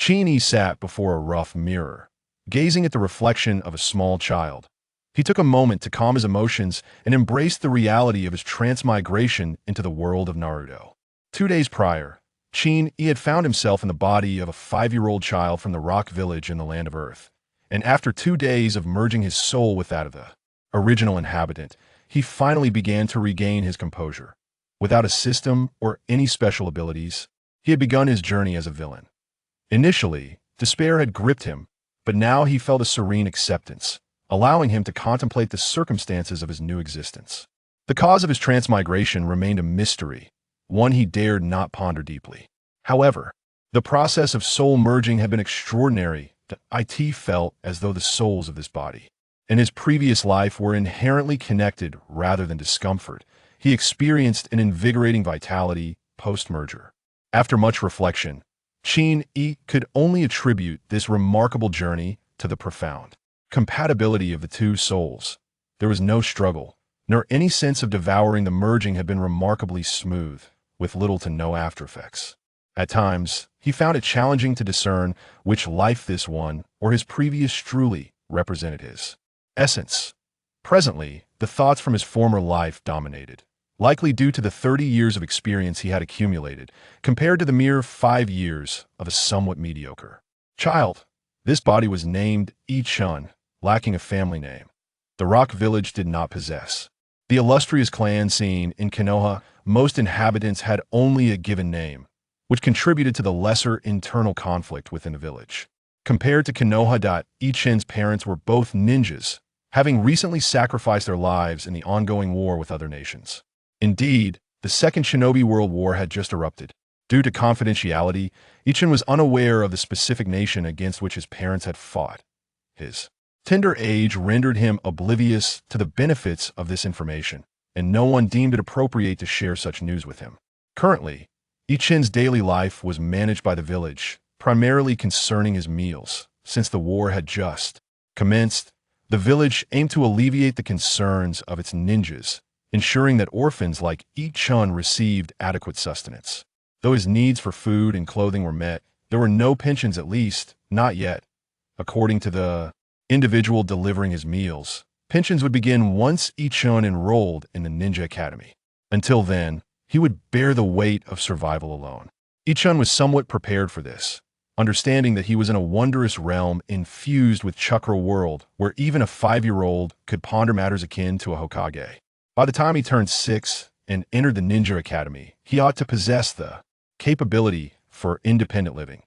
Chini sat before a rough mirror, gazing at the reflection of a small child. He took a moment to calm his emotions and embrace the reality of his transmigration into the world of Naruto. 2 days prior, he had found himself in the body of a 5-year-old child from the rock village in the land of Earth, and after 2 days of merging his soul with that of the original inhabitant, he finally began to regain his composure. Without a system or any special abilities, he had begun his journey as a villain. Initially, despair had gripped him, but now he felt a serene acceptance, allowing him to contemplate the circumstances of his new existence. The cause of his transmigration remained a mystery, one he dared not ponder deeply. However, the process of soul merging had been extraordinary. It felt as though the souls of this body and his previous life were inherently connected rather than discomfort. He experienced an invigorating vitality post-merger. After much reflection, Shin-e could only attribute this remarkable journey to the profound compatibility of the two souls. There was no struggle, nor any sense of devouring. The merging had been remarkably smooth, with little to no aftereffects. At times, he found it challenging to discern which life this one or his previous truly represented his essence. Presently, the thoughts from his former life dominated, likely due to the 30 years of experience he had accumulated, compared to the mere 5 years of a somewhat mediocre child. This body was named I-chun, lacking a family name. The rock village did not possess the illustrious clan scene in Konoha. Most inhabitants had only a given name, which contributed to the lesser internal conflict within the village. Compared to Konoha, I-chun's parents were both ninjas, having recently sacrificed their lives in the ongoing war with other nations. Indeed, the Second Shinobi World War had just erupted. Due to confidentiality, I-chun was unaware of the specific nation against which his parents had fought. His tender age rendered him oblivious to the benefits of this information, and no one deemed it appropriate to share such news with him. Currently, I-chun's daily life was managed by the village, primarily concerning his meals. Since the war had just commenced, the village aimed to alleviate the concerns of its ninjas, ensuring that orphans like I-chun received adequate sustenance. Though his needs for food and clothing were met, there were no pensions, at least, not yet. According to the individual delivering his meals, pensions would begin once I-chun enrolled in the ninja academy. Until then, he would bear the weight of survival alone. I-chun was somewhat prepared for this, understanding that he was in a wondrous realm infused with chakra world where even a 5-year-old could ponder matters akin to a Hokage. By the time he turned 6 and entered the ninja academy, he ought to possess the capability for independent living.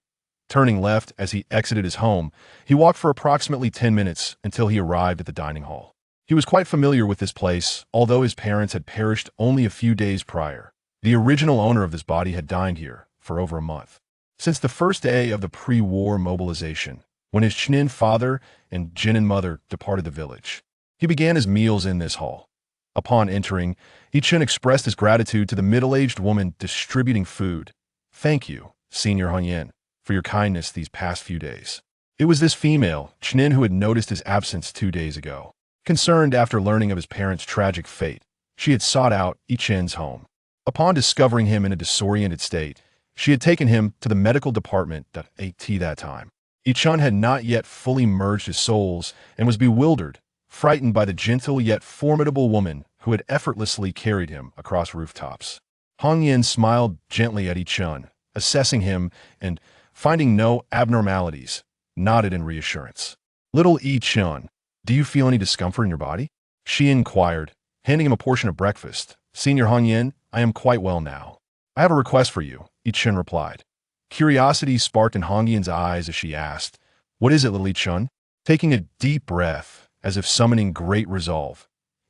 Turning left as he exited his home, he walked for approximately 10 minutes until he arrived at the dining hall. He was quite familiar with this place, although his parents had perished only a few days prior. The original owner of this body had dined here for over a month. Since the first day of the pre-war mobilization, when his Chunin father and Jinin mother departed the village, he began his meals in this hall. Upon entering, I-chun expressed his gratitude to the middle-aged woman distributing food. "Thank you, Senior Hanyen, for your kindness these past few days." It was this female, Chunin, who had noticed his absence 2 days ago. Concerned after learning of his parents' tragic fate, she had sought out I-chun's home. Upon discovering him in a disoriented state, she had taken him to the medical department at that time. I-chun had not yet fully merged his souls and was bewildered, frightened by the gentle yet formidable woman who had effortlessly carried him across rooftops. Hanyen smiled gently at I-chun, assessing him and, finding no abnormalities, nodded in reassurance. "Little I-chun, do you feel any discomfort in your body?" she inquired, handing him a portion of breakfast. "Senior Hanyen, I am quite well now." "I have a request for you," I-chun replied. Curiosity sparked in Hongyan's eyes as she asked, "What is it, little I-chun?" Taking a deep breath, as if summoning great resolve,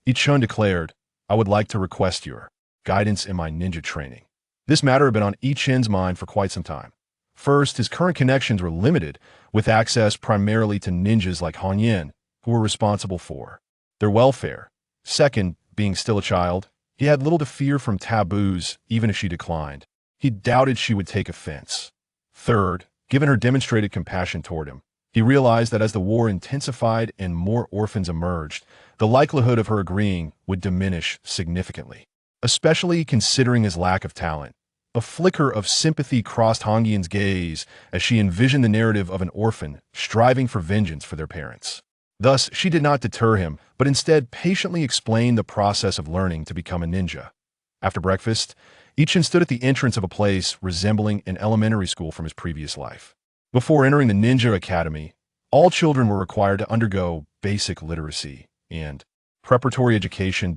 I-chun declared, "I would like to request your guidance in my ninja training." This matter had been on I-chun's mind for quite some time. First, his current connections were limited, with access primarily to ninjas like Hongyan, who were responsible for their welfare. Second, being still a child, he had little to fear from taboos, even if she declined. He doubted she would take offense. Third, given her demonstrated compassion toward him, he realized that as the war intensified and more orphans emerged, the likelihood of her agreeing would diminish significantly. Especially considering his lack of talent, A flicker of sympathy crossed Hongyan's gaze as she envisioned the narrative of an orphan striving for vengeance for their parents. Thus, she did not deter him, but instead patiently explained the process of learning to become a ninja. After breakfast, Ichin stood at the entrance of a place resembling an elementary school from his previous life. Before entering the ninja academy, all children were required to undergo basic literacy and preparatory education.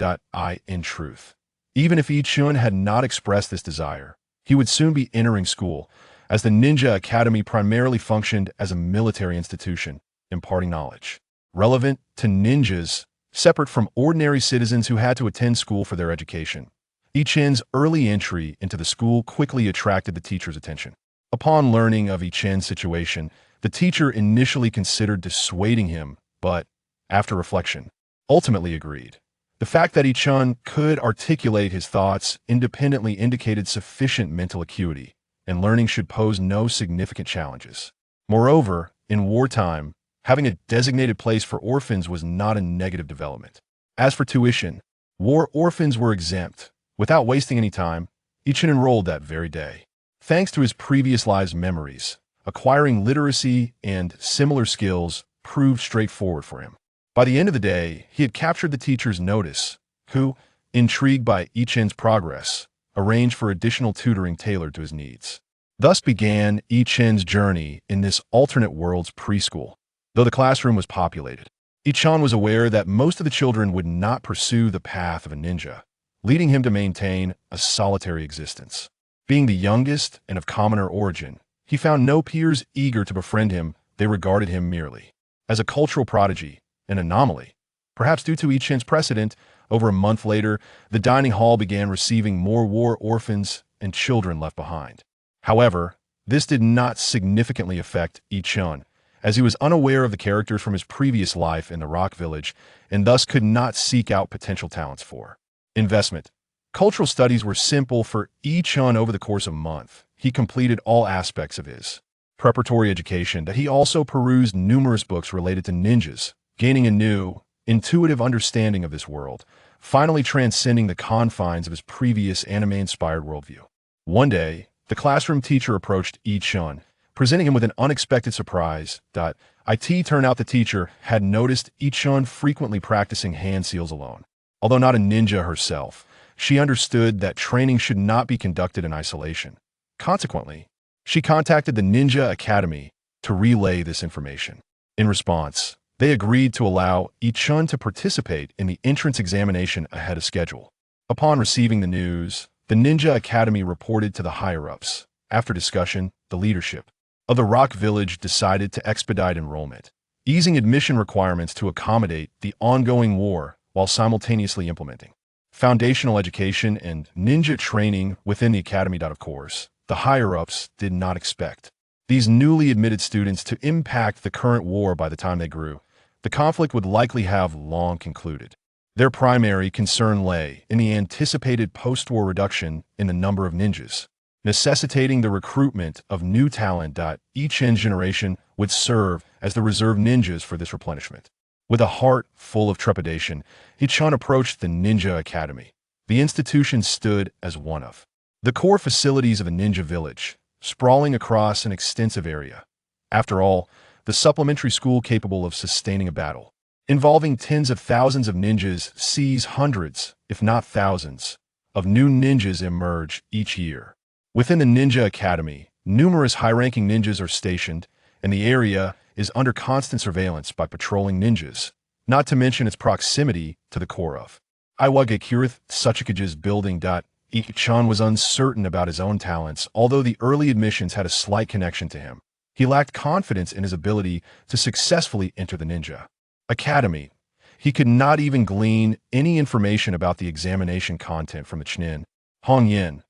In truth, even if Ichun had not expressed this desire, he would soon be entering school, as the ninja academy primarily functioned as a military institution, imparting knowledge relevant to ninjas, separate from ordinary citizens who had to attend school for their education. Ichin's early entry into the school quickly attracted the teacher's attention. Upon learning of Ichin's situation, the teacher initially considered dissuading him, but, after reflection, ultimately agreed. The fact that Ichin could articulate his thoughts independently indicated sufficient mental acuity, and learning should pose no significant challenges. Moreover, in wartime, having a designated place for orphans was not a negative development. As for tuition, war orphans were exempt. Without wasting any time, Ichin enrolled that very day. Thanks to his previous lives' memories, acquiring literacy and similar skills proved straightforward for him. By the end of the day, he had captured the teacher's notice, who, intrigued by Ichin's progress, arranged for additional tutoring tailored to his needs. Thus began Ichin's journey in this alternate world's preschool. Though the classroom was populated, Ichin was aware that most of the children would not pursue the path of a ninja, leading him to maintain a solitary existence. Being the youngest and of commoner origin, he found no peers eager to befriend him. They regarded him merely as a cultural prodigy, an anomaly. Perhaps due to Ichin's precedent, over a month later, the dining hall began receiving more war orphans and children left behind. However, this did not significantly affect Ichin, as he was unaware of the characters from his previous life in the Rock Village and thus could not seek out potential talents for investment. Cultural studies were simple for Ichin. Over the course of a month, he completed all aspects of his preparatory education. That he also perused numerous books related to ninjas, gaining a new, intuitive understanding of this world, finally transcending the confines of his previous anime-inspired worldview. One day, the classroom teacher approached Ichin, presenting him with an unexpected surprise. It turned out the teacher had noticed Ichin frequently practicing hand seals alone. Although not a ninja herself, she understood that training should not be conducted in isolation. Consequently, she contacted the Ninja Academy to relay this information. In response, they agreed to allow Ichin to participate in the entrance examination ahead of schedule. Upon receiving the news, the Ninja Academy reported to the higher-ups. After discussion, the leadership of the Rock Village decided to expedite enrollment, easing admission requirements to accommodate the ongoing war while simultaneously implementing foundational education and ninja training within the academy. Of course, the higher-ups did not expect these newly admitted students to impact the current war. By the time they grew, the conflict would likely have long concluded. Their primary concern lay in the anticipated post-war reduction in the number of ninjas, necessitating the recruitment of new talent. Each generation would serve as the reserve ninjas for this replenishment. With a heart full of trepidation, Ichin approached the Ninja Academy. The institution stood as one of the core facilities of a ninja village, sprawling across an extensive area. After all, the supplementary school capable of sustaining a battle, involving tens of thousands of ninjas, sees hundreds, if not thousands, of new ninjas emerge each year. Within the Ninja Academy, numerous high-ranking ninjas are stationed, and the area is under constant surveillance by patrolling ninjas, not to mention its proximity to the core of Iwagakure, Tsuchikage's building. Ichin was uncertain about his own talents. Although the early admissions had a slight connection to him, he lacked confidence in his ability to successfully enter the Ninja Academy. He could not even glean any information about the examination content from the Chunin Hongyan.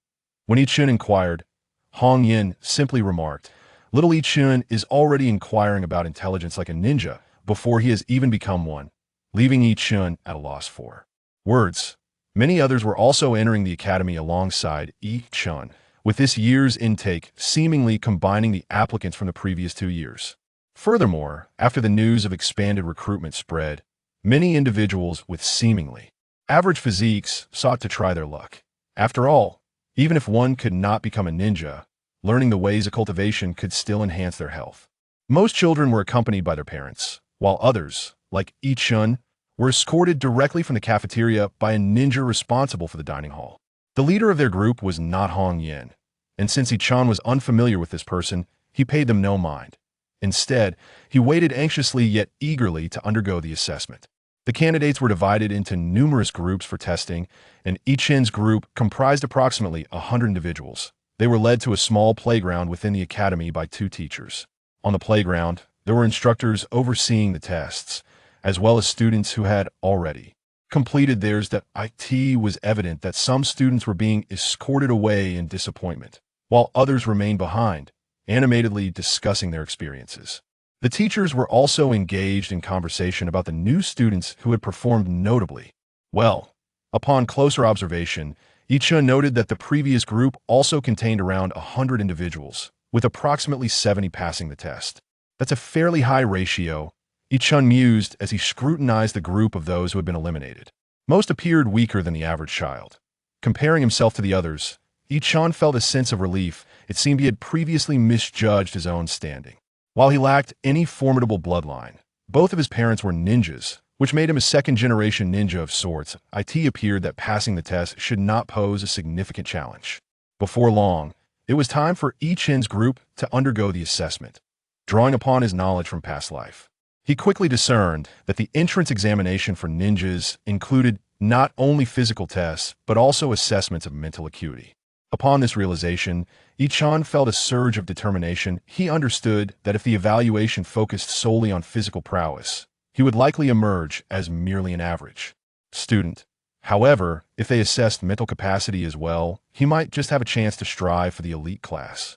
When Ichin inquired, Hongyan simply remarked, "Little Ichin is already inquiring about intelligence like a ninja before he has even become one," leaving Ichin at a loss for words. Many others were also entering the academy alongside Ichin, with this year's intake seemingly combining the applicants from the previous 2 years. Furthermore, after the news of expanded recruitment spread, many individuals with seemingly average physiques sought to try their luck. After all, Even if one could not become a ninja, learning the ways of cultivation could still enhance their health. Most children were accompanied by their parents, while others, like Ichun, were escorted directly from the cafeteria by a ninja responsible for the dining hall. The leader of their group was not Hong Yin, and since Ichun was unfamiliar with this person, he paid them no mind. Instead, he waited anxiously yet eagerly to undergo the assessment. The candidates were divided into numerous groups for testing, and Ichin's group comprised approximately 100 individuals. They were led to a small playground within the academy by 2 teachers. On the playground, there were instructors overseeing the tests, as well as students who had already completed theirs. That it was evident that some students were being escorted away in disappointment, while others remained behind, animatedly discussing their experiences. The teachers were also engaged in conversation about the new students who had performed notably well. Upon closer observation, Ichun noted that the previous group also contained around 100 individuals, with approximately 70 passing the test. That's a fairly high ratio, Ichun mused as he scrutinized the group of those who had been eliminated. Most appeared weaker than the average child. Comparing himself to the others, Ichun felt a sense of relief. It seemed he had previously misjudged his own standing. While he lacked any formidable bloodline, both of his parents were ninjas, which made him a second-generation ninja of sorts. It appeared that passing the test should not pose a significant challenge. Before long, it was time for Ichin's group to undergo the assessment. Drawing upon his knowledge from past life, he quickly discerned that the entrance examination for ninjas included not only physical tests, but also assessments of mental acuity. Upon this realization, Ichin felt a surge of determination. He understood that if the evaluation focused solely on physical prowess, he would likely emerge as merely an average student. However, if they assessed mental capacity as well, he might just have a chance to strive for the elite class.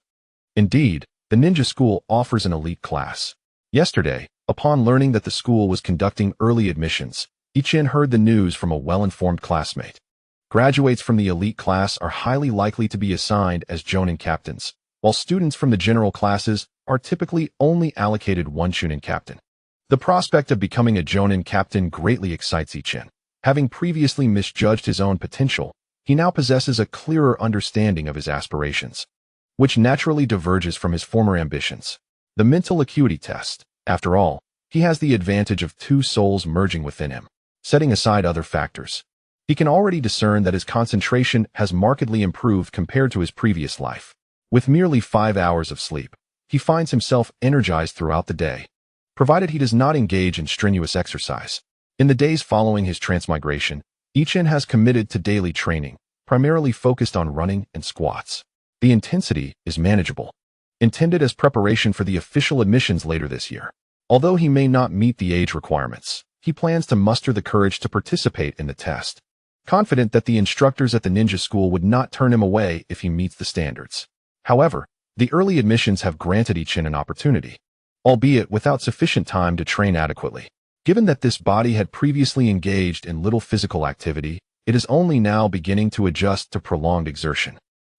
Indeed, the ninja school offers an elite class. Yesterday, upon learning that the school was conducting early admissions, Ichin heard the news from a well-informed classmate. Graduates from the elite class are highly likely to be assigned as Jonin captains, while students from the general classes are typically only allocated 1 Chunin captain. The prospect of becoming a Jonin captain greatly excites Ichin. Having previously misjudged his own potential, he now possesses a clearer understanding of his aspirations, which naturally diverges from his former ambitions. The mental acuity test. After all, he has the advantage of 2 souls merging within him. Setting aside other factors, he can already discern that his concentration has markedly improved compared to his previous life. With merely 5 hours of sleep, he finds himself energized throughout the day, provided he does not engage in strenuous exercise. In the days following his transmigration, Ichin has committed to daily training, primarily focused on running and squats. The intensity is manageable, intended as preparation for the official admissions later this year. Although he may not meet the age requirements, he plans to muster the courage to participate in the test, confident that the instructors at the ninja school would not turn him away if he meets the standards. However, the early admissions have granted Ichin an opportunity, albeit without sufficient time to train adequately. Given that this body had previously engaged in little physical activity, it is only now beginning to adjust to prolonged exertion.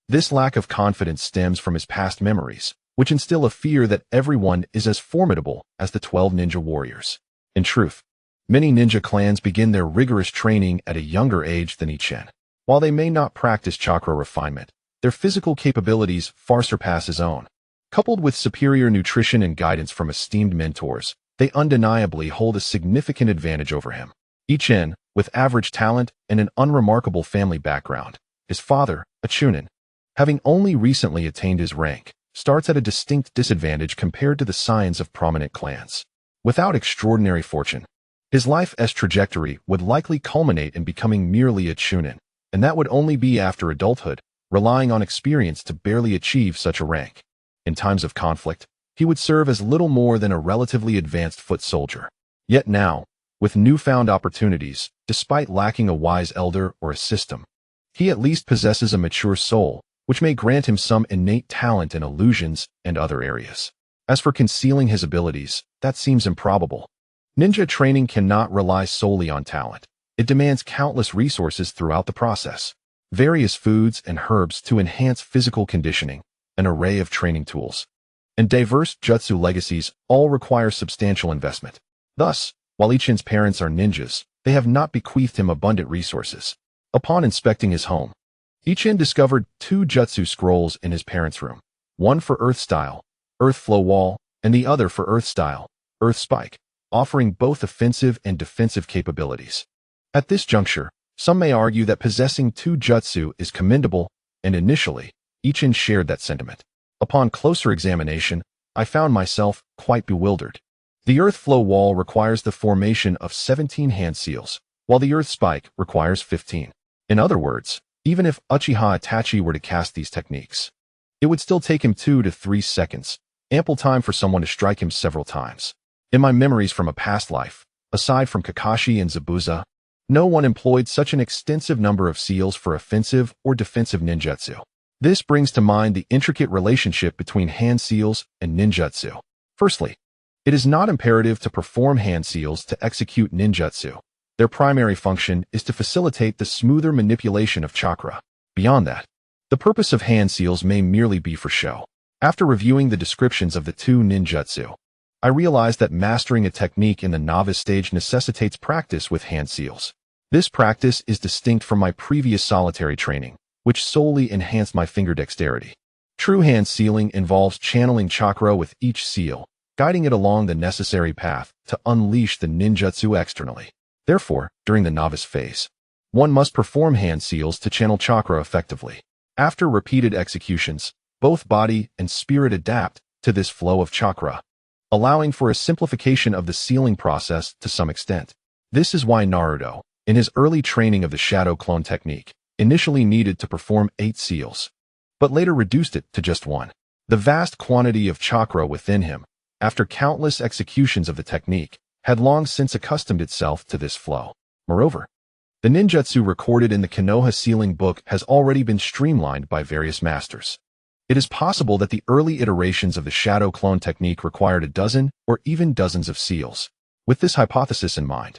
This lack of confidence stems from his past memories, which instill a fear that everyone is as formidable as the 12 ninja warriors. In truth, many ninja clans begin their rigorous training at a younger age than Ichin. While they may not practice chakra refinement, their physical capabilities far surpass his own. Coupled with superior nutrition and guidance from esteemed mentors, they undeniably hold a significant advantage over him. Ichin, with average talent and an unremarkable family background, his father, a Chunin, having only recently attained his rank, starts at a distinct disadvantage compared to the scions of prominent clans. Without extraordinary fortune, his life's trajectory would likely culminate in becoming merely a Chunin, and that would only be after adulthood, relying on experience to barely achieve such a rank. In times of conflict, he would serve as little more than a relatively advanced foot soldier. Yet now, with newfound opportunities, despite lacking a wise elder or a system, he at least possesses a mature soul, which may grant him some innate talent in illusions and other areas. As for concealing his abilities, that seems improbable. Ninja training cannot rely solely on talent. It demands countless resources throughout the process. Various foods and herbs to enhance physical conditioning, an array of training tools, and diverse jutsu legacies all require substantial investment. Thus, while Ichin's parents are ninjas, they have not bequeathed him abundant resources. Upon inspecting his home, Ichin discovered two jutsu scrolls in his parents' room, one for Earth Style, Earth Flow Wall, and the other for Earth Style, Earth Spike, offering both offensive and defensive capabilities. At this juncture, some may argue that possessing two jutsu is commendable, and initially, Ichin shared that sentiment. Upon closer examination, I found myself quite bewildered. The Earth Flow Wall requires the formation of 17 hand seals, while the Earth Spike requires 15. In other words, even if Uchiha Itachi were to cast these techniques, it would still take him 2 to 3 seconds, ample time for someone to strike him several times. In my memories from a past life, aside from Kakashi and Zabuza, no one employed such an extensive number of seals for offensive or defensive ninjutsu. This brings to mind the intricate relationship between hand seals and ninjutsu. Firstly, it is not imperative to perform hand seals to execute ninjutsu. Their primary function is to facilitate the smoother manipulation of chakra. Beyond that, the purpose of hand seals may merely be for show. After reviewing the descriptions of the two ninjutsu, I realized that mastering a technique in the novice stage necessitates practice with hand seals. This practice is distinct from my previous solitary training, which solely enhanced my finger dexterity. True hand sealing involves channeling chakra with each seal, guiding it along the necessary path to unleash the ninjutsu externally. Therefore, during the novice phase, one must perform hand seals to channel chakra effectively. After repeated executions, both body and spirit adapt to this flow of chakra, allowing for a simplification of the sealing process to some extent. This is why Naruto, in his early training of the shadow clone technique, initially needed to perform 8 seals, but later reduced it to just 1. The vast quantity of chakra within him, after countless executions of the technique, had long since accustomed itself to this flow. Moreover, the ninjutsu recorded in the Konoha sealing book has already been streamlined by various masters. It is possible that the early iterations of the shadow clone technique required a dozen or even dozens of seals. With this hypothesis in mind,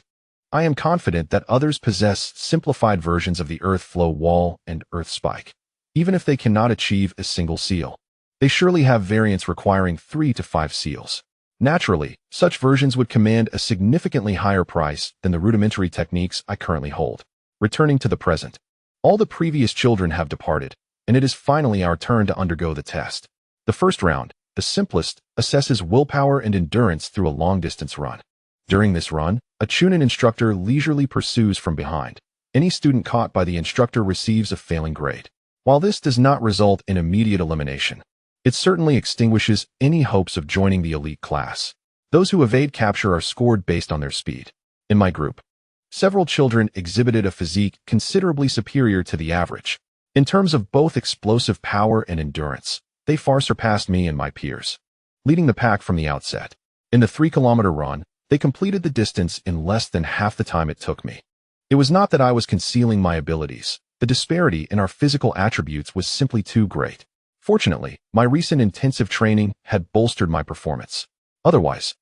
I am confident that others possess simplified versions of the Earth Flow Wall and Earth Spike. Even if they cannot achieve a single seal, they surely have variants requiring 3 to 5 seals. Naturally, such versions would command a significantly higher price than the rudimentary techniques I currently hold. Returning to the present, all the previous children have departed, and it is finally our turn to undergo the test. The first round, the simplest, assesses willpower and endurance through a long-distance run. During this run, a Chunin instructor leisurely pursues from behind. Any student caught by the instructor receives a failing grade. While this does not result in immediate elimination, it certainly extinguishes any hopes of joining the elite class. Those who evade capture are scored based on their speed. In my group, several children exhibited a physique considerably superior to the average. In terms of both explosive power and endurance, they far surpassed me and my peers, leading the pack from the outset. In the 3-kilometer run, they completed the distance in less than half the time it took me. It was not that I was concealing my abilities. The disparity in our physical attributes was simply too great. Fortunately, my recent intensive training had bolstered my performance. Otherwise,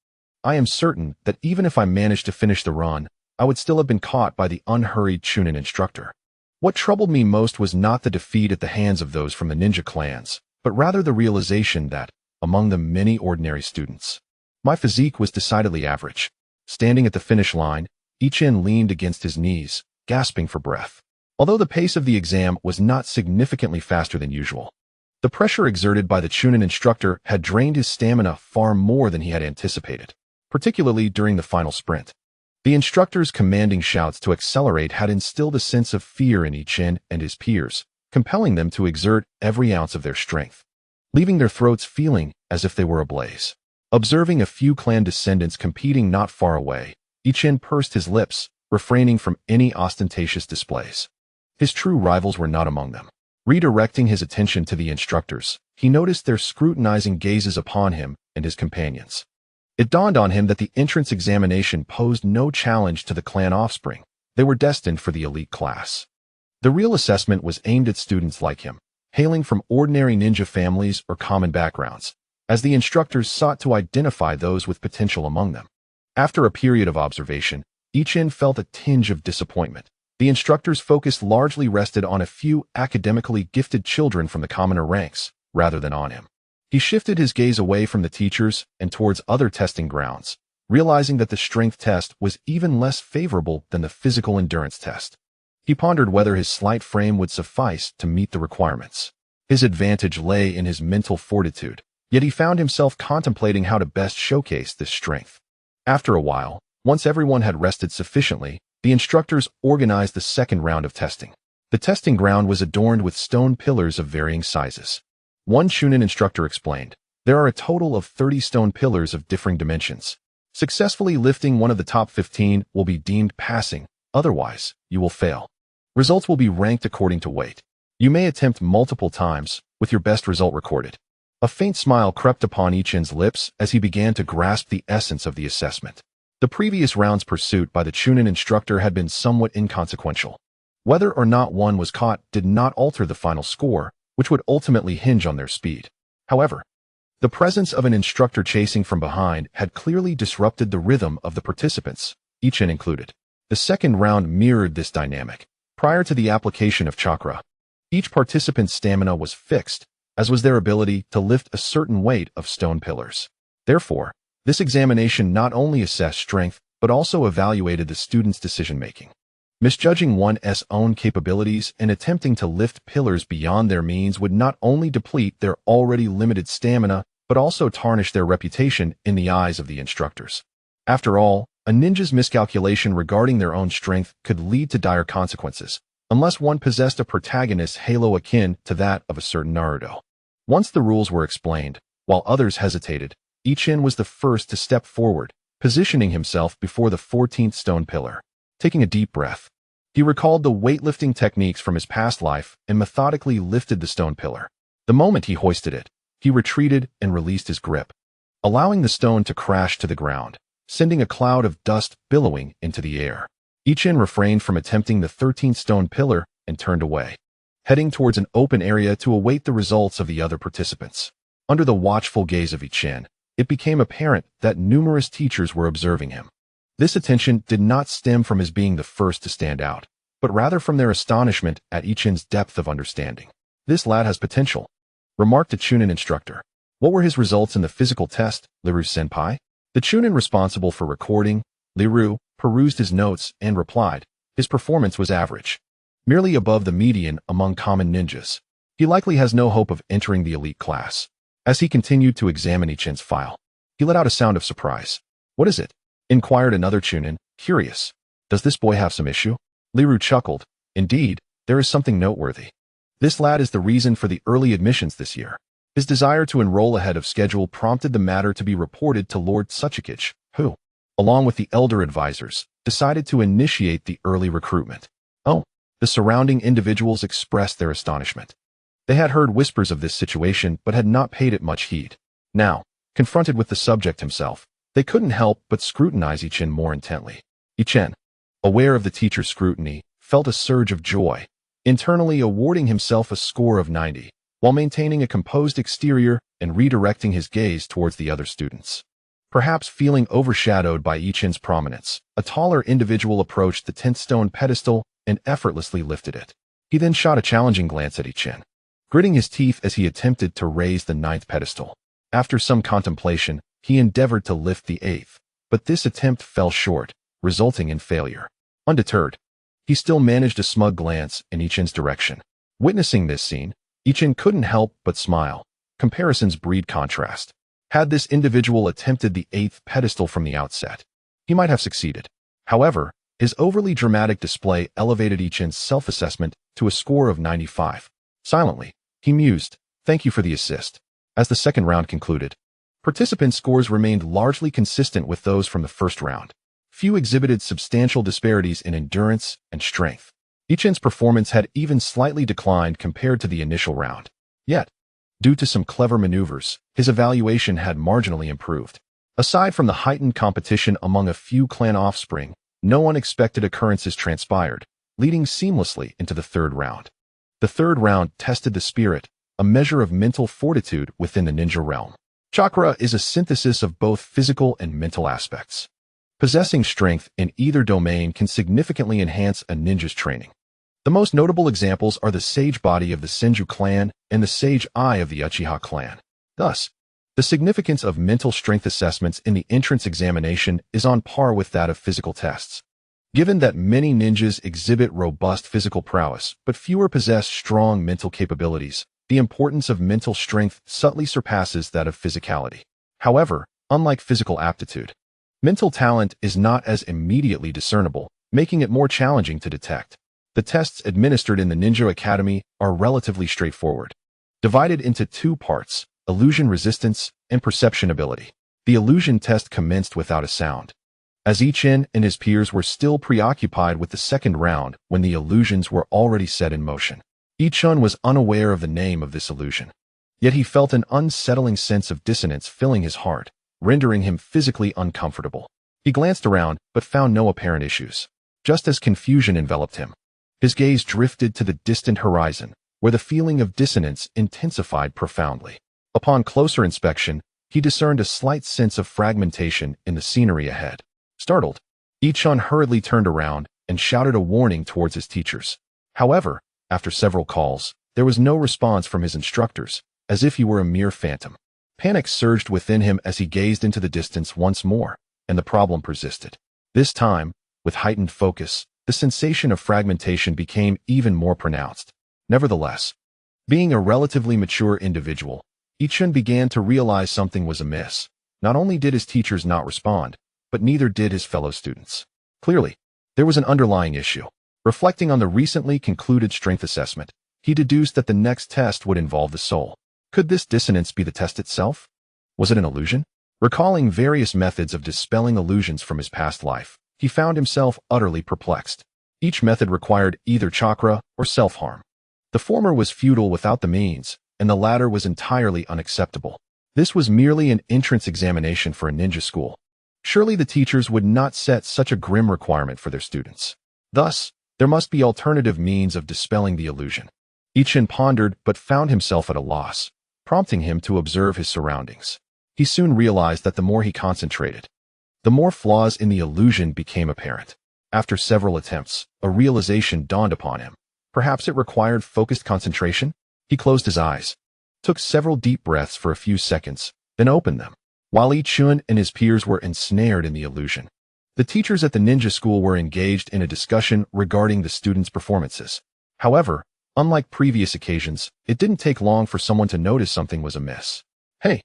I am certain that even if I managed to finish the run, I would still have been caught by the unhurried Chunin instructor. What troubled me most was not the defeat at the hands of those from the ninja clans, but rather the realization that, among the many ordinary students, my physique was decidedly average. Standing at the finish line, Ichin leaned against his knees, gasping for breath. Although the pace of the exam was not significantly faster than usual, the pressure exerted by the Chunin instructor had drained his stamina far more than he had anticipated, particularly during the final sprint. The instructor's commanding shouts to accelerate had instilled a sense of fear in Ichin and his peers, compelling them to exert every ounce of their strength, leaving their throats feeling as if they were ablaze. Observing a few clan descendants competing not far away, Ichin pursed his lips, refraining from any ostentatious displays. His true rivals were not among them. Redirecting his attention to the instructors, he noticed their scrutinizing gazes upon him and his companions. It dawned on him that the entrance examination posed no challenge to the clan offspring. They were destined for the elite class. The real assessment was aimed at students like him, hailing from ordinary ninja families or common backgrounds, as the instructors sought to identify those with potential among them. After a period of observation, Ichin felt a tinge of disappointment. The instructor's focus largely rested on a few academically gifted children from the commoner ranks, rather than on him. He shifted his gaze away from the teachers and towards other testing grounds, realizing that the strength test was even less favorable than the physical endurance test. He pondered whether his slight frame would suffice to meet the requirements. His advantage lay in his mental fortitude, yet he found himself contemplating how to best showcase this strength. After a while, once everyone had rested sufficiently, the instructors organized the second round of testing. The testing ground was adorned with stone pillars of varying sizes. One Chunin instructor explained, "There are a total of 30 stone pillars of differing dimensions. Successfully lifting one of the top 15 will be deemed passing, otherwise, you will fail. Results will be ranked according to weight. You may attempt multiple times, with your best result recorded." A faint smile crept upon Ichin's lips as he began to grasp the essence of the assessment. The previous round's pursuit by the Chunin instructor had been somewhat inconsequential. Whether or not one was caught did not alter the final score, which would ultimately hinge on their speed. However, the presence of an instructor chasing from behind had clearly disrupted the rhythm of the participants, Ichin included. The second round mirrored this dynamic. Prior to the application of chakra, each participant's stamina was fixed, as was their ability to lift a certain weight of stone pillars. Therefore, this examination not only assessed strength, but also evaluated the student's decision-making. Misjudging one's own capabilities and attempting to lift pillars beyond their means would not only deplete their already limited stamina, but also tarnish their reputation in the eyes of the instructors. After all, a ninja's miscalculation regarding their own strength could lead to dire consequences, unless one possessed a protagonist's halo akin to that of a certain Naruto. Once the rules were explained, while others hesitated, Ichin was the first to step forward, positioning himself before the 14th stone pillar. Taking a deep breath, he recalled the weightlifting techniques from his past life and methodically lifted the stone pillar. The moment he hoisted it, he retreated and released his grip, allowing the stone to crash to the ground, sending a cloud of dust billowing into the air. Ichin refrained from attempting the 13th stone pillar and turned away, heading towards an open area to await the results of the other participants. Under the watchful gaze of Ichin, it became apparent that numerous teachers were observing him. This attention did not stem from his being the first to stand out, but rather from their astonishment at Ichin's depth of understanding. "This lad has potential," remarked a Chunin instructor. "What were his results in the physical test, Liru-senpai?" The Chunin responsible for recording, Liru, perused his notes and replied, "His performance was average, merely above the median among common ninjas. He likely has no hope of entering the elite class." As he continued to examine Ichin's file, he let out a sound of surprise. "What is it?" inquired another Chunin, curious. "Does this boy have some issue?" Liru chuckled. "Indeed, there is something noteworthy. This lad is the reason for the early admissions this year." His desire to enroll ahead of schedule prompted the matter to be reported to Lord Tsuchikage, who, along with the elder advisors, decided to initiate the early recruitment. Oh, the surrounding individuals expressed their astonishment. They had heard whispers of this situation but had not paid it much heed. Now, confronted with the subject himself, they couldn't help but scrutinize Ichin more intently. Ichin, aware of the teacher's scrutiny, felt a surge of joy, internally awarding himself a score of 90, while maintaining a composed exterior and redirecting his gaze towards the other students. Perhaps feeling overshadowed by Ichin's prominence, a taller individual approached the 10th stone pedestal and effortlessly lifted it. He then shot a challenging glance at Ichin, gritting his teeth as he attempted to raise the 9th pedestal. After some contemplation, he endeavored to lift the 8th, but this attempt fell short, resulting in failure. Undeterred, he still managed a smug glance in Ichin's direction. Witnessing this scene, Ichin couldn't help but smile. Comparisons breed contrast. Had this individual attempted the 8th pedestal from the outset, he might have succeeded. However, his overly dramatic display elevated Ichin's self-assessment to a score of 95. Silently, he mused, "Thank you for the assist." As the second round concluded, participant scores remained largely consistent with those from the first round. Few exhibited substantial disparities in endurance and strength. Ichin's performance had even slightly declined compared to the initial round. Yet, due to some clever maneuvers, his evaluation had marginally improved. Aside from the heightened competition among a few clan offspring, no unexpected occurrences transpired, leading seamlessly into the third round. The third round tested the spirit, a measure of mental fortitude within the ninja realm. Chakra is a synthesis of both physical and mental aspects. Possessing strength in either domain can significantly enhance a ninja's training. The most notable examples are the Sage Body of the Senju clan and the Sage Eye of the Uchiha clan. Thus, the significance of mental strength assessments in the entrance examination is on par with that of physical tests. Given that many ninjas exhibit robust physical prowess, but fewer possess strong mental capabilities, the importance of mental strength subtly surpasses that of physicality. However, unlike physical aptitude, mental talent is not as immediately discernible, making it more challenging to detect. The tests administered in the Ninja Academy are relatively straightforward, divided into two parts: illusion resistance and perception ability. The illusion test commenced without a sound, as Ichin and his peers were still preoccupied with the second round when the illusions were already set in motion. Ichin was unaware of the name of this illusion, yet he felt an unsettling sense of dissonance filling his heart, rendering him physically uncomfortable. He glanced around but found no apparent issues. Just as confusion enveloped him, his gaze drifted to the distant horizon, where the feeling of dissonance intensified profoundly. Upon closer inspection, he discerned a slight sense of fragmentation in the scenery ahead. Startled, Ichin hurriedly turned around and shouted a warning towards his teachers. However, after several calls, there was no response from his instructors, as if he were a mere phantom. Panic surged within him as he gazed into the distance once more, and the problem persisted. This time, with heightened focus, the sensation of fragmentation became even more pronounced. Nevertheless, being a relatively mature individual, Ichin began to realize something was amiss. Not only did his teachers not respond, but neither did his fellow students. Clearly, there was an underlying issue. Reflecting on the recently concluded strength assessment, he deduced that the next test would involve the soul. Could this dissonance be the test itself? Was it an illusion? Recalling various methods of dispelling illusions from his past life, he found himself utterly perplexed. Each method required either chakra or self-harm. The former was futile without the means, and the latter was entirely unacceptable. This was merely an entrance examination for a ninja school. Surely the teachers would not set such a grim requirement for their students. Thus, there must be alternative means of dispelling the illusion. Ichin pondered but found himself at a loss, prompting him to observe his surroundings. He soon realized that the more he concentrated, the more flaws in the illusion became apparent. After several attempts, a realization dawned upon him. Perhaps it required focused concentration? He closed his eyes, took several deep breaths for a few seconds, then opened them. While Ichin and his peers were ensnared in the illusion, the teachers at the ninja school were engaged in a discussion regarding the students' performances. However, unlike previous occasions, it didn't take long for someone to notice something was amiss. "Hey,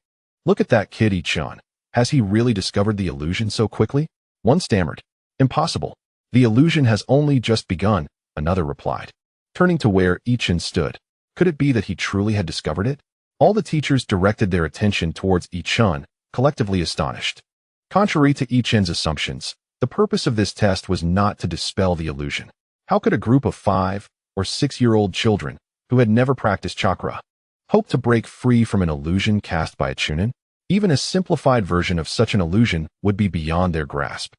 look at that kid, Ichin. Has he really discovered the illusion so quickly?" One stammered. "Impossible. The illusion has only just begun," another replied. Turning to where Ichin stood, could it be that he truly had discovered it? All the teachers directed their attention towards Ichin, collectively astonished. Contrary to Ichin's assumptions, the purpose of this test was not to dispel the illusion. How could a group of 5- or 6-year-old children, who had never practiced chakra, hope to break free from an illusion cast by a chunin? Even a simplified version of such an illusion would be beyond their grasp.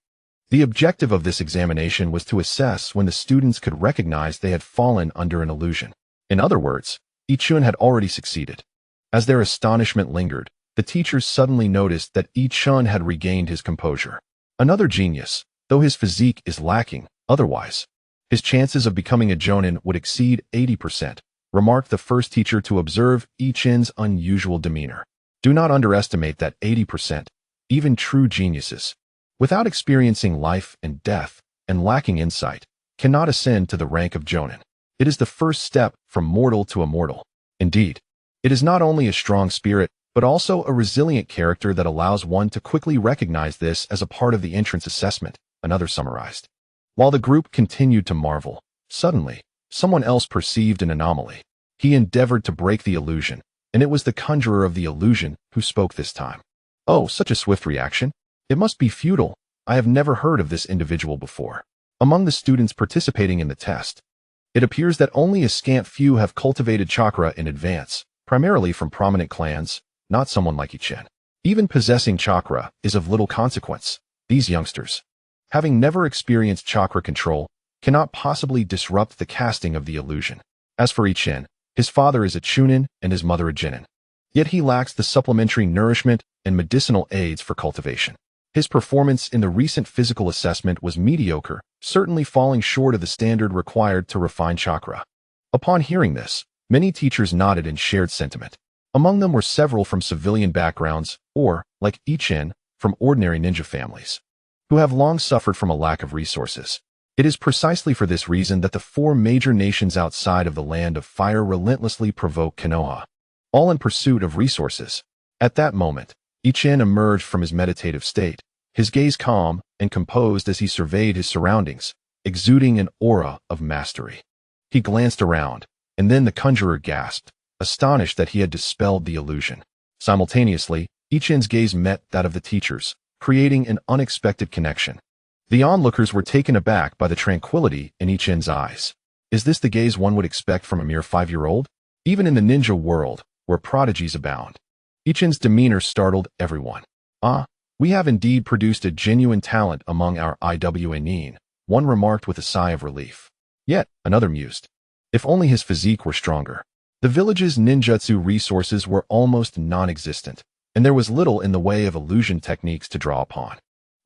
The objective of this examination was to assess when the students could recognize they had fallen under an illusion. In other words, Ichin had already succeeded. As their astonishment lingered, the teachers suddenly noticed that Ichin had regained his composure. Another genius, though his physique is lacking, otherwise, his chances of becoming a jonin would exceed 80%, remarked the first teacher to observe Ichin's unusual demeanor. Do not underestimate that 80%. Even true geniuses, without experiencing life and death and lacking insight, cannot ascend to the rank of jonin. It is the first step from mortal to immortal. Indeed, it is not only a strong spirit, but also a resilient character that allows one to quickly recognize this as a part of the entrance assessment, another summarized. While the group continued to marvel, suddenly, someone else perceived an anomaly. He endeavored to break the illusion, and it was the conjurer of the illusion who spoke this time. "Oh, such a swift reaction. It must be futile. I have never heard of this individual before." Among the students participating in the test, it appears that only a scant few have cultivated chakra in advance, primarily from prominent clans, not someone like Ichin. Even possessing chakra is of little consequence. These youngsters, having never experienced chakra control, cannot possibly disrupt the casting of the illusion. As for Ichin, his father is a chunin and his mother a jinin. Yet he lacks the supplementary nourishment and medicinal aids for cultivation. His performance in the recent physical assessment was mediocre, certainly falling short of the standard required to refine chakra. Upon hearing this, many teachers nodded in shared sentiment. Among them were several from civilian backgrounds, or, like Ichin, from ordinary ninja families, who have long suffered from a lack of resources. It is precisely for this reason that the four major nations outside of the Land of Fire relentlessly provoke Konoha, all in pursuit of resources. At that moment, Ichin emerged from his meditative state, his gaze calm and composed as he surveyed his surroundings, exuding an aura of mastery. He glanced around, and then the conjurer gasped, astonished that he had dispelled the illusion. Simultaneously, Ichin's gaze met that of the teachers, creating an unexpected connection. The onlookers were taken aback by the tranquility in Ichin's eyes. Is this the gaze one would expect from a mere 5-year-old? Even in the ninja world, where prodigies abound. Ichin's demeanor startled everyone. We have indeed produced a genuine talent among our Iwagakure, one remarked with a sigh of relief. Yet, another mused. If only his physique were stronger. The village's ninjutsu resources were almost non-existent, and there was little in the way of illusion techniques to draw upon.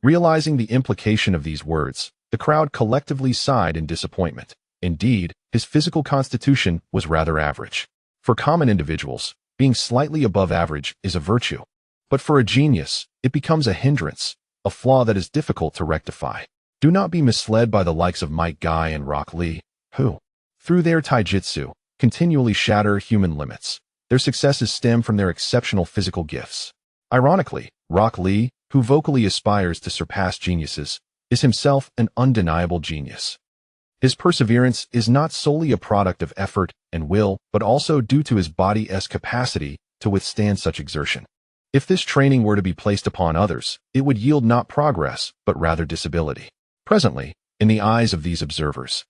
Realizing the implication of these words, the crowd collectively sighed in disappointment. Indeed, his physical constitution was rather average. For common individuals, being slightly above average is a virtue. But for a genius, it becomes a hindrance, a flaw that is difficult to rectify. Do not be misled by the likes of Mike Guy and Rock Lee, who, through their taijutsu, continually shatter human limits. Their successes stem from their exceptional physical gifts. Ironically, Rock Lee, who vocally aspires to surpass geniuses, is himself an undeniable genius. His perseverance is not solely a product of effort and will, but also due to his body's capacity to withstand such exertion. If this training were to be placed upon others, it would yield not progress, but rather disability. Presently, in the eyes of these observers,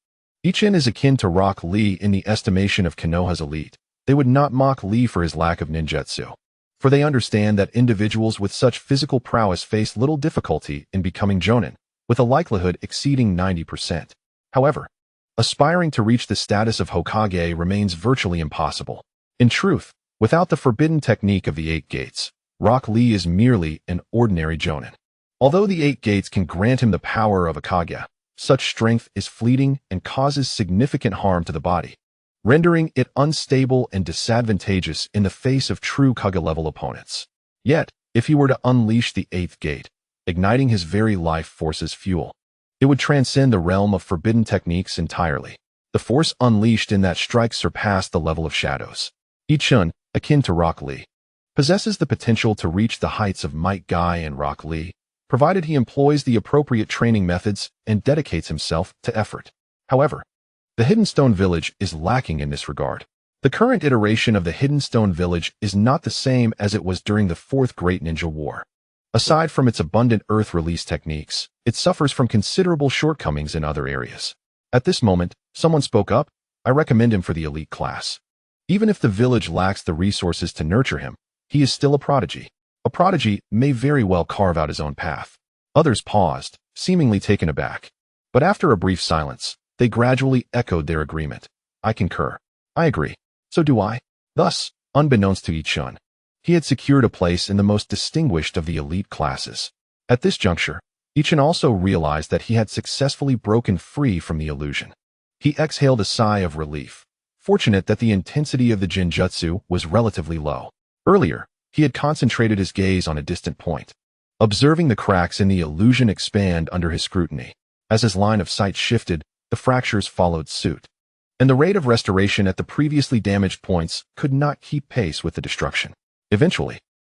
Ichin is akin to Rock Lee in the estimation of Konoha's elite. They would not mock Lee for his lack of ninjutsu, for they understand that individuals with such physical prowess face little difficulty in becoming jonin, with a likelihood exceeding 90%. However, aspiring to reach the status of Hokage remains virtually impossible. In truth, without the forbidden technique of the 8 gates, Rock Lee is merely an ordinary jonin. Although the 8 gates can grant him the power of a Kage, such strength is fleeting and causes significant harm to the body, rendering it unstable and disadvantageous in the face of true Kage-level opponents. Yet, if he were to unleash the 8th gate, igniting his very life force's fuel, it would transcend the realm of forbidden techniques entirely. The force unleashed in that strike surpassed the level of shadows. Ichin, akin to Rock Lee, possesses the potential to reach the heights of Mike Guy and Rock Lee, provided he employs the appropriate training methods and dedicates himself to effort. However, the Hidden Stone Village is lacking in this regard. The current iteration of the Hidden Stone Village is not the same as it was during the 4th Great Ninja War. Aside from its abundant earth release techniques, it suffers from considerable shortcomings in other areas. At this moment, someone spoke up. I recommend him for the elite class. Even if the village lacks the resources to nurture him, he is still a prodigy. A prodigy may very well carve out his own path. Others paused, seemingly taken aback. But after a brief silence, they gradually echoed their agreement. I concur. I agree. So do I. Thus, unbeknownst to Ichin, he had secured a place in the most distinguished of the elite classes. At this juncture, Ichin also realized that he had successfully broken free from the illusion. He exhaled a sigh of relief, fortunate that the intensity of the Jinjutsu was relatively low. Earlier, he had concentrated his gaze on a distant point, observing the cracks in the illusion expand under his scrutiny. As his line of sight shifted, the fractures followed suit, and the rate of restoration at the previously damaged points could not keep pace with the destruction. Eventually,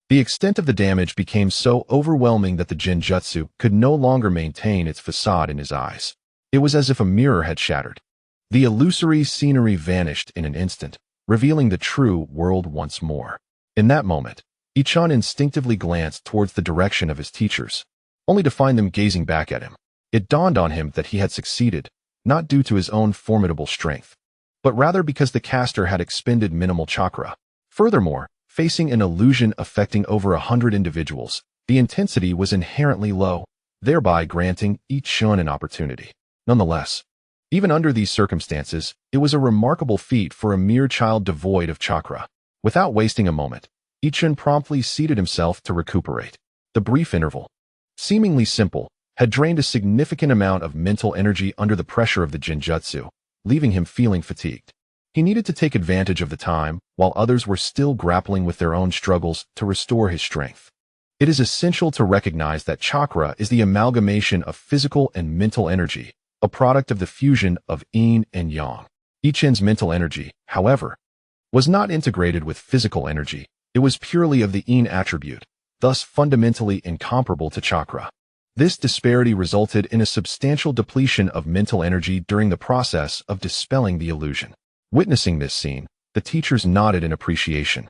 the extent of the damage became so overwhelming that the Jinjutsu could no longer maintain its facade in his eyes. It was as if a mirror had shattered. The illusory scenery vanished in an instant, revealing the true world once more. In that moment, Ichin instinctively glanced towards the direction of his teachers, only to find them gazing back at him. It dawned on him that he had succeeded, not due to his own formidable strength, but rather because the caster had expended minimal chakra. Furthermore, facing an illusion affecting over 100 individuals, the intensity was inherently low, thereby granting Ichin an opportunity. Nonetheless, even under these circumstances, it was a remarkable feat for a mere child devoid of chakra. Without wasting a moment, Ichin promptly seated himself to recuperate. The brief interval, seemingly simple, had drained a significant amount of mental energy under the pressure of the Jinjutsu, leaving him feeling fatigued. He needed to take advantage of the time, while others were still grappling with their own struggles, to restore his strength. It is essential to recognize that chakra is the amalgamation of physical and mental energy, a product of the fusion of yin and yang. Ichin's mental energy, however, was not integrated with physical energy. It was purely of the yin attribute, thus fundamentally incomparable to chakra. This disparity resulted in a substantial depletion of mental energy during the process of dispelling the illusion. Witnessing this scene, the teachers nodded in appreciation,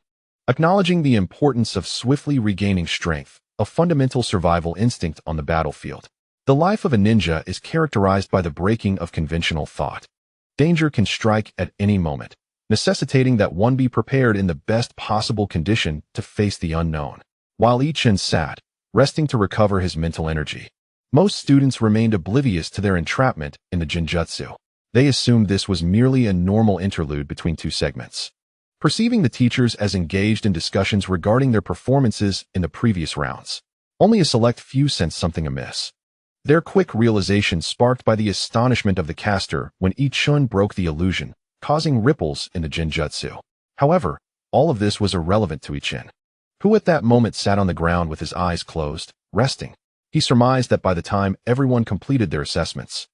acknowledging the importance of swiftly regaining strength, a fundamental survival instinct on the battlefield. The life of a ninja is characterized by the breaking of conventional thought. Danger can strike at any moment, necessitating that one be prepared in the best possible condition to face the unknown. While Ichin sat, resting to recover his mental energy, most students remained oblivious to their entrapment in the genjutsu. They assumed this was merely a normal interlude between two segments, perceiving the teachers as engaged in discussions regarding their performances in the previous rounds. Only a select few sensed something amiss. Their quick realization sparked by the astonishment of the caster when Ichin broke the illusion, causing ripples in the genjutsu. However, all of this was irrelevant to Ichin, who at that moment sat on the ground with his eyes closed, resting. He surmised that by the time everyone completed their assessments,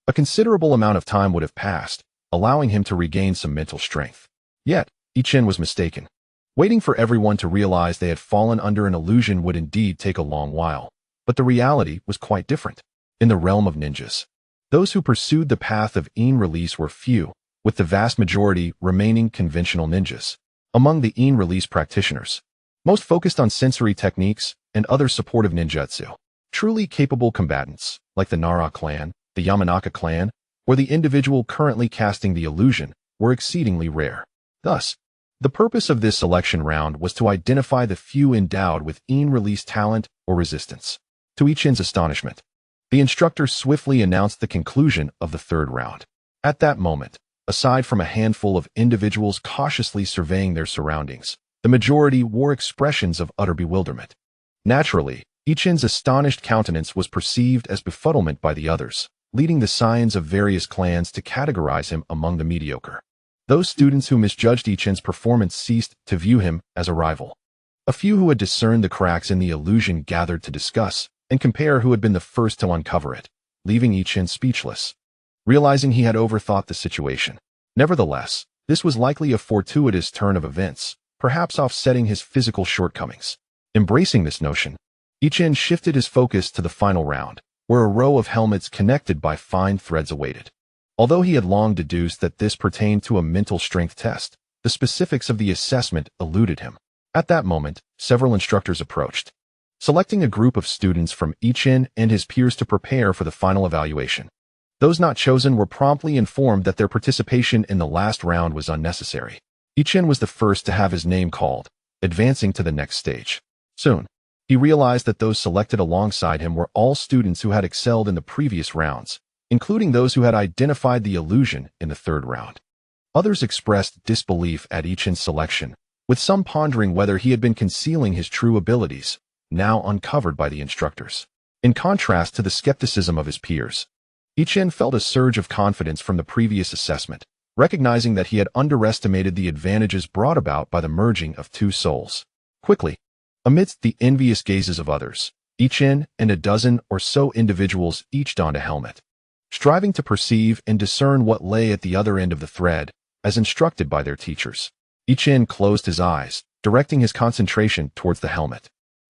a considerable amount of time would have passed, allowing him to regain some mental strength. Yet, Ichin was mistaken. Waiting for everyone to realize they had fallen under an illusion would indeed take a long while, but the reality was quite different. In the realm of ninjas, those who pursued the path of yin release were few, with the vast majority remaining conventional ninjas. Among the yin release practitioners, most focused on sensory techniques and other supportive ninjutsu, truly capable combatants, like the Nara clan, the Yamanaka clan, or the individual currently casting the illusion, were exceedingly rare. Thus, the purpose of this selection round was to identify the few endowed with yin release talent or resistance. To Ichin's astonishment, the instructor swiftly announced the conclusion of the third round. At that moment, aside from a handful of individuals cautiously surveying their surroundings, the majority wore expressions of utter bewilderment. Naturally, Ichin's astonished countenance was perceived as befuddlement by the others, leading the scions of various clans to categorize him among the mediocre. Those students who misjudged Ichin's performance ceased to view him as a rival. A few who had discerned the cracks in the illusion gathered to discuss and compare who had been the first to uncover it, leaving Ichin speechless, realizing he had overthought the situation. Nevertheless, this was likely a fortuitous turn of events, perhaps offsetting his physical shortcomings. Embracing this notion, Ichin shifted his focus to the final round, where a row of helmets connected by fine threads awaited. Although he had long deduced that this pertained to a mental strength test, the specifics of the assessment eluded him. At that moment, several instructors approached, selecting a group of students from Ichin and his peers to prepare for the final evaluation. Those not chosen were promptly informed that their participation in the last round was unnecessary. Ichin was the first to have his name called, advancing to the next stage. Soon, he realized that those selected alongside him were all students who had excelled in the previous rounds, including those who had identified the illusion in the third round. Others expressed disbelief at Ichin's selection, with some pondering whether he had been concealing his true abilities, now uncovered by the instructors. In contrast to the skepticism of his peers, Ichin felt a surge of confidence from the previous assessment, recognizing that he had underestimated the advantages brought about by the merging of two souls. Quickly, amidst the envious gazes of others, Ichin and a dozen or so individuals each donned a helmet, striving to perceive and discern what lay at the other end of the thread, as instructed by their teachers. Ichin closed his eyes, directing his concentration towards the helmet.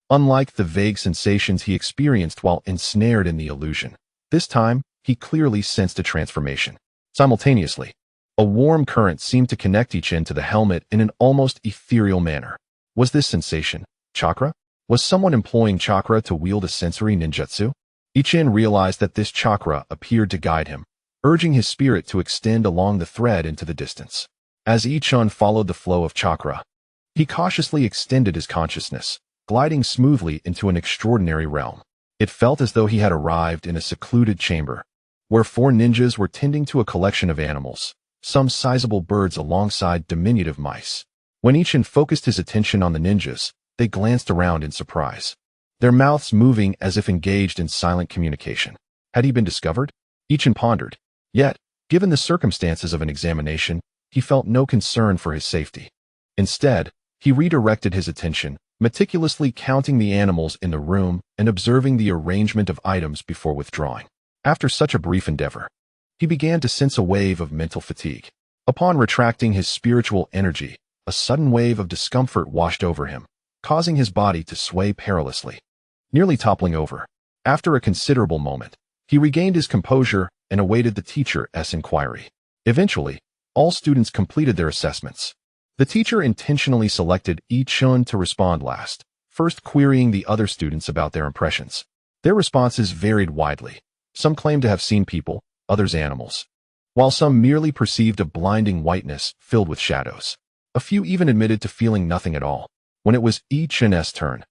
Unlike the vague sensations he experienced while ensnared in the illusion, this time he clearly sensed a transformation. Simultaneously, a warm current seemed to connect Ichin to the helmet in an almost ethereal manner. Was this sensation chakra? Was someone employing chakra to wield a sensory ninjutsu? Ichin realized that this chakra appeared to guide him, urging his spirit to extend along the thread into the distance. As Ichin followed the flow of chakra, he cautiously extended his consciousness, gliding smoothly into an extraordinary realm. It felt as though he had arrived in a secluded chamber, where four ninjas were tending to a collection of animals, some sizable birds alongside diminutive mice. When Ichin focused his attention on the ninjas, they glanced around in surprise, their mouths moving as if engaged in silent communication. Had he been discovered? Ichin pondered. Yet, given the circumstances of an examination, he felt no concern for his safety. Instead, he redirected his attention, meticulously counting the animals in the room and observing the arrangement of items before withdrawing. After such a brief endeavor, he began to sense a wave of mental fatigue. Upon retracting his spiritual energy, a sudden wave of discomfort washed over him, causing his body to sway perilously, nearly toppling over. After a considerable moment, he regained his composure and awaited the teacher's inquiry. Eventually, all students completed their assessments. The teacher intentionally selected Ichun to respond last, first querying the other students about their impressions. Their responses varied widely. Some claimed to have seen people, others animals, while some merely perceived a blinding whiteness filled with shadows. A few even admitted to feeling nothing at all. When it was Ichun's turn,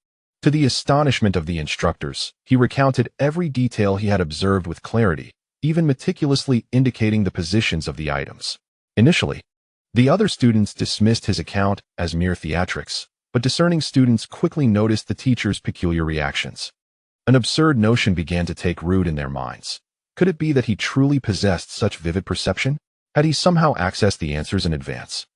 to the astonishment of the instructors, he recounted every detail he had observed with clarity, even meticulously indicating the positions of the items. Initially, the other students dismissed his account as mere theatrics, but discerning students quickly noticed the teacher's peculiar reactions. An absurd notion began to take root in their minds. Could it be that he truly possessed such vivid perception? Had he somehow accessed the answers in advance?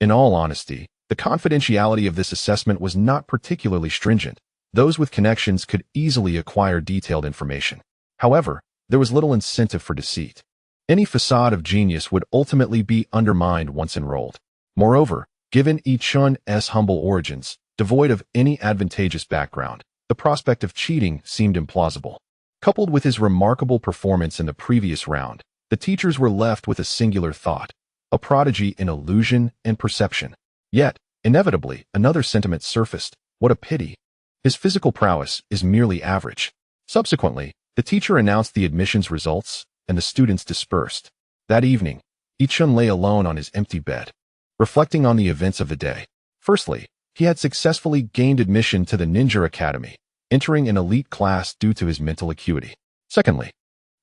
In all honesty, the confidentiality of this assessment was not particularly stringent. Those with connections could easily acquire detailed information. However, there was little incentive for deceit. Any facade of genius would ultimately be undermined once enrolled. Moreover, given Ichun's humble origins, devoid of any advantageous background, the prospect of cheating seemed implausible. Coupled with his remarkable performance in the previous round, the teachers were left with a singular thought, a prodigy in illusion and perception. Yet, inevitably, another sentiment surfaced. What a pity. His physical prowess is merely average. Subsequently, the teacher announced the admissions results, and the students dispersed. That evening, Ichun lay alone on his empty bed, reflecting on the events of the day. Firstly, he had successfully gained admission to the Ninja Academy, entering an elite class due to his mental acuity. Secondly,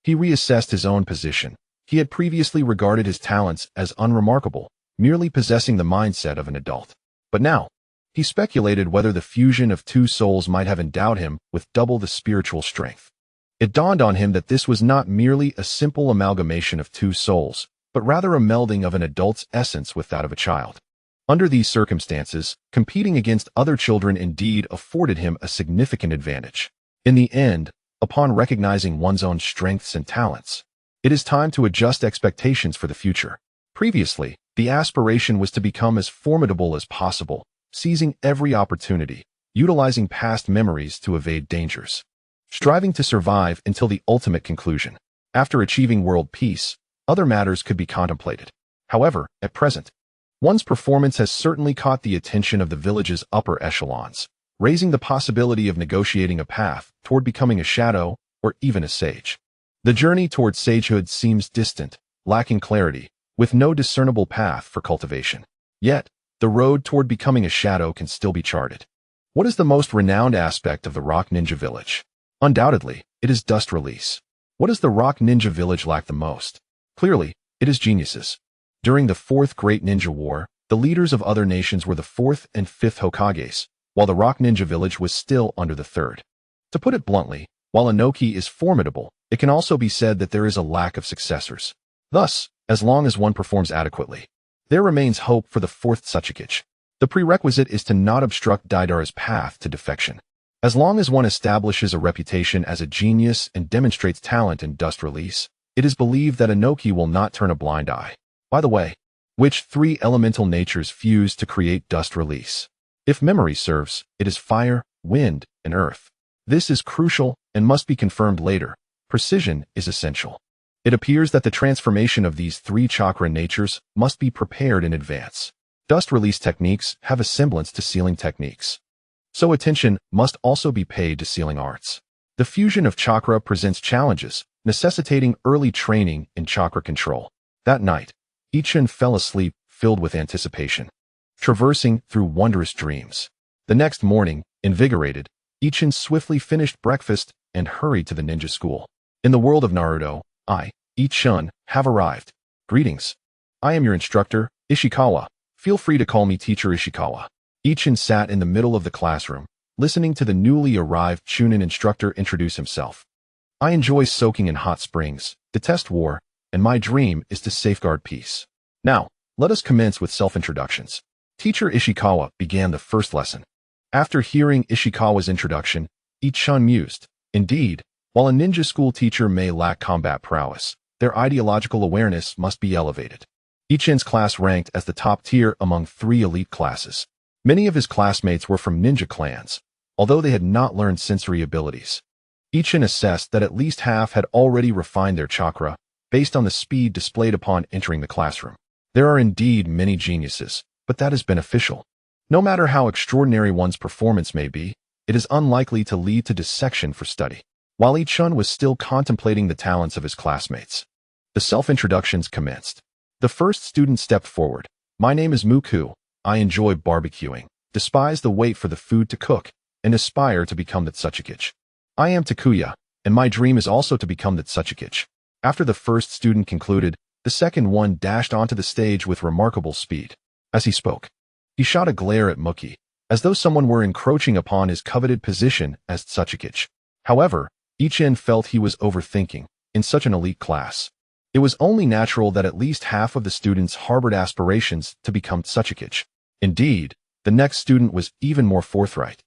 he reassessed his own position. He had previously regarded his talents as unremarkable, merely possessing the mindset of an adult. But now, he speculated whether the fusion of two souls might have endowed him with double the spiritual strength. It dawned on him that this was not merely a simple amalgamation of two souls, but rather a melding of an adult's essence with that of a child. Under these circumstances, competing against other children indeed afforded him a significant advantage. In the end, upon recognizing one's own strengths and talents, it is time to adjust expectations for the future. Previously, the aspiration was to become as formidable as possible, seizing every opportunity, utilizing past memories to evade dangers, striving to survive until the ultimate conclusion. After achieving world peace, other matters could be contemplated. However, at present, one's performance has certainly caught the attention of the village's upper echelons, raising the possibility of negotiating a path toward becoming a shadow or even a sage. The journey toward sagehood seems distant, lacking clarity, with no discernible path for cultivation. Yet, the road toward becoming a shadow can still be charted. What is the most renowned aspect of the Rock Ninja Village? Undoubtedly, it is dust release. What does the Rock Ninja Village lack the most? Clearly, it is geniuses. During the Fourth Great Ninja War, the leaders of other nations were the fourth and fifth Hokages, while the Rock Ninja Village was still under the third. To put it bluntly, while Inoki is formidable, it can also be said that there is a lack of successors. Thus, as long as one performs adequately, there remains hope for the fourth Tsuchikage. The prerequisite is to not obstruct Deidara's path to defection. As long as one establishes a reputation as a genius and demonstrates talent in dust release, it is believed that Inoki will not turn a blind eye. By the way, which three elemental natures fuse to create dust release? If memory serves, it is fire, wind, and earth. This is crucial and must be confirmed later. Precision is essential. It appears that the transformation of these three chakra natures must be prepared in advance. Dust release techniques have a semblance to sealing techniques, so attention must also be paid to sealing arts. The fusion of chakra presents challenges, necessitating early training in chakra control. That night, Ichun fell asleep, filled with anticipation, traversing through wondrous dreams. The next morning, invigorated, Ichun swiftly finished breakfast and hurried to the ninja school. In the world of Naruto, I, Ichun, have arrived. Greetings. I am your instructor, Ishikawa. Feel free to call me Teacher Ishikawa. Ichun sat in the middle of the classroom, listening to the newly arrived Chunin instructor introduce himself. I enjoy soaking in hot springs, detest war, and my dream is to safeguard peace. Now, let us commence with self-introductions. Teacher Ishikawa began the first lesson. After hearing Ishikawa's introduction, Ichun mused. Indeed, while a ninja school teacher may lack combat prowess, their ideological awareness must be elevated. Ichin's class ranked as the top tier among 3 elite classes. Many of his classmates were from ninja clans, although they had not learned sensory abilities. Ichin assessed that at least half had already refined their chakra, based on the speed displayed upon entering the classroom. There are indeed many geniuses, but that is beneficial. No matter how extraordinary one's performance may be, it is unlikely to lead to dissection for study. While Ichin was still contemplating the talents of his classmates, the self-introductions commenced. The first student stepped forward. My name is Muku. I enjoy barbecuing, despise the wait for the food to cook, and aspire to become the Tsuchikage. I am Takuya, and my dream is also to become the Tsuchikage. After the first student concluded, the second one dashed onto the stage with remarkable speed. As he spoke, he shot a glare at Muki, as though someone were encroaching upon his coveted position as Tsuchikage. However, Ichin felt he was overthinking. In such an elite class, it was only natural that at least half of the students harbored aspirations to become Tsuchikage. Indeed, the next student was even more forthright,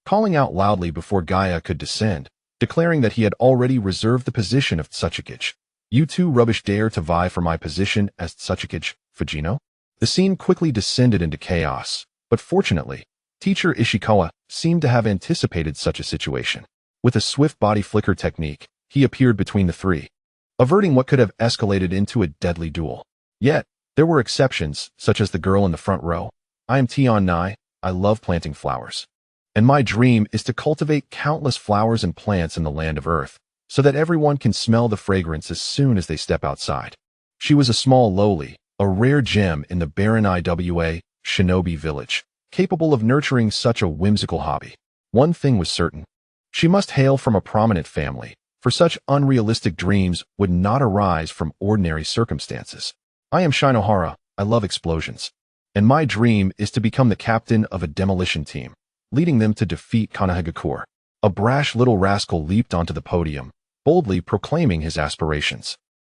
calling out loudly before Gaia could descend, declaring that he had already reserved the position of Tsuchikage. You two rubbish dare to vie for my position as Tsuchikage, Fujino? The scene quickly descended into chaos, but fortunately, teacher Ishikawa seemed to have anticipated such a situation. With a swift body flicker technique, he appeared between the 3, averting what could have escalated into a deadly duel. Yet, there were exceptions, such as the girl in the front row. I am Tion Nai, I love planting flowers. And my dream is to cultivate countless flowers and plants in the land of Earth, so that everyone can smell the fragrance as soon as they step outside. She was a small lowly, a rare gem in the barren Iwa shinobi village, capable of nurturing such a whimsical hobby. One thing was certain. She must hail from a prominent family, for such unrealistic dreams would not arise from ordinary circumstances. I am Shinohara, I love explosions. And my dream is to become the captain of a demolition team, leading them to defeat Konoha. A brash little rascal leaped onto the podium, boldly proclaiming his aspirations.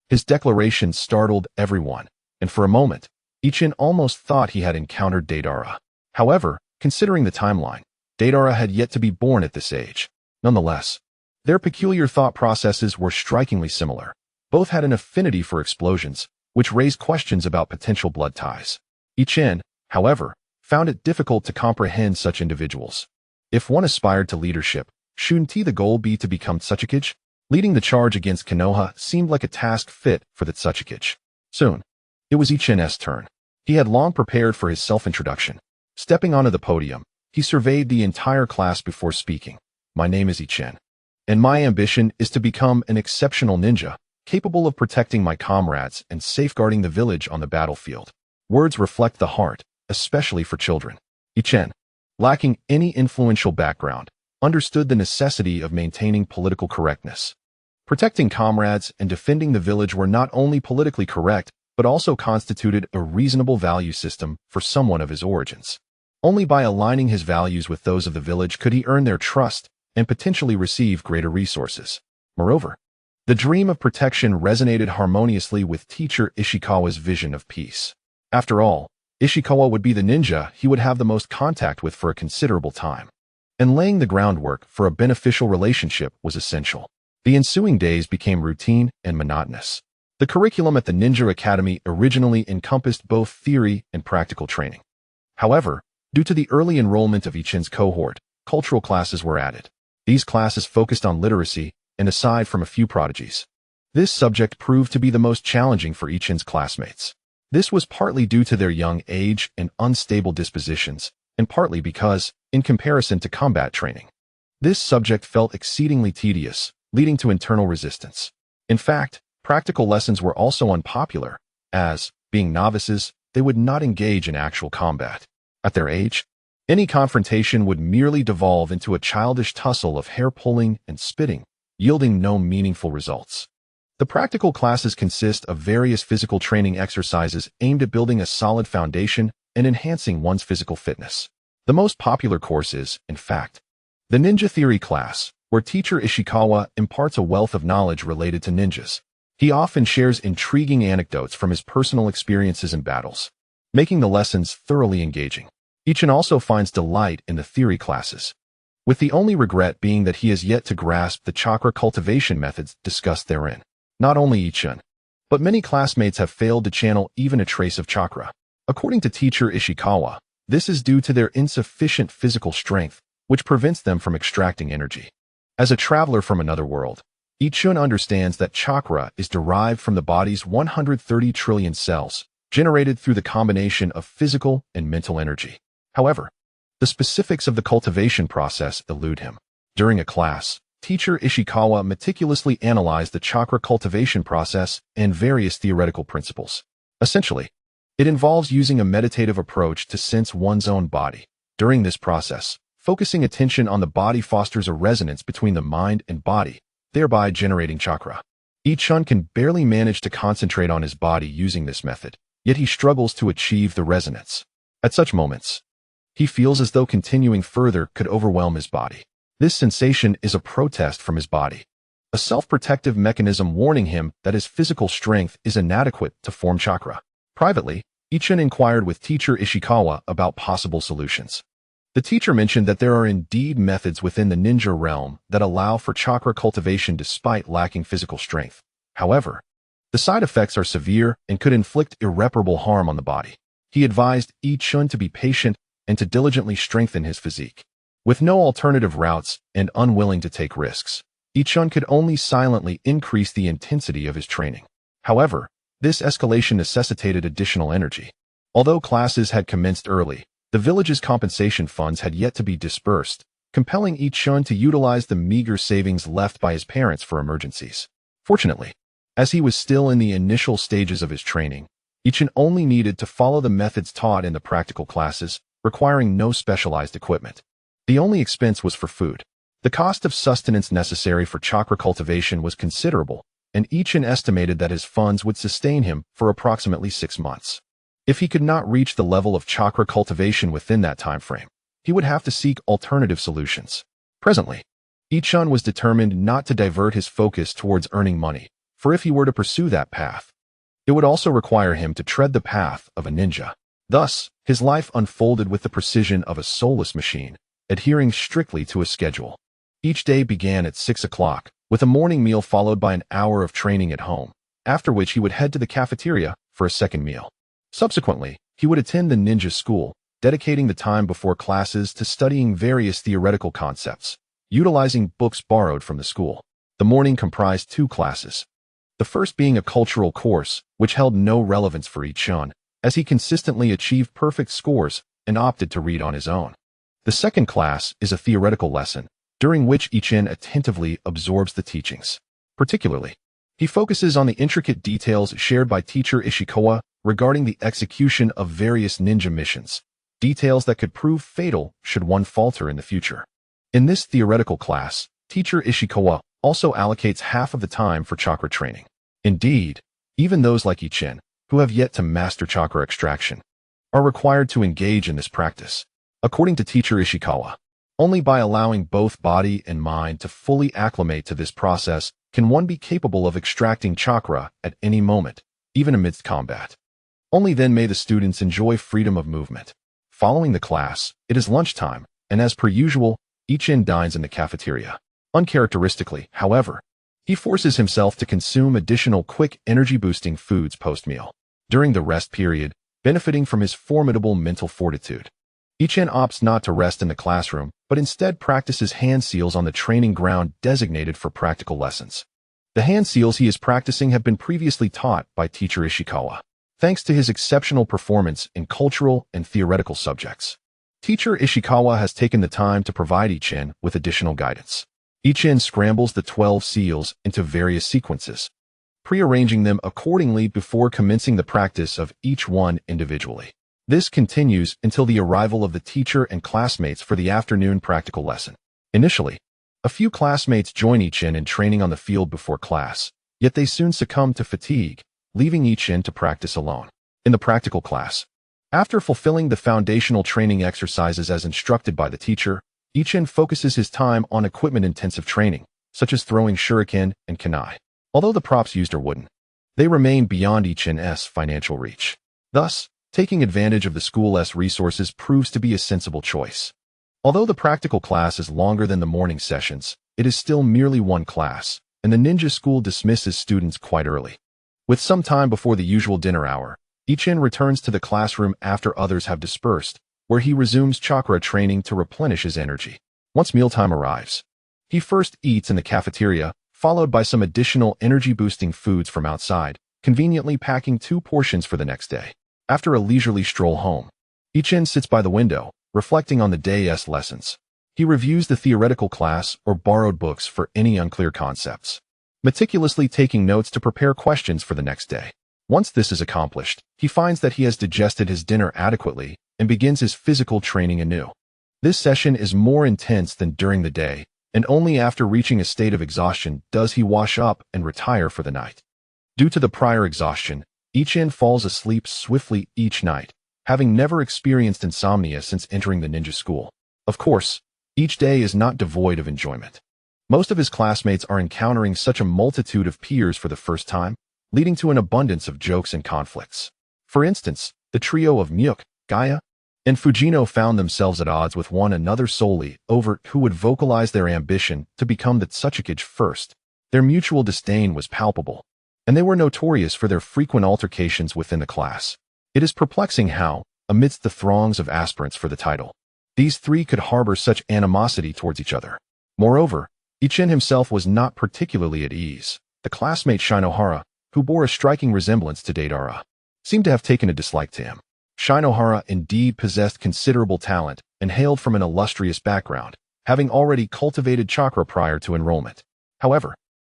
His declaration startled everyone, and for a moment, Ichin almost thought he had encountered Deidara. However, considering the timeline, Deidara had yet to be born at this age. Nonetheless, their peculiar thought processes were strikingly similar. Both had an affinity for explosions, which raised questions about potential blood ties. Ichin, however, found it difficult to comprehend such individuals. If one aspired to leadership, shouldn't the goal be to become Tsuchikage? Leading the charge against Konoha seemed like a task fit for the Tsuchikage. Soon, it was Ichin's turn. He had long prepared for his self-introduction. Stepping onto the podium, he surveyed the entire class before speaking. My name is Ichin, and my ambition is to become an exceptional ninja, capable of protecting my comrades and safeguarding the village on the battlefield. Words reflect the heart, especially for children. Ichin, lacking any influential background, understood the necessity of maintaining political correctness. Protecting comrades and defending the village were not only politically correct, but also constituted a reasonable value system for someone of his origins. Only by aligning his values with those of the village could he earn their trust and potentially receive greater resources. Moreover, the dream of protection resonated harmoniously with teacher Ishikawa's vision of peace. After all, Ishikawa would be the ninja he would have the most contact with for a considerable time, and laying the groundwork for a beneficial relationship was essential. The ensuing days became routine and monotonous. The curriculum at the Ninja Academy originally encompassed both theory and practical training. However, due to the early enrollment of Ichin's cohort, cultural classes were added. These classes focused on literacy, and aside from a few prodigies, this subject proved to be the most challenging for Ichin's classmates. This was partly due to their young age and unstable dispositions, and partly because, in comparison to combat training, this subject felt exceedingly tedious, leading to internal resistance. In fact, practical lessons were also unpopular, as, being novices, they would not engage in actual combat. At their age, any confrontation would merely devolve into a childish tussle of hair-pulling and spitting, yielding no meaningful results. The practical classes consist of various physical training exercises aimed at building a solid foundation and enhancing one's physical fitness. The most popular course is, in fact, the Ninja Theory class, where teacher Ishikawa imparts a wealth of knowledge related to ninjas. He often shares intriguing anecdotes from his personal experiences in battles, making the lessons thoroughly engaging. Ichin also finds delight in the theory classes, with the only regret being that he has yet to grasp the chakra cultivation methods discussed therein. Not only Ichin, but many classmates have failed to channel even a trace of chakra. According to teacher Ishikawa, this is due to their insufficient physical strength, which prevents them from extracting energy. As a traveler from another world, Ichun understands that chakra is derived from the body's 130 trillion cells, generated through the combination of physical and mental energy. However, the specifics of the cultivation process elude him. During a class, teacher Ishikawa meticulously analyzed the chakra cultivation process and various theoretical principles. Essentially, it involves using a meditative approach to sense one's own body. During this process, focusing attention on the body fosters a resonance between the mind and body, thereby generating chakra. Ichun can barely manage to concentrate on his body using this method, yet he struggles to achieve the resonance. At such moments, he feels as though continuing further could overwhelm his body. This sensation is a protest from his body, a self-protective mechanism warning him that his physical strength is inadequate to form chakra. Privately, Ichun inquired with teacher Ishikawa about possible solutions. The teacher mentioned that there are indeed methods within the ninja realm that allow for chakra cultivation despite lacking physical strength. However, the side effects are severe and could inflict irreparable harm on the body. He advised Ichun to be patient and to diligently strengthen his physique. With no alternative routes and unwilling to take risks, Ichun could only silently increase the intensity of his training. However, this escalation necessitated additional energy. Although classes had commenced early, the village's compensation funds had yet to be dispersed, compelling Ichun to utilize the meager savings left by his parents for emergencies. Fortunately, as he was still in the initial stages of his training, Ichun only needed to follow the methods taught in the practical classes, requiring no specialized equipment. The only expense was for food. The cost of sustenance necessary for chakra cultivation was considerable, and Ichun estimated that his funds would sustain him for approximately 6 months. If he could not reach the level of chakra cultivation within that time frame, he would have to seek alternative solutions. Presently, Ichun was determined not to divert his focus towards earning money, for if he were to pursue that path, it would also require him to tread the path of a ninja. Thus, his life unfolded with the precision of a soulless machine, adhering strictly to a schedule. Each day began at 6 o'clock, with a morning meal followed by an hour of training at home, after which he would head to the cafeteria for a second meal. Subsequently, he would attend the ninja school, dedicating the time before classes to studying various theoretical concepts, utilizing books borrowed from the school. The morning comprised 2 classes. The first being a cultural course, which held no relevance for Ichun, as he consistently achieved perfect scores and opted to read on his own. The second class is a theoretical lesson, during which Ichun attentively absorbs the teachings. Particularly, he focuses on the intricate details shared by teacher Ishikawa regarding the execution of various ninja missions, details that could prove fatal should one falter in the future. In this theoretical class, teacher Ishikawa also allocates half of the time for chakra training. Indeed, even those like Ichun, who have yet to master chakra extraction, are required to engage in this practice. According to teacher Ishikawa, only by allowing both body and mind to fully acclimate to this process can one be capable of extracting chakra at any moment, even amidst combat. Only then may the students enjoy freedom of movement. Following the class, it is lunchtime, and as per usual, Ichun dines in the cafeteria. Uncharacteristically, however, he forces himself to consume additional quick energy-boosting foods post-meal. During the rest period, benefiting from his formidable mental fortitude, Ichun opts not to rest in the classroom, but instead practices hand seals on the training ground designated for practical lessons. The hand seals he is practicing have been previously taught by teacher Ishikawa. Thanks to his exceptional performance in cultural and theoretical subjects, teacher Ishikawa has taken the time to provide Ichun with additional guidance. Ichun scrambles the 12 seals into various sequences, prearranging them accordingly before commencing the practice of each one individually. This continues until the arrival of the teacher and classmates for the afternoon practical lesson. Initially, a few classmates join Ichun in training on the field before class, yet they soon succumb to fatigue, leaving Ichun to practice alone. In the practical class, after fulfilling the foundational training exercises as instructed by the teacher, Ichun focuses his time on equipment-intensive training, such as throwing shuriken and kunai. Although the props used are wooden, they remain beyond Ichun's financial reach. Thus, taking advantage of the school's resources proves to be a sensible choice. Although the practical class is longer than the morning sessions, it is still merely one class, and the ninja school dismisses students quite early. With some time before the usual dinner hour, Ichin returns to the classroom after others have dispersed, where he resumes chakra training to replenish his energy. Once mealtime arrives, he first eats in the cafeteria, followed by some additional energy-boosting foods from outside, conveniently packing 2 portions for the next day. After a leisurely stroll home, Ichin sits by the window, reflecting on the day's lessons. He reviews the theoretical class or borrowed books for any unclear concepts, meticulously taking notes to prepare questions for the next day. Once this is accomplished, he finds that he has digested his dinner adequately and begins his physical training anew. This session is more intense than during the day, and only after reaching a state of exhaustion does he wash up and retire for the night. Due to the prior exhaustion, Ichin falls asleep swiftly each night, having never experienced insomnia since entering the ninja school. Of course, each day is not devoid of enjoyment. Most of his classmates are encountering such a multitude of peers for the first time, leading to an abundance of jokes and conflicts. For instance, the trio of Miyuk, Gaia, and Fujino found themselves at odds with one another solely over who would vocalize their ambition to become the Tsuchikage first. Their mutual disdain was palpable, and they were notorious for their frequent altercations within the class. It is perplexing how, amidst the throngs of aspirants for the title, these 3 could harbor such animosity towards each other. Moreover, Ichin himself was not particularly at ease. The classmate Shinohara, who bore a striking resemblance to Deidara, seemed to have taken a dislike to him. Shinohara indeed possessed considerable talent and hailed from an illustrious background, having already cultivated chakra prior to enrollment. However,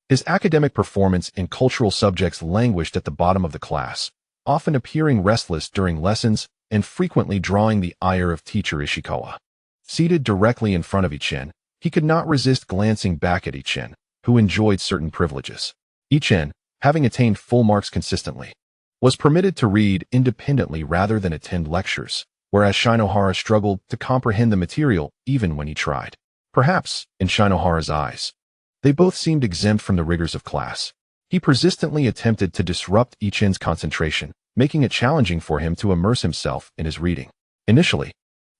his academic performance in cultural subjects languished at the bottom of the class, often appearing restless during lessons and frequently drawing the ire of teacher Ishikawa. Seated directly in front of Ichin, he could not resist glancing back at Ichin, who enjoyed certain privileges. Ichin, having attained full marks consistently, was permitted to read independently rather than attend lectures, whereas Shinohara struggled to comprehend the material even when he tried. Perhaps, in Shinohara's eyes, they both seemed exempt from the rigors of class. He persistently attempted to disrupt Ichin's concentration, making it challenging for him to immerse himself in his reading. Initially,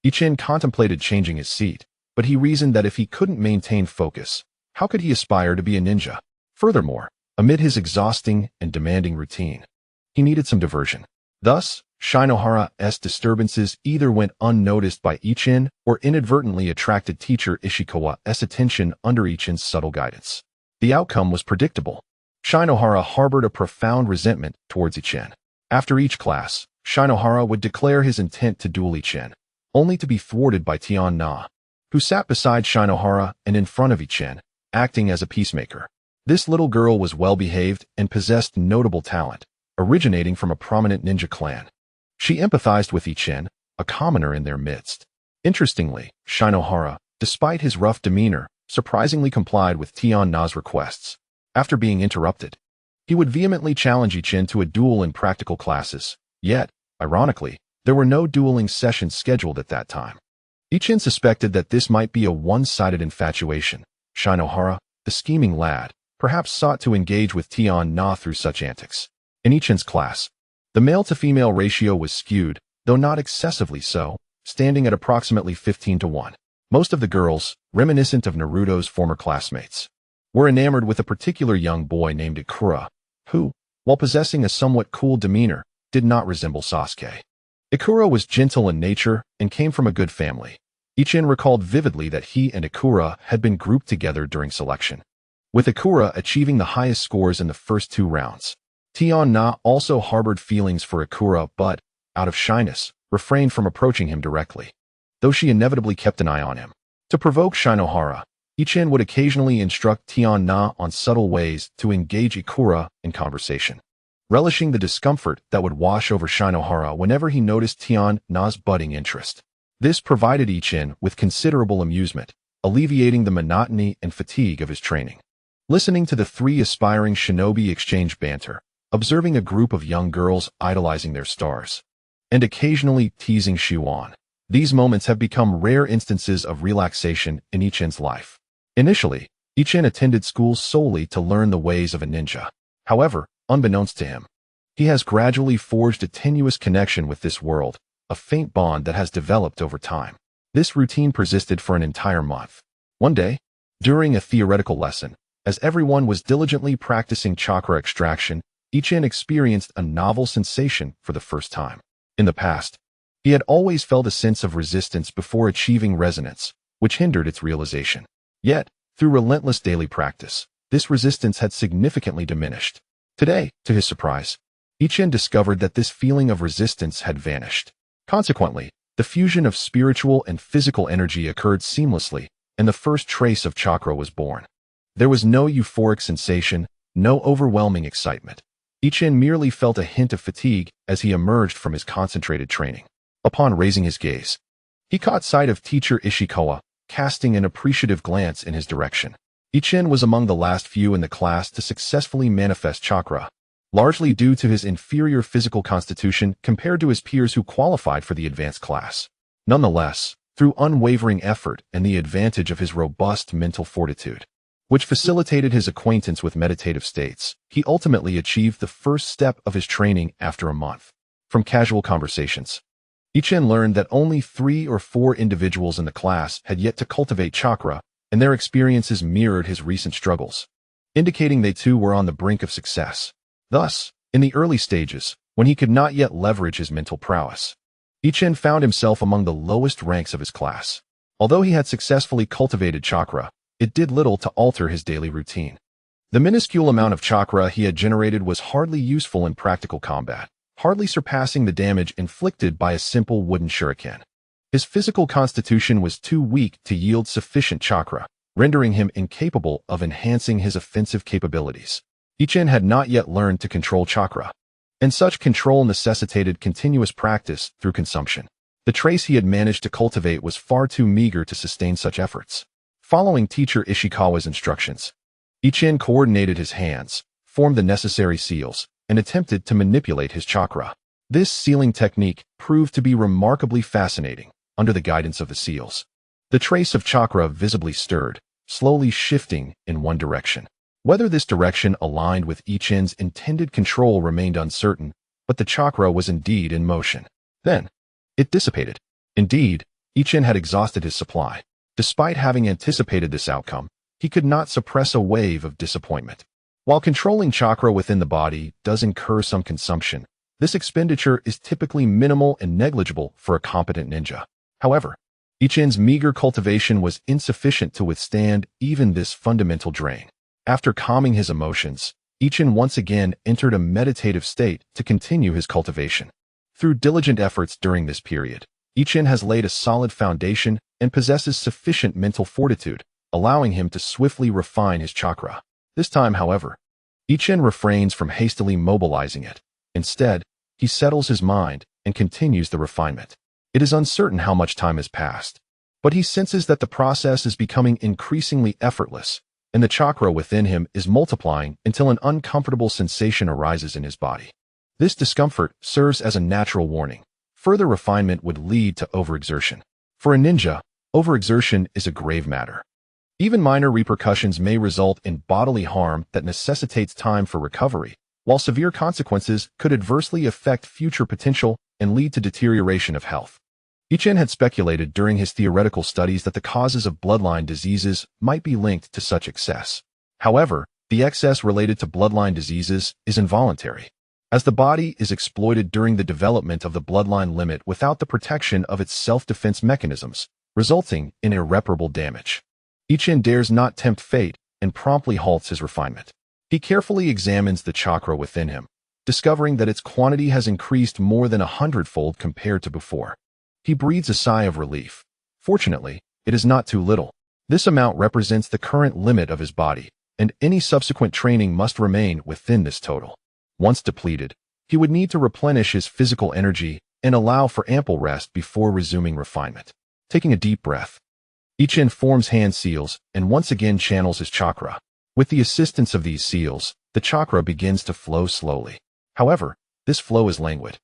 Ichin contemplated changing his seat, but he reasoned that if he couldn't maintain focus, how could he aspire to be a ninja? Furthermore, amid his exhausting and demanding routine, he needed some diversion. Thus, Shinohara's disturbances either went unnoticed by Ichin or inadvertently attracted teacher Ishikawa's attention under Ichin's subtle guidance. The outcome was predictable. Shinohara harbored a profound resentment towards Ichin. After each class, Shinohara would declare his intent to duel Ichin, only to be thwarted by Tian Na, who sat beside Shinohara and in front of Ichin, acting as a peacemaker. This little girl was well-behaved and possessed notable talent, originating from a prominent ninja clan. She empathized with Ichin, a commoner in their midst. Interestingly, Shinohara, despite his rough demeanor, surprisingly complied with Tian Na's requests. After being interrupted, he would vehemently challenge Ichin to a duel in practical classes, yet, ironically, there were no dueling sessions scheduled at that time. Ichin suspected that this might be a one-sided infatuation. Shinohara, the scheming lad, perhaps sought to engage with Tian Na through such antics. In Ichin's class, the male-to-female ratio was skewed, though not excessively so, standing at approximately 15-1. Most of the girls, reminiscent of Naruto's former classmates, were enamored with a particular young boy named Ikura, who, while possessing a somewhat cool demeanor, did not resemble Sasuke. Ikura was gentle in nature and came from a good family. Ichin recalled vividly that he and Ikura had been grouped together during selection, with Ikura achieving the highest scores in the first 2 rounds. Tian Na also harbored feelings for Ikura but, out of shyness, refrained from approaching him directly, though she inevitably kept an eye on him. To provoke Shinohara, Ichin would occasionally instruct Tian Na on subtle ways to engage Ikura in conversation, relishing the discomfort that would wash over Shinohara whenever he noticed Tian Na's budding interest. This provided Ichin with considerable amusement, alleviating the monotony and fatigue of his training. Listening to the 3 aspiring shinobi exchange banter, observing a group of young girls idolizing their stars, and occasionally teasing Shiwan, these moments have become rare instances of relaxation in Ichin's life. Initially, Ichin attended school solely to learn the ways of a ninja. However, unbeknownst to him, he has gradually forged a tenuous connection with this world, a faint bond that has developed over time. This routine persisted for an entire month. One day, during a theoretical lesson, as everyone was diligently practicing chakra extraction, Ichin experienced a novel sensation for the first time. In the past, he had always felt a sense of resistance before achieving resonance, which hindered its realization. Yet, through relentless daily practice, this resistance had significantly diminished. Today, to his surprise, Ichin discovered that this feeling of resistance had vanished. Consequently, the fusion of spiritual and physical energy occurred seamlessly, and the first trace of chakra was born. There was no euphoric sensation, no overwhelming excitement. Ichin merely felt a hint of fatigue as he emerged from his concentrated training. Upon raising his gaze, he caught sight of teacher Ishikawa, casting an appreciative glance in his direction. Ichin was among the last few in the class to successfully manifest chakra, largely due to his inferior physical constitution compared to his peers who qualified for the advanced class. Nonetheless, through unwavering effort and the advantage of his robust mental fortitude, which facilitated his acquaintance with meditative states, he ultimately achieved the first step of his training after a month. From casual conversations, Ichin learned that only 3 or 4 individuals in the class had yet to cultivate chakra, and their experiences mirrored his recent struggles, indicating they too were on the brink of success. Thus, in the early stages, when he could not yet leverage his mental prowess, Ichin found himself among the lowest ranks of his class. Although he had successfully cultivated chakra, it did little to alter his daily routine. The minuscule amount of chakra he had generated was hardly useful in practical combat, hardly surpassing the damage inflicted by a simple wooden shuriken. His physical constitution was too weak to yield sufficient chakra, rendering him incapable of enhancing his offensive capabilities. Ichin had not yet learned to control chakra, and such control necessitated continuous practice through consumption. The trace he had managed to cultivate was far too meager to sustain such efforts. Following teacher Ishikawa's instructions, Ichin coordinated his hands, formed the necessary seals, and attempted to manipulate his chakra. This sealing technique proved to be remarkably fascinating. Under the guidance of the seals, the trace of chakra visibly stirred, slowly shifting in one direction. Whether this direction aligned with Ichin's intended control remained uncertain, but the chakra was indeed in motion. Then, it dissipated. Indeed, Ichin had exhausted his supply. Despite having anticipated this outcome, he could not suppress a wave of disappointment. While controlling chakra within the body does incur some consumption, this expenditure is typically minimal and negligible for a competent ninja. However, Ichin's meager cultivation was insufficient to withstand even this fundamental drain. After calming his emotions, Ichin once again entered a meditative state to continue his cultivation. Through diligent efforts during this period, Ichin has laid a solid foundation and possesses sufficient mental fortitude, allowing him to swiftly refine his chakra. This time, however, Ichin refrains from hastily mobilizing it. Instead, he settles his mind and continues the refinement. It is uncertain how much time has passed, but he senses that the process is becoming increasingly effortless, and the chakra within him is multiplying until an uncomfortable sensation arises in his body. This discomfort serves as a natural warning. Further refinement would lead to overexertion. For a ninja, overexertion is a grave matter. Even minor repercussions may result in bodily harm that necessitates time for recovery, while severe consequences could adversely affect future potential and lead to deterioration of health. Ichin had speculated during his theoretical studies that the causes of bloodline diseases might be linked to such excess. However, the excess related to bloodline diseases is involuntary, as the body is exploited during the development of the bloodline limit without the protection of its self-defense mechanisms, resulting in irreparable damage. Ichin dares not tempt fate and promptly halts his refinement. He carefully examines the chakra within him, discovering that its quantity has increased more than 100-fold compared to before. He breathes a sigh of relief. Fortunately, it is not too little. This amount represents the current limit of his body, and any subsequent training must remain within this total. Once depleted, he would need to replenish his physical energy and allow for ample rest before resuming refinement. Taking a deep breath, Ichin forms hand seals and once again channels his chakra. With the assistance of these seals, the chakra begins to flow slowly. However, this flow is languid,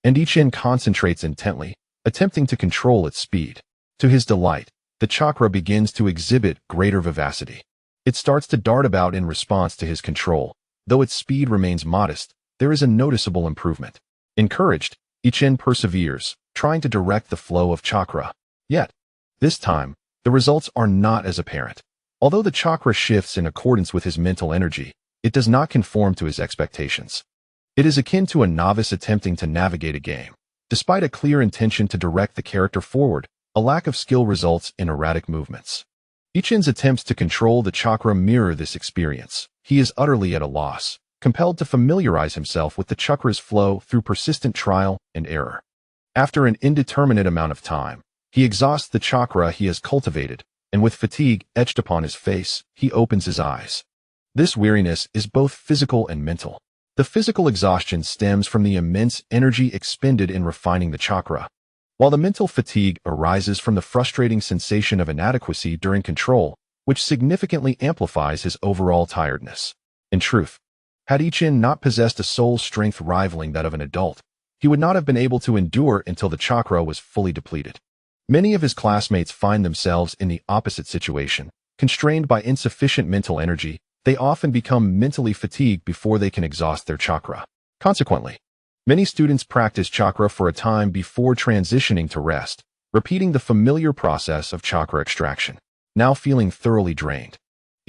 and Ichin concentrates intently, attempting to control its speed. To his delight, the chakra begins to exhibit greater vivacity. It starts to dart about in response to his control. Though its speed remains modest, there is a noticeable improvement. Encouraged, Ichin perseveres, trying to direct the flow of chakra. Yet, this time, the results are not as apparent. Although the chakra shifts in accordance with his mental energy, it does not conform to his expectations. It is akin to a novice attempting to navigate a game. Despite a clear intention to direct the character forward, a lack of skill results in erratic movements. Ichin's attempts to control the chakra mirror this experience. He is utterly at a loss, compelled to familiarize himself with the chakra's flow through persistent trial and error. After an indeterminate amount of time, he exhausts the chakra he has cultivated, and with fatigue etched upon his face, he opens his eyes. This weariness is both physical and mental. The physical exhaustion stems from the immense energy expended in refining the chakra, while the mental fatigue arises from the frustrating sensation of inadequacy during control, which significantly amplifies his overall tiredness. In truth, had Ichin not possessed a soul strength rivaling that of an adult, he would not have been able to endure until the chakra was fully depleted. Many of his classmates find themselves in the opposite situation. Constrained by insufficient mental energy, they often become mentally fatigued before they can exhaust their chakra. Consequently, many students practice chakra for a time before transitioning to rest, repeating the familiar process of chakra extraction. Now feeling thoroughly drained,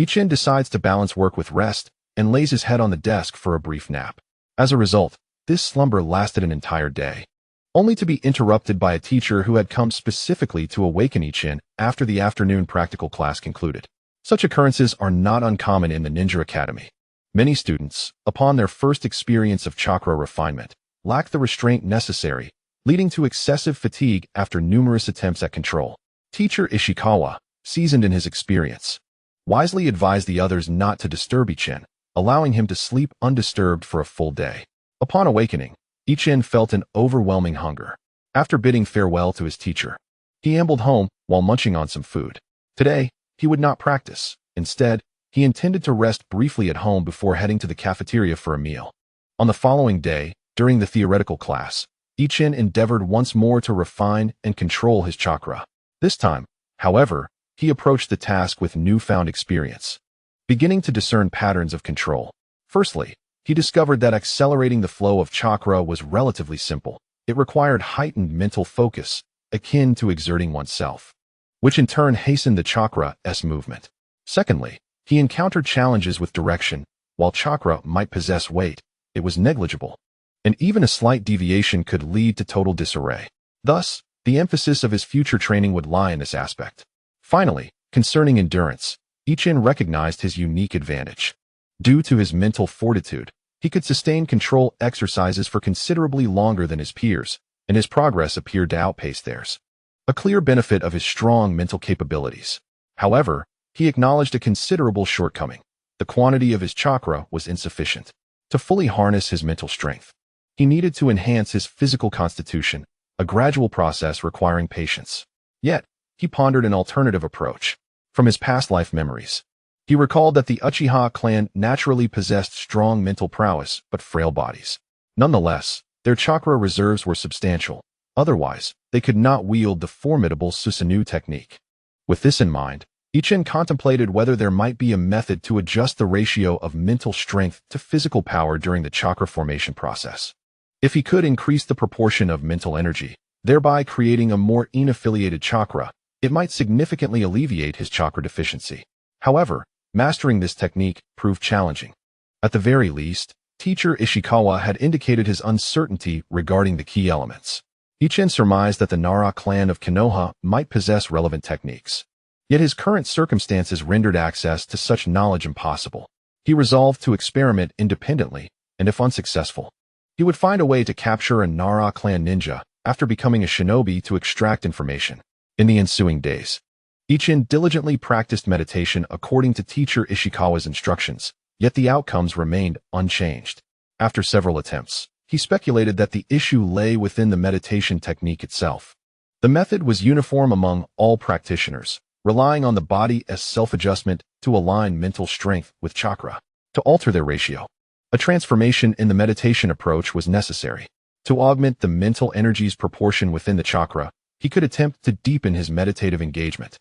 Ichin decides to balance work with rest and lays his head on the desk for a brief nap. As a result, this slumber lasted an entire day, only to be interrupted by a teacher who had come specifically to awaken Ichin after the afternoon practical class concluded. Such occurrences are not uncommon in the Ninja Academy. Many students, upon their first experience of chakra refinement, lack the restraint necessary, leading to excessive fatigue after numerous attempts at control. Teacher Ishikawa, seasoned in his experience, wisely advised the others not to disturb Ichin, allowing him to sleep undisturbed for a full day. Upon awakening, Ichin felt an overwhelming hunger. After bidding farewell to his teacher, he ambled home while munching on some food. Today, he would not practice. Instead, he intended to rest briefly at home before heading to the cafeteria for a meal. On the following day, during the theoretical class, Ichin endeavored once more to refine and control his chakra. This time, however, he approached the task with newfound experience, beginning to discern patterns of control. Firstly, he discovered that accelerating the flow of chakra was relatively simple. It required heightened mental focus, akin to exerting oneself, which in turn hastened the chakra's movement. Secondly, he encountered challenges with direction. While chakra might possess weight, it was negligible, and even a slight deviation could lead to total disarray. Thus, the emphasis of his future training would lie in this aspect. Finally, concerning endurance, Ichin recognized his unique advantage. Due to his mental fortitude, he could sustain control exercises for considerably longer than his peers, and his progress appeared to outpace theirs. A clear benefit of his strong mental capabilities. However, he acknowledged a considerable shortcoming. The quantity of his chakra was insufficient to fully harness his mental strength. He needed to enhance his physical constitution, a gradual process requiring patience. Yet, he pondered an alternative approach. From his past life memories, he recalled that the Uchiha clan naturally possessed strong mental prowess but frail bodies. Nonetheless, their chakra reserves were substantial. Otherwise, they could not wield the formidable Susanoo technique. With this in mind, Ichin contemplated whether there might be a method to adjust the ratio of mental strength to physical power during the chakra formation process. If he could increase the proportion of mental energy, thereby creating a more unaffiliated chakra, it might significantly alleviate his chakra deficiency. However, mastering this technique proved challenging. At the very least, teacher Ishikawa had indicated his uncertainty regarding the key elements. Ichin surmised that the Nara clan of Konoha might possess relevant techniques. Yet his current circumstances rendered access to such knowledge impossible. He resolved to experiment independently, and if unsuccessful, he would find a way to capture a Nara clan ninja after becoming a shinobi to extract information. In the ensuing days, Ichin diligently practiced meditation according to teacher Ishikawa's instructions, yet the outcomes remained unchanged. After several attempts, he speculated that the issue lay within the meditation technique itself. The method was uniform among all practitioners, relying on the body as self-adjustment to align mental strength with chakra. To alter their ratio, a transformation in the meditation approach was necessary. To augment the mental energy's proportion within the chakra, he could attempt to deepen his meditative engagement,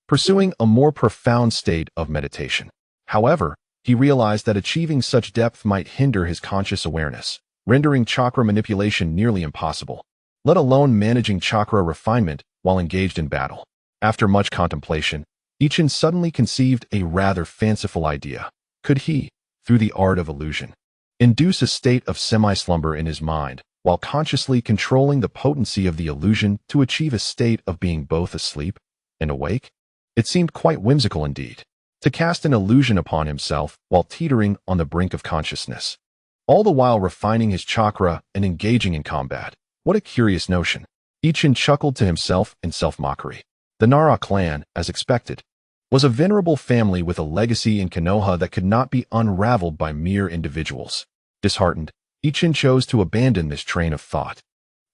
pursuing a more profound state of meditation. However, he realized that achieving such depth might hinder his conscious awareness, rendering chakra manipulation nearly impossible, let alone managing chakra refinement while engaged in battle. After much contemplation, Ichin suddenly conceived a rather fanciful idea. Could he, through the art of illusion, induce a state of semi-slumber in his mind, while consciously controlling the potency of the illusion to achieve a state of being both asleep and awake? It seemed quite whimsical indeed, to cast an illusion upon himself while teetering on the brink of consciousness, all the while refining his chakra and engaging in combat. What a curious notion. Ichin chuckled to himself in self-mockery. The Nara clan, as expected, was a venerable family with a legacy in Konoha that could not be unraveled by mere individuals. Disheartened, Ichin chose to abandon this train of thought.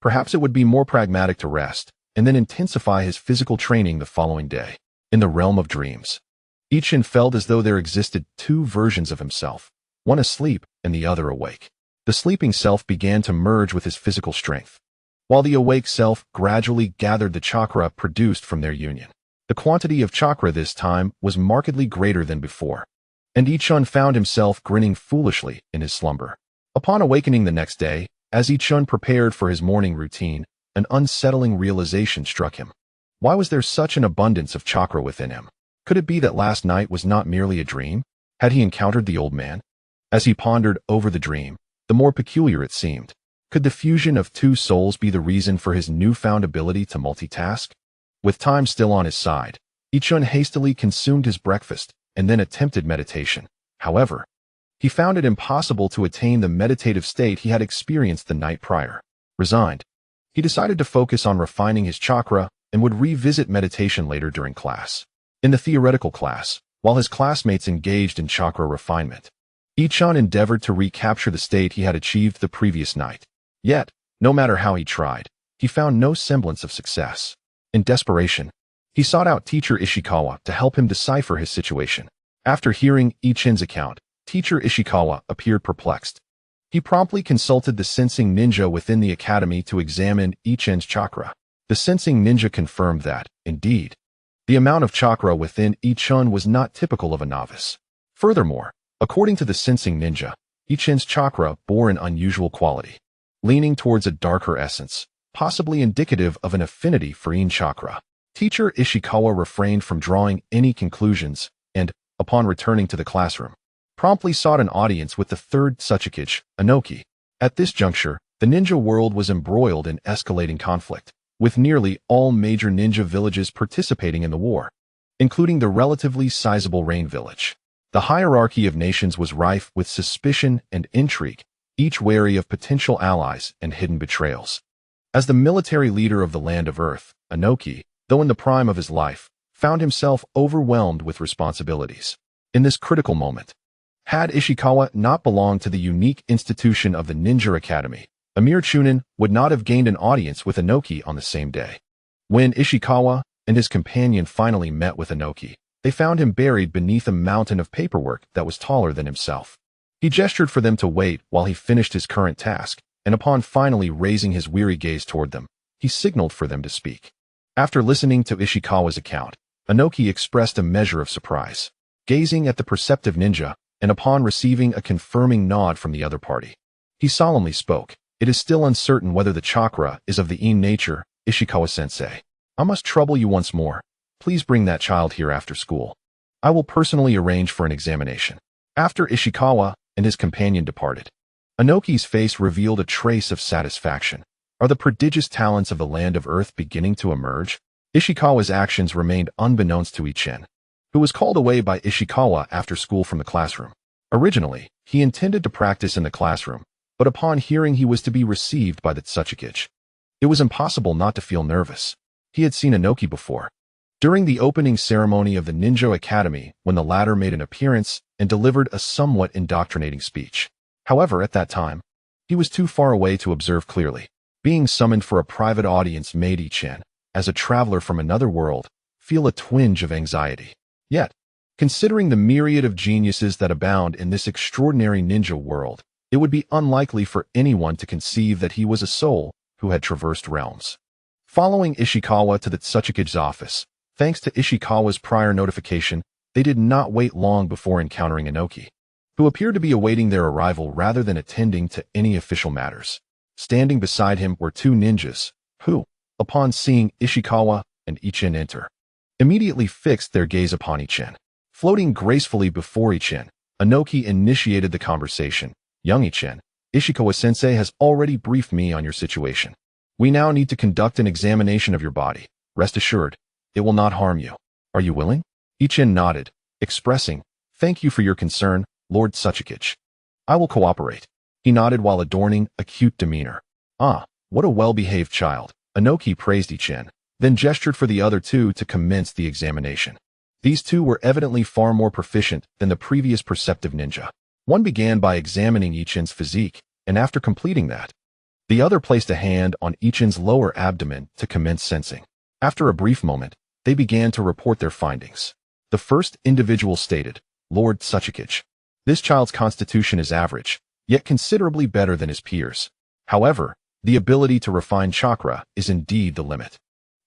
Perhaps it would be more pragmatic to rest, and then intensify his physical training the following day. In the realm of dreams, Ichin felt as though there existed two versions of himself, one asleep and the other awake. The sleeping self began to merge with his physical strength, while the awake self gradually gathered the chakra produced from their union. The quantity of chakra this time was markedly greater than before, and Ichin found himself grinning foolishly in his slumber. Upon awakening the next day, as Ichin prepared for his morning routine, an unsettling realization struck him. Why was there such an abundance of chakra within him? Could it be that last night was not merely a dream? Had he encountered the old man? As he pondered over the dream, the more peculiar it seemed. Could the fusion of two souls be the reason for his newfound ability to multitask? With time still on his side, Ichin hastily consumed his breakfast and then attempted meditation. However, he found it impossible to attain the meditative state he had experienced the night prior. Resigned, he decided to focus on refining his chakra and would revisit meditation later during class. In the theoretical class, while his classmates engaged in chakra refinement, Ichin endeavored to recapture the state he had achieved the previous night. Yet, no matter how he tried, he found no semblance of success. In desperation, he sought out teacher Ishikawa to help him decipher his situation. After hearing Ichin's account, Teacher Ishikawa appeared perplexed. He promptly consulted the sensing ninja within the academy to examine Ichin's chakra. The sensing ninja confirmed that, indeed, the amount of chakra within Ichin was not typical of a novice. Furthermore, according to the sensing ninja, Ichin's chakra bore an unusual quality, leaning towards a darker essence, possibly indicative of an affinity for Yin chakra. Teacher Ishikawa refrained from drawing any conclusions and, upon returning to the classroom, promptly sought an audience with the third Tsuchikage, Inoki. At this juncture, the ninja world was embroiled in escalating conflict, with nearly all major ninja villages participating in the war, including the relatively sizable Rain Village. The hierarchy of nations was rife with suspicion and intrigue, each wary of potential allies and hidden betrayals. As the military leader of the Land of Earth, Inoki, though in the prime of his life, found himself overwhelmed with responsibilities. In this critical moment, had Ishikawa not belonged to the unique institution of the Ninja Academy, a mere Chunin would not have gained an audience with Inoki on the same day. When Ishikawa and his companion finally met with Inoki, they found him buried beneath a mountain of paperwork that was taller than himself. He gestured for them to wait while he finished his current task, and upon finally raising his weary gaze toward them, he signaled for them to speak. After listening to Ishikawa's account, Inoki expressed a measure of surprise, gazing at the perceptive ninja, and upon receiving a confirming nod from the other party, he solemnly spoke. It is still uncertain whether the chakra is of the Yin nature, Ishikawa-sensei. I must trouble you once more. Please bring that child here after school. I will personally arrange for an examination. After Ishikawa and his companion departed, Inoki's face revealed a trace of satisfaction. Are the prodigious talents of the Land of Earth beginning to emerge? Ishikawa's actions remained unbeknownst to Ichin, who was called away by Ishikawa after school from the classroom. Originally, he intended to practice in the classroom, but upon hearing he was to be received by the Tsuchikage, it was impossible not to feel nervous. He had seen Inoki before, during the opening ceremony of the Ninja Academy, when the latter made an appearance and delivered a somewhat indoctrinating speech. However, at that time, he was too far away to observe clearly. Being summoned for a private audience made Ichin, as a traveler from another world, feel a twinge of anxiety. Yet, considering the myriad of geniuses that abound in this extraordinary ninja world, it would be unlikely for anyone to conceive that he was a soul who had traversed realms. Following Ishikawa to the Tsuchikage's office, thanks to Ishikawa's prior notification, they did not wait long before encountering Inoki, who appeared to be awaiting their arrival rather than attending to any official matters. Standing beside him were two ninjas, who, upon seeing Ishikawa and Ichin enter, immediately fixed their gaze upon Ichin. Floating gracefully before Ichin, Inoki initiated the conversation, Young Ichin, Ishikawa-sensei has already briefed me on your situation. We now need to conduct an examination of your body. Rest assured, it will not harm you. Are you willing? Ichin nodded, expressing, "Thank you for your concern, Lord Tsuchikage. I will cooperate." He nodded while adorning a cute demeanor. "Ah, what a well-behaved child." Inoki praised Ichin, then gestured for the other two to commence the examination. These two were evidently far more proficient than the previous perceptive ninja. One began by examining Ichin's physique, and after completing that, the other placed a hand on Ichin's lower abdomen to commence sensing. After a brief moment, they began to report their findings. The first individual stated, "Lord Tsuchikage, this child's constitution is average, yet considerably better than his peers. However, the ability to refine chakra is indeed the limit.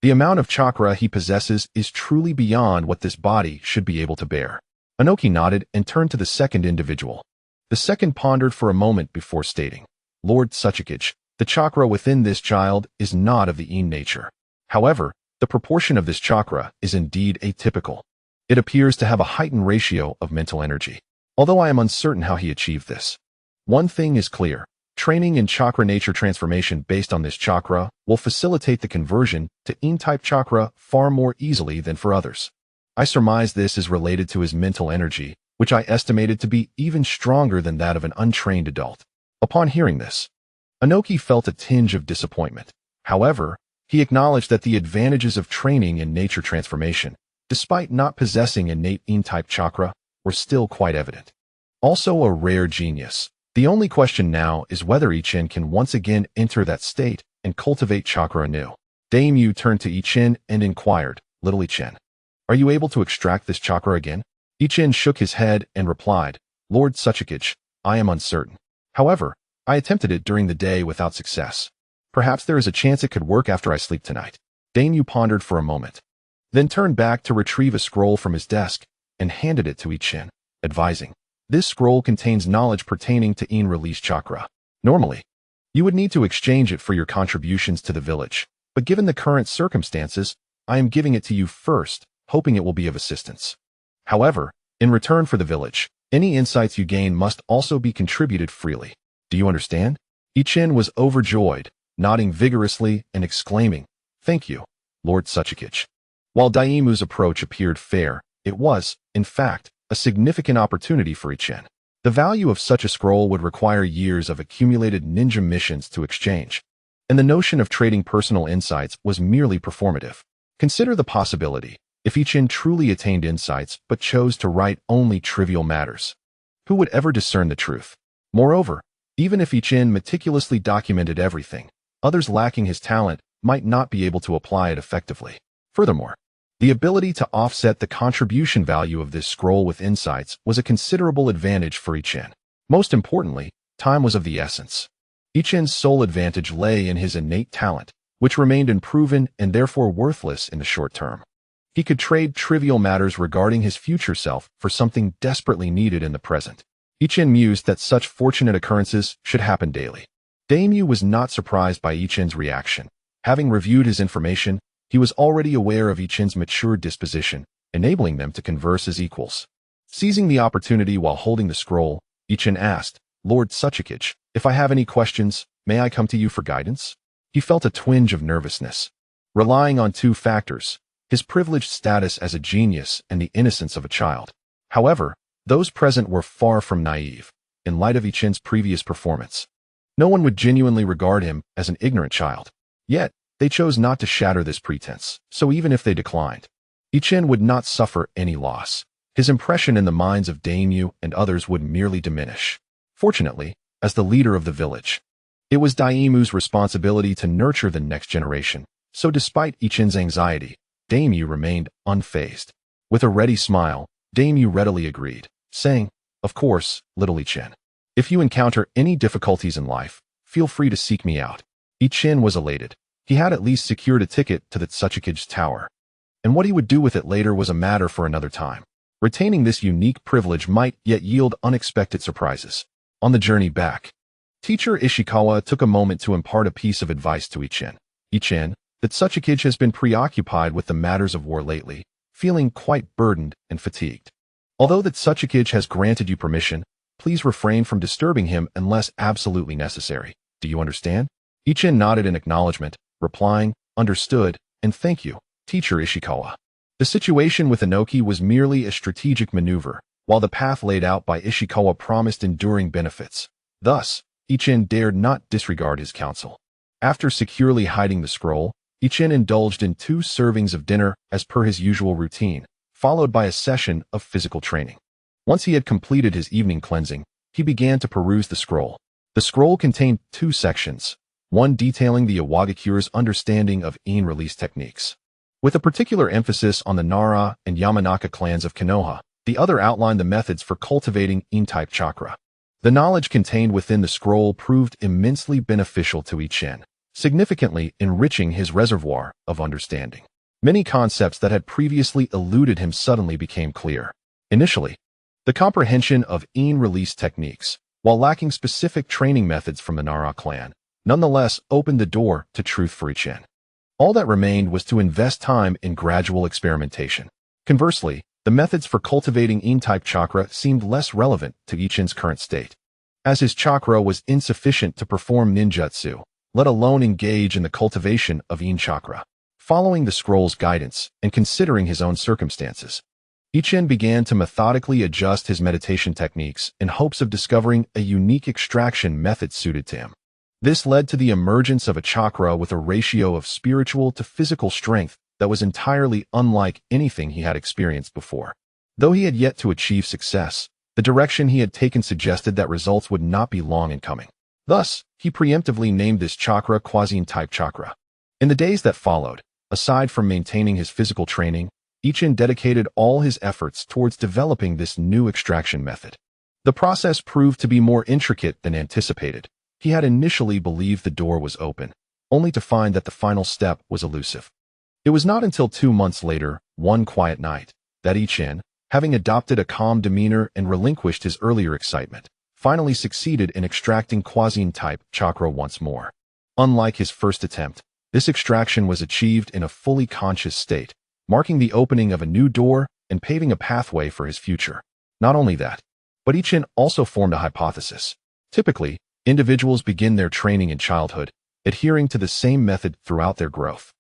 The amount of chakra he possesses is truly beyond what this body should be able to bear." Inoki nodded and turned to the second individual. The second pondered for a moment before stating, "Lord Tsuchikage, the chakra within this child is not of the Yin nature. However, the proportion of this chakra is indeed atypical. It appears to have a heightened ratio of mental energy. Although I am uncertain how he achieved this. One thing is clear. Training in chakra nature transformation based on this chakra will facilitate the conversion to Yin-type chakra far more easily than for others. I surmise this is related to his mental energy, which I estimated to be even stronger than that of an untrained adult." Upon hearing this, Inoki felt a tinge of disappointment. However, he acknowledged that the advantages of training in nature transformation, despite not possessing innate Yin-type chakra, were still quite evident. Also a rare genius. The only question now is whether Ichin can once again enter that state and cultivate chakra anew. Daimyo turned to Ichin and inquired, "Little Ichin, are you able to extract this chakra again?" Ichin shook his head and replied, "Lord Tsuchikage, I am uncertain. However, I attempted it during the day without success. Perhaps there is a chance it could work after I sleep tonight." Daimyo pondered for a moment, then turned back to retrieve a scroll from his desk and handed it to Ichin, advising, "This scroll contains knowledge pertaining to Yin release chakra. Normally, you would need to exchange it for your contributions to the village, but given the current circumstances, I am giving it to you first, hoping it will be of assistance. However, in return for the village, any insights you gain must also be contributed freely. Do you understand?" Ichin was overjoyed, nodding vigorously and exclaiming, "Thank you, Lord Tsuchikage." While Daimyo's approach appeared fair, it was, in fact, a significant opportunity for Ichin. The value of such a scroll would require years of accumulated ninja missions to exchange, and the notion of trading personal insights was merely performative. Consider the possibility, if Ichin truly attained insights but chose to write only trivial matters. Who would ever discern the truth? Moreover, even if Ichin meticulously documented everything, others lacking his talent might not be able to apply it effectively. Furthermore, the ability to offset the contribution value of this scroll with insights was a considerable advantage for Ichin. Most importantly, time was of the essence. Ichin's sole advantage lay in his innate talent, which remained unproven and therefore worthless in the short term. He could trade trivial matters regarding his future self for something desperately needed in the present. Ichin mused that such fortunate occurrences should happen daily. Daimyo was not surprised by Ichin's reaction. Having reviewed his information, he was already aware of Ichin's mature disposition, enabling them to converse as equals. Seizing the opportunity while holding the scroll, Ichin asked, "Lord Tsuchikage, if I have any questions, may I come to you for guidance?" He felt a twinge of nervousness. Relying on two factors, his privileged status as a genius and the innocence of a child. However, those present were far from naive, in light of Ichin's previous performance. No one would genuinely regard him as an ignorant child. Yet, they chose not to shatter this pretense, so even if they declined, Ichin would not suffer any loss. His impression in the minds of Daimyo and others would merely diminish. Fortunately, as the leader of the village, it was Daimyo's responsibility to nurture the next generation, so despite Ichin's anxiety, Daimyo remained unfazed. With a ready smile, Daimyo readily agreed, saying, "Of course, little Ichin. If you encounter any difficulties in life, feel free to seek me out." Ichin was elated. He had at least secured a ticket to the Tsuchikage Tower, and what he would do with it later was a matter for another time. Retaining this unique privilege might yet yield unexpected surprises. On the journey back, teacher Ishikawa took a moment to impart a piece of advice to Ichin. "Ichin, the Tsuchikage has been preoccupied with the matters of war lately, feeling quite burdened and fatigued. Although the Tsuchikage has granted you permission, please refrain from disturbing him unless absolutely necessary. Do you understand? Ichin nodded in acknowledgement, replying, understood, and thank you, Teacher Ishikawa. The situation with Inoki was merely a strategic maneuver, while the path laid out by Ishikawa promised enduring benefits. Thus, Ichin dared not disregard his counsel. After securely hiding the scroll, Ichin indulged in 2 servings of dinner as per his usual routine, followed by a session of physical training. Once he had completed his evening cleansing, he began to peruse the scroll. The scroll contained 2 sections, one detailing the Iwagakure's understanding of in release techniques, with a particular emphasis on the Nara and Yamanaka clans of Konoha. The other outlined the methods for cultivating in-type chakra. The knowledge contained within the scroll proved immensely beneficial to Ichin, significantly enriching his reservoir of understanding. Many concepts that had previously eluded him suddenly became clear. Initially, the comprehension of in-release techniques, while lacking specific training methods from the Nara clan, nonetheless opened the door to truth for Ichin. All that remained was to invest time in gradual experimentation. Conversely, the methods for cultivating in-type chakra seemed less relevant to Ichin's current state, as his chakra was insufficient to perform ninjutsu, let alone engage in the cultivation of in chakra. Following the scroll's guidance and considering his own circumstances, Ichin began to methodically adjust his meditation techniques in hopes of discovering a unique extraction method suited to him. This led to the emergence of a chakra with a ratio of spiritual to physical strength that was entirely unlike anything he had experienced before. Though he had yet to achieve success, the direction he had taken suggested that results would not be long in coming. Thus, he preemptively named this chakra Quasi-type chakra. In the days that followed, aside from maintaining his physical training, Ichin dedicated all his efforts towards developing this new extraction method. The process proved to be more intricate than anticipated. He had initially believed the door was open, only to find that the final step was elusive. It was not until 2 months later, one quiet night, that Ichin, having adopted a calm demeanor and relinquished his earlier excitement, finally succeeded in extracting Quasi-type chakra once more. Unlike his first attempt, this extraction was achieved in a fully conscious state, marking the opening of a new door and paving a pathway for his future. Not only that, but Ichin also formed a hypothesis. Typically, individuals begin their training in childhood, adhering to the same method throughout their growth,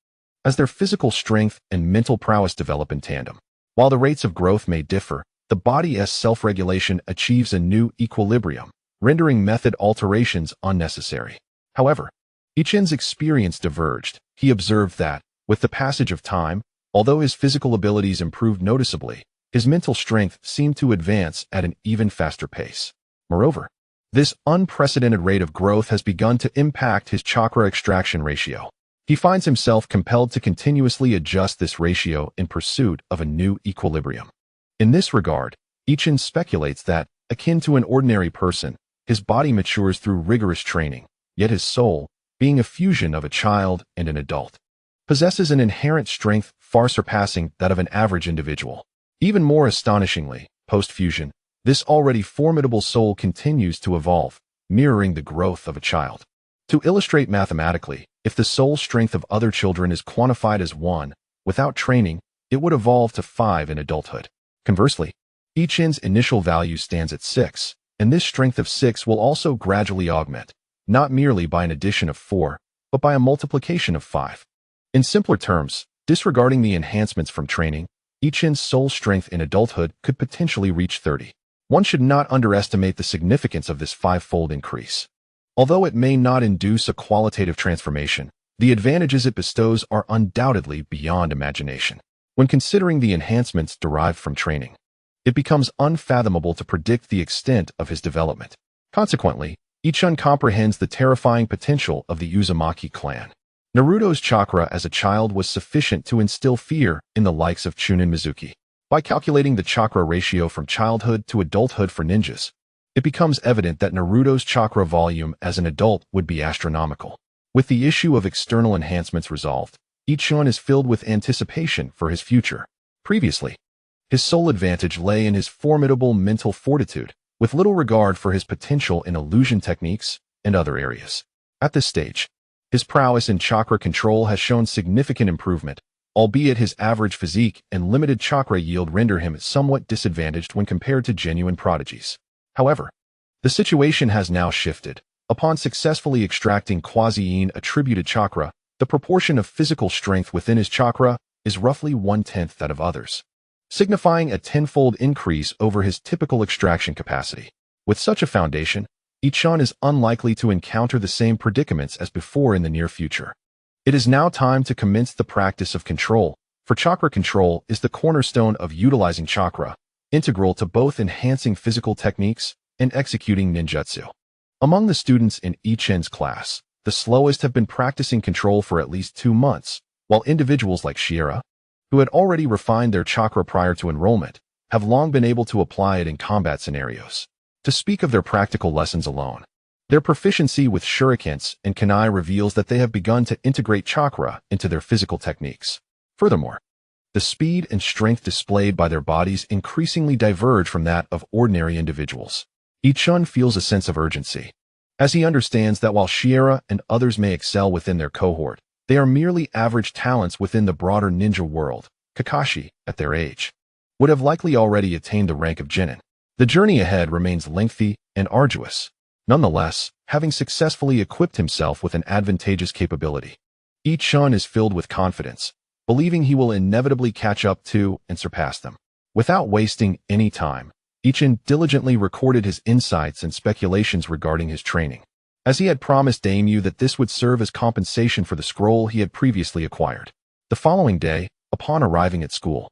as their physical strength and mental prowess develop in tandem. While the rates of growth may differ, the body's self-regulation achieves a new equilibrium, rendering method alterations unnecessary. However, Ichin's experience diverged. He observed that, with the passage of time, although his physical abilities improved noticeably, his mental strength seemed to advance at an even faster pace. Moreover, this unprecedented rate of growth has begun to impact his chakra extraction ratio. He finds himself compelled to continuously adjust this ratio in pursuit of a new equilibrium. In this regard, Ichin speculates that, akin to an ordinary person, his body matures through rigorous training, yet his soul, being a fusion of a child and an adult, possesses an inherent strength far surpassing that of an average individual. Even more astonishingly, post-fusion, this already formidable soul continues to evolve, mirroring the growth of a child. To illustrate mathematically, if the soul strength of other children is quantified as 1, without training, it would evolve to 5 in adulthood. Conversely, Ichin's initial value stands at 6, and this strength of 6 will also gradually augment, not merely by an addition of 4, but by a multiplication of 5. In simpler terms, disregarding the enhancements from training, Ichin's soul strength in adulthood could potentially reach 30. One should not underestimate the significance of this 5-fold increase. Although it may not induce a qualitative transformation, the advantages it bestows are undoubtedly beyond imagination. When considering the enhancements derived from training, it becomes unfathomable to predict the extent of his development. Consequently, Ichin comprehends the terrifying potential of the Uzumaki clan. Naruto's chakra as a child was sufficient to instill fear in the likes of Chunin Mizuki. By calculating the chakra ratio from childhood to adulthood for ninjas, it becomes evident that Naruto's chakra volume as an adult would be astronomical. With the issue of external enhancements resolved, Ichin is filled with anticipation for his future. Previously, his sole advantage lay in his formidable mental fortitude, with little regard for his potential in illusion techniques and other areas. At this stage, his prowess in chakra control has shown significant improvement, albeit his average physique and limited chakra yield render him somewhat disadvantaged when compared to genuine prodigies. However, The situation has now shifted. Upon successfully extracting quasi-yin attributed chakra, the proportion of physical strength within his chakra is roughly 1/10 that of others, signifying a tenfold increase over his typical extraction capacity. With such a foundation, Ichon is unlikely to encounter the same predicaments as before in the near future. It is now time to commence the practice of control, for chakra control is the cornerstone of utilizing chakra, integral to both enhancing physical techniques and executing ninjutsu. Among the students in Ichen's class, the slowest have been practicing control for at least 2 months, while individuals like Shiera, who had already refined their chakra prior to enrollment, have long been able to apply it in combat scenarios. To speak of their practical lessons alone, their proficiency with shurikens and kunai reveals that they have begun to integrate chakra into their physical techniques. Furthermore, the speed and strength displayed by their bodies increasingly diverge from that of ordinary individuals. Ichun feels a sense of urgency, as he understands that while Shiera and others may excel within their cohort, they are merely average talents within the broader ninja world. Kakashi, at their age, would have likely already attained the rank of Genin. The journey ahead remains lengthy and arduous. Nonetheless, having successfully equipped himself with an advantageous capability, Ichun is filled with confidence, believing he will inevitably catch up to and surpass them. Without wasting any time, Ichun diligently recorded his insights and speculations regarding his training, as he had promised Daimyo that this would serve as compensation for the scroll he had previously acquired. The following day, upon arriving at school,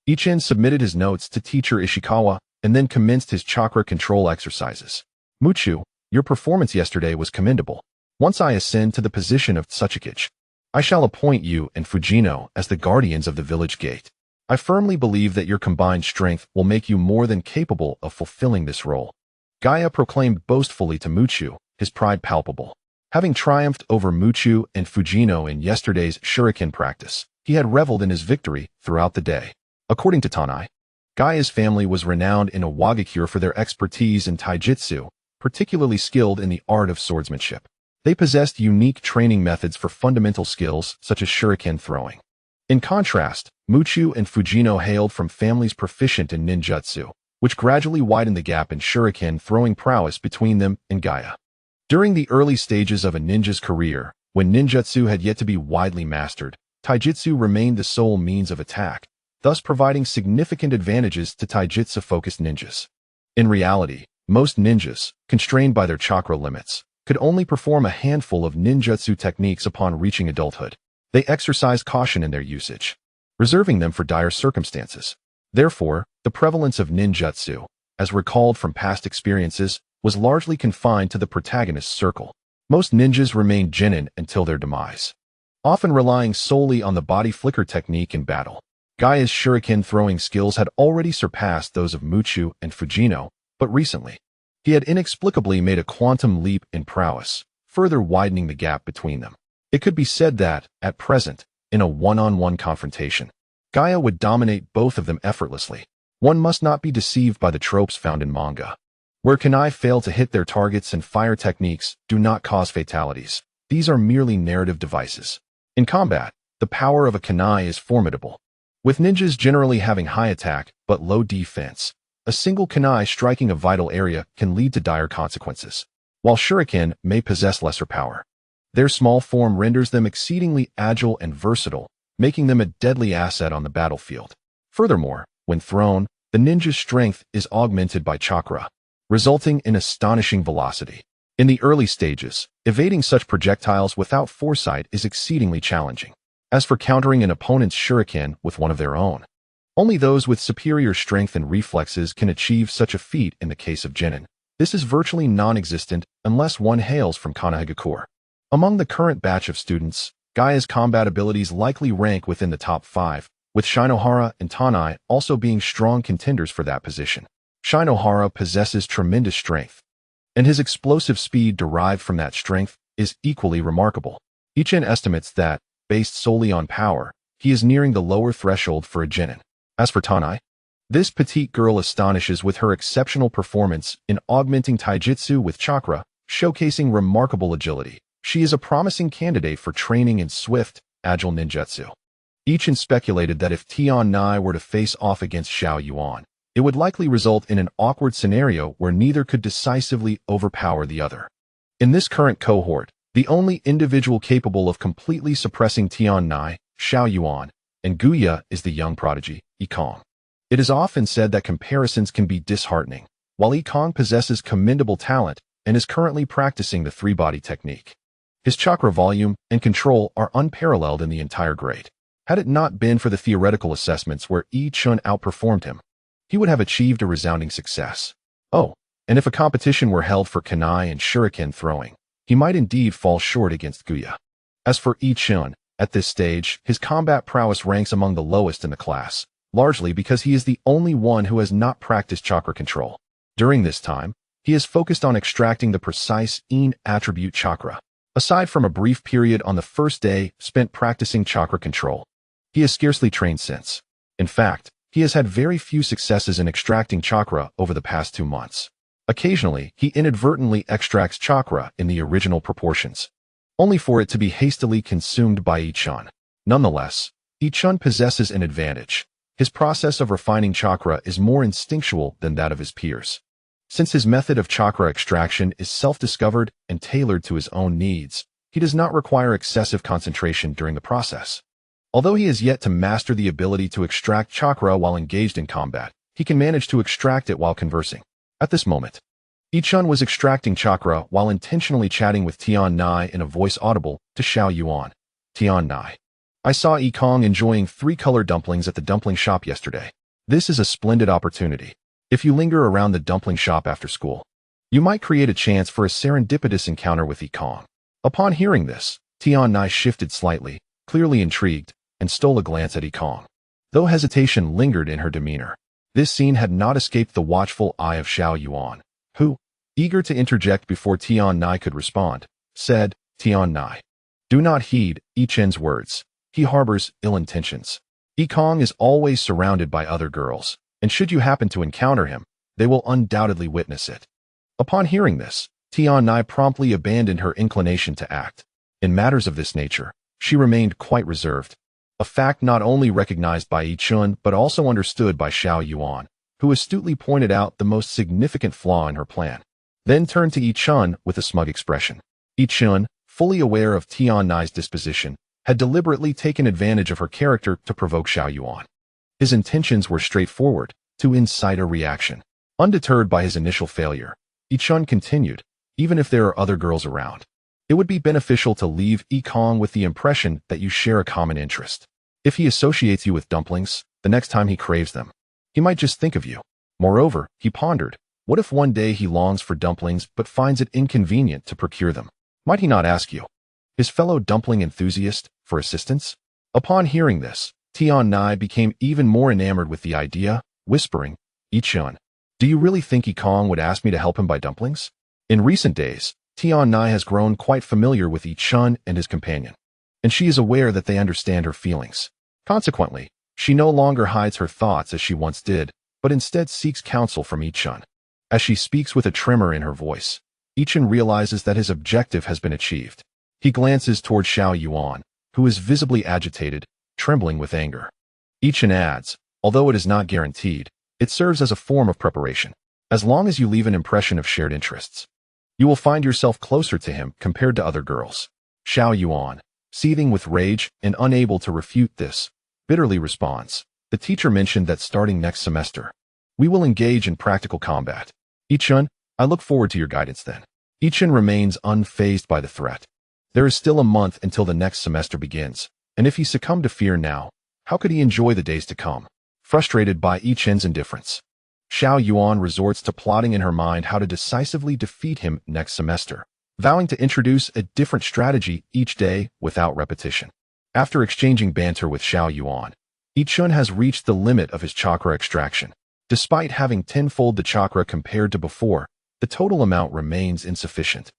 Ichun submitted his notes to teacher Ishikawa and then commenced his chakra control exercises. Muchu, your performance yesterday was commendable. Once I ascend to the position of Tsuchikage, I shall appoint you and Fujino as the guardians of the village gate. I firmly believe that your combined strength will make you more than capable of fulfilling this role. Gaia proclaimed boastfully to Muchu, his pride palpable. Having triumphed over Muchu and Fujino in yesterday's shuriken practice, he had reveled in his victory throughout the day. According to Tanai, Gaia's family was renowned in Iwagakure for their expertise in taijutsu, particularly skilled in the art of swordsmanship. They possessed unique training methods for fundamental skills such as shuriken throwing. In contrast, Muchu and Fujino hailed from families proficient in ninjutsu, which gradually widened the gap in shuriken throwing prowess between them and Gaia. During the early stages of a ninja's career, when ninjutsu had yet to be widely mastered, taijutsu remained the sole means of attack, thus providing significant advantages to taijutsu-focused ninjas. In reality, most ninjas, constrained by their chakra limits, could only perform a handful of ninjutsu techniques upon reaching adulthood. They exercise caution in their usage, reserving them for dire circumstances. Therefore, the prevalence of ninjutsu, as recalled from past experiences, was largely confined to the protagonist's circle. Most ninjas remained genin until their demise, often relying solely on the body flicker technique in battle. Gaia's shuriken throwing skills had already surpassed those of Muchu and Fujino, but recently, he had inexplicably made a quantum leap in prowess, further widening the gap between them. It could be said that, at present, in a one-on-one confrontation, Gaia would dominate both of them effortlessly. One must not be deceived by the tropes found in manga, where kunai fail to hit their targets and fire techniques do not cause fatalities. These are merely narrative devices. In combat, the power of a kunai is formidable. With ninjas generally having high attack but low defense, a single kunai striking a vital area can lead to dire consequences. While shuriken may possess lesser power, their small form renders them exceedingly agile and versatile, making them a deadly asset on the battlefield. Furthermore, when thrown, the ninja's strength is augmented by chakra, resulting in astonishing velocity. In the early stages, evading such projectiles without foresight is exceedingly challenging. As for countering an opponent's shuriken with one of their own, only those with superior strength and reflexes can achieve such a feat in the case of genin. This is virtually non-existent unless one hails from Konoha. Among the current batch of students, Gaia's combat abilities likely rank within the top 5, with Shinohara and Tanai also being strong contenders for that position. Shinohara possesses tremendous strength, and his explosive speed derived from that strength is equally remarkable. Ichien estimates that, based solely on power, he is nearing the lower threshold for a genin. As for Tanai, this petite girl astonishes with her exceptional performance in augmenting taijutsu with chakra, showcasing remarkable agility. She is a promising candidate for training in swift, agile ninjutsu. Ichien speculated that if Tian Nai were to face off against Xiao Yuan, It would likely result in an awkward scenario where neither could decisively overpower the other. In this current cohort, the only individual capable of completely suppressing Tian Nai, Xiao Yuan, and Guya is the young prodigy, Yikong. It is often said that comparisons can be disheartening. While Yikong possesses commendable talent and is currently practicing the three-body technique, his chakra volume and control are unparalleled in the entire grade. Had it not been for the theoretical assessments where Yi Chun outperformed him, he would have achieved a resounding success. Oh, and if a competition were held for kunai and shuriken throwing, he might indeed fall short against Guya. As for Yi Chun, at this stage, his combat prowess ranks among the lowest in the class, largely because he is the only one who has not practiced chakra control. During this time, he is focused on extracting the precise Yin attribute chakra. Aside from a brief period on the first day spent practicing chakra control, he has scarcely trained since. In fact, he has had very few successes in extracting chakra over the past 2 months. Occasionally, he inadvertently extracts chakra in the original proportions, only for it to be hastily consumed by Yi Chun. Nonetheless, Yi Chun possesses an advantage. His process of refining chakra is more instinctual than that of his peers. Since his method of chakra extraction is self-discovered and tailored to his own needs, he does not require excessive concentration during the process. Although he has yet to master the ability to extract chakra while engaged in combat, he can manage to extract it while conversing. At this moment, Yi Chun was extracting chakra while intentionally chatting with Tian Nai in a voice audible to Xiao Yuan. Tian Nai, I saw Yikong enjoying 3-color dumplings at the dumpling shop yesterday. This is a splendid opportunity. If you linger around the dumpling shop after school, you might create a chance for a serendipitous encounter with Yikong. Upon hearing this, Tian Nai shifted slightly, clearly intrigued, and stole a glance at Yikong. Though hesitation lingered in her demeanor, this scene had not escaped the watchful eye of Xiao Yuan, who, eager to interject before Tian Nai could respond, said, Tian Nai, do not heed Yi Chen's words. He harbors ill intentions. Yikong is always surrounded by other girls, and should you happen to encounter him, they will undoubtedly witness it. Upon hearing this, Tian Nai promptly abandoned her inclination to act. In matters of this nature, she remained quite reserved, a fact not only recognized by Yi Chun but also understood by Xiao Yuan, who astutely pointed out the most significant flaw in her plan. Then turned to Yi Chun with a smug expression. Yi Chun, fully aware of Tian Nai's disposition, had deliberately taken advantage of her character to provoke Xiao Yuan. His intentions were straightforward, to incite a reaction. Undeterred by his initial failure, Yi Chun continued, even if there are other girls around, it would be beneficial to leave Yikong with the impression that you share a common interest. If he associates you with dumplings, the next time he craves them, he might just think of you. Moreover, he pondered, what if one day he longs for dumplings but finds it inconvenient to procure them? Might he not ask you, his fellow dumpling enthusiast, for assistance? Upon hearing this, Tian Nai became even more enamored with the idea, whispering, Yi Chun, do you really think Yikong would ask me to help him buy dumplings? In recent days, Tian Nai has grown quite familiar with Yi Chun and his companion, and she is aware that they understand her feelings. Consequently, she no longer hides her thoughts as she once did, but instead seeks counsel from Yi Chun. As she speaks with a tremor in her voice, Yi Chun realizes that his objective has been achieved. He glances toward Xiao Yuan, who is visibly agitated, trembling with anger. Yi Chun adds, although it is not guaranteed, it serves as a form of preparation. As long as you leave an impression of shared interests, you will find yourself closer to him compared to other girls. Xiao Yuan, seething with rage and unable to refute this, bitterly responds, the teacher mentioned that starting next semester, we will engage in practical combat. Yi Chun, I look forward to your guidance then. Yi Chun remains unfazed by the threat. There is still a month until the next semester begins, and if he succumbed to fear now, how could he enjoy the days to come? Frustrated by Yi Chun's indifference, Xiao Yuan resorts to plotting in her mind how to decisively defeat him next semester, vowing to introduce a different strategy each day without repetition. After exchanging banter with Xiao Yuan, Yi Chun has reached the limit of his chakra extraction. Despite having tenfold the chakra compared to before, the total amount remains insufficient.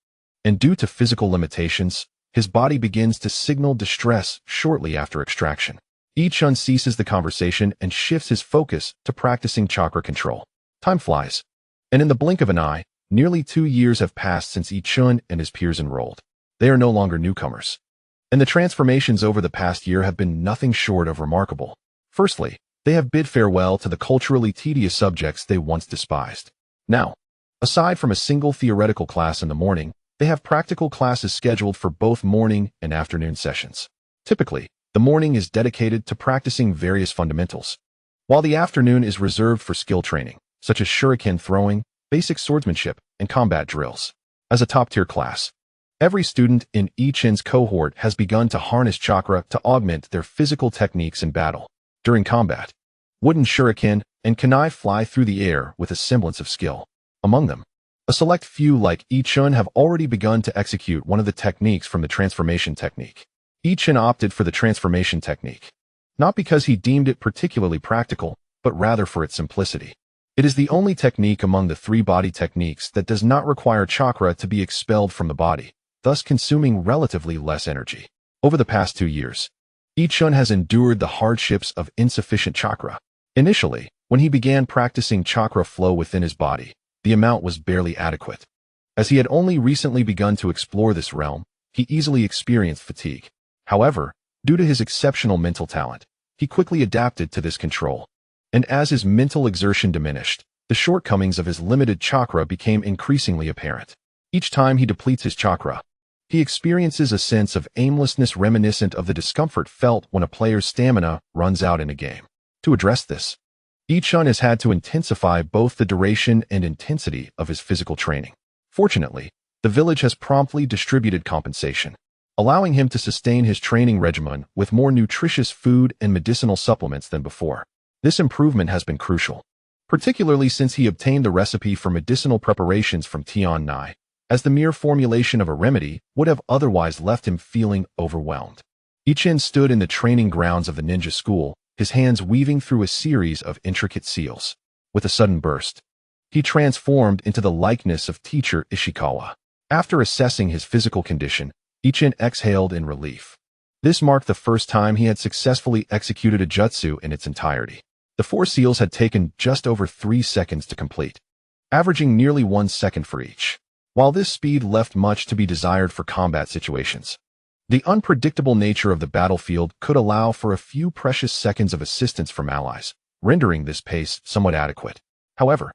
And due to physical limitations, his body begins to signal distress shortly after extraction. Yi Chun ceases the conversation and shifts his focus to practicing chakra control. Time flies, and in the blink of an eye, nearly 2 years have passed since Yi Chun and his peers enrolled. They are no longer newcomers, and the transformations over the past year have been nothing short of remarkable. Firstly, They have bid farewell to the culturally tedious subjects they once despised. Now, aside from a single theoretical class in the morning, they have practical classes scheduled for both morning and afternoon sessions. Typically, the morning is dedicated to practicing various fundamentals, while the afternoon is reserved for skill training, such as shuriken throwing, basic swordsmanship, and combat drills. As a top-tier class, every student in Ichin's cohort has begun to harness chakra to augment their physical techniques in battle. During combat, wooden shuriken and kunai fly through the air with a semblance of skill. Among them, a select few like Ichin have already begun to execute one of the techniques from the transformation technique. Ichin opted for the transformation technique, not because he deemed it particularly practical, but rather for its simplicity. It is the only technique among the three body techniques that does not require chakra to be expelled from the body, thus consuming relatively less energy. Over the past 2 years, Ichin has endured the hardships of insufficient chakra. Initially, when he began practicing chakra flow within his body, the amount was barely adequate. As he had only recently begun to explore this realm, he easily experienced fatigue. However, due to his exceptional mental talent, he quickly adapted to this control. And as his mental exertion diminished, the shortcomings of his limited chakra became increasingly apparent. Each time he depletes his chakra, he experiences a sense of aimlessness reminiscent of the discomfort felt when a player's stamina runs out in a game. To address this, Ichin has had to intensify both the duration and intensity of his physical training. Fortunately, the village has promptly distributed compensation, allowing him to sustain his training regimen with more nutritious food and medicinal supplements than before. This improvement has been crucial, particularly since he obtained the recipe for medicinal preparations from Tian Nai, as the mere formulation of a remedy would have otherwise left him feeling overwhelmed. Ichin stood in the training grounds of the ninja school, his hands weaving through a series of intricate seals. With a sudden burst, he transformed into the likeness of teacher Ishikawa. After assessing his physical condition, Ichin exhaled in relief. This marked the first time he had successfully executed a jutsu in its entirety. The 4 seals had taken just over 3 seconds to complete, averaging nearly 1 second for each. While this speed left much to be desired for combat situations, the unpredictable nature of the battlefield could allow for a few precious seconds of assistance from allies, rendering this pace somewhat adequate. However,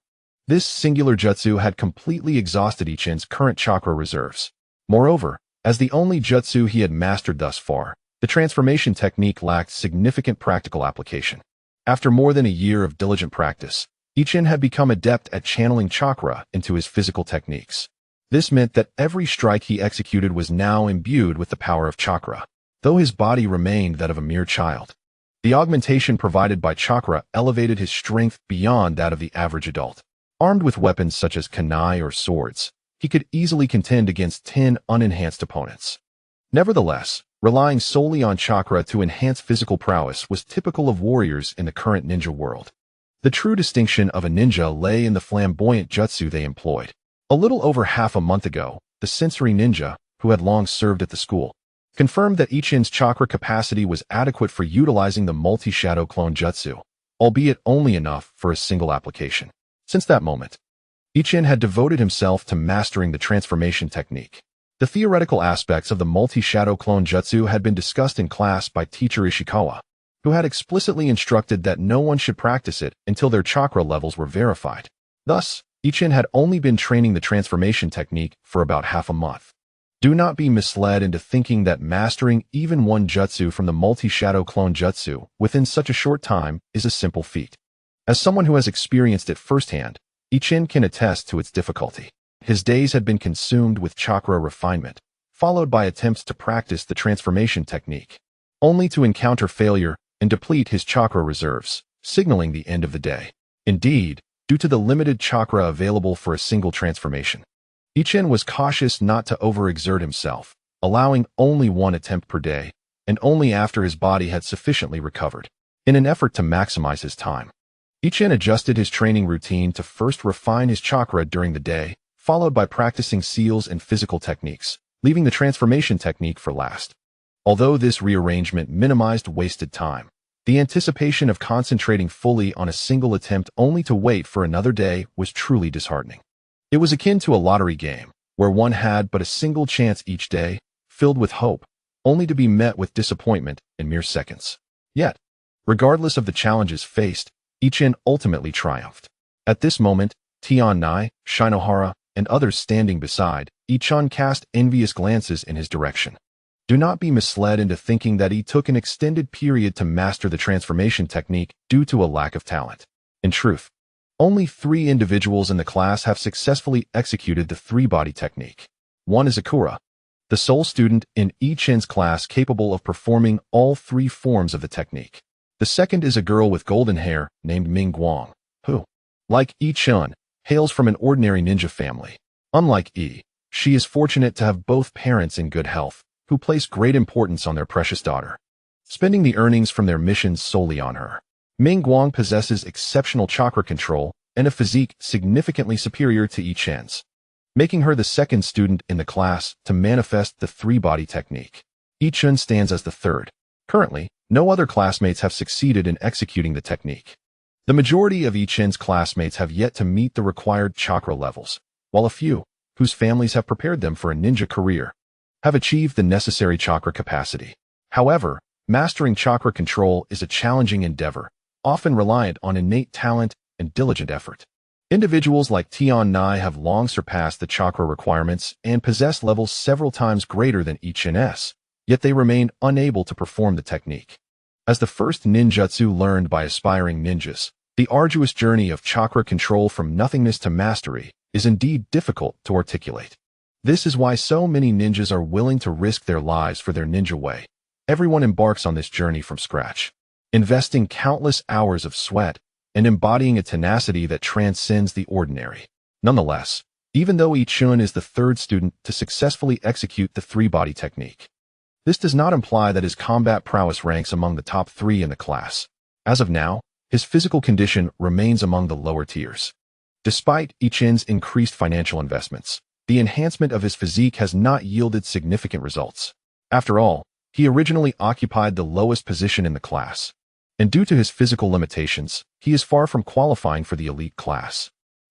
this singular jutsu had completely exhausted Ichin's current chakra reserves. Moreover, as the only jutsu he had mastered thus far, the transformation technique lacked significant practical application. After more than a year of diligent practice, Ichin had become adept at channeling chakra into his physical techniques. This meant that every strike he executed was now imbued with the power of chakra, though his body remained that of a mere child. The augmentation provided by chakra elevated his strength beyond that of the average adult. Armed with weapons such as kunai or swords, he could easily contend against 10 unenhanced opponents. Nevertheless, relying solely on chakra to enhance physical prowess was typical of warriors in the current ninja world. The true distinction of a ninja lay in the flamboyant jutsu they employed. A little over half a month ago, the sensory ninja, who had long served at the school, confirmed that Ichin's chakra capacity was adequate for utilizing the multi-shadow clone jutsu, albeit only enough for a single application. Since that moment, Ichin had devoted himself to mastering the transformation technique. The theoretical aspects of the multi-shadow clone jutsu had been discussed in class by teacher Ishikawa, who had explicitly instructed that no one should practice it until their chakra levels were verified. Thus, Ichin had only been training the transformation technique for about half a month. Do not be misled into thinking that mastering even one jutsu from the multi-shadow clone jutsu within such a short time is a simple feat. As someone who has experienced it firsthand, Ichin can attest to its difficulty. His days had been consumed with chakra refinement, followed by attempts to practice the transformation technique, only to encounter failure and deplete his chakra reserves, signaling the end of the day. Indeed, due to the limited chakra available for a single transformation, Ichin was cautious not to overexert himself, allowing only 1 attempt per day, and only after his body had sufficiently recovered. In an effort to maximize his time, Ichin adjusted his training routine to first refine his chakra during the day, followed by practicing seals and physical techniques, leaving the transformation technique for last. Although this rearrangement minimized wasted time, the anticipation of concentrating fully on a single attempt only to wait for another day was truly disheartening. It was akin to a lottery game, where one had but a single chance each day, filled with hope, only to be met with disappointment in mere seconds. Yet, Regardless of the challenges faced, Ichin ultimately triumphed. At this moment, Tian-Nai, Shinohara, and others standing beside Ichin cast envious glances in his direction. Do not be misled into thinking that he took an extended period to master the transformation technique due to a lack of talent. In truth, only 3 individuals in the class have successfully executed the 3-body technique. One is Akura, the sole student in Ichin's class capable of performing all 3 forms of the technique. The second is a girl with golden hair named Ming Guang, who, like Ichin, hails from an ordinary ninja family. Unlike she is fortunate to have both parents in good health, who place great importance on their precious daughter, spending the earnings from their missions solely on her. Ming Guang possesses exceptional chakra control and a physique significantly superior to Ichin's, making her the second student in the class to manifest the 3-body technique. Ichin stands as the third. Currently, no other classmates have succeeded in executing the technique. The majority of Ichin's classmates have yet to meet the required chakra levels, while a few, whose families have prepared them for a ninja career, have achieved the necessary chakra capacity. However, mastering chakra control is a challenging endeavor, often reliant on innate talent and diligent effort. Individuals like Tian-Nai have long surpassed the chakra requirements and possess levels several times greater than Ichin's, yet they remain unable to perform the technique. As the first ninjutsu learned by aspiring ninjas, the arduous journey of chakra control from nothingness to mastery is indeed difficult to articulate. This is why so many ninjas are willing to risk their lives for their ninja way. Everyone embarks on this journey from scratch, investing countless hours of sweat and embodying a tenacity that transcends the ordinary. Nonetheless, even though Ichin is the third student to successfully execute the 3-body technique, this does not imply that his combat prowess ranks among the top 3 in the class. As of now, his physical condition remains among the lower tiers. Despite Ichin's increased financial investments, the enhancement of his physique has not yielded significant results. After all, he originally occupied the lowest position in the class, and due to his physical limitations, he is far from qualifying for the elite class.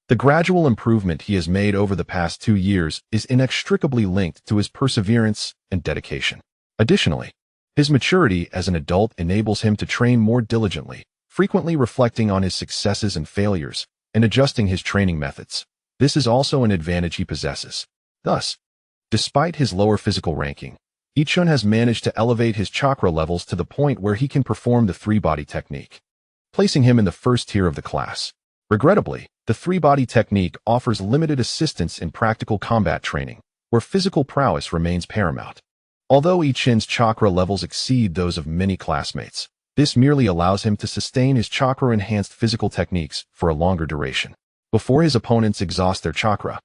The gradual improvement he has made over the past 2 years is inextricably linked to his perseverance and dedication. Additionally, his maturity as an adult enables him to train more diligently, frequently reflecting on his successes and failures, and adjusting his training methods. This is also an advantage he possesses. Thus, despite his lower physical ranking, Ichin has managed to elevate his chakra levels to the point where he can perform the 3-body technique, placing him in the first tier of the class. Regrettably, the 3-body technique offers limited assistance in practical combat training, where physical prowess remains paramount. Although Ichin's chakra levels exceed those of many classmates, this merely allows him to sustain his chakra-enhanced physical techniques for a longer duration. Before his opponents exhaust their chakra,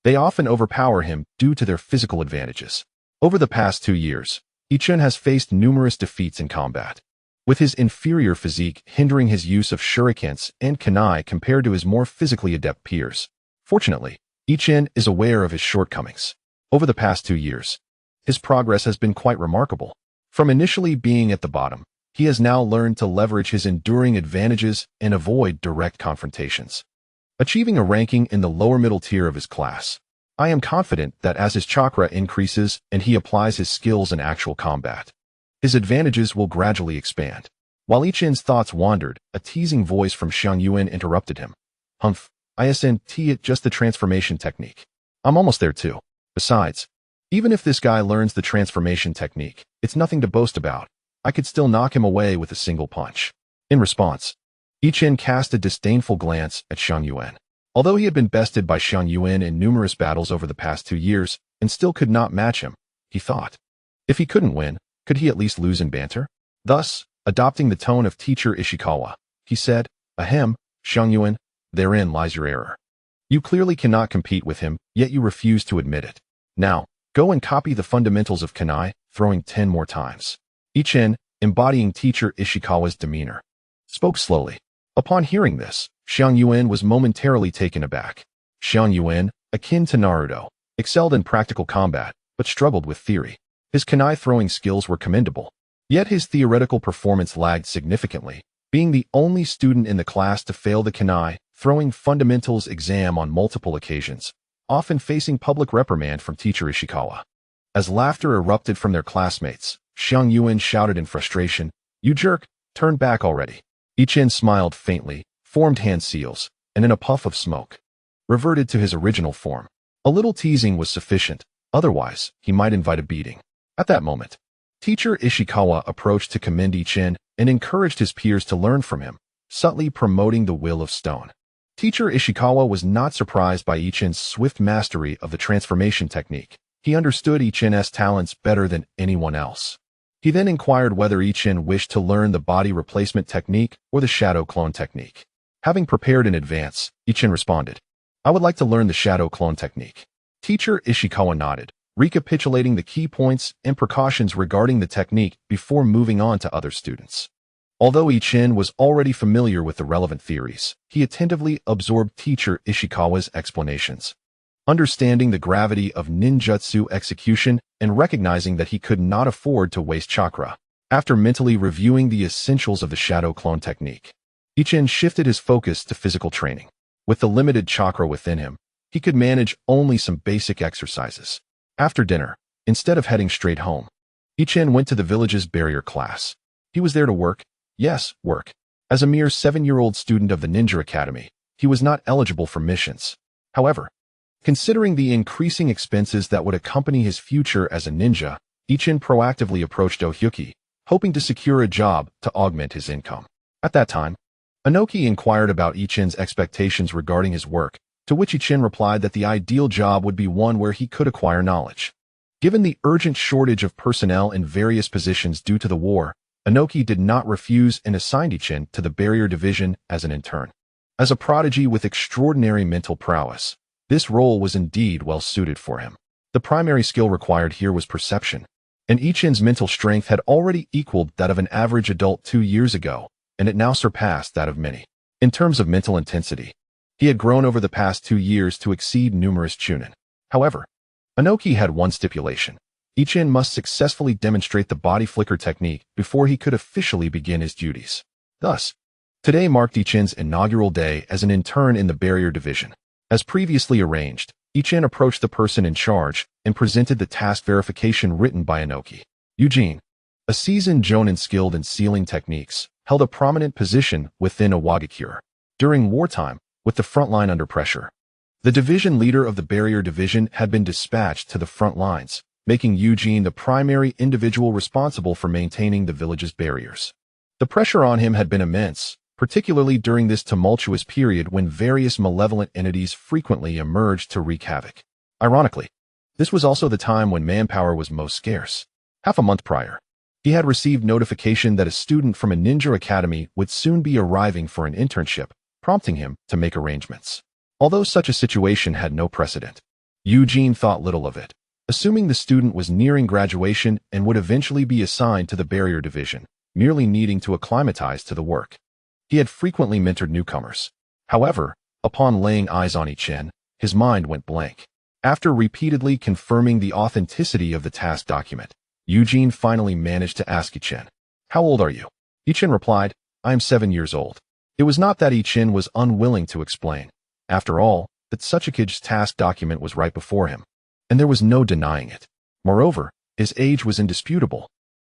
they often overpower him due to their physical advantages. Over the past 2 years, Ichin has faced numerous defeats in combat, with his inferior physique hindering his use of shurikens and kunai compared to his more physically adept peers. Fortunately, Ichin is aware of his shortcomings. Over the past 2 years, his progress has been quite remarkable. From initially being at the bottom, he has now learned to leverage his enduring advantages and avoid direct confrontations, achieving a ranking in the lower middle tier of his class. I am confident that as his chakra increases and he applies his skills in actual combat, his advantages will gradually expand. While Ichin's thoughts wandered, a teasing voice from Xiang Yuan interrupted him. Humph, isn't it just the transformation technique? I'm almost there too. Besides, even if this guy learns the transformation technique, it's nothing to boast about. I could still knock him away with a single punch. In response, Ichin cast a disdainful glance at Xiang Yuan. Although he had been bested by Xiang Yuan in numerous battles over the past 2 years and still could not match him, he thought. If he couldn't win, could he at least lose in banter? Thus, adopting the tone of teacher Ishikawa, he said, Ahem, Xiang Yuan, therein lies your error. You clearly cannot compete with him, yet you refuse to admit it. Now, go and copy the fundamentals of kunai, throwing 10 more times. Ichin, embodying teacher Ishikawa's demeanor, spoke slowly. Upon hearing this, Xiang Yuan was momentarily taken aback. Xiang Yuan, akin to Naruto, excelled in practical combat, but struggled with theory. His kunai throwing skills were commendable, yet his theoretical performance lagged significantly, being the only student in the class to fail the kunai throwing fundamentals exam on multiple occasions, often facing public reprimand from teacher Ishikawa. As laughter erupted from their classmates, Xiang Yuan shouted in frustration, You jerk, Turn back already. Ichin smiled faintly, formed hand seals, and in a puff of smoke, reverted to his original form. A little teasing was sufficient, otherwise he might invite a beating. At that moment, Teacher Ishikawa approached to commend Ichin and encouraged his peers to learn from him, subtly promoting the will of stone. Teacher Ishikawa was not surprised by Ichin's swift mastery of the transformation technique. He understood Ichin's talents better than anyone else. He then inquired whether Ichin wished to learn the body replacement technique or the shadow clone technique. Having prepared in advance, Ichin responded, "I would like to learn the shadow clone technique." Teacher Ishikawa nodded, recapitulating the key points and precautions regarding the technique before moving on to other students. Although Ichin was already familiar with the relevant theories, he attentively absorbed Teacher Ishikawa's explanations. Understanding the gravity of ninjutsu execution and recognizing that he could not afford to waste chakra. After mentally reviewing the essentials of the shadow clone technique, Ichin shifted his focus to physical training. With the limited chakra within him, he could manage only some basic exercises. After dinner, instead of heading straight home, Ichin went to the village's barrier class. He was there to work. Yes, work. As a mere 7-year-old student of the Ninja Academy, he was not eligible for missions. However, considering the increasing expenses that would accompany his future as a ninja, Ichin proactively approached Ohyuki, hoping to secure a job to augment his income. At that time, Inoki inquired about Ichin's expectations regarding his work, to which Ichin replied that the ideal job would be one where he could acquire knowledge. Given the urgent shortage of personnel in various positions due to the war, Inoki did not refuse and assigned Ichin to the barrier division as an intern. As a prodigy with extraordinary mental prowess, this role was indeed well suited for him. The primary skill required here was perception, and Ichin's mental strength had already equaled that of an average adult 2 years ago, and it now surpassed that of many. In terms of mental intensity, he had grown over the past 2 years to exceed numerous chunin. However, Inoki had one stipulation. Ichin must successfully demonstrate the body flicker technique before he could officially begin his duties. Thus, today marked Ichin's inaugural day as an intern in the barrier division. As previously arranged, Ichin approached the person in charge and presented the task verification written by Inoki. Eugene, a seasoned jonin skilled in sealing techniques, held a prominent position within Iwagakure. During wartime, with the front line under pressure, the division leader of the barrier division had been dispatched to the front lines, making Eugene the primary individual responsible for maintaining the village's barriers. The pressure on him had been immense, particularly during this tumultuous period when various malevolent entities frequently emerged to wreak havoc. Ironically, this was also the time when manpower was most scarce. Half a month prior, he had received notification that a student from a ninja academy would soon be arriving for an internship, prompting him to make arrangements. Although such a situation had no precedent, Eugene thought little of it. Assuming the student was nearing graduation and would eventually be assigned to the barrier division, merely needing to acclimatize to the work. He had frequently mentored newcomers. However, upon laying eyes on Ichin, his mind went blank. After repeatedly confirming the authenticity of the task document, Eugene finally managed to ask Ichin, "How old are you?" Ichin replied, "I am 7 years old." It was not that Ichin was unwilling to explain. After all, the Tsuchikage's task document was right before him, and there was no denying it. Moreover, his age was indisputable,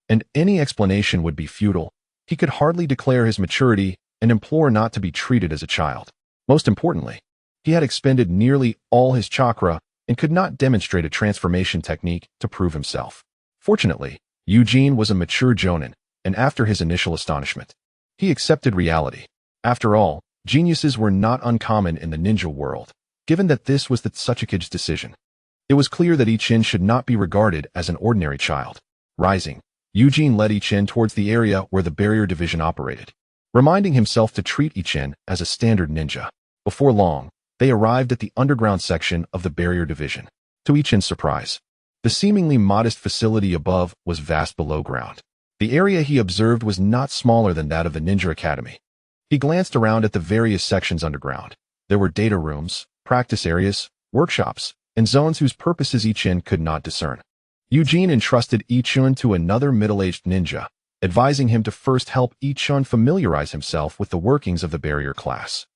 and any explanation would be futile. He could hardly declare his maturity and implore not to be treated as a child. Most importantly, he had expended nearly all his chakra and could not demonstrate a transformation technique to prove himself. Fortunately, Eugene was a mature jonin, and after his initial astonishment, he accepted reality. After all, geniuses were not uncommon in the ninja world, given that this was the Tsuchikage's decision. It was clear that Ichin should not be regarded as an ordinary child. Rising, Eugene led Ichin towards the area where the barrier division operated, reminding himself to treat Ichin as a standard ninja. Before long, they arrived at the underground section of the barrier division. To Ichin's surprise, the seemingly modest facility above was vast below ground. The area he observed was not smaller than that of the Ninja Academy. He glanced around at the various sections underground. There were data rooms, practice areas, workshops, and zones whose purposes Ichin could not discern. Eugene entrusted Ichin to another middle-aged ninja, advising him to first help Ichin familiarize himself with the workings of the barrier class.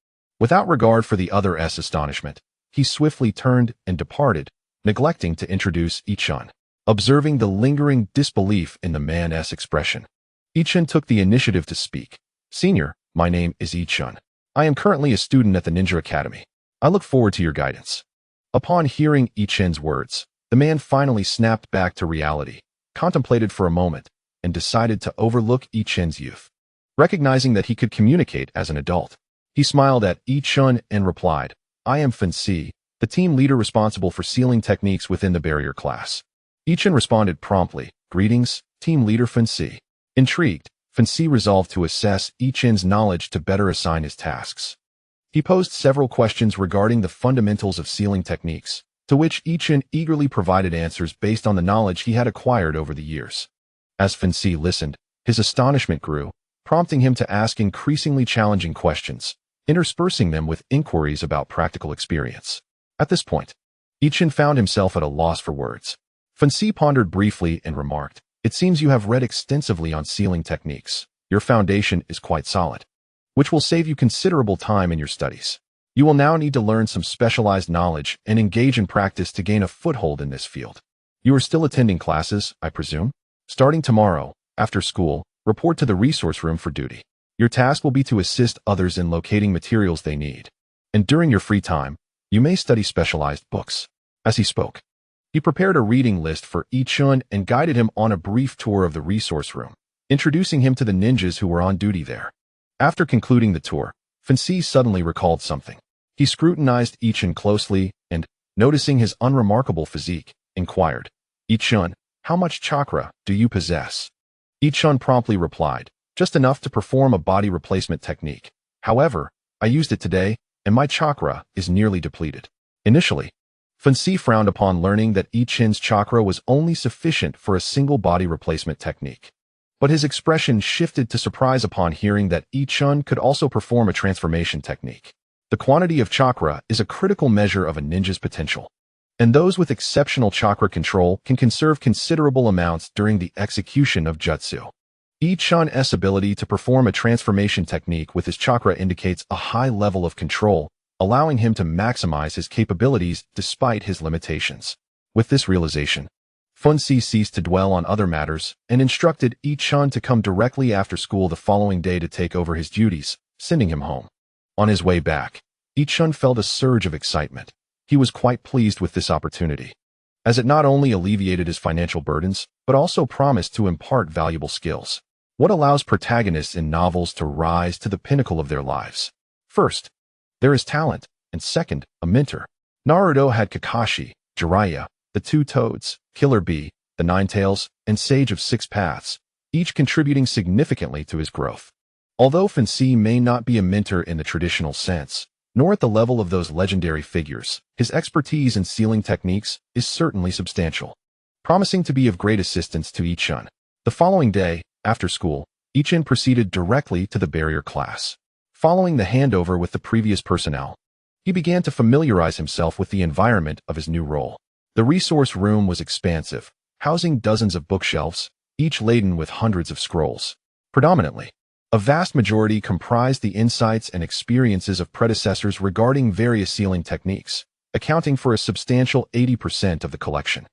Without regard for the other's astonishment, he swiftly turned and departed, neglecting to introduce Ichin. Observing the lingering disbelief in the man's expression, Ichun took the initiative to speak. Senior, my name is Ichun. I am currently a student at the Ninja Academy. I look forward to your guidance. Upon hearing Ichun's words, the man finally snapped back to reality, contemplated for a moment, and decided to overlook Ichun's youth. Recognizing that he could communicate as an adult, he smiled at Ichun and replied, I am Fancy, the team leader responsible for sealing techniques within the barrier class. Ichun responded promptly, Greetings, team leader Fancy. Intrigued, Fancy resolved to assess Ichun's knowledge to better assign his tasks. He posed several questions regarding the fundamentals of sealing techniques, to which Ichun eagerly provided answers based on the knowledge he had acquired over the years. As Fancy listened, his astonishment grew, prompting him to ask increasingly challenging questions, interspersing them with inquiries about practical experience. At this point, Ichun found himself at a loss for words. Fancy pondered briefly and remarked, It seems you have read extensively on sealing techniques. Your foundation is quite solid, which will save you considerable time in your studies. You will now need to learn some specialized knowledge and engage in practice to gain a foothold in this field. You are still attending classes, I presume? Starting tomorrow, after school, report to the resource room for duty. Your task will be to assist others in locating materials they need. And during your free time, you may study specialized books. As he spoke, he prepared a reading list for Ichun and guided him on a brief tour of the resource room, introducing him to the ninjas who were on duty there. After concluding the tour, Fancy suddenly recalled something. He scrutinized Ichun closely and, noticing his unremarkable physique, inquired, Ichun, how much chakra do you possess? Ichun promptly replied, just enough to perform a body replacement technique. However, I used it today, and my chakra is nearly depleted. Initially, Fancy frowned upon learning that Ichun's chakra was only sufficient for a single body replacement technique. But his expression shifted to surprise upon hearing that Ichun could also perform a transformation technique. The quantity of chakra is a critical measure of a ninja's potential, and those with exceptional chakra control can conserve considerable amounts during the execution of jutsu. Ichun's ability to perform a transformation technique with his chakra indicates a high level of control, allowing him to maximize his capabilities despite his limitations. With this realization, Fancy ceased to dwell on other matters and instructed Ichun to come directly after school the following day to take over his duties, sending him home. On his way back, Ichun felt a surge of excitement. He was quite pleased with this opportunity, as it not only alleviated his financial burdens, but also promised to impart valuable skills. What allows protagonists in novels to rise to the pinnacle of their lives? First, there is talent, and second, a mentor. Naruto had Kakashi, Jiraiya, the Two Toads, Killer Bee, the Nine Tails, and Sage of Six Paths, each contributing significantly to his growth. Although Fancy may not be a mentor in the traditional sense, nor at the level of those legendary figures, his expertise in sealing techniques is certainly substantial, promising to be of great assistance to Ichun. The following day, after school, Ichun proceeded directly to the barrier class. Following the handover with the previous personnel, he began to familiarize himself with the environment of his new role. The resource room was expansive, housing dozens of bookshelves, each laden with hundreds of scrolls. Predominantly, a vast majority comprised the insights and experiences of predecessors regarding various sealing techniques, accounting for a substantial 80% of the collection.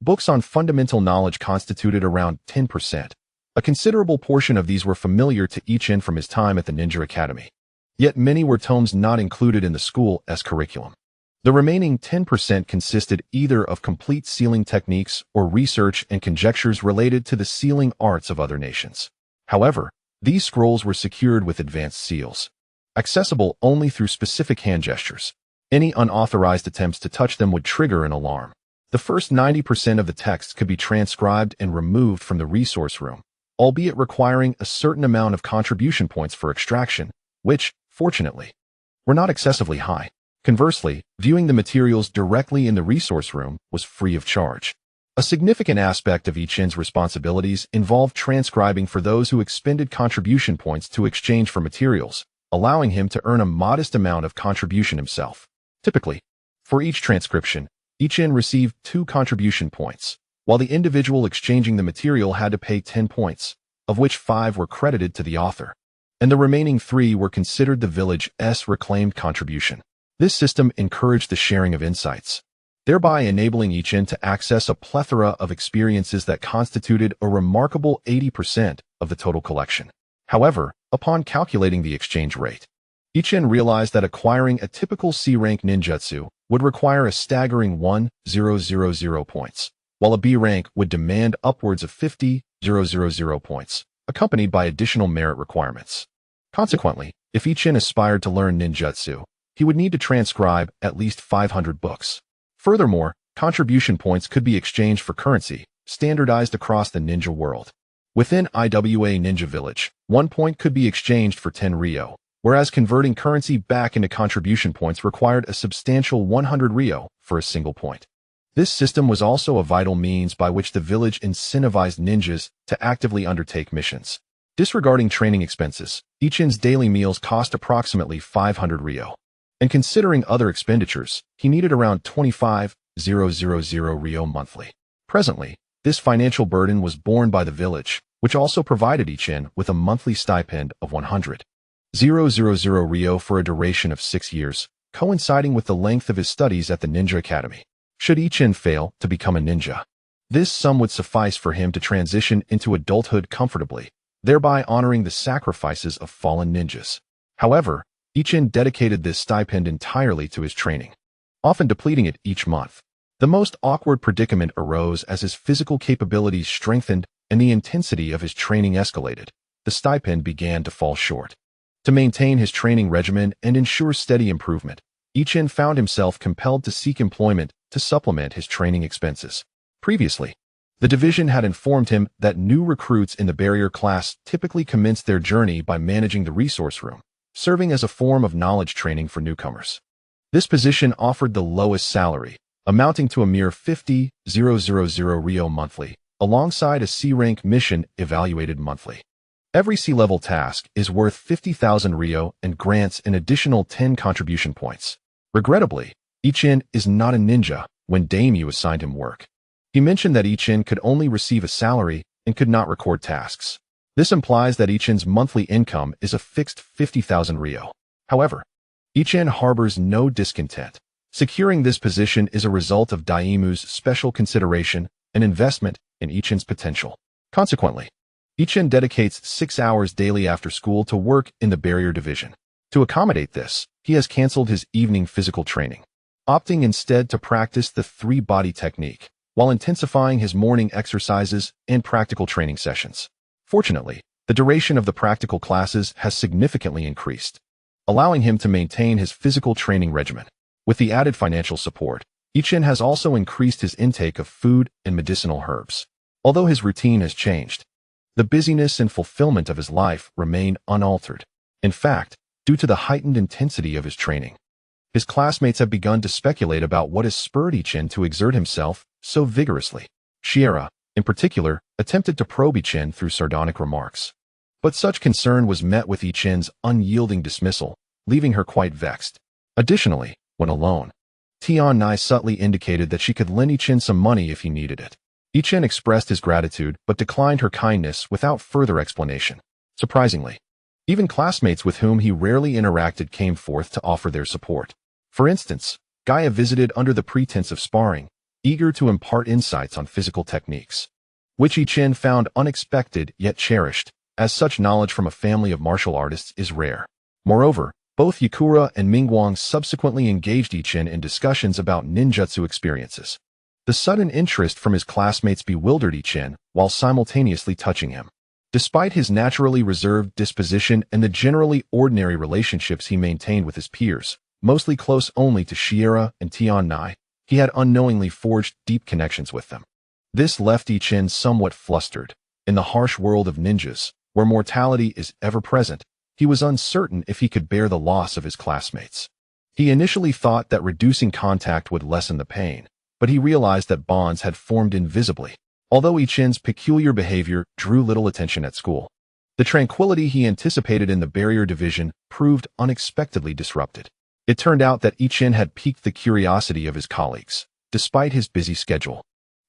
Books on fundamental knowledge constituted around 10%. A considerable portion of these were familiar to Ichun from his time at the Ninja Academy. Yet many were tomes not included in the school's curriculum. The remaining 10% consisted either of complete sealing techniques or research and conjectures related to the sealing arts of other nations. However, these scrolls were secured with advanced seals, accessible only through specific hand gestures. Any unauthorized attempts to touch them would trigger an alarm. The first 90% of the text could be transcribed and removed from the resource room, albeit requiring a certain amount of contribution points for extraction, which, fortunately, were not excessively high. Conversely, viewing the materials directly in the resource room was free of charge. A significant aspect of Ichun's responsibilities involved transcribing for those who expended contribution points to exchange for materials, allowing him to earn a modest amount of contribution himself. Typically, for each transcription, Ichun received 2 contribution points, while the individual exchanging the material had to pay 10 points, of which 5 were credited to the author, and the remaining 3 were considered the village's reclaimed contribution. This system encouraged the sharing of insights, thereby enabling Ichun to access a plethora of experiences that constituted a remarkable 80% of the total collection. However, upon calculating the exchange rate, Ichin realized that acquiring a typical C-rank ninjutsu would require a staggering 1,000 points, while a B-rank would demand upwards of 50,000 points, accompanied by additional merit requirements. Consequently, if Ichin aspired to learn ninjutsu, he would need to transcribe at least 500 books. Furthermore, contribution points could be exchanged for currency, standardized across the ninja world. Within Iwa Ninja Village, 1 point could be exchanged for 10 ryo, whereas converting currency back into contribution points required a substantial 100 ryo for a single point. This system was also a vital means by which the village incentivized ninjas to actively undertake missions. Disregarding training expenses, Ichin's daily meals cost approximately 500 ryo. And considering other expenditures, he needed around 25,000 ryo monthly. Presently, this financial burden was borne by the village, which also provided Ichin with a monthly stipend of 100,000 ryo for a duration of 6 years, coinciding with the length of his studies at the Ninja Academy. Should Ichin fail to become a ninja, this sum would suffice for him to transition into adulthood comfortably, thereby honoring the sacrifices of fallen ninjas. However, Ichin dedicated this stipend entirely to his training, often depleting it each month. The most awkward predicament arose as his physical capabilities strengthened and the intensity of his training escalated. The stipend began to fall short. To maintain his training regimen and ensure steady improvement, Ichin found himself compelled to seek employment to supplement his training expenses. Previously, the division had informed him that new recruits in the barrier class typically commenced their journey by managing the resource room, serving as a form of knowledge training for newcomers. This position offered the lowest salary, amounting to a mere 50,000 ryo monthly, alongside a C-rank mission evaluated monthly. Every C-level task is worth 50,000 ryo and grants an additional 10 contribution points. Regrettably, Ichin is not a ninja when Daimyo assigned him work. He mentioned that Ichin could only receive a salary and could not record tasks. This implies that Ichin's monthly income is a fixed 50,000 ryo. However, Ichin harbors no discontent. Securing this position is a result of Daimyo's special consideration and investment in Ichin's potential. Consequently, Ichin dedicates 6 hours daily after school to work in the barrier division. To accommodate this, he has canceled his evening physical training, opting instead to practice the 3-body technique, while intensifying his morning exercises and practical training sessions. Fortunately, the duration of the practical classes has significantly increased, allowing him to maintain his physical training regimen. With the added financial support, Ichin has also increased his intake of food and medicinal herbs. Although his routine has changed, the busyness and fulfillment of his life remain unaltered. In fact, due to the heightened intensity of his training, his classmates have begun to speculate about what has spurred Ichin to exert himself so vigorously. Shiera, in particular, attempted to probe Ichin through sardonic remarks. But such concern was met with Ichin's unyielding dismissal, leaving her quite vexed. Additionally, when alone, Tian-Nai subtly indicated that she could lend Ichin some money if he needed it. Ichin expressed his gratitude but declined her kindness without further explanation. Surprisingly, even classmates with whom he rarely interacted came forth to offer their support. For instance, Gaia visited under the pretense of sparring, eager to impart insights on physical techniques, which Ichin found unexpected yet cherished, as such knowledge from a family of martial artists is rare. Moreover, both Yakura and Mingguang subsequently engaged Ichin in discussions about ninjutsu experiences. The sudden interest from his classmates bewildered Ichin while simultaneously touching him. Despite his naturally reserved disposition and the generally ordinary relationships he maintained with his peers, mostly close only to Shiera and Tian-Nai, he had unknowingly forged deep connections with them. This left Ichin somewhat flustered. In the harsh world of ninjas, where mortality is ever present, he was uncertain if he could bear the loss of his classmates. He initially thought that reducing contact would lessen the pain, but he realized that bonds had formed invisibly. Although Ichin's peculiar behavior drew little attention at school, the tranquility he anticipated in the barrier division proved unexpectedly disrupted. It turned out that Ichin had piqued the curiosity of his colleagues, despite his busy schedule.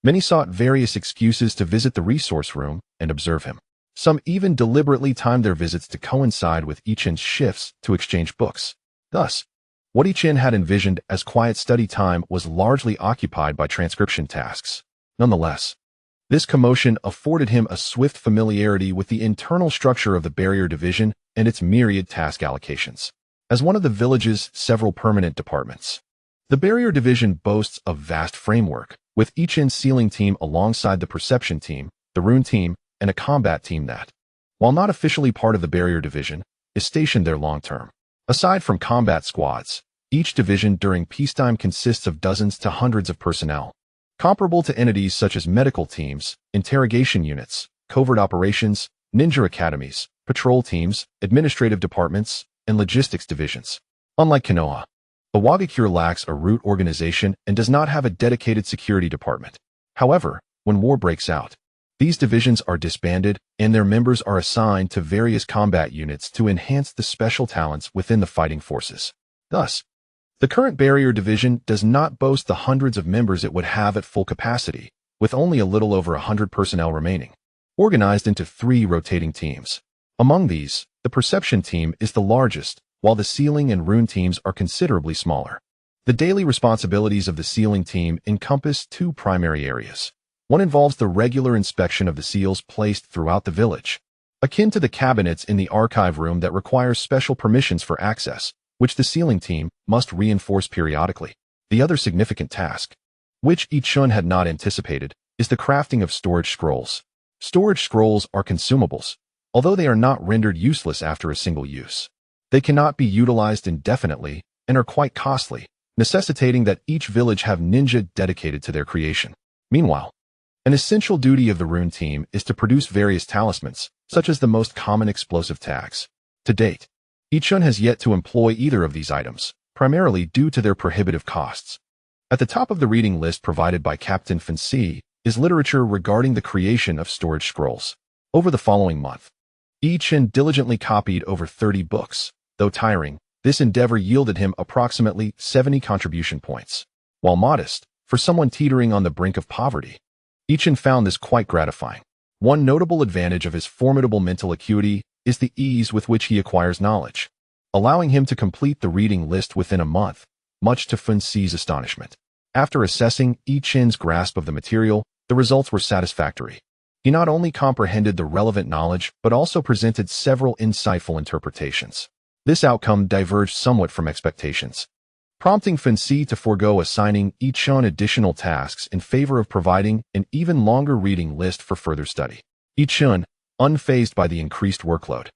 Many sought various excuses to visit the resource room and observe him. Some even deliberately timed their visits to coincide with Ichin's shifts to exchange books. Thus, what Ichin had envisioned as quiet study time was largely occupied by transcription tasks. Nonetheless, This commotion afforded him a swift familiarity with the internal structure of the barrier division and its myriad task allocations. As one of the village's several permanent departments, the barrier division boasts a vast framework, with each sealing team alongside the perception team, the rune team, and a combat team that, while not officially part of the barrier division, is stationed there long-term. Aside from combat squads, each division during peacetime consists of dozens to hundreds of personnel, comparable to entities such as medical teams, interrogation units, covert operations, ninja academies, patrol teams, administrative departments, and logistics divisions. Unlike Konoha, Iwagakure lacks a root organization and does not have a dedicated security department. However, when war breaks out, these divisions are disbanded and their members are assigned to various combat units to enhance the special talents within the fighting forces. Thus, the current barrier division does not boast the hundreds of members it would have at full capacity, with only a little over 100 personnel remaining, organized into 3 rotating teams. Among these, the perception team is the largest, while the sealing and rune teams are considerably smaller. The daily responsibilities of the sealing team encompass 2 primary areas. One involves the regular inspection of the seals placed throughout the village, akin to the cabinets in the archive room that require special permissions for access, which the sealing team must reinforce periodically. The other significant task, which Ichun had not anticipated, is the crafting of storage scrolls. Storage scrolls are consumables, although they are not rendered useless after a single use. They cannot be utilized indefinitely and are quite costly, necessitating that each village have ninja dedicated to their creation. Meanwhile, an essential duty of the rune team is to produce various talismans, such as the most common explosive tags. To date, Ichun has yet to employ either of these items, primarily due to their prohibitive costs. At the top of the reading list provided by Captain Fancy is literature regarding the creation of storage scrolls. Over the following month, Ichun diligently copied over 30 books. Though tiring, this endeavor yielded him approximately 70 contribution points. While modest, for someone teetering on the brink of poverty, Ichun found this quite gratifying. One notable advantage of his formidable mental acuity is the ease with which he acquires knowledge, allowing him to complete the reading list within a month, much to Fancy's astonishment. After assessing Ichun's grasp of the material, the results were satisfactory. He not only comprehended the relevant knowledge, but also presented several insightful interpretations. This outcome diverged somewhat from expectations, prompting Fancy to forego assigning Ichun additional tasks in favor of providing an even longer reading list for further study. Ichun, unfazed by the increased workload,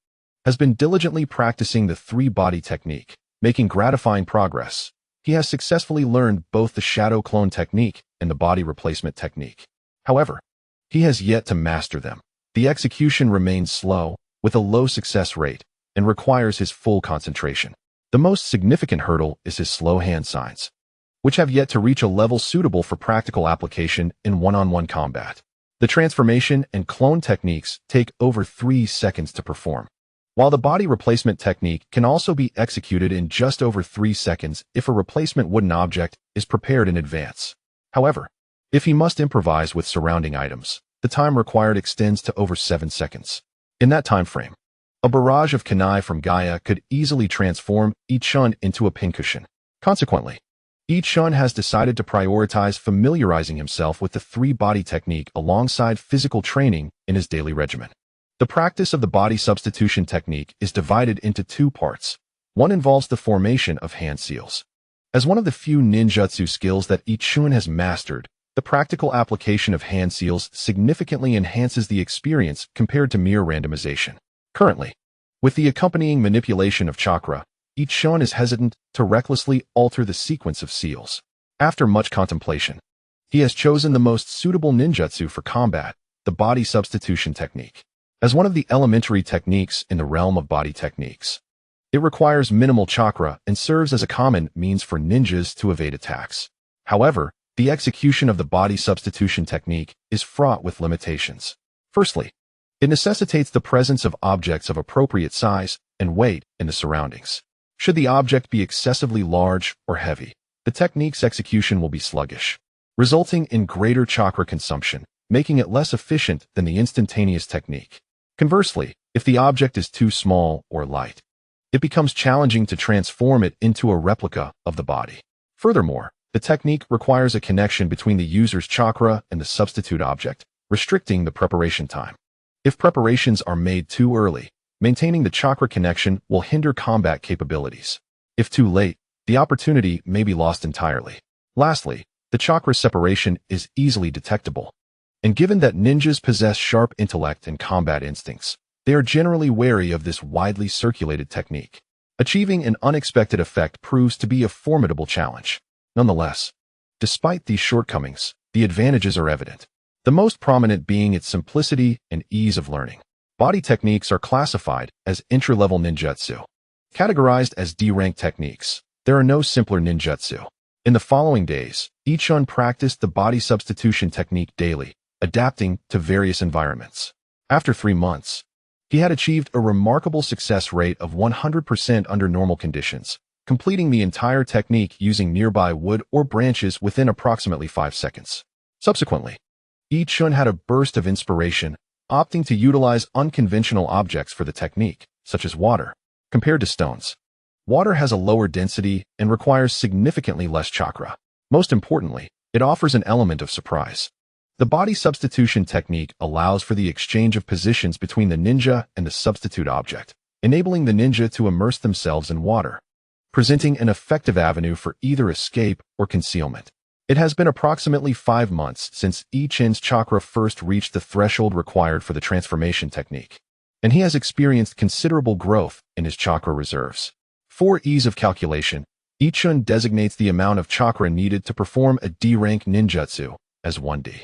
has been diligently practicing the 3-body technique, making gratifying progress. He has successfully learned both the shadow clone technique and the body replacement technique. However, he has yet to master them. The execution remains slow, with a low success rate, and requires his full concentration. The most significant hurdle is his slow hand signs, which have yet to reach a level suitable for practical application in one-on-one combat. The transformation and clone techniques take over 3 seconds to perform, while the body replacement technique can also be executed in just over 3 seconds if a replacement wooden object is prepared in advance. However, if he must improvise with surrounding items, the time required extends to over 7 seconds. In that time frame, a barrage of kunai from Gaia could easily transform Ichun into a pincushion. Consequently, Ichun has decided to prioritize familiarizing himself with the 3-body technique alongside physical training in his daily regimen. The practice of the body substitution technique is divided into 2 parts. One involves the formation of hand seals. As one of the few ninjutsu skills that Ichun has mastered, the practical application of hand seals significantly enhances the experience compared to mere randomization. Currently, with the accompanying manipulation of chakra, Ichun is hesitant to recklessly alter the sequence of seals. After much contemplation, he has chosen the most suitable ninjutsu for combat, the body substitution technique. As one of the elementary techniques in the realm of body techniques, it requires minimal chakra and serves as a common means for ninjas to evade attacks. However, the execution of the body substitution technique is fraught with limitations. Firstly, it necessitates the presence of objects of appropriate size and weight in the surroundings. Should the object be excessively large or heavy, the technique's execution will be sluggish, resulting in greater chakra consumption, making it less efficient than the instantaneous technique. Conversely, if the object is too small or light, it becomes challenging to transform it into a replica of the body. Furthermore, the technique requires a connection between the user's chakra and the substitute object, restricting the preparation time. If preparations are made too early, maintaining the chakra connection will hinder combat capabilities. If too late, the opportunity may be lost entirely. Lastly, the chakra separation is easily detectable. And given that ninjas possess sharp intellect and combat instincts, they are generally wary of this widely circulated technique. Achieving an unexpected effect proves to be a formidable challenge. Nonetheless, despite these shortcomings, the advantages are evident, the most prominent being its simplicity and ease of learning. Body techniques are classified as entry-level ninjutsu. Categorized as D-rank techniques, there are no simpler ninjutsu. In the following days, Ichun practiced the body substitution technique daily, adapting to various environments. After 3 months, he had achieved a remarkable success rate of 100% under normal conditions, completing the entire technique using nearby wood or branches within approximately 5 seconds. Subsequently, Ichun had a burst of inspiration, opting to utilize unconventional objects for the technique, such as water. Compared to stones, water has a lower density and requires significantly less chakra. Most importantly, it offers an element of surprise. The body substitution technique allows for the exchange of positions between the ninja and the substitute object, enabling the ninja to immerse themselves in water, presenting an effective avenue for either escape or concealment. It has been approximately 5 months since Ichun's chakra first reached the threshold required for the transformation technique, and he has experienced considerable growth in his chakra reserves. For ease of calculation, Ichun designates the amount of chakra needed to perform a D-rank ninjutsu as 1D.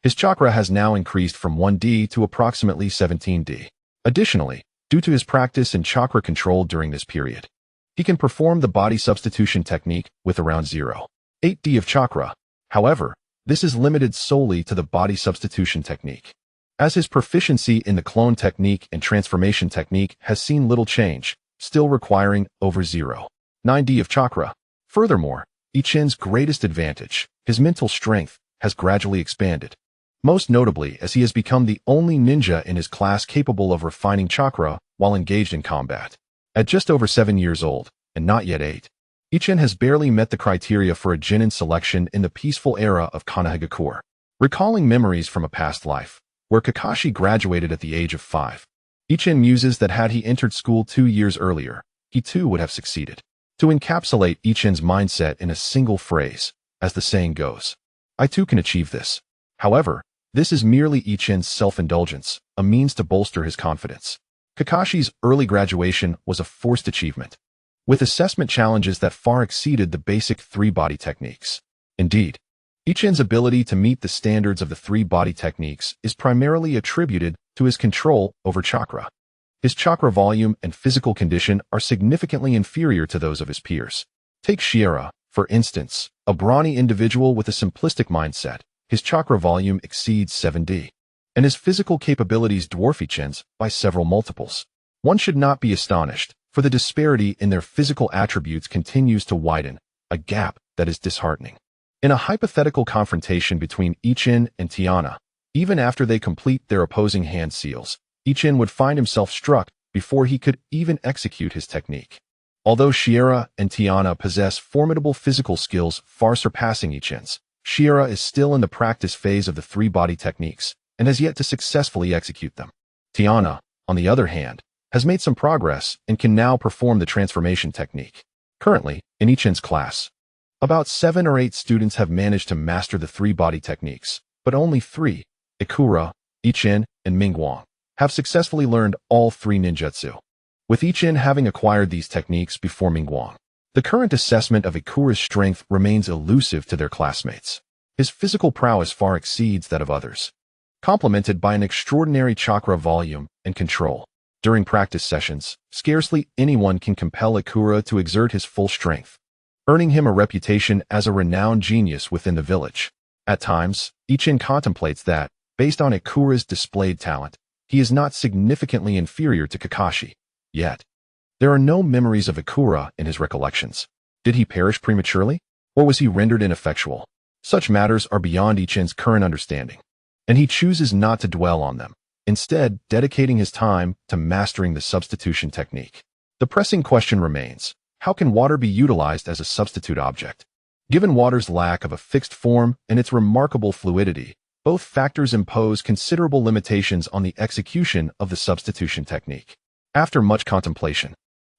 His chakra has now increased from 1D to approximately 17D. Additionally, due to his practice in chakra control during this period, he can perform the body substitution technique with around 0.8D of chakra. However, this is limited solely to the body substitution technique, as his proficiency in the clone technique and transformation technique has seen little change, still requiring over 0.9D of chakra. Furthermore, Ichun's greatest advantage, his mental strength, has gradually expanded, most notably as he has become the only ninja in his class capable of refining chakra while engaged in combat. At just over 7 years old, and not yet 8, Ichun has barely met the criteria for a genin selection in the peaceful era of Konoha. Recalling memories from a past life, where Kakashi graduated at the age of 5, Ichun muses that had he entered school 2 years earlier, he too would have succeeded. To encapsulate Ichun's mindset in a single phrase, as the saying goes, I too can achieve this. However, this is merely Ichun's self-indulgence, a means to bolster his confidence. Kakashi's early graduation was a forced achievement, with assessment challenges that far exceeded the basic 3-body techniques. Indeed, Ichun's ability to meet the standards of the 3-body techniques is primarily attributed to his control over chakra. His chakra volume and physical condition are significantly inferior to those of his peers. Take Shiera, for instance, a brawny individual with a simplistic mindset. His chakra volume exceeds 7D, and his physical capabilities dwarf Ichun's by several multiples. One should not be astonished, for the disparity in their physical attributes continues to widen, a gap that is disheartening. In a hypothetical confrontation between Ichun and Tiana, even after they complete their opposing hand seals, Ichun would find himself struck before he could even execute his technique. Although Shiera and Tiana possess formidable physical skills far surpassing Ichun's, Shiera is still in the practice phase of the 3-body techniques and has yet to successfully execute them. Tiana, on the other hand, has made some progress and can now perform the transformation technique. Currently, in Ichun's class, about 7 or 8 students have managed to master the 3-body techniques, but only 3, Ikura, Ichun, and Mingguang, have successfully learned all 3 ninjutsu, with Ichun having acquired these techniques before Mingguang. The current assessment of Ikura's strength remains elusive to their classmates. His physical prowess far exceeds that of others, complemented by an extraordinary chakra volume and control. During practice sessions, scarcely anyone can compel Ikura to exert his full strength, earning him a reputation as a renowned genius within the village. At times, Ichun contemplates that, based on Ikura's displayed talent, he is not significantly inferior to Kakashi. Yet, there are no memories of Ikura in his recollections. Did he perish prematurely? Or was he rendered ineffectual? Such matters are beyond Ichun's current understanding, and he chooses not to dwell on them, instead dedicating his time to mastering the substitution technique. The pressing question remains, how can water be utilized as a substitute object? Given water's lack of a fixed form and its remarkable fluidity, Both factors impose considerable limitations on the execution of the substitution technique. After much contemplation,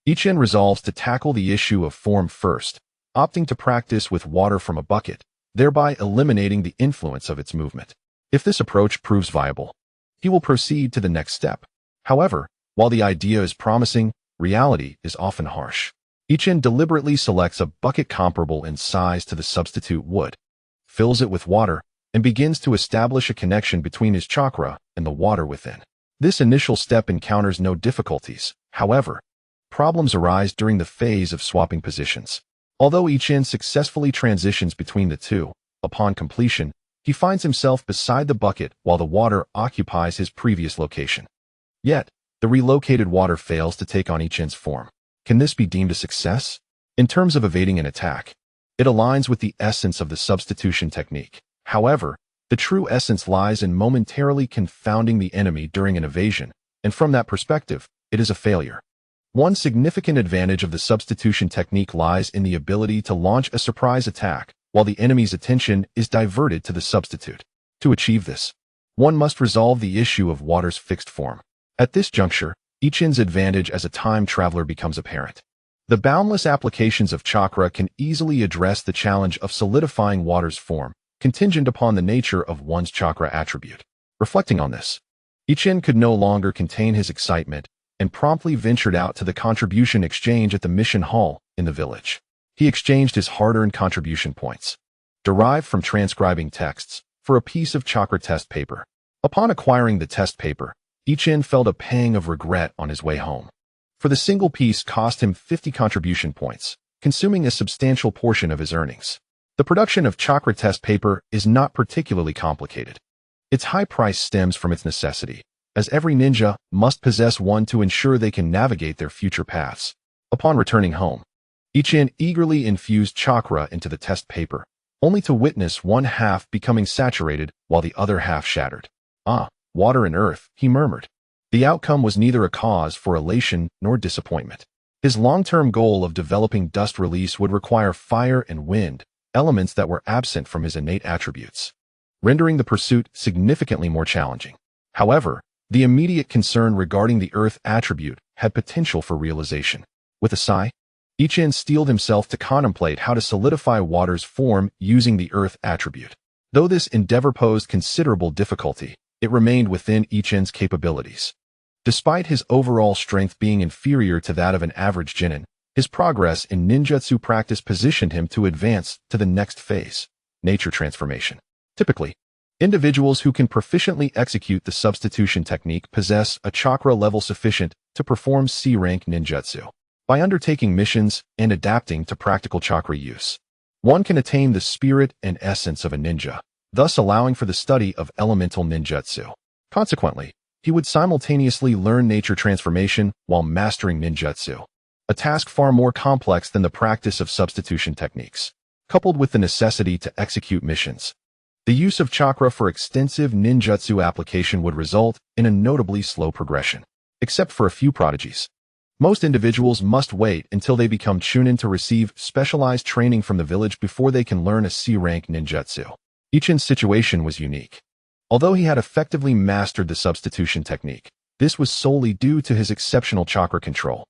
Ichien resolves to tackle the issue of form first, opting to practice with water from a bucket, thereby eliminating the influence of its movement. If this approach proves viable, he will proceed to the next step. However, while the idea is promising, reality is often harsh. Ichien deliberately selects a bucket comparable in size to the substitute wood, fills it with water, and begins to establish a connection between his chakra and the water within. This initial step encounters no difficulties. However, problems arise during the phase of swapping positions. Although Ichien successfully transitions between the two, upon completion, he finds himself beside the bucket while the water occupies his previous location. Yet, the relocated water fails to take on Ichien's form. Can this be deemed a success? In terms of evading an attack, it aligns with the essence of the substitution technique. However, the true essence lies in momentarily confounding the enemy during an evasion, and from that perspective, it is a failure. One significant advantage of the substitution technique lies in the ability to launch a surprise attack while the enemy's attention is diverted to the substitute. To achieve this, one must resolve the issue of water's fixed form. At this juncture, Ichien's advantage as a time traveler becomes apparent. The boundless applications of chakra can easily address the challenge of solidifying water's form, contingent upon the nature of one's chakra attribute. Reflecting on this, Ichien could no longer contain his excitement and promptly ventured out to the contribution exchange at the mission hall in the village. He exchanged his hard-earned contribution points, derived from transcribing texts, for a piece of chakra test paper. Upon acquiring the test paper, Ichien felt a pang of regret on his way home. For the single piece cost him 50 contribution points, consuming a substantial portion of his earnings. The production of chakra test paper is not particularly complicated. Its high price stems from its necessity, as every ninja must possess one to ensure they can navigate their future paths. Upon returning home, Ichien eagerly infused chakra into the test paper, only to witness one half becoming saturated while the other half shattered. "Ah, water and earth," he murmured. The outcome was neither a cause for elation nor disappointment. His long-term goal of developing dust release would require fire and wind, elements that were absent from his innate attributes, rendering the pursuit significantly more challenging. However, the immediate concern regarding the earth attribute had potential for realization. With a sigh, Ichien steeled himself to contemplate how to solidify water's form using the earth attribute. Though this endeavor posed considerable difficulty, it remained within Ichien's capabilities. Despite his overall strength being inferior to that of an average genin, his progress in ninjutsu practice positioned him to advance to the next phase, nature transformation. Typically, individuals who can proficiently execute the substitution technique possess a chakra level sufficient to perform C-rank ninjutsu. By undertaking missions and adapting to practical chakra use, one can attain the spirit and essence of a ninja, thus allowing for the study of elemental ninjutsu. Consequently, he would simultaneously learn nature transformation while mastering ninjutsu, a task far more complex than the practice of substitution techniques. Coupled with the necessity to execute missions, the use of chakra for extensive ninjutsu application would result in a notably slow progression. Except for a few prodigies, most individuals must wait until they become chunin to receive specialized training from the village before they can learn a C-rank ninjutsu. Ichien's situation was unique. Although he had effectively mastered the substitution technique, this was solely due to his exceptional chakra control,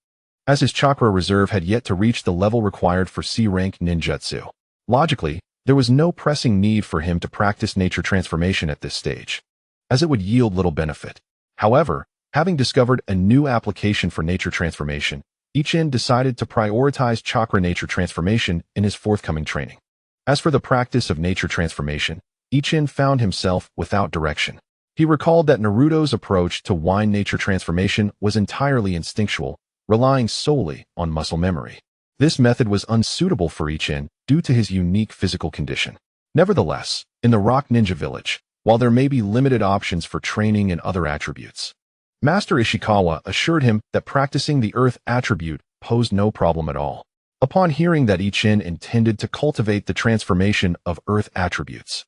as his chakra reserve had yet to reach the level required for C-rank ninjutsu. Logically, there was no pressing need for him to practice nature transformation at this stage, as it would yield little benefit. However, having discovered a new application for nature transformation, Ichien decided to prioritize chakra nature transformation in his forthcoming training. As for the practice of nature transformation, Ichien found himself without direction. He recalled that Naruto's approach to wine nature transformation was entirely instinctual, relying solely on muscle memory. This method was unsuitable for Ichien due to his unique physical condition. Nevertheless, in the Rock Ninja Village, while there may be limited options for training and other attributes, Master Ishikawa assured him that practicing the earth attribute posed no problem at all. Upon hearing that Ichien intended to cultivate the transformation of earth attributes,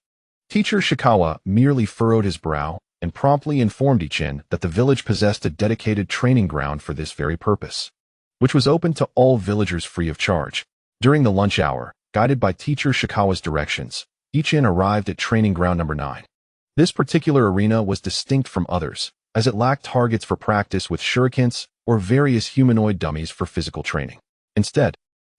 Teacher Shikawa merely furrowed his brow and promptly informed Ichien that the village possessed a dedicated training ground for this very purpose, which was open to all villagers free of charge. During the lunch hour, guided by Teacher Shikawa's directions, Ichien arrived at training ground number 9. This particular arena was distinct from others, as it lacked targets for practice with shurikens or various humanoid dummies for physical training. Instead,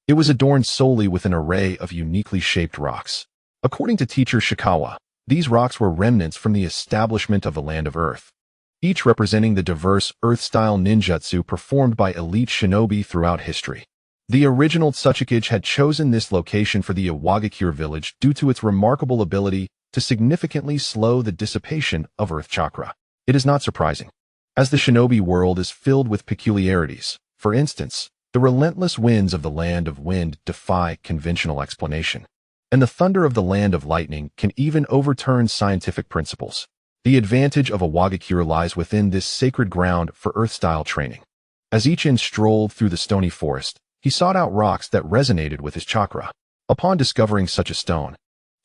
it was adorned solely with an array of uniquely shaped rocks. According to teacher Shikawa, these rocks were remnants from the establishment of the Land of Earth, each representing the diverse Earth-style ninjutsu performed by elite shinobi throughout history. The original Tsuchikage had chosen this location for the Iwagakure village due to its remarkable ability to significantly slow the dissipation of Earth chakra. It is not surprising, as the shinobi world is filled with peculiarities. For instance, the relentless winds of the Land of Wind defy conventional explanation, and the thunder of the Land of Lightning can even overturn scientific principles. The advantage of Iwagakure lies within this sacred ground for Earth-style training. As Ichin strolled through the stony forest, he sought out rocks that resonated with his chakra. Upon discovering such a stone,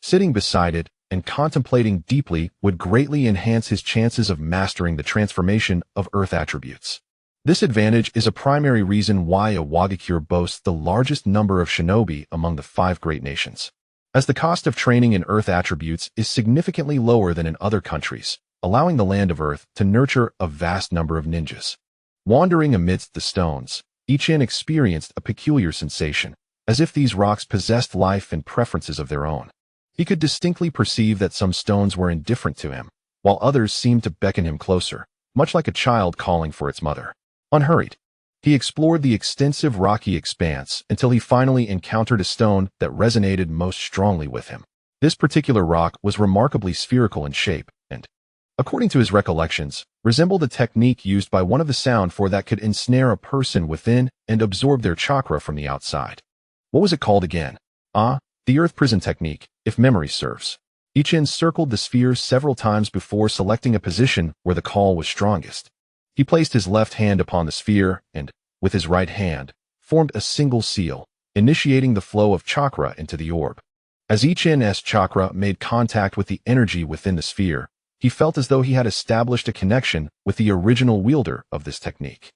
sitting beside it and contemplating deeply would greatly enhance his chances of mastering the transformation of Earth attributes. This advantage is a primary reason why Iwagakure boasts the largest number of shinobi among the 5 great nations, as the cost of training in Earth attributes is significantly lower than in other countries, allowing the Land of Earth to nurture a vast number of ninjas. Wandering amidst the stones, Ichin experienced a peculiar sensation, as if these rocks possessed life and preferences of their own. He could distinctly perceive that some stones were indifferent to him, while others seemed to beckon him closer, much like a child calling for its mother. Unhurried, he explored the extensive rocky expanse until he finally encountered a stone that resonated most strongly with him. This particular rock was remarkably spherical in shape and, according to his recollections, resembled a technique used by one of the sound for that could ensnare a person within and absorb their chakra from the outside. What was it called again? The Earth Prison Technique, if memory serves. Ichin circled the sphere several times before selecting a position where the call was strongest. He placed his left hand upon the sphere and, with his right hand, formed a single seal, initiating the flow of chakra into the orb. As Ichin's chakra made contact with the energy within the sphere, he felt as though he had established a connection with the original wielder of this technique.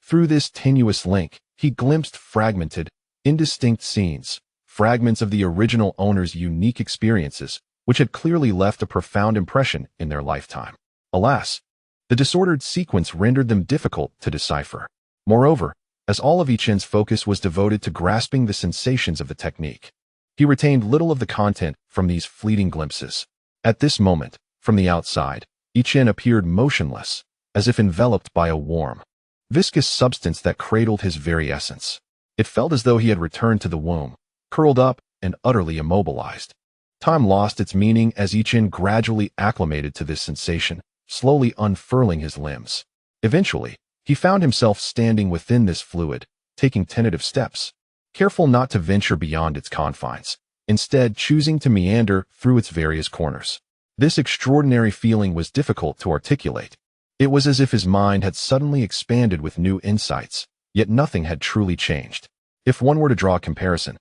Through this tenuous link, he glimpsed fragmented, indistinct scenes, fragments of the original owner's unique experiences, which had clearly left a profound impression in their lifetime. Alas, the disordered sequence rendered them difficult to decipher. Moreover, as all of Ichin's focus was devoted to grasping the sensations of the technique, he retained little of the content from these fleeting glimpses. At this moment, from the outside, Ichin appeared motionless, as if enveloped by a warm, viscous substance that cradled his very essence. It felt as though he had returned to the womb, curled up and utterly immobilized. Time lost its meaning as Ichin gradually acclimated to this sensation, slowly unfurling his limbs. Eventually, he found himself standing within this fluid, taking tentative steps, careful not to venture beyond its confines, instead choosing to meander through its various corners. This extraordinary feeling was difficult to articulate. It was as if his mind had suddenly expanded with new insights, yet nothing had truly changed. If one were to draw a comparison,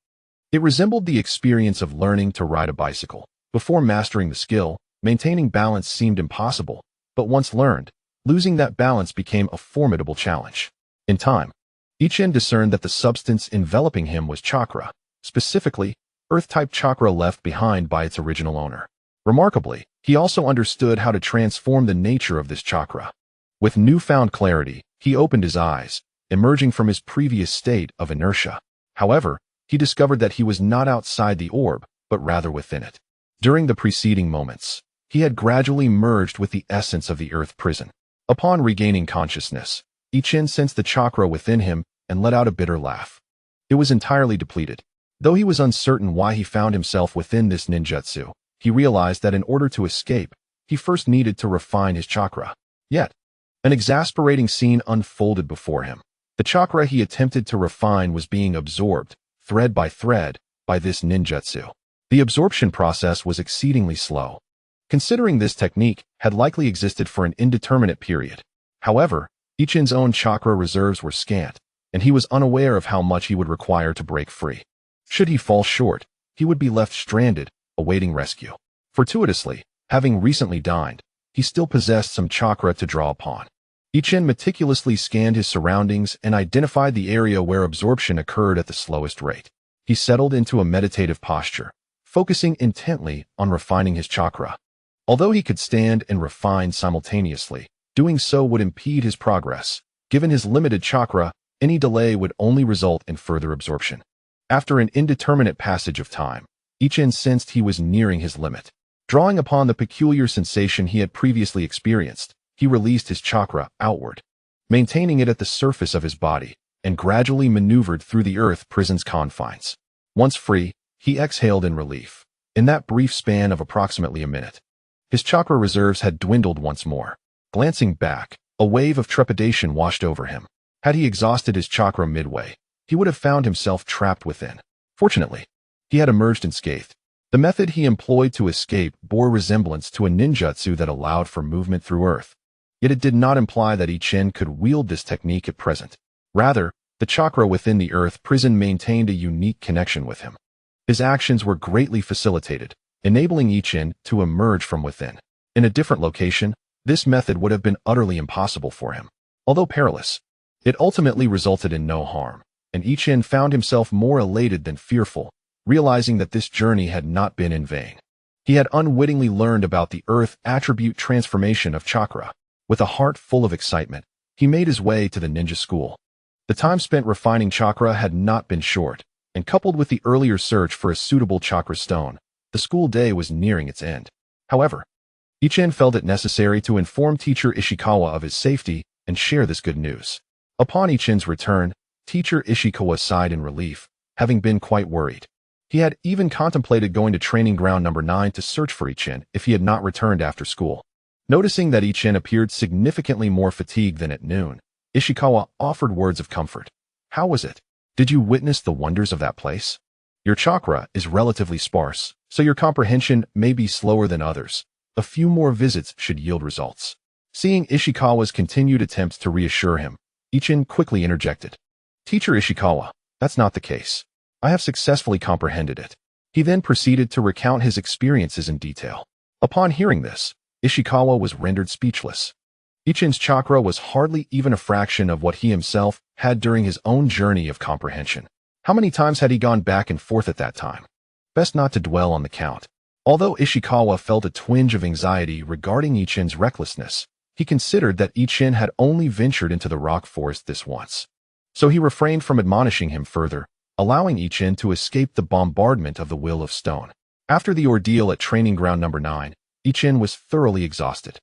it resembled the experience of learning to ride a bicycle. Before mastering the skill, maintaining balance seemed impossible, but once learned, losing that balance became a formidable challenge. In time, Ichin discerned that the substance enveloping him was chakra, specifically, Earth-type chakra left behind by its original owner. Remarkably, he also understood how to transform the nature of this chakra. With newfound clarity, he opened his eyes, emerging from his previous state of inertia. However, he discovered that he was not outside the orb, but rather within it. During the preceding moments, he had gradually merged with the essence of the Earth prison. Upon regaining consciousness, Ichin sensed the chakra within him and let out a bitter laugh. It was entirely depleted. Though he was uncertain why he found himself within this ninjutsu, he realized that in order to escape, he first needed to refine his chakra. Yet, an exasperating scene unfolded before him. The chakra he attempted to refine was being absorbed, thread by thread, by this ninjutsu. The absorption process was exceedingly slow, considering this technique had likely existed for an indeterminate period. However, Ichin's own chakra reserves were scant, and he was unaware of how much he would require to break free. Should he fall short, he would be left stranded, awaiting rescue. Fortuitously, having recently dined, he still possessed some chakra to draw upon. Ichin meticulously scanned his surroundings and identified the area where absorption occurred at the slowest rate. He settled into a meditative posture, focusing intently on refining his chakra. Although he could stand and refine simultaneously, doing so would impede his progress. Given his limited chakra, any delay would only result in further absorption. After an indeterminate passage of time, Ichin sensed he was nearing his limit. Drawing upon the peculiar sensation he had previously experienced, he released his chakra outward, maintaining it at the surface of his body, and gradually maneuvered through the earth prison's confines. Once free, he exhaled in relief. In that brief span of approximately a minute, his chakra reserves had dwindled once more. Glancing back, a wave of trepidation washed over him. Had he exhausted his chakra midway, he would have found himself trapped within. Fortunately, he had emerged unscathed. The method he employed to escape bore resemblance to a ninjutsu that allowed for movement through earth. Yet it did not imply that Ichin could wield this technique at present. Rather, the chakra within the earth prison maintained a unique connection with him. His actions were greatly facilitated, enabling Ichin to emerge from within. In a different location, this method would have been utterly impossible for him. Although perilous, it ultimately resulted in no harm, and Ichin found himself more elated than fearful, realizing that this journey had not been in vain. He had unwittingly learned about the earth attribute transformation of chakra. With a heart full of excitement, he made his way to the ninja school. The time spent refining chakra had not been short, and coupled with the earlier search for a suitable chakra stone, the school day was nearing its end. However, Ichin felt it necessary to inform teacher Ishikawa of his safety and share this good news. Upon Ichin's return, teacher Ishikawa sighed in relief, having been quite worried. He had even contemplated going to training ground number 9 to search for Ichin if he had not returned after school. Noticing that Ichin appeared significantly more fatigued than at noon, Ishikawa offered words of comfort. How was it? Did you witness the wonders of that place? Your chakra is relatively sparse, so your comprehension may be slower than others. A few more visits should yield results. Seeing Ishikawa's continued attempts to reassure him, Ichin quickly interjected. Teacher Ishikawa, that's not the case. I have successfully comprehended it. He then proceeded to recount his experiences in detail. Upon hearing this, Ishikawa was rendered speechless. Ichin's chakra was hardly even a fraction of what he himself had during his own journey of comprehension. How many times had he gone back and forth at that time? Best not to dwell on the count. Although Ishikawa felt a twinge of anxiety regarding Ichin's recklessness, he considered that Ichin had only ventured into the rock forest this once. So he refrained from admonishing him further, allowing Ichin to escape the bombardment of the Will of Stone. After the ordeal at training ground number 9, Ichin was thoroughly exhausted.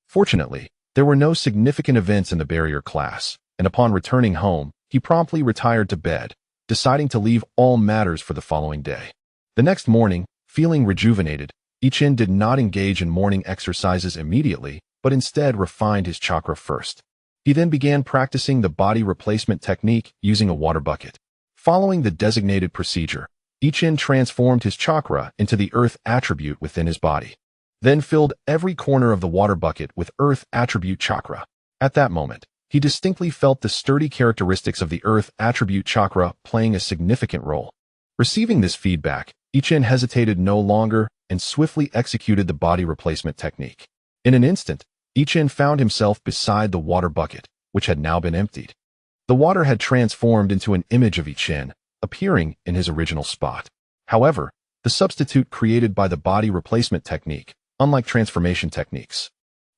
Fortunately, there were no significant events in the barrier class, and upon returning home, he promptly retired to bed, deciding to leave all matters for the following day. The next morning, feeling rejuvenated, Ichin did not engage in morning exercises immediately, but instead refined his chakra first. He then began practicing the body replacement technique using a water bucket. Following the designated procedure, Ichin transformed his chakra into the earth attribute within his body, then filled every corner of the water bucket with earth attribute chakra. At that moment, he distinctly felt the sturdy characteristics of the earth attribute chakra playing a significant role. Receiving this feedback, Ichin hesitated no longer and swiftly executed the body replacement technique. In an instant, Ichin found himself beside the water bucket, which had now been emptied. The water had transformed into an image of Ichin, appearing in his original spot. However, the substitute created by the body replacement technique, unlike transformation techniques,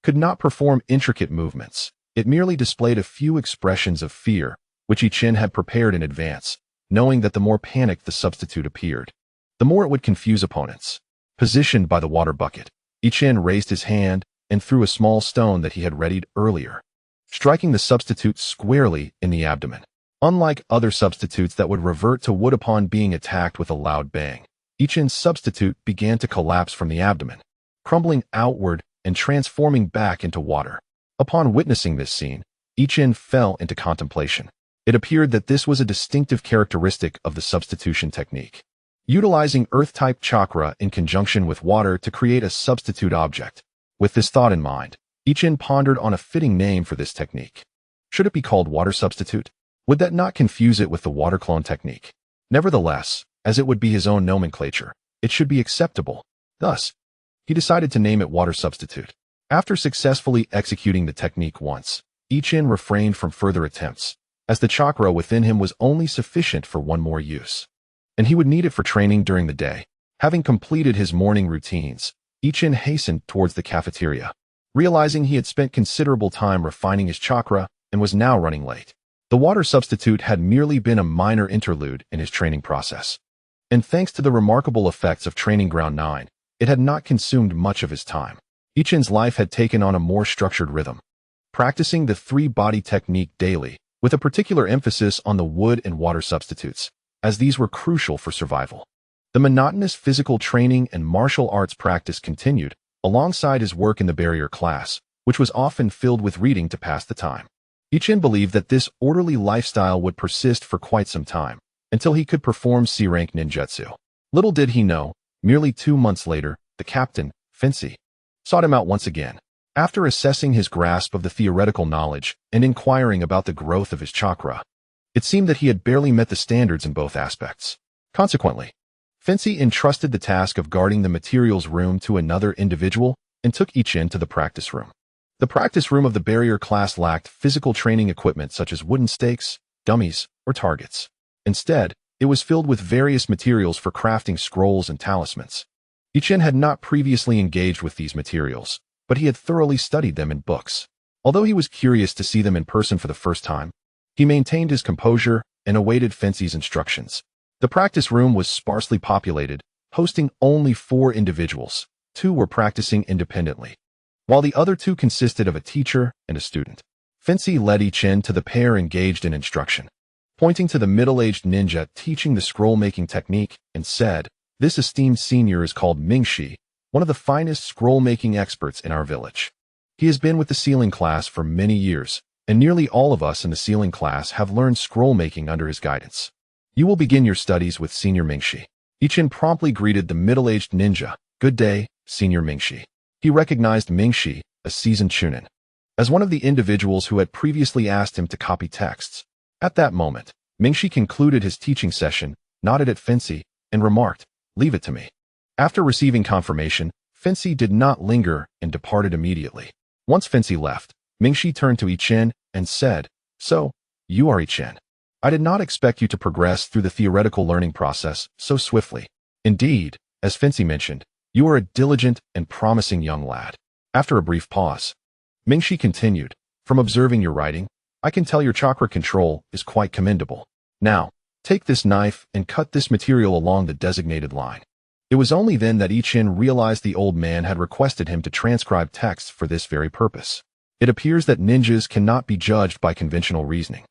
could not perform intricate movements. It merely displayed a few expressions of fear, which Ichin had prepared in advance, knowing that the more panicked the substitute appeared, the more it would confuse opponents. Positioned by the water bucket, Ichin raised his hand and threw a small stone that he had readied earlier, striking the substitute squarely in the abdomen. Unlike other substitutes that would revert to wood upon being attacked with a loud bang, Ichin's substitute began to collapse from the abdomen, crumbling outward and transforming back into water. Upon witnessing this scene, Ichin fell into contemplation. It appeared that this was a distinctive characteristic of the substitution technique, utilizing earth-type chakra in conjunction with water to create a substitute object. With this thought in mind, Ichin pondered on a fitting name for this technique. Should it be called water substitute? Would that not confuse it with the water clone technique? Nevertheless, as it would be his own nomenclature, it should be acceptable. Thus, he decided to name it water substitute. After successfully executing the technique once, Ichin refrained from further attempts, as the chakra within him was only sufficient for one more use, and he would need it for training during the day. Having completed his morning routines, Ichin hastened towards the cafeteria, realizing he had spent considerable time refining his chakra and was now running late. The water substitute had merely been a minor interlude in his training process, and thanks to the remarkable effects of Training Ground 9, it had not consumed much of his time. Ichin's life had taken on a more structured rhythm, practicing the three-body technique daily, with a particular emphasis on the wood and water substitutes, as these were crucial for survival. The monotonous physical training and martial arts practice continued, alongside his work in the barrier class, which was often filled with reading to pass the time. Ichin believed that this orderly lifestyle would persist for quite some time, until he could perform C-rank ninjutsu. Little did he know, merely 2 months later, the captain, Fincy, sought him out once again. After assessing his grasp of the theoretical knowledge and inquiring about the growth of his chakra, it seemed that he had barely met the standards in both aspects. Consequently, Fincy entrusted the task of guarding the materials room to another individual and took Ichin to the practice room. The practice room of the barrier class lacked physical training equipment such as wooden stakes, dummies, or targets. Instead, it was filled with various materials for crafting scrolls and talismans. Ichin had not previously engaged with these materials, but he had thoroughly studied them in books. Although he was curious to see them in person for the first time, he maintained his composure and awaited Fincy's instructions. The practice room was sparsely populated, hosting only 4 individuals. 2 were practicing independently, while the other 2 consisted of a teacher and a student. Fincy led Ichin to the pair engaged in instruction, pointing to the middle-aged ninja teaching the scroll-making technique, and said, "This esteemed senior is called Mingshi, one of the finest scroll-making experts in our village. He has been with the sealing class for many years, and nearly all of us in the sealing class have learned scroll-making under his guidance. You will begin your studies with Senior Mingshi." Ichin promptly greeted the middle-aged ninja, "Good day, Senior Mingshi." He recognized Mingshi, a seasoned chunin, as one of the individuals who had previously asked him to copy texts. At that moment, Mingshi concluded his teaching session, nodded at Fincy, and remarked, "Leave it to me." After receiving confirmation, Fincy did not linger and departed immediately. Once Fincy left, Mingshi turned to Ichin and said, "So, you are Ichin. I did not expect you to progress through the theoretical learning process so swiftly. Indeed, as Fincy mentioned, you are a diligent and promising young lad." After a brief pause, Mingshi continued, "From observing your writing, I can tell your chakra control is quite commendable. Now, take this knife and cut this material along the designated line." It was only then that Ichin realized the old man had requested him to transcribe texts for this very purpose. It appears that ninjas cannot be judged by conventional reasoning.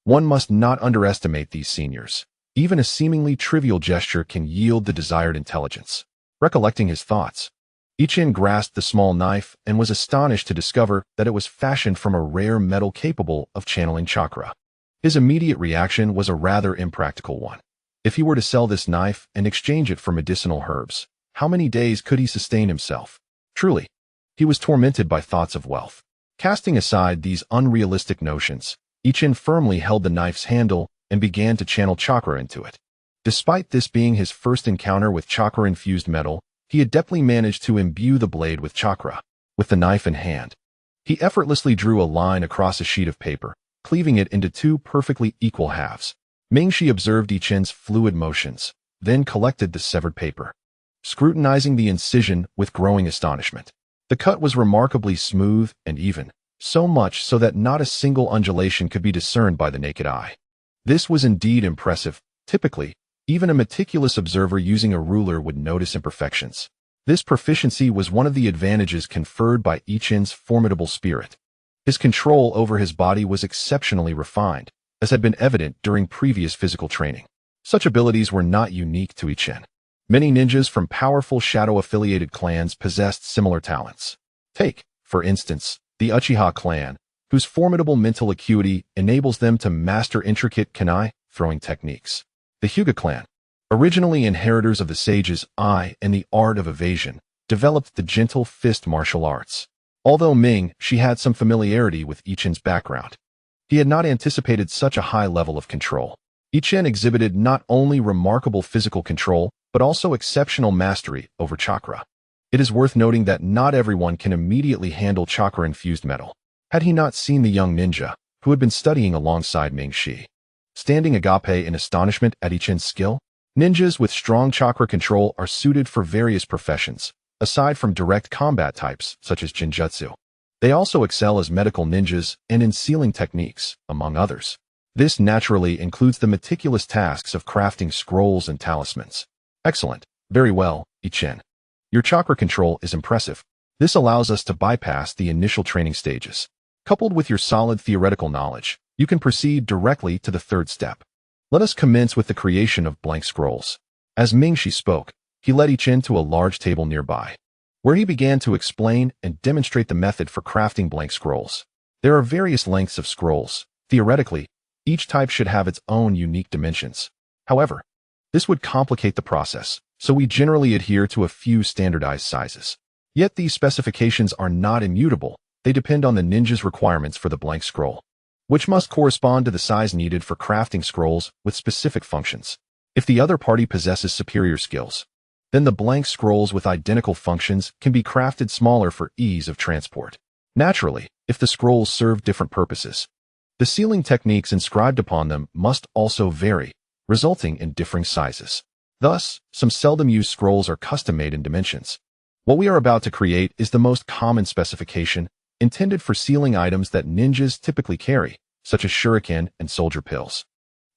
One must not underestimate these seniors. Even a seemingly trivial gesture can yield the desired intelligence. Recollecting his thoughts, Ichin grasped the small knife and was astonished to discover that it was fashioned from a rare metal capable of channeling chakra. His immediate reaction was a rather impractical one. If he were to sell this knife and exchange it for medicinal herbs, how many days could he sustain himself? Truly, he was tormented by thoughts of wealth. Casting aside these unrealistic notions, Ichin firmly held the knife's handle and began to channel chakra into it. Despite this being his first encounter with chakra-infused metal, he adeptly managed to imbue the blade with chakra. With the knife in hand, he effortlessly drew a line across a sheet of paper, cleaving it into 2 perfectly equal halves. Mingshi observed Ichin's fluid motions, then collected the severed paper, scrutinizing the incision with growing astonishment. The cut was remarkably smooth and even, so much so that not a single undulation could be discerned by the naked eye. This was indeed impressive. Typically, even a meticulous observer using a ruler would notice imperfections. This proficiency was one of the advantages conferred by Ichin's formidable spirit. His control over his body was exceptionally refined, as had been evident during previous physical training. Such abilities were not unique to Ichin. Many ninjas from powerful shadow-affiliated clans possessed similar talents. Take, for instance, the Uchiha clan, whose formidable mental acuity enables them to master intricate kunai throwing techniques. The Hyuga clan, originally inheritors of the sage's eye and the art of evasion, developed the gentle fist martial arts. Although Ming-Shi had some familiarity with Ichin's background, he had not anticipated such a high level of control. Ichin exhibited not only remarkable physical control, but also exceptional mastery over chakra. It is worth noting that not everyone can immediately handle chakra-infused metal. Had he not seen the young ninja, who had been studying alongside Ming-Shi, standing agape in astonishment at Ichin's skill? Ninjas with strong chakra control are suited for various professions, aside from direct combat types such as Jinjutsu. They also excel as medical ninjas and in sealing techniques, among others. This naturally includes the meticulous tasks of crafting scrolls and talismans. Excellent. Very well, Ichin. Your chakra control is impressive. This allows us to bypass the initial training stages. Coupled with your solid theoretical knowledge, you can proceed directly to the third step. Let us commence with the creation of blank scrolls. As Mingshi spoke, he led Ichin to a large table nearby, where he began to explain and demonstrate the method for crafting blank scrolls. There are various lengths of scrolls. Theoretically, each type should have its own unique dimensions. However, this would complicate the process, so we generally adhere to a few standardized sizes. Yet these specifications are not immutable. They depend on the ninja's requirements for the blank scroll, which must correspond to the size needed for crafting scrolls with specific functions. If the other party possesses superior skills, then the blank scrolls with identical functions can be crafted smaller for ease of transport. Naturally, if the scrolls serve different purposes, the sealing techniques inscribed upon them must also vary, resulting in differing sizes. Thus, some seldom used scrolls are custom-made in dimensions. What we are about to create is the most common specification, intended for sealing items that ninjas typically carry, such as shuriken and soldier pills.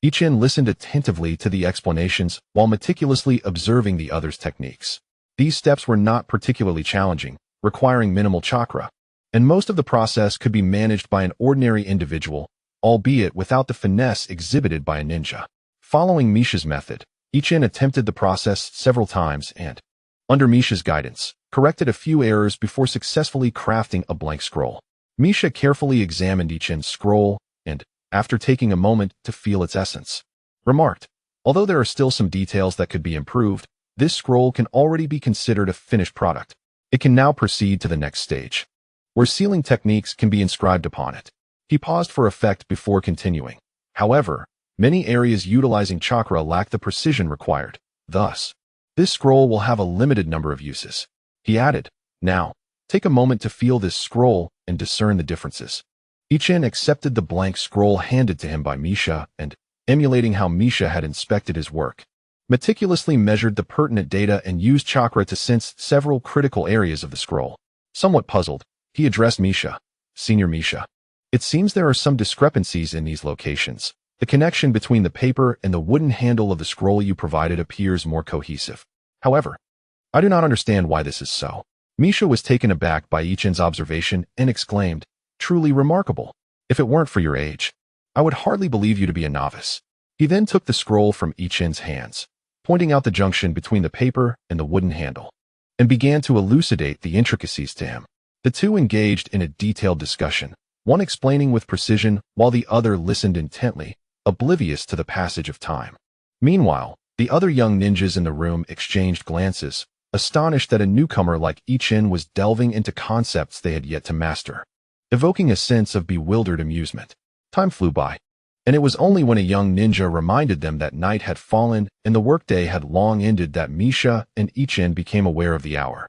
Ichin listened attentively to the explanations while meticulously observing the other's techniques. These steps were not particularly challenging, requiring minimal chakra, and most of the process could be managed by an ordinary individual, albeit without the finesse exhibited by a ninja. Following Misha's method, Ichin attempted the process several times and, under Misha's guidance, corrected a few errors before successfully crafting a blank scroll. Misha carefully examined Ichin's scroll and, after taking a moment to feel its essence, remarked, although there are still some details that could be improved, this scroll can already be considered a finished product. It can now proceed to the next stage, where sealing techniques can be inscribed upon it. He paused for effect before continuing. However, many areas utilizing chakra lack the precision required. Thus, this scroll will have a limited number of uses. He added, now, take a moment to feel this scroll and discern the differences. Ichin accepted the blank scroll handed to him by Misha and, emulating how Misha had inspected his work, meticulously measured the pertinent data and used chakra to sense several critical areas of the scroll. Somewhat puzzled, he addressed Misha. Senior Misha, it seems there are some discrepancies in these locations. The connection between the paper and the wooden handle of the scroll you provided appears more cohesive. However, I do not understand why this is so. Misha was taken aback by Ichin's observation and exclaimed, truly remarkable. If it weren't for your age, I would hardly believe you to be a novice. He then took the scroll from Ichin's hands, pointing out the junction between the paper and the wooden handle, and began to elucidate the intricacies to him. The two engaged in a detailed discussion, one explaining with precision while the other listened intently, oblivious to the passage of time. Meanwhile, the other young ninjas in the room exchanged glances, astonished that a newcomer like Ichin was delving into concepts they had yet to master, evoking a sense of bewildered amusement. Time flew by, and it was only when a young ninja reminded them that night had fallen and the workday had long ended that Misha and Ichin became aware of the hour.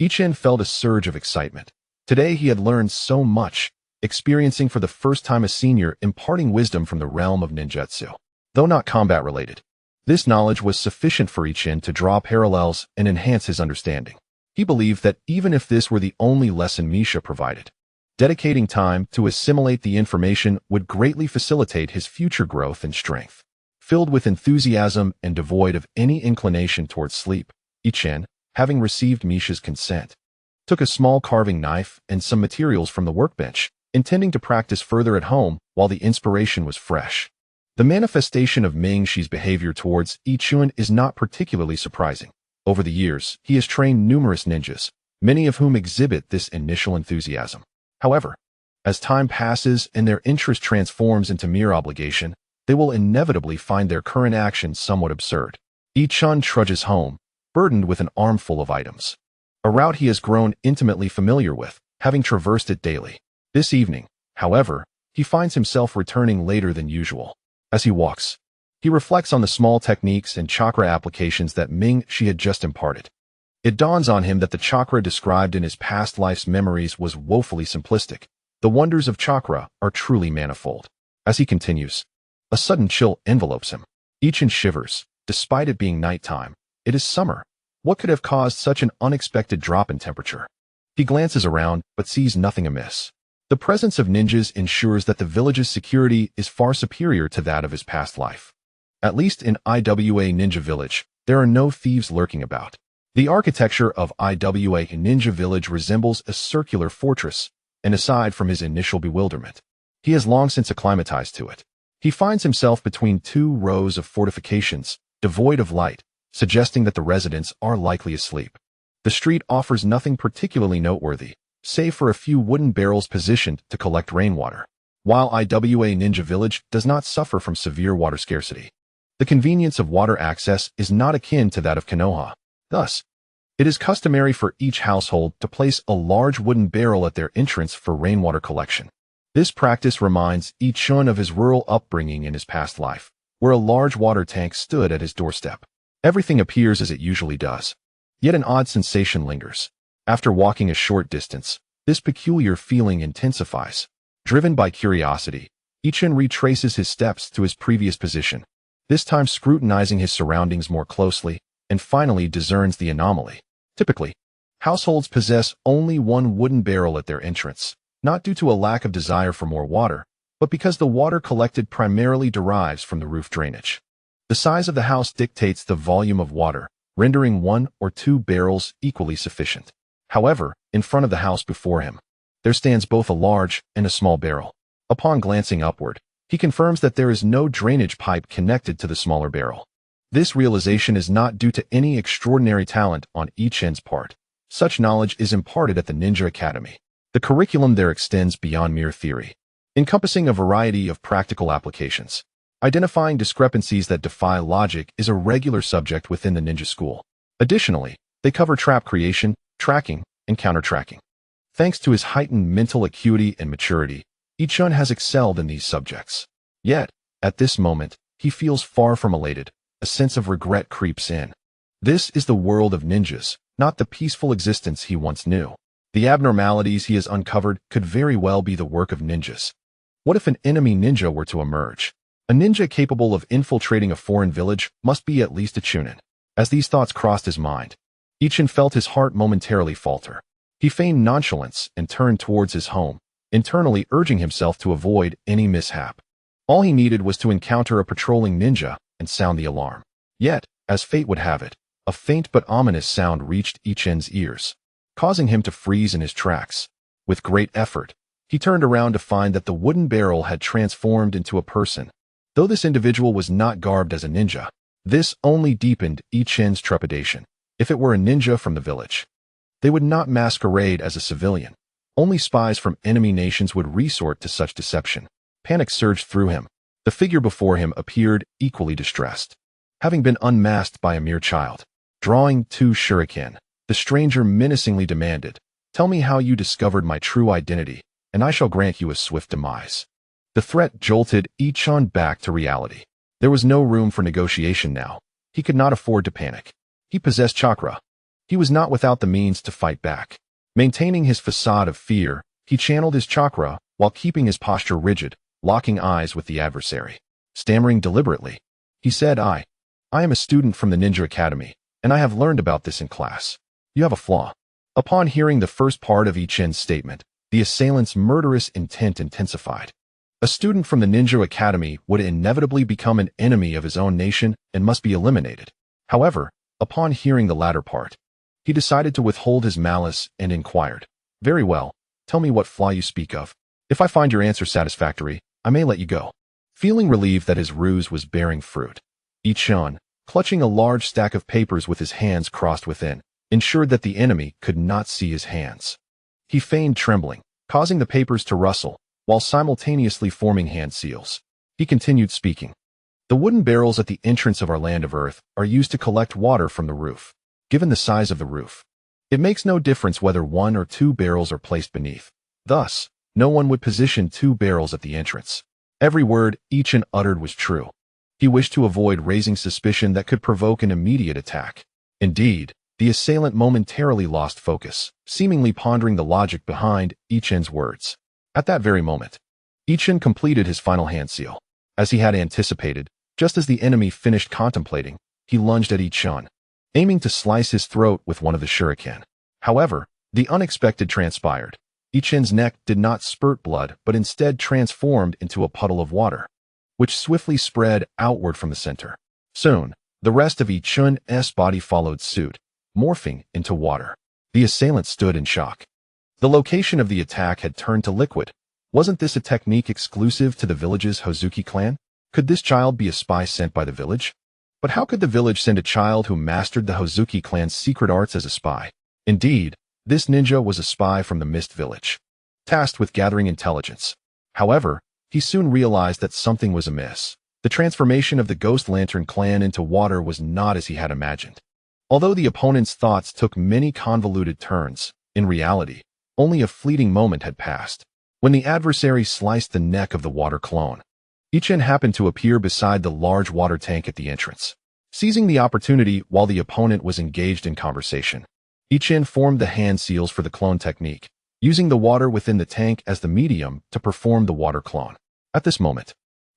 Ichin felt a surge of excitement. Today he had learned so much, experiencing for the first time a senior imparting wisdom from the realm of ninjutsu. Though not combat-related, this knowledge was sufficient for Ichin to draw parallels and enhance his understanding. He believed that even if this were the only lesson Misha provided, dedicating time to assimilate the information would greatly facilitate his future growth and strength. Filled with enthusiasm and devoid of any inclination towards sleep, Ichin, having received Misha's consent, took a small carving knife and some materials from the workbench, intending to practice further at home while the inspiration was fresh. The manifestation of Ming-Shi's behavior towards Ichin is not particularly surprising. Over the years, he has trained numerous ninjas, many of whom exhibit this initial enthusiasm. However, as time passes and their interest transforms into mere obligation, they will inevitably find their current actions somewhat absurd. Ichin trudges home, burdened with an armful of items, a route he has grown intimately familiar with, having traversed it daily. This evening, however, he finds himself returning later than usual. As he walks, he reflects on the small techniques and chakra applications that Ming-Shi had just imparted. It dawns on him that the chakra described in his past life's memories was woefully simplistic. The wonders of chakra are truly manifold. As he continues, a sudden chill envelopes him. Ichin shivers. Despite it being nighttime, it is summer. What could have caused such an unexpected drop in temperature? He glances around, but sees nothing amiss. The presence of ninjas ensures that the village's security is far superior to that of his past life. At least in Iwa Ninja Village, there are no thieves lurking about. The architecture of Iwa Ninja Village resembles a circular fortress, and aside from his initial bewilderment, he has long since acclimatized to it. He finds himself between two rows of fortifications, devoid of light, suggesting that the residents are likely asleep. The street offers nothing particularly noteworthy, save for a few wooden barrels positioned to collect rainwater. While Iwa Ninja Village does not suffer from severe water scarcity, the convenience of water access is not akin to that of Konoha. Thus, it is customary for each household to place a large wooden barrel at their entrance for rainwater collection. This practice reminds Ichun of his rural upbringing in his past life, where a large water tank stood at his doorstep. Everything appears as it usually does. Yet an odd sensation lingers. After walking a short distance, this peculiar feeling intensifies. Driven by curiosity, Ichun retraces his steps to his previous position, this time scrutinizing his surroundings more closely, and finally discerns the anomaly. Typically, households possess only one wooden barrel at their entrance, not due to a lack of desire for more water, but because the water collected primarily derives from the roof drainage. The size of the house dictates the volume of water, rendering one or two barrels equally sufficient. However, in front of the house before him, there stands both a large and a small barrel. Upon glancing upward, he confirms that there is no drainage pipe connected to the smaller barrel. This realization is not due to any extraordinary talent on Ichun's part. Such knowledge is imparted at the Ninja Academy. The curriculum there extends beyond mere theory, encompassing a variety of practical applications. Identifying discrepancies that defy logic is a regular subject within the ninja school. Additionally, they cover trap creation, tracking, and counter-tracking. Thanks to his heightened mental acuity and maturity, Ichun has excelled in these subjects. Yet, at this moment, he feels far from elated. A sense of regret creeps in. This is the world of ninjas, not the peaceful existence he once knew. The abnormalities he has uncovered could very well be the work of ninjas. What if an enemy ninja were to emerge? A ninja capable of infiltrating a foreign village must be at least a chunin. As these thoughts crossed his mind, Ichun felt his heart momentarily falter. He feigned nonchalance and turned towards his home, internally urging himself to avoid any mishap. All he needed was to encounter a patrolling ninja and sound the alarm. Yet, as fate would have it, a faint but ominous sound reached Ichun's ears, causing him to freeze in his tracks. With great effort, he turned around to find that the wooden barrel had transformed into a person. Though this individual was not garbed as a ninja, this only deepened Ichun's trepidation. If it were a ninja from the village, they would not masquerade as a civilian. Only spies from enemy nations would resort to such deception. Panic surged through him. The figure before him appeared equally distressed. Having been unmasked by a mere child, drawing two shuriken, the stranger menacingly demanded, "Tell me how you discovered my true identity, and I shall grant you a swift demise." The threat jolted Ichun back to reality. There was no room for negotiation now. He could not afford to panic. He possessed chakra. He was not without the means to fight back. Maintaining his facade of fear, he channeled his chakra while keeping his posture rigid, locking eyes with the adversary. Stammering deliberately, he said, I am a student from the Ninja Academy, and I have learned about this in class. You have a flaw." Upon hearing the first part of Ichun's statement, the assailant's murderous intent intensified. A student from the Ninja Academy would inevitably become an enemy of his own nation and must be eliminated. However, upon hearing the latter part, he decided to withhold his malice and inquired, "Very well, tell me what flaw you speak of. If I find your answer satisfactory, I may let you go." Feeling relieved that his ruse was bearing fruit, Ichun, clutching a large stack of papers with his hands crossed within, ensured that the enemy could not see his hands. He feigned trembling, causing the papers to rustle, while simultaneously forming hand seals. He continued speaking. "The wooden barrels at the entrance of our land of Earth are used to collect water from the roof. Given the size of the roof, it makes no difference whether one or two barrels are placed beneath. Thus, no one would position two barrels at the entrance." Every word Ichun uttered was true. He wished to avoid raising suspicion that could provoke an immediate attack. Indeed, the assailant momentarily lost focus, seemingly pondering the logic behind Ichun's words. At that very moment, Ichun completed his final hand seal. As he had anticipated, just as the enemy finished contemplating, he lunged at Ichun. aiming to slice his throat with one of the shuriken. However, the unexpected transpired. Ichin's neck did not spurt blood, but instead transformed into a puddle of water, which swiftly spread outward from the center. Soon, the rest of Ichin's body followed suit, morphing into water. The assailant stood in shock. The location of the attack had turned to liquid. Wasn't this a technique exclusive to the village's Hozuki clan? Could this child be a spy sent by the village? But how could the village send a child who mastered the Hozuki clan's secret arts as a spy? Indeed, this ninja was a spy from the Mist Village, tasked with gathering intelligence. However, he soon realized that something was amiss. The transformation of the Ghost Lantern clan into water was not as he had imagined. Although the opponent's thoughts took many convoluted turns, in reality, only a fleeting moment had passed. When the adversary sliced the neck of the water clone, Ichin happened to appear beside the large water tank at the entrance. Seizing the opportunity while the opponent was engaged in conversation, Ichin formed the hand seals for the clone technique, using the water within the tank as the medium to perform the water clone. At this moment,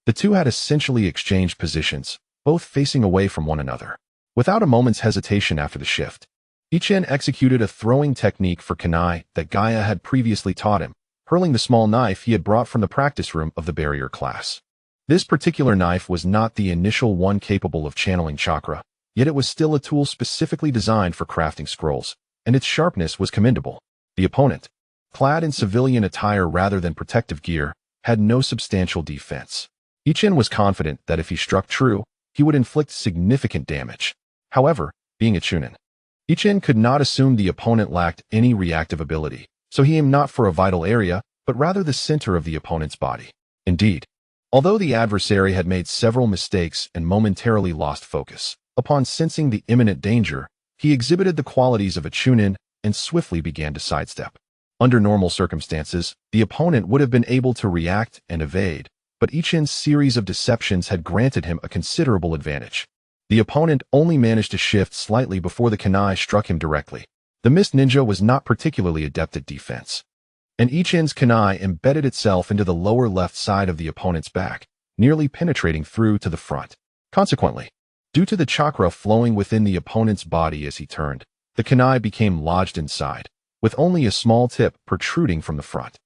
the two had essentially exchanged positions, both facing away from one another. Without a moment's hesitation after the shift, Ichin executed a throwing technique for kunai that Gaia had previously taught him, hurling the small knife he had brought from the practice room of the barrier class. This particular knife was not the initial one capable of channeling chakra, yet it was still a tool specifically designed for crafting scrolls, and its sharpness was commendable. The opponent, clad in civilian attire rather than protective gear, had no substantial defense. Ichin was confident that if he struck true, he would inflict significant damage. However, being a chunin, Ichin could not assume the opponent lacked any reactive ability, so he aimed not for a vital area, but rather the center of the opponent's body. Indeed, although the adversary had made several mistakes and momentarily lost focus, upon sensing the imminent danger, he exhibited the qualities of a chunin and swiftly began to sidestep. Under normal circumstances, the opponent would have been able to react and evade, but Ichin's series of deceptions had granted him a considerable advantage. The opponent only managed to shift slightly before the kunai struck him directly. The Mist Ninja was not particularly adept at defense, and Ichin's kunai embedded itself into the lower left side of the opponent's back, nearly penetrating through to the front. Consequently, due to the chakra flowing within the opponent's body as he turned, the kunai became lodged inside, with only a small tip protruding from the front.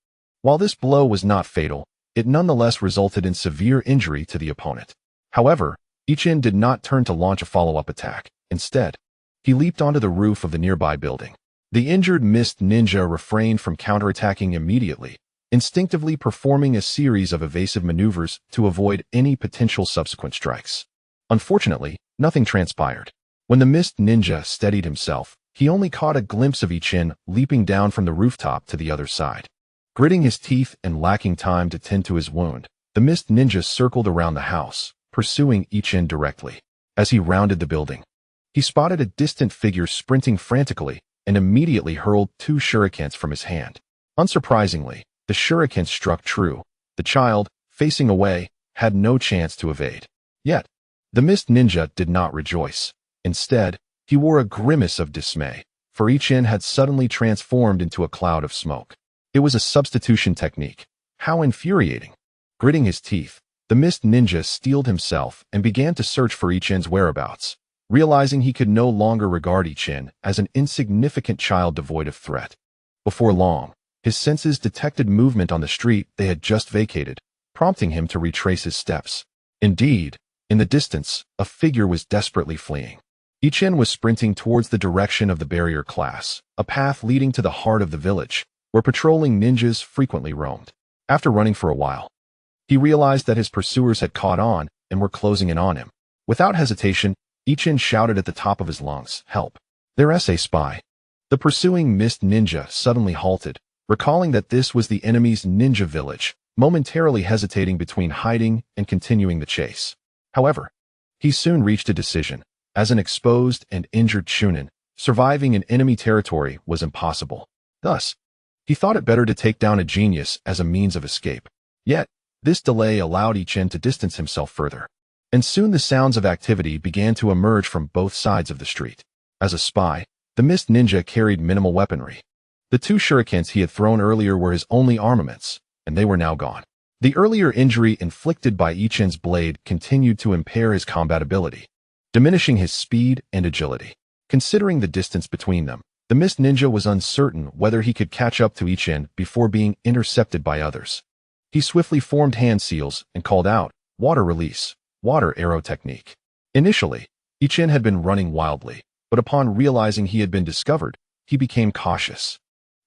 While this blow was not fatal, it nonetheless resulted in severe injury to the opponent. However, Ichin did not turn to launch a follow-up attack. Instead, he leaped onto the roof of the nearby building. The injured Mist Ninja refrained from counterattacking immediately, instinctively performing a series of evasive maneuvers to avoid any potential subsequent strikes. Unfortunately, nothing transpired. When the Mist Ninja steadied himself, he only caught a glimpse of Ichin leaping down from the rooftop to the other side. Gritting his teeth and lacking time to tend to his wound, the Mist Ninja circled around the house, pursuing Ichin directly. As he rounded the building, he spotted a distant figure sprinting frantically and immediately hurled 2 shurikens from his hand. Unsurprisingly, the shurikens struck true. The child, facing away, had no chance to evade. Yet, the Mist Ninja did not rejoice. Instead, he wore a grimace of dismay, for Ichin had suddenly transformed into a cloud of smoke. It was a substitution technique. How infuriating! Gritting his teeth, the Mist Ninja steeled himself and began to search for Ichin's whereabouts, realizing he could no longer regard Ichin as an insignificant child devoid of threat. Before long, his senses detected movement on the street they had just vacated, prompting him to retrace his steps. Indeed, in the distance, a figure was desperately fleeing. Ichin was sprinting towards the direction of the barrier class, a path leading to the heart of the village, where patrolling ninjas frequently roamed. After running for a while, he realized that his pursuers had caught on and were closing in on him. Without hesitation, Ichin shouted at the top of his lungs, "Help! There's a spy!" The pursuing Mist Ninja suddenly halted, recalling that this was the enemy's ninja village, momentarily hesitating between hiding and continuing the chase. However, he soon reached a decision. As an exposed and injured chunin, surviving in enemy territory was impossible. Thus, he thought it better to take down a genius as a means of escape. Yet, this delay allowed Ichin to distance himself further, and soon the sounds of activity began to emerge from both sides of the street. As a spy, the Mist Ninja carried minimal weaponry. The 2 shurikens he had thrown earlier were his only armaments, and they were now gone. The earlier injury inflicted by Ichin's blade continued to impair his combat ability, diminishing his speed and agility. Considering the distance between them, the Mist Ninja was uncertain whether he could catch up to Ichin before being intercepted by others. He swiftly formed hand seals and called out, "Water release, water arrow technique." Initially, Ichin had been running wildly, but upon realizing he had been discovered, he became cautious.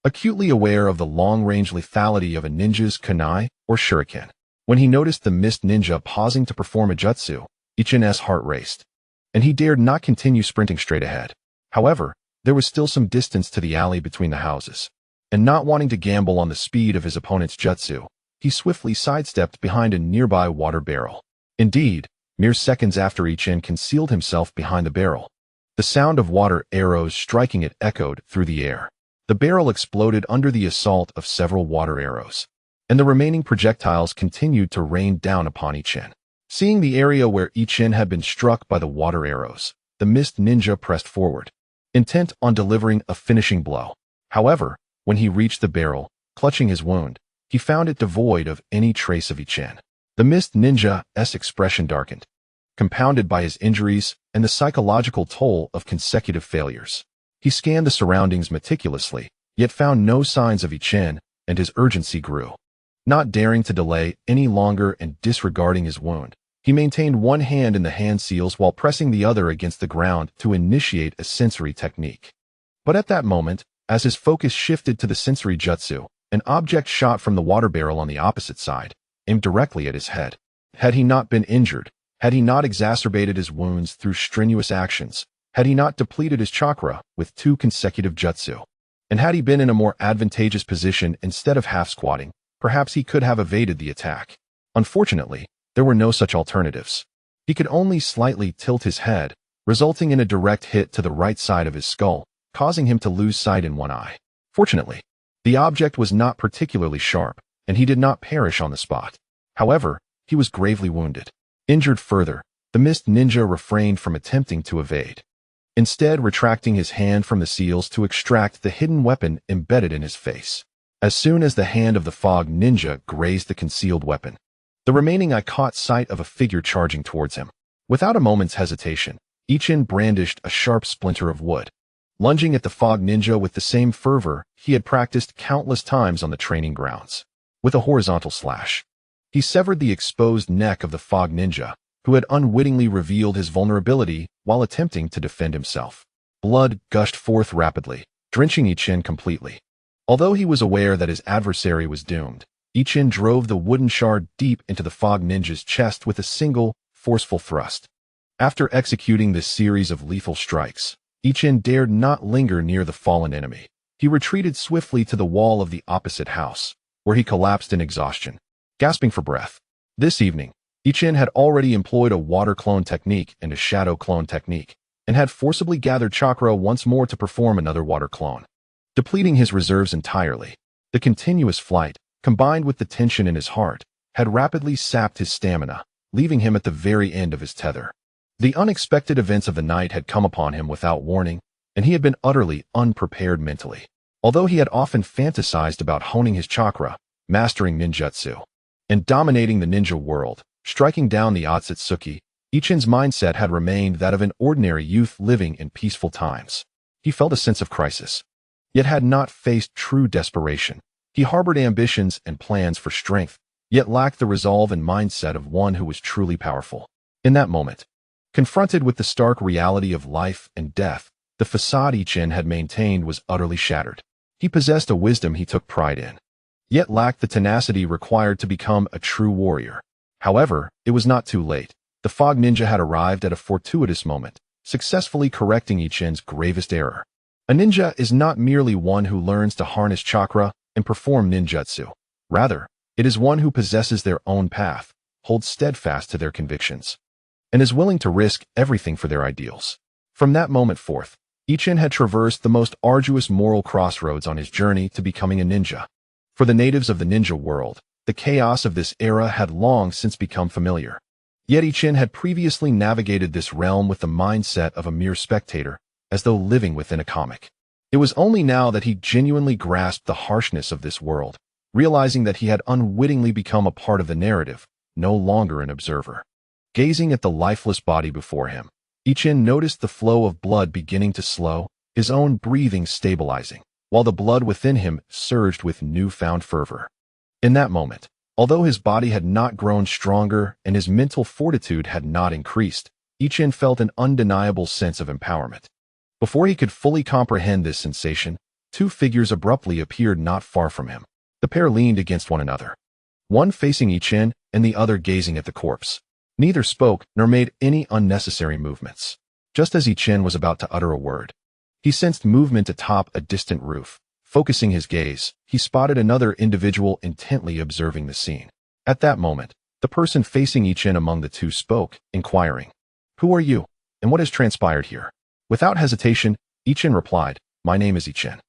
Acutely aware of the long-range lethality of a ninja's kunai or shuriken. When he noticed the Mist Ninja pausing to perform a jutsu, Ichin's heart raced, and he dared not continue sprinting straight ahead. However, there was still some distance to the alley between the houses, and not wanting to gamble on the speed of his opponent's jutsu, he swiftly sidestepped behind a nearby water barrel. Indeed, mere seconds after Ichin concealed himself behind the barrel, the sound of water arrows striking it echoed through the air. The barrel exploded under the assault of several water arrows, and the remaining projectiles continued to rain down upon Ichin. Seeing the area where Ichin had been struck by the water arrows, the Mist Ninja pressed forward, intent on delivering a finishing blow. However, when he reached the barrel, clutching his wound, he found it devoid of any trace of Ichin. The Mist Ninja's expression darkened, compounded by his injuries and the psychological toll of consecutive failures. He scanned the surroundings meticulously, yet found no signs of Ichin, and his urgency grew. Not daring to delay any longer and disregarding his wound, he maintained one hand in the hand seals while pressing the other against the ground to initiate a sensory technique. But at that moment, as his focus shifted to the sensory jutsu, an object shot from the water barrel on the opposite side, aimed directly at his head. Had he not been injured, had he not exacerbated his wounds through strenuous actions, had he not depleted his chakra with 2 consecutive jutsu, and had he been in a more advantageous position instead of half-squatting, perhaps he could have evaded the attack. Unfortunately, there were no such alternatives. He could only slightly tilt his head, resulting in a direct hit to the right side of his skull, causing him to lose sight in one eye. Fortunately, the object was not particularly sharp, and he did not perish on the spot. However, he was gravely wounded. Injured further, the Mist Ninja refrained from attempting to evade, instead retracting his hand from the seals to extract the hidden weapon embedded in his face. As soon as the hand of the Fog Ninja grazed the concealed weapon, the remaining eye caught sight of a figure charging towards him. Without a moment's hesitation, Ichin brandished a sharp splinter of wood, lunging at the Fog Ninja with the same fervor he had practiced countless times on the training grounds. With a horizontal slash, he severed the exposed neck of the Fog Ninja, who had unwittingly revealed his vulnerability while attempting to defend himself. Blood gushed forth rapidly, drenching Ichin completely. Although he was aware that his adversary was doomed, Ichin drove the wooden shard deep into the Fog Ninja's chest with a single, forceful thrust. After executing this series of lethal strikes, Ichin dared not linger near the fallen enemy. He retreated swiftly to the wall of the opposite house, where he collapsed in exhaustion, gasping for breath. This evening, Ichin had already employed a water clone technique and a shadow clone technique, and had forcibly gathered chakra once more to perform another water clone. Depleting his reserves entirely, the continuous flight, combined with the tension in his heart, had rapidly sapped his stamina, leaving him at the very end of his tether. The unexpected events of the night had come upon him without warning, and he had been utterly unprepared mentally. Although he had often fantasized about honing his chakra, mastering ninjutsu, and dominating the ninja world, striking down the Otsutsuki, Ichin's mindset had remained that of an ordinary youth living in peaceful times. He felt a sense of crisis, yet had not faced true desperation. He harbored ambitions and plans for strength, yet lacked the resolve and mindset of one who was truly powerful. In that moment, confronted with the stark reality of life and death, the facade Ichin had maintained was utterly shattered. He possessed a wisdom he took pride in, yet lacked the tenacity required to become a true warrior. However, it was not too late. The Fog Ninja had arrived at a fortuitous moment, successfully correcting Ichin's gravest error. A ninja is not merely one who learns to harness chakra and perform ninjutsu. Rather, it is one who possesses their own path, holds steadfast to their convictions, and is willing to risk everything for their ideals. From that moment forth, Ichin had traversed the most arduous moral crossroads on his journey to becoming a ninja. For the natives of the ninja world, the chaos of this era had long since become familiar. Yet Ichin had previously navigated this realm with the mindset of a mere spectator, as though living within a comic. It was only now that he genuinely grasped the harshness of this world, realizing that he had unwittingly become a part of the narrative, no longer an observer. Gazing at the lifeless body before him, Ichin noticed the flow of blood beginning to slow, his own breathing stabilizing, while the blood within him surged with newfound fervor. In that moment, although his body had not grown stronger and his mental fortitude had not increased, Ichin felt an undeniable sense of empowerment. Before he could fully comprehend this sensation, two figures abruptly appeared not far from him. The pair leaned against one another, one facing Ichin and the other gazing at the corpse. Neither spoke nor made any unnecessary movements. Just as Ichin was about to utter a word, he sensed movement atop a distant roof. Focusing his gaze, he spotted another individual intently observing the scene. At that moment, the person facing Ichin among the two spoke, inquiring, "Who are you, and what has transpired here?" Without hesitation, Ichin replied, "My name is Ichin.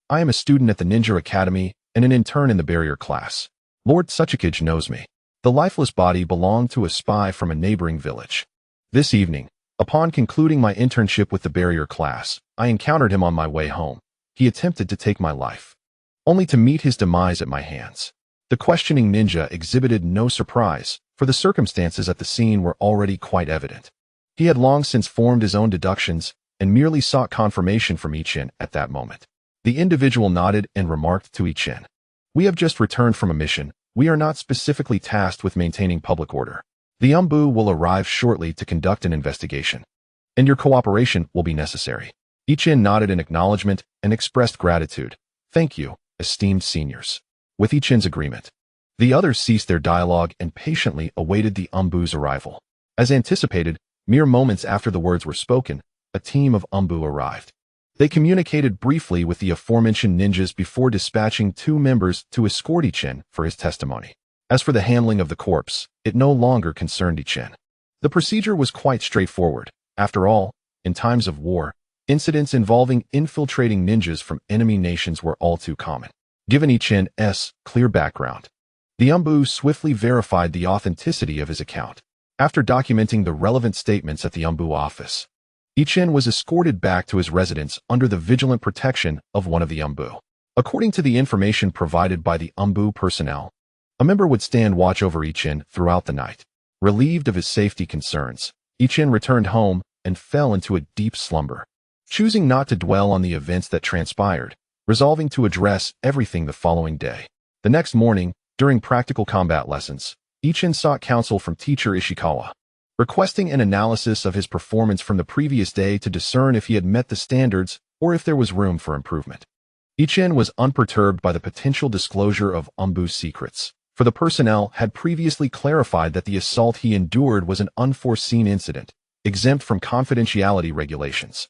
I am a student at the Ninja Academy and an intern in the barrier class. Lord Tsuchikage knows me." The lifeless body belonged to a spy from a neighboring village. This evening, upon concluding my internship with the barrier class, I encountered him on my way home. He attempted to take my life, only to meet his demise at my hands. The questioning ninja exhibited no surprise, for the circumstances at the scene were already quite evident. He had long since formed his own deductions and merely sought confirmation from Ichin at that moment. The individual nodded and remarked to Ichin, "We have just returned from a mission. We are not specifically tasked with maintaining public order. The Umbu will arrive shortly to conduct an investigation, and your cooperation will be necessary." Ichin nodded in acknowledgement and expressed gratitude. "Thank you, esteemed seniors." With Ichin's agreement, the others ceased their dialogue and patiently awaited the Umbu's arrival. As anticipated, mere moments after the words were spoken, a team of Umbu arrived. They communicated briefly with the aforementioned ninjas before dispatching two members to escort Ichin for his testimony. As for the handling of the corpse, it no longer concerned Ichin. The procedure was quite straightforward. After all, in times of war, incidents involving infiltrating ninjas from enemy nations were all too common. Given Ichin's clear background, the Umbu swiftly verified the authenticity of his account. After documenting the relevant statements at the Umbu office, Ichin was escorted back to his residence under the vigilant protection of one of the Umbu. According to the information provided by the Umbu personnel, a member would stand watch over Ichin throughout the night. Relieved of his safety concerns, Ichin returned home and fell into a deep slumber, choosing not to dwell on the events that transpired, resolving to address everything the following day. The next morning, during practical combat lessons, Ichin sought counsel from teacher Ishikawa, requesting an analysis of his performance from the previous day to discern if he had met the standards or if there was room for improvement. Ichin was unperturbed by the potential disclosure of Umbu's secrets, for the personnel had previously clarified that the assault he endured was an unforeseen incident, exempt from confidentiality regulations.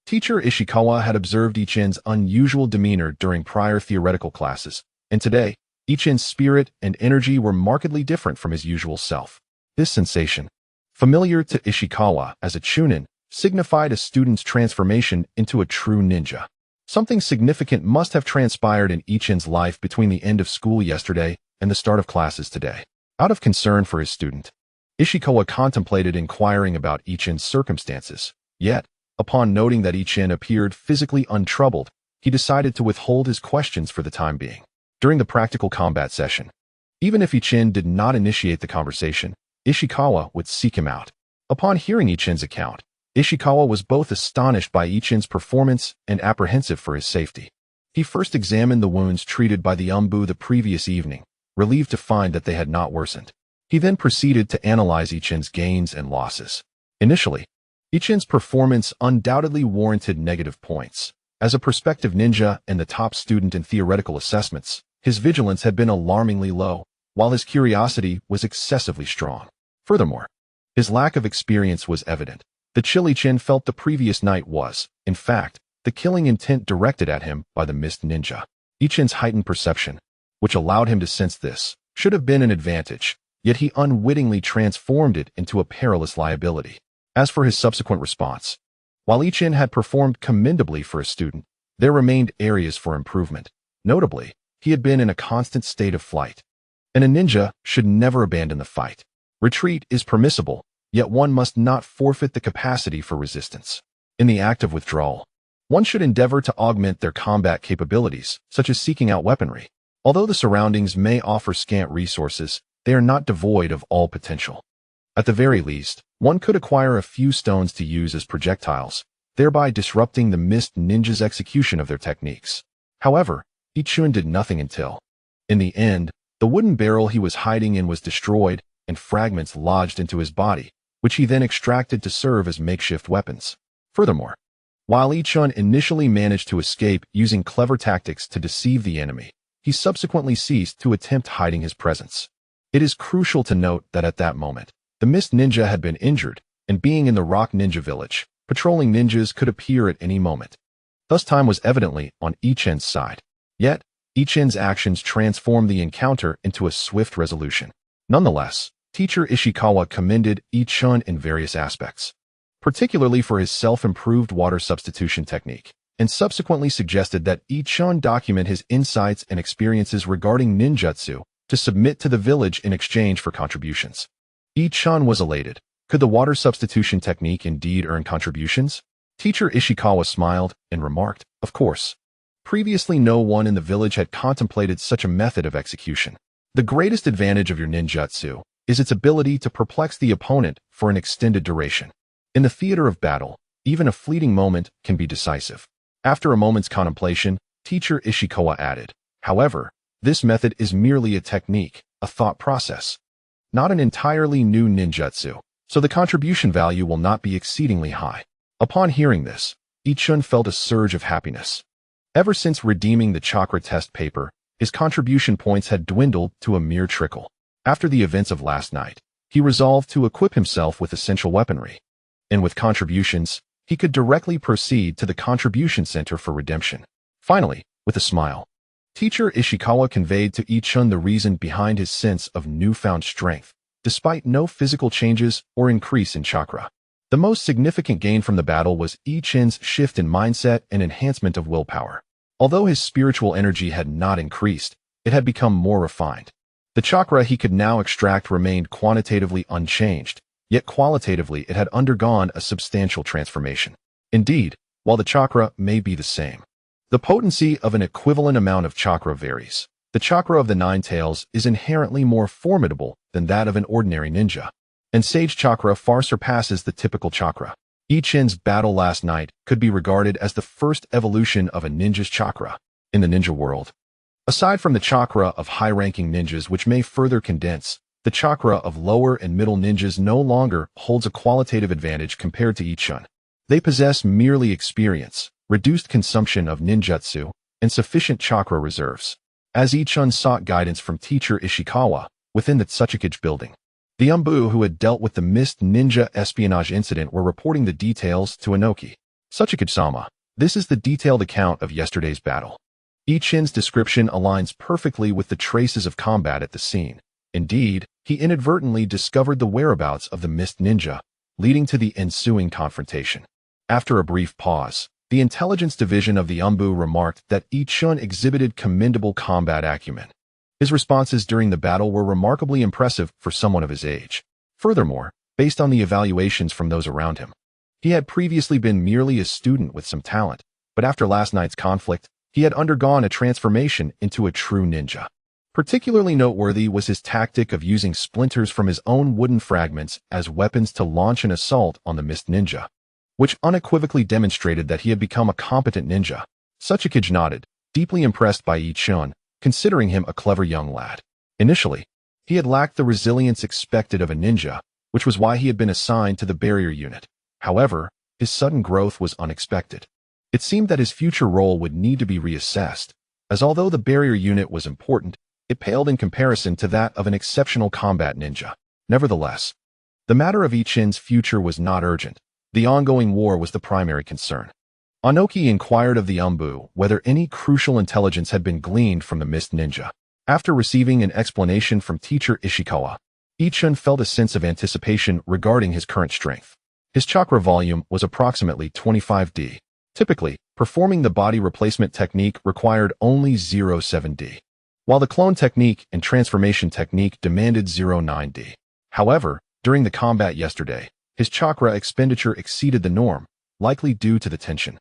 Teacher Ishikawa had observed Ichin's unusual demeanor during prior theoretical classes, and today, Ichin's spirit and energy were markedly different from his usual self. This sensation, familiar to Ishikawa as a chunin, signified a student's transformation into a true ninja. Something significant must have transpired in Ichin's life between the end of school yesterday and the start of classes today. Out of concern for his student, Ishikawa contemplated inquiring about Ichin's circumstances. Yet, upon noting that Ichin appeared physically untroubled, he decided to withhold his questions for the time being. During the practical combat session, even if Ichin did not initiate the conversation, Ishikawa would seek him out. Upon hearing Ichin's account, Ishikawa was both astonished by Ichin's performance and apprehensive for his safety. He first examined the wounds treated by the Umbu the previous evening, relieved to find that they had not worsened. He then proceeded to analyze Ichin's gains and losses. Initially, Ichin's performance undoubtedly warranted negative points. As a prospective ninja and the top student in theoretical assessments, his vigilance had been alarmingly low, while his curiosity was excessively strong. Furthermore, his lack of experience was evident. The chill Ichin felt the previous night was, in fact, the killing intent directed at him by the mist ninja. Ichin's heightened perception, which allowed him to sense this, should have been an advantage, yet he unwittingly transformed it into a perilous liability. As for his subsequent response, while Ichin had performed commendably for a student, there remained areas for improvement. Notably, he had been in a constant state of flight, and a ninja should never abandon the fight. Retreat is permissible, yet one must not forfeit the capacity for resistance. In the act of withdrawal, one should endeavor to augment their combat capabilities, such as seeking out weaponry. Although the surroundings may offer scant resources, they are not devoid of all potential. At the very least, One could acquire a few stones to use as projectiles, thereby disrupting the mist ninja's execution of their techniques. However, Ichun did nothing until, in the end, the wooden barrel he was hiding in was destroyed and fragments lodged into his body, which he then extracted to serve as makeshift weapons. Furthermore, while Ichun initially managed to escape using clever tactics to deceive the enemy, he subsequently ceased to attempt hiding his presence. It is crucial to note that at that moment, the Mist Ninja had been injured, and being in the Rock Ninja village, patrolling ninjas could appear at any moment. Thus time was evidently on Ichun's side. Yet, Ichun's actions transformed the encounter into a swift resolution. Nonetheless, teacher Ishikawa commended Ichun in various aspects, particularly for his self-improved water substitution technique, and subsequently suggested that Ichun document his insights and experiences regarding ninjutsu to submit to the village in exchange for contributions. Ichun was elated. Could the water substitution technique indeed earn contributions? Teacher Ishikawa smiled and remarked, "Of course." Previously, no one in the village had contemplated such a method of execution. The greatest advantage of your ninjutsu is its ability to perplex the opponent for an extended duration. In the theater of battle, even a fleeting moment can be decisive. After a moment's contemplation, teacher Ishikawa added, "However, this method is merely a technique, a thought process, not an entirely new ninjutsu, so the contribution value will not be exceedingly high." Upon hearing this, Ichun felt a surge of happiness. Ever since redeeming the chakra test paper, his contribution points had dwindled to a mere trickle. After the events of last night, he resolved to equip himself with essential weaponry. And with contributions, he could directly proceed to the contribution center for redemption. Finally, with a smile, teacher Ishikawa conveyed to Ichun the reason behind his sense of newfound strength, despite no physical changes or increase in chakra. The most significant gain from the battle was Ichun's shift in mindset and enhancement of willpower. Although his spiritual energy had not increased, it had become more refined. The chakra he could now extract remained quantitatively unchanged, yet qualitatively it had undergone a substantial transformation. Indeed, while the chakra may be the same, the potency of an equivalent amount of chakra varies. The chakra of the Nine Tails is inherently more formidable than that of an ordinary ninja, and Sage Chakra far surpasses the typical chakra. Ichun's battle last night could be regarded as the first evolution of a ninja's chakra in the ninja world. Aside from the chakra of high-ranking ninjas, which may further condense, the chakra of lower and middle ninjas no longer holds a qualitative advantage compared to Ichun. They possess merely experience, reduced consumption of ninjutsu, and sufficient chakra reserves. As Ichun sought guidance from teacher Ishikawa within the Tsuchikage building, the Umbu who had dealt with the Mist Ninja espionage incident were reporting the details to Inoki. "Tsuchikage-sama, this is the detailed account of yesterday's battle." Ichun's description aligns perfectly with the traces of combat at the scene. Indeed, he inadvertently discovered the whereabouts of the Mist Ninja, leading to the ensuing confrontation. After a brief pause, the intelligence division of the Umbu remarked that Ichun exhibited commendable combat acumen. His responses during the battle were remarkably impressive for someone of his age. Furthermore, based on the evaluations from those around him, he had previously been merely a student with some talent, but after last night's conflict, he had undergone a transformation into a true ninja. Particularly noteworthy was his tactic of using splinters from his own wooden fragments as weapons to launch an assault on the Mist Ninja, which unequivocally demonstrated that he had become a competent ninja. Tsuchikage nodded, deeply impressed by Ichun, considering him a clever young lad. Initially, he had lacked the resilience expected of a ninja, which was why he had been assigned to the barrier unit. However, his sudden growth was unexpected. It seemed that his future role would need to be reassessed, as although the barrier unit was important, it paled in comparison to that of an exceptional combat ninja. Nevertheless, the matter of Ichun's future was not urgent. The ongoing war was the primary concern. Inoki inquired of the Umbu whether any crucial intelligence had been gleaned from the Mist Ninja. After receiving an explanation from teacher Ishikawa, Ichun felt a sense of anticipation regarding his current strength. His chakra volume was approximately 25D. Typically, performing the body replacement technique required only 0.7D, while the clone technique and transformation technique demanded 0.9D. However, during the combat yesterday, his chakra expenditure exceeded the norm, likely due to the tension.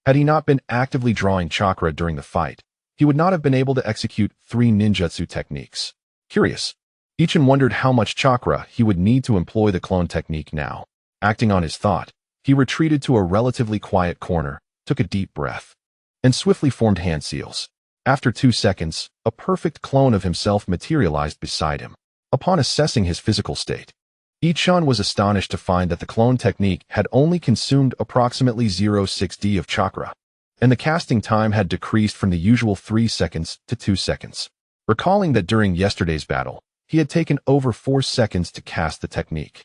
Had he not been actively drawing chakra during the fight, he would not have been able to execute 3 ninjutsu techniques. Curious, Ichun wondered how much chakra he would need to employ the clone technique now. Acting on his thought, he retreated to a relatively quiet corner, took a deep breath, and swiftly formed hand seals. After 2 seconds, a perfect clone of himself materialized beside him. Upon assessing his physical state, Ichon was astonished to find that the clone technique had only consumed approximately 0.6d of chakra, and the casting time had decreased from the usual 3 seconds to 2 seconds. Recalling that during yesterday's battle, he had taken over 4 seconds to cast the technique.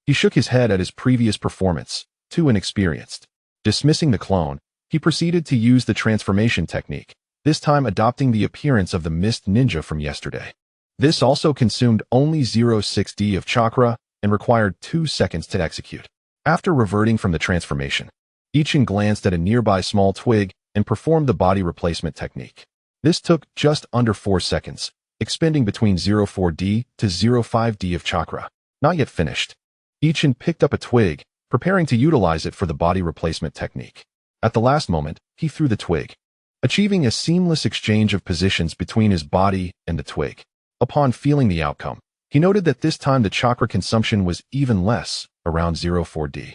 He shook his head at his previous performance, too inexperienced. Dismissing the clone, he proceeded to use the transformation technique, this time adopting the appearance of the mist ninja from yesterday. This also consumed only 0.6d of chakra and required 2 seconds to execute. After reverting from the transformation, Ichon glanced at a nearby small twig and performed the body replacement technique. This took just under 4 seconds, expending between 0.4d to 0.5d of chakra. Not yet finished. Ichon picked up a twig, preparing to utilize it for the body replacement technique. At the last moment, he threw the twig, achieving a seamless exchange of positions between his body and the twig. Upon feeling the outcome, he noted that this time the chakra consumption was even less, around 0.4d,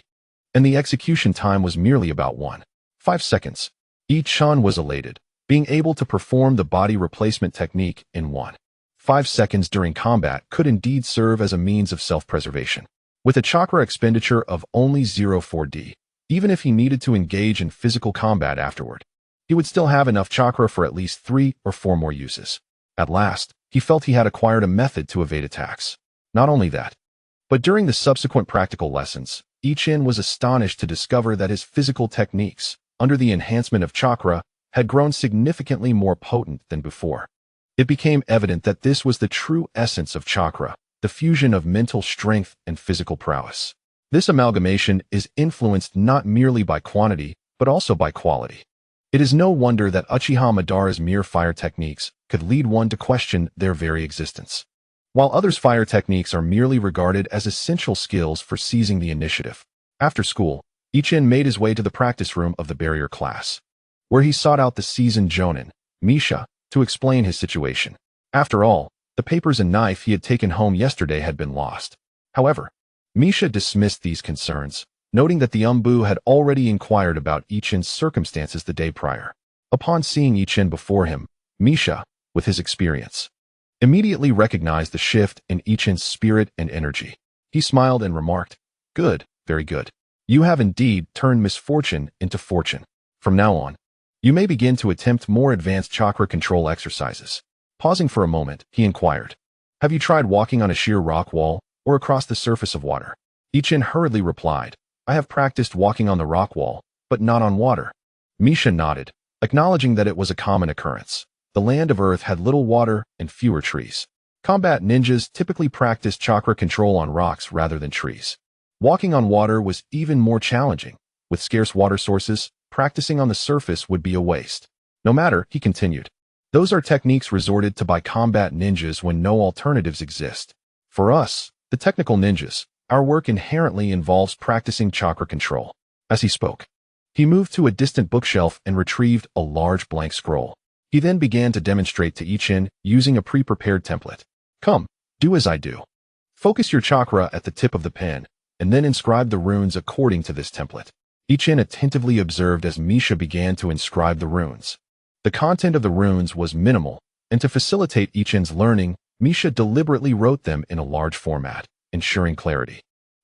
and the execution time was merely about 1.5 seconds. Ichon was elated, being able to perform the body replacement technique in 1.5 seconds during combat could indeed serve as a means of self-preservation. With a chakra expenditure of only 0.4d, even if he needed to engage in physical combat afterward, he would still have enough chakra for at least 3 or 4 more uses. At last, he felt he had acquired a method to evade attacks. Not only that, but during the subsequent practical lessons, Ichon was astonished to discover that his physical techniques, under the enhancement of chakra, had grown significantly more potent than before. It became evident that this was the true essence of chakra, the fusion of mental strength and physical prowess. This amalgamation is influenced not merely by quantity, but also by quality. It is no wonder that Uchiha Madara's mere fire techniques could lead one to question their very existence, while others' fire techniques are merely regarded as essential skills for seizing the initiative. After school, Ichon made his way to the practice room of the barrier class, where he sought out the seasoned jonin, Misha, to explain his situation. After all, the papers and knife he had taken home yesterday had been lost. However, Misha dismissed these concerns, noting that the Umbu had already inquired about Ichon's circumstances the day prior. Upon seeing Ichon before him, Misha, with his experience, immediately recognized the shift in Ichon's spirit and energy. He smiled and remarked, "Good, very good. You have indeed turned misfortune into fortune. From now on, you may begin to attempt more advanced chakra control exercises." Pausing for a moment, he inquired, "Have you tried walking on a sheer rock wall or across the surface of water?" Ichon hurriedly replied, "I have practiced walking on the rock wall, but not on water." Misha nodded, acknowledging that it was a common occurrence. The land of Earth had little water and fewer trees. Combat ninjas typically practiced chakra control on rocks rather than trees. Walking on water was even more challenging. With scarce water sources, practicing on the surface would be a waste. No matter, he continued, those are techniques resorted to by combat ninjas when no alternatives exist. For us, the technical ninjas, our work inherently involves practicing chakra control. As he spoke, he moved to a distant bookshelf and retrieved a large blank scroll. He then began to demonstrate to Ichon using a pre-prepared template. "Come, do as I do. Focus your chakra at the tip of the pen, and then inscribe the runes according to this template." Ichon attentively observed as Misha began to inscribe the runes. The content of the runes was minimal, and to facilitate Ichon's learning, Misha deliberately wrote them in a large format, ensuring clarity.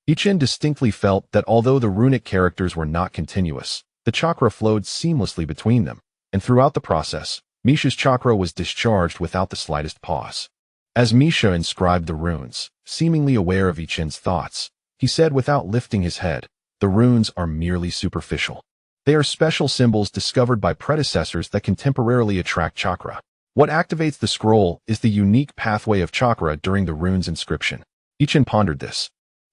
Ichon distinctly felt that although the runic characters were not continuous, the chakra flowed seamlessly between them, and throughout the process, Misha's chakra was discharged without the slightest pause. As Misha inscribed the runes, seemingly aware of Ichon's thoughts, he said without lifting his head, "The runes are merely superficial. They are special symbols discovered by predecessors that can temporarily attract chakra. What activates the scroll is the unique pathway of chakra during the rune's inscription." Ichon pondered this,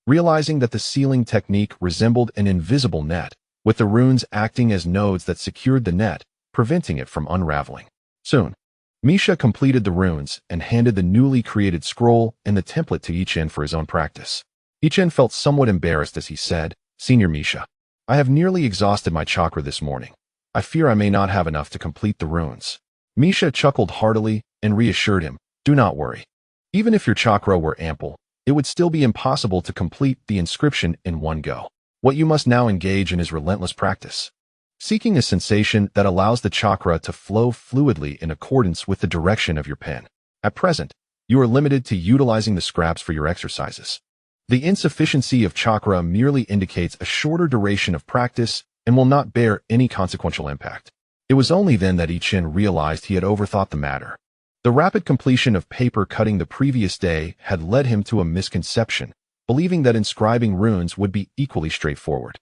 realizing that the sealing technique resembled an invisible net, with the runes acting as nodes that secured the net, preventing it from unraveling. Soon, Misha completed the runes and handed the newly created scroll and the template to Ichon for his own practice. Ichon felt somewhat embarrassed as he said, "Senior Misha, I have nearly exhausted my chakra this morning. I fear I may not have enough to complete the runes." Misha chuckled heartily and reassured him, "Do not worry. Even if your chakra were ample, it would still be impossible to complete the inscription in one go. What you must now engage in is relentless practice, seeking a sensation that allows the chakra to flow fluidly in accordance with the direction of your pen. At present, you are limited to utilizing the scraps for your exercises. The insufficiency of chakra merely indicates a shorter duration of practice and will not bear any consequential impact. It was only then that I-Chin realized he had overthought the matter. The rapid completion of paper cutting the previous day had led him to a misconception, believing that inscribing runes would be equally straightforward.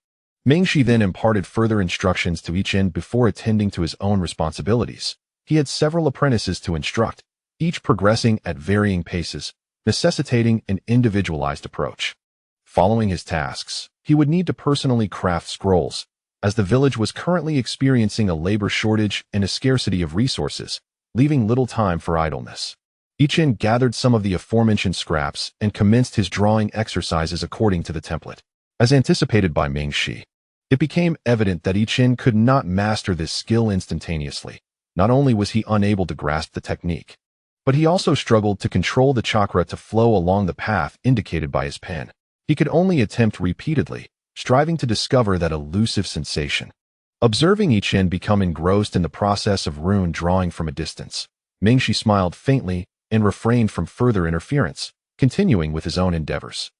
Mingxi then imparted further instructions to I-Chin before attending to his own responsibilities. He had several apprentices to instruct, each progressing at varying paces, necessitating an individualized approach. Following his tasks, he would need to personally craft scrolls, as the village was currently experiencing a labor shortage and a scarcity of resources, leaving little time for idleness. I-Chin gathered some of the aforementioned scraps and commenced his drawing exercises according to the template. As anticipated by Mingxi, it became evident that I-Chin could not master this skill instantaneously. Not only was he unable to grasp the technique, but he also struggled to control the chakra to flow along the path indicated by his pen. He could only attempt repeatedly, striving to discover that elusive sensation. Observing I-Chin become engrossed in the process of rune drawing from a distance, Mingxi smiled faintly and refrained from further interference, continuing with his own endeavors.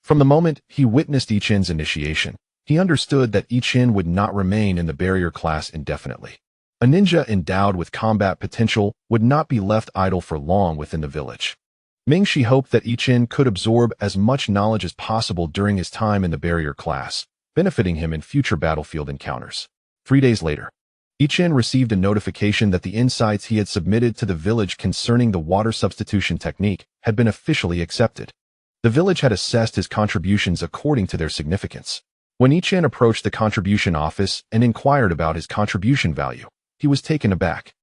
From the moment he witnessed I-Chin's initiation, he understood that I-Chin would not remain in the barrier class indefinitely. A ninja endowed with combat potential would not be left idle for long within the village. Mingxi hoped that I-Chin could absorb as much knowledge as possible during his time in the barrier class, benefiting him in future battlefield encounters. 3 days later, I-Chin received a notification that the insights he had submitted to the village concerning the water substitution technique had been officially accepted. The village had assessed his contributions according to their significance. When I-Chin approached the contribution office and inquired about his contribution value, he was taken aback.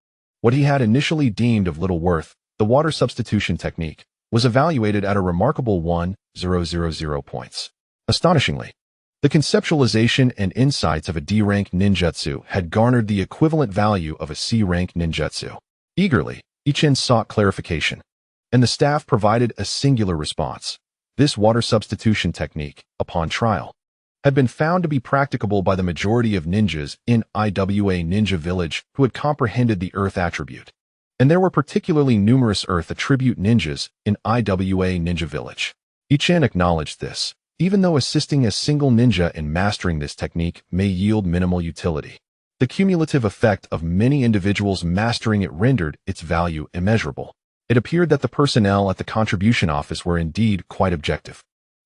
What he had initially deemed of little worth, the water substitution technique, was evaluated at a remarkable 1,000 points. Astonishingly, the conceptualization and insights of a D-rank ninjutsu had garnered the equivalent value of a C-rank ninjutsu. Eagerly, I-Chin sought clarification, and the staff provided a singular response. This water substitution technique, upon trial, had been found to be practicable by the majority of ninjas in Iwa Ninja Village who had comprehended the Earth attribute. And there were particularly numerous Earth attribute ninjas in Iwa Ninja Village. I-Chin acknowledged this, even though assisting a single ninja in mastering this technique may yield minimal utility. The cumulative effect of many individuals mastering it rendered its value immeasurable. It appeared that the personnel at the contribution office were indeed quite objective,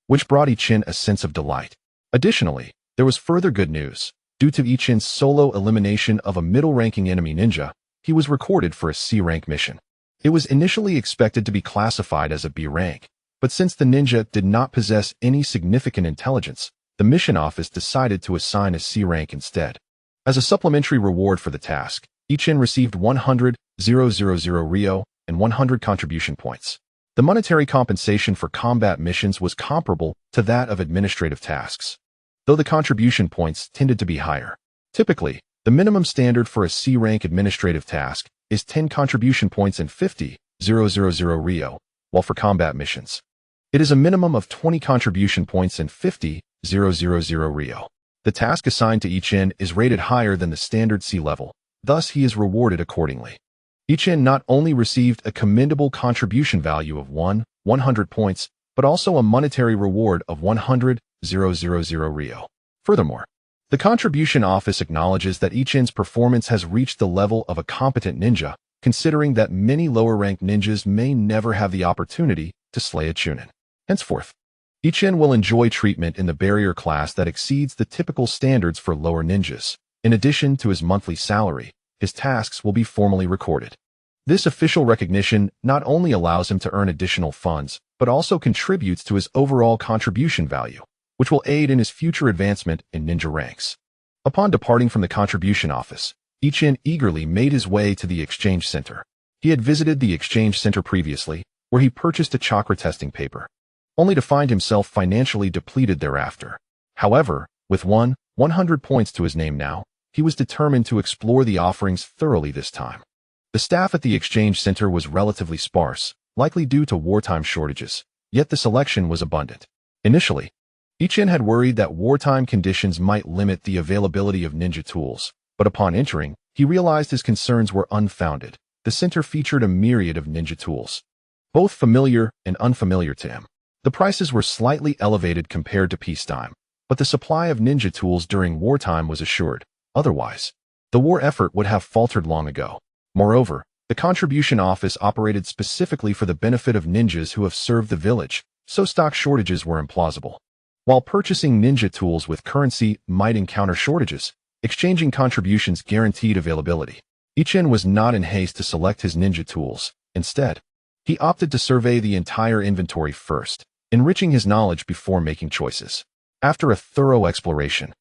which brought I-Chin a sense of delight. Additionally, there was further good news. Due to I-Chin's solo elimination of a middle-ranking enemy ninja, he was recorded for a C-rank mission. It was initially expected to be classified as a B rank, but since the ninja did not possess any significant intelligence, the mission office decided to assign a C rank instead. As a supplementary reward for the task, I-Chin received 100,000 Ryo and 100 contribution points. The monetary compensation for combat missions was comparable to that of administrative tasks, though the contribution points tended to be higher. Typically, the minimum standard for a C-rank administrative task is 10 contribution points and 50,000 Ryo, while for combat missions, it is a minimum of 20 contribution points and 50,000 Ryo. The task assigned to I-Chin is rated higher than the standard C level, thus he is rewarded accordingly. I-Chin not only received a commendable contribution value of 100 points, but also a monetary reward of 100,000 Ryo. Furthermore, the contribution office acknowledges that I-Chin's performance has reached the level of a competent ninja, considering that many lower-ranked ninjas may never have the opportunity to slay a chunin. Henceforth, I-Chin will enjoy treatment in the barrier class that exceeds the typical standards for lower ninjas. In addition to his monthly salary, his tasks will be formally recorded. This official recognition not only allows him to earn additional funds, but also contributes to his overall contribution value, which will aid in his future advancement in ninja ranks. Upon departing from the contribution office, I-Chin eagerly made his way to the exchange center. He had visited the exchange center previously, where he purchased a chakra testing paper, only to find himself financially depleted thereafter. However, with 100 points to his name now, he was determined to explore the offerings thoroughly this time. The staff at the exchange center was relatively sparse, likely due to wartime shortages, yet the selection was abundant. Initially, Ichin had worried that wartime conditions might limit the availability of ninja tools, but upon entering, he realized his concerns were unfounded. The center featured a myriad of ninja tools, both familiar and unfamiliar to him. The prices were slightly elevated compared to peacetime, but the supply of ninja tools during wartime was assured. Otherwise, the war effort would have faltered long ago. Moreover, the contribution office operated specifically for the benefit of ninjas who have served the village, so stock shortages were implausible. While purchasing ninja tools with currency might encounter shortages, exchanging contributions guaranteed availability. Ichin was not in haste to select his ninja tools. Instead, he opted to survey the entire inventory first, enriching his knowledge before making choices. After a thorough exploration,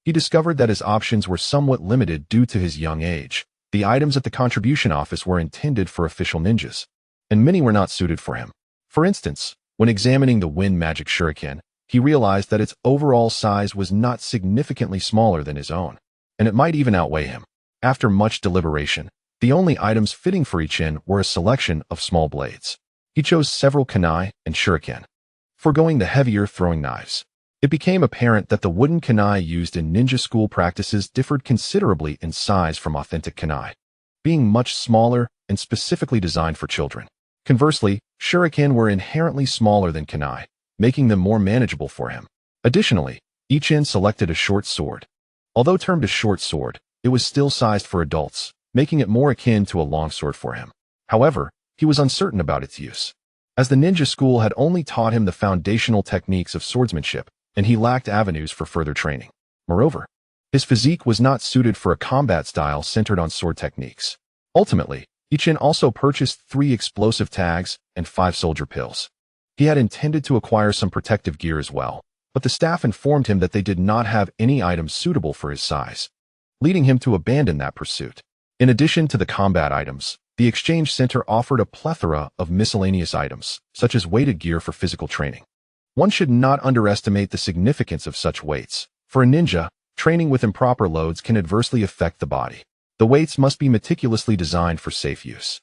he discovered that his options were somewhat limited due to his young age. The items at the contribution office were intended for official ninjas, and many were not suited for him. For instance, when examining the wind magic shuriken, he realized that its overall size was not significantly smaller than his own, and it might even outweigh him. After much deliberation, the only items fitting for Ichin were a selection of small blades. He chose several kunai and shuriken, foregoing the heavier throwing knives. It became apparent that the wooden kunai used in ninja school practices differed considerably in size from authentic kunai, being much smaller and specifically designed for children. Conversely, shuriken were inherently smaller than kunai, making them more manageable for him. Additionally, Ichin selected a short sword. Although termed a short sword, it was still sized for adults, making it more akin to a longsword for him. However, he was uncertain about its use, as the ninja school had only taught him the foundational techniques of swordsmanship, and he lacked avenues for further training. Moreover, his physique was not suited for a combat style centered on sword techniques. Ultimately, Ichin also purchased 3 explosive tags and 5 soldier pills. He had intended to acquire some protective gear as well, but the staff informed him that they did not have any items suitable for his size, leading him to abandon that pursuit. In addition to the combat items, the exchange center offered a plethora of miscellaneous items, such as weighted gear for physical training. One should not underestimate the significance of such weights. For a ninja, training with improper loads can adversely affect the body. The weights must be meticulously designed for safe use.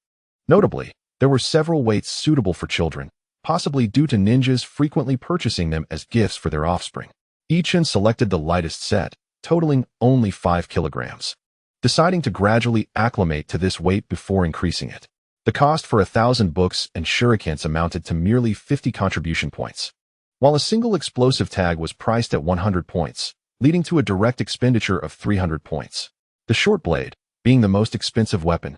Notably, there were several weights suitable for children, possibly due to ninjas frequently purchasing them as gifts for their offspring. Ichin selected the lightest set, totaling only 5 kilograms, deciding to gradually acclimate to this weight before increasing it. The cost for 1,000 books and shurikens amounted to merely 50 contribution points, while a single explosive tag was priced at 100 points, leading to a direct expenditure of 300 points. The short blade, being the most expensive weapon,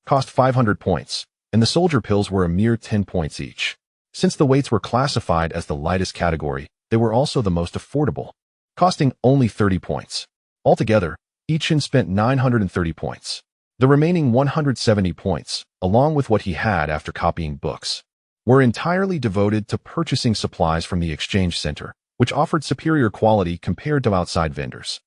cost 500 points, and the soldier pills were a mere 10 points each. Since the weights were classified as the lightest category, they were also the most affordable, costing only 30 points. Altogether, Ichin spent 930 points. The remaining 170 points, along with what he had after copying books, were entirely devoted to purchasing supplies from the exchange center, which offered superior quality compared to outside vendors.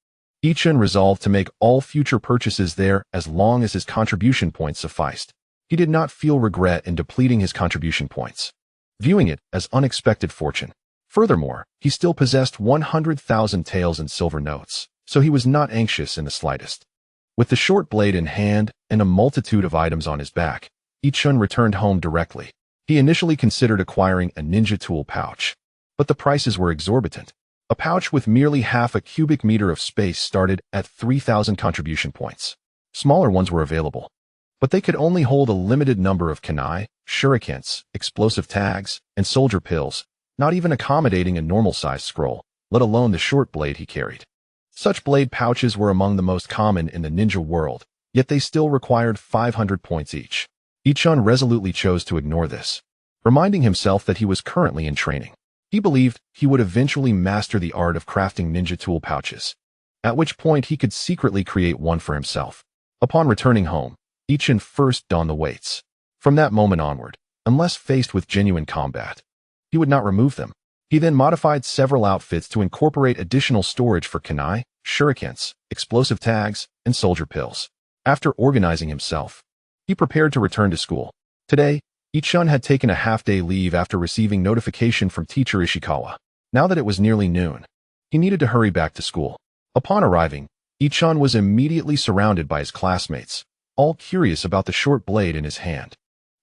Ichin resolved to make all future purchases there as long as his contribution points sufficed. He did not feel regret in depleting his contribution points, viewing it as unexpected fortune. Furthermore, he still possessed 100,000 taels in silver notes, so he was not anxious in the slightest. With the short blade in hand and a multitude of items on his back, Ichin returned home directly. He initially considered acquiring a ninja tool pouch, but the prices were exorbitant. A pouch with merely half a cubic meter of space started at 3,000 contribution points. Smaller ones were available, but they could only hold a limited number of kunai, shurikens, explosive tags, and soldier pills, not even accommodating a normal-sized scroll, let alone the short blade he carried. Such blade pouches were among the most common in the ninja world, yet they still required 500 points each. Ichin resolutely chose to ignore this, reminding himself that he was currently in training. He believed he would eventually master the art of crafting ninja tool pouches, at which point he could secretly create one for himself. Upon returning home, Ichin first donned the weights. From that moment onward, unless faced with genuine combat, he would not remove them. He then modified several outfits to incorporate additional storage for kunai, shurikens, explosive tags, and soldier pills. After organizing himself, he prepared to return to school. Today, Ichin had taken a half-day leave after receiving notification from teacher Ishikawa. Now that it was nearly noon, he needed to hurry back to school. Upon arriving, Ichin was immediately surrounded by his classmates, all curious about the short blade in his hand.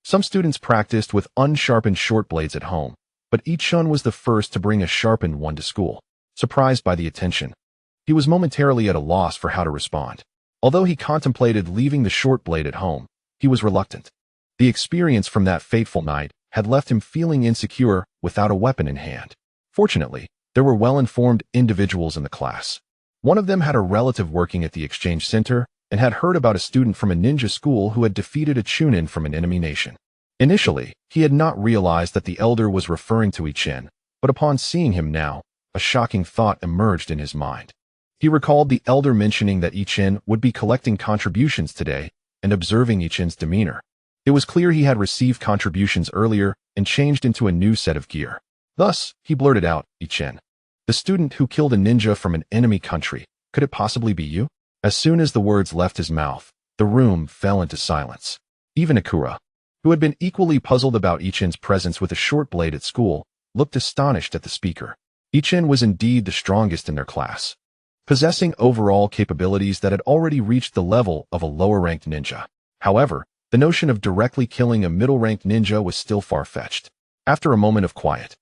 Some students practiced with unsharpened short blades at home, but Ichin was the first to bring a sharpened one to school. surprised by the attention. He was momentarily at a loss for how to respond. Although he contemplated leaving the short blade at home, he was reluctant. The experience from that fateful night had left him feeling insecure without a weapon in hand. Fortunately, there were well-informed individuals in the class. One of them had a relative working at the exchange center and had heard about a student from a ninja school who had defeated a chunin from an enemy nation. Initially, he had not realized that the elder was referring to Ichin, but upon seeing him now, a shocking thought emerged in his mind. He recalled the elder mentioning that Ichin would be collecting contributions today and observing Ichin's demeanor. It was clear he had received contributions earlier and changed into a new set of gear. Thus, he blurted out, "Ichin, the student who killed a ninja from an enemy country, could it possibly be you?" As soon as the words left his mouth, the room fell into silence. Even Akura, who had been equally puzzled about Ichin's presence with a short blade at school, looked astonished at the speaker. Ichin was indeed the strongest in their class, possessing overall capabilities that had already reached the level of a lower-ranked ninja. However, the notion of directly killing a middle-ranked ninja was still far-fetched. After a moment of quiet,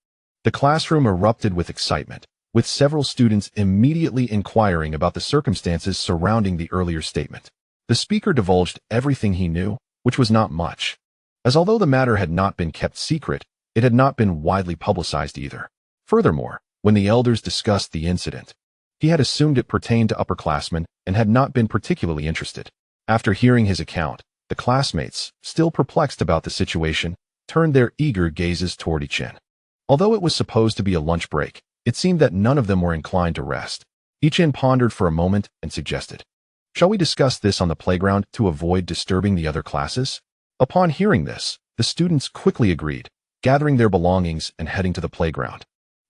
the classroom erupted with excitement, with several students immediately inquiring about the circumstances surrounding the earlier statement. The speaker divulged everything he knew, which was not much, as although the matter had not been kept secret, it had not been widely publicized either. Furthermore, when the elders discussed the incident, he had assumed it pertained to upperclassmen and had not been particularly interested. After hearing his account, the classmates, still perplexed about the situation, turned their eager gazes toward Ichin. Although it was supposed to be a lunch break, it seemed that none of them were inclined to rest. Ichin pondered for a moment and suggested, "Shall we discuss this on the playground to avoid disturbing the other classes?" Upon hearing this, the students quickly agreed, gathering their belongings and heading to the playground,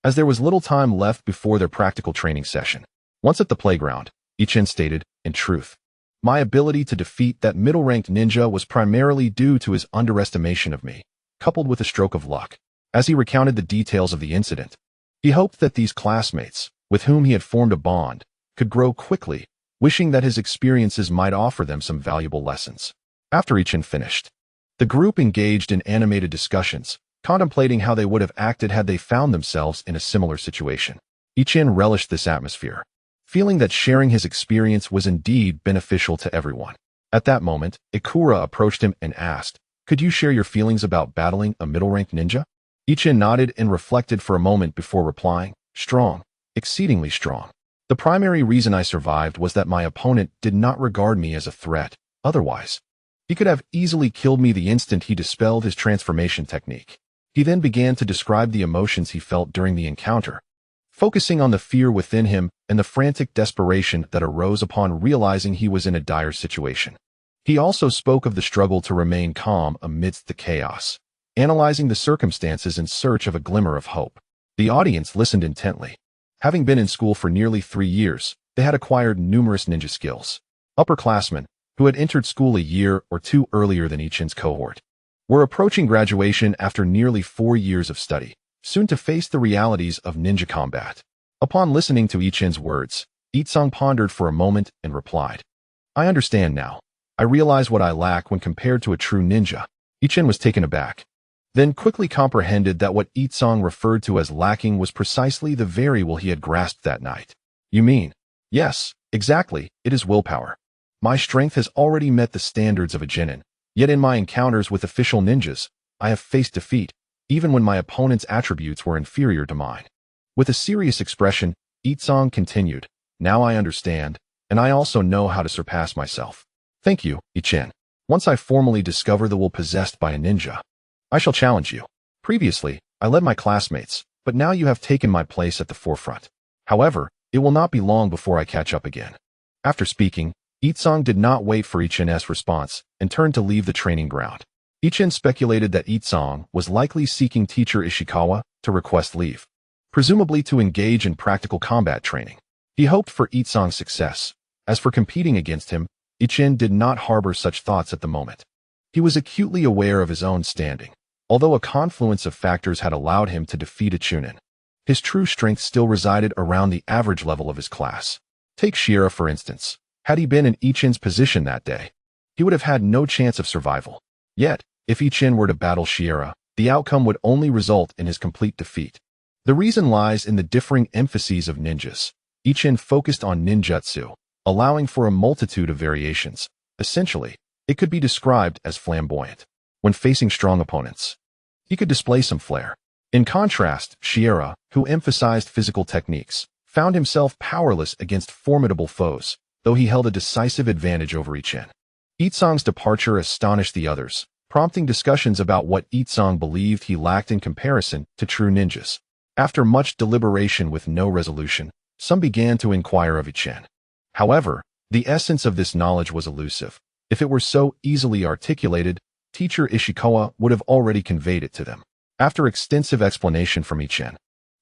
as there was little time left before their practical training session. Once at the playground, Ichin stated, "In truth, my ability to defeat that middle-ranked ninja was primarily due to his underestimation of me, coupled with a stroke of luck." As he recounted the details of the incident, he hoped that these classmates, with whom he had formed a bond, could grow quickly, wishing that his experiences might offer them some valuable lessons. After Ichin finished, the group engaged in animated discussions, contemplating how they would have acted had they found themselves in a similar situation. Ichin relished this atmosphere, feeling that sharing his experience was indeed beneficial to everyone. At that moment, Ikura approached him and asked, "Could you share your feelings about battling a middle-ranked ninja?" Ichin nodded and reflected for a moment before replying, "Strong, exceedingly strong. The primary reason I survived was that my opponent did not regard me as a threat. Otherwise, he could have easily killed me the instant he dispelled his transformation technique." He then began to describe the emotions he felt during the encounter, focusing on the fear within him and the frantic desperation that arose upon realizing he was in a dire situation. He also spoke of the struggle to remain calm amidst the chaos, analyzing the circumstances in search of a glimmer of hope. The audience listened intently. Having been in school for nearly 3 years, they had acquired numerous ninja skills. Upperclassmen, who had entered school a year or two earlier than Ichin's cohort, were approaching graduation after nearly 4 years of study, soon to face the realities of ninja combat. Upon listening to Ichin's words, Itsung pondered for a moment and replied, "I understand now. I realize what I lack when compared to a true ninja." Ichin was taken aback, then quickly comprehended that what Itsung referred to as lacking was precisely the variable he had grasped that night. "You mean?" "Yes, exactly, it is willpower. My strength has already met the standards of a genin, yet in my encounters with official ninjas, I have faced defeat, even when my opponent's attributes were inferior to mine." With a serious expression, Itsung continued, "Now I understand, and I also know how to surpass myself. Thank you, Ichin. Once I formally discover the will possessed by a ninja, I shall challenge you. Previously, I led my classmates, but now you have taken my place at the forefront. However, it will not be long before I catch up again." After speaking, Itsung did not wait for Ichin's response and turned to leave the training ground. Ichin speculated that Itsung was likely seeking teacher Ishikawa to request leave, presumably to engage in practical combat training. He hoped for Itsung's success. As for competing against him, Ichin did not harbor such thoughts at the moment. He was acutely aware of his own standing. Although a confluence of factors had allowed him to defeat a chunin, his true strength still resided around the average level of his class. Take Shira, for instance. Had he been in Ichin's position that day, he would have had no chance of survival. Yet, if Ichin were to battle Shira, the outcome would only result in his complete defeat. The reason lies in the differing emphases of ninjas. Ichin focused on ninjutsu, allowing for a multitude of variations. Essentially, it could be described as flamboyant. When facing strong opponents, he could display some flair. In contrast, Shiera, who emphasized physical techniques, found himself powerless against formidable foes, though he held a decisive advantage over Ichin. Itsong's departure astonished the others, prompting discussions about what Itsong believed he lacked in comparison to true ninjas. After much deliberation with no resolution, some began to inquire of Ichin. However, the essence of this knowledge was elusive. If it were so easily articulated, teacher Ishikawa would have already conveyed it to them. After extensive explanation from Ichin,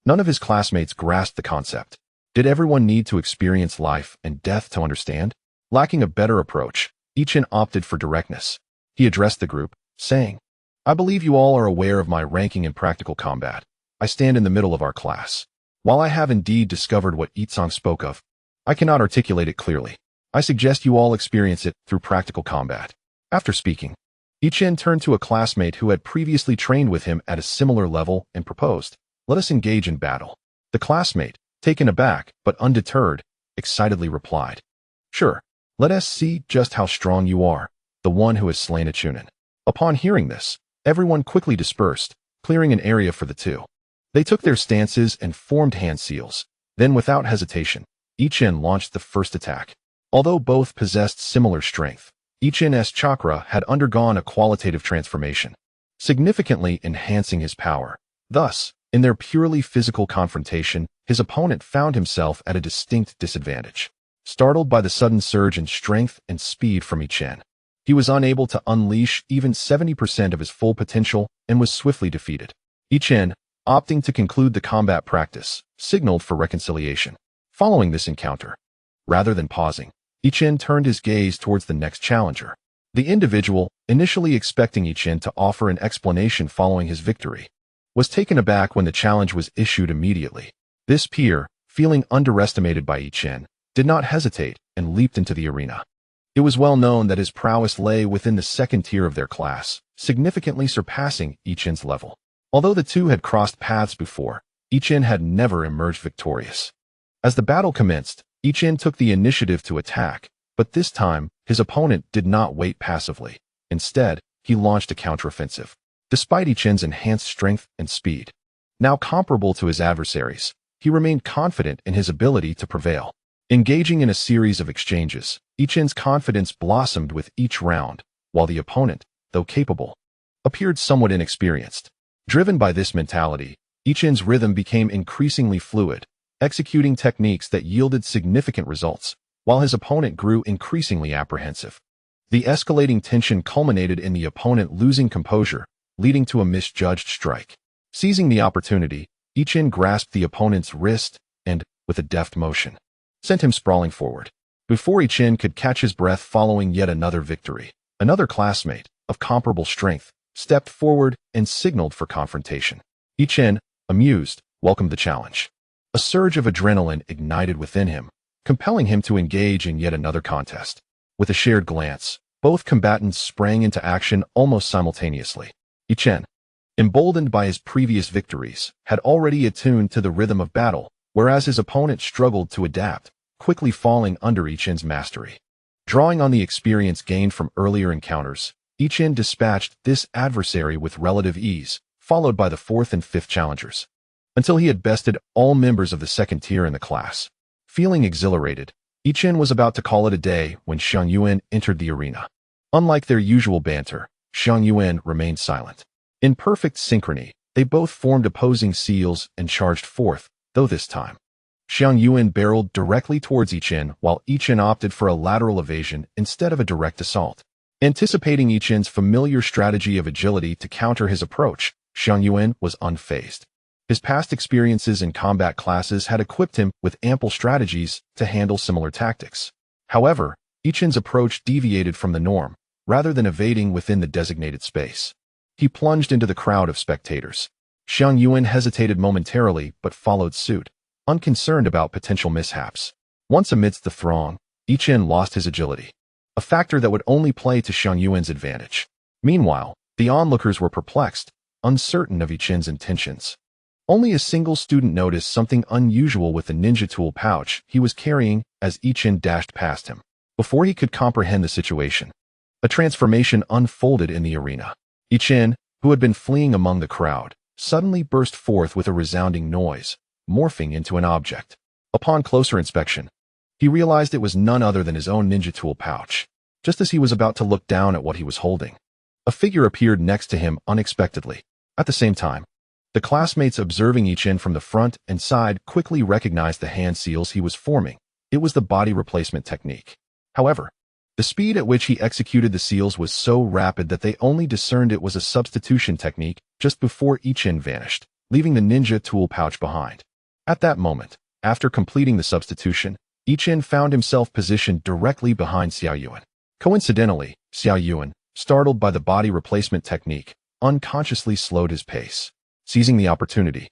none of his classmates grasped the concept. Did everyone need to experience life and death to understand? Lacking a better approach, Ichin opted for directness. He addressed the group, saying, "I believe you all are aware of my ranking in practical combat. I stand in the middle of our class. While I have indeed discovered what Itsong spoke of, I cannot articulate it clearly. I suggest you all experience it through practical combat." After speaking, Ichin turned to a classmate who had previously trained with him at a similar level and proposed, "Let us engage in battle." The classmate, taken aback but undeterred, excitedly replied, "Sure, let us see just how strong you are, the one who has slain a Chunin." Upon hearing this, everyone quickly dispersed, clearing an area for the two. They took their stances and formed hand seals. Then, without hesitation, Ichin launched the first attack. Although both possessed similar strength, Ichin's chakra had undergone a qualitative transformation, significantly enhancing his power. Thus, in their purely physical confrontation, his opponent found himself at a distinct disadvantage. Startled by the sudden surge in strength and speed from Ichin, he was unable to unleash even 70% of his full potential and was swiftly defeated. Ichin, opting to conclude the combat practice, signaled for reconciliation. Following this encounter, rather than pausing, Ichin turned his gaze towards the next challenger. The individual, initially expecting Ichin to offer an explanation following his victory, was taken aback when the challenge was issued immediately. This peer, feeling underestimated by Ichin, did not hesitate and leaped into the arena. It was well known that his prowess lay within the second tier of their class, significantly surpassing Ichin's level. Although the two had crossed paths before, Ichin had never emerged victorious. As the battle commenced, Ichin took the initiative to attack, but this time, his opponent did not wait passively. Instead, he launched a counteroffensive. Despite Ichin's enhanced strength and speed, now comparable to his adversaries, he remained confident in his ability to prevail. Engaging in a series of exchanges, Ichin's confidence blossomed with each round, while the opponent, though capable, appeared somewhat inexperienced. Driven by this mentality, Ichin's rhythm became increasingly fluid, executing techniques that yielded significant results, while his opponent grew increasingly apprehensive. The escalating tension culminated in the opponent losing composure, leading to a misjudged strike. Seizing the opportunity, Ichin grasped the opponent's wrist and, with a deft motion, sent him sprawling forward. Before Ichin could catch his breath following yet another victory, another classmate, of comparable strength, stepped forward and signaled for confrontation. Ichin, amused, welcomed the challenge. A surge of adrenaline ignited within him, compelling him to engage in yet another contest. With a shared glance, both combatants sprang into action almost simultaneously. Ichin, emboldened by his previous victories, had already attuned to the rhythm of battle, whereas his opponent struggled to adapt, quickly falling under Ichin's mastery. Drawing on the experience gained from earlier encounters, Ichin dispatched this adversary with relative ease, followed by the fourth and fifth challengers, until he had bested all members of the second tier in the class. Feeling exhilarated, Ichin was about to call it a day when Xiang Yuan entered the arena. Unlike their usual banter, Xiang Yuan remained silent. In perfect synchrony, they both formed opposing seals and charged forth, though this time, Xiang Yuan barreled directly towards Ichin while Ichin opted for a lateral evasion instead of a direct assault. Anticipating Ichin's familiar strategy of agility to counter his approach, Xiang Yuan was unfazed. His past experiences in combat classes had equipped him with ample strategies to handle similar tactics. However, Ichin's approach deviated from the norm, rather than evading within the designated space. He plunged into the crowd of spectators. Xiang Yuan hesitated momentarily but followed suit, unconcerned about potential mishaps. Once amidst the throng, Ichin lost his agility, a factor that would only play to Xiang Yuan's advantage. Meanwhile, the onlookers were perplexed, uncertain of Ichin's intentions. Only a single student noticed something unusual with the ninja tool pouch he was carrying as Ichin dashed past him. Before he could comprehend the situation, a transformation unfolded in the arena. Ichin, who had been fleeing among the crowd, suddenly burst forth with a resounding noise, morphing into an object. Upon closer inspection, he realized it was none other than his own ninja tool pouch. Just as he was about to look down at what he was holding, a figure appeared next to him unexpectedly. At the same time, the classmates observing Ichin from the front and side quickly recognized the hand seals he was forming. It was the body replacement technique. However, the speed at which he executed the seals was so rapid that they only discerned it was a substitution technique just before Ichin vanished, leaving the ninja tool pouch behind. At that moment, after completing the substitution, Ichin found himself positioned directly behind Xiaoyuan. Coincidentally, Xiaoyuan, startled by the body replacement technique, unconsciously slowed his pace. Seizing the opportunity,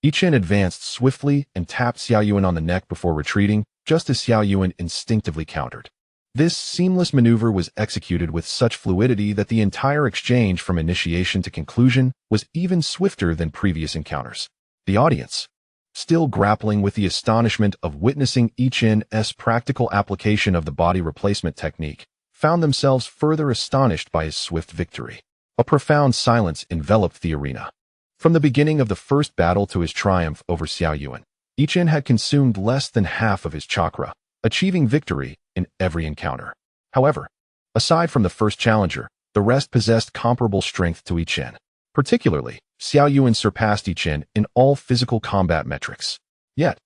Ichin advanced swiftly and tapped Xiaoyuan on the neck before retreating, just as Xiaoyuan instinctively countered. This seamless maneuver was executed with such fluidity that the entire exchange from initiation to conclusion was even swifter than previous encounters. The audience, still grappling with the astonishment of witnessing Ichin's practical application of the body replacement technique, found themselves further astonished by his swift victory. A profound silence enveloped the arena. From the beginning of the first battle to his triumph over Xiaoyuan, Ichin had consumed less than half of his chakra, achieving victory in every encounter. However, aside from the first challenger, the rest possessed comparable strength to Ichin. Particularly, Xiaoyuan surpassed Ichin in all physical combat metrics. Yet,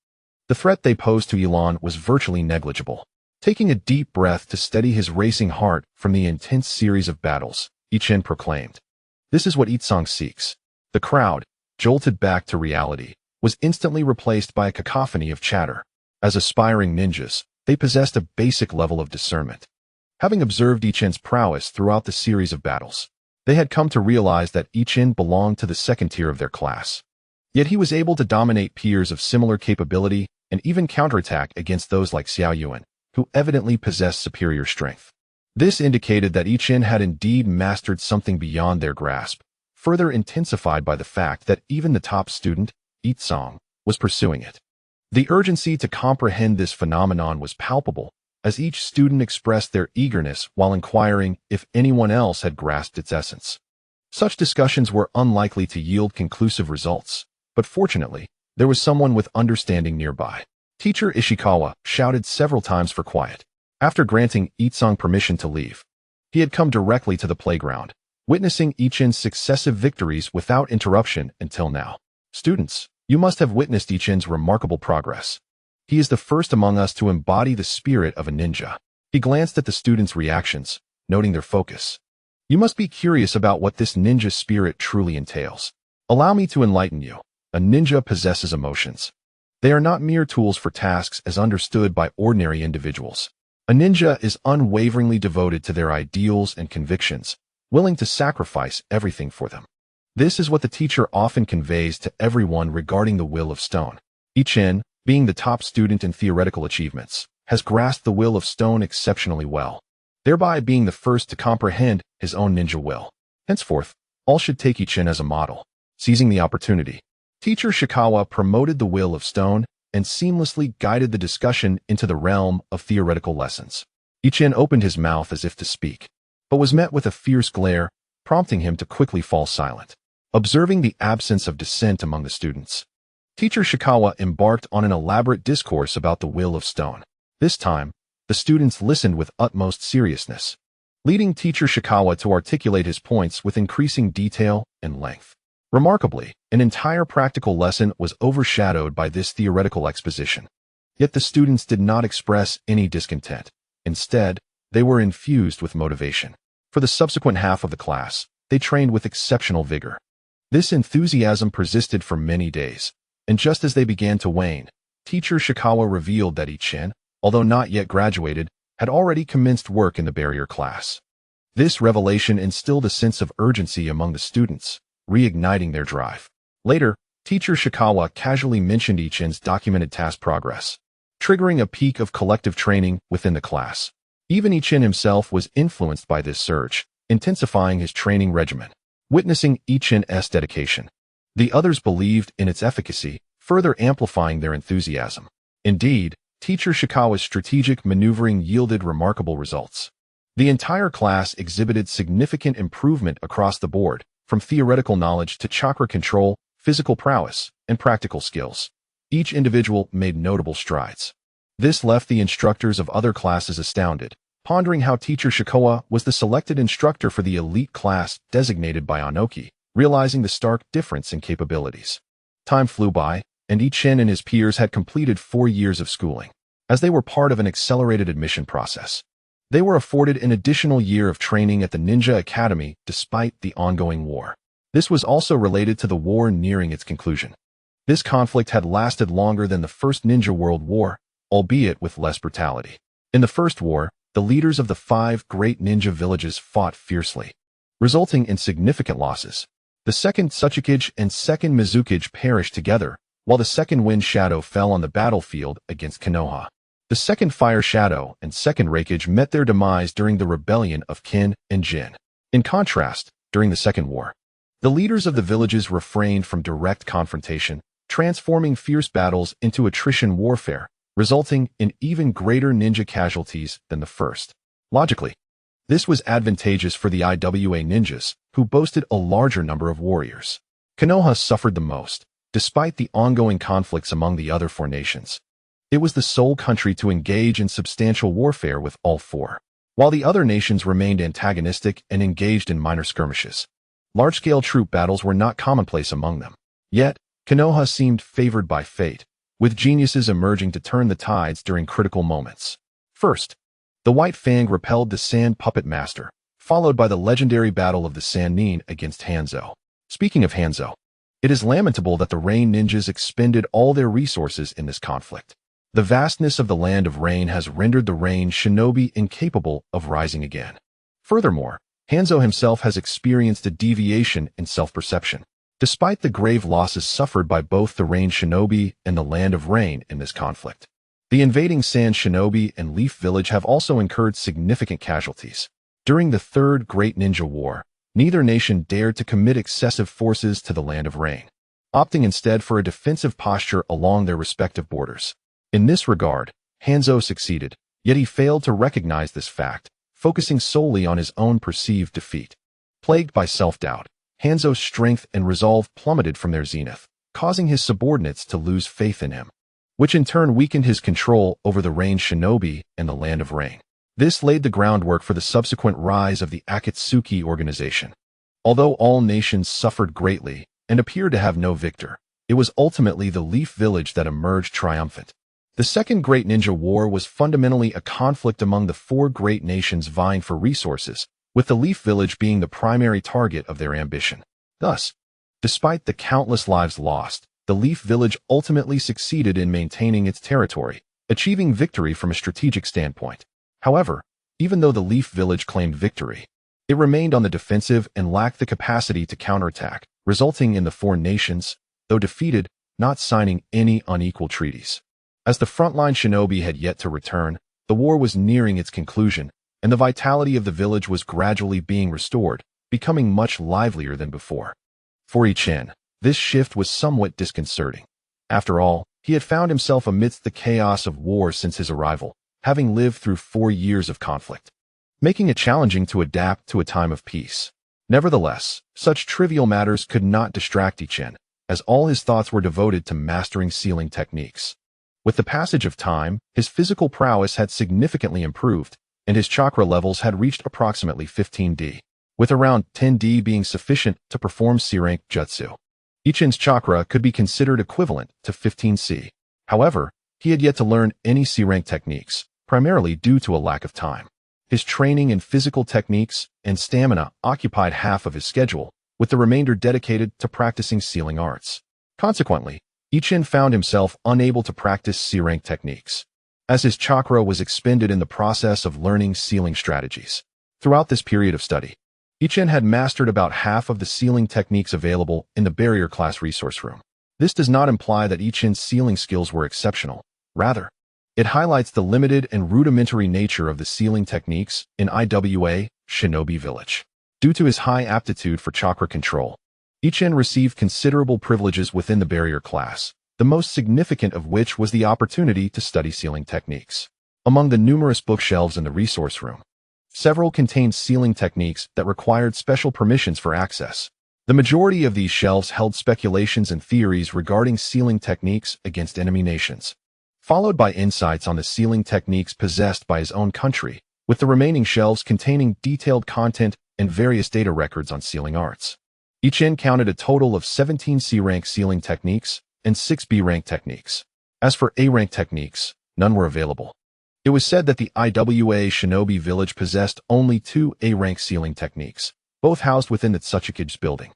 the threat they posed to Ilan was virtually negligible. Taking a deep breath to steady his racing heart from the intense series of battles, Ichin proclaimed, "This is what Itsang seeks." The crowd, jolted back to reality, was instantly replaced by a cacophony of chatter. As aspiring ninjas, they possessed a basic level of discernment. Having observed Ichin's prowess throughout the series of battles, they had come to realize that Ichin belonged to the second tier of their class. Yet he was able to dominate peers of similar capability and even counterattack against those like Xiaoyuan, who evidently possessed superior strength. This indicated that Ichin had indeed mastered something beyond their grasp, further intensified by the fact that even the top student, Itsang, was pursuing it. The urgency to comprehend this phenomenon was palpable, as each student expressed their eagerness while inquiring if anyone else had grasped its essence. Such discussions were unlikely to yield conclusive results, but fortunately, there was someone with understanding nearby. Teacher Ishikawa shouted several times for quiet. After granting Itsang permission to leave, he had come directly to the playground, witnessing Ichin's successive victories without interruption until now. "Students, you must have witnessed Ichin's remarkable progress. He is the first among us to embody the spirit of a ninja." He glanced at the students' reactions, noting their focus. "You must be curious about what this ninja spirit truly entails. Allow me to enlighten you. A ninja possesses emotions. They are not mere tools for tasks as understood by ordinary individuals. A ninja is unwaveringly devoted to their ideals and convictions, willing to sacrifice everything for them. This is what the teacher often conveys to everyone regarding the will of stone. Ichin, being the top student in theoretical achievements, has grasped the will of stone exceptionally well, thereby being the first to comprehend his own ninja will. Henceforth, all should take Ichin as a model." Seizing the opportunity, Teacher Shikawa promoted the will of stone and seamlessly guided the discussion into the realm of theoretical lessons. Ichin opened his mouth as if to speak, but was met with a fierce glare, prompting him to quickly fall silent. Observing the absence of dissent among the students, Teacher Shikawa embarked on an elaborate discourse about the will of stone. This time, the students listened with utmost seriousness, leading Teacher Shikawa to articulate his points with increasing detail and length. Remarkably, an entire practical lesson was overshadowed by this theoretical exposition. Yet the students did not express any discontent. Instead, they were infused with motivation. For the subsequent half of the class, they trained with exceptional vigor. This enthusiasm persisted for many days, and just as they began to wane, Teacher Shikawa revealed that Ichin, although not yet graduated, had already commenced work in the barrier class. This revelation instilled a sense of urgency among the students, reigniting their drive. Later, Teacher Shikawa casually mentioned Ichin's documented task progress, triggering a peak of collective training within the class. Even Ichin himself was influenced by this surge, intensifying his training regimen. Witnessing Ichin's dedication, The others believed in its efficacy, further amplifying their enthusiasm. Indeed, Teacher Shikawa's strategic maneuvering yielded remarkable results. The entire class exhibited significant improvement across the board, from theoretical knowledge to chakra control, physical prowess, and practical skills. Each individual made notable strides. This left the instructors of other classes astounded, pondering how Teacher Shikawa was the selected instructor for the elite class designated by Anoki, realizing the stark difference in capabilities. Time flew by, and Ichin and his peers had completed 4 years of schooling. As they were part of an accelerated admission process, they were afforded an additional year of training at the Ninja Academy despite the ongoing war. This was also related to the war nearing its conclusion. This conflict had lasted longer than the First Ninja World War, albeit with less brutality. In the First War, the leaders of the 5 great ninja villages fought fiercely, resulting in significant losses. The Second Tsuchikage and Second Mizukage perished together, while the Second Wind Shadow fell on the battlefield against Konoha. The Second Fire Shadow and Second Raikage met their demise during the rebellion of Kin and Jin. In contrast, during the Second War, the leaders of the villages refrained from direct confrontation, transforming fierce battles into attrition warfare, resulting in even greater ninja casualties than the first. Logically, this was advantageous for the IWA ninjas, who boasted a larger number of warriors. Konoha suffered the most, despite the ongoing conflicts among the other 4 nations. It was the sole country to engage in substantial warfare with all 4, while the other nations remained antagonistic and engaged in minor skirmishes. Large-scale troop battles were not commonplace among them. Yet, Konoha seemed favored by fate, with geniuses emerging to turn the tides during critical moments. First, the White Fang repelled the Sand Puppet Master, followed by the legendary battle of the Sannin against Hanzo. Speaking of Hanzo, it is lamentable that the Rain ninjas expended all their resources in this conflict. The vastness of the Land of Rain has rendered the Rain shinobi incapable of rising again. Furthermore, Hanzo himself has experienced a deviation in self-perception, despite the grave losses suffered by both the Rain shinobi and the Land of Rain in this conflict. The invading Sand shinobi and Leaf Village have also incurred significant casualties. During the Third Great Ninja War, neither nation dared to commit excessive forces to the Land of Rain, opting instead for a defensive posture along their respective borders. In this regard, Hanzo succeeded, yet he failed to recognize this fact, focusing solely on his own perceived defeat. Plagued by self-doubt, Hanzo's strength and resolve plummeted from their zenith, causing his subordinates to lose faith in him, which in turn weakened his control over the Rain shinobi and the Land of Rain. This laid the groundwork for the subsequent rise of the Akatsuki organization. Although all nations suffered greatly and appeared to have no victor, it was ultimately the Leaf Village that emerged triumphant. The Second Great Ninja War was fundamentally a conflict among the 4 great nations vying for resources, with the Leaf Village being the primary target of their ambition. Thus, despite the countless lives lost, the Leaf Village ultimately succeeded in maintaining its territory, achieving victory from a strategic standpoint. However, even though the Leaf Village claimed victory, it remained on the defensive and lacked the capacity to counterattack, resulting in the 4 nations, though defeated, not signing any unequal treaties. As the frontline shinobi had yet to return, the war was nearing its conclusion, and the vitality of the village was gradually being restored, becoming much livelier than before. For Ichin, this shift was somewhat disconcerting. After all, he had found himself amidst the chaos of war since his arrival, having lived through 4 years of conflict, making it challenging to adapt to a time of peace. Nevertheless, such trivial matters could not distract Ichin, as all his thoughts were devoted to mastering sealing techniques. With the passage of time, his physical prowess had significantly improved, and his chakra levels had reached approximately 15D, with around 10D being sufficient to perform C-rank jutsu. Ichin's chakra could be considered equivalent to 15C. However, he had yet to learn any C-rank techniques, primarily due to a lack of time. His training in physical techniques and stamina occupied half of his schedule, with the remainder dedicated to practicing sealing arts. Consequently, Ichin found himself unable to practice C-rank techniques, as his chakra was expended in the process of learning sealing strategies. Throughout this period of study, Ichin had mastered about half of the sealing techniques available in the barrier class resource room. This does not imply that Ichin's sealing skills were exceptional. Rather, it highlights the limited and rudimentary nature of the sealing techniques in IWA Shinobi Village. Due to his high aptitude for chakra control, Ichen received considerable privileges within the barrier class, the most significant of which was the opportunity to study sealing techniques. Among the numerous bookshelves in the resource room, several contained sealing techniques that required special permissions for access. The majority of these shelves held speculations and theories regarding sealing techniques against enemy nations, followed by insights on the sealing techniques possessed by his own country, with the remaining shelves containing detailed content and various data records on sealing arts. Ichen counted a total of 17 C-rank sealing techniques and 6 B-rank techniques. As for A-rank techniques, none were available. It was said that the Iwa Shinobi village possessed only 2 A-rank sealing techniques, both housed within the Tsuchikage building.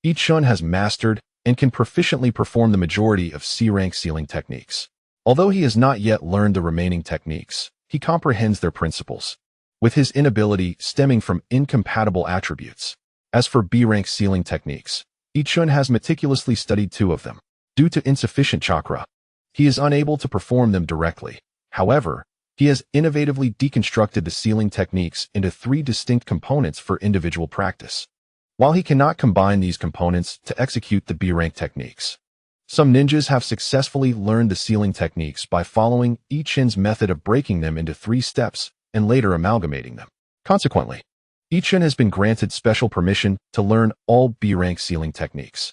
Ichen has mastered and can proficiently perform the majority of C-rank sealing techniques. Although he has not yet learned the remaining techniques, he comprehends their principles, with his inability stemming from incompatible attributes. As for B-rank sealing techniques, Ichen has meticulously studied 2 of them. Due to insufficient chakra, he is unable to perform them directly. However, he has innovatively deconstructed the sealing techniques into 3 distinct components for individual practice. While he cannot combine these components to execute the B-rank techniques, some ninjas have successfully learned the sealing techniques by following Ichen's method of breaking them into 3 steps and later amalgamating them. Consequently, Ichen has been granted special permission to learn all B-rank sealing techniques,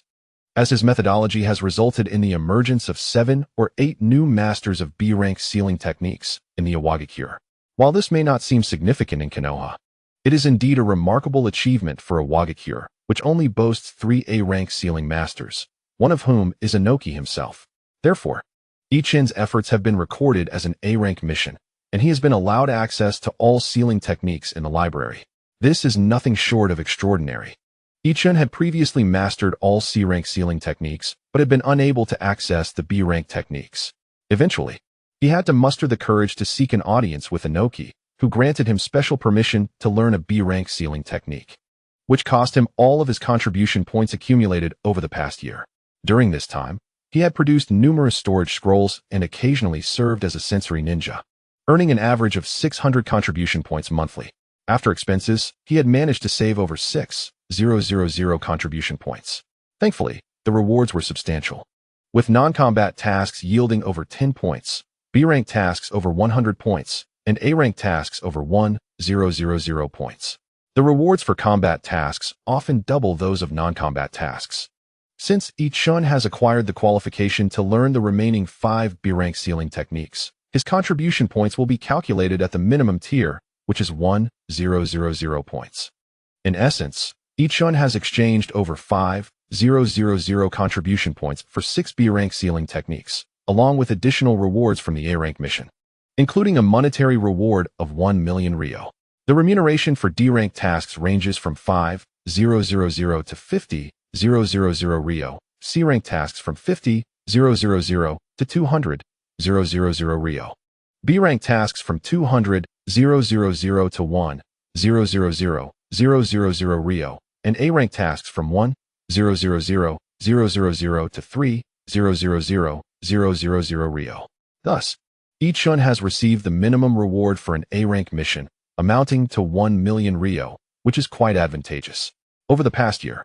as his methodology has resulted in the emergence of 7 or 8 new masters of B-rank sealing techniques in the Iwagakure. While this may not seem significant in Konoha, it is indeed a remarkable achievement for Iwagakure, which only boasts 3 A-rank sealing masters, one of whom is Inoki himself. Therefore, Ichen's efforts have been recorded as an A-rank mission, and he has been allowed access to all sealing techniques in the library. This is nothing short of extraordinary. Ichen had previously mastered all C-rank sealing techniques, but had been unable to access the B-rank techniques. Eventually, he had to muster the courage to seek an audience with Inoki, who granted him special permission to learn a B-rank sealing technique, which cost him all of his contribution points accumulated over the past year. During this time, he had produced numerous storage scrolls and occasionally served as a sensory ninja, earning an average of 600 contribution points monthly. After expenses, he had managed to save over 6,000 contribution points. Thankfully, the rewards were substantial, with non-combat tasks yielding over 10 points, B-rank tasks over 100 points, and A-rank tasks over 1,000 points. The rewards for combat tasks often double those of non-combat tasks. Since Ichen has acquired the qualification to learn the remaining 5 B-rank sealing techniques, his contribution points will be calculated at the minimum tier, which is 1,000 points. In essence, Ichen has exchanged over 5,000 contribution points for 6 B-rank sealing techniques, along with additional rewards from the A-rank mission, including a monetary reward of 1 million Ryo. The remuneration for D-rank tasks ranges from 5,000 to 50,000 Ryo, C-rank tasks from 50,000 to 200,000 Ryo, B-rank tasks from 200,000 to 1,000 Ryo, and A-rank tasks from 1,000 to 3,000 Ryo. Thus, Ichen has received the minimum reward for an A-rank mission, amounting to 1 million Ryo, which is quite advantageous. Over the past year,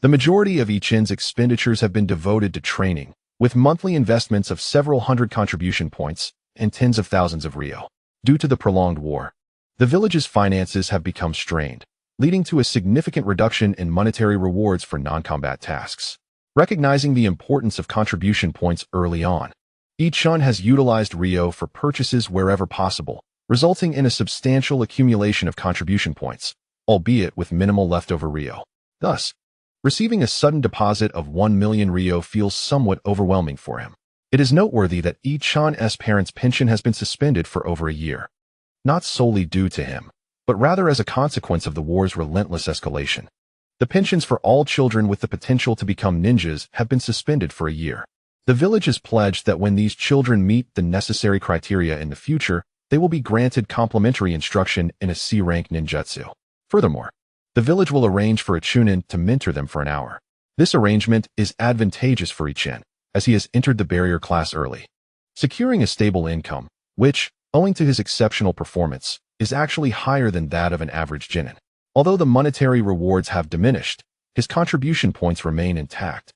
the majority of Ichen's expenditures have been devoted to training, with monthly investments of several hundred contribution points and tens of thousands of Ryo. Due to the prolonged war, the village's finances have become strained, leading to a significant reduction in monetary rewards for non-combat tasks. Recognizing the importance of contribution points early on, Ichen has utilized Ryo for purchases wherever possible, resulting in a substantial accumulation of contribution points, albeit with minimal leftover Ryo. Thus, receiving a sudden deposit of 1 million Ryo feels somewhat overwhelming for him. It is noteworthy that Ichen's parents' pension has been suspended for over a year, not solely due to him, but rather as a consequence of the war's relentless escalation. The pensions for all children with the potential to become ninjas have been suspended for a year. The village has pledged that when these children meet the necessary criteria in the future, they will be granted complimentary instruction in a C-rank ninjutsu. Furthermore, the village will arrange for a chunin to mentor them for an hour. This arrangement is advantageous for Ichen, as he has entered the barrier class early, securing a stable income, which, owing to his exceptional performance, is actually higher than that of an average genin. Although the monetary rewards have diminished, his contribution points remain intact,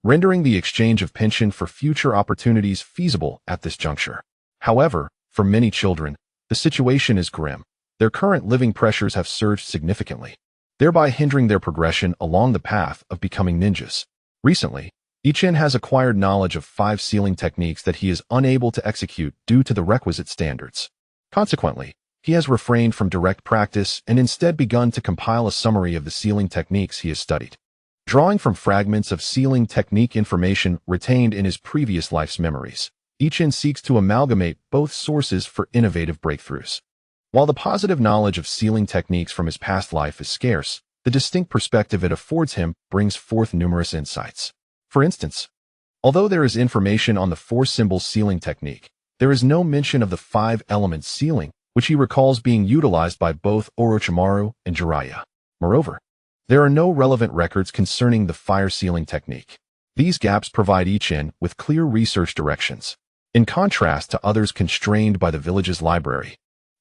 rendering the exchange of pension for future opportunities feasible at this juncture. However, for many children, the situation is grim. Their current living pressures have surged significantly, thereby hindering their progression along the path of becoming ninjas. Recently, Ichin has acquired knowledge of 5 sealing techniques that he is unable to execute due to the requisite standards. Consequently, he has refrained from direct practice and instead begun to compile a summary of the sealing techniques he has studied. Drawing from fragments of sealing technique information retained in his previous life's memories, Ichin seeks to amalgamate both sources for innovative breakthroughs. While the positive knowledge of sealing techniques from his past life is scarce, the distinct perspective it affords him brings forth numerous insights. For instance, although there is information on the 4-symbol sealing technique, there is no mention of the 5-element sealing, which he recalls being utilized by both Orochimaru and Jiraiya. Moreover, there are no relevant records concerning the fire sealing technique. These gaps provide Ichin with clear research directions. In contrast to others constrained by the village's library,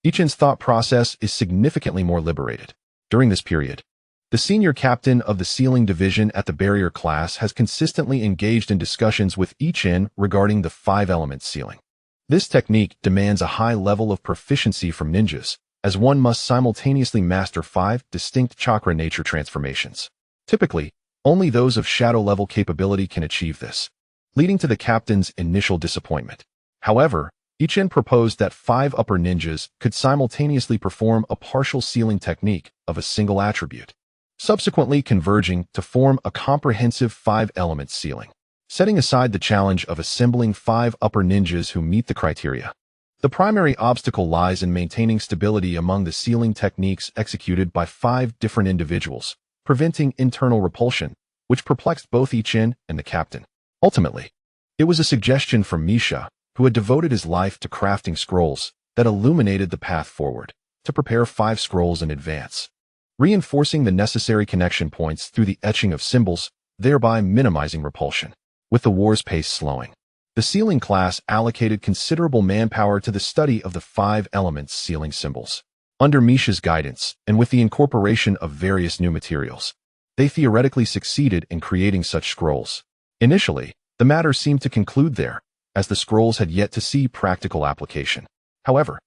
Ichin's thought process is significantly more liberated. During this period, the senior captain of the sealing division at the barrier class has consistently engaged in discussions with Ichin regarding the 5-element sealing. This technique demands a high level of proficiency from ninjas, as one must simultaneously master 5 distinct chakra nature transformations. Typically, only those of shadow-level capability can achieve this, leading to the captain's initial disappointment. However, Ichin proposed that 5 upper ninjas could simultaneously perform a partial sealing technique of a single attribute, subsequently converging to form a comprehensive 5-element sealing. Setting aside the challenge of assembling 5 upper ninjas who meet the criteria, the primary obstacle lies in maintaining stability among the sealing techniques executed by 5 different individuals, preventing internal repulsion, which perplexed both Ichin and the captain. Ultimately, it was a suggestion from Misha, who had devoted his life to crafting scrolls, that illuminated the path forward, to prepare 5 scrolls in advance, reinforcing the necessary connection points through the etching of symbols, thereby minimizing repulsion. With the war's pace slowing, the sealing class allocated considerable manpower to the study of the 5 elements sealing symbols. Under Misha's guidance, and with the incorporation of various new materials, they theoretically succeeded in creating such scrolls. Initially, the matter seemed to conclude there, as the scrolls had yet to see practical application. However,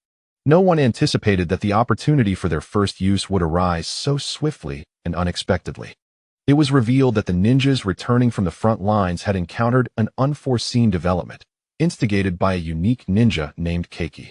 no one anticipated that the opportunity for their first use would arise so swiftly and unexpectedly. It was revealed that the ninjas returning from the front lines had encountered an unforeseen development, instigated by a unique ninja named Keiki.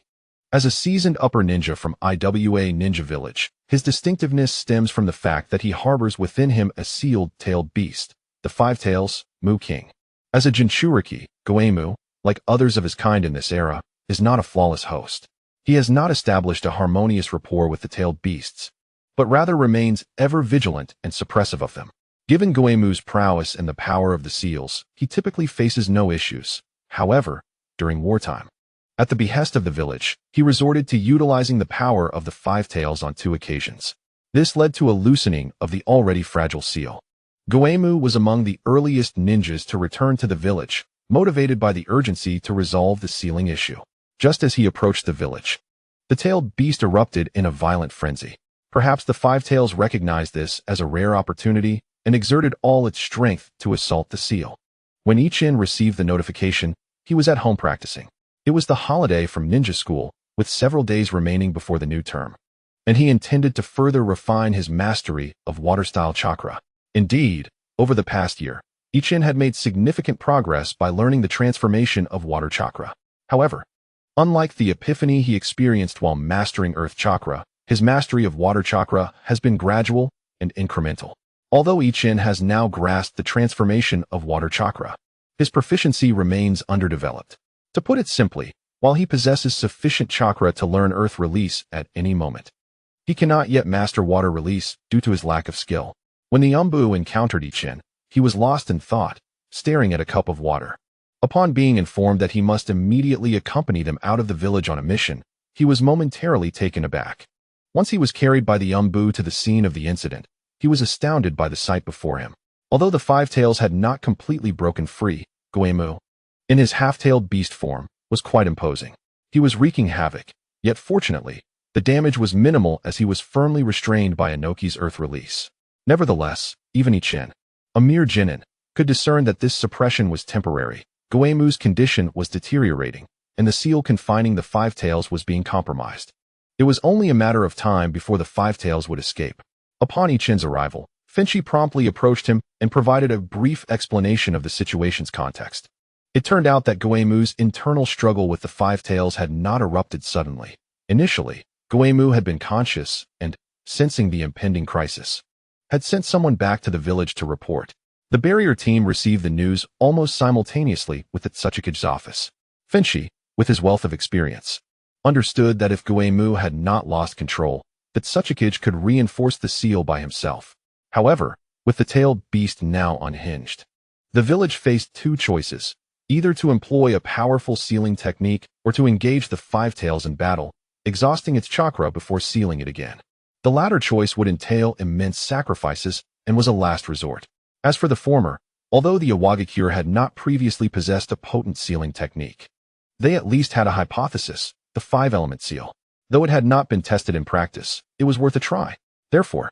As a seasoned upper ninja from Iwa Ninja Village, his distinctiveness stems from the fact that he harbors within him a sealed-tailed beast, the 5 Tails, Mu King. As a Jinchuriki, Goemon, like others of his kind in this era, is not a flawless host. He has not established a harmonious rapport with the tailed beasts, but rather remains ever vigilant and suppressive of them. Given Goemu's prowess and the power of the seals, he typically faces no issues. However, during wartime, at the behest of the village, he resorted to utilizing the power of the 5 Tails on 2 occasions. This led to a loosening of the already fragile seal. Goemu was among the earliest ninjas to return to the village, motivated by the urgency to resolve the sealing issue. Just as he approached the village, the tailed beast erupted in a violent frenzy. Perhaps the 5 Tails recognized this as a rare opportunity and exerted all its strength to assault the seal. When Ichin received the notification, he was at home practicing. It was the holiday from ninja school, with several days remaining before the new term, and he intended to further refine his mastery of water-style chakra. Indeed, over the past year, Ichin had made significant progress by learning the transformation of water chakra. However, unlike the epiphany he experienced while mastering earth chakra, his mastery of water chakra has been gradual and incremental. Although Ichin has now grasped the transformation of water chakra, his proficiency remains underdeveloped. To put it simply, while he possesses sufficient chakra to learn earth release at any moment, he cannot yet master water release due to his lack of skill. When the Umbu encountered Ichin, he was lost in thought, staring at a cup of water. Upon being informed that he must immediately accompany them out of the village on a mission, he was momentarily taken aback. Once he was carried by the Umbu to the scene of the incident, he was astounded by the sight before him. Although the 5 Tails had not completely broken free, Goemu, in his half-tailed beast form, was quite imposing. He was wreaking havoc, yet fortunately, the damage was minimal as he was firmly restrained by Inoki's earth release. Nevertheless, even Ichin, a mere Jinin, could discern that this suppression was temporary. Goemu's condition was deteriorating, and the seal confining the Five Tails was being compromised. It was only a matter of time before the Five Tails would escape. Upon Ichin's arrival, Finchi promptly approached him and provided a brief explanation of the situation's context. It turned out that Goemu's internal struggle with the Five Tails had not erupted suddenly. Initially, Goemu had been conscious and, sensing the impending crisis, had sent someone back to the village to report. The barrier team received the news almost simultaneously with the Tsuchikage's office. Finchi, with his wealth of experience, understood that if Goemu had not lost control, that Tsuchikage could reinforce the seal by himself. However, with the tailed beast now unhinged, the village faced two choices, either to employ a powerful sealing technique or to engage the Five Tails in battle, exhausting its chakra before sealing it again. The latter choice would entail immense sacrifices and was a last resort. As for the former, although the Iwagakure had not previously possessed a potent sealing technique, they at least had a hypothesis, the five-element seal. Though it had not been tested in practice, it was worth a try. Therefore,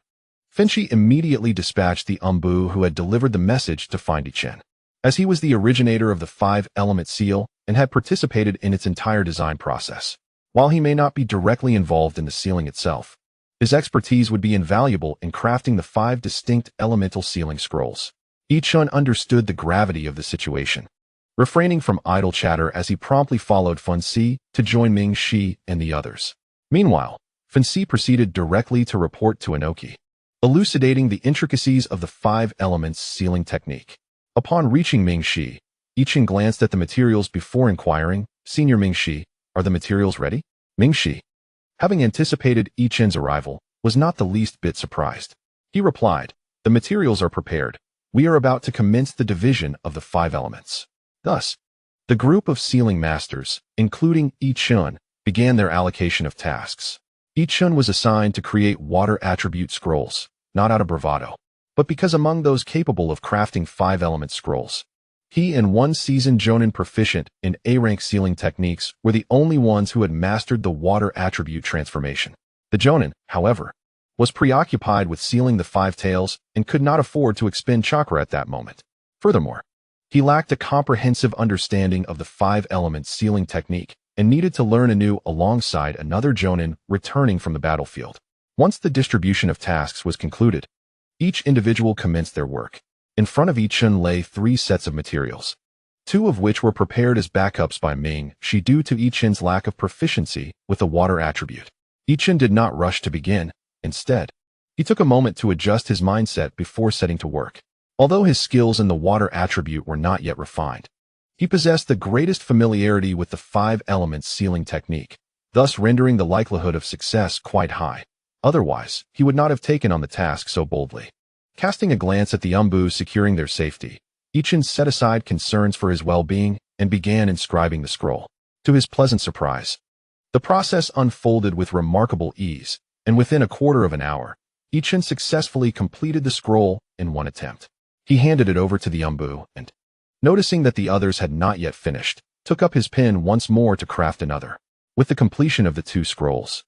Finchi immediately dispatched the Umbu who had delivered the message to find Ichin. As he was the originator of the five-element seal and had participated in its entire design process, while he may not be directly involved in the sealing itself, his expertise would be invaluable in crafting the five distinct elemental sealing scrolls. Ichin understood the gravity of the situation, refraining from idle chatter as he promptly followed Funsi to join Ming Shi and the others. Meanwhile, Funsi proceeded directly to report to Inoki, elucidating the intricacies of the five elements sealing technique. Upon reaching Ming Shi, Ichin glanced at the materials before inquiring, "Senior Ming Shi, are the materials ready?" Ming Shi, having anticipated Ichin's arrival, was not the least bit surprised. He replied, "The materials are prepared. We are about to commence the division of the five elements." Thus, the group of sealing masters, including Ichin, began their allocation of tasks. Ichin was assigned to create water attribute scrolls, not out of bravado, but because among those capable of crafting five-element scrolls, he and one seasoned Jonin proficient in A-rank sealing techniques were the only ones who had mastered the water attribute transformation. The Jonin, however, was preoccupied with sealing the Five Tails and could not afford to expend chakra at that moment. Furthermore, he lacked a comprehensive understanding of the five-element sealing technique and needed to learn anew alongside another Jonin returning from the battlefield. Once the distribution of tasks was concluded, each individual commenced their work. In front of Ichin lay 3 sets of materials, 2 of which were prepared as backups by Ming Shi due to Ichin's lack of proficiency with the water attribute. Ichin did not rush to begin. Instead, he took a moment to adjust his mindset before setting to work. Although his skills in the water attribute were not yet refined, he possessed the greatest familiarity with the five-element sealing technique, thus rendering the likelihood of success quite high. Otherwise, he would not have taken on the task so boldly. Casting a glance at the Umbu securing their safety, Ichin set aside concerns for his well-being and began inscribing the scroll. To his pleasant surprise, the process unfolded with remarkable ease, and within a quarter of an hour, Ichin successfully completed the scroll in one attempt. He handed it over to the Umbu and, noticing that the others had not yet finished, took up his pen once more to craft another. With the completion of the 2 scrolls,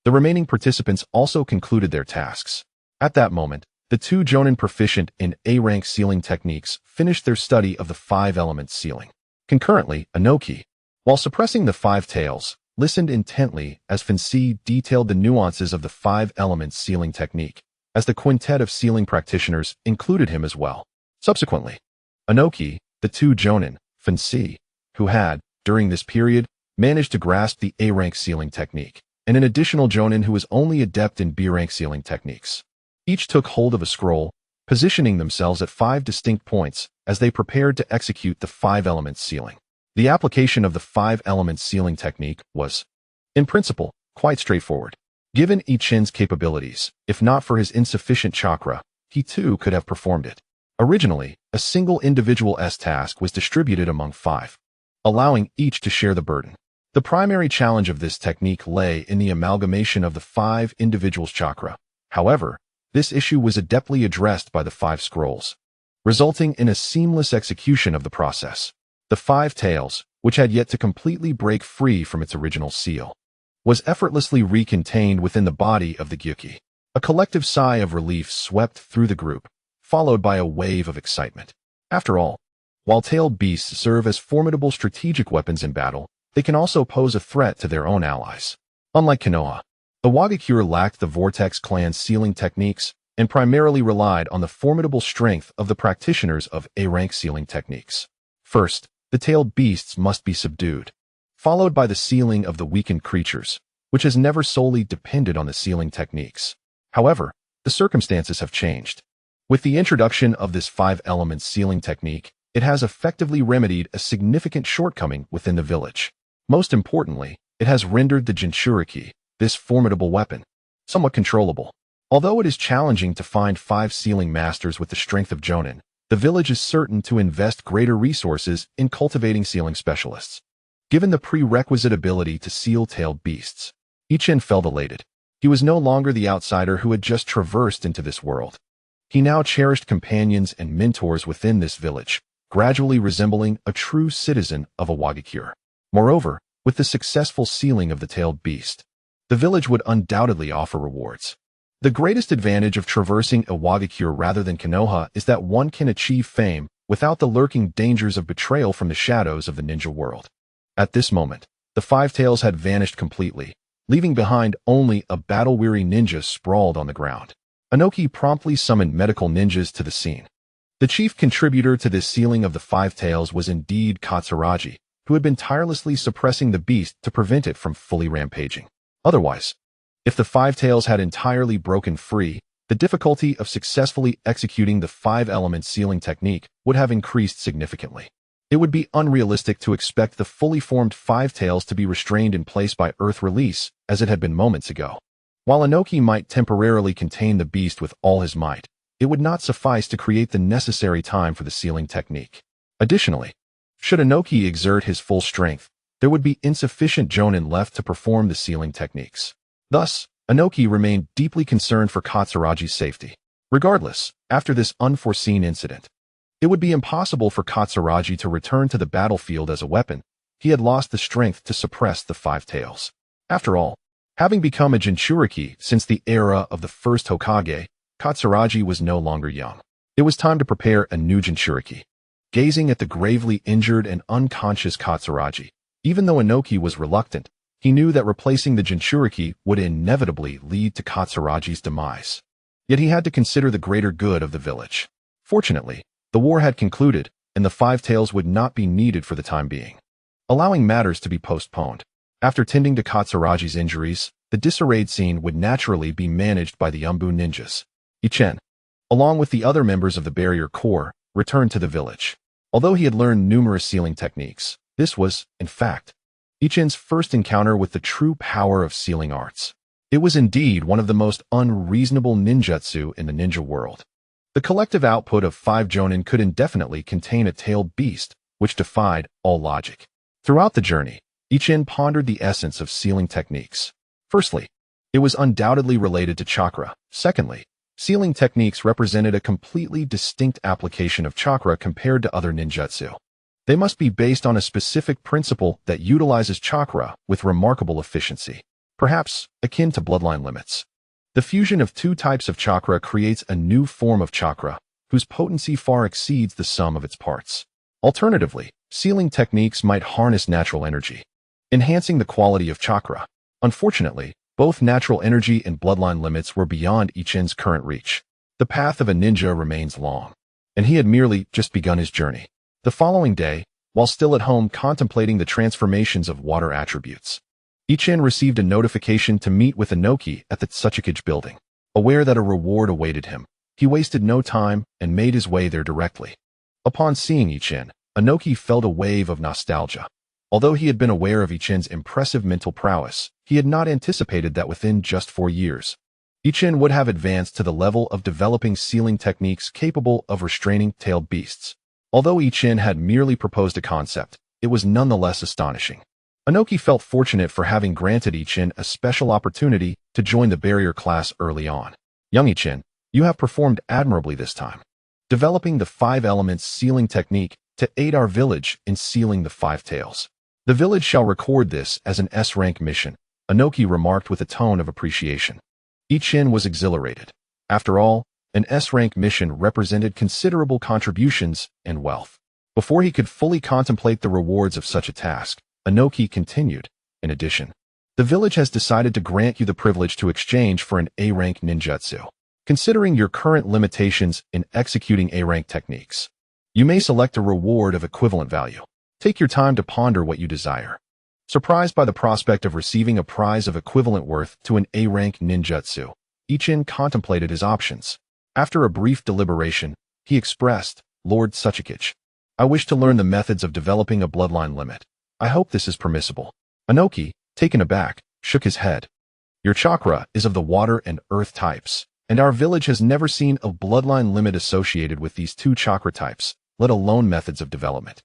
the remaining participants also concluded their tasks. At that moment, the 2 Jonin proficient in A-rank sealing techniques finished their study of the five-element sealing. Concurrently, Inoki, while suppressing the Five Tails, listened intently as Finsi detailed the nuances of the five-element sealing technique, as the quintet of sealing practitioners included him as well. Subsequently, Inoki, the 2 Jonin, Finsi, who had, during this period, managed to grasp the A-rank sealing technique, and an additional Jonin who was only adept in B-rank sealing techniques. Each took hold of a scroll, positioning themselves at 5 distinct points as they prepared to execute the five-element sealing. The application of the five-element sealing technique was, in principle, quite straightforward. Given Ichin's capabilities, if not for his insufficient chakra, he too could have performed it. Originally, a single individual's task was distributed among 5, allowing each to share the burden. The primary challenge of this technique lay in the amalgamation of the 5 individuals' chakra. However, this issue was adeptly addressed by the 5 scrolls, resulting in a seamless execution of the process. The Five Tails, which had yet to completely break free from its original seal, was effortlessly recontained within the body of the Gyuki. A collective sigh of relief swept through the group, followed by a wave of excitement. After all, while tailed beasts serve as formidable strategic weapons in battle, they can also pose a threat to their own allies. Unlike Konoha, Iwagakure lacked the Vortex clan's sealing techniques and primarily relied on the formidable strength of the practitioners of A-rank sealing techniques. First, the tailed beasts must be subdued, followed by the sealing of the weakened creatures, which has never solely depended on the sealing techniques. However, the circumstances have changed. With the introduction of this 5-element sealing technique, it has effectively remedied a significant shortcoming within the village. Most importantly, it has rendered the Jinchuriki, this formidable weapon, somewhat controllable. Although it is challenging to find 5 sealing masters with the strength of Jonin, the village is certain to invest greater resources in cultivating sealing specialists. Given the prerequisite ability to seal tailed beasts, Ichin felt elated. He was no longer the outsider who had just traversed into this world. He now cherished companions and mentors within this village, gradually resembling a true citizen of Iwagakure. Moreover, with the successful sealing of the tailed beast, the village would undoubtedly offer rewards. The greatest advantage of traversing Iwagakure rather than Konoha is that one can achieve fame without the lurking dangers of betrayal from the shadows of the ninja world. At this moment, the 5 tails had vanished completely, leaving behind only a battle-weary ninja sprawled on the ground. Inoki promptly summoned medical ninjas to the scene. The chief contributor to this sealing of the 5 tails was indeed Katsuragi, who had been tirelessly suppressing the beast to prevent it from fully rampaging. Otherwise, if the 5 tails had entirely broken free, the difficulty of successfully executing the 5-element sealing technique would have increased significantly. It would be unrealistic to expect the fully formed 5 tails to be restrained in place by Earth release, as it had been moments ago. While Inoki might temporarily contain the beast with all his might, it would not suffice to create the necessary time for the sealing technique. Additionally, should Inoki exert his full strength, there would be insufficient Jonin left to perform the sealing techniques. Thus, Inoki remained deeply concerned for Katsuragi's safety. Regardless, after this unforeseen incident, it would be impossible for Katsuragi to return to the battlefield as a weapon. He had lost the strength to suppress the 5 tails. After all, having become a Jinchuriki since the era of the first Hokage, Katsuragi was no longer young. It was time to prepare a new Jinchuriki. Gazing at the gravely injured and unconscious Katsuragi, even though Inoki was reluctant, he knew that replacing the Jinchuriki would inevitably lead to Katsuragi's demise. Yet he had to consider the greater good of the village. Fortunately, the war had concluded, and the 5 tails would not be needed for the time being, allowing matters to be postponed. After tending to Katsuragi's injuries, the disarrayed scene would naturally be managed by the Umbu ninjas. Ichen, along with the other members of the barrier corps, returned to the village. Although he had learned numerous sealing techniques, this was, in fact, Ichen's first encounter with the true power of sealing arts. It was indeed one of the most unreasonable ninjutsu in the ninja world. The collective output of 5 Jonin could indefinitely contain a tailed beast, which defied all logic. Throughout the journey, Ichen pondered the essence of sealing techniques. Firstly, it was undoubtedly related to chakra. Secondly, sealing techniques represented a completely distinct application of chakra compared to other ninjutsu. They must be based on a specific principle that utilizes chakra with remarkable efficiency, perhaps akin to bloodline limits. The fusion of 2 types of chakra creates a new form of chakra, whose potency far exceeds the sum of its parts. Alternatively, sealing techniques might harness natural energy, enhancing the quality of chakra. Unfortunately, both natural energy and bloodline limits were beyond Ichen's current reach. The path of a ninja remains long, and he had merely just begun his journey. The following day, while still at home contemplating the transformations of water attributes, Ichen received a notification to meet with Inoki at the Tsuchikage building. Aware that a reward awaited him, he wasted no time and made his way there directly. Upon seeing Ichen, Inoki felt a wave of nostalgia. Although he had been aware of Ichen's impressive mental prowess, he had not anticipated that within just 4 years, Ichen would have advanced to the level of developing sealing techniques capable of restraining tailed beasts. Although Ichen had merely proposed a concept, it was nonetheless astonishing. Inoki felt fortunate for having granted Ichen a special opportunity to join the barrier class early on. Young Ichen, you have performed admirably this time, developing the 5 elements sealing technique to aid our village in sealing the 5 tails. The village shall record this as an S-rank mission, Inoki remarked with a tone of appreciation. Ichin was exhilarated. After all, an S-rank mission represented considerable contributions and wealth. Before he could fully contemplate the rewards of such a task, Inoki continued. In addition, the village has decided to grant you the privilege to exchange for an A-rank ninjutsu. Considering your current limitations in executing A-rank techniques, you may select a reward of equivalent value. Take your time to ponder what you desire. Surprised by the prospect of receiving a prize of equivalent worth to an A-rank ninjutsu, Ichin contemplated his options. After a brief deliberation, he expressed, Lord Tsuchikage, I wish to learn the methods of developing a bloodline limit. I hope this is permissible. Inoki, taken aback, shook his head. Your chakra is of the water and earth types, and our village has never seen a bloodline limit associated with these two chakra types, let alone methods of development.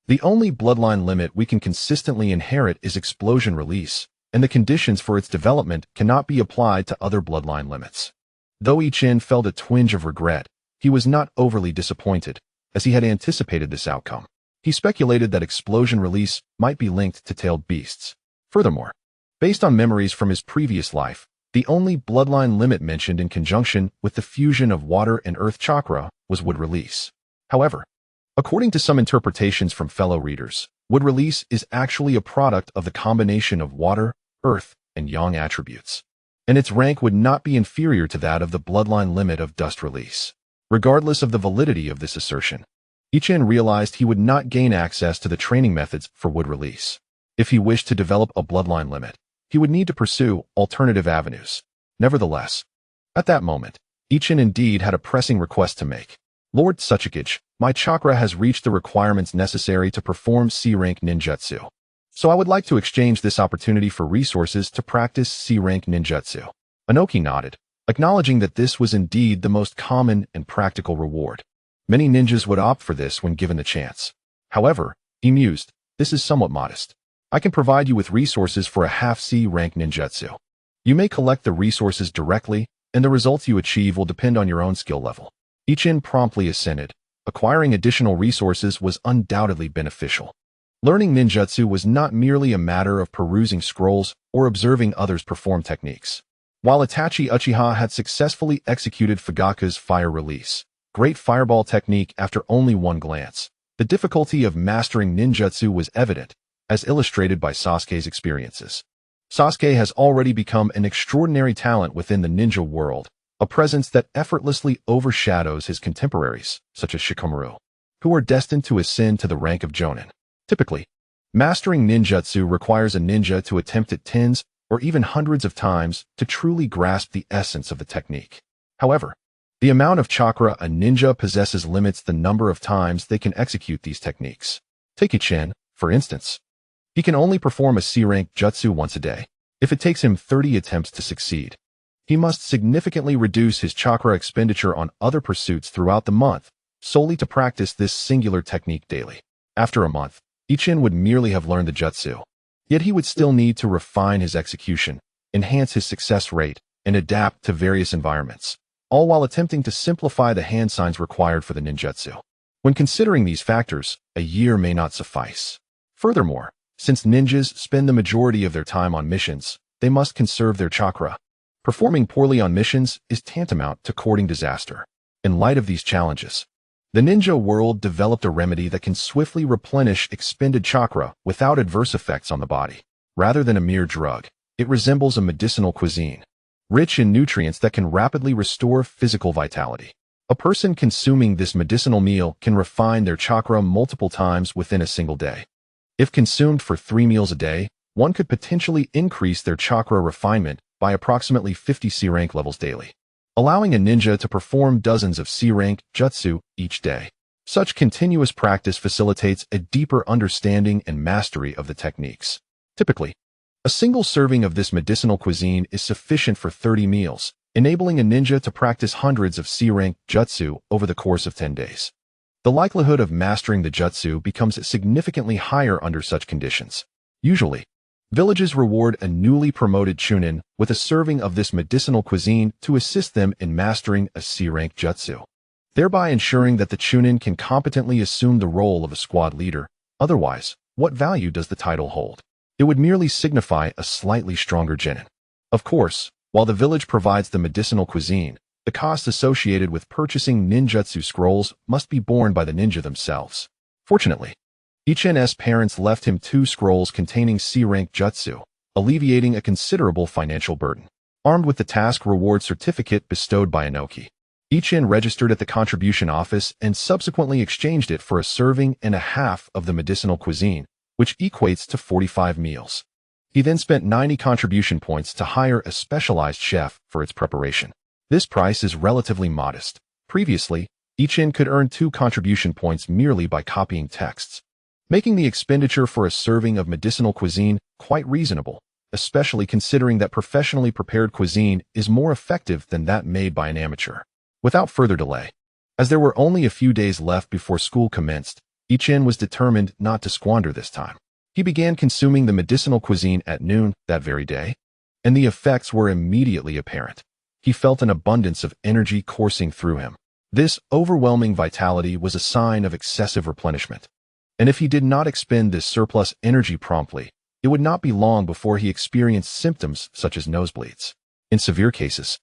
The only bloodline limit we can consistently inherit is explosion release, and the conditions for its development cannot be applied to other bloodline limits. Though Ichin felt a twinge of regret, he was not overly disappointed, as he had anticipated this outcome. He speculated that explosion release might be linked to tailed beasts. Furthermore, based on memories from his previous life, the only bloodline limit mentioned in conjunction with the fusion of water and earth chakra was wood release. However, according to some interpretations from fellow readers, wood release is actually a product of the combination of water, earth, and yang attributes, and its rank would not be inferior to that of the bloodline limit of dust release. Regardless of the validity of this assertion, Ichin realized he would not gain access to the training methods for wood release. If he wished to develop a bloodline limit, he would need to pursue alternative avenues. Nevertheless, at that moment, Ichin indeed had a pressing request to make. Lord Tsuchikage, my chakra has reached the requirements necessary to perform C-rank ninjutsu. So I would like to exchange this opportunity for resources to practice C-rank ninjutsu. Inoki nodded, acknowledging that this was indeed the most common and practical reward. Many ninjas would opt for this when given the chance. However, he mused, this is somewhat modest. I can provide you with resources for a half C-rank ninjutsu. You may collect the resources directly, and the results you achieve will depend on your own skill level. Ichin promptly assented. Acquiring additional resources was undoubtedly beneficial. Learning ninjutsu was not merely a matter of perusing scrolls or observing others perform techniques. While Itachi Uchiha had successfully executed Fugaku's fire release, great fireball technique after only one glance, the difficulty of mastering ninjutsu was evident, as illustrated by Sasuke's experiences. Sasuke has already become an extraordinary talent within the ninja world, a presence that effortlessly overshadows his contemporaries, such as Shikamaru, who are destined to ascend to the rank of Jonin. Typically, mastering ninjutsu requires a ninja to attempt it tens or even hundreds of times to truly grasp the essence of the technique. However, the amount of chakra a ninja possesses limits the number of times they can execute these techniques. Take Ichin, for instance. He can only perform a C-rank jutsu once a day. If it takes him 30 attempts to succeed, he must significantly reduce his chakra expenditure on other pursuits throughout the month, solely to practice this singular technique daily. After a month, Ichin would merely have learned the jutsu. Yet he would still need to refine his execution, enhance his success rate, and adapt to various environments, all while attempting to simplify the hand signs required for the ninjutsu. When considering these factors, a year may not suffice. Furthermore, since ninjas spend the majority of their time on missions, they must conserve their chakra. Performing poorly on missions is tantamount to courting disaster. In light of these challenges, the ninja world developed a remedy that can swiftly replenish expended chakra without adverse effects on the body. Rather than a mere drug, it resembles a medicinal cuisine, rich in nutrients that can rapidly restore physical vitality. A person consuming this medicinal meal can refine their chakra multiple times within a single day. If consumed for 3 meals a day, one could potentially increase their chakra refinement by approximately 50 C-rank levels daily, allowing a ninja to perform dozens of C-rank jutsu each day. Such continuous practice facilitates a deeper understanding and mastery of the techniques. Typically, a single serving of this medicinal cuisine is sufficient for 30 meals, enabling a ninja to practice hundreds of C-rank jutsu over the course of 10 days. The likelihood of mastering the jutsu becomes significantly higher under such conditions. Usually, villages reward a newly promoted chunin with a serving of this medicinal cuisine to assist them in mastering a C-rank jutsu, thereby ensuring that the chunin can competently assume the role of a squad leader. Otherwise, what value does the title hold? It would merely signify a slightly stronger genin. Of course, While the village provides the medicinal cuisine, the costs associated with purchasing ninjutsu scrolls must be borne by the ninja themselves. Fortunately, Ichen's parents left him 2 scrolls containing C-rank jutsu, alleviating a considerable financial burden. Armed with the task reward certificate bestowed by Inoki, Ichen registered at the contribution office and subsequently exchanged it for a serving and a half of the medicinal cuisine, which equates to 45 meals. He then spent 90 contribution points to hire a specialized chef for its preparation. This price is relatively modest. Previously, Ichen could earn 2 contribution points merely by copying texts, making the expenditure for a serving of medicinal cuisine quite reasonable, especially considering that professionally prepared cuisine is more effective than that made by an amateur. Without further delay, as there were only a few days left before school commenced, Ichen was determined not to squander this time. He began consuming the medicinal cuisine at noon that very day, and the effects were immediately apparent. He felt an abundance of energy coursing through him. This overwhelming vitality was a sign of excessive replenishment, and if he did not expend this surplus energy promptly, it would not be long before he experienced symptoms such as nosebleeds. In severe cases,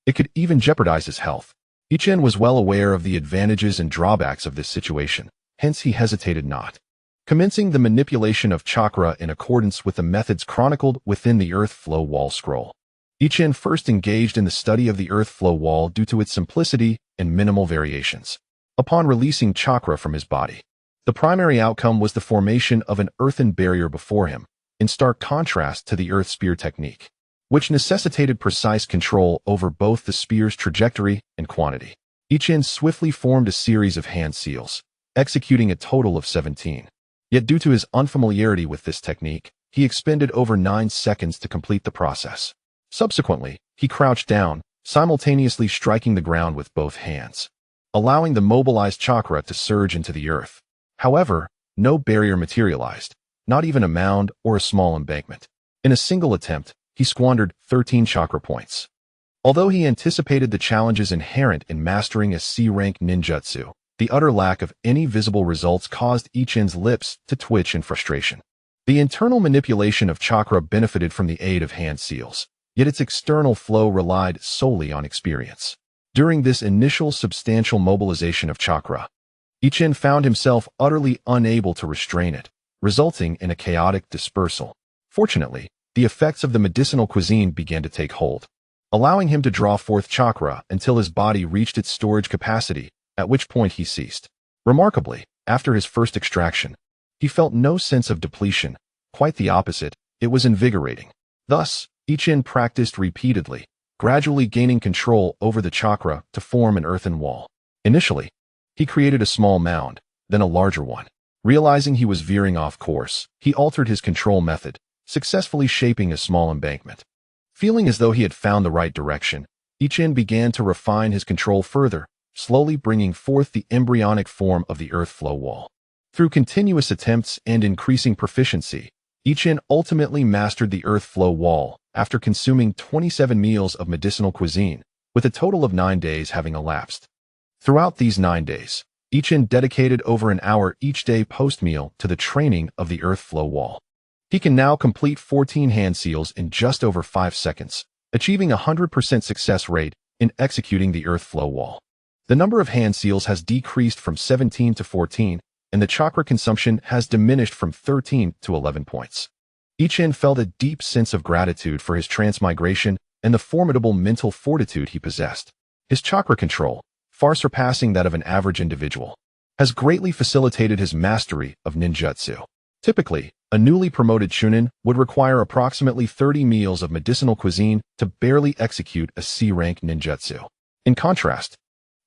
it could even jeopardize his health. Ichen was well aware of the advantages and drawbacks of this situation, hence he hesitated not. Commencing the manipulation of chakra in accordance with the methods chronicled within the Earth Flow Wall scroll. Ichen first engaged in the study of the Earth Flow Wall due to its simplicity and minimal variations. Upon releasing chakra from his body, the primary outcome was the formation of an earthen barrier before him, in stark contrast to the Earth Spear technique, which necessitated precise control over both the spear's trajectory and quantity. Ichen swiftly formed a series of hand seals, executing a total of 17. Yet due to his unfamiliarity with this technique, he expended over 9 seconds to complete the process. Subsequently, he crouched down, simultaneously striking the ground with both hands, allowing the mobilized chakra to surge into the earth. However, no barrier materialized, not even a mound or a small embankment. In a single attempt, he squandered 13 chakra points. Although he anticipated the challenges inherent in mastering a C-rank ninjutsu, the utter lack of any visible results caused Ichen's lips to twitch in frustration. The internal manipulation of chakra benefited from the aid of hand seals, yet its external flow relied solely on experience. During this initial substantial mobilization of chakra, Ichen found himself utterly unable to restrain it, resulting in a chaotic dispersal. Fortunately, the effects of the medicinal cuisine began to take hold, allowing him to draw forth chakra until his body reached its storage capacity, at which point he ceased. Remarkably, after his first extraction, he felt no sense of depletion. Quite the opposite, it was invigorating. Thus, Ichen practiced repeatedly, gradually gaining control over the chakra to form an earthen wall. Initially, he created a small mound, then a larger one. Realizing he was veering off course, he altered his control method, successfully shaping a small embankment. Feeling as though he had found the right direction, Ichen began to refine his control further, slowly bringing forth the embryonic form of the Earth Flow Wall. Through continuous attempts and increasing proficiency, Ichen ultimately mastered the Earth Flow Wall after consuming 27 meals of medicinal cuisine, with a total of 9 days having elapsed. Throughout these 9 days, Ichen dedicated over an hour each day post-meal to the training of the Earth Flow Wall. He can now complete 14 hand seals in just over 5 seconds, achieving a 100% success rate in executing the Earth Flow Wall. The number of hand seals has decreased from 17 to 14, and the chakra consumption has diminished from 13 to 11 points. Ichen felt a deep sense of gratitude for his transmigration and the formidable mental fortitude he possessed. His chakra control, far surpassing that of an average individual, has greatly facilitated his mastery of ninjutsu. Typically, a newly promoted chunin would require approximately 30 meals of medicinal cuisine to barely execute a C-rank ninjutsu. In contrast,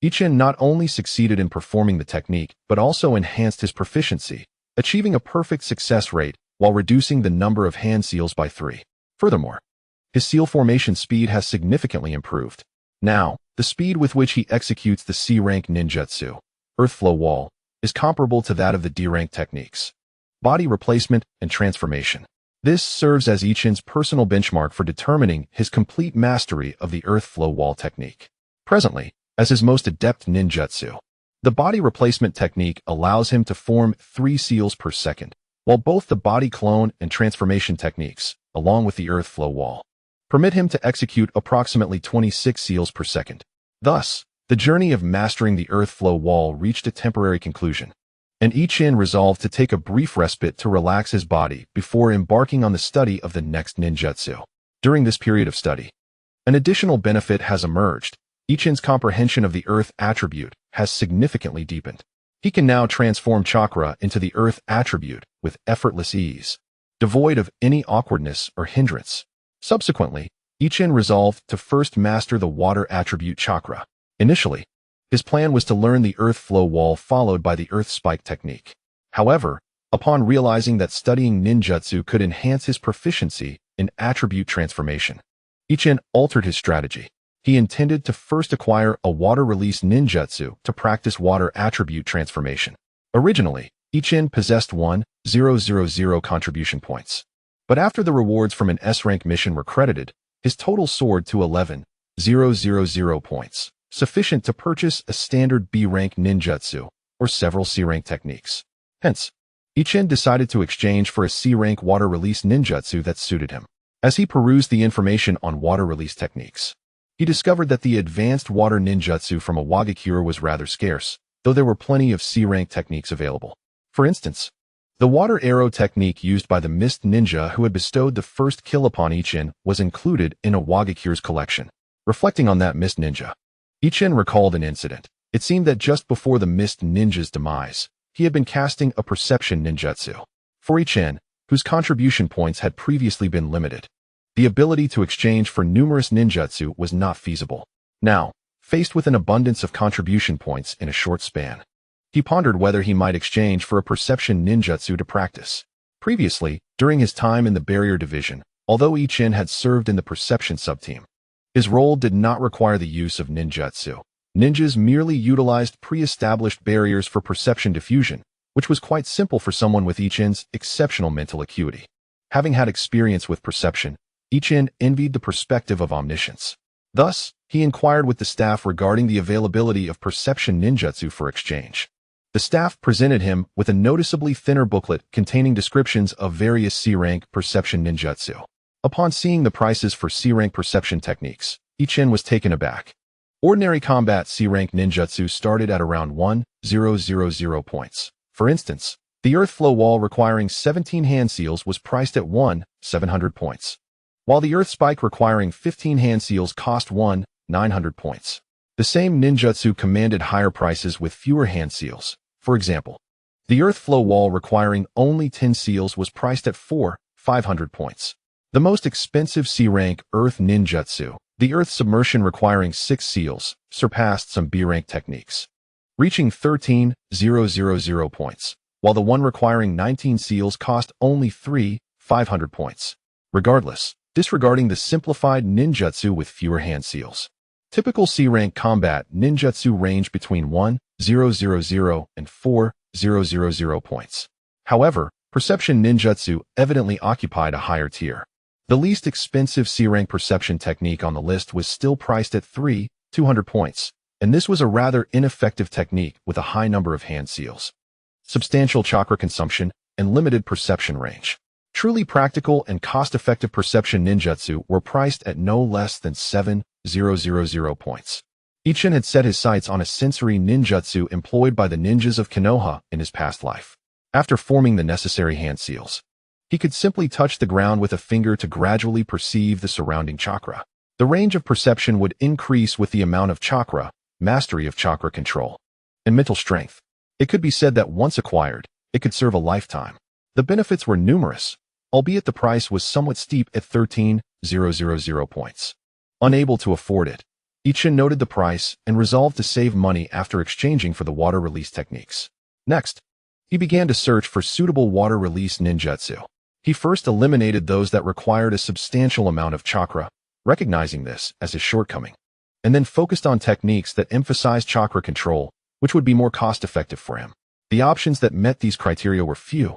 Ichen not only succeeded in performing the technique, but also enhanced his proficiency, achieving a perfect success rate while reducing the number of hand seals by 3. Furthermore, his seal formation speed has significantly improved. Now, the speed with which he executes the C-rank ninjutsu, Earth Flow Wall, is comparable to that of the D-rank techniques, body replacement and transformation. This serves as Ichen's personal benchmark for determining his complete mastery of the Earth Flow Wall technique. Presently, as his most adept ninjutsu, the body replacement technique allows him to form 3 seals per second, while both the body clone and transformation techniques, along with the Earth Flow Wall, permit him to execute approximately 26 seals per second. Thus, the journey of mastering the earth flow wall reached a temporary conclusion, and Ichin resolved to take a brief respite to relax his body before embarking on the study of the next ninjutsu. During this period of study, an additional benefit has emerged. Ichin's comprehension of the earth attribute has significantly deepened. He can now transform chakra into the earth attribute with effortless ease, devoid of any awkwardness or hindrance. Subsequently, Ichin resolved to first master the water attribute chakra. Initially, his plan was to learn the earth flow wall followed by the earth spike technique. However, upon realizing that studying ninjutsu could enhance his proficiency in attribute transformation, Ichin altered his strategy. He intended to first acquire a water release ninjutsu to practice water attribute transformation. Originally, Ichin possessed 1,000 contribution points. But after the rewards from an S-rank mission were credited, his total soared to 11,000 points, sufficient to purchase a standard B-rank ninjutsu or several C-rank techniques. Hence, Ichin decided to exchange for a C-rank water release ninjutsu that suited him. As he perused the information on water release techniques, he discovered that the advanced water ninjutsu from Iwagakure was rather scarce, though there were plenty of C-rank techniques available. For instance, the water arrow technique used by the mist ninja who had bestowed the first kill upon Ichin was included in Iwagakure's collection. Reflecting on that mist ninja, Ichin recalled an incident. It seemed that just before the mist ninja's demise, he had been casting a perception ninjutsu. For Ichin, whose contribution points had previously been limited, the ability to exchange for numerous ninjutsu was not feasible. Now, faced with an abundance of contribution points in a short span, he pondered whether he might exchange for a perception ninjutsu to practice. Previously, during his time in the barrier division, although Ichin had served in the perception subteam, his role did not require the use of ninjutsu. Ninjas merely utilized pre-established barriers for perception diffusion, which was quite simple for someone with Ichin's exceptional mental acuity. Having had experience with perception, Ichin envied the perspective of omniscience. Thus, he inquired with the staff regarding the availability of perception ninjutsu for exchange. The staff presented him with a noticeably thinner booklet containing descriptions of various C-rank perception ninjutsu. Upon seeing the prices for C-rank perception techniques, Ichin was taken aback. Ordinary combat C-rank ninjutsu started at around 1,000 points. For instance, the earth flow wall requiring 17 hand seals was priced at 1,700 points, while the earth spike requiring 15 hand seals cost 1,900 points. The same ninjutsu commanded higher prices with fewer hand seals. For example, the earth flow wall requiring only 10 seals was priced at 4,500 points. The most expensive C-rank earth ninjutsu, the earth submersion requiring 6 seals, surpassed some B-rank techniques, reaching 13,000 points, while the one requiring 19 seals cost only 3,500 points. Regardless, disregarding the simplified ninjutsu with fewer hand seals, typical C-rank combat ninjutsu range between 1,000 and 4,000 points. However, perception ninjutsu evidently occupied a higher tier. The least expensive C-rank perception technique on the list was still priced at 3,200 points, and this was a rather ineffective technique with a high number of hand seals, substantial chakra consumption, and limited perception range. Truly practical and cost-effective perception ninjutsu were priced at no less than 7,000 points. Ichin had set his sights on a sensory ninjutsu employed by the ninjas of Konoha in his past life. After forming the necessary hand seals, he could simply touch the ground with a finger to gradually perceive the surrounding chakra. The range of perception would increase with the amount of chakra, mastery of chakra control, and mental strength. It could be said that once acquired, it could serve a lifetime. The benefits were numerous, albeit the price was somewhat steep at 13,000 points. Unable to afford it, Ichin noted the price and resolved to save money after exchanging for the water release techniques. Next, he began to search for suitable water release ninjutsu. He first eliminated those that required a substantial amount of chakra, recognizing this as his shortcoming, and then focused on techniques that emphasized chakra control, which would be more cost-effective for him. The options that met these criteria were few,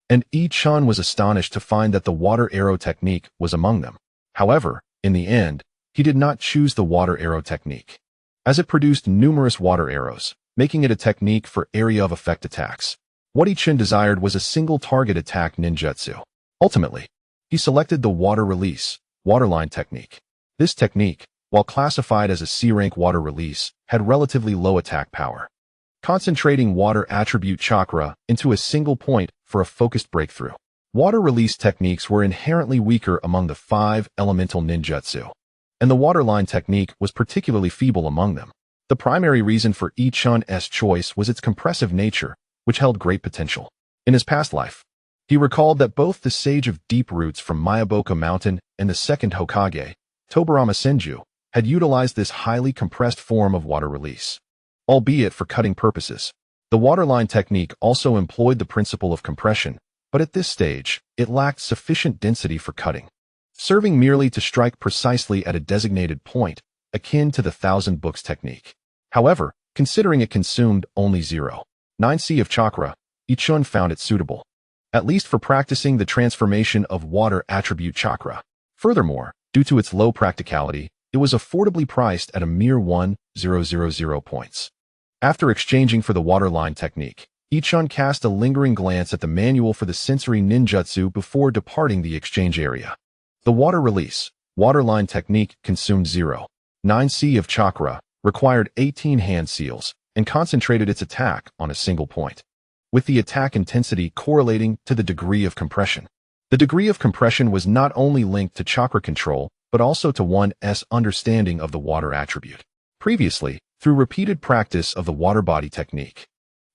and Ichin was astonished to find that the water arrow technique was among them. However, in the end, he did not choose the water arrow technique, as it produced numerous water arrows, making it a technique for area of effect attacks. What Ichin desired was a single target attack ninjutsu. Ultimately, he selected the water release, Waterline technique. This technique, while classified as a C-rank water release, had relatively low attack power. Concentrating water attribute chakra into a single point for a focused breakthrough. Water release techniques were inherently weaker among the 5 elemental ninjutsu, and the waterline technique was particularly feeble among them. The primary reason for Ichun's choice was its compressive nature, which held great potential. In his past life, he recalled that both the Sage of Deep Roots from Miyaboka Mountain and the second Hokage, Tobarama Senju, had utilized this highly compressed form of water release, albeit for cutting purposes. The waterline technique also employed the principle of compression, but at this stage, it lacked sufficient density for cutting, serving merely to strike precisely at a designated point, akin to the Thousand Books technique. However, considering it consumed only 0.9 of chakra, Ichun found it suitable, at least for practicing the transformation of water attribute chakra. Furthermore, due to its low practicality, it was affordably priced at a mere 1,000 points. After exchanging for the waterline technique, Ichun cast a lingering glance at the manual for the sensory ninjutsu before departing the exchange area. The water release, waterline technique consumed 0.9 of chakra, required 18 hand seals, and concentrated its attack on a single point, with the attack intensity correlating to the degree of compression. The degree of compression was not only linked to chakra control, but also to one's understanding of the water attribute. Previously, through repeated practice of the water body technique,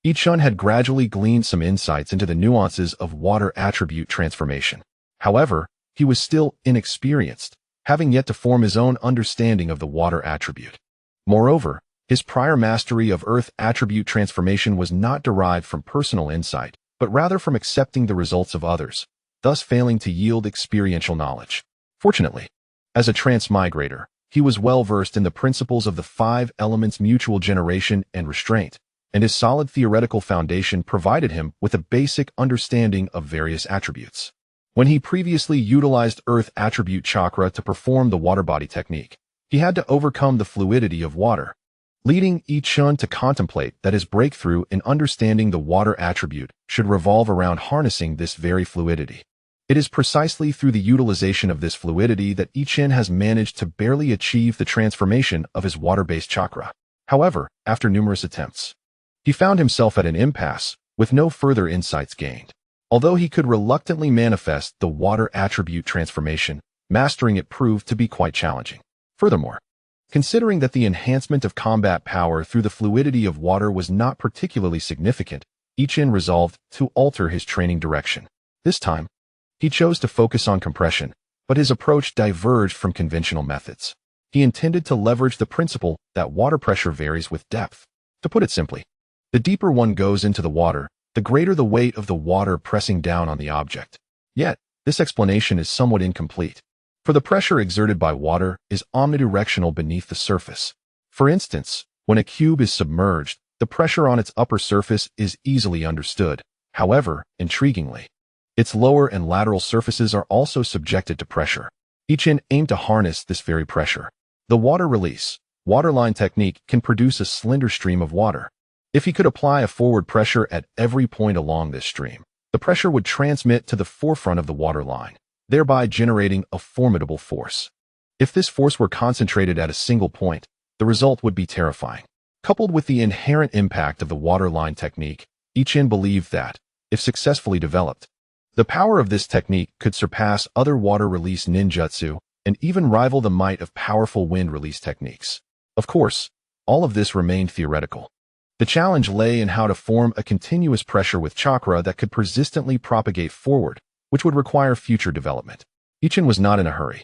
Ichun had gradually gleaned some insights into the nuances of water attribute transformation. However, he was still inexperienced, having yet to form his own understanding of the water attribute. Moreover, his prior mastery of earth attribute transformation was not derived from personal insight, but rather from accepting the results of others, thus failing to yield experiential knowledge. Fortunately, as a transmigrator, he was well versed in the principles of the 5 elements mutual generation and restraint, and his solid theoretical foundation provided him with a basic understanding of various attributes. When he previously utilized earth attribute chakra to perform the water body technique, he had to overcome the fluidity of water, leading Ichun to contemplate that his breakthrough in understanding the water attribute should revolve around harnessing this very fluidity. It is precisely through the utilization of this fluidity that Ichun has managed to barely achieve the transformation of his water-based chakra. However, after numerous attempts, he found himself at an impasse, with no further insights gained. Although he could reluctantly manifest the water attribute transformation, mastering it proved to be quite challenging. Furthermore, considering that the enhancement of combat power through the fluidity of water was not particularly significant, Ichun resolved to alter his training direction. This time, he chose to focus on compression, but his approach diverged from conventional methods. He intended to leverage the principle that water pressure varies with depth. To put it simply, the deeper one goes into the water, the greater the weight of the water pressing down on the object. Yet, this explanation is somewhat incomplete, for the pressure exerted by water is omnidirectional beneath the surface. For instance, when a cube is submerged, the pressure on its upper surface is easily understood. However, intriguingly, its lower and lateral surfaces are also subjected to pressure. Ichun aimed to harness this very pressure. The water release, waterline technique can produce a slender stream of water. If he could apply a forward pressure at every point along this stream, the pressure would transmit to the forefront of the water line, thereby generating a formidable force. If this force were concentrated at a single point, the result would be terrifying. Coupled with the inherent impact of the waterline technique, Ichun believed that, if successfully developed, the power of this technique could surpass other water release ninjutsu and even rival the might of powerful wind release techniques. Of course, all of this remained theoretical. The challenge lay in how to form a continuous pressure with chakra that could persistently propagate forward, which would require future development. Ichun was not in a hurry.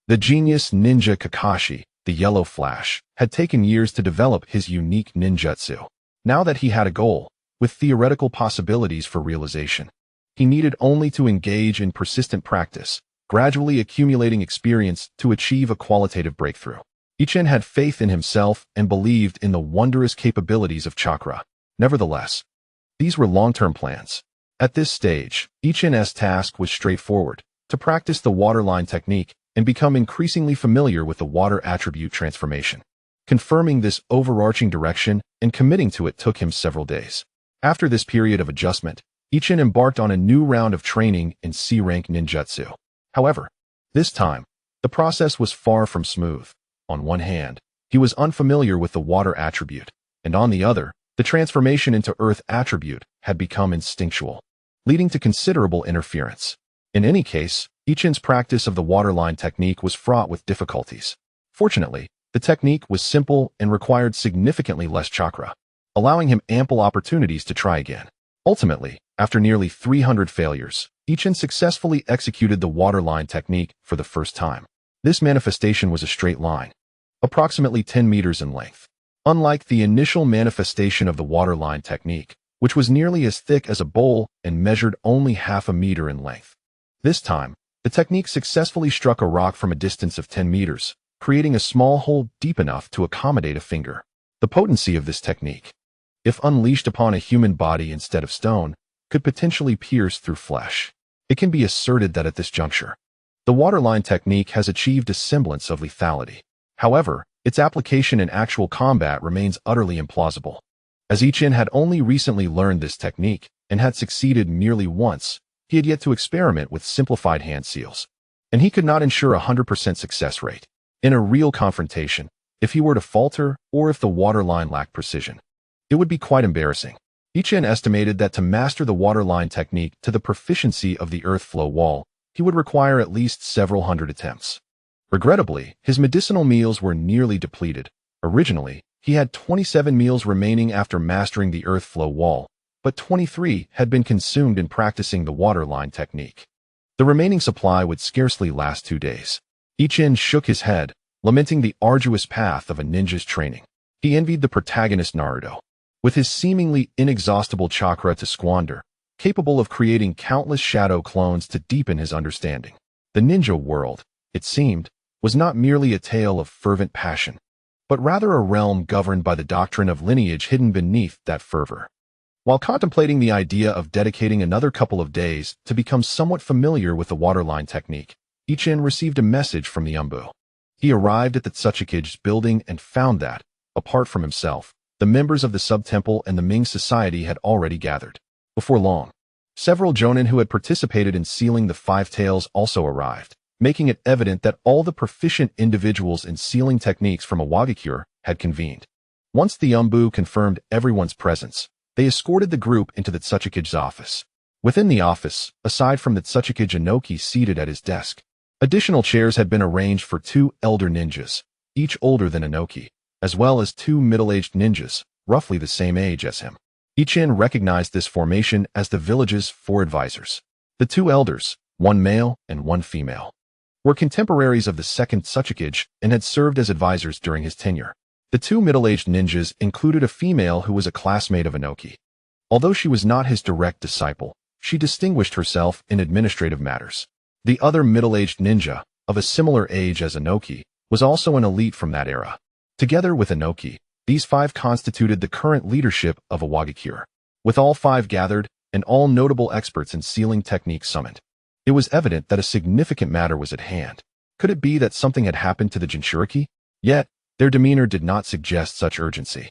The genius ninja Kakashi, the Yellow Flash, had taken years to develop his unique ninjutsu. Now that he had a goal, with theoretical possibilities for realization, he needed only to engage in persistent practice, gradually accumulating experience to achieve a qualitative breakthrough. Ichun had faith in himself and believed in the wondrous capabilities of chakra. Nevertheless, these were long-term plans. At this stage, Ichun's task was straightforward: to practice the waterline technique and become increasingly familiar with the water attribute transformation. Confirming this overarching direction and committing to it took him several days. After this period of adjustment, Ichun embarked on a new round of training in C-rank ninjutsu. However, this time, The process was far from smooth. On one hand, he was unfamiliar with the water attribute, and on the other, the transformation into earth attribute had become instinctual, leading to considerable interference. In any case, Ichin's practice of the waterline technique was fraught with difficulties. Fortunately, the technique was simple and required significantly less chakra, allowing him ample opportunities to try again. Ultimately, after nearly 300 failures, Ichin successfully executed the waterline technique for the first time. This manifestation was a straight line, approximately 10 meters in length. Unlike the initial manifestation of the waterline technique, which was nearly as thick as a bowl and measured only half a meter in length. This time, the technique successfully struck a rock from a distance of 10 meters, creating a small hole deep enough to accommodate a finger. The potency of this technique, if unleashed upon a human body instead of stone, could potentially pierce through flesh. It can be asserted that at this juncture, the waterline technique has achieved a semblance of lethality. However, its application in actual combat remains utterly implausible. As Ichin had only recently learned this technique and had succeeded merely once, he had yet to experiment with simplified hand seals, and he could not ensure a 100% success rate. In a real confrontation, if he were to falter or if the waterline lacked precision, it would be quite embarrassing. Ichin estimated that to master the waterline technique to the proficiency of the earth flow wall, he would require at least several hundred attempts. Regrettably, his medicinal meals were nearly depleted. Originally, he had 27 meals remaining after mastering the earth flow wall, but 23 had been consumed in practicing the waterline technique. The remaining supply would scarcely last 2 days. Ichin shook his head, lamenting the arduous path of a ninja's training. He envied the protagonist Naruto, with his seemingly inexhaustible chakra to squander, capable of creating countless shadow clones to deepen his understanding. The ninja world, it seemed, was not merely a tale of fervent passion, but rather a realm governed by the doctrine of lineage hidden beneath that fervor. While contemplating the idea of dedicating another couple of days to become somewhat familiar with the waterline technique, Ichin received a message from the Umbu. He arrived at the Tsuchikage's building and found that, apart from himself, the members of the sub-temple and the Ming society had already gathered. Before long, several jonin who had participated in sealing the five tails also arrived, making it evident that all the proficient individuals in sealing techniques from Iwagakure had convened. Once the Umbu confirmed everyone's presence, they escorted the group into the Tsuchikage's office. Within the office, aside from the Tsuchikage Inoki seated at his desk, additional chairs had been arranged for 2 elder ninjas, each older than Inoki, as well as 2 middle-aged ninjas, roughly the same age as him. Ichin recognized this formation as the village's 4 advisors. The 2 elders, 1 male and 1 female, were contemporaries of the second Tsuchikage and had served as advisors during his tenure. The 2 middle-aged ninjas included a female who was a classmate of Inoki. Although she was not his direct disciple, she distinguished herself in administrative matters. The other middle-aged ninja, of a similar age as Inoki, was also an elite from that era. Together with Inoki, these 5 constituted the current leadership of Iwagakure. With all 5 gathered and all notable experts in sealing techniques summoned, it was evident that a significant matter was at hand. Could it be that something had happened to the Jinchuriki? Yet, their demeanor did not suggest such urgency.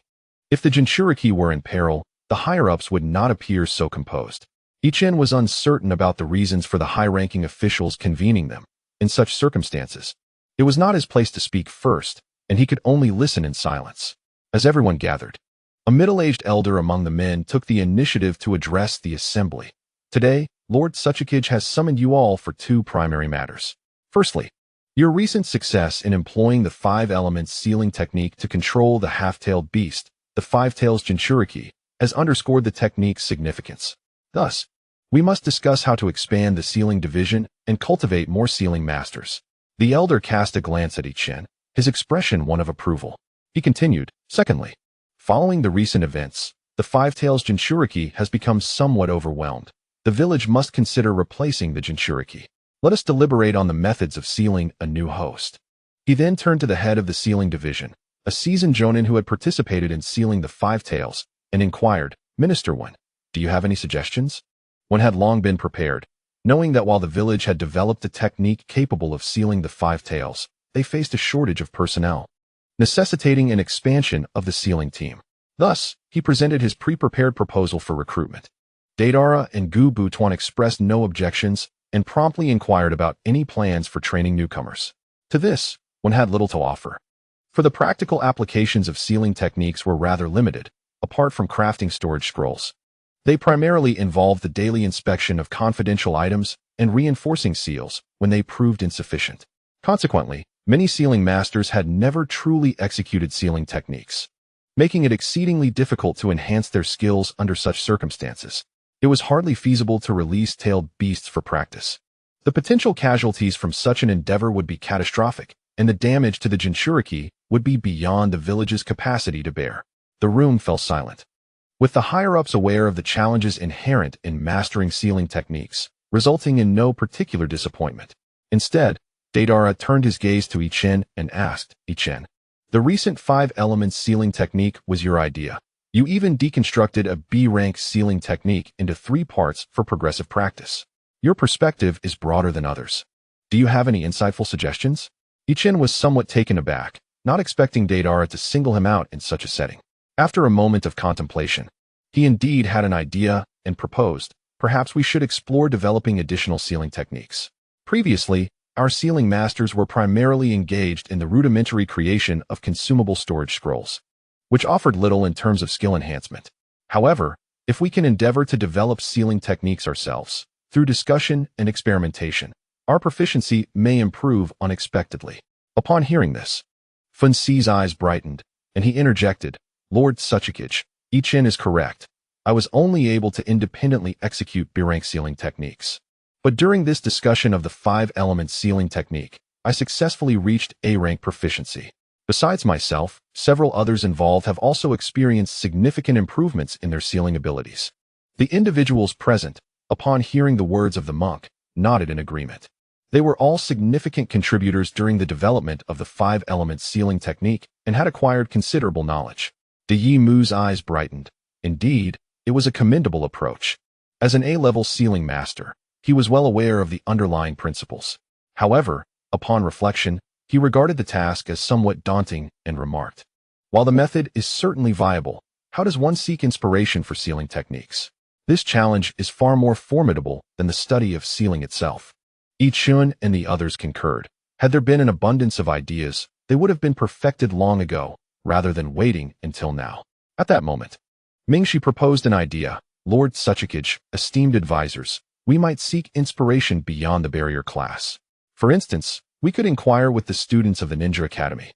If the Jinchuriki were in peril, the higher-ups would not appear so composed. Ichin was uncertain about the reasons for the high-ranking officials convening them. In such circumstances, it was not his place to speak first, and he could only listen in silence. As everyone gathered, a middle-aged elder among the men took the initiative to address the assembly. Today, Lord Tsuchikage has summoned you all for 2 primary matters. Firstly, your recent success in employing the 5 elements sealing technique to control the half-tailed beast, the 5 tails Jinchuriki, has underscored the technique's significance. Thus, we must discuss how to expand the sealing division and cultivate more sealing masters. The elder cast a glance at Ichin, his expression one of approval. He continued, secondly, following the recent events, the 5 tails Jinchuriki has become somewhat overwhelmed. The village must consider replacing the Jinchuriki. Let us deliberate on the methods of sealing a new host. He then turned to the head of the sealing division, a seasoned jonin who had participated in sealing the 5 tails, and inquired, Minister One, do you have any suggestions? One had long been prepared, knowing that while the village had developed a technique capable of sealing the 5 tails, they faced a shortage of personnel, necessitating an expansion of the sealing team. Thus, he presented his pre-prepared proposal for recruitment. Deidara and Gu Butuan expressed no objections and promptly inquired about any plans for training newcomers. To this, one had little to offer. For the practical applications of sealing techniques were rather limited, apart from crafting storage scrolls. They primarily involved the daily inspection of confidential items and reinforcing seals when they proved insufficient. Consequently, many sealing masters had never truly executed sealing techniques, making it exceedingly difficult to enhance their skills under such circumstances. It was hardly feasible to release tailed beasts for practice. The potential casualties from such an endeavor would be catastrophic, and the damage to the Jinchuriki would be beyond the village's capacity to bear. The room fell silent, with the higher-ups aware of the challenges inherent in mastering sealing techniques, resulting in no particular disappointment. Instead, Deidara turned his gaze to Ichen and asked, "Ichen, the recent 5 elements sealing technique was your idea. You even deconstructed a B-rank sealing technique into 3 parts for progressive practice. Your perspective is broader than others. Do you have any insightful suggestions?" Ichen was somewhat taken aback, not expecting Deidara to single him out in such a setting. After a moment of contemplation, he indeed had an idea and proposed, "Perhaps we should explore developing additional sealing techniques. Previously, our sealing masters were primarily engaged in the rudimentary creation of consumable storage scrolls, which offered little in terms of skill enhancement. However, if we can endeavor to develop sealing techniques ourselves, through discussion and experimentation, our proficiency may improve unexpectedly." Upon hearing this, Fun Xi's eyes brightened, and he interjected, "Lord Tsuchikage, Ichen is correct. I was only able to independently execute B-rank sealing techniques. But during this discussion of the 5-element sealing technique, I successfully reached A-rank proficiency. Besides myself, several others involved have also experienced significant improvements in their sealing abilities." The individuals present, upon hearing the words of the monk, nodded in agreement. They were all significant contributors during the development of the 5-element sealing technique and had acquired considerable knowledge. De Yi Mu's eyes brightened. Indeed, it was a commendable approach. As an A-level sealing master, he was well aware of the underlying principles. However, upon reflection, he regarded the task as somewhat daunting and remarked, "While the method is certainly viable, how does one seek inspiration for sealing techniques? This challenge is far more formidable than the study of sealing itself." Ichun and the others concurred. Had there been an abundance of ideas, they would have been perfected long ago, rather than waiting until now. At that moment, Mingshi proposed an idea. "Lord Tsuchikage, esteemed advisors, we might seek inspiration beyond the barrier class. For instance, we could inquire with the students of the Ninja Academy.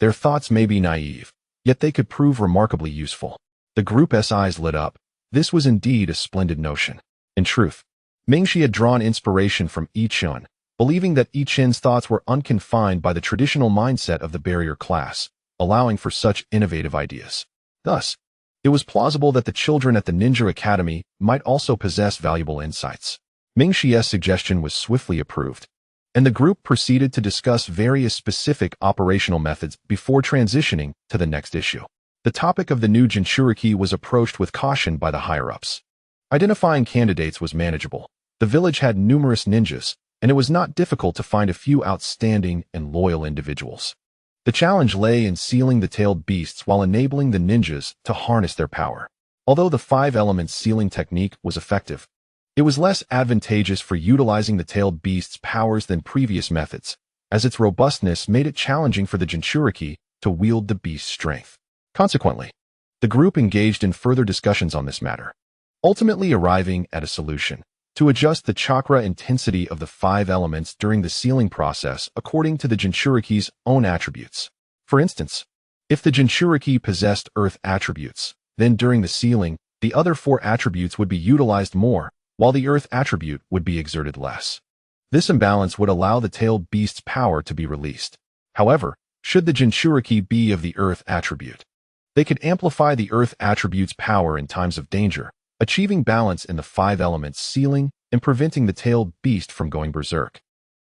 Their thoughts may be naive, yet they could prove remarkably useful." The group's eyes lit up. This was indeed a splendid notion. In truth, Mingshi had drawn inspiration from Ichun, believing that Ichen's thoughts were unconfined by the traditional mindset of the barrier class, allowing for such innovative ideas. Thus, it was plausible that the children at the Ninja Academy might also possess valuable insights. Mingshi's suggestion was swiftly approved, and the group proceeded to discuss various specific operational methods before transitioning to the next issue. The topic of the new Jinchuriki was approached with caution by the higher-ups. Identifying candidates was manageable. The village had numerous ninjas, and it was not difficult to find a few outstanding and loyal individuals. The challenge lay in sealing the tailed beasts while enabling the ninjas to harness their power. Although the 5-element sealing technique was effective, it was less advantageous for utilizing the tailed beast's powers than previous methods, as its robustness made it challenging for the Jinchuriki to wield the beast's strength. Consequently, the group engaged in further discussions on this matter, ultimately arriving at a solution to adjust the chakra intensity of the 5 elements during the sealing process according to the Jinchuriki's own attributes. For instance, if the Jinchuriki possessed earth attributes, then during the sealing, the other 4 attributes would be utilized more, while the earth attribute would be exerted less. This imbalance would allow the tailed beast's power to be released. However, should the Jinchuriki be of the earth attribute, they could amplify the earth attribute's power in times of danger, achieving balance in the 5 elements sealing and preventing the tailed beast from going berserk.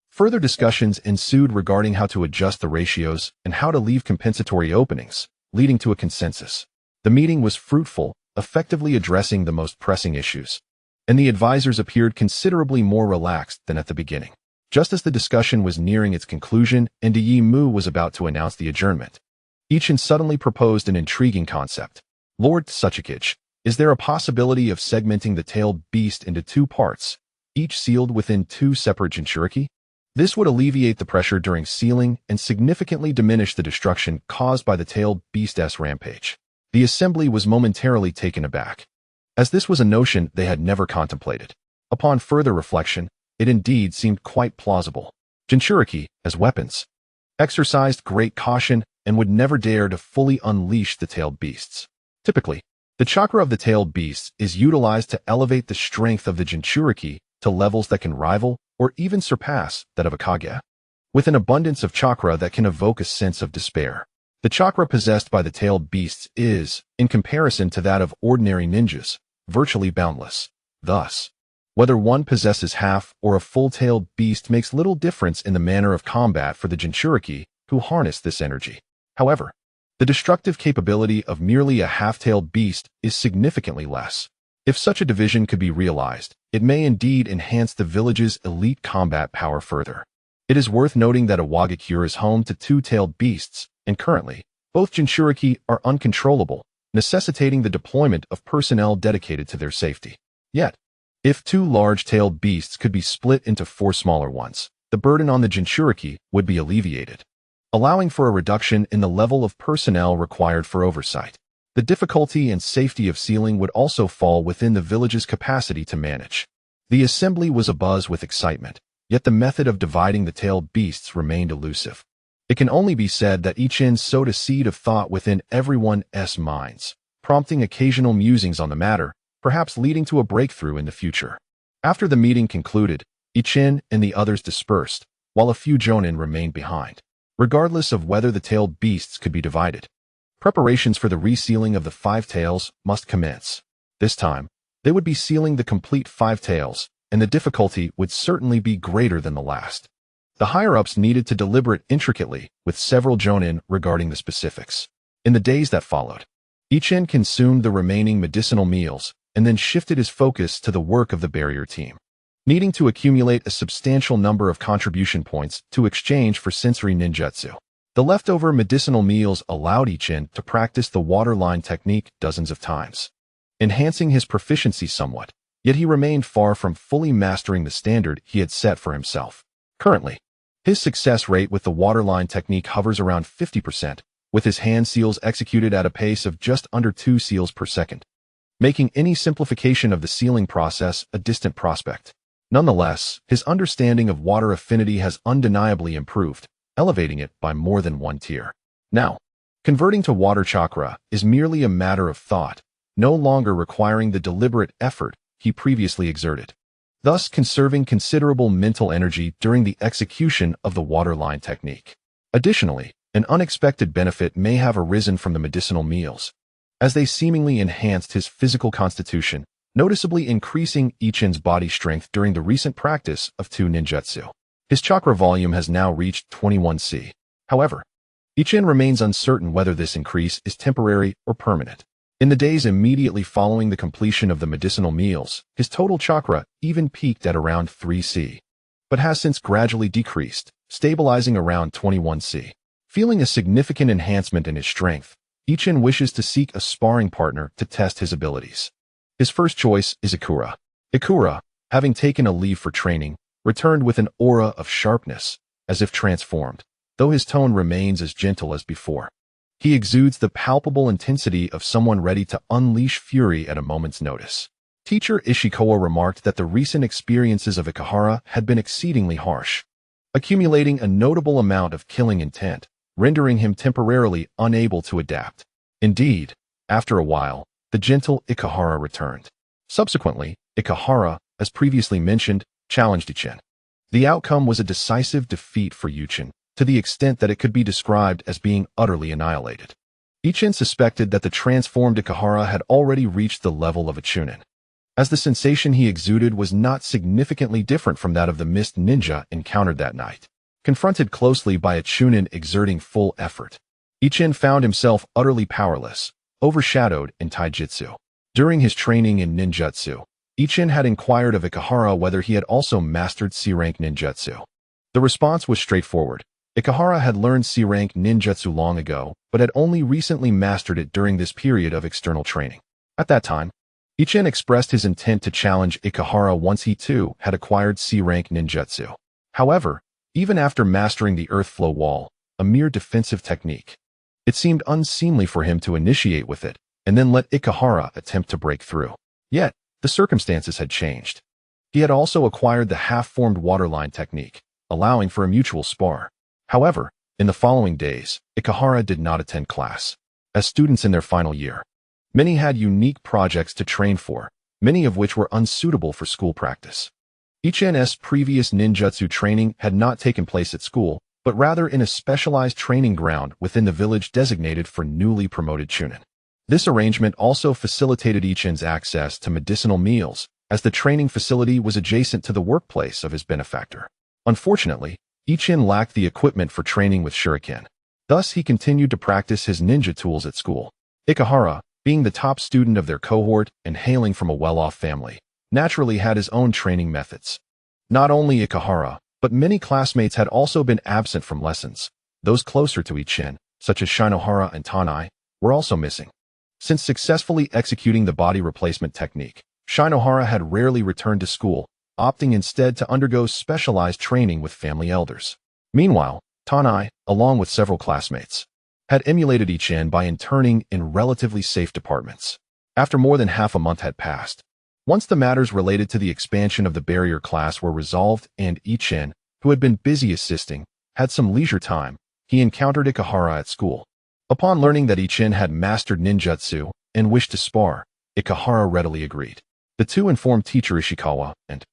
Further discussions ensued regarding how to adjust the ratios and how to leave compensatory openings, leading to a consensus. The meeting was fruitful, effectively addressing the most pressing issues, and the advisors appeared considerably more relaxed than at the beginning. Just as the discussion was nearing its conclusion and De Yi Mu was about to announce the adjournment, Ichen suddenly proposed an intriguing concept. "Lord Tsuchikage, is there a possibility of segmenting the tailed beast into 2 parts, each sealed within 2 separate Jinchuriki?" This would alleviate the pressure during sealing and significantly diminish the destruction caused by the tailed beast's rampage. The assembly was momentarily taken aback, as this was a notion they had never contemplated. Upon further reflection, it indeed seemed quite plausible. Jinchuriki, as weapons, exercised great caution and would never dare to fully unleash the tailed beasts. Typically, the chakra of the tailed beasts is utilized to elevate the strength of the Jinchuriki to levels that can rival or even surpass that of a Kage. With an abundance of chakra that can evoke a sense of despair, the chakra possessed by the tailed beasts is, in comparison to that of ordinary ninjas, virtually boundless. Thus, whether one possesses half or a full-tailed beast makes little difference in the manner of combat for the Jinchuriki who harness this energy. However, the destructive capability of merely a half-tailed beast is significantly less. If such a division could be realized, it may indeed enhance the village's elite combat power further. It is worth noting that Iwagakure is home to two-tailed beasts, and currently, both Jinchuriki are uncontrollable, necessitating the deployment of personnel dedicated to their safety. Yet, if two large-tailed beasts could be split into four smaller ones, the burden on the Jinchuriki would be alleviated, allowing for a reduction in the level of personnel required for oversight. The difficulty and safety of sealing would also fall within the village's capacity to manage. The assembly was abuzz with excitement, yet the method of dividing the tailed beasts remained elusive. It can only be said that Ichin sowed a seed of thought within everyone's minds, prompting occasional musings on the matter, perhaps leading to a breakthrough in the future. After the meeting concluded, Ichin and the others dispersed, while a few jonin remained behind. Regardless of whether the tailed beasts could be divided, preparations for the resealing of the 5 tails must commence. This time, they would be sealing the complete 5 tails, and the difficulty would certainly be greater than the last. The higher-ups needed to deliberate intricately with several jonin regarding the specifics. In the days that followed, Ichin consumed the remaining medicinal meals and then shifted his focus to the work of the barrier team. Needing to accumulate a substantial number of contribution points to exchange for sensory ninjutsu, the leftover medicinal meals allowed Ichin to practice the waterline technique dozens of times, enhancing his proficiency somewhat, yet he remained far from fully mastering the standard he had set for himself. Currently, his success rate with the waterline technique hovers around 50%, with his hand seals executed at a pace of just under 2 seals per second, making any simplification of the sealing process a distant prospect. Nonetheless, his understanding of water affinity has undeniably improved, elevating it by more than 1 tier. Now, converting to water chakra is merely a matter of thought, no longer requiring the deliberate effort he previously exerted, thus conserving considerable mental energy during the execution of the waterline technique. Additionally, an unexpected benefit may have arisen from the medicinal meals, as they seemingly enhanced his physical constitution, noticeably increasing Ichin's body strength during the recent practice of 2 ninjutsu. His chakra volume has now reached 21C. However, Ichin remains uncertain whether this increase is temporary or permanent. In the days immediately following the completion of the medicinal meals, his total chakra even peaked at around 3C, but has since gradually decreased, stabilizing around 21C. Feeling a significant enhancement in his strength, Ichin wishes to seek a sparring partner to test his abilities. His first choice is Ikura. Ikura, having taken a leave for training, returned with an aura of sharpness, as if transformed, though his tone remains as gentle as before. He exudes the palpable intensity of someone ready to unleash fury at a moment's notice. Teacher Ishikawa remarked that the recent experiences of Ikahara had been exceedingly harsh, accumulating a notable amount of killing intent, rendering him temporarily unable to adapt. Indeed, after a while, the gentle Ikahara returned. Subsequently, Ikahara, as previously mentioned, challenged Ichin. The outcome was a decisive defeat for Ichin, to the extent that it could be described as being utterly annihilated. Ichin suspected that the transformed Ikahara had already reached the level of a chunin, as the sensation he exuded was not significantly different from that of the mist ninja encountered that night. Confronted closely by a chunin exerting full effort, Ichin found himself utterly powerless, overshadowed in taijutsu. During his training in ninjutsu, Ichin had inquired of Ikahara whether he had also mastered C-rank ninjutsu. The response was straightforward. Ikahara had learned C-rank ninjutsu long ago, but had only recently mastered it during this period of external training. At that time, Ichin expressed his intent to challenge Ikahara once he too had acquired C-rank ninjutsu. However, Even after mastering the earth flow wall, a mere defensive technique, it seemed unseemly for him to initiate with it and then let Ikehara attempt to break through. Yet, the circumstances had changed. He had also acquired the half-formed waterline technique, allowing for a mutual spar. However, in the following days, Ikehara did not attend class. As students in their final year, many had unique projects to train for, many of which were unsuitable for school practice. Ichen's previous ninjutsu training had not taken place at school, but rather in a specialized training ground within the village designated for newly promoted chunin. This arrangement also facilitated Ichen's access to medicinal meals, as the training facility was adjacent to the workplace of his benefactor. Unfortunately, Ichen lacked the equipment for training with shuriken. Thus, he continued to practice his ninja tools at school. Ikehara, being the top student of their cohort and hailing from a well-off family, naturally had his own training methods. Not only Ikehara, but many classmates had also been absent from lessons. Those closer to Ichen, such as Shinohara and Tanai, were also missing. Since successfully executing the body replacement technique, Shinohara had rarely returned to school, opting instead to undergo specialized training with family elders. Meanwhile, Tanai, along with several classmates, had emulated Ichen by interning in relatively safe departments. After more than half a month had passed, once the matters related to the expansion of the barrier class were resolved and Ichen, who had been busy assisting, had some leisure time, he encountered Ikehara at school. Upon learning that Ichen had mastered ninjutsu and wished to spar, Ikehara readily agreed. The two informed teacher Ishikawa, and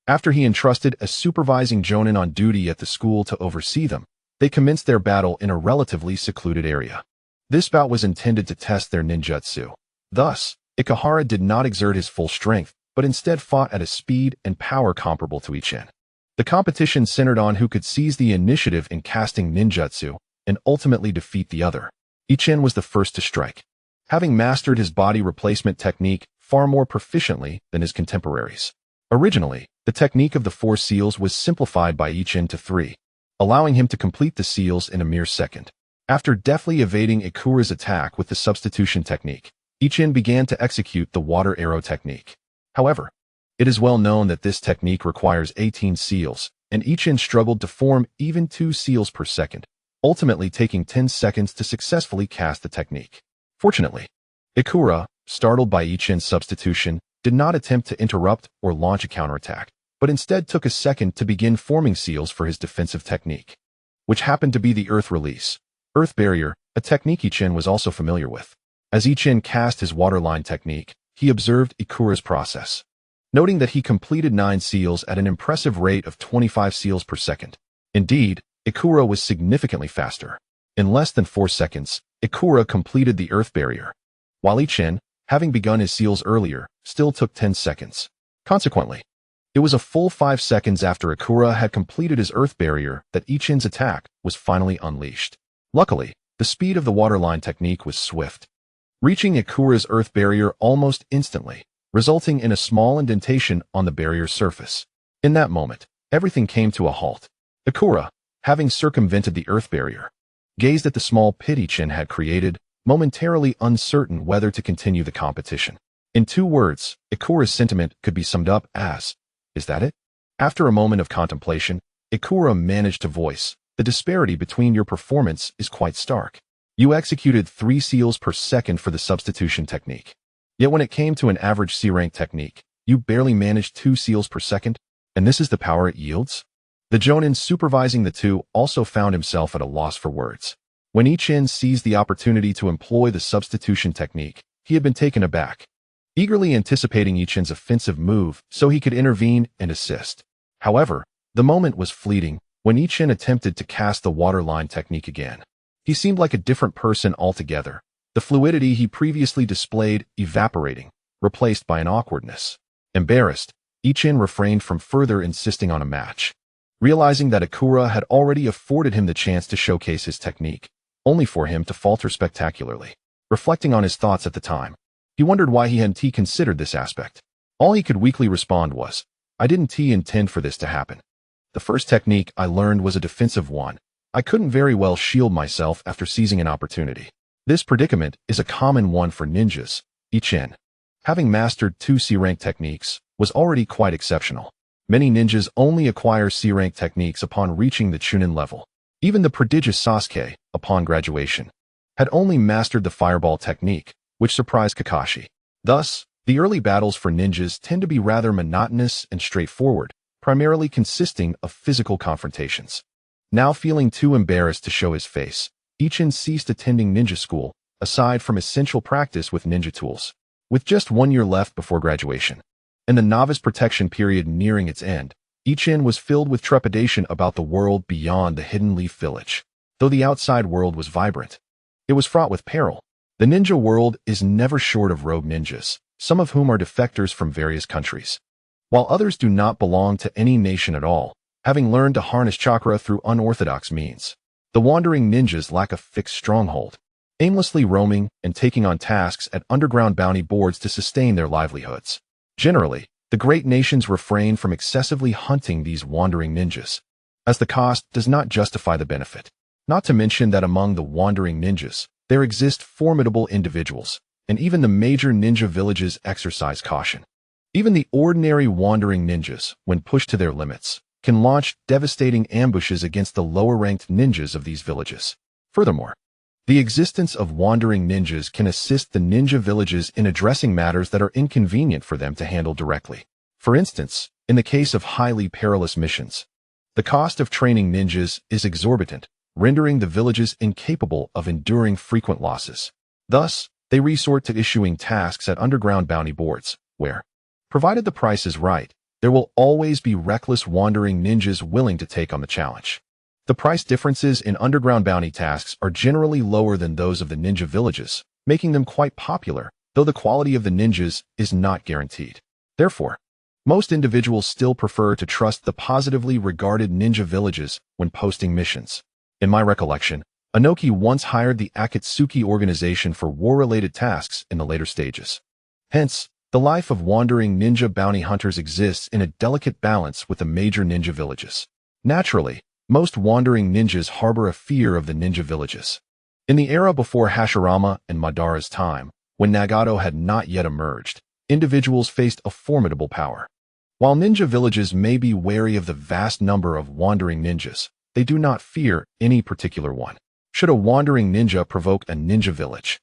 after he entrusted a supervising jonin on duty at the school to oversee them, they commenced their battle in a relatively secluded area. This bout was intended to test their ninjutsu. Thus, Ikehara did not exert his full strength, but instead fought at a speed and power comparable to Ichen. The competition centered on who could seize the initiative in casting ninjutsu and ultimately defeat the other. Ichen was the first to strike, having mastered his body replacement technique far more proficiently than his contemporaries. Originally, the technique of the 4 seals was simplified by Ichen to 3, allowing him to complete the seals in a mere second. After deftly evading Ikura's attack with the substitution technique, Ichen began to execute the water arrow technique. However, it is well known that this technique requires 18 seals, and Ichen struggled to form even 2 seals per second, ultimately taking 10 seconds to successfully cast the technique. Fortunately, Ikura, startled by Ichen's substitution, did not attempt to interrupt or launch a counterattack, but instead took a second to begin forming seals for his defensive technique, which happened to be the earth release. Earth barrier, a technique Ichen was also familiar with. As Ichen cast his waterline technique, he observed Ikura's process, noting that he completed 9 seals at an impressive rate of 25 seals per second. Indeed, Ikura was significantly faster. In less than 4 seconds, Ikura completed the earth barrier, while Ichen, having begun his seals earlier, still took 10 seconds. Consequently, it was a full 5 seconds after Ikura had completed his earth barrier that Ichen's attack was finally unleashed. Luckily, the speed of the waterline technique was swift, reaching Ikura's earth barrier almost instantly, resulting in a small indentation on the barrier's surface. In that moment, everything came to a halt. Ikura, having circumvented the earth barrier, gazed at the small pit Ichen had created, momentarily uncertain whether to continue the competition. In 2 words, Ikura's sentiment could be summed up as, "Is that it?" After a moment of contemplation, Ikura managed to voice, "The disparity between your performance is quite stark. You executed 3 seals per second for the substitution technique. Yet when it came to an average C-rank technique, you barely managed 2 seals per second, and this is the power it yields?" The jonin supervising the two also found himself at a loss for words. When Ichen seized the opportunity to employ the substitution technique, he had been taken aback, eagerly anticipating Ichen's offensive move so he could intervene and assist. However, the moment was fleeting when Ichen attempted to cast the waterline technique again. He seemed like a different person altogether, the fluidity he previously displayed evaporating, replaced by an awkwardness. Embarrassed, Ichen refrained from further insisting on a match, realizing that Ikura had already afforded him the chance to showcase his technique, only for him to falter spectacularly. Reflecting on his thoughts at the time, he wondered why he hadn't considered this aspect. All he could weakly respond was, "I didn't intend for this to happen. The first technique I learned was a defensive one. I couldn't very well shield myself after seizing an opportunity. This predicament is a common one for ninjas." Ichen, having mastered 2 C-rank techniques, was already quite exceptional. Many ninjas only acquire C-rank techniques upon reaching the Chunin level. Even the prodigious Sasuke, upon graduation, had only mastered the fireball technique, which surprised Kakashi. Thus, the early battles for ninjas tend to be rather monotonous and straightforward, primarily consisting of physical confrontations. Now feeling too embarrassed to show his face, Ichin ceased attending ninja school, aside from essential practice with ninja tools. With just 1 year left before graduation, and the novice protection period nearing its end, Ichin was filled with trepidation about the world beyond the Hidden Leaf Village. Though the outside world was vibrant, it was fraught with peril. The ninja world is never short of rogue ninjas, some of whom are defectors from various countries, while others do not belong to any nation at all, having learned to harness chakra through unorthodox means. The wandering ninjas lack a fixed stronghold, aimlessly roaming and taking on tasks at underground bounty boards to sustain their livelihoods. Generally, the great nations refrain from excessively hunting these wandering ninjas, as the cost does not justify the benefit. Not to mention that among the wandering ninjas, there exist formidable individuals, and even the major ninja villages exercise caution. Even the ordinary wandering ninjas, when pushed to their limits, can launch devastating ambushes against the lower-ranked ninjas of these villages. Furthermore, the existence of wandering ninjas can assist the ninja villages in addressing matters that are inconvenient for them to handle directly. For instance, in the case of highly perilous missions, the cost of training ninjas is exorbitant, rendering the villages incapable of enduring frequent losses. Thus, they resort to issuing tasks at underground bounty boards, where, provided the price is right, there will always be reckless wandering ninjas willing to take on the challenge. The price differences in underground bounty tasks are generally lower than those of the ninja villages, making them quite popular, though the quality of the ninjas is not guaranteed. Therefore, most individuals still prefer to trust the positively regarded ninja villages when posting missions. In my recollection, Inoki once hired the Akatsuki organization for war-related tasks in the later stages. Hence, the life of wandering ninja bounty hunters exists in a delicate balance with the major ninja villages. Naturally, most wandering ninjas harbor a fear of the ninja villages. In the era before Hashirama and Madara's time, when Nagato had not yet emerged, individuals faced a formidable power. While ninja villages may be wary of the vast number of wandering ninjas, they do not fear any particular one. Should a wandering ninja provoke a ninja village,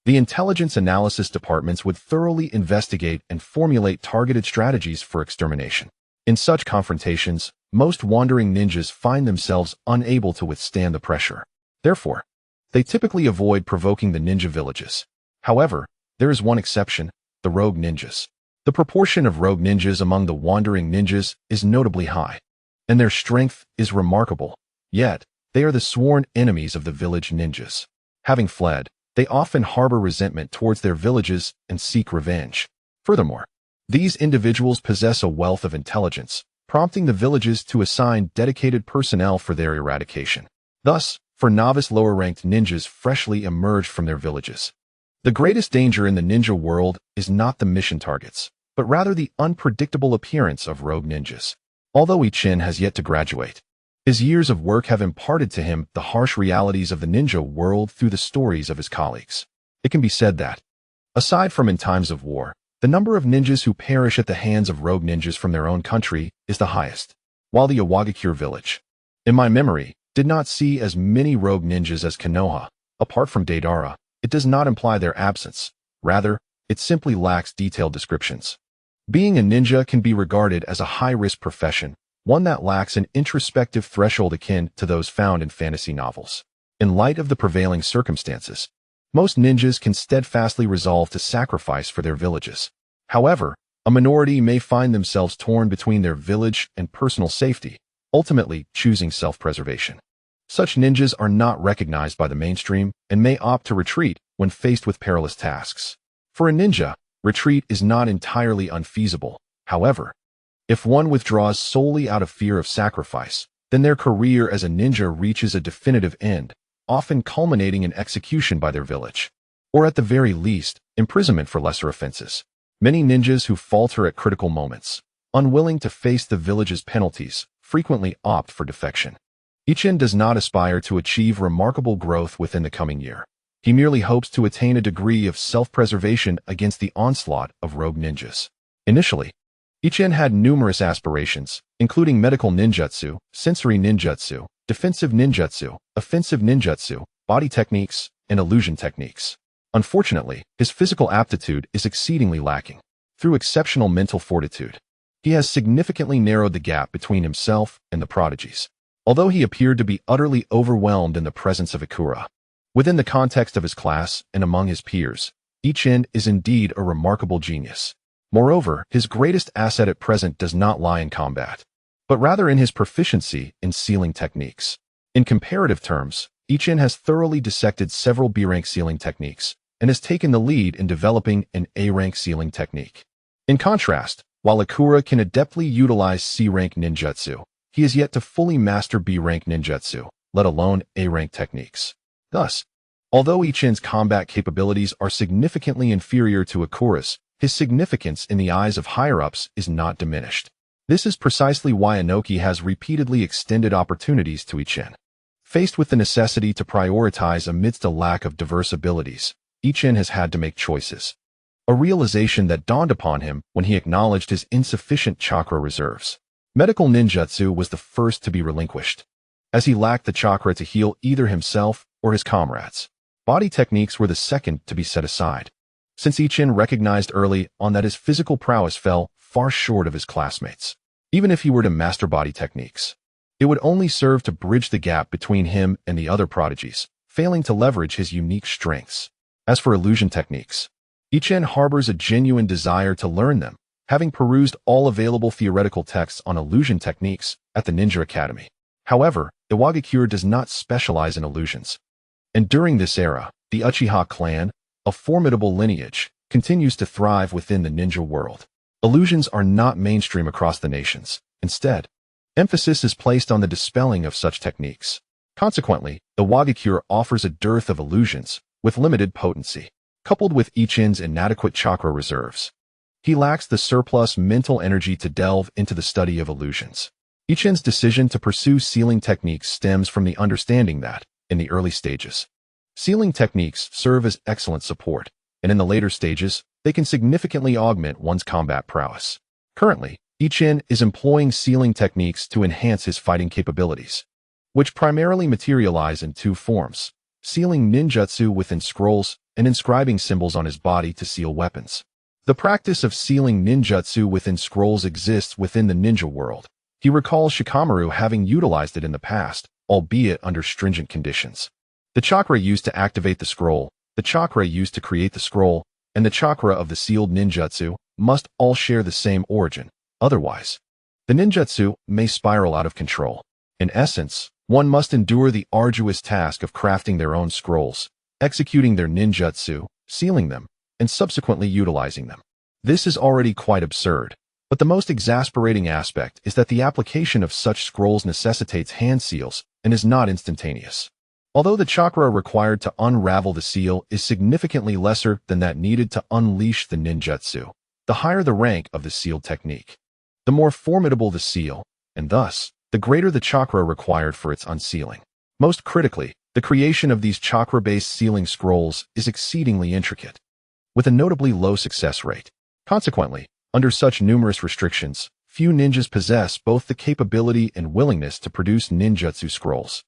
the intelligence analysis departments would thoroughly investigate and formulate targeted strategies for extermination. In such confrontations, most wandering ninjas find themselves unable to withstand the pressure. Therefore, they typically avoid provoking the ninja villages. However, there is one exception: the rogue ninjas. The proportion of rogue ninjas among the wandering ninjas is notably high, and their strength is remarkable. Yet, they are the sworn enemies of the village ninjas. Having fled, they often harbor resentment towards their villages and seek revenge. Furthermore, these individuals possess a wealth of intelligence, prompting the villages to assign dedicated personnel for their eradication. Thus, for novice lower-ranked ninjas freshly emerged from their villages, the greatest danger in the ninja world is not the mission targets, but rather the unpredictable appearance of rogue ninjas. Although Ichin has yet to graduate, his years of work have imparted to him the harsh realities of the ninja world through the stories of his colleagues. It can be said that, aside from in times of war, the number of ninjas who perish at the hands of rogue ninjas from their own country is the highest. While the Iwagakure village, in my memory, did not see as many rogue ninjas as Konoha, apart from Deidara, it does not imply their absence. Rather, it simply lacks detailed descriptions. Being a ninja can be regarded as a high-risk profession, one that lacks an introspective threshold akin to those found in fantasy novels. In light of the prevailing circumstances, most ninjas can steadfastly resolve to sacrifice for their villages. However, a minority may find themselves torn between their village and personal safety, ultimately choosing self-preservation. Such ninjas are not recognized by the mainstream and may opt to retreat when faced with perilous tasks. For a ninja, retreat is not entirely unfeasible. However, if one withdraws solely out of fear of sacrifice, then their career as a ninja reaches a definitive end, often culminating in execution by their village, or at the very least, imprisonment for lesser offenses. Many ninjas who falter at critical moments, unwilling to face the village's penalties, frequently opt for defection. Ichin does not aspire to achieve remarkable growth within the coming year. He merely hopes to attain a degree of self-preservation against the onslaught of rogue ninjas. Initially, Ichien had numerous aspirations, including medical ninjutsu, sensory ninjutsu, defensive ninjutsu, offensive ninjutsu, body techniques, and illusion techniques. Unfortunately, his physical aptitude is exceedingly lacking. Through exceptional mental fortitude, he has significantly narrowed the gap between himself and the prodigies. Although he appeared to be utterly overwhelmed in the presence of Ikura, within the context of his class and among his peers, Ichien is indeed a remarkable genius. Moreover, his greatest asset at present does not lie in combat, but rather in his proficiency in sealing techniques. In comparative terms, Ichien has thoroughly dissected several B-rank sealing techniques and has taken the lead in developing an A-rank sealing technique. In contrast, while Ikura can adeptly utilize C-rank ninjutsu, he is yet to fully master B-rank ninjutsu, let alone A-rank techniques. Thus, although Ichien's combat capabilities are significantly inferior to Ikura's, his significance in the eyes of higher-ups is not diminished. This is precisely why Inoki has repeatedly extended opportunities to Ichien. Faced with the necessity to prioritize amidst a lack of diverse abilities, Ichien has had to make choices. A realization that dawned upon him when he acknowledged his insufficient chakra reserves. Medical ninjutsu was the first to be relinquished, as he lacked the chakra to heal either himself or his comrades. Body techniques were the second to be set aside, since Ichien recognized early on that his physical prowess fell far short of his classmates. Even if he were to master body techniques, it would only serve to bridge the gap between him and the other prodigies, failing to leverage his unique strengths. As for illusion techniques, Ichien harbors a genuine desire to learn them, having perused all available theoretical texts on illusion techniques at the Ninja Academy. However, Iwagakure does not specialize in illusions, and during this era, the Uchiha clan, a formidable lineage, continues to thrive within the ninja world. Illusions are not mainstream across the nations. Instead, emphasis is placed on the dispelling of such techniques. Consequently, Iwagakure offers a dearth of illusions with limited potency, coupled with Ichien's inadequate chakra reserves. He lacks the surplus mental energy to delve into the study of illusions. Ichien's decision to pursue sealing techniques stems from the understanding that, in the early stages, sealing techniques serve as excellent support, and in the later stages, they can significantly augment one's combat prowess. Currently, Ichien is employing sealing techniques to enhance his fighting capabilities, which primarily materialize in two forms: sealing ninjutsu within scrolls and inscribing symbols on his body to seal weapons. The practice of sealing ninjutsu within scrolls exists within the ninja world. He recalls Shikamaru having utilized it in the past, albeit under stringent conditions. The chakra used to activate the scroll, the chakra used to create the scroll, and the chakra of the sealed ninjutsu must all share the same origin. Otherwise, the ninjutsu may spiral out of control. In essence, one must endure the arduous task of crafting their own scrolls, executing their ninjutsu, sealing them, and subsequently utilizing them. This is already quite absurd, but the most exasperating aspect is that the application of such scrolls necessitates hand seals and is not instantaneous. Although the chakra required to unravel the seal is significantly lesser than that needed to unleash the ninjutsu, the higher the rank of the sealed technique, the more formidable the seal, and thus, the greater the chakra required for its unsealing. Most critically, the creation of these chakra-based sealing scrolls is exceedingly intricate, with a notably low success rate. Consequently, under such numerous restrictions, few ninjas possess both the capability and willingness to produce ninjutsu scrolls.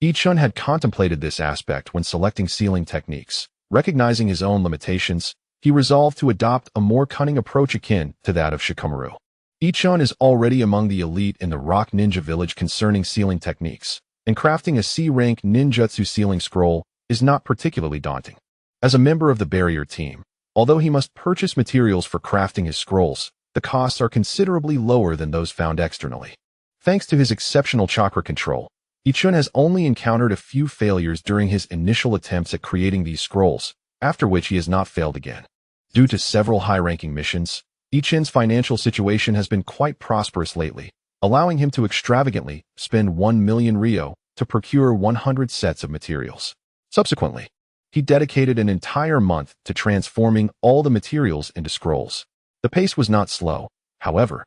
Ichien had contemplated this aspect when selecting sealing techniques. Recognizing his own limitations, he resolved to adopt a more cunning approach akin to that of Shikamaru. Ichien is already among the elite in the Rock Ninja Village concerning sealing techniques, and crafting a C-rank ninjutsu sealing scroll is not particularly daunting. As a member of the barrier team, although he must purchase materials for crafting his scrolls, the costs are considerably lower than those found externally. Thanks to his exceptional chakra control, Ichien has only encountered a few failures during his initial attempts at creating these scrolls, after which he has not failed again. Due to several high-ranking missions, Ichien's financial situation has been quite prosperous lately, allowing him to extravagantly spend 1 million ryo to procure 100 sets of materials. Subsequently, he dedicated an entire month to transforming all the materials into scrolls. The pace was not slow, however.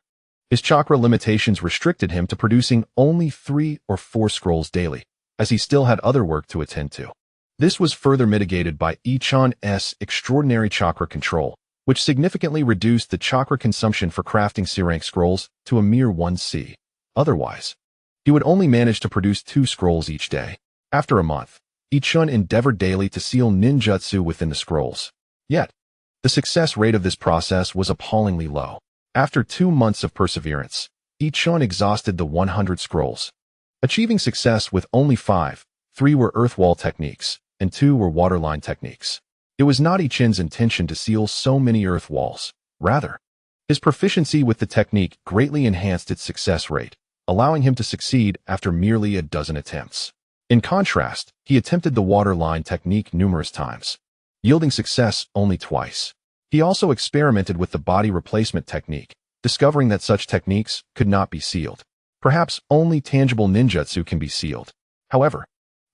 His chakra limitations restricted him to producing only 3 or 4 scrolls daily, as he still had other work to attend to. This was further mitigated by Ichien's extraordinary chakra control, which significantly reduced the chakra consumption for crafting C-rank scrolls to a mere 1C. Otherwise, he would only manage to produce 2 scrolls each day. After a month, Ichun endeavored daily to seal ninjutsu within the scrolls. Yet, the success rate of this process was appallingly low. After 2 months of perseverance, Ichun exhausted the 100 scrolls, achieving success with only 5. 3 were earth wall techniques, and 2 were waterline techniques. It was not Ichun's intention to seal so many earth walls. Rather, his proficiency with the technique greatly enhanced its success rate, allowing him to succeed after merely a dozen attempts. In contrast, he attempted the waterline technique numerous times, yielding success only twice. He also experimented with the body replacement technique, discovering that such techniques could not be sealed. Perhaps only tangible ninjutsu can be sealed. However,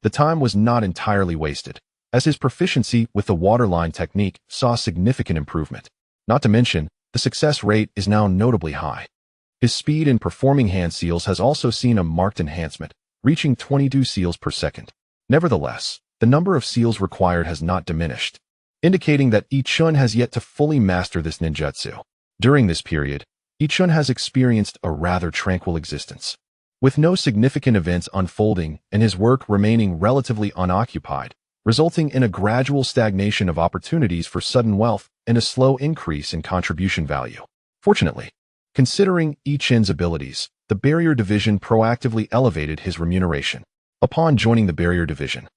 the time was not entirely wasted, as his proficiency with the waterline technique saw significant improvement. Not to mention, the success rate is now notably high. His speed in performing hand seals has also seen a marked enhancement, reaching 22 seals per second. Nevertheless, the number of seals required has not diminished, indicating that Ichun has yet to fully master this ninjutsu. During this period, Ichun has experienced a rather tranquil existence, with no significant events unfolding and his work remaining relatively unoccupied, resulting in a gradual stagnation of opportunities for sudden wealth and a slow increase in contribution value. Fortunately, considering Ichun's abilities, the Barrier Division proactively elevated his remuneration. Upon joining the Barrier Division,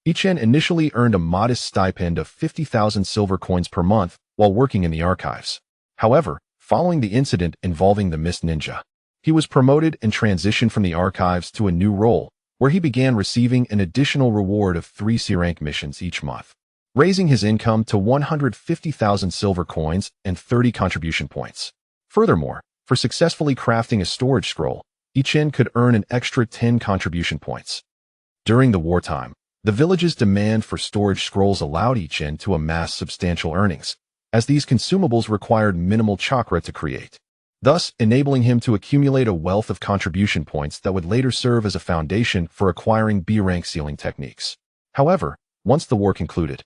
Ichun initially earned a modest stipend of 50,000 silver coins per month while working in the archives. However, following the incident involving the Mist Ninja, he was promoted and transitioned from the archives to a new role, where he began receiving an additional reward of 3 C-rank missions each month, raising his income to 150,000 silver coins and 30 contribution points. Furthermore, for successfully crafting a storage scroll, Ichun could earn an extra 10 contribution points. During the wartime, the village's demand for storage scrolls allowed Ichun to amass substantial earnings, as these consumables required minimal chakra to create, thus enabling him to accumulate a wealth of contribution points that would later serve as a foundation for acquiring B-rank sealing techniques. However, once the war concluded,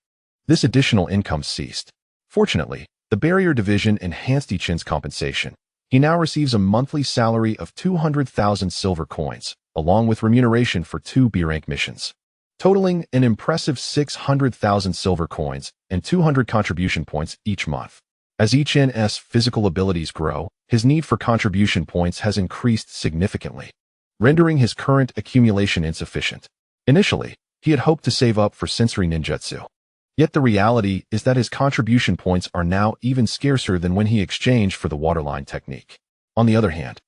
this additional income ceased. Fortunately, the Barrier Division enhanced Ichun's compensation. He now receives a monthly salary of 200,000 silver coins, along with remuneration for 2 B-rank missions, totaling an impressive 600,000 silver coins and 200 contribution points each month. As Ichun's physical abilities grow, his need for contribution points has increased significantly, rendering his current accumulation insufficient. Initially, he had hoped to save up for sensory ninjutsu. Yet the reality is that his contribution points are now even scarcer than when he exchanged for the waterline technique. On the other hand,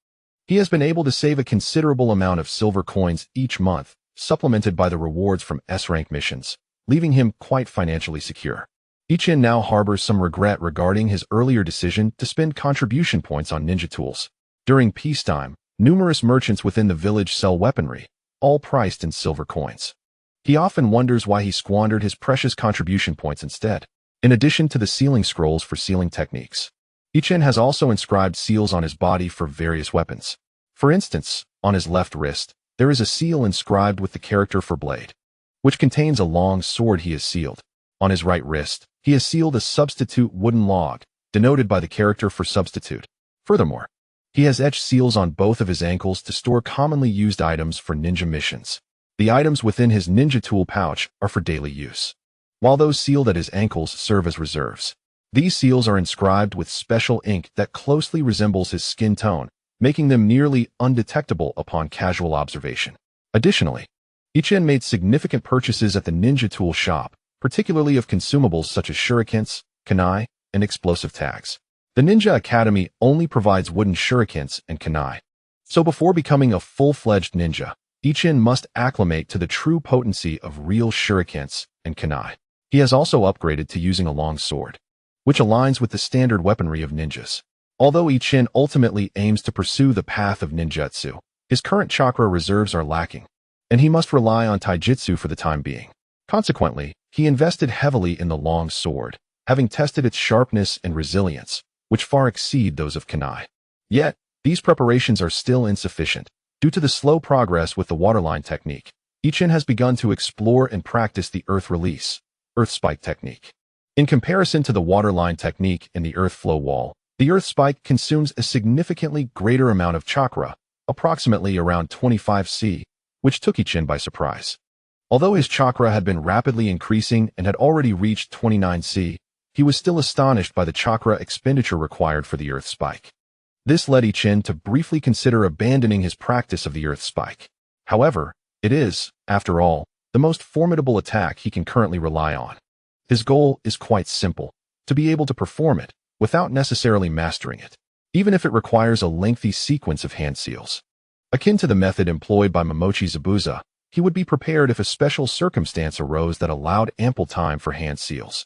he has been able to save a considerable amount of silver coins each month, supplemented by the rewards from S-rank missions, leaving him quite financially secure. Ichun now harbors some regret regarding his earlier decision to spend contribution points on ninja tools. During peacetime, numerous merchants within the village sell weaponry, all priced in silver coins. He often wonders why he squandered his precious contribution points instead. In addition to the sealing scrolls for sealing techniques, Ichun has also inscribed seals on his body for various weapons. For instance, on his left wrist, there is a seal inscribed with the character for blade, which contains a long sword he has sealed. On his right wrist, he has sealed a substitute wooden log, denoted by the character for substitute. Furthermore, he has etched seals on both of his ankles to store commonly used items for ninja missions. The items within his ninja tool pouch are for daily use, while those sealed at his ankles serve as reserves. These seals are inscribed with special ink that closely resembles his skin tone, making them nearly undetectable upon casual observation. Additionally, Ichun made significant purchases at the ninja tool shop, particularly of consumables such as shurikens, kunai, and explosive tags. The Ninja Academy only provides wooden shurikens and kunai, so before becoming a full-fledged ninja, Ichun must acclimate to the true potency of real shurikens and kunai. He has also upgraded to using a long sword, which aligns with the standard weaponry of ninjas. Although Ichun ultimately aims to pursue the path of ninjutsu, his current chakra reserves are lacking, and he must rely on taijutsu for the time being. Consequently, he invested heavily in the long sword, having tested its sharpness and resilience, which far exceed those of kunai. Yet, these preparations are still insufficient. Due to the slow progress with the waterline technique, Ichun has begun to explore and practice the earth release, earth spike technique. In comparison to the waterline technique in the earth flow wall, the earth spike consumes a significantly greater amount of chakra, approximately around 25 C, which took Ichin by surprise. Although his chakra had been rapidly increasing and had already reached 29 C, he was still astonished by the chakra expenditure required for the earth spike. This led Ichin to briefly consider abandoning his practice of the earth spike. However, it is, after all, the most formidable attack he can currently rely on. His goal is quite simple, to be able to perform it without necessarily mastering it, even if it requires a lengthy sequence of hand seals. Akin to the method employed by Momochi Zabuza, he would be prepared if a special circumstance arose that allowed ample time for hand seals.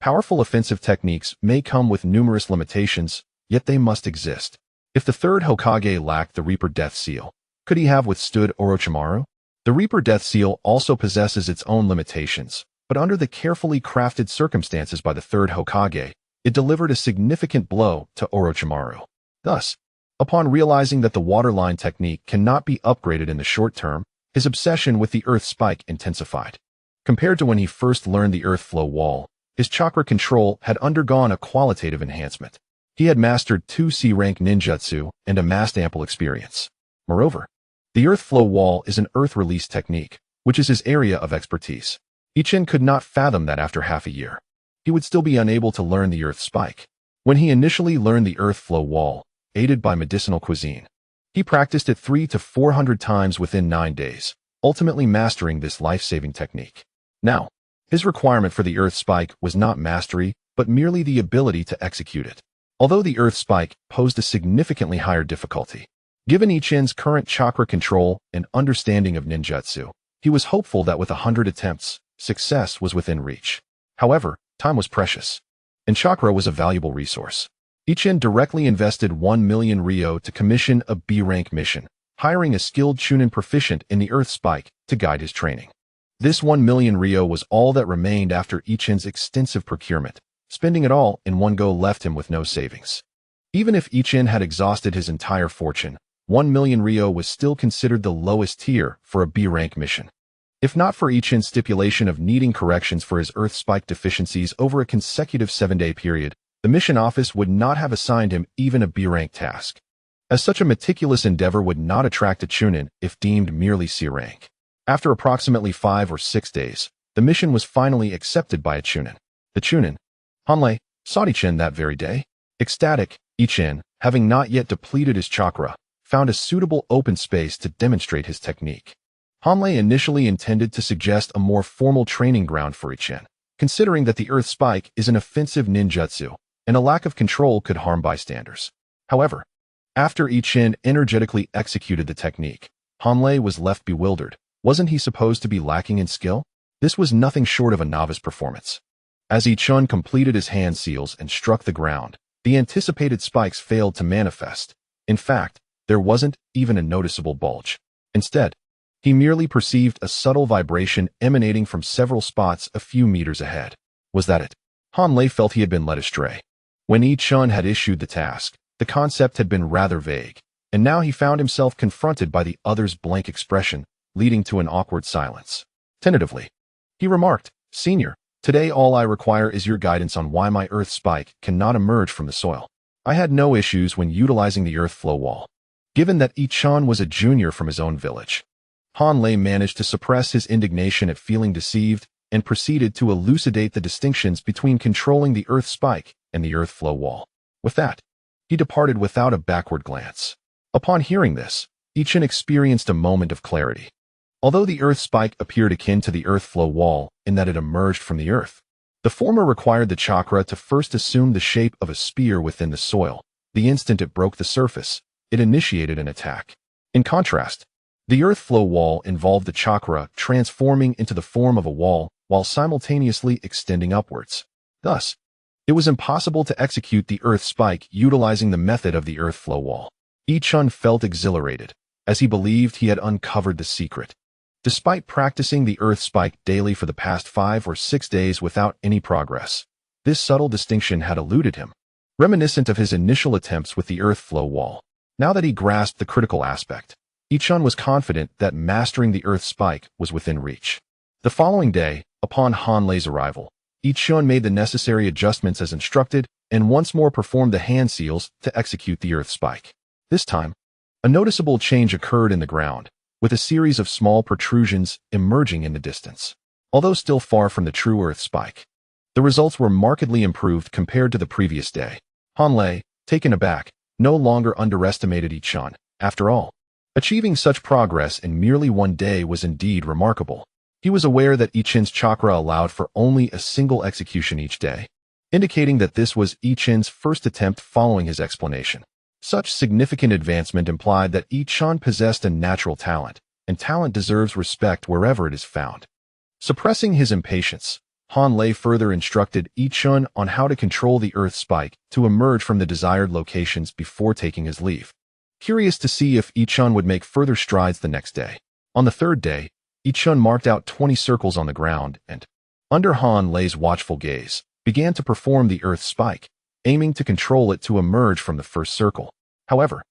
Powerful offensive techniques may come with numerous limitations, yet they must exist. If the third Hokage lacked the Reaper Death Seal, could he have withstood Orochimaru? The Reaper Death Seal also possesses its own limitations, but under the carefully crafted circumstances by the third Hokage, it delivered a significant blow to Orochimaru. Thus, upon realizing that the waterline technique cannot be upgraded in the short term, his obsession with the earth spike intensified. Compared to when he first learned the earth flow wall, his chakra control had undergone a qualitative enhancement. He had mastered 2 C-rank ninjutsu and amassed ample experience. Moreover, the earth flow wall is an earth release technique, which is his area of expertise. Ichin could not fathom that after half a year, he would still be unable to learn the earth spike. When he initially learned the earth flow wall, aided by medicinal cuisine, he practiced it 300 to 400 times within 9 days, ultimately mastering this life-saving technique. Now, his requirement for the earth spike was not mastery, but merely the ability to execute it. Although the earth spike posed a significantly higher difficulty, given Ichin's current chakra control and understanding of ninjutsu, he was hopeful that with 100 attempts, success was within reach. However, time was precious, and chakra was a valuable resource. Ichin directly invested 1 million ryo to commission a B-rank mission, hiring a skilled chunin proficient in the earth spike to guide his training. This 1 million ryo was all that remained after Ichin's extensive procurement. Spending it all in one go left him with no savings. Even if Ichin had exhausted his entire fortune, 1 million ryo was still considered the lowest tier for a B-rank mission. If not for Ichin's stipulation of needing corrections for his earth spike deficiencies over a consecutive 7-day period, the mission office would not have assigned him even a B-rank task, as such a meticulous endeavor would not attract a chunin if deemed merely C-rank. After approximately 5 or 6 days, the mission was finally accepted by a chunin. The chunin, Hanlei, sought Ichin that very day. Ecstatic, Ichin, having not yet depleted his chakra, found a suitable open space to demonstrate his technique. Hanlei initially intended to suggest a more formal training ground for Ichin, considering that the earth spike is an offensive ninjutsu, and a lack of control could harm bystanders. However, after Ichin energetically executed the technique, Hanlei was left bewildered. Wasn't he supposed to be lacking in skill? This was nothing short of a novice performance. As Ichin completed his hand seals and struck the ground, the anticipated spikes failed to manifest. In fact, there wasn't even a noticeable bulge. Instead, he merely perceived a subtle vibration emanating from several spots a few meters ahead. Was that it? Hanlei felt he had been led astray. When Ichin had issued the task, the concept had been rather vague, and now he found himself confronted by the other's blank expression, leading to an awkward silence. Tentatively, he remarked, "Senior, today all I require is your guidance on why my earth spike cannot emerge from the soil. I had no issues when utilizing the earth flow wall." Given that Ichin was a junior from his own village, Hanlei managed to suppress his indignation at feeling deceived and proceeded to elucidate the distinctions between controlling the earth spike and the earth flow wall. With that, he departed without a backward glance. Upon hearing this, Ichin experienced a moment of clarity. Although the earth spike appeared akin to the earth flow wall in that it emerged from the earth, the former required the chakra to first assume the shape of a spear within the soil. The instant it broke the surface, it initiated an attack. In contrast, the earth flow wall involved the chakra transforming into the form of a wall while simultaneously extending upwards. Thus, it was impossible to execute the earth spike utilizing the method of the earth flow wall. Ichin felt exhilarated, as he believed he had uncovered the secret. Despite practicing the earth spike daily for the past 5 or 6 days without any progress, this subtle distinction had eluded him, reminiscent of his initial attempts with the earth flow wall. Now that he grasped the critical aspect, Ichin was confident that mastering the earth spike was within reach. The following day, upon Hanlei's arrival, Ichishun made the necessary adjustments as instructed and once more performed the hand seals to execute the earth spike. This time, a noticeable change occurred in the ground, with a series of small protrusions emerging in the distance. Although still far from the true earth spike, the results were markedly improved compared to the previous day. Hanlei, taken aback, no longer underestimated Ichishun. After all, achieving such progress in merely one day was indeed remarkable. He was aware that Ichishun's chakra allowed for only a single execution each day, indicating that this was Ichishun's first attempt following his explanation. Such significant advancement implied that Ichishun possessed a natural talent, and talent deserves respect wherever it is found. Suppressing his impatience, Hanlei further instructed Ichishun on how to control the earth spike to emerge from the desired locations before taking his leave. Curious to see if Ichishun would make further strides the next day. On the third day, Ichishun marked out 20 circles on the ground and, under Hanlei's watchful gaze, began to perform the earth spike, aiming to control it to emerge from the first circle. However,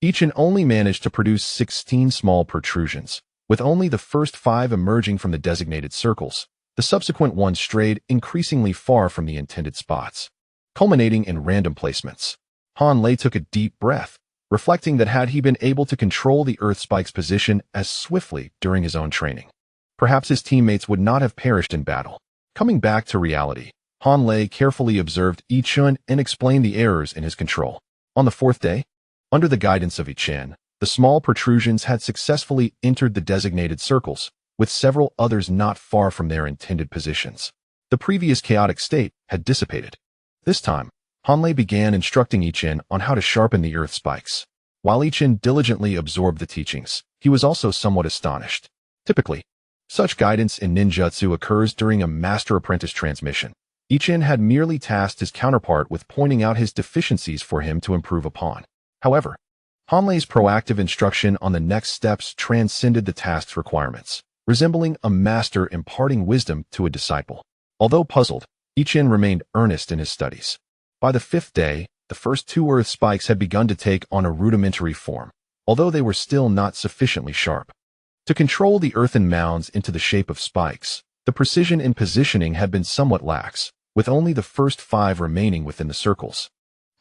Ichishun only managed to produce 16 small protrusions, with only the first 5 emerging from the designated circles. The subsequent ones strayed increasingly far from the intended spots, culminating in random placements. Hanlei took a deep breath, reflecting that had he been able to control the earth spike's position as swiftly during his own training, perhaps his teammates would not have perished in battle. Coming back to reality, Hanlei carefully observed Ichishun and explained the errors in his control. On the fourth day, under the guidance of Ichishun, the small protrusions had successfully entered the designated circles, with several others not far from their intended positions. The previous chaotic state had dissipated. This time, Hanlei began instructing Ichishun on how to sharpen the earth spikes. While Ichishun diligently absorbed the teachings, he was also somewhat astonished. Typically, such guidance in ninjutsu occurs during a master-apprentice transmission. Ichishun had merely tasked his counterpart with pointing out his deficiencies for him to improve upon. However, Hanlei's proactive instruction on the next steps transcended the task's requirements, resembling a master imparting wisdom to a disciple. Although puzzled, Ichishun remained earnest in his studies. By the 5th day, the first 2 earth spikes had begun to take on a rudimentary form, although they were still not sufficiently sharp. To control the earthen mounds into the shape of spikes, the precision in positioning had been somewhat lax, with only the first 5 remaining within the circles.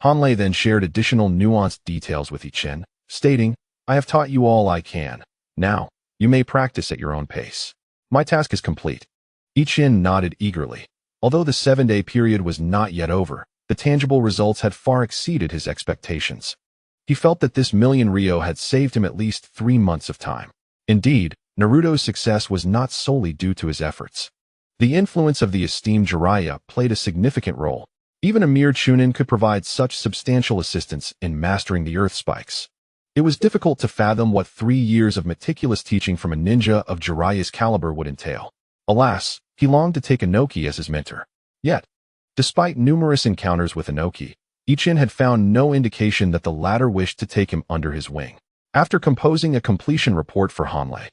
Hanlei then shared additional nuanced details with Ichishun, stating, "I have taught you all I can. Now, you may practice at your own pace. My task is complete." Ichishun nodded eagerly. Although the 7-day period was not yet over, the tangible results had far exceeded his expectations. He felt that this million ryo had saved him at least 3 months of time. Indeed, Naruto's success was not solely due to his efforts. The influence of the esteemed Jiraiya played a significant role. Even a mere chunin could provide such substantial assistance in mastering the earth spikes. It was difficult to fathom what 3 years of meticulous teaching from a ninja of Jiraiya's caliber would entail. Alas, he longed to take Inoki as his mentor. Yet, despite numerous encounters with Inoki, Ichishun had found no indication that the latter wished to take him under his wing. After composing a completion report for Hanlei,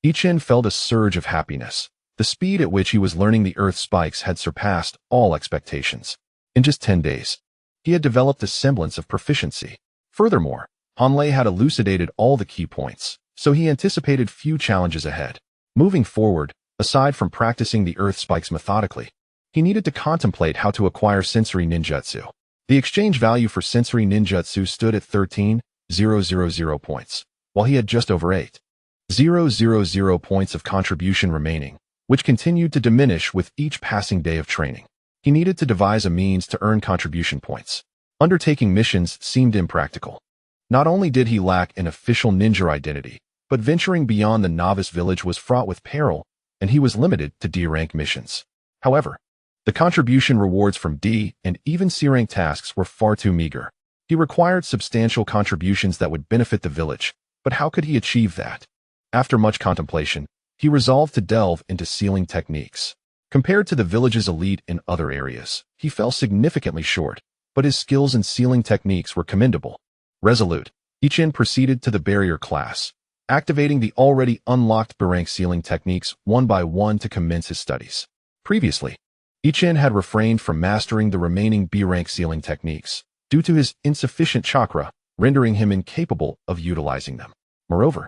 Ichishun felt a surge of happiness. The speed at which he was learning the earth spikes had surpassed all expectations. In just 10 days, he had developed a semblance of proficiency. Furthermore, Hanlei had elucidated all the key points, so he anticipated few challenges ahead. Moving forward, aside from practicing the earth spikes methodically, he needed to contemplate how to acquire sensory ninjutsu. The exchange value for sensory ninjutsu stood at 13,000 points, while he had just over 8,000 points of contribution remaining, which continued to diminish with each passing day of training. He needed to devise a means to earn contribution points. Undertaking missions seemed impractical. Not only did he lack an official ninja identity, but venturing beyond the novice village was fraught with peril, and he was limited to D-rank missions. However, the contribution rewards from D and even C-rank tasks were far too meager. He required substantial contributions that would benefit the village, but how could he achieve that? After much contemplation, he resolved to delve into sealing techniques. Compared to the village's elite in other areas, he fell significantly short, but his skills in sealing techniques were commendable. Resolute, Ichishun proceeded to the barrier class, activating the already unlocked B-rank sealing techniques one by one to commence his studies. Previously, Ichishun had refrained from mastering the remaining B-rank sealing techniques due to his insufficient chakra, rendering him incapable of utilizing them. Moreover,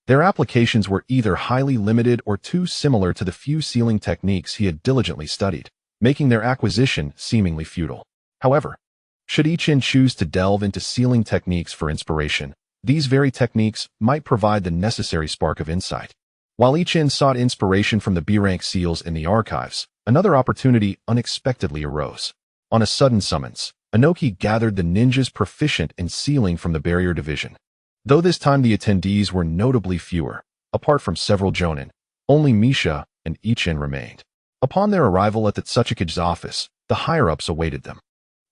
their applications were either highly limited or too similar to the few sealing techniques he had diligently studied. making their acquisition seemingly futile. However, should Ichin choose to delve into sealing techniques for inspiration, these very techniques might provide the necessary spark of insight. While Ichin sought inspiration from the B-rank seals in the archives, another opportunity unexpectedly arose. On a sudden summons, Inoki gathered the ninjas proficient in sealing from the barrier division. Though this time the attendees were notably fewer, apart from several jonin, only Misha and Ichin remained. Upon their arrival at the Tsuchikage's office, the higher-ups awaited them.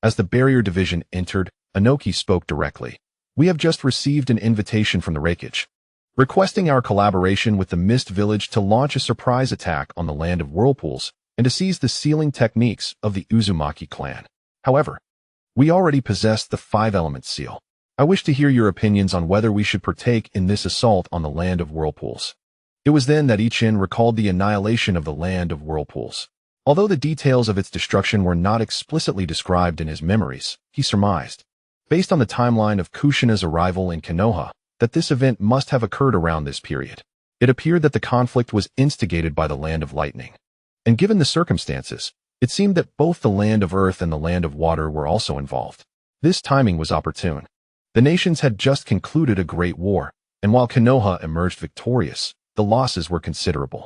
As the barrier division entered, Inoki spoke directly. "We have just received an invitation from the Reikage, requesting our collaboration with the Mist Village to launch a surprise attack on the Land of Whirlpools and to seize the sealing techniques of the Uzumaki clan. However, we already possess the 5-element seal. I wish to hear your opinions on whether we should partake in this assault on the Land of Whirlpools." It was then that Ichin recalled the annihilation of the Land of Whirlpools. Although the details of its destruction were not explicitly described in his memories, he surmised, based on the timeline of Kushina's arrival in Konoha, that this event must have occurred around this period. It appeared that the conflict was instigated by the Land of Lightning. And given the circumstances, it seemed that both the Land of Earth and the Land of Water were also involved. This timing was opportune. The nations had just concluded a great war, and while Konoha emerged victorious, the losses were considerable.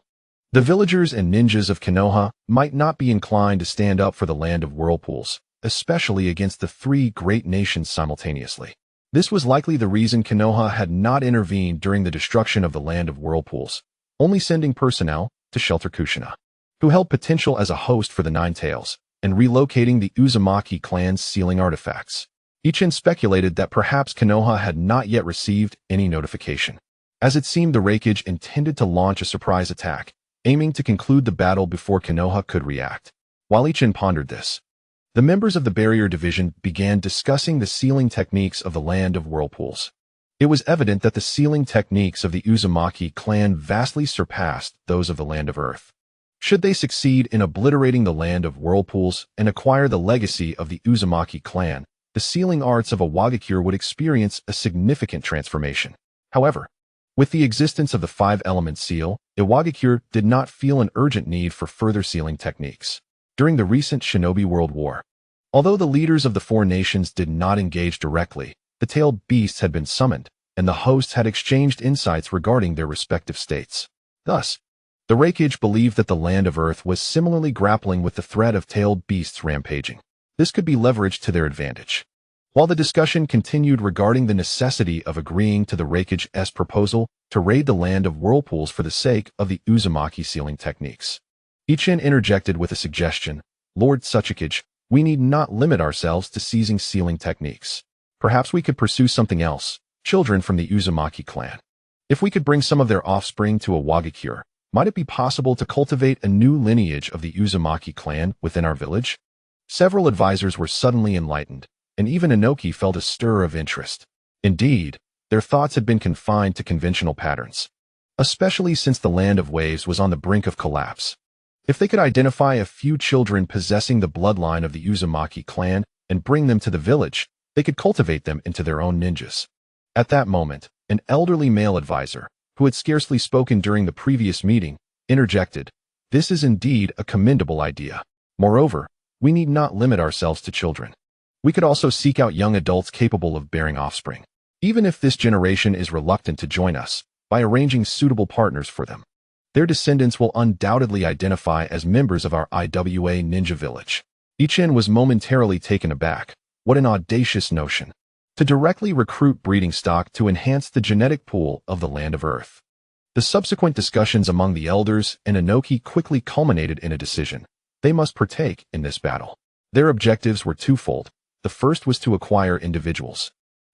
The villagers and ninjas of Konoha might not be inclined to stand up for the Land of Whirlpools, especially against the 3 great nations simultaneously. This was likely the reason Konoha had not intervened during the destruction of the Land of Whirlpools, only sending personnel to shelter Kushina, who held potential as a host for the Nine Tails, and relocating the Uzumaki clan's sealing artifacts. Ichin speculated that perhaps Konoha had not yet received any notification, as it seemed the Reikage intended to launch a surprise attack, aiming to conclude the battle before Konoha could react. While Ichin pondered this, the members of the barrier division began discussing the sealing techniques of the Land of Whirlpools. It was evident that the sealing techniques of the Uzumaki clan vastly surpassed those of the Land of Earth. Should they succeed in obliterating the Land of Whirlpools and acquire the legacy of the Uzumaki clan, the sealing arts of Iwagakure would experience a significant transformation. However, with the existence of the 5-element seal, Iwagakure did not feel an urgent need for further sealing techniques. During the recent Shinobi World War, although the leaders of the 4 nations did not engage directly, the tailed beasts had been summoned, and the hosts had exchanged insights regarding their respective states. Thus, the Reikage believed that the Land of Earth was similarly grappling with the threat of tailed beasts rampaging. This could be leveraged to their advantage. While the discussion continued regarding the necessity of agreeing to the Reikage's proposal to raid the Land of Whirlpools for the sake of the Uzumaki sealing techniques, Ichin interjected with a suggestion. "Lord Tsuchikage, we need not limit ourselves to seizing sealing techniques. Perhaps we could pursue something else, children from the Uzumaki clan. If we could bring some of their offspring to Iwagakure, might it be possible to cultivate a new lineage of the Uzumaki clan within our village?" Several advisors were suddenly enlightened, and even Inoki felt a stir of interest. Indeed, their thoughts had been confined to conventional patterns, especially since the Land of Waves was on the brink of collapse. If they could identify a few children possessing the bloodline of the Uzumaki clan and bring them to the village, they could cultivate them into their own ninjas. At that moment, an elderly male advisor, who had scarcely spoken during the previous meeting, interjected. "This is indeed a commendable idea. Moreover, we need not limit ourselves to children. We could also seek out young adults capable of bearing offspring, even if this generation is reluctant to join us, by arranging suitable partners for them. Their descendants will undoubtedly identify as members of our IWA ninja village." Ichin was momentarily taken aback. What an audacious notion! To directly recruit breeding stock to enhance the genetic pool of the Land of Earth. The subsequent discussions among the elders and Inoki quickly culminated in a decision. They must partake in this battle. Their objectives were twofold. The first was to acquire individuals,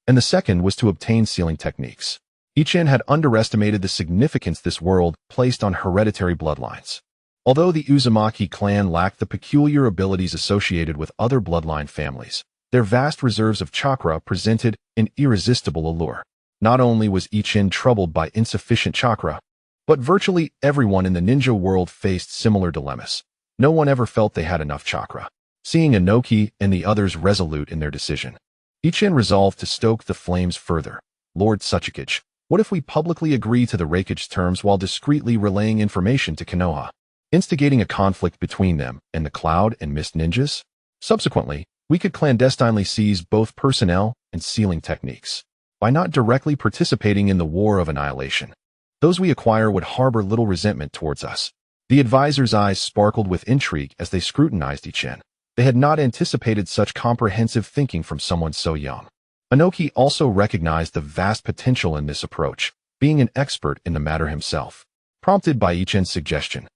and the second was to obtain sealing techniques. Ichin had underestimated the significance this world placed on hereditary bloodlines. Although the Uzumaki clan lacked the peculiar abilities associated with other bloodline families, their vast reserves of chakra presented an irresistible allure. Not only was Ichin troubled by insufficient chakra, but virtually everyone in the ninja world faced similar dilemmas. No one ever felt they had enough chakra. Seeing Inoki and the others resolute in their decision, Ichin resolved to stoke the flames further. "Lord Tsuchikage, what if we publicly agree to the Reikage's terms while discreetly relaying information to Konoha? instigating a conflict between them and the Cloud and Mist ninjas. Subsequently, we could clandestinely seize both personnel and sealing techniques. By not directly participating in the War of Annihilation, those we acquire would harbor little resentment towards us. The advisor's eyes sparkled with intrigue as they scrutinized Ichen. They had not anticipated such comprehensive thinking from someone so young. Inoki also recognized the vast potential in this approach, being an expert in the matter himself. Prompted by Ichen's suggestion,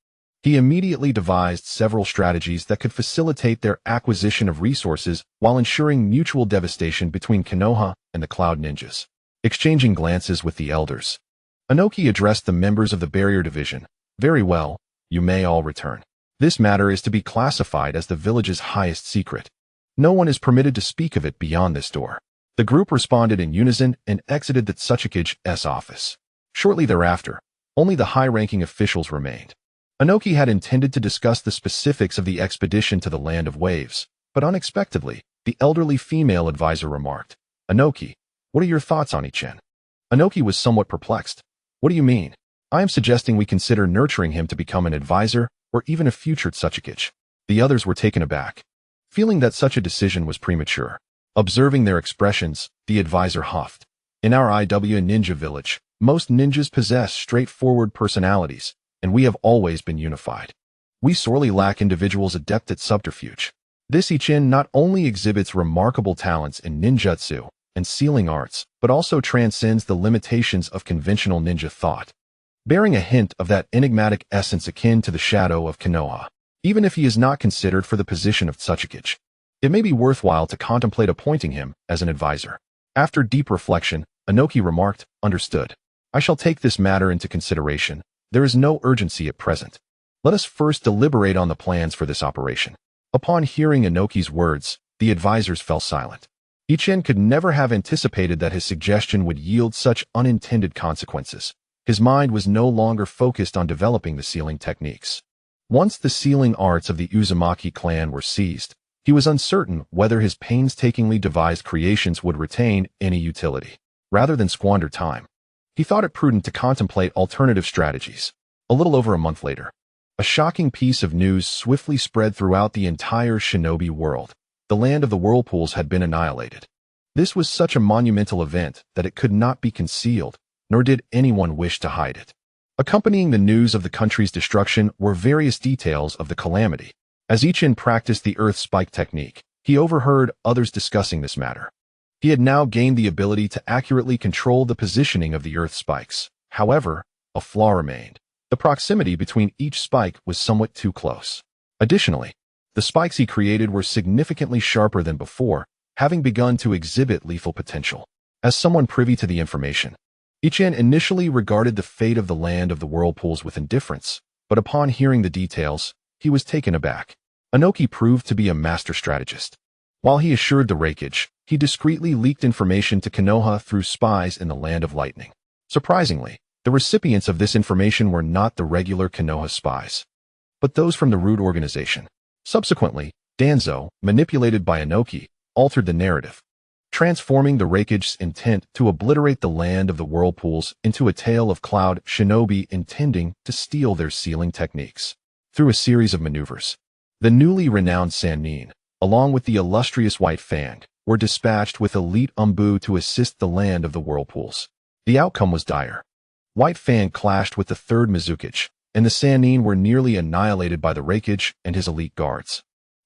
he immediately devised several strategies that could facilitate their acquisition of resources while ensuring mutual devastation between Konoha and the Cloud Ninjas. Exchanging glances with the elders, Inoki addressed the members of the Barrier Division. "Very well, you may all return. This matter is to be classified as the village's highest secret. No one is permitted to speak of it beyond this door." The group responded in unison and exited the Tsuchikage's office. Shortly thereafter, only the high-ranking officials remained. Inoki had intended to discuss the specifics of the expedition to the Land of Waves, but unexpectedly, the elderly female advisor remarked, "Inoki, what are your thoughts on Ichen?" Inoki was somewhat perplexed. "What do you mean?" "I am suggesting we consider nurturing him to become an advisor or even a future Tsuchikage." The others were taken aback, feeling that such a decision was premature. Observing their expressions, the advisor huffed. "In our IW ninja village, most ninjas possess straightforward personalities, and we have always been unified. We sorely lack individuals adept at subterfuge. This Ichen not only exhibits remarkable talents in ninjutsu and sealing arts, but also transcends the limitations of conventional ninja thought, bearing a hint of that enigmatic essence akin to the shadow of Konoha. Even if he is not considered for the position of Tsuchikage, it may be worthwhile to contemplate appointing him as an advisor." After deep reflection, Inoki remarked, "Understood. I shall take this matter into consideration. There is no urgency at present. Let us first deliberate on the plans for this operation." Upon hearing Inoki's words, the advisors fell silent. Ichen could never have anticipated that his suggestion would yield such unintended consequences. His mind was no longer focused on developing the sealing techniques. Once the sealing arts of the Uzumaki clan were seized, he was uncertain whether his painstakingly devised creations would retain any utility. Rather than squander time, he thought it prudent to contemplate alternative strategies. A little over a month later, a shocking piece of news swiftly spread throughout the entire shinobi world. The land of the whirlpools had been annihilated. This was such a monumental event that it could not be concealed, nor did anyone wish to hide it. Accompanying the news of the country's destruction were various details of the calamity. As Ichen practiced the earth spike technique, he overheard others discussing this matter. He had now gained the ability to accurately control the positioning of the earth spikes. However, a flaw remained. The proximity between each spike was somewhat too close. Additionally, the spikes he created were significantly sharper than before, having begun to exhibit lethal potential. As someone privy to the information, Ichen initially regarded the fate of the land of the whirlpools with indifference, but upon hearing the details, he was taken aback. Inoki proved to be a master strategist. While he assured the Raikage, he discreetly leaked information to Konoha through spies in the Land of Lightning. Surprisingly, the recipients of this information were not the regular Konoha spies, but those from the Root organization. Subsequently, Danzo, manipulated by Inoki, altered the narrative, transforming the Raikage's intent to obliterate the land of the whirlpools into a tale of Cloud shinobi intending to steal their sealing techniques. Through a series of maneuvers, the newly renowned Sannin, along with the illustrious White Fang, were dispatched with elite Umbu to assist the land of the whirlpools. The outcome was dire. White Fang clashed with the third Mizukage, and the Sannin were nearly annihilated by the Raikage and his elite guards.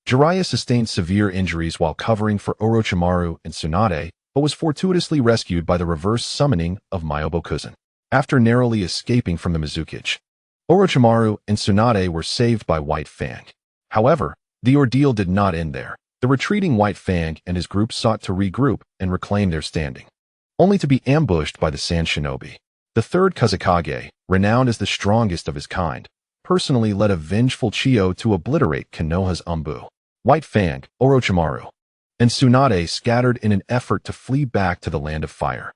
Jiraiya sustained severe injuries while covering for Orochimaru and Tsunade, but was fortuitously rescued by the reverse summoning of Myobokuzen. After narrowly escaping from the Mizukage, Orochimaru and Tsunade were saved by White Fang. However, the ordeal did not end there. The retreating White Fang and his group sought to regroup and reclaim their standing, only to be ambushed by the Sand Shinobi. The third Tsuchikage, renowned as the strongest of his kind, personally led a vengeful Chiyo to obliterate Konoha's Umbu. White Fang, Orochimaru, and Tsunade scattered in an effort to flee back to the Land of Fire.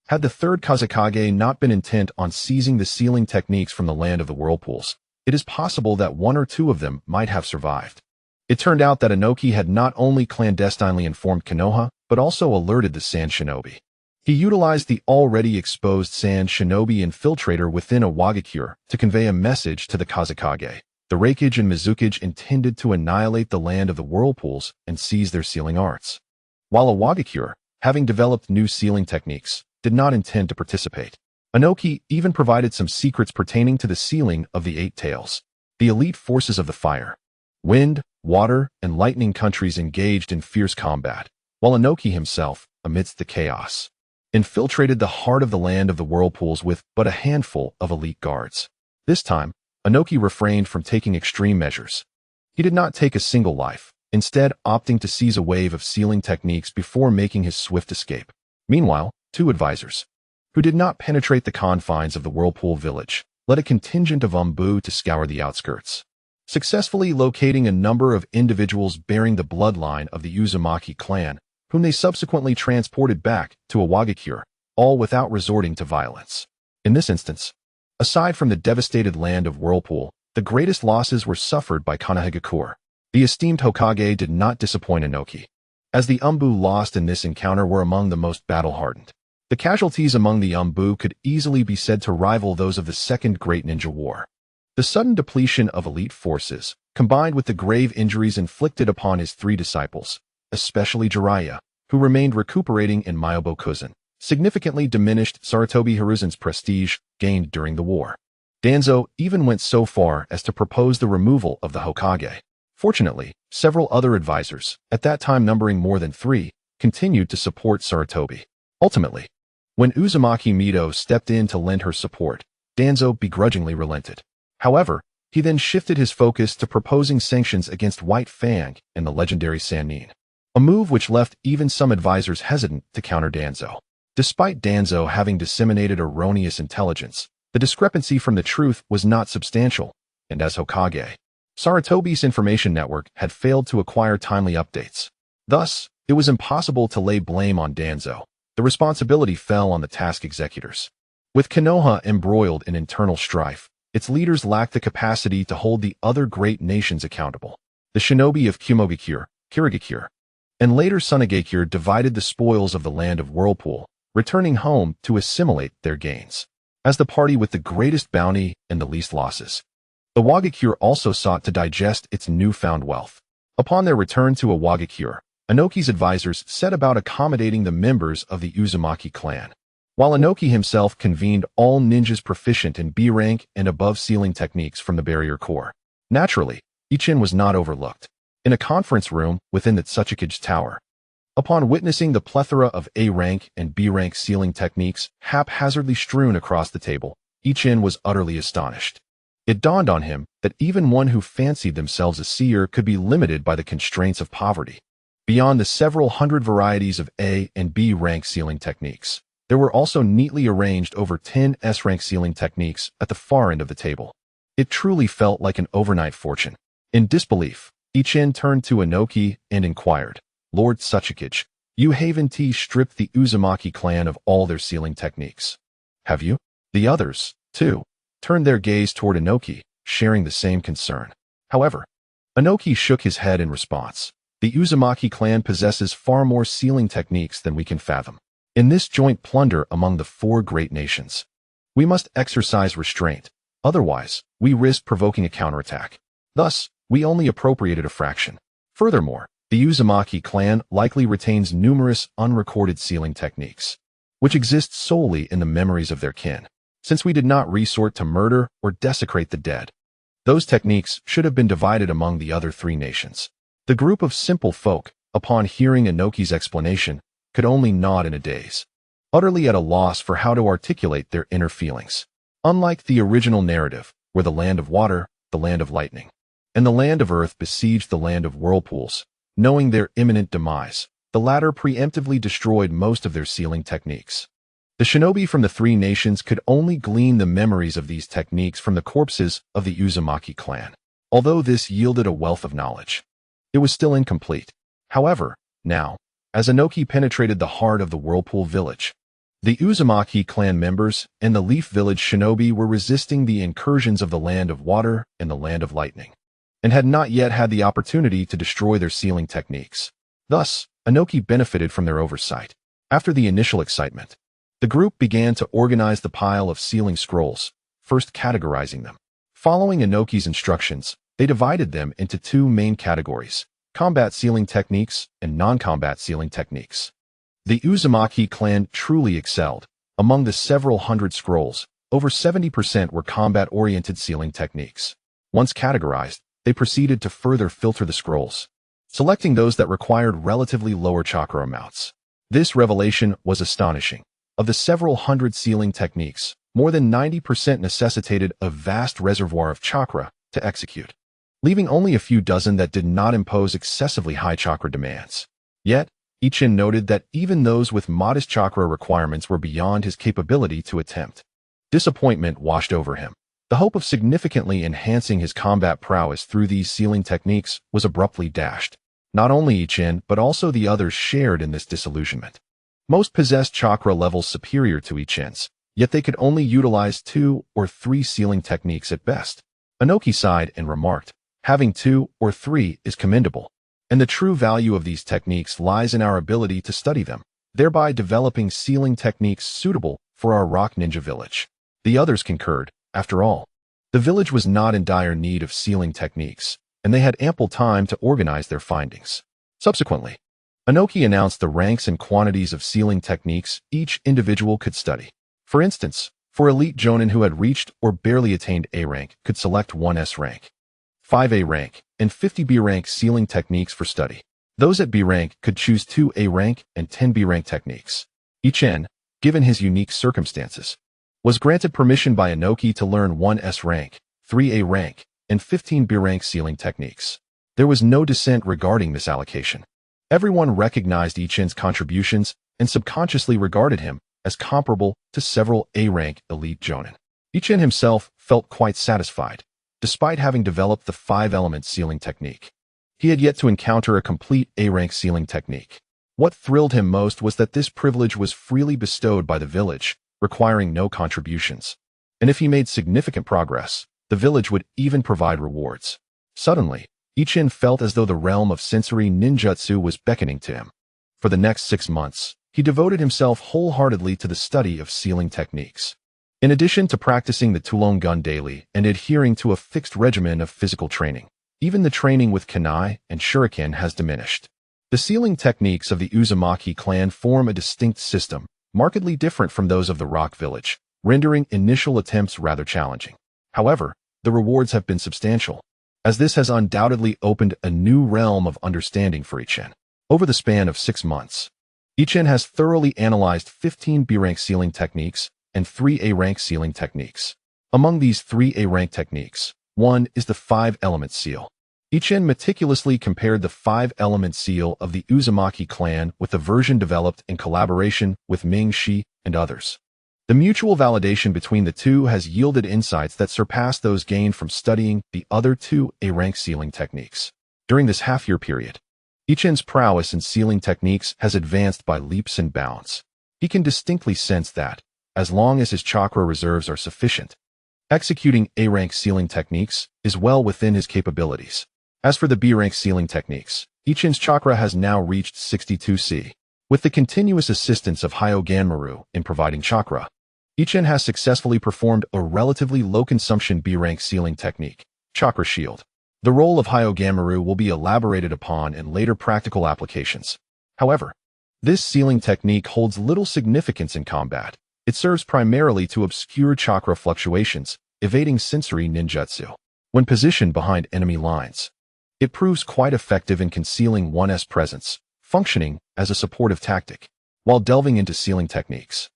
Had the third Tsuchikage not been intent on seizing the sealing techniques from the Land of the Whirlpools, it is possible that one or two of them might have survived. It turned out that Inoki had not only clandestinely informed Konoha, but also alerted the Sand Shinobi. He utilized the already exposed Sand Shinobi infiltrator within Iwagakure to convey a message to the Tsuchikage. the Reikage and Mizukage intended to annihilate the land of the whirlpools and seize their sealing arts, while Iwagakure, having developed new sealing techniques, did not intend to participate. Inoki even provided some secrets pertaining to the sealing of the Eight Tails. The elite forces of the fire, wind, water, and lightning countries engaged in fierce combat, while Inoki himself, amidst the chaos, infiltrated the heart of the land of the whirlpools with but a handful of elite guards. This time, Inoki refrained from taking extreme measures. He did not take a single life, instead opting to seize a wave of sealing techniques before making his swift escape. Meanwhile, two advisors, who did not penetrate the confines of the whirlpool village, led a contingent of Umbu to scour the outskirts, successfully locating a number of individuals bearing the bloodline of the Uzumaki clan, whom they subsequently transported back to Iwagakure, all without resorting to violence. In this instance, aside from the devastated land of Whirlpool, the greatest losses were suffered by Konoha. The esteemed Hokage did not disappoint Inoki, as the Umbu lost in this encounter were among the most battle-hardened. The casualties among the Umbu could easily be said to rival those of the Second Great Ninja War. The sudden depletion of elite forces, combined with the grave injuries inflicted upon his three disciples, especially Jiraiya, who remained recuperating in Myobokuzen, significantly diminished Sarutobi Hiruzen's prestige gained during the war. Danzo even went so far as to propose the removal of the Hokage. Fortunately, several other advisors, at that time numbering more than 3, continued to support Sarutobi. Ultimately, when Uzumaki Mido stepped in to lend her support, Danzo begrudgingly relented. However, he then shifted his focus to proposing sanctions against White Fang and the legendary Sannin, a move which left even some advisors hesitant to counter Danzo. Despite Danzo having disseminated erroneous intelligence, the discrepancy from the truth was not substantial, and as Hokage, Sarutobi's information network had failed to acquire timely updates. Thus, it was impossible to lay blame on Danzo. The responsibility fell on the task executors. With Konoha embroiled in internal strife, its leaders lacked the capacity to hold the other great nations accountable. The shinobi of Kumogakure, Kirigakure, and later Sunagakure divided the spoils of the land of Whirlpool, returning home to assimilate their gains. As the party with the greatest bounty and the least losses, Iwagakure also sought to digest its newfound wealth. Upon their return to Iwagakure, Inoki's advisors set about accommodating the members of the Uzumaki clan, while Inoki himself convened all ninjas proficient in B rank and above sealing techniques from the barrier corps. Naturally, Ichin was not overlooked. In a conference room within the Tsuchikage tower, upon witnessing the plethora of A rank and B rank sealing techniques haphazardly strewn across the table, Ichin was utterly astonished. It dawned on him that even one who fancied themselves a seer could be limited by the constraints of poverty. Beyond the several hundred varieties of A and B rank sealing techniques, there were also neatly arranged over 10 S rank sealing techniques at the far end of the table. It truly felt like an overnight fortune. In disbelief, Ichin turned to Inoki and inquired, "Lord Tsuchikage, you haven't stripped the Uzumaki clan of all their sealing techniques, have you?" The others, too, turned their gaze toward Inoki, sharing the same concern. However, Inoki shook his head in response. The Uzumaki clan possesses far more sealing techniques than we can fathom. In this joint plunder among the 4 great nations, we must exercise restraint, otherwise we risk provoking a counterattack. Thus, we only appropriated a fraction. Furthermore, the Uzumaki clan likely retains numerous unrecorded sealing techniques, which exist solely in the memories of their kin. Since we did not resort to murder or desecrate the dead, those techniques should have been divided among the other 3 nations. The group of simple folk, upon hearing Inoki's explanation, could only nod in a daze, utterly at a loss for how to articulate their inner feelings. Unlike the original narrative, where the land of water, the land of lightning, and the land of earth besieged the land of whirlpools, knowing their imminent demise, the latter preemptively destroyed most of their sealing techniques. The shinobi from the 3 nations could only glean the memories of these techniques from the corpses of the Uzumaki clan. Although this yielded a wealth of knowledge, it was still incomplete. However, now, as Inoki penetrated the heart of the Whirlpool village, the Uzumaki clan members and the Leaf Village shinobi were resisting the incursions of the land of water and the land of lightning, and had not yet had the opportunity to destroy their sealing techniques. Thus, Inoki benefited from their oversight. After the initial excitement, the group began to organize the pile of sealing scrolls, first categorizing them. Following Inoki's instructions, They divided them into two main categories: combat sealing techniques and non-combat sealing techniques. The Uzumaki clan truly excelled. Among the several hundred scrolls, over 70% were combat-oriented sealing techniques. Once categorized, they proceeded to further filter the scrolls, selecting those that required relatively lower chakra amounts. This revelation was astonishing. Of the several hundred sealing techniques, more than 90% necessitated a vast reservoir of chakra to execute, leaving only a few dozen that did not impose excessively high chakra demands. Yet, Ichin noted that even those with modest chakra requirements were beyond his capability to attempt. Disappointment washed over him. The hope of significantly enhancing his combat prowess through these sealing techniques was abruptly dashed. Not only Ichin, but also the others shared in this disillusionment. Most possessed chakra levels superior to Ichin's, yet they could only utilize 2 or 3 sealing techniques at best. Inoki sighed and remarked, "Having 2 or 3 is commendable, and the true value of these techniques lies in our ability to study them, thereby developing sealing techniques suitable for our rock ninja village." The others concurred. After all, the village was not in dire need of sealing techniques, and they had ample time to organize their findings. Subsequently, Inoki announced the ranks and quantities of sealing techniques each individual could study. For instance, for elite jonin who had reached or barely attained A rank could select 1S rank, 5A rank, and 50B rank sealing techniques for study. Those at B rank could choose 2A rank and 10B rank techniques. Ichin, given his unique circumstances, was granted permission by Inoki to learn 1S rank, 3A rank, and 15B rank sealing techniques. There was no dissent regarding this allocation. Everyone recognized Ichin's contributions and subconsciously regarded him as comparable to several A-rank elite jonin. Ichin himself felt quite satisfied, despite having developed the 5-element sealing technique. He had yet to encounter a complete A-rank sealing technique. What thrilled him most was that this privilege was freely bestowed by the village, requiring no contributions. And if he made significant progress, the village would even provide rewards. Suddenly, Ichin felt as though the realm of sensory ninjutsu was beckoning to him. For the next 6 months, he devoted himself wholeheartedly to the study of sealing techniques. In addition to practicing the Tulong gun daily and adhering to a fixed regimen of physical training, even the training with kunai and shuriken has diminished. The sealing techniques of the Uzumaki clan form a distinct system, markedly different from those of the Rock Village, rendering initial attempts rather challenging. However, the rewards have been substantial, as this has undoubtedly opened a new realm of understanding for Ichin. Over the span of 6 months, Ichin has thoroughly analyzed 15 B-rank sealing techniques and 3 A-rank sealing techniques. Among these 3 A-rank techniques, one is the 5-element seal. Ichin meticulously compared the 5-element seal of the Uzumaki clan with the version developed in collaboration with Ming Shi and others. The mutual validation between the two has yielded insights that surpass those gained from studying the other 2 A-rank sealing techniques. During this half-year period, Ichin's prowess in sealing techniques has advanced by leaps and bounds. He can distinctly sense that, as long as his chakra reserves are sufficient, executing A-rank sealing techniques is well within his capabilities. As for the B-rank sealing techniques, Ichin's chakra has now reached 62C. With the continuous assistance of Hyoganmaru in providing chakra, Ichin has successfully performed a relatively low-consumption B-rank sealing technique, Chakra Shield. The role of Hyoganmaru will be elaborated upon in later practical applications. However, this sealing technique holds little significance in combat. It serves primarily to obscure chakra fluctuations, evading sensory ninjutsu. When positioned behind enemy lines, it proves quite effective in concealing 1S presence, functioning as a supportive tactic. While delving into sealing techniques,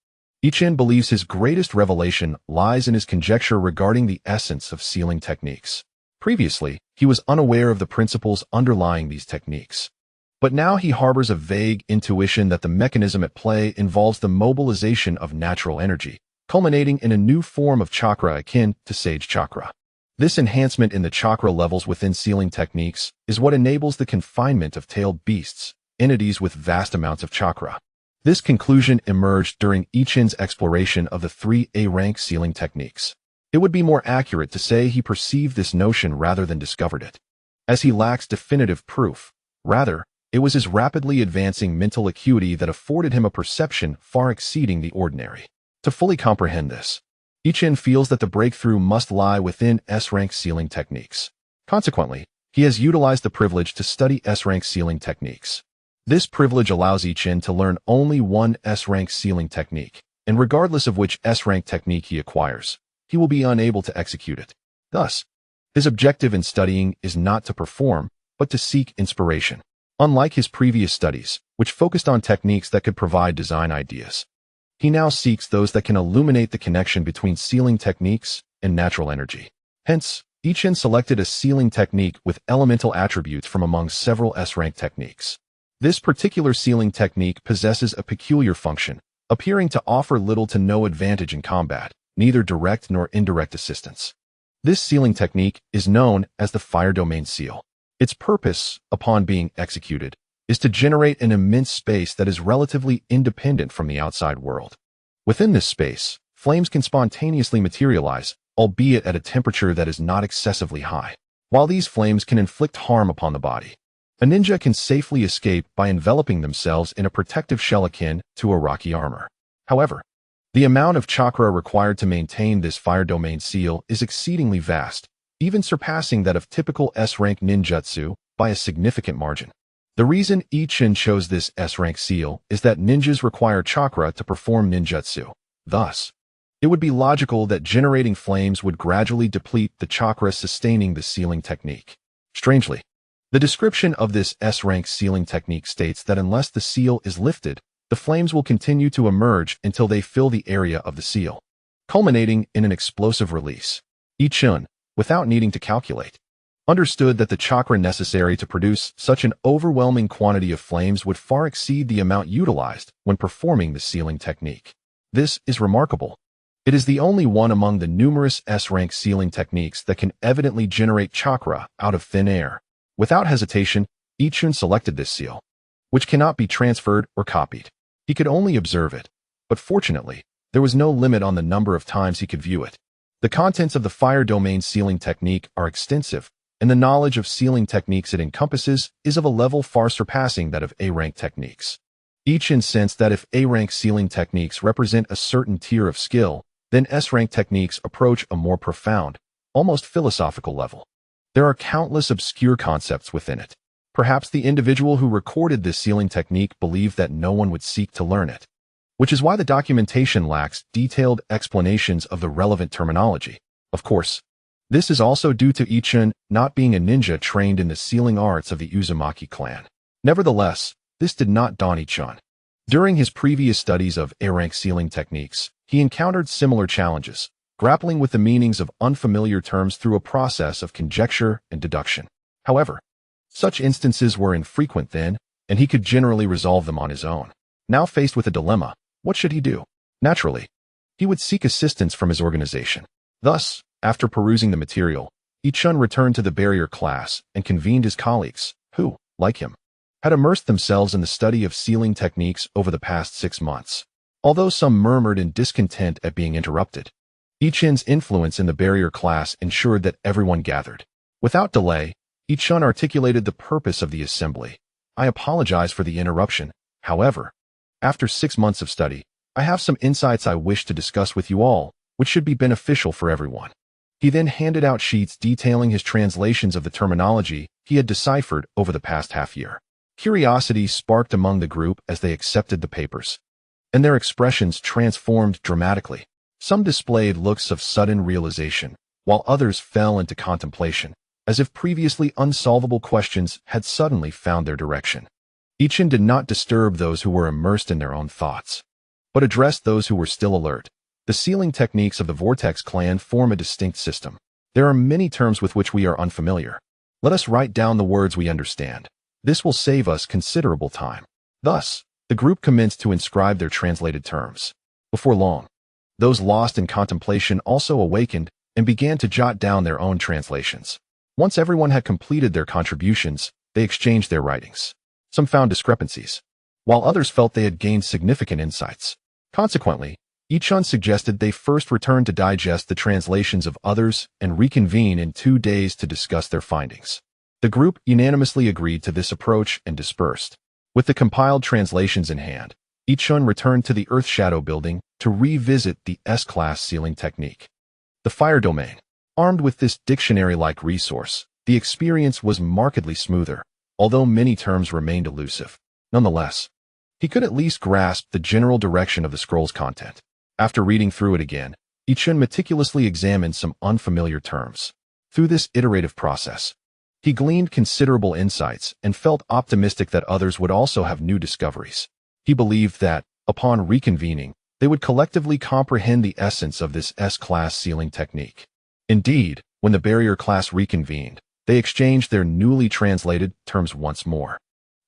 Ichin believes his greatest revelation lies in his conjecture regarding the essence of sealing techniques. Previously, he was unaware of the principles underlying these techniques. But now he harbors a vague intuition that the mechanism at play involves the mobilization of natural energy, culminating in a new form of chakra akin to sage chakra. This enhancement in the chakra levels within sealing techniques is what enables the confinement of tailed beasts, entities with vast amounts of chakra. This conclusion emerged during Ichin's exploration of the 3 A-rank sealing techniques. It would be more accurate to say he perceived this notion rather than discovered it, as he lacks definitive proof. Rather, it was his rapidly advancing mental acuity that afforded him a perception far exceeding the ordinary. To fully comprehend this, Ichin feels that the breakthrough must lie within S-rank sealing techniques. Consequently, he has utilized the privilege to study S-rank sealing techniques. This privilege allows Ichin to learn only one S-rank sealing technique, and regardless of which S-rank technique he acquires, he will be unable to execute it. Thus, his objective in studying is not to perform, but to seek inspiration. Unlike his previous studies, which focused on techniques that could provide design ideas, he now seeks those that can illuminate the connection between sealing techniques and natural energy. Hence, Ichin selected a sealing technique with elemental attributes from among several S-rank techniques. This particular sealing technique possesses a peculiar function, appearing to offer little to no advantage in combat, neither direct nor indirect assistance. This sealing technique is known as the Fire Domain Seal. Its purpose, upon being executed, is to generate an immense space that is relatively independent from the outside world. Within this space, flames can spontaneously materialize, albeit at a temperature that is not excessively high. While these flames can inflict harm upon the body, a ninja can safely escape by enveloping themselves in a protective shell akin to a rocky armor. However, the amount of chakra required to maintain this fire domain seal is exceedingly vast, even surpassing that of typical S-rank ninjutsu by a significant margin. The reason Ichin chose this S-rank seal is that ninjas require chakra to perform ninjutsu. Thus, it would be logical that generating flames would gradually deplete the chakra sustaining the sealing technique. Strangely, the description of this S-rank sealing technique states that unless the seal is lifted, the flames will continue to emerge until they fill the area of the seal, culminating in an explosive release. Ichin, without needing to calculate, understood that the chakra necessary to produce such an overwhelming quantity of flames would far exceed the amount utilized when performing the sealing technique. This is remarkable. It is the only one among the numerous S-rank sealing techniques that can evidently generate chakra out of thin air. Without hesitation, Ichin selected this seal, which cannot be transferred or copied. He could only observe it, but fortunately, there was no limit on the number of times he could view it. The contents of the fire domain sealing technique are extensive, and the knowledge of sealing techniques it encompasses is of a level far surpassing that of A-rank techniques. Ichin sensed that if A-rank sealing techniques represent a certain tier of skill, then S-rank techniques approach a more profound, almost philosophical level. There are countless obscure concepts within it. Perhaps the individual who recorded this sealing technique believed that no one would seek to learn it, which is why the documentation lacks detailed explanations of the relevant terminology. Of course, this is also due to Ichin not being a ninja trained in the sealing arts of the Uzumaki clan. Nevertheless, this did not daunt Ichin. During his previous studies of A-rank sealing techniques, he encountered similar challenges, grappling with the meanings of unfamiliar terms through a process of conjecture and deduction. However, such instances were infrequent then, and he could generally resolve them on his own. Now faced with a dilemma, what should he do? Naturally, he would seek assistance from his organization. Thus, after perusing the material, Ichin returned to the barrier class and convened his colleagues, who, like him, had immersed themselves in the study of sealing techniques over the past 6 months. Although some murmured in discontent at being interrupted, Ichin's influence in the barrier class ensured that everyone gathered. Without delay, Ichin articulated the purpose of the assembly. I apologize for the interruption. However, after 6 months of study, I have some insights I wish to discuss with you all, which should be beneficial for everyone. He then handed out sheets detailing his translations of the terminology he had deciphered over the past half-year. Curiosity sparked among the group as they accepted the papers, and their expressions transformed dramatically. Some displayed looks of sudden realization, while others fell into contemplation, as if previously unsolvable questions had suddenly found their direction. Ichin did not disturb those who were immersed in their own thoughts, but addressed those who were still alert. The sealing techniques of the Vortex clan form a distinct system. There are many terms with which we are unfamiliar. Let us write down the words we understand. This will save us considerable time. Thus, the group commenced to inscribe their translated terms. Before long, those lost in contemplation also awakened and began to jot down their own translations. Once everyone had completed their contributions, they exchanged their writings. Some found discrepancies, while others felt they had gained significant insights. Consequently, Ichin suggested they first return to digest the translations of others and reconvene in 2 days to discuss their findings. The group unanimously agreed to this approach and dispersed. With the compiled translations in hand, Ichin returned to the Earth Shadow building to revisit the S-class sealing technique. The fire domain. Armed with this dictionary-like resource, the experience was markedly smoother, although many terms remained elusive. Nonetheless, he could at least grasp the general direction of the scroll's content. After reading through it again, Ichun meticulously examined some unfamiliar terms. Through this iterative process, he gleaned considerable insights and felt optimistic that others would also have new discoveries. He believed that, upon reconvening, they would collectively comprehend the essence of this S-class sealing technique. Indeed, when the barrier class reconvened, they exchanged their newly translated terms once more.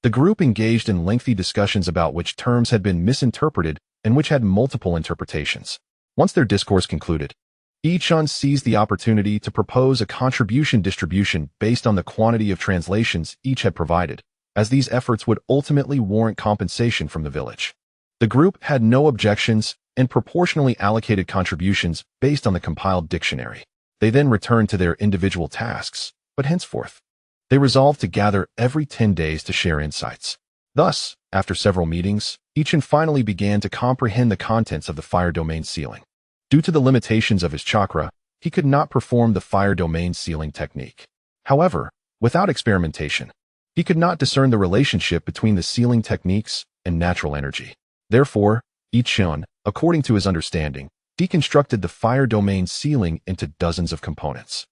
The group engaged in lengthy discussions about which terms had been misinterpreted and which had multiple interpretations. Once their discourse concluded, Ichun seized the opportunity to propose a contribution distribution based on the quantity of translations each had provided, as these efforts would ultimately warrant compensation from the village. The group had no objections and proportionally allocated contributions based on the compiled dictionary. They then returned to their individual tasks, but henceforth, they resolved to gather every 10 days to share insights. Thus, after several meetings, Ichun finally began to comprehend the contents of the fire domain sealing. Due to the limitations of his chakra, he could not perform the fire domain sealing technique. However, without experimentation, he could not discern the relationship between the sealing techniques and natural energy. Therefore, Ichun, according to his understanding, deconstructed the fire domain sealing into dozens of components.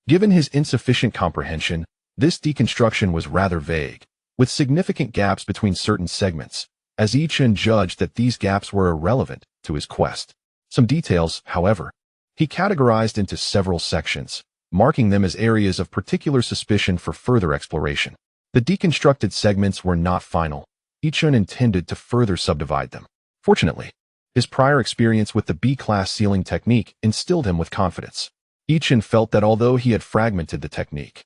Given his insufficient comprehension, this deconstruction was rather vague, with significant gaps between certain segments, as Ichun judged that these gaps were irrelevant to his quest. Some details, however, he categorized into several sections, marking them as areas of particular suspicion for further exploration. The deconstructed segments were not final. Ichun intended to further subdivide them. Fortunately, his prior experience with the B-class sealing technique instilled him with confidence. Ichun felt that although he had fragmented the technique,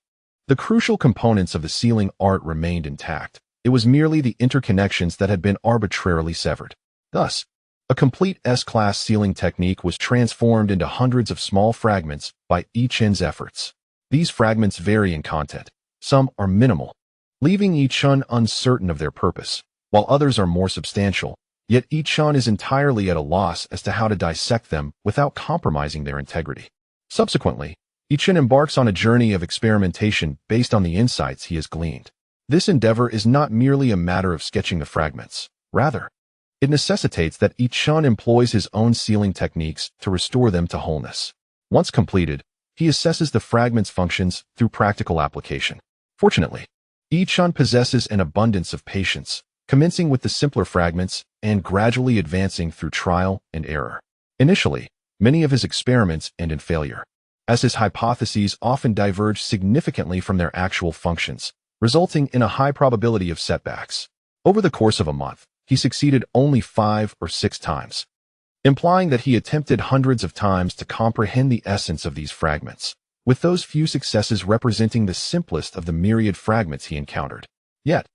the crucial components of the sealing art remained intact. It was merely the interconnections that had been arbitrarily severed. Thus, a complete S-class sealing technique was transformed into hundreds of small fragments by Ichun's efforts. These fragments vary in content. Some are minimal, leaving Ichun uncertain of their purpose, while others are more substantial, yet Ichun is entirely at a loss as to how to dissect them without compromising their integrity. Subsequently, Ichun embarks on a journey of experimentation based on the insights he has gleaned. This endeavor is not merely a matter of sketching the fragments. Rather, it necessitates that Ichun employs his own sealing techniques to restore them to wholeness. Once completed, he assesses the fragments' functions through practical application. Fortunately, Ichun possesses an abundance of patience, commencing with the simpler fragments and gradually advancing through trial and error. Initially, many of his experiments end in failure, as his hypotheses often diverge significantly from their actual functions, resulting in a high probability of setbacks. Over the course of a month, he succeeded only 5 or 6 times, implying that he attempted hundreds of times to comprehend the essence of these fragments, with those few successes representing the simplest of the myriad fragments he encountered. Yet,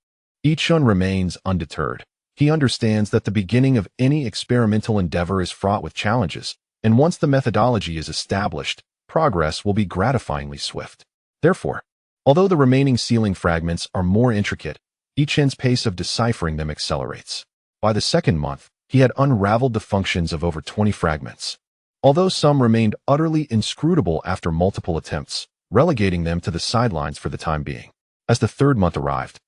Ichun remains undeterred. He understands that the beginning of any experimental endeavor is fraught with challenges, and once the methodology is established, progress will be gratifyingly swift. Therefore, although the remaining sealing fragments are more intricate, Ichun's pace of deciphering them accelerates. By the second month, he had unraveled the functions of over 20 fragments, although some remained utterly inscrutable after multiple attempts, relegating them to the sidelines for the time being. As the third month arrived,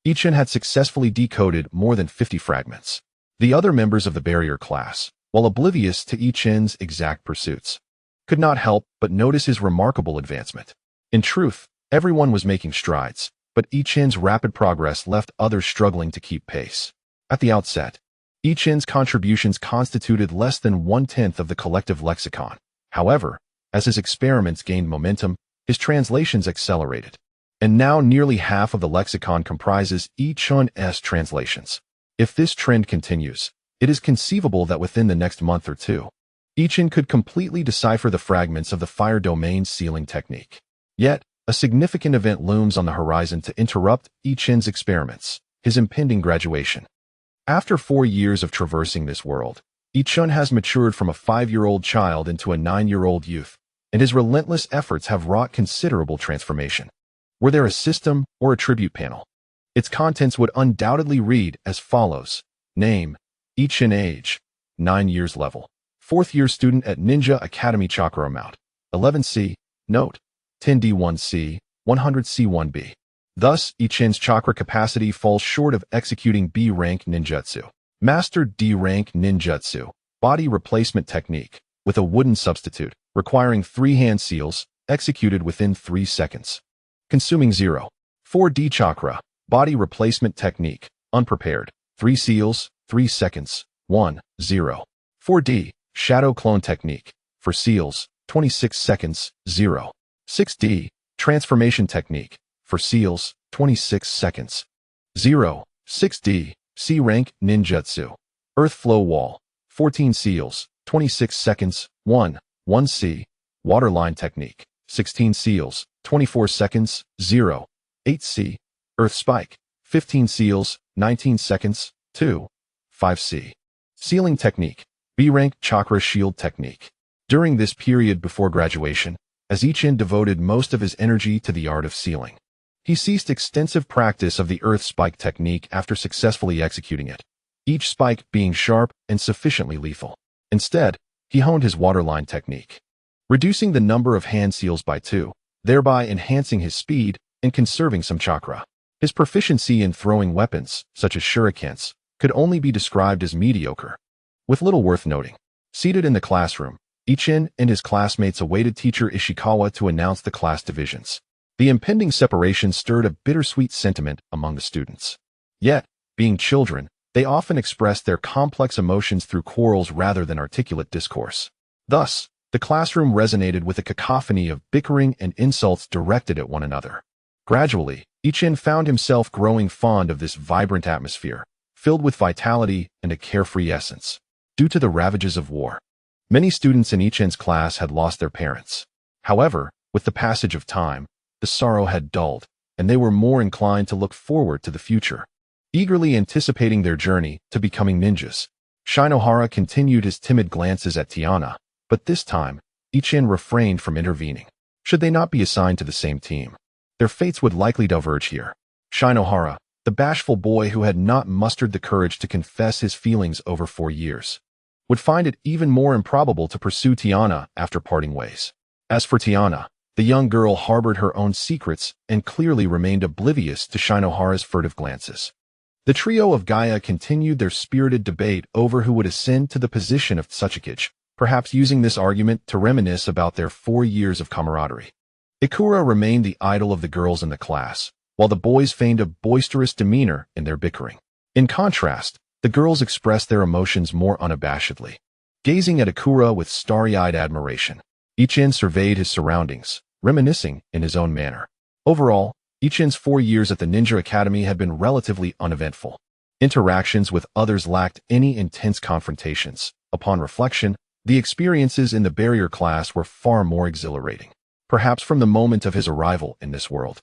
Ichun had successfully decoded more than 50 fragments. The other members of the barrier class, while oblivious to Ichun's exact pursuits, could not help but notice his remarkable advancement. In truth, everyone was making strides, but Ichun's rapid progress left others struggling to keep pace. At the outset, Ichun's contributions constituted less than 1/10 of the collective lexicon. However, as his experiments gained momentum, his translations accelerated, and now nearly half of the lexicon comprises Ichun's translations. If this trend continues, it is conceivable that within the next month or two, Ichun could completely decipher the fragments of the fire domain sealing technique. Yet, a significant event looms on the horizon to interrupt Ichun's experiments: his impending graduation. After 4 years of traversing this world, Ichun has matured from a 5-year-old child into a 9-year-old youth, and his relentless efforts have wrought considerable transformation. Were there a system or a tribute panel, its contents would undoubtedly read as follows: Name, Ichun age, 9 years level, 4th year student at Ninja Academy, chakra amount, 11C, note, 10D1C, 100C1B. Thus, Ichin's chakra capacity falls short of executing B-rank ninjutsu. Mastered D-rank ninjutsu, body replacement technique, with a wooden substitute, requiring 3 hand seals, executed within 3 seconds. Consuming 0. 4D chakra, body replacement technique, unprepared, 3 seals, 3 seconds, 1, 0. 4D, shadow clone technique, for seals, 26 seconds, 0. 6D, transformation technique, for seals, 26 seconds, 0. 6D, C-rank ninjutsu, earth flow wall, 14 seals, 26 seconds, 1, 1C, waterline technique, 16 seals, 24 seconds, 0. 8C, earth spike, 15 seals, 19 seconds, 2, 5C. Sealing technique, B-rank chakra shield technique. During this period before graduation, as Ichin devoted most of his energy to the art of sealing, he ceased extensive practice of the earth spike technique after successfully executing it, each spike being sharp and sufficiently lethal. Instead, he honed his waterline technique, reducing the number of hand seals by 2, thereby enhancing his speed and conserving some chakra. His proficiency in throwing weapons, such as shurikens, could only be described as mediocre, with little worth noting. Seated in the classroom, Ichin and his classmates awaited teacher Ishikawa to announce the class divisions. The impending separation stirred a bittersweet sentiment among the students. Yet, being children, they often expressed their complex emotions through quarrels rather than articulate discourse. Thus, the classroom resonated with a cacophony of bickering and insults directed at one another. Gradually, Ichin found himself growing fond of this vibrant atmosphere, filled with vitality and a carefree essence. Due to the ravages of war, many students in Ichin's class had lost their parents. However, with the passage of time, the sorrow had dulled, and they were more inclined to look forward to the future, eagerly anticipating their journey to becoming ninjas. Shinohara continued his timid glances at Tiana, but this time, Ichin refrained from intervening. Should they not be assigned to the same team, their fates would likely diverge here. Shinohara, the bashful boy who had not mustered the courage to confess his feelings over 4 years, would find it even more improbable to pursue Tiana after parting ways. As for Tiana, the young girl harbored her own secrets and clearly remained oblivious to Shinohara's furtive glances. The trio of Gaia continued their spirited debate over who would ascend to the position of Tsuchikage, perhaps using this argument to reminisce about their 4 years of camaraderie. Ikura remained the idol of the girls in the class, while the boys feigned a boisterous demeanor in their bickering. In contrast, the girls expressed their emotions more unabashedly. Gazing at Ikura with starry-eyed admiration, Ichin surveyed his surroundings, reminiscing in his own manner. Overall, Ichin's 4 years at the Ninja Academy had been relatively uneventful. Interactions with others lacked any intense confrontations. Upon reflection, the experiences in the barrier class were far more exhilarating. Perhaps from the moment of his arrival in this world,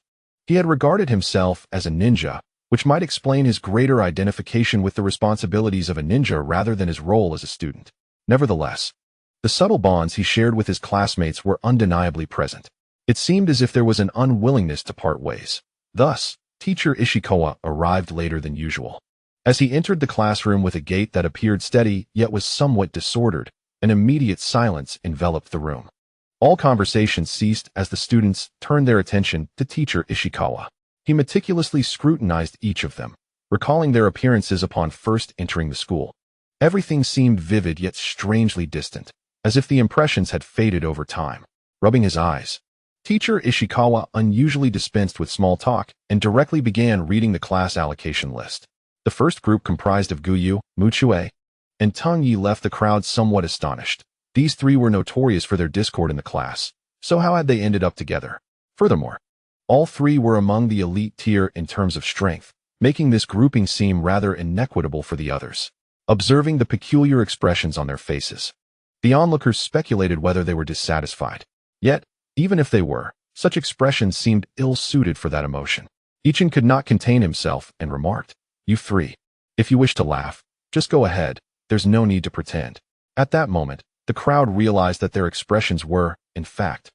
he had regarded himself as a ninja, which might explain his greater identification with the responsibilities of a ninja rather than his role as a student. Nevertheless, the subtle bonds he shared with his classmates were undeniably present. It seemed as if there was an unwillingness to part ways. Thus, teacher Ishikawa arrived later than usual. As he entered the classroom with a gait that appeared steady yet was somewhat disordered, an immediate silence enveloped the room. All conversation ceased as the students turned their attention to teacher Ishikawa. He meticulously scrutinized each of them, recalling their appearances upon first entering the school. Everything seemed vivid yet strangely distant, as if the impressions had faded over time. Rubbing his eyes, teacher Ishikawa unusually dispensed with small talk and directly began reading the class allocation list. The first group comprised of Guyu, Muchue, and Tung Yi left the crowd somewhat astonished. These 3 were notorious for their discord in the class, so how had they ended up together? Furthermore, all 3 were among the elite tier in terms of strength, making this grouping seem rather inequitable for the others. Observing the peculiar expressions on their faces, the onlookers speculated whether they were dissatisfied. Yet, even if they were, such expressions seemed ill-suited for that emotion. Ichin could not contain himself and remarked, "You 3, if you wish to laugh, just go ahead, there's no need to pretend." At that moment, the crowd realized that their expressions were, in fact,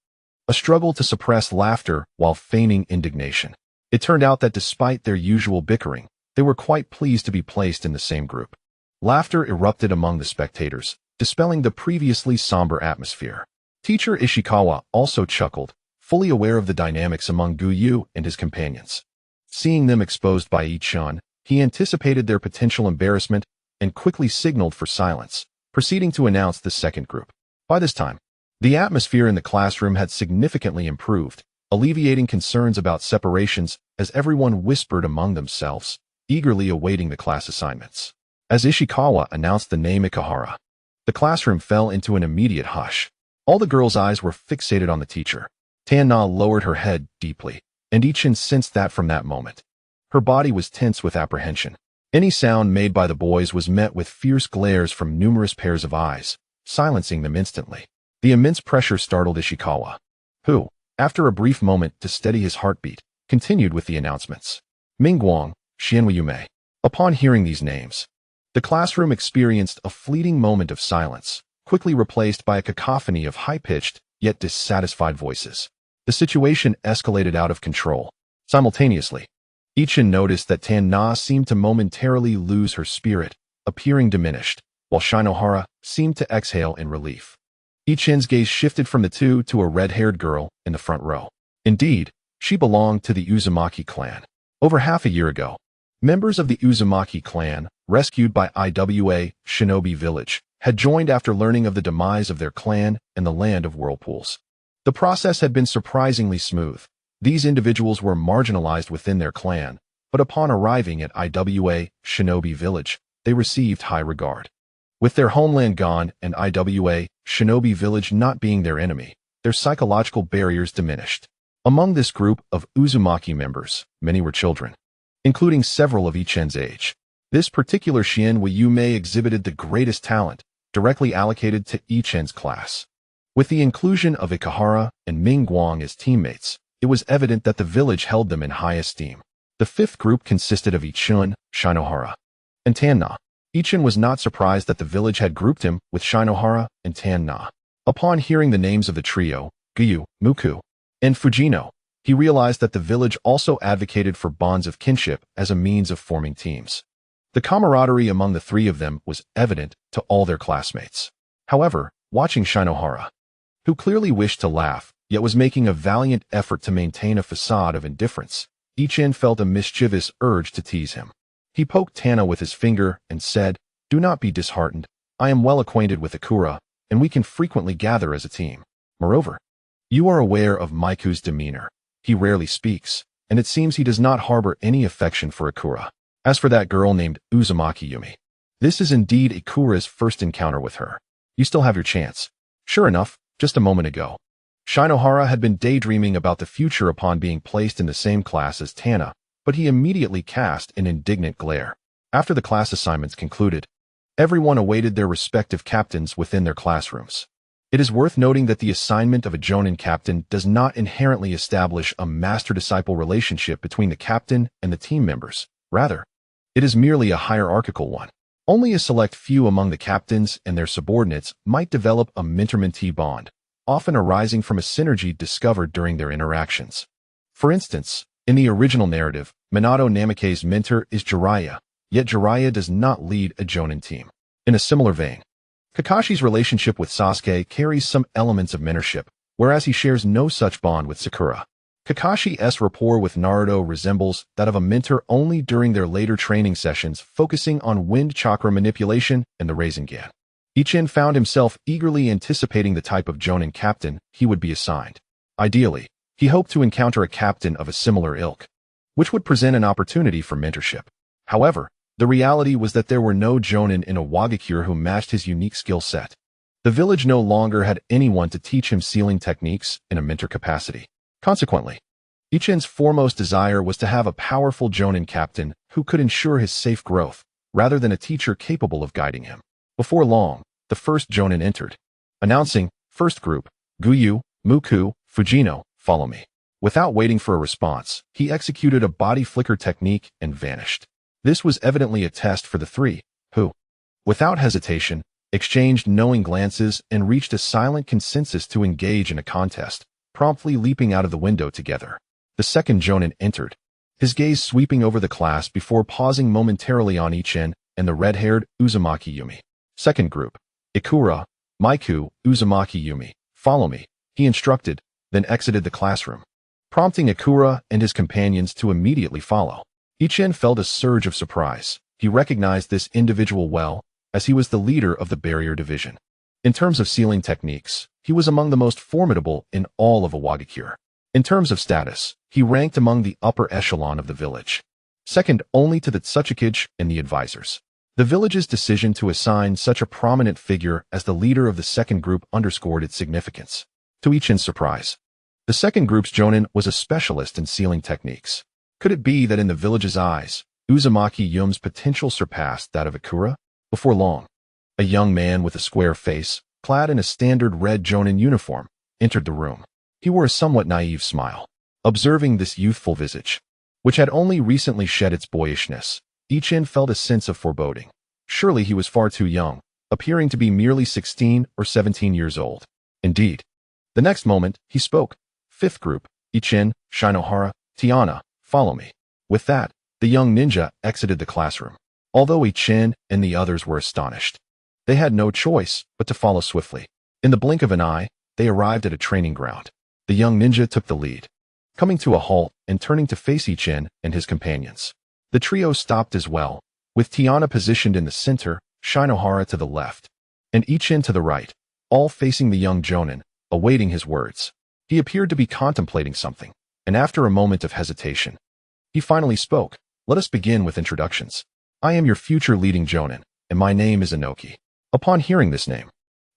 a struggle to suppress laughter while feigning indignation. It turned out that despite their usual bickering, they were quite pleased to be placed in the same group. Laughter erupted among the spectators, dispelling the previously somber atmosphere. Teacher Ishikawa also chuckled, fully aware of the dynamics among Guyu and his companions. Seeing them exposed by Ichun, he anticipated their potential embarrassment and quickly signaled for silence, proceeding to announce the second group. By this time, the atmosphere in the classroom had significantly improved, alleviating concerns about separations as everyone whispered among themselves, eagerly awaiting the class assignments. As Ishikawa announced the name Ikahara, the classroom fell into an immediate hush. All the girls' eyes were fixated on the teacher. Tan-na lowered her head deeply, and Ichin sensed that from that moment. Her body was tense with apprehension. Any sound made by the boys was met with fierce glares from numerous pairs of eyes, silencing them instantly. The immense pressure startled Ishikawa, who, after a brief moment to steady his heartbeat, continued with the announcements. Mingguang, Xianwei Yume. Upon hearing these names, the classroom experienced a fleeting moment of silence, quickly replaced by a cacophony of high-pitched, yet dissatisfied voices. The situation escalated out of control. Simultaneously, Ichin noticed that Tan-na seemed to momentarily lose her spirit, appearing diminished, while Shinohara seemed to exhale in relief. Ichin's gaze shifted from the two to a red-haired girl in the front row. Indeed, she belonged to the Uzumaki clan. Over half a year ago, members of the Uzumaki clan, rescued by Iwa Shinobi Village, had joined after learning of the demise of their clan in the land of whirlpools. The process had been surprisingly smooth. These individuals were marginalized within their clan, but upon arriving at Iwa Shinobi Village, they received high regard. With their homeland gone and Iwa Shinobi Village not being their enemy, their psychological barriers diminished. Among this group of Uzumaki members, many were children, including several of Ichin's age. This particular Xianwei Yume exhibited the greatest talent, directly allocated to Ichin's class. With the inclusion of Ikahara and Mingguang as teammates, it was evident that the village held them in high esteem. The fifth group consisted of Ichun, Shinohara, and Tan-na. Ichin was not surprised that the village had grouped him with Shinohara and Tan-na. Upon hearing the names of the trio, Guyu, Muku, and Fujino, he realized that the village also advocated for bonds of kinship as a means of forming teams. The camaraderie among the three of them was evident to all their classmates. However, watching Shinohara, who clearly wished to laugh, yet was making a valiant effort to maintain a facade of indifference, Ichin felt a mischievous urge to tease him. He poked Tana with his finger and said, "Do not be disheartened. I am well acquainted with Akura, and we can frequently gather as a team. Moreover, you are aware of Maiku's demeanor. He rarely speaks, and it seems he does not harbor any affection for Akura. As for that girl named Uzumaki Yumi, this is indeed Akura's first encounter with her. You still have your chance." Sure enough, just a moment ago, Shinohara had been daydreaming about the future upon being placed in the same class as Tana, but he immediately cast an indignant glare. After the class assignments concluded, everyone awaited their respective captains within their classrooms. It is worth noting that the assignment of a Jonin captain does not inherently establish a master-disciple relationship between the captain and the team members. Rather, it is merely a hierarchical one. Only a select few among the captains and their subordinates might develop a mentor-mentee bond, often arising from a synergy discovered during their interactions. For instance, in the original narrative, Minato Namikaze's mentor is Jiraiya, yet Jiraiya does not lead a Jonin team. In a similar vein, Kakashi's relationship with Sasuke carries some elements of mentorship, whereas he shares no such bond with Sakura. Kakashi's rapport with Naruto resembles that of a mentor only during their later training sessions focusing on wind chakra manipulation and the Rasengan. Ichin found himself eagerly anticipating the type of Jonin captain he would be assigned. Ideally, he hoped to encounter a captain of a similar ilk, which would present an opportunity for mentorship. However, the reality was that there were no Jonin in Iwagakure who matched his unique skill set. The village no longer had anyone to teach him sealing techniques in a mentor capacity. Consequently, Ichin's foremost desire was to have a powerful Jonin captain who could ensure his safe growth, rather than a teacher capable of guiding him. Before long, the first Jonin entered, announcing, "First group, Guyu, Muku, Fujino, follow me." Without waiting for a response, he executed a body flicker technique and vanished. This was evidently a test for the three, who, without hesitation, exchanged knowing glances and reached a silent consensus to engage in a contest, promptly leaping out of the window together. The second Jonin entered, his gaze sweeping over the class before pausing momentarily on Ichin and the red-haired Uzumaki Yumi. Second group, Ikura, Maiku, Uzumaki Yumi, follow me, he instructed, then exited the classroom, prompting Akura and his companions to immediately follow. Ichin felt a surge of surprise. He recognized this individual well, as he was the leader of the barrier division. In terms of sealing techniques, he was among the most formidable in all of Iwagakure. In terms of status, he ranked among the upper echelon of the village, second only to the Tsuchikage and the advisors. The village's decision to assign such a prominent figure as the leader of the second group underscored its significance. To Ichin's surprise, the second group's jonin was a specialist in sealing techniques. Could it be that in the village's eyes, Uzumaki Yum's potential surpassed that of Akura? Before long, a young man with a square face, clad in a standard red jonin uniform, entered the room. He wore a somewhat naive smile. Observing this youthful visage, which had only recently shed its boyishness, Ichin felt a sense of foreboding. Surely he was far too young, appearing to be merely 16 or 17 years old. Indeed. The next moment, he spoke. Fifth group, Ichin, Shinohara, Tiana, follow me. With that, the young ninja exited the classroom. Although Ichin and the others were astonished, they had no choice but to follow swiftly. In the blink of an eye, they arrived at a training ground. The young ninja took the lead, coming to a halt and turning to face Ichin and his companions. The trio stopped as well, with Tiana positioned in the center, Shinohara to the left, and Ichin to the right, all facing the young jonin, awaiting his words. He appeared to be contemplating something, and after a moment of hesitation, he finally spoke. Let us begin with introductions. I am your future leading jonin, and my name is Inoki. Upon hearing this name,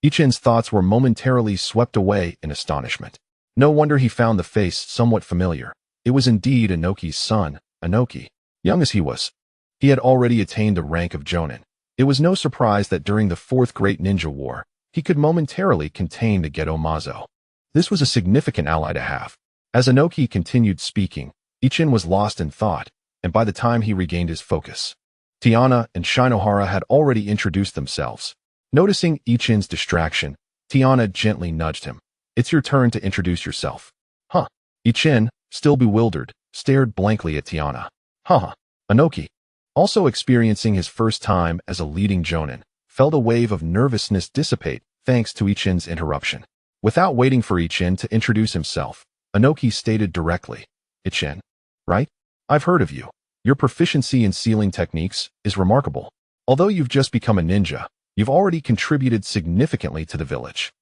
Ichin's thoughts were momentarily swept away in astonishment. No wonder he found the face somewhat familiar. It was indeed Inoki's son, Inoki. Young as he was, he had already attained the rank of jonin. It was no surprise that during the Fourth Great Ninja War, he could momentarily contain the Gedo Mazo. This was a significant ally to have. As Inoki continued speaking, Ichin was lost in thought, and by the time he regained his focus, Tiana and Shinohara had already introduced themselves. Noticing Ichin's distraction, Tiana gently nudged him. It's your turn to introduce yourself. Huh. Ichin, still bewildered, stared blankly at Tiana. Huh. Inoki, also experiencing his first time as a leading jonin, felt a wave of nervousness dissipate thanks to Ichin's interruption. Without waiting for Ichin to introduce himself, Inoki stated directly, Ichin, right? I've heard of you. Your proficiency in sealing techniques is remarkable. Although you've just become a ninja, you've already contributed significantly to the village.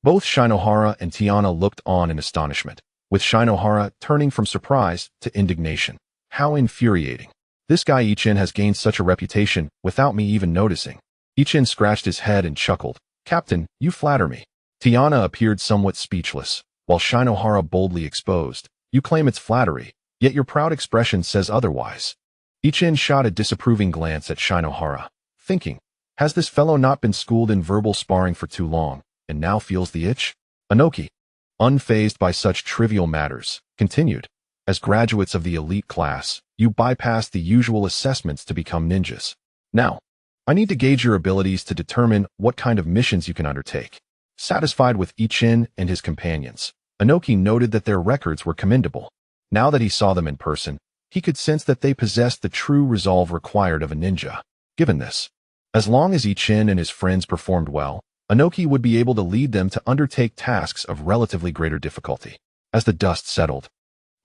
Both Shinohara and Tiana looked on in astonishment, with Shinohara turning from surprise to indignation. How infuriating. This guy Ichin has gained such a reputation without me even noticing. Ichin scratched his head and chuckled. Captain, you flatter me. Tiana appeared somewhat speechless, while Shinohara boldly exposed. You claim it's flattery, yet your proud expression says otherwise. Ichin shot a disapproving glance at Shinohara, thinking, has this fellow not been schooled in verbal sparring for too long, and now feels the itch? Inoki, unfazed by such trivial matters, continued, as graduates of the elite class, you bypass the usual assessments to become ninjas. Now, I need to gauge your abilities to determine what kind of missions you can undertake. Satisfied with Ichin and his companions, Inoki noted that their records were commendable. Now that he saw them in person, he could sense that they possessed the true resolve required of a ninja. Given this, as long as Ichin and his friends performed well, Inoki would be able to lead them to undertake tasks of relatively greater difficulty. As the dust settled,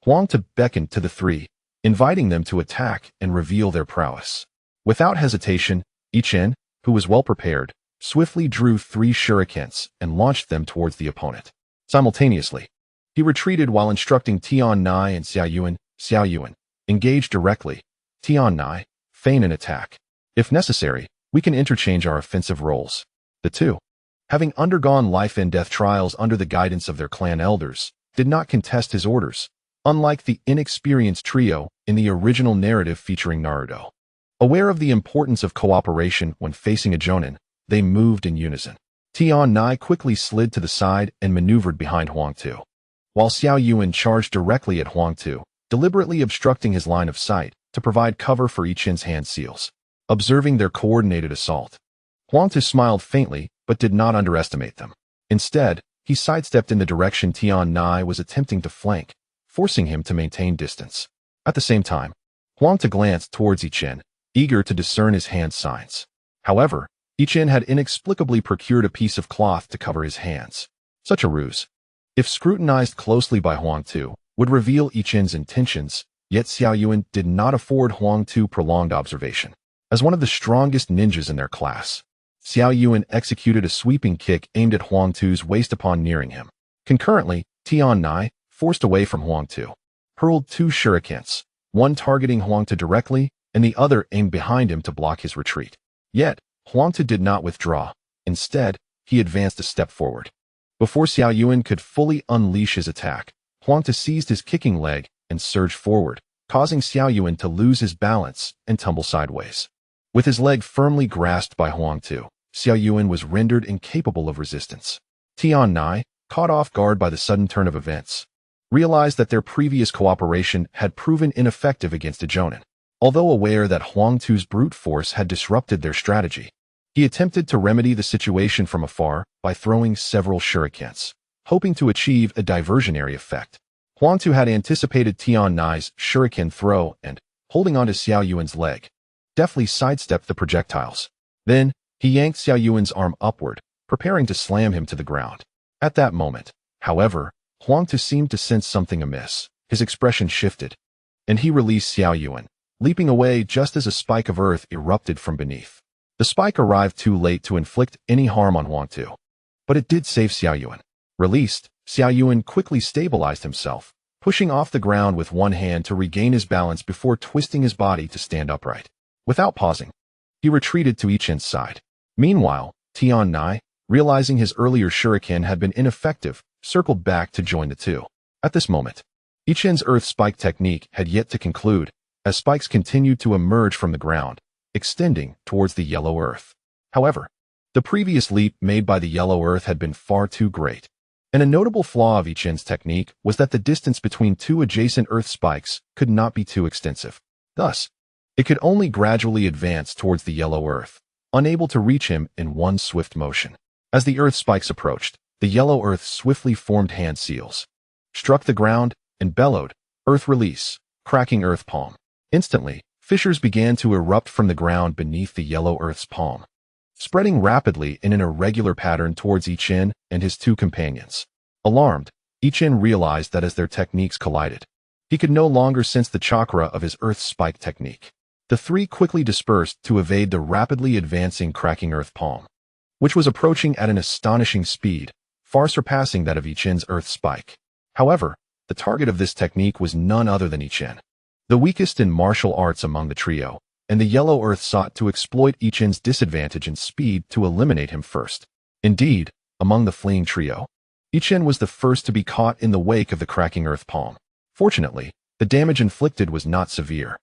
Huangta beckoned to the three, inviting them to attack and reveal their prowess. Without hesitation, Ichin, who was well prepared, swiftly drew 3 shurikens and launched them towards the opponent. Simultaneously, he retreated while instructing Tian Nai and Xiao Yuan, engage directly. Tian Nai, feign an attack. If necessary, we can interchange our offensive roles. The two, having undergone life and death trials under the guidance of their clan elders, did not contest his orders, unlike the inexperienced trio in the original narrative featuring Naruto. Aware of the importance of cooperation when facing a jonin, they moved in unison. Tian Nai quickly slid to the side and maneuvered behind Huangtu, while Xiao Yuan charged directly at Huangtu, deliberately obstructing his line of sight to provide cover for Ichin's hand seals. Observing their coordinated assault, Huangtu smiled faintly but did not underestimate them. Instead, he sidestepped in the direction Tian Nai was attempting to flank, forcing him to maintain distance. At the same time, Huangtu glanced towards Ichin, eager to discern his hand signs. However, Ichin had inexplicably procured a piece of cloth to cover his hands. Such a ruse. if scrutinized closely by Huang Tu, would reveal Ichin's intentions, yet Xiao Yuan did not afford Huang Tu prolonged observation. As one of the strongest ninjas in their class, Xiao Yuan executed a sweeping kick aimed at Huang Tu's waist upon nearing him. Concurrently, Tian Nai, forced away from Huang Tu, hurled two shurikens, one targeting Huang Tu directly and the other aimed behind him to block his retreat. Yet, Huang Tu did not withdraw. Instead, he advanced a step forward. Before Xiao Yuan could fully unleash his attack, Huang Tu seized his kicking leg and surged forward, causing Xiao Yuan to lose his balance and tumble sideways. With his leg firmly grasped by Huang Tu, Xiao Yuan was rendered incapable of resistance. Tian Nai, caught off guard by the sudden turn of events, realized that their previous cooperation had proven ineffective against a Jonin. Although aware that Huang Tu's brute force had disrupted their strategy, he attempted to remedy the situation from afar by throwing several shurikens, hoping to achieve a diversionary effect. Huang Tu had anticipated Tian Nai's shuriken throw and, holding onto Xiao Yuan's leg, deftly sidestepped the projectiles. Then, he yanked Xiao Yuan's arm upward, preparing to slam him to the ground. At that moment, however, Huang Tu seemed to sense something amiss. His expression shifted, and he released Xiao Yuan, leaping away just as a spike of earth erupted from beneath. The spike arrived too late to inflict any harm on Huang Tu, but it did save Xiao Yuan. Released, Xiao Yuan quickly stabilized himself, pushing off the ground with one hand to regain his balance before twisting his body to stand upright. Without pausing, he retreated to Ichin's side. Meanwhile, Tian Nai, realizing his earlier shuriken had been ineffective, circled back to join the two. At this moment, Ichin's earth spike technique had yet to conclude, as spikes continued to emerge from the ground, extending towards the yellow earth. However, the previous leap made by the yellow earth had been far too great, and a notable flaw of Ichin's technique was that the distance between two adjacent earth spikes could not be too extensive. Thus, it could only gradually advance towards the yellow earth, unable to reach him in one swift motion. As the earth spikes approached, the yellow earth swiftly formed hand seals, struck the ground, and bellowed, "Earth release," cracking earth palm. Instantly, fissures began to erupt from the ground beneath the yellow earth's palm, spreading rapidly in an irregular pattern towards Ichin and his two companions. Alarmed, Ichin realized that as their techniques collided, he could no longer sense the chakra of his earth spike technique. The three quickly dispersed to evade the rapidly advancing cracking earth palm, which was approaching at an astonishing speed, far surpassing that of Ichin's earth spike. However, the target of this technique was none other than Ichin, the weakest in martial arts among the trio, and the yellow earth sought to exploit Ichin's disadvantage in speed to eliminate him first. Indeed, among the fleeing trio, Ichin was the first to be caught in the wake of the cracking earth palm. Fortunately, the damage inflicted was not severe.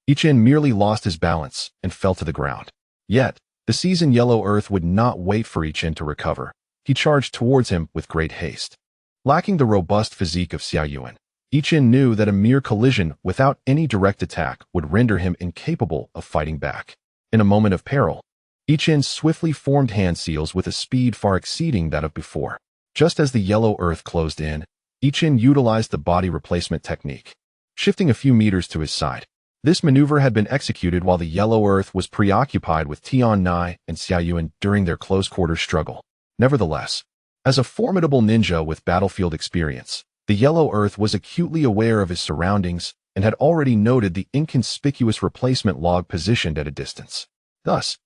Ichin merely lost his balance and fell to the ground. Yet, the seasoned yellow earth would not wait for Ichin to recover. He charged towards him with great haste. Lacking the robust physique of Xiao Yuan, Ichin knew that a mere collision without any direct attack would render him incapable of fighting back. In a moment of peril, Ichin swiftly formed hand seals with a speed far exceeding that of before. Just as the yellow earth closed in, Ichin utilized the body replacement technique, shifting a few meters to his side. This maneuver had been executed while the yellow earth was preoccupied with Tian Nai and Xiao Yuan during their close-quarters struggle. Nevertheless, as a formidable ninja with battlefield experience, the yellow earth was acutely aware of his surroundings and had already noted the inconspicuous replacement log positioned at a distance. Thus,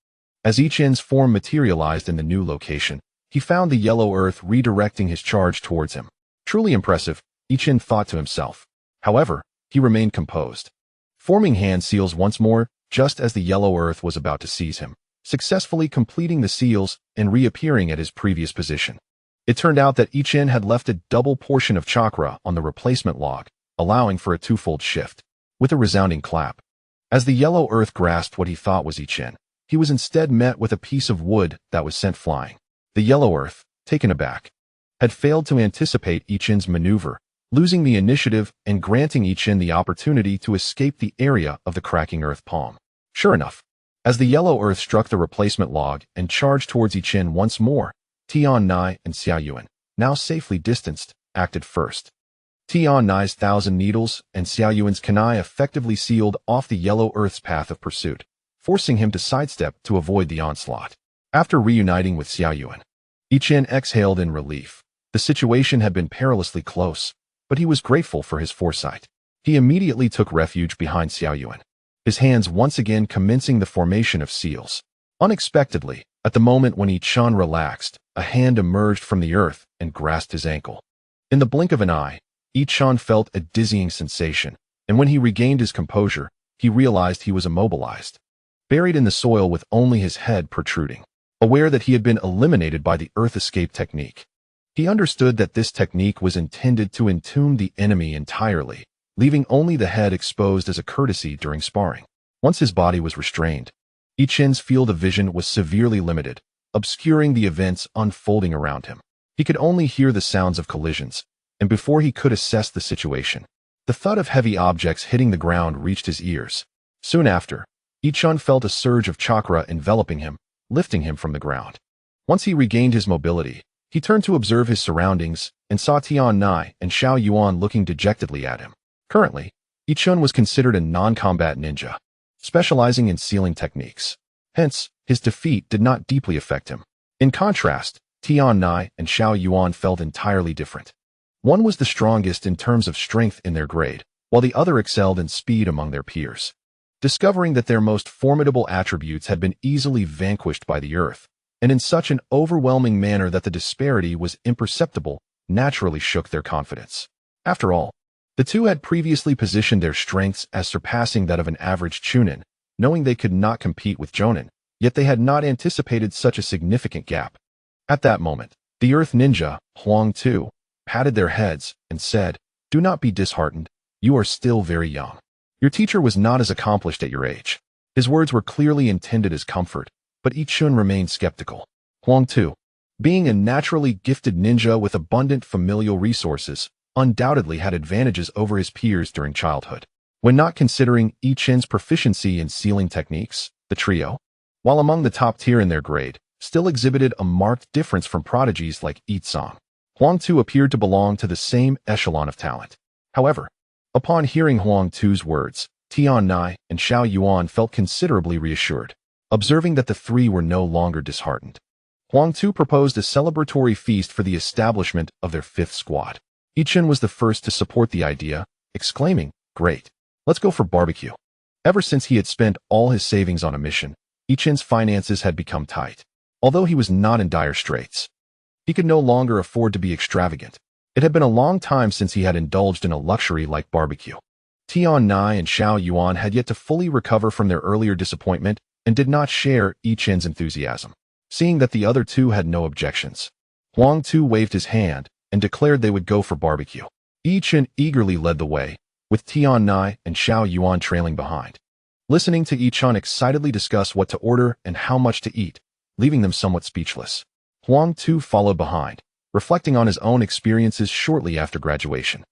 as Ichin's form materialized in the new location, he found the yellow earth redirecting his charge towards him. Truly impressive, Ichin thought to himself. However, he remained composed, forming hand seals once more just as the yellow earth was about to seize him, successfully completing the seals and reappearing at his previous position. It turned out that Ichin had left a double portion of chakra on the replacement log, allowing for a twofold shift. With a resounding clap, as the yellow earth grasped what he thought was Ichin, he was instead met with a piece of wood that was sent flying. The yellow earth, taken aback, had failed to anticipate Ichin's maneuver, losing the initiative and granting Ichin the opportunity to escape the area of the cracking earth palm. Sure enough, as the yellow earth struck the replacement log and charged towards Ichin once more, Tian Nai and Xiao Yuan, now safely distanced, acted first. Tian Nai's 1,000 needles and Xiao Yuan's kunai effectively sealed off the yellow earth's path of pursuit, forcing him to sidestep to avoid the onslaught. After reuniting with Xiao Yuan, Ichin exhaled in relief, The situation had been perilously close, but he was grateful for his foresight. He immediately took refuge behind Xiaoyuan, his hands once again commencing the formation of seals. Unexpectedly, at the moment when Yi-chan relaxed, a hand emerged from the earth and grasped his ankle. In the blink of an eye, Yi-chan felt a dizzying sensation, and when he regained his composure, he realized he was immobilized, buried in the soil with only his head protruding. Aware that he had been eliminated by the earth escape technique, he understood that this technique was intended to entomb the enemy entirely, leaving only the head exposed as a courtesy during sparring. Once his body was restrained, Yi-chan's field of vision was severely limited, obscuring the events unfolding around him. He could only hear the sounds of collisions, and before he could assess the situation, the thud of heavy objects hitting the ground reached his ears. Soon after, Yi-chan felt a surge of chakra enveloping him, lifting him from the ground. Once he regained his mobility, he turned to observe his surroundings and saw Tian Nai and Xiao Yuan looking dejectedly at him. Currently, Yi-chan was considered a non-combat ninja, specializing in sealing techniques. Hence, his defeat did not deeply affect him. In contrast, Tian Nai and Xiao Yuan felt entirely different. One was the strongest in terms of strength in their grade, while the other excelled in speed among their peers. Discovering that their most formidable attributes had been easily vanquished by the earth, and in such an overwhelming manner that the disparity was imperceptible, naturally shook their confidence. After all, the two had previously positioned their strengths as surpassing that of an average chunin, knowing they could not compete with jonin, yet they had not anticipated such a significant gap. At that moment, the earth ninja, Huang Tu, patted their heads and said, "Do not be disheartened, you are still very young. Your teacher was not as accomplished at your age." His words were clearly intended as comfort, but Yi-chun remained skeptical. Huang Tu, being a naturally gifted ninja with abundant familial resources, undoubtedly had advantages over his peers during childhood. When not considering Yi-chun's proficiency in sealing techniques, the trio, while among the top tier in their grade, still exhibited a marked difference from prodigies like Yi-song. Huang Tu appeared to belong to the same echelon of talent. However, upon hearing Huang Tu's words, Tian Nai and Xiao Yuan felt considerably reassured, observing that the three were no longer disheartened. Huang Tu proposed a celebratory feast for the establishment of their fifth squad. Yi-chun was the first to support the idea, exclaiming, "Great, let's go for barbecue." Ever since he had spent all his savings on a mission, Yi-chun's finances had become tight. Although he was not in dire straits, he could no longer afford to be extravagant. It had been a long time since he had indulged in a luxury like barbecue. Tian Nai and Xiao Yuan had yet to fully recover from their earlier disappointment and did not share Yi-chun's enthusiasm. Seeing that the other two had no objections, Huang Tu waved his hand and declared they would go for barbecue. Yi-chun eagerly led the way, with Tian Nai and Xiao Yuan trailing behind. Listening to Yi-chun excitedly discuss what to order and how much to eat, leaving them somewhat speechless, Huang Tu followed behind, reflecting on his own experiences shortly after graduation.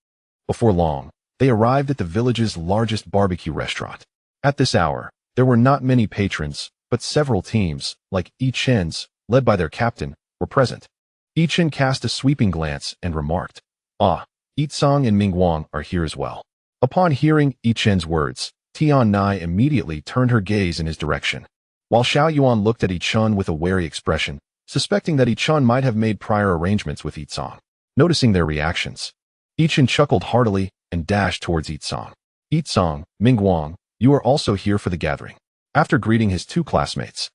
Before long, they arrived at the village's largest barbecue restaurant. At this hour, there were not many patrons, but several teams, like Yi-chun's, led by their captain, were present. Yi-chun cast a sweeping glance and remarked, "Ah, Yi-song and Ming-wang are here as well." Upon hearing Yi-chun's words, Tian Nai immediately turned her gaze in his direction, while Xiao Yuan looked at Yi-chun with a wary expression, suspecting that Yi-chun might have made prior arrangements with Yi-song. Noticing their reactions, Yi-chun chuckled heartily and dashed towards Yi-song. "Yi-song, Ming-wang, you are also here for the gathering." After greeting his two classmates,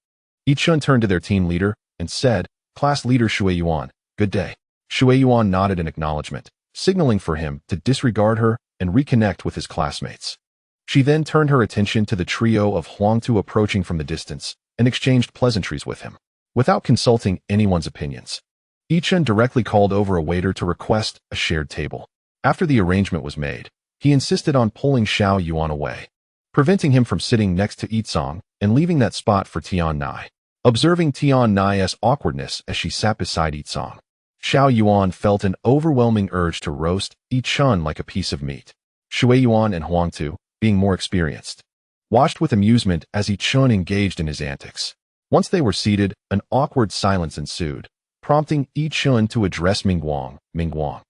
Yi-chun turned to their team leader and said, "Class leader Shui Yuan, good day." Shui Yuan nodded in acknowledgement, signaling for him to disregard her and reconnect with his classmates. She then turned her attention to the trio of Huang Tu approaching from the distance and exchanged pleasantries with him. Without consulting anyone's opinions, Yi-chun directly called over a waiter to request a shared table. After the arrangement was made, he insisted on pulling Xiao Yuan away, preventing him from sitting next to Yi-song and leaving that spot for Tian Nai. Observing Tian Nai's awkwardness as she sat beside Yi-song, Xiao Yuan felt an overwhelming urge to roast Yi-chun like a piece of meat. Shui Yuan and Huang Tu, being more experienced, watched with amusement as Yi-chun engaged in his antics. Once they were seated, an awkward silence ensued, prompting Yi-chun to address Ming-wang. "Ming-wang,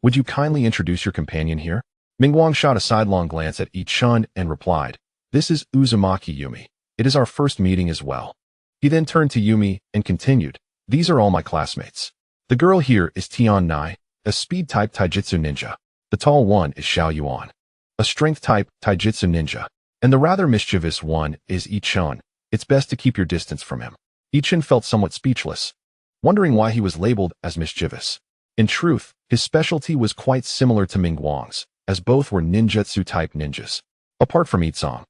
would you kindly introduce your companion here?" Ming-wang shot a sidelong glance at Yi-chun and replied, "This is Uzumaki Yumi. It is our first meeting as well." He then turned to Yumi and continued, "These are all my classmates." The girl here is Tian Nai, a speed-type taijutsu ninja. The tall one is Xiao Yuan, a strength-type taijutsu ninja. And the rather mischievous one is Yi-chun. It's best to keep your distance from him. Yi-chun felt somewhat speechless, wondering why he was labeled as mischievous. In truth, his specialty was quite similar to Mingguang's, as both were ninjutsu-type ninjas. Apart from Yi-song,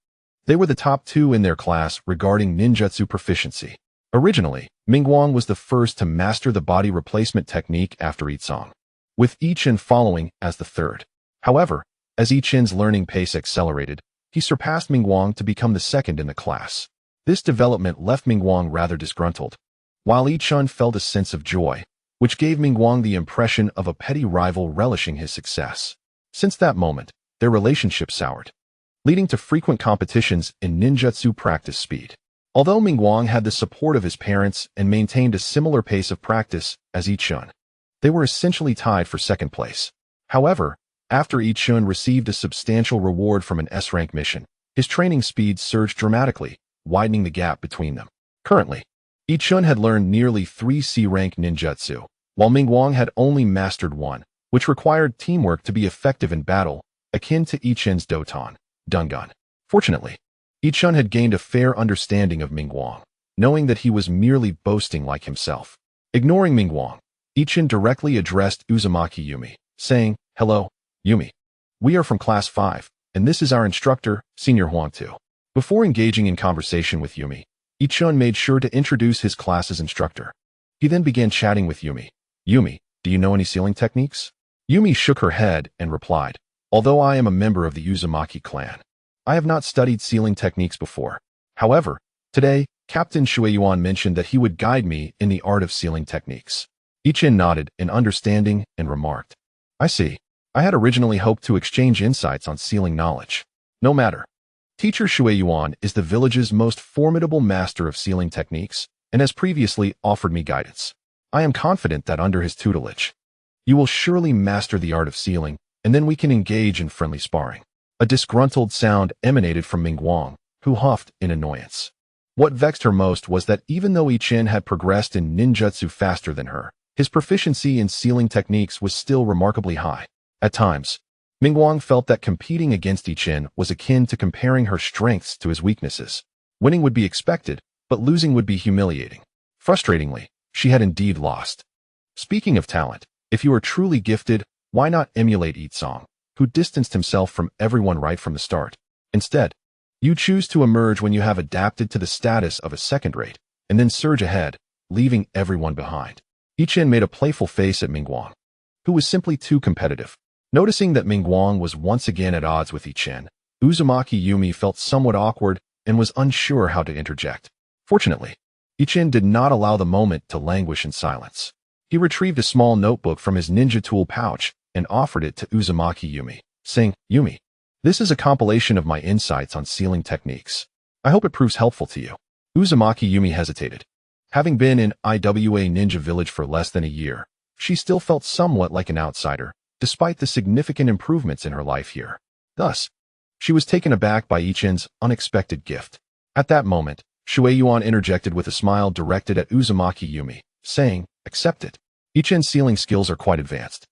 they were the top two in their class regarding ninjutsu proficiency. Originally, Mingguang was the first to master the body replacement technique after Yi-song, with Yi-chun following as the third. However, as Yi-chun's learning pace accelerated, he surpassed Mingguang to become the second in the class. This development left Mingguang rather disgruntled, while Yi-chun felt a sense of joy, which gave Mingguang the impression of a petty rival relishing his success. Since that moment, their relationship soured, leading to frequent competitions in ninjutsu practice speed. Although Mingguang had the support of his parents and maintained a similar pace of practice as Yi-chun, they were essentially tied for second place. However, after Yi-chun received a substantial reward from an S-rank mission, his training speed surged dramatically, widening the gap between them. Currently, Yi-chun had learned nearly 3 C-rank ninjutsu, while Mingguang had only mastered 1, which required teamwork to be effective in battle, akin to Yi-chun's Doton, Dungun. Fortunately, Yi-chun had gained a fair understanding of Mingguang, knowing that he was merely boasting like himself. Ignoring Mingguang, Yi-chun directly addressed Uzumaki Yumi, saying, "Hello, Yumi. We are from Class 5, and this is our instructor, Senior Huang Tu." Before engaging in conversation with Yumi, Yi-chun made sure to introduce his class's instructor. He then began chatting with Yumi. "Yumi, do you know any sealing techniques?" Yumi shook her head and replied, "Although I am a member of the Uzumaki clan, I have not studied sealing techniques before. However, today, Captain Shueiyuan mentioned that he would guide me in the art of sealing techniques." Yi-chun nodded in understanding and remarked, "I see. I had originally hoped to exchange insights on sealing knowledge. No matter. Teacher Shueiyuan is the village's most formidable master of sealing techniques and has previously offered me guidance. I am confident that under his tutelage, you will surely master the art of sealing, and then we can engage in friendly sparring." A disgruntled sound emanated from Mingguang, who huffed in annoyance. What vexed her most was that even though Yi-chun had progressed in ninjutsu faster than her, his proficiency in sealing techniques was still remarkably high. At times, Mingguang felt that competing against Yi-chun was akin to comparing her strengths to his weaknesses. Winning would be expected, but losing would be humiliating. Frustratingly, she had indeed lost. Speaking of talent, if you are truly gifted, why not emulate Yi-song, who distanced himself from everyone right from the start? Instead, you choose to emerge when you have adapted to the status of a second-rate, and then surge ahead, leaving everyone behind. Yi-chun made a playful face at Mingguang, who was simply too competitive. Noticing that Mingguang was once again at odds with Yi-chun, Uzumaki Yumi felt somewhat awkward and was unsure how to interject. Fortunately, Yi-chun did not allow the moment to languish in silence. He retrieved a small notebook from his ninja tool pouch and offered it to Uzumaki Yumi, saying, "Yumi, this is a compilation of my insights on sealing techniques. I hope it proves helpful to you." Uzumaki Yumi hesitated. Having been in Iwa Ninja Village for less than a year, she still felt somewhat like an outsider, despite the significant improvements in her life here. Thus, she was taken aback by Yi-chun's unexpected gift. At that moment, Shueiyuan interjected with a smile directed at Uzumaki Yumi, saying, "Accept it. Yi-chun's sealing skills are quite advanced,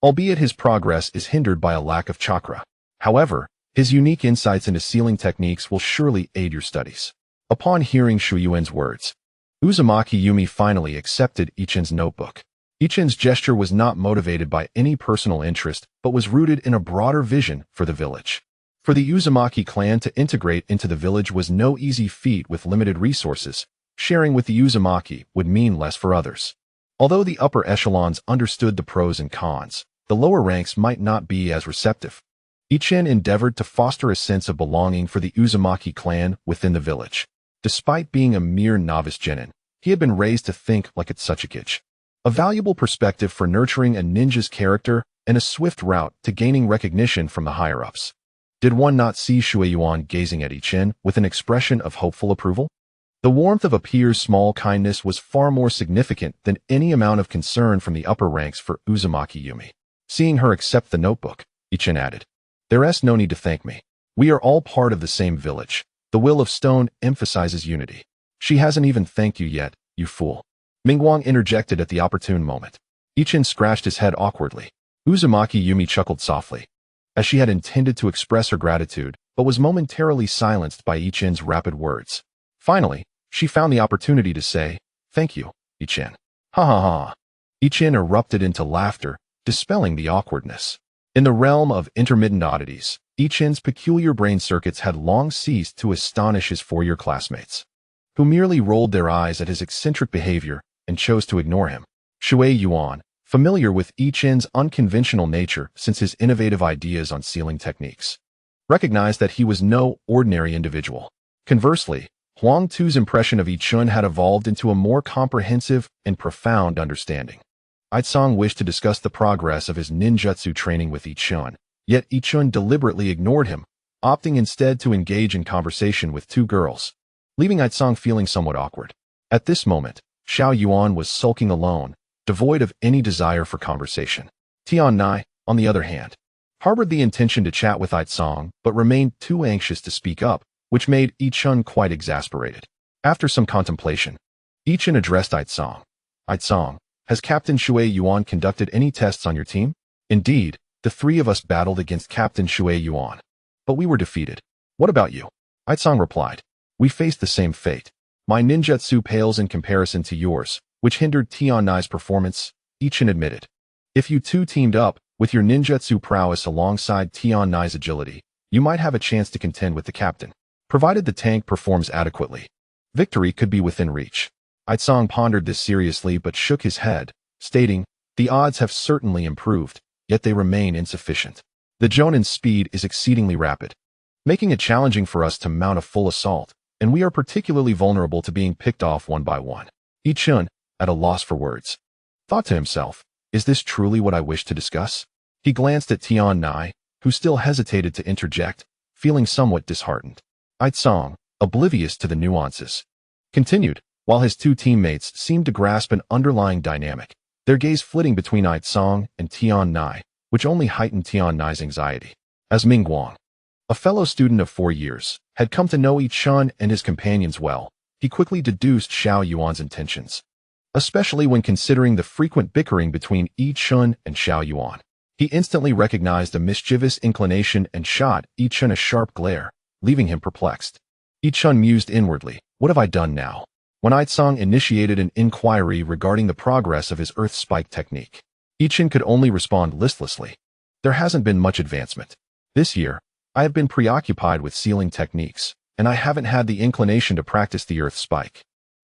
albeit his progress is hindered by a lack of chakra. However, his unique insights into sealing techniques will surely aid your studies." Upon hearing Shueiyuan's words, Uzumaki Yumi finally accepted Yi-chun's notebook. Yi-chun's gesture was not motivated by any personal interest, but was rooted in a broader vision for the village. For the Uzumaki clan to integrate into the village was no easy feat with limited resources. Sharing with the Uzumaki would mean less for others. Although the upper echelons understood the pros and cons, the lower ranks might not be as receptive. Yi-chun endeavored to foster a sense of belonging for the Uzumaki clan within the village. Despite being a mere novice genin, he had been raised to think like a Tsuchikage. A valuable perspective for nurturing a ninja's character and a swift route to gaining recognition from the higher-ups. Did one not see Shueiyuan gazing at Yi-chun with an expression of hopeful approval? The warmth of a peer's small kindness was far more significant than any amount of concern from the upper ranks for Uzumaki Yumi. Seeing her accept the notebook, Yi-chun added, "There's no need to thank me. We are all part of the same village. The will of stone emphasizes unity." "She hasn't even thanked you yet, you fool." Mingguang interjected at the opportune moment. Ichin scratched his head awkwardly. Uzumaki Yumi chuckled softly, as she had intended to express her gratitude, but was momentarily silenced by Ichin's rapid words. Finally, she found the opportunity to say, "Thank you, Ichin." Ha ha ha. Ichin erupted into laughter, dispelling the awkwardness. In the realm of intermittent oddities, Ichin's peculiar brain circuits had long ceased to astonish his four-year classmates, who merely rolled their eyes at his eccentric behavior and chose to ignore him. Shui Yuan, familiar with Ichin's unconventional nature since his innovative ideas on sealing techniques, recognized that he was no ordinary individual. Conversely, Huang Tu's impression of Ichun had evolved into a more comprehensive and profound understanding. Aitsong wished to discuss the progress of his ninjutsu training with Ichun, yet Ichun deliberately ignored him, opting instead to engage in conversation with two girls, leaving Aitsong feeling somewhat awkward. At this moment, Xiao Yuan was sulking alone, devoid of any desire for conversation. Tian Nai, on the other hand, harbored the intention to chat with Aitsong, but remained too anxious to speak up, which made Ichun quite exasperated. After some contemplation, Ichun addressed Aitsong. "Aitsong, has Captain Shui Yuan conducted any tests on your team?" "Indeed, the three of us battled against Captain Shui Yuan, but we were defeated." "What about you?" Aitsong replied. "We faced the same fate. My ninjutsu pales in comparison to yours, which hindered Tian Nai's performance," Ichun admitted. "If you two teamed up, with your ninjutsu prowess alongside Tian Nai's agility, you might have a chance to contend with the captain, provided the tank performs adequately. Victory could be within reach." Aitsong pondered this seriously but shook his head, stating, "The odds have certainly improved, yet they remain insufficient. The Jonin's speed is exceedingly rapid, making it challenging for us to mount a full assault, and we are particularly vulnerable to being picked off one by one." Ichun, at a loss for words, thought to himself, "Is this truly what I wish to discuss?" He glanced at Tian Nai, who still hesitated to interject, feeling somewhat disheartened. Aitsong, oblivious to the nuances, continued, while his two teammates seemed to grasp an underlying dynamic, their gaze flitting between Aitsong and Tian Nai, which only heightened Tian Nai's anxiety. As Ming Guang, a fellow student of 4 years, had come to know Ichun and his companions well, he quickly deduced Xiao Yuan's intentions, especially when considering the frequent bickering between Ichun and Xiao Yuan. He instantly recognized a mischievous inclination and shot Ichun a sharp glare, leaving him perplexed. Ichun mused inwardly, "What have I done now?" When Aitsong initiated an inquiry regarding the progress of his earth spike technique, Ichun could only respond listlessly, "There hasn't been much advancement. This year, I have been preoccupied with sealing techniques, and I haven't had the inclination to practice the earth spike."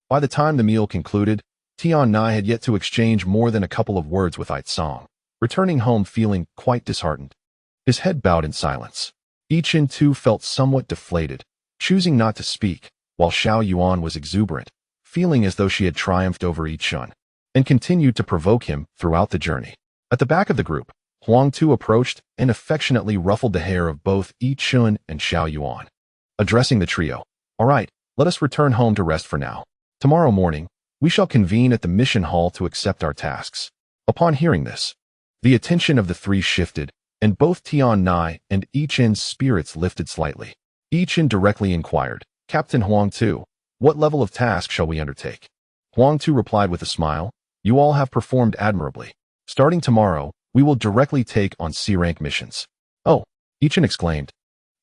By the time the meal concluded, Tian Nai had yet to exchange more than a couple of words with Aitsong, returning home feeling quite disheartened. His head bowed in silence. Ichun too felt somewhat deflated, choosing not to speak, while Xiao Yuan was exuberant, feeling as though she had triumphed over Ichun, and continued to provoke him throughout the journey. At the back of the group, Huang Tu approached and affectionately ruffled the hair of both Ichun and Xiao Yuan. Addressing the trio, "All right, let us return home to rest for now. Tomorrow morning, we shall convene at the mission hall to accept our tasks." Upon hearing this, the attention of the three shifted, and both Tian Nai and Ichun's spirits lifted slightly. Ichun directly inquired, "Captain Huang Tu, what level of task shall we undertake?" Huang Tu replied with a smile, "You all have performed admirably. Starting tomorrow, we will directly take on C-rank missions." "Oh," Ichun exclaimed,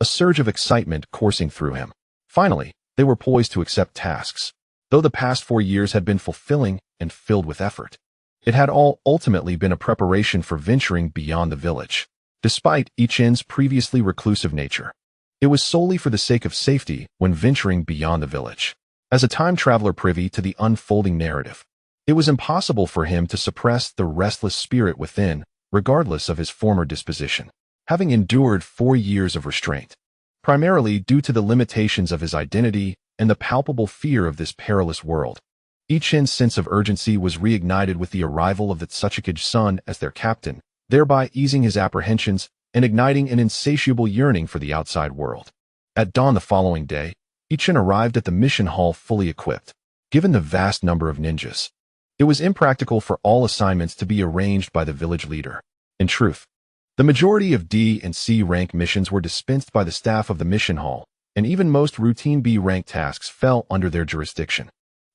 a surge of excitement coursing through him. Finally, they were poised to accept tasks, though the past 4 years had been fulfilling and filled with effort. It had all ultimately been a preparation for venturing beyond the village. Despite Ichun's previously reclusive nature, it was solely for the sake of safety when venturing beyond the village. As a time traveler privy to the unfolding narrative, it was impossible for him to suppress the restless spirit within, regardless of his former disposition. Having endured 4 years of restraint, primarily due to the limitations of his identity and the palpable fear of this perilous world, Ichun's sense of urgency was reignited with the arrival of the Tsuchikage son as their captain, thereby easing his apprehensions and igniting an insatiable yearning for the outside world. At dawn the following day, Ichun arrived at the mission hall fully equipped. Given the vast number of ninjas, it was impractical for all assignments to be arranged by the village leader. In truth, the majority of D and C rank missions were dispensed by the staff of the mission hall, and even most routine B rank tasks fell under their jurisdiction.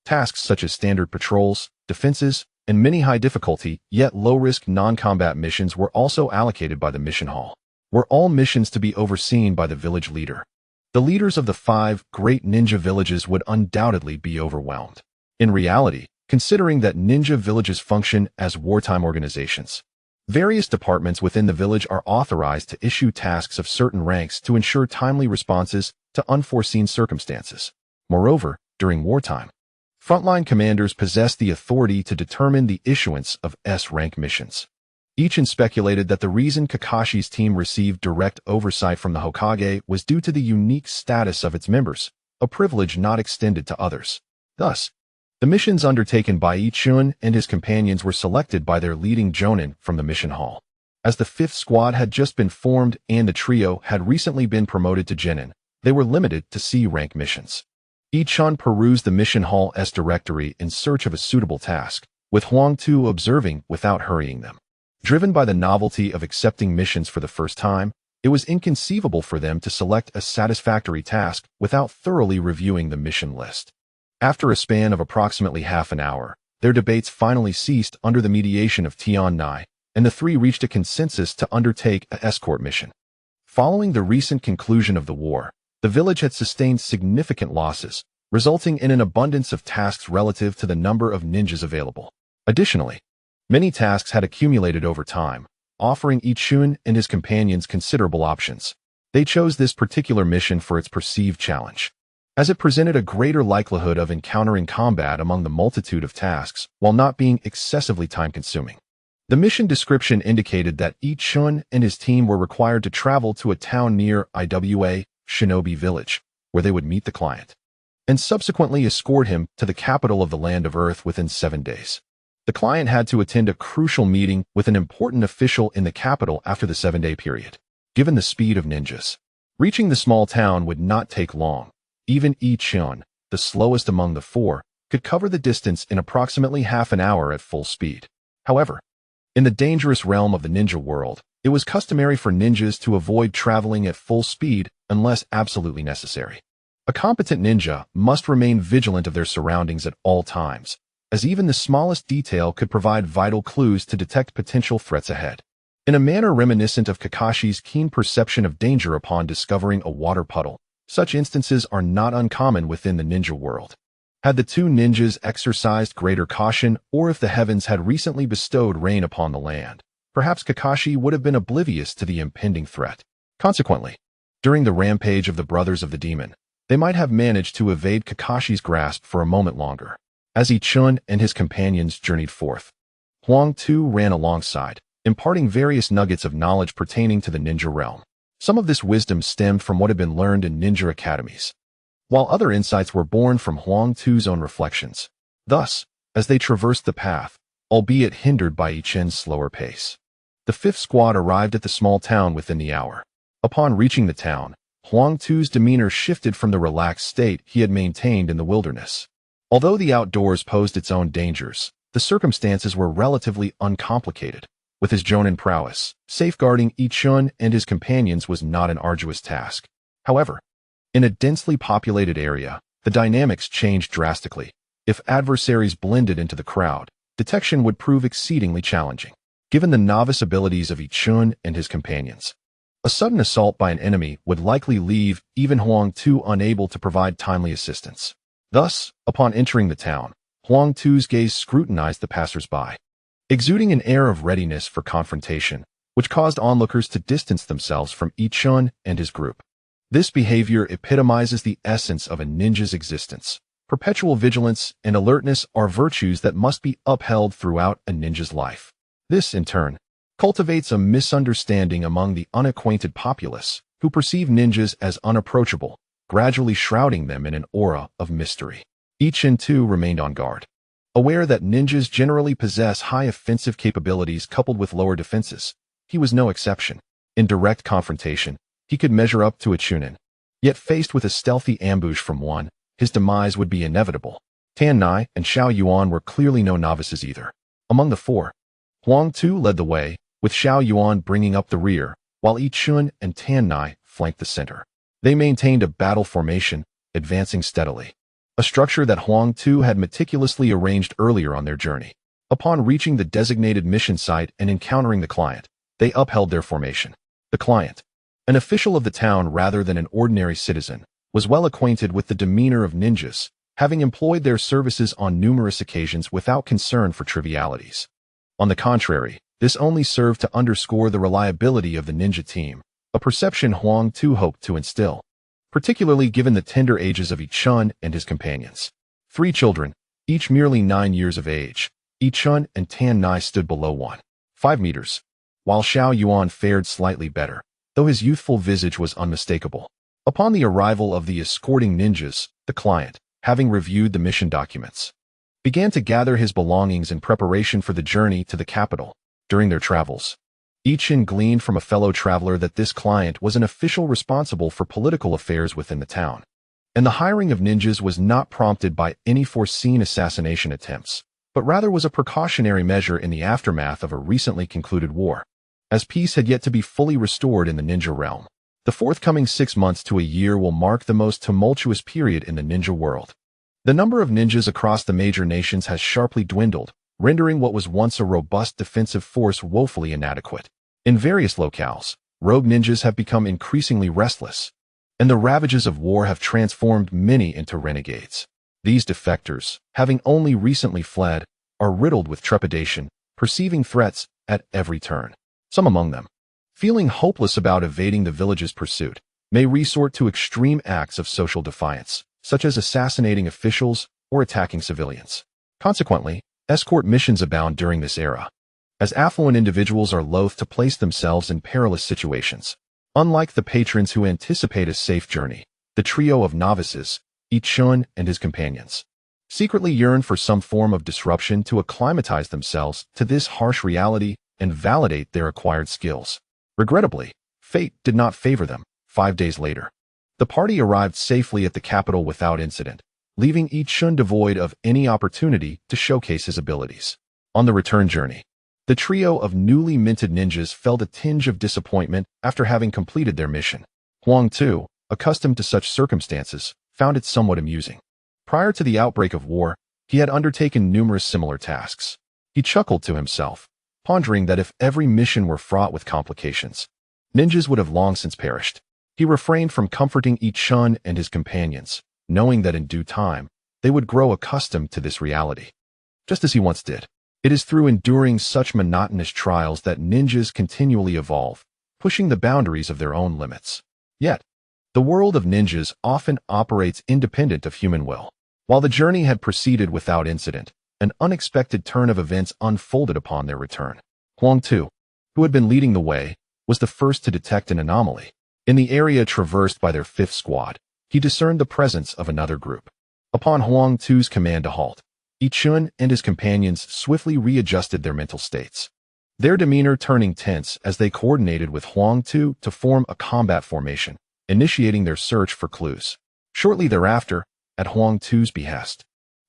Tasks such as standard patrols, defenses, and many high-difficulty, yet low-risk non-combat missions were also allocated by the mission hall. Were all missions to be overseen by the village leader? The leaders of the 5 great ninja villages would undoubtedly be overwhelmed. In reality, considering that ninja villages function as wartime organizations, various departments within the village are authorized to issue tasks of certain ranks to ensure timely responses to unforeseen circumstances. Moreover, during wartime, frontline commanders possess the authority to determine the issuance of S-rank missions. Ichin speculated that the reason Kakashi's team received direct oversight from the Hokage was due to the unique status of its members, a privilege not extended to others. Thus, the missions undertaken by Ichin and his companions were selected by their leading jonin from the mission hall. As the 5th squad had just been formed and the trio had recently been promoted to genin, they were limited to C-rank missions. Ichin perused the mission hall's directory in search of a suitable task, with Huang-Tu observing without hurrying them. Driven by the novelty of accepting missions for the first time, it was inconceivable for them to select a satisfactory task without thoroughly reviewing the mission list. After a span of approximately half an hour, their debates finally ceased under the mediation of Tian Nai, and the 3 reached a consensus to undertake an escort mission. Following the recent conclusion of the war, the village had sustained significant losses, resulting in an abundance of tasks relative to the number of ninjas available. Additionally, many tasks had accumulated over time, offering Ichin and his companions considerable options. They chose this particular mission for its perceived challenge, as it presented a greater likelihood of encountering combat among the multitude of tasks while not being excessively time-consuming. The mission description indicated that Ichin and his team were required to travel to a town near Iwa, Shinobi Village, where they would meet the client, and subsequently escort him to the capital of the Land of Earth within 7 days. The client had to attend a crucial meeting with an important official in the capital after the 7-day period. Given the speed of ninjas, reaching the small town would not take long. Even Ichin, the slowest among the 4, could cover the distance in approximately half an hour at full speed. However, in the dangerous realm of the ninja world, it was customary for ninjas to avoid traveling at full speed unless absolutely necessary. A competent ninja must remain vigilant of their surroundings at all times, as even the smallest detail could provide vital clues to detect potential threats ahead. In a manner reminiscent of Kakashi's keen perception of danger upon discovering a water puddle, such instances are not uncommon within the ninja world. Had the 2 ninjas exercised greater caution, or if the heavens had recently bestowed rain upon the land, perhaps Kakashi would have been oblivious to the impending threat. Consequently, during the rampage of the Brothers of the Demon, they might have managed to evade Kakashi's grasp for a moment longer. As Ichin and his companions journeyed forth, Huang-Tu ran alongside, imparting various nuggets of knowledge pertaining to the ninja realm. Some of this wisdom stemmed from what had been learned in ninja academies, while other insights were born from Huang-Tu's own reflections. Thus, as they traversed the path, albeit hindered by Ichin's slower pace, the 5th squad arrived at the small town within the hour. Upon reaching the town, Huang-Tu's demeanor shifted from the relaxed state he had maintained in the wilderness. Although the outdoors posed its own dangers, the circumstances were relatively uncomplicated. With his jonin prowess, safeguarding Ichin and his companions was not an arduous task. However, in a densely populated area, the dynamics changed drastically. If adversaries blended into the crowd, detection would prove exceedingly challenging, given the novice abilities of Ichin and his companions. A sudden assault by an enemy would likely leave even Huang-Tu unable to provide timely assistance. Thus, upon entering the town, Huang-Tu's gaze scrutinized the passers-by, exuding an air of readiness for confrontation, which caused onlookers to distance themselves from Ichin and his group. This behavior epitomizes the essence of a ninja's existence. Perpetual vigilance and alertness are virtues that must be upheld throughout a ninja's life. This, in turn, cultivates a misunderstanding among the unacquainted populace, who perceive ninjas as unapproachable, gradually shrouding them in an aura of mystery. Ichin too remained on guard, aware that ninjas generally possess high offensive capabilities coupled with lower defenses. He was no exception. In direct confrontation, he could measure up to a chunin. Yet faced with a stealthy ambush from one, his demise would be inevitable. Tan Nai and Xiao Yuan were clearly no novices either. Among the 4, Huang-Tu led the way, with Xiao Yuan bringing up the rear, while Ichin and Tan Nai flanked the center. They maintained a battle formation, advancing steadily, a structure that Huang-Tu had meticulously arranged earlier on their journey. Upon reaching the designated mission site and encountering the client, they upheld their formation. The client, an official of the town rather than an ordinary citizen, was well acquainted with the demeanor of ninjas, having employed their services on numerous occasions without concern for trivialities. On the contrary, this only served to underscore the reliability of the ninja team, a perception Huang Tu hoped to instill, particularly given the tender ages of Ichun and his companions. 3 children, each merely 9 years of age, Ichun and Tan Nai stood below 1.5 meters, while Xiao Yuan fared slightly better, though his youthful visage was unmistakable. Upon the arrival of the escorting ninjas, the client, having reviewed the mission documents, began to gather his belongings in preparation for the journey to the capital. During their travels, Ichin gleaned from a fellow traveler that this client was an official responsible for political affairs within the town, and the hiring of ninjas was not prompted by any foreseen assassination attempts, but rather was a precautionary measure in the aftermath of a recently concluded war, as peace had yet to be fully restored in the ninja realm. The forthcoming 6 months to a year will mark the most tumultuous period in the ninja world. The number of ninjas across the major nations has sharply dwindled, rendering what was once a robust defensive force woefully inadequate. In various locales, rogue ninjas have become increasingly restless, and the ravages of war have transformed many into renegades. These defectors, having only recently fled, are riddled with trepidation, perceiving threats at every turn. Some among them, feeling hopeless about evading the village's pursuit, may resort to extreme acts of social defiance, such as assassinating officials or attacking civilians. Consequently, escort missions abound during this era, as affluent individuals are loath to place themselves in perilous situations. Unlike the patrons who anticipate a safe journey, the trio of novices, Ichun and his companions, secretly yearn for some form of disruption to acclimatize themselves to this harsh reality and validate their acquired skills. Regrettably, fate did not favor them. 5 days later, the party arrived safely at the capital without incident, leaving Ichun devoid of any opportunity to showcase his abilities. On the return journey, the trio of newly minted ninjas felt a tinge of disappointment after having completed their mission. Huang Tu, accustomed to such circumstances, found it somewhat amusing. Prior to the outbreak of war, he had undertaken numerous similar tasks. He chuckled to himself, pondering that if every mission were fraught with complications, ninjas would have long since perished. He refrained from comforting Ichun and his companions, knowing that in due time, they would grow accustomed to this reality, just as he once did. It is through enduring such monotonous trials that ninjas continually evolve, pushing the boundaries of their own limits. Yet, the world of ninjas often operates independent of human will. While the journey had proceeded without incident, an unexpected turn of events unfolded upon their return. Huang Tu, who had been leading the way, was the first to detect an anomaly. In the area traversed by their 5th squad, he discerned the presence of another group. Upon Huang Tu's command to halt, Ichun and his companions swiftly readjusted their mental states, their demeanor turning tense as they coordinated with Huang Tu to form a combat formation, initiating their search for clues. Shortly thereafter, at Huang Tu's behest,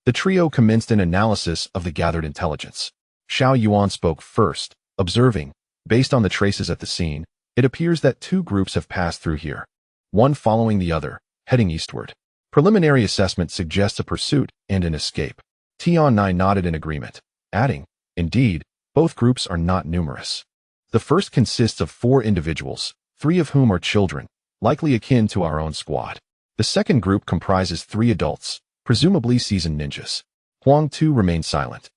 the trio commenced an analysis of the gathered intelligence. Xiao Yuan spoke first, observing, based on the traces at the scene, it appears that 2 groups have passed through here, one following the other, heading eastward. Preliminary assessment suggests a pursuit and an escape. Tian Nai nodded in agreement, adding, indeed, both groups are not numerous. The first consists of 4 individuals, 3 of whom are children, likely akin to our own squad. The second group comprises 3 adults, presumably seasoned ninjas. Huang Tu remained silent,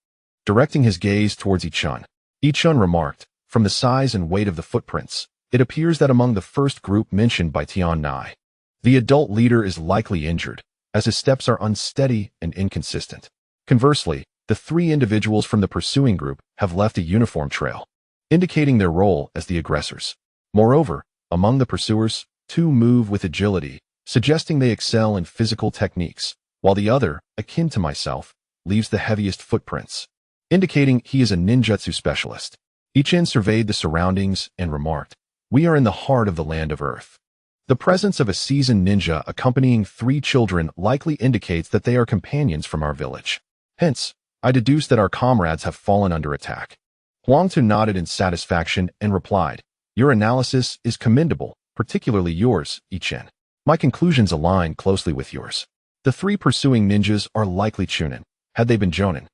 directing his gaze towards Ichun. Ichun remarked, from the size and weight of the footprints, it appears that among the first group mentioned by Tian Nai, the adult leader is likely injured, as his steps are unsteady and inconsistent. Conversely, the 3 individuals from the pursuing group have left a uniform trail, indicating their role as the aggressors. Moreover, among the pursuers, 2 move with agility, suggesting they excel in physical techniques, while the other, akin to myself, leaves the heaviest footprints, indicating he is a ninjutsu specialist. Ichin surveyed the surroundings and remarked, we are in the heart of the land of Earth. The presence of a seasoned ninja accompanying 3 children likely indicates that they are companions from our village. Hence, I deduce that our comrades have fallen under attack. Huang Tu nodded in satisfaction and replied, your analysis is commendable, particularly yours, Ichin. My conclusions align closely with yours. The 3 pursuing ninjas are likely Chunin, had they been Jonin.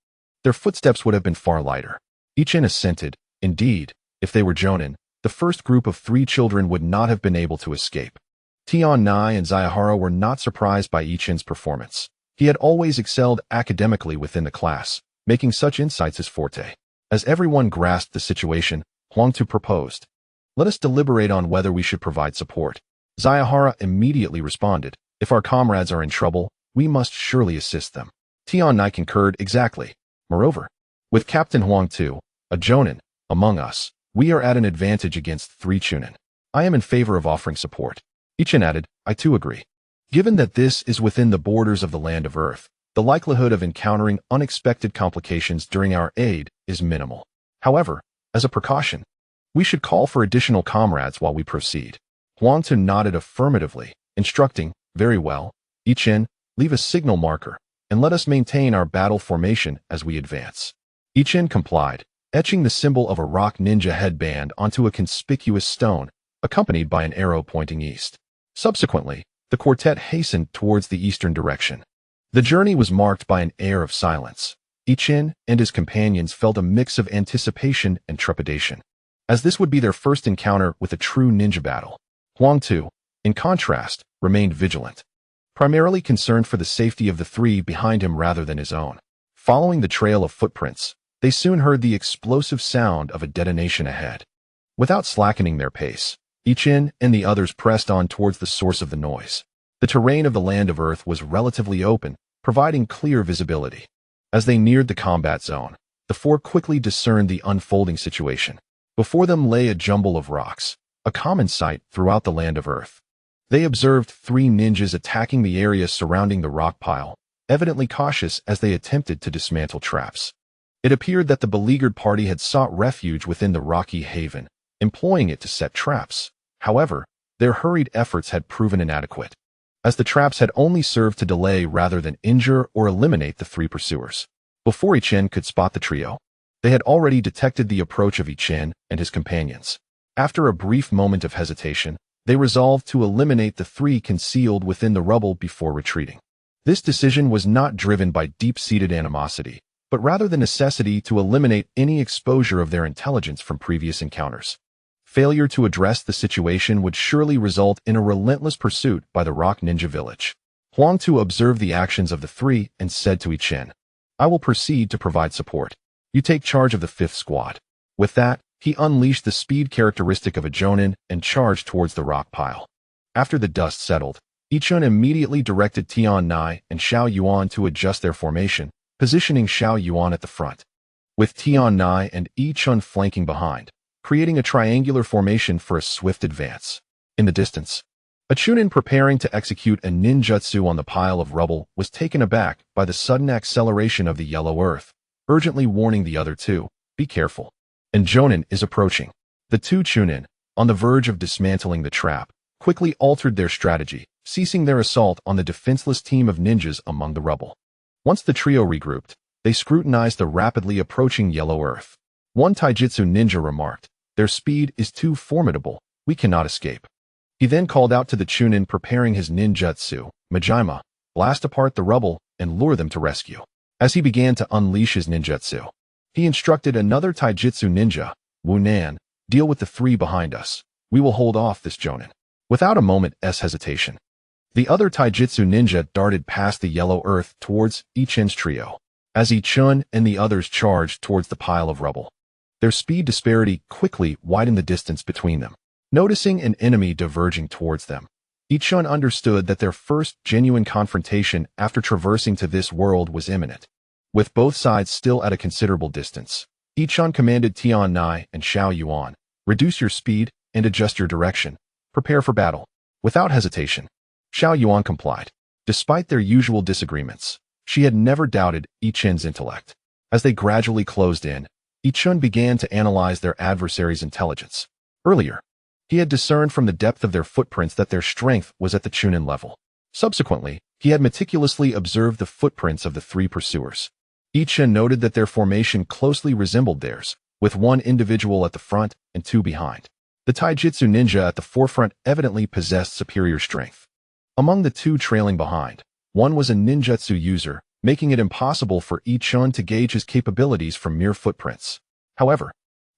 their footsteps would have been far lighter. Ichin assented. Indeed, if they were Jonin, the first group of 3 children would not have been able to escape. Tian-Nai and Zayahara were not surprised by Ichin's performance. He had always excelled academically within the class, making such insights his forte. As everyone grasped the situation, Huangtu proposed, "Let us deliberate on whether we should provide support." Zayahara immediately responded, "If our comrades are in trouble, we must surely assist them." Tian-Nai concurred, "Exactly. Moreover, with Captain Huangtu, a Jonin, among us, we are at an advantage against 3 Chunin. I am in favor of offering support." Ichin added, "I too agree. Given that this is within the borders of the land of Earth, the likelihood of encountering unexpected complications during our aid is minimal. However, as a precaution, we should call for additional comrades while we proceed." Huangtu nodded affirmatively, instructing, "Very well. Ichin, leave a signal marker, and let us maintain our battle formation as we advance." Ichin complied, etching the symbol of a rock ninja headband onto a conspicuous stone, accompanied by an arrow pointing east. Subsequently, the quartet hastened towards the eastern direction. The journey was marked by an air of silence. Ichin and his companions felt a mix of anticipation and trepidation, as this would be their first encounter with a true ninja battle. Huangtu, in contrast, remained vigilant, primarily concerned for the safety of the 3 behind him rather than his own. Following the trail of footprints, they soon heard the explosive sound of a detonation ahead. Without slackening their pace, Ichin and the others pressed on towards the source of the noise. The terrain of the land of Earth was relatively open, providing clear visibility. As they neared the combat zone, the 4 quickly discerned the unfolding situation. Before them lay a jumble of rocks, a common sight throughout the land of Earth. They observed 3 ninjas attacking the area surrounding the rock pile, evidently cautious as they attempted to dismantle traps. It appeared that the beleaguered party had sought refuge within the rocky haven, employing it to set traps. However, their hurried efforts had proven inadequate, as the traps had only served to delay rather than injure or eliminate the 3 pursuers. Before Ichin could spot the trio, they had already detected the approach of Ichin and his companions. After a brief moment of hesitation, they resolved to eliminate the 3 concealed within the rubble before retreating. This decision was not driven by deep-seated animosity, but rather the necessity to eliminate any exposure of their intelligence from previous encounters. Failure to address the situation would surely result in a relentless pursuit by the Rock Ninja Village. Huangtu observed the actions of the 3 and said to Ichin, "I will proceed to provide support. You take charge of the 5th squad." With that, he unleashed the speed characteristic of a Jonin and charged towards the rock pile. After the dust settled, Ichin immediately directed Tian-Nai and Xiao Yuan to adjust their formation, positioning Xiao Yuan at the front, with Tian-Nai and Ichin flanking behind, creating a triangular formation for a swift advance. In the distance, a Chunin preparing to execute a ninjutsu on the pile of rubble was taken aback by the sudden acceleration of the yellow earth, urgently warning the other 2, "Be careful. And Jonin is approaching." The 2 Chunin, on the verge of dismantling the trap, quickly altered their strategy, ceasing their assault on the defenseless team of ninjas among the rubble. Once the trio regrouped, they scrutinized the rapidly approaching yellow earth. One taijutsu ninja remarked, "Their speed is too formidable, we cannot escape." He then called out to the Chunin preparing his ninjutsu, "Majima, blast apart the rubble and lure them to rescue." As he began to unleash his ninjutsu, he instructed another taijutsu ninja, Wu Nan, "Deal with the 3 behind us. We will hold off this Jonin." Without a moment's hesitation, the other taijutsu ninja darted past the yellow earth towards Ichin's trio. As Ichin and the others charged towards the pile of rubble, their speed disparity quickly widened the distance between them. Noticing an enemy diverging towards them, Ichin understood that their first genuine confrontation after traversing to this world was imminent. With both sides still at a considerable distance, Ichin commanded Tian-Nai and Xiao Yuan, "Reduce your speed and adjust your direction. Prepare for battle." Without hesitation, Xiao Yuan complied. Despite their usual disagreements, she had never doubted Ichin's intellect. As they gradually closed in, Ichin began to analyze their adversary's intelligence. Earlier, he had discerned from the depth of their footprints that their strength was at the Chunin level. Subsequently, he had meticulously observed the footprints of the 3 pursuers. Ichin noted that their formation closely resembled theirs, with 1 individual at the front and 2 behind. The taijutsu ninja at the forefront evidently possessed superior strength. Among the 2 trailing behind, one was a ninjutsu user, making it impossible for Ichun to gauge his capabilities from mere footprints. However,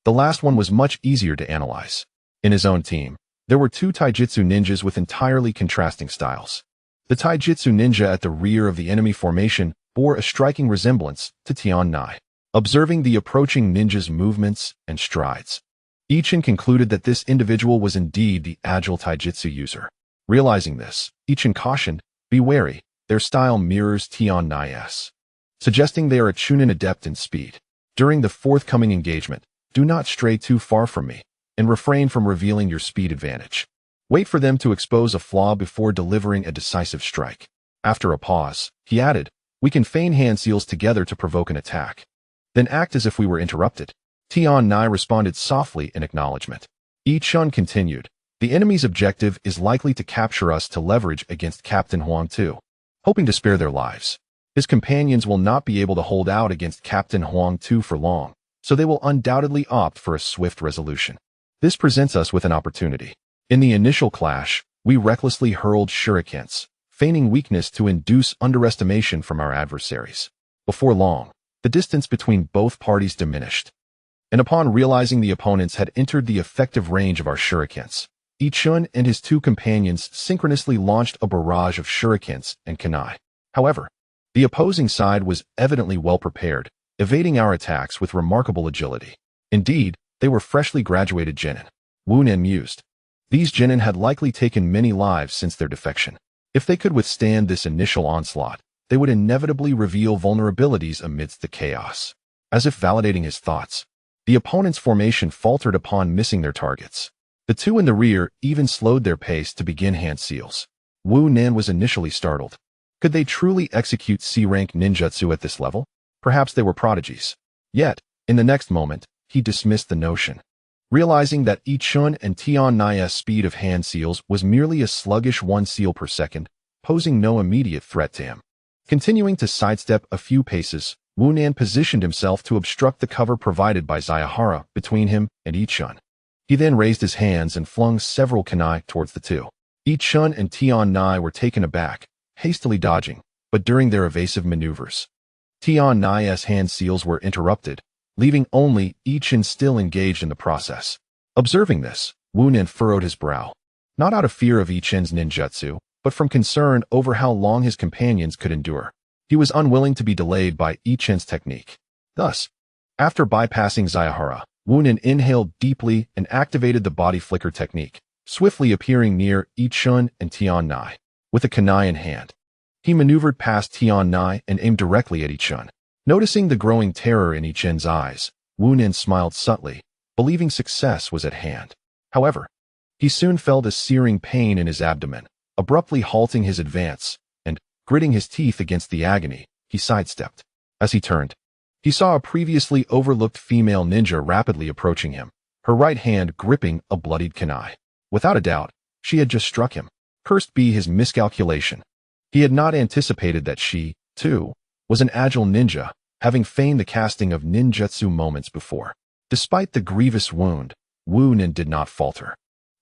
the last one was much easier to analyze. In his own team, there were two taijutsu ninjas with entirely contrasting styles. The taijutsu ninja at the rear of the enemy formation bore a striking resemblance to Tian Nai. Observing the approaching ninja's movements and strides, Ichin concluded that this individual was indeed the agile taijutsu user. Realizing this, Ichin cautioned, "Be wary, their style mirrors Tian Nai's," suggesting they are a Chunin adept in speed. During the forthcoming engagement, do not stray too far from me, and refrain from revealing your speed advantage. Wait for them to expose a flaw before delivering a decisive strike. After a pause, he added, "We can feign hand seals together to provoke an attack. Then act as if we were interrupted." Tian Nai responded softly in acknowledgement. Ichun continued, "The enemy's objective is likely to capture us to leverage against Captain Huang too, hoping to spare their lives. His companions will not be able to hold out against Captain Huang too for long, so they will undoubtedly opt for a swift resolution. This presents us with an opportunity. In the initial clash, we recklessly hurled shurikens, feigning weakness to induce underestimation from our adversaries. Before long, the distance between both parties diminished, and upon realizing the opponents had entered the effective range of our shurikens, Ichun and his two companions synchronously launched a barrage of shurikens and kunai. However, the opposing side was evidently well prepared, evading our attacks with remarkable agility. Indeed, they were freshly graduated genin. Wu Nen mused. These genin had likely taken many lives since their defection. If they could withstand this initial onslaught, they would inevitably reveal vulnerabilities amidst the chaos. As if validating his thoughts, the opponent's formation faltered upon missing their targets. The two in the rear even slowed their pace to begin hand seals. Wu Nen was initially startled. Could they truly execute C-rank ninjutsu at this level? Perhaps they were prodigies. Yet, in the next moment, he dismissed the notion, realizing that Ichun and Tian Nai's speed of hand seals was merely a sluggish 1 seal per second, posing no immediate threat to him. Continuing to sidestep a few paces, Wu Nen positioned himself to obstruct the cover provided by Zayahara between him and Ichun. He then raised his hands and flung several kunai towards the two. Ichun and Tian Nai were taken aback, hastily dodging, but during their evasive maneuvers, Tian Nai's hand seals were interrupted, leaving only Ichun still engaged in the process. Observing this, Wu Nen furrowed his brow, not out of fear of Ichun's ninjutsu, but from concern over how long his companions could endure. He was unwilling to be delayed by Ichun's technique. Thus, after bypassing Zayahara, Wu Nen inhaled deeply and activated the body flicker technique, swiftly appearing near Ichun and Tian Nai. With a kunai in hand, he maneuvered past Tian Nai and aimed directly at Ichun. Noticing the growing terror in Ichun's eyes, Wu Nen smiled subtly, believing success was at hand. However, he soon felt a searing pain in his abdomen, abruptly halting his advance, and, gritting his teeth against the agony, he sidestepped. As he turned, he saw a previously overlooked female ninja rapidly approaching him, her right hand gripping a bloodied kunai. Without a doubt, she had just struck him. Cursed be his miscalculation. He had not anticipated that she, too, was an agile ninja, having feigned the casting of ninjutsu moments before. Despite the grievous wound, Wu Nen did not falter.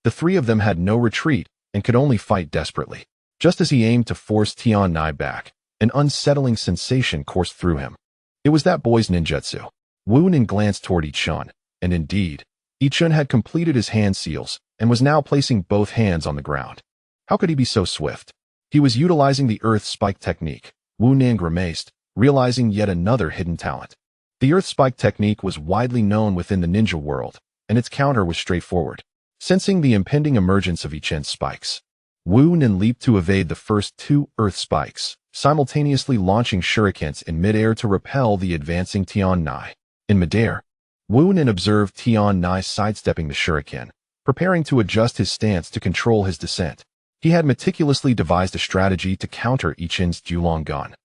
The three of them had no retreat and could only fight desperately. Just as he aimed to force Tian Nai back, an unsettling sensation coursed through him. It was that boy's ninjutsu. Wu Nen glanced toward Ichun, and indeed, Ichun had completed his hand seals and was now placing both hands on the ground. How could he be so swift? He was utilizing the earth spike technique. Wu Nen grimaced, realizing yet another hidden talent. The earth spike technique was widely known within the ninja world, and its counter was straightforward. Sensing the impending emergence of Ichun's spikes, Wu Nen leaped to evade the first two earth spikes, simultaneously launching shurikens in midair to repel the advancing Tian Nai. In midair, Wu Nen observed Tian Nai sidestepping the shuriken, preparing to adjust his stance to control his descent. He had meticulously devised a strategy to counter Ichun's Julong gun.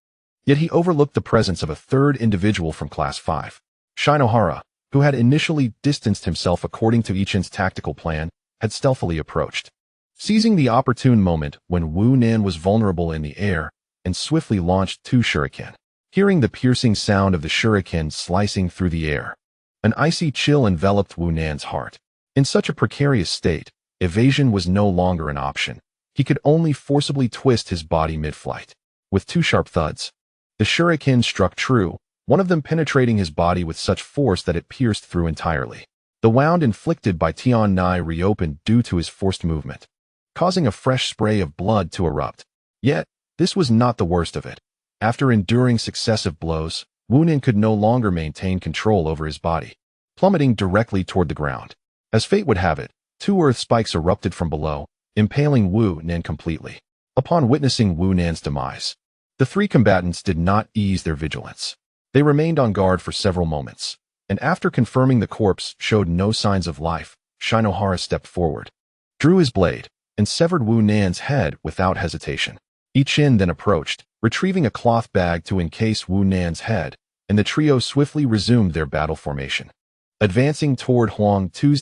Yet he overlooked the presence of a third individual from Class 5. Shinohara, who had initially distanced himself according to Ichun's tactical plan, had stealthily approached. Seizing the opportune moment when Wu Nen was vulnerable in the air, and swiftly launched two shuriken. Hearing the piercing sound of the shuriken slicing through the air, an icy chill enveloped Wu Nen's heart. In such a precarious state, evasion was no longer an option. He could only forcibly twist his body mid-flight. With two sharp thuds, the The shuriken struck true, one of them penetrating his body with such force that it pierced through entirely. The wound inflicted by Tian Nai reopened due to his forced movement, causing a fresh spray of blood to erupt. Yet, this was not the worst of it. After enduring successive blows, Wu Nin could no longer maintain control over his body, plummeting directly toward the ground. As fate would have it, 2 earth spikes erupted from below, impaling Wu Nin completely. Upon witnessing Wu Nin's demise, the 3 combatants did not ease their vigilance. They remained on guard for several moments, and after confirming the corpse showed no signs of life, Shinohara stepped forward, drew his blade, and severed Wu Nin's head without hesitation. Ichin then approached, retrieving a cloth bag to encase Wu Nin's head, and the trio swiftly resumed their battle formation. Advancing toward Huang Tu's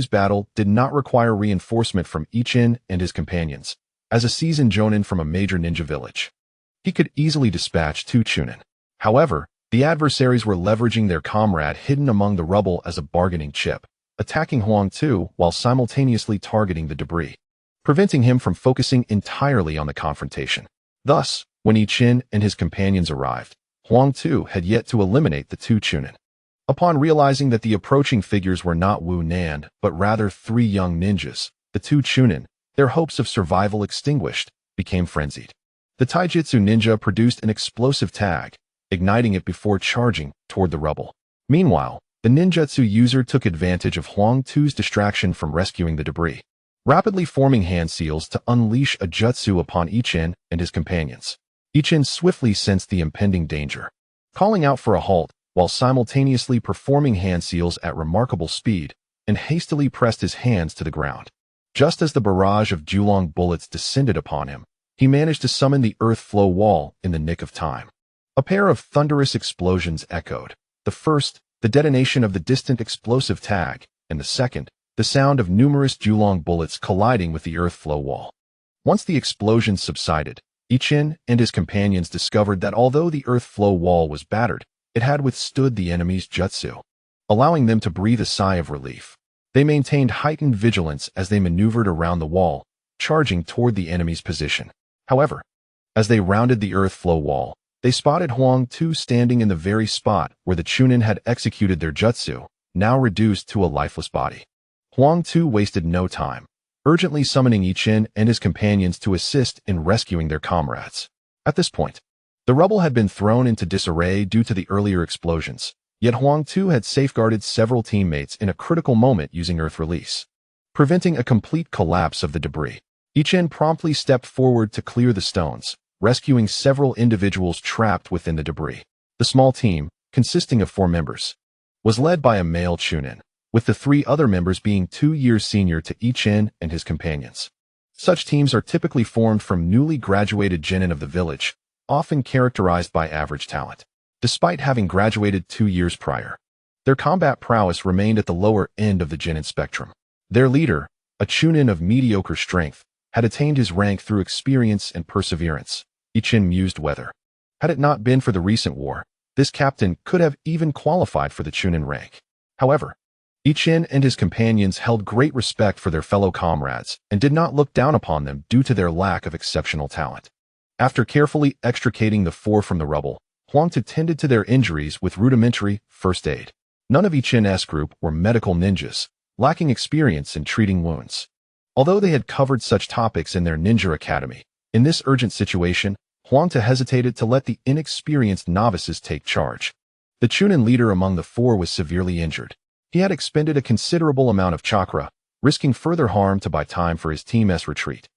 battle did not require reinforcement from Ichin and his companions. As a seasoned jonin from a major ninja village, he could easily dispatch 2 chunin. However, the adversaries were leveraging their comrade hidden among the rubble as a bargaining chip, attacking Huang Tu while simultaneously targeting the debris, preventing him from focusing entirely on the confrontation. Thus, when Ichin and his companions arrived, Huang Tu had yet to eliminate the 2 chunin. Upon realizing that the approaching figures were not Wu Nan, but rather 3 young ninjas, the 2 chunin, their hopes of survival extinguished, became frenzied. The taijutsu ninja produced an explosive tag, igniting it before charging toward the rubble. Meanwhile, the ninjutsu user took advantage of Huang Tu's distraction from rescuing the debris, rapidly forming hand seals to unleash a jutsu upon Ichin and his companions. Ichin swiftly sensed the impending danger, calling out for a halt while simultaneously performing hand seals at remarkable speed, and hastily pressed his hands to the ground. Just as the barrage of Julong bullets descended upon him, he managed to summon the earth flow wall in the nick of time. A pair of thunderous explosions echoed. The first, the detonation of the distant explosive tag, and the second, the sound of numerous Julong bullets colliding with the earth flow wall. Once the explosions subsided, Ichin and his companions discovered that although the earth flow wall was battered, it had withstood the enemy's jutsu, allowing them to breathe a sigh of relief. They maintained heightened vigilance as they maneuvered around the wall, charging toward the enemy's position. However, as they rounded the earth flow wall, they spotted Huang Tu standing in the very spot where the chunin had executed their jutsu, now reduced to a lifeless body. Huang Tu wasted no time, urgently summoning Ichin and his companions to assist in rescuing their comrades. At this point, the rubble had been thrown into disarray due to the earlier explosions, yet Huang Tu had safeguarded several teammates in a critical moment using earth release, preventing a complete collapse of the debris. Ichin promptly stepped forward to clear the stones, rescuing several individuals trapped within the debris. The small team, consisting of 4 members, was led by a male chunin, with the 3 other members being 2 years senior to Ichin and his companions. Such teams are typically formed from newly graduated genin of the village, often characterized by average talent. Despite having graduated 2 years prior, their combat prowess remained at the lower end of the genin spectrum. Their leader, a chunin of mediocre strength, had attained his rank through experience and perseverance. Ichin mused whether, had it not been for the recent war, this captain could have even qualified for the chunin rank. However, Ichin and his companions held great respect for their fellow comrades and did not look down upon them due to their lack of exceptional talent. After carefully extricating the 4 from the rubble, Huang Tu tended to their injuries with rudimentary first aid. None of Ichin's group were medical ninjas, lacking experience in treating wounds. Although they had covered such topics in their ninja academy, in this urgent situation, Huang Tu hesitated to let the inexperienced novices take charge. The chunin leader among the 4 was severely injured. He had expended a considerable amount of chakra, risking further harm to buy time for his team's retreat,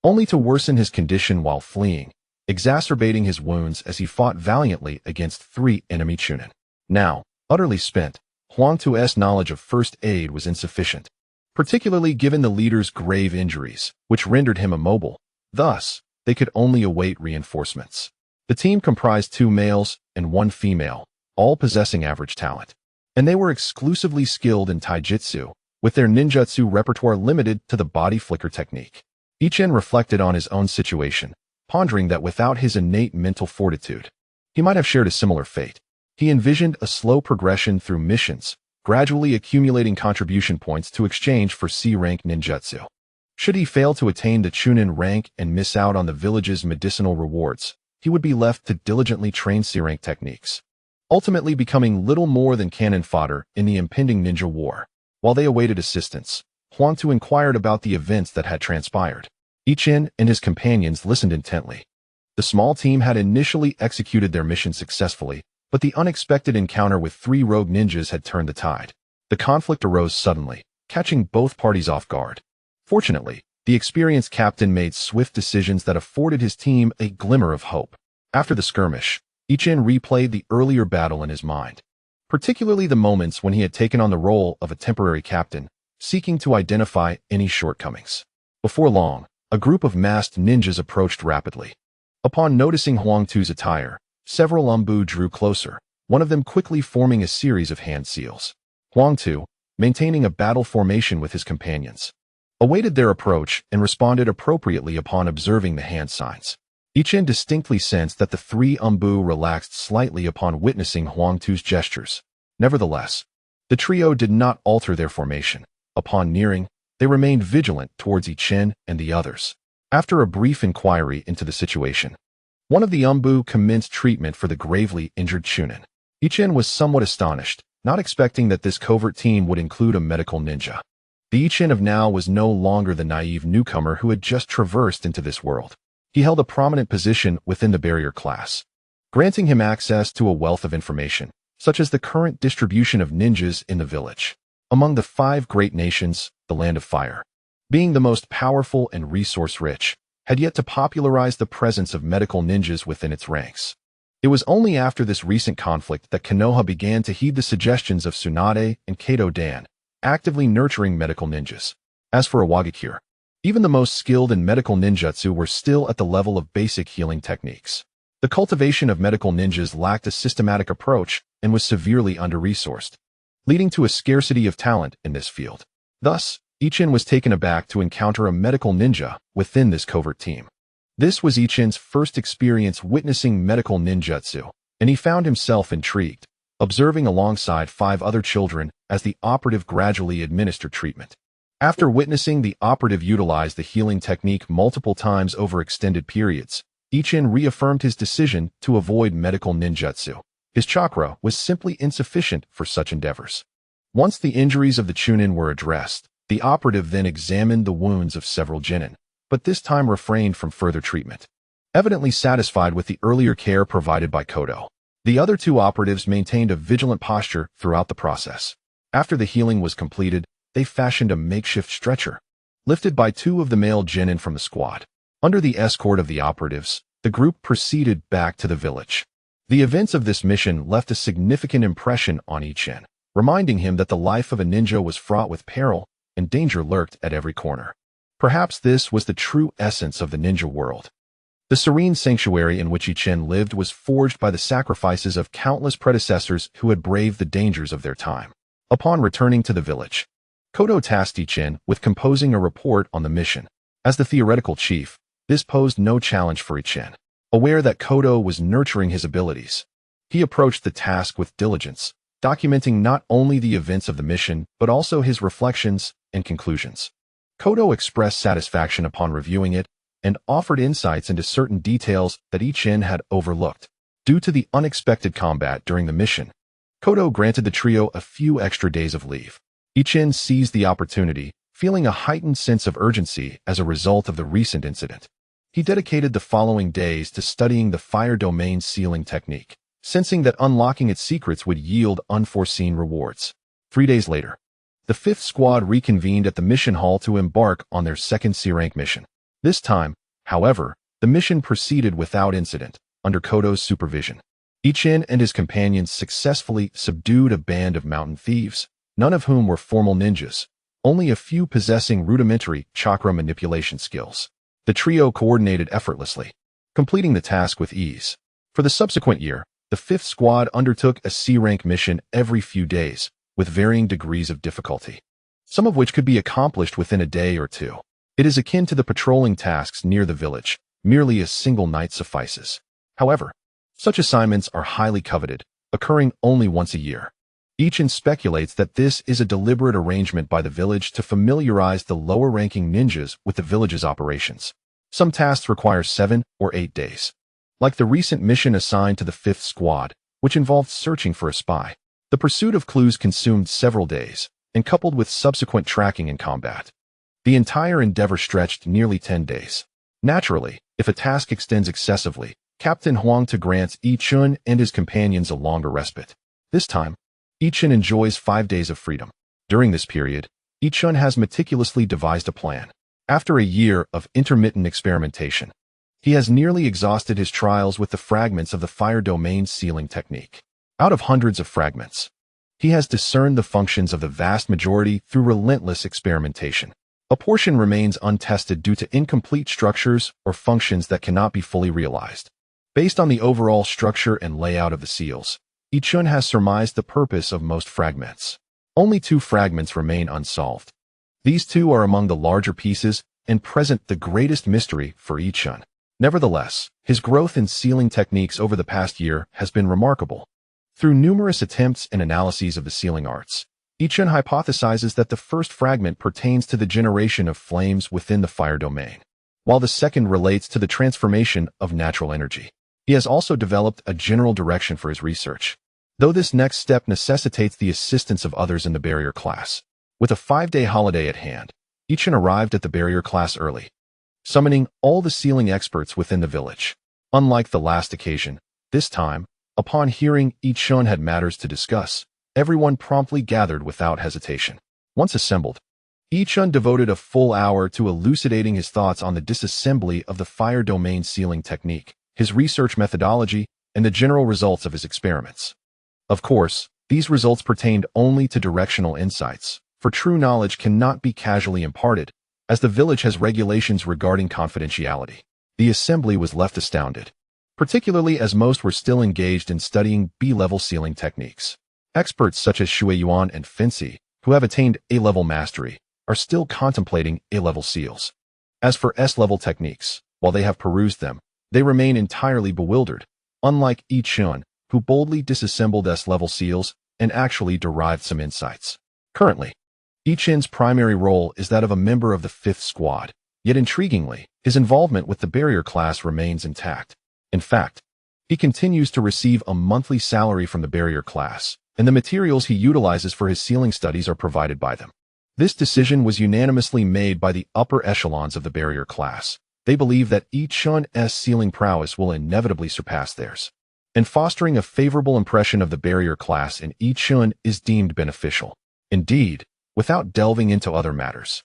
only to worsen his condition while fleeing, exacerbating his wounds as he fought valiantly against 3 enemy chunin. Now, utterly spent, Huang Tu's knowledge of first aid was insufficient, particularly given the leader's grave injuries, which rendered him immobile. Thus, they could only await reinforcements. The team comprised 2 males and 1 female, all possessing average talent, and they were exclusively skilled in taijutsu, with their ninjutsu repertoire limited to the body flicker technique. Ichin reflected on his own situation, pondering that without his innate mental fortitude, he might have shared a similar fate. He envisioned a slow progression through missions, gradually accumulating contribution points to exchange for C-rank ninjutsu. Should he fail to attain the chunin rank and miss out on the village's medicinal rewards, he would be left to diligently train C-rank techniques, ultimately becoming little more than cannon fodder in the impending ninja war. While they awaited assistance, Huangtu inquired about the events that had transpired. Ichin and his companions listened intently. The small team had initially executed their mission successfully, but the unexpected encounter with 3 rogue ninjas had turned the tide. The conflict arose suddenly, catching both parties off guard. Fortunately, the experienced captain made swift decisions that afforded his team a glimmer of hope. After the skirmish, Ichin replayed the earlier battle in his mind, particularly the moments when he had taken on the role of a temporary captain, seeking to identify any shortcomings. Before long, a group of masked ninjas approached rapidly. Upon noticing Huangtu's attire, several Umbu drew closer, one of them quickly forming a series of hand seals. Huangtu, maintaining a battle formation with his companions, awaited their approach and responded appropriately upon observing the hand signs. Ichin distinctly sensed that the 3 Umbu relaxed slightly upon witnessing Huangtu's gestures. Nevertheless, the trio did not alter their formation. Upon nearing, they remained vigilant towards Ichin and the others. After a brief inquiry into the situation, one of the Umbu commenced treatment for the gravely injured Chunin. Ichin was somewhat astonished, not expecting that this covert team would include a medical ninja. The Ichin of now was no longer the naive newcomer who had just traversed into this world. He held a prominent position within the barrier class, granting him access to a wealth of information, such as the current distribution of ninjas in the village. Among the 5 great nations, the Land of Fire, being the most powerful and resource-rich, had yet to popularize the presence of medical ninjas within its ranks. It was only after this recent conflict that Konoha began to heed the suggestions of Tsunade and Kato Dan, actively nurturing medical ninjas. As for Iwagakure, even the most skilled in medical ninjutsu were still at the level of basic healing techniques. The cultivation of medical ninjas lacked a systematic approach and was severely under-resourced, leading to a scarcity of talent in this field. Thus, Ichin was taken aback to encounter a medical ninja within this covert team. This was Ichin's first experience witnessing medical ninjutsu, and he found himself intrigued, observing alongside 5 other children as the operative gradually administered treatment. After witnessing the operative utilize the healing technique multiple times over extended periods, Ichin reaffirmed his decision to avoid medical ninjutsu. His chakra was simply insufficient for such endeavors. Once the injuries of the Chunin were addressed, the operative then examined the wounds of several genin, but this time refrained from further treatment, evidently satisfied with the earlier care provided by Kodo. The other 2 operatives maintained a vigilant posture throughout the process. After the healing was completed, they fashioned a makeshift stretcher, lifted by 2 of the male genin from the squad. Under the escort of the operatives, the group proceeded back to the village. The events of this mission left a significant impression on Ichin, reminding him that the life of a ninja was fraught with peril and danger lurked at every corner. Perhaps this was the true essence of the ninja world. The serene sanctuary in which Ichin lived was forged by the sacrifices of countless predecessors who had braved the dangers of their time. Upon returning to the village, Kodo tasked Ichin with composing a report on the mission. As the theoretical chief, this posed no challenge for Ichin. Aware that Kodo was nurturing his abilities, he approached the task with diligence, documenting not only the events of the mission, but also his reflections and conclusions. Kodo expressed satisfaction upon reviewing it and offered insights into certain details that Ichin had overlooked. Due to the unexpected combat during the mission, Kodo granted the trio a few extra days of leave. Ichin seized the opportunity, feeling a heightened sense of urgency as a result of the recent incident. He dedicated the following days to studying the fire domain sealing technique, sensing that unlocking its secrets would yield unforeseen rewards. 3 days later, the 5th squad reconvened at the mission hall to embark on their second C-rank mission. This time, however, the mission proceeded without incident, under Kodo's supervision. Ichin and his companions successfully subdued a band of mountain thieves, none of whom were formal ninjas, only a few possessing rudimentary chakra manipulation skills. The trio coordinated effortlessly, completing the task with ease. For the subsequent year, the 5th squad undertook a C-rank mission every few days, with varying degrees of difficulty, some of which could be accomplished within a day or 2. It is akin to the patrolling tasks near the village. Merely a single night suffices. However, such assignments are highly coveted, occurring only once a year. Ichin speculates that this is a deliberate arrangement by the village to familiarize the lower-ranking ninjas with the village's operations. Some tasks require 7 or 8 days, like the recent mission assigned to the 5th Squad, which involved searching for a spy. The pursuit of clues consumed several days, and coupled with subsequent tracking and combat, the entire endeavor stretched nearly 10 days. Naturally, if a task extends excessively, Captain Huangta grants Yi Chun and his companions a longer respite. This time, Yi Chun enjoys 5 days of freedom. During this period, Yi Chun has meticulously devised a plan. After a year of intermittent experimentation, he has nearly exhausted his trials with the fragments of the fire domain sealing technique. Out of hundreds of fragments, he has discerned the functions of the vast majority through relentless experimentation. A portion remains untested due to incomplete structures or functions that cannot be fully realized. Based on the overall structure and layout of the seals, Yi Chun has surmised the purpose of most fragments. Only 2 fragments remain unsolved. These 2 are among the larger pieces and present the greatest mystery for Yi Chun. Nevertheless, his growth in sealing techniques over the past year has been remarkable. Through numerous attempts and analyses of the sealing arts, Yi Chun hypothesizes that the first fragment pertains to the generation of flames within the fire domain, while the second relates to the transformation of natural energy. He has also developed a general direction for his research, though this next step necessitates the assistance of others in the barrier class. With a 5-day holiday at hand, Yi Chun arrived at the barrier class early, summoning all the sealing experts within the village. Unlike the last occasion, this time, upon hearing Yi Chun had matters to discuss, everyone promptly gathered without hesitation. Once assembled, Yi Chun devoted a full hour to elucidating his thoughts on the disassembly of the fire domain sealing technique, his research methodology, and the general results of his experiments. Of course, these results pertained only to directional insights, for true knowledge cannot be casually imparted, as the village has regulations regarding confidentiality. The assembly was left astounded, particularly as most were still engaged in studying B-level sealing techniques. Experts such as Shui Yuan and Finci, who have attained A-level mastery, are still contemplating A-level seals. As for S-level techniques, while they have perused them, they remain entirely bewildered, unlike Yi Chun, who boldly disassembled S-level seals and actually derived some insights. Currently, Yi Chun's primary role is that of a member of the 5th Squad, yet intriguingly, his involvement with the barrier class remains intact. In fact, he continues to receive a monthly salary from the barrier class, and the materials he utilizes for his sealing studies are provided by them. This decision was unanimously made by the upper echelons of the barrier class. They believe that Yi Chun's sealing prowess will inevitably surpass theirs, and fostering a favorable impression of the barrier class in Yi Chun is deemed beneficial. Indeed, without delving into other matters,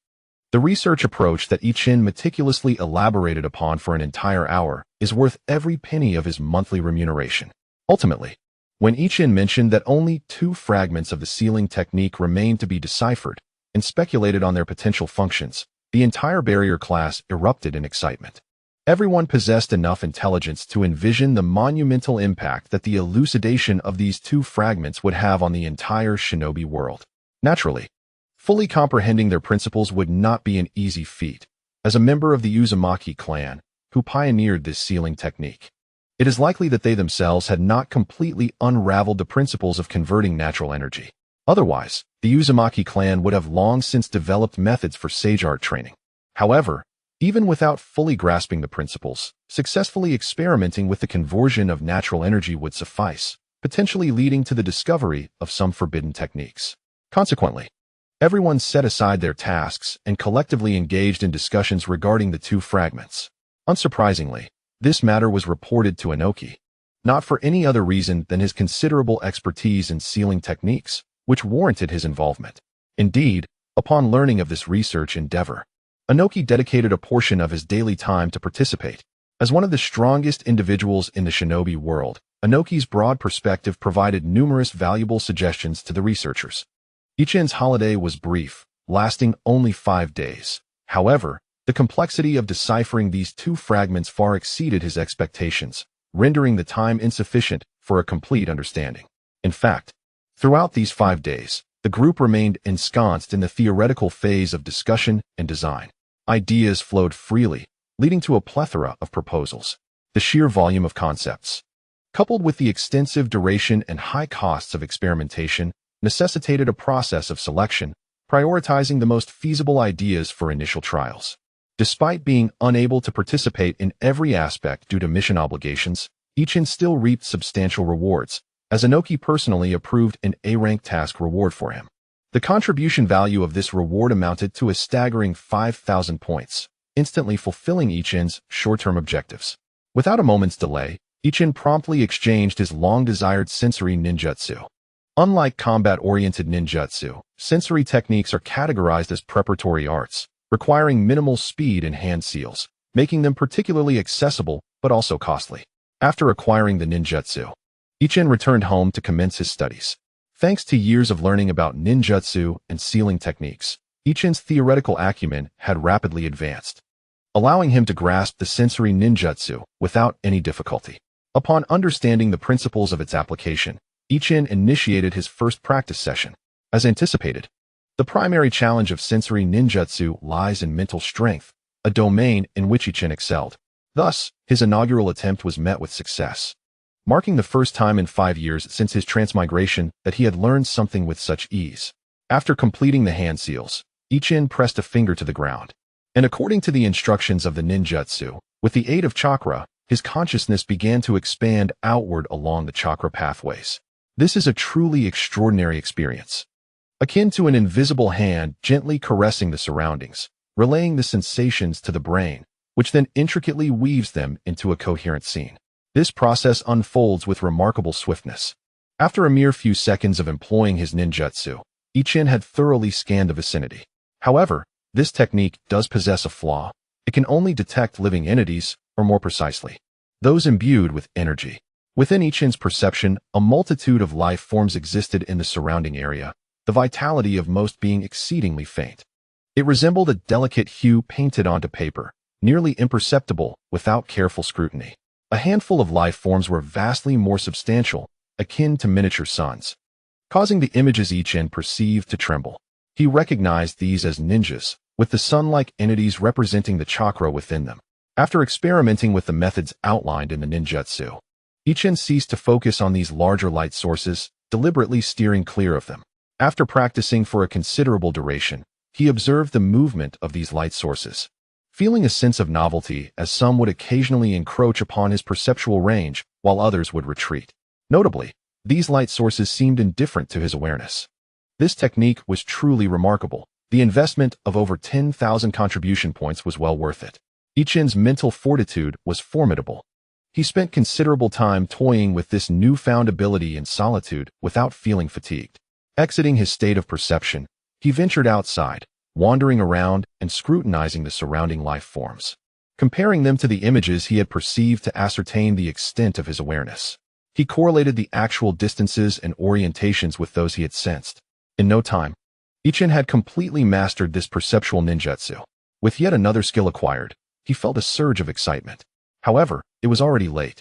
the research approach that Yi Chun meticulously elaborated upon for an entire hour is worth every penny of his monthly remuneration. Ultimately, when Yi Chun mentioned that only 2 fragments of the sealing technique remained to be deciphered and speculated on their potential functions, the entire barrier class erupted in excitement. Everyone possessed enough intelligence to envision the monumental impact that the elucidation of these 2 fragments would have on the entire shinobi world. Naturally, fully comprehending their principles would not be an easy feat. As a member of the Uzumaki clan, who pioneered this sealing technique, it is likely that they themselves had not completely unraveled the principles of converting natural energy. Otherwise, the Uzumaki clan would have long since developed methods for sage art training. However, even without fully grasping the principles, successfully experimenting with the conversion of natural energy would suffice, potentially leading to the discovery of some forbidden techniques. Consequently, everyone set aside their tasks and collectively engaged in discussions regarding the 2 fragments. Unsurprisingly, this matter was reported to Inoki, not for any other reason than his considerable expertise in sealing techniques, which warranted his involvement. Indeed, upon learning of this research endeavor, Inoki dedicated a portion of his daily time to participate. As one of the strongest individuals in the shinobi world, Inoki's broad perspective provided numerous valuable suggestions to the researchers. Yi Chun's holiday was brief, lasting only 5 days. However, the complexity of deciphering these 2 fragments far exceeded his expectations, rendering the time insufficient for a complete understanding. In fact, throughout these 5 days, the group remained ensconced in the theoretical phase of discussion and design. Ideas flowed freely, leading to a plethora of proposals. The sheer volume of concepts, coupled with the extensive duration and high costs of experimentation, necessitated a process of selection, prioritizing the most feasible ideas for initial trials. Despite being unable to participate in every aspect due to mission obligations, Ichin still reaped substantial rewards, as Inoki personally approved an A-rank task reward for him. The contribution value of this reward amounted to a staggering 5,000 points, instantly fulfilling Ichin's short-term objectives. Without a moment's delay, Ichin promptly exchanged his long-desired sensory ninjutsu. Unlike combat-oriented ninjutsu, sensory techniques are categorized as preparatory arts, requiring minimal speed and hand seals, making them particularly accessible but also costly. After acquiring the ninjutsu, Ichin returned home to commence his studies. Thanks to years of learning about ninjutsu and sealing techniques, Ichin's theoretical acumen had rapidly advanced, allowing him to grasp the sensory ninjutsu without any difficulty. Upon understanding the principles of its application, Ichin initiated his first practice session. As anticipated, the primary challenge of sensory ninjutsu lies in mental strength, a domain in which Ichin excelled. Thus, his inaugural attempt was met with success, marking the first time in 5 years since his transmigration that he had learned something with such ease. After completing the hand seals, Ichin pressed a finger to the ground, and according to the instructions of the ninjutsu, with the aid of chakra, his consciousness began to expand outward along the chakra pathways. This is a truly extraordinary experience, akin to an invisible hand gently caressing the surroundings, relaying the sensations to the brain, which then intricately weaves them into a coherent scene. This process unfolds with remarkable swiftness. After a mere few seconds of employing his ninjutsu, Ichin had thoroughly scanned the vicinity. However, this technique does possess a flaw. It can only detect living entities, or more precisely, those imbued with energy. Within Ichin's perception, a multitude of life forms existed in the surrounding area, the vitality of most being exceedingly faint. It resembled a delicate hue painted onto paper, nearly imperceptible without careful scrutiny. A handful of life forms were vastly more substantial, akin to miniature suns, causing the images Ichin perceived to tremble. He recognized these as ninjas, with the sun-like entities representing the chakra within them. After experimenting with the methods outlined in the ninjutsu, Ichin ceased to focus on these larger light sources, deliberately steering clear of them. After practicing for a considerable duration, he observed the movement of these light sources, feeling a sense of novelty as some would occasionally encroach upon his perceptual range while others would retreat. Notably, these light sources seemed indifferent to his awareness. This technique was truly remarkable. The investment of over 10,000 contribution points was well worth it. Ichin's mental fortitude was formidable. He spent considerable time toying with this newfound ability in solitude without feeling fatigued. Exiting his state of perception, he ventured outside, wandering around and scrutinizing the surrounding life forms, comparing them to the images he had perceived to ascertain the extent of his awareness. He correlated the actual distances and orientations with those he had sensed. In no time, Ichin had completely mastered this perceptual ninjutsu. With yet another skill acquired, he felt a surge of excitement. However, it was already late,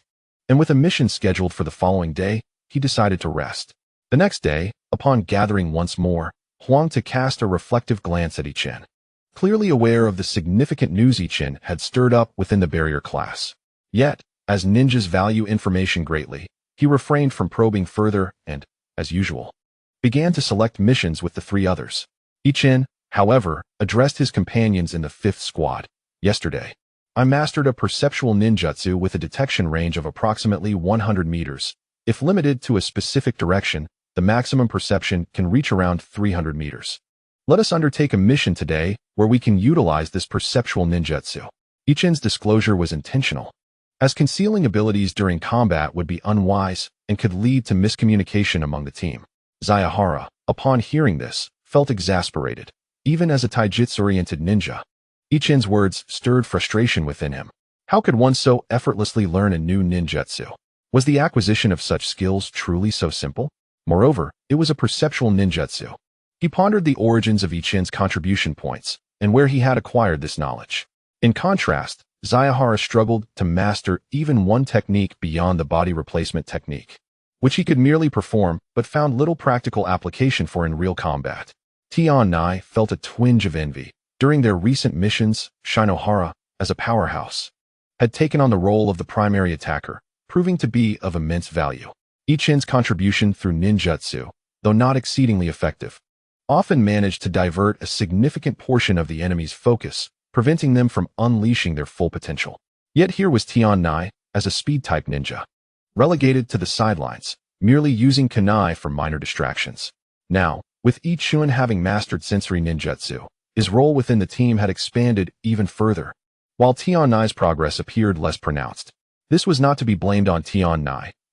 and with a mission scheduled for the following day, he decided to rest. The next day, upon gathering once more, Huangta cast a reflective glance at Ichin, clearly aware of the significant news Ichin had stirred up within the barrier class. Yet, as ninjas value information greatly, he refrained from probing further and, as usual, began to select missions with the 3 others. Ichin, however, addressed his companions in the 5th squad. Yesterday, I mastered a perceptual ninjutsu with a detection range of approximately 100 meters. If limited to a specific direction, the maximum perception can reach around 300 meters. Let us undertake a mission today where we can utilize this perceptual ninjutsu. Ichin's disclosure was intentional, as concealing abilities during combat would be unwise and could lead to miscommunication among the team. Zayahara, upon hearing this, felt exasperated, even as a taijutsu-oriented ninja. Ichin's words stirred frustration within him. How could one so effortlessly learn a new ninjutsu? Was the acquisition of such skills truly so simple? Moreover, it was a perceptual ninjutsu. He pondered the origins of Ichin's contribution points and where he had acquired this knowledge. In contrast, Zayahara struggled to master even one technique beyond the body replacement technique, which he could merely perform but found little practical application for in real combat. Tian Nai felt a twinge of envy. During their recent missions, Shinohara, as a powerhouse, had taken on the role of the primary attacker, proving to be of immense value. Ichin's contribution through ninjutsu, though not exceedingly effective, often managed to divert a significant portion of the enemy's focus preventing them from unleashing their full potential. Yet here was Tian as a speed-type ninja, relegated to the sidelines, merely using kunai for minor distractions. Now, with Ichun having mastered sensory ninjutsu, his role within the team had expanded even further. While Tian progress appeared less pronounced, this was not to be blamed on Tian,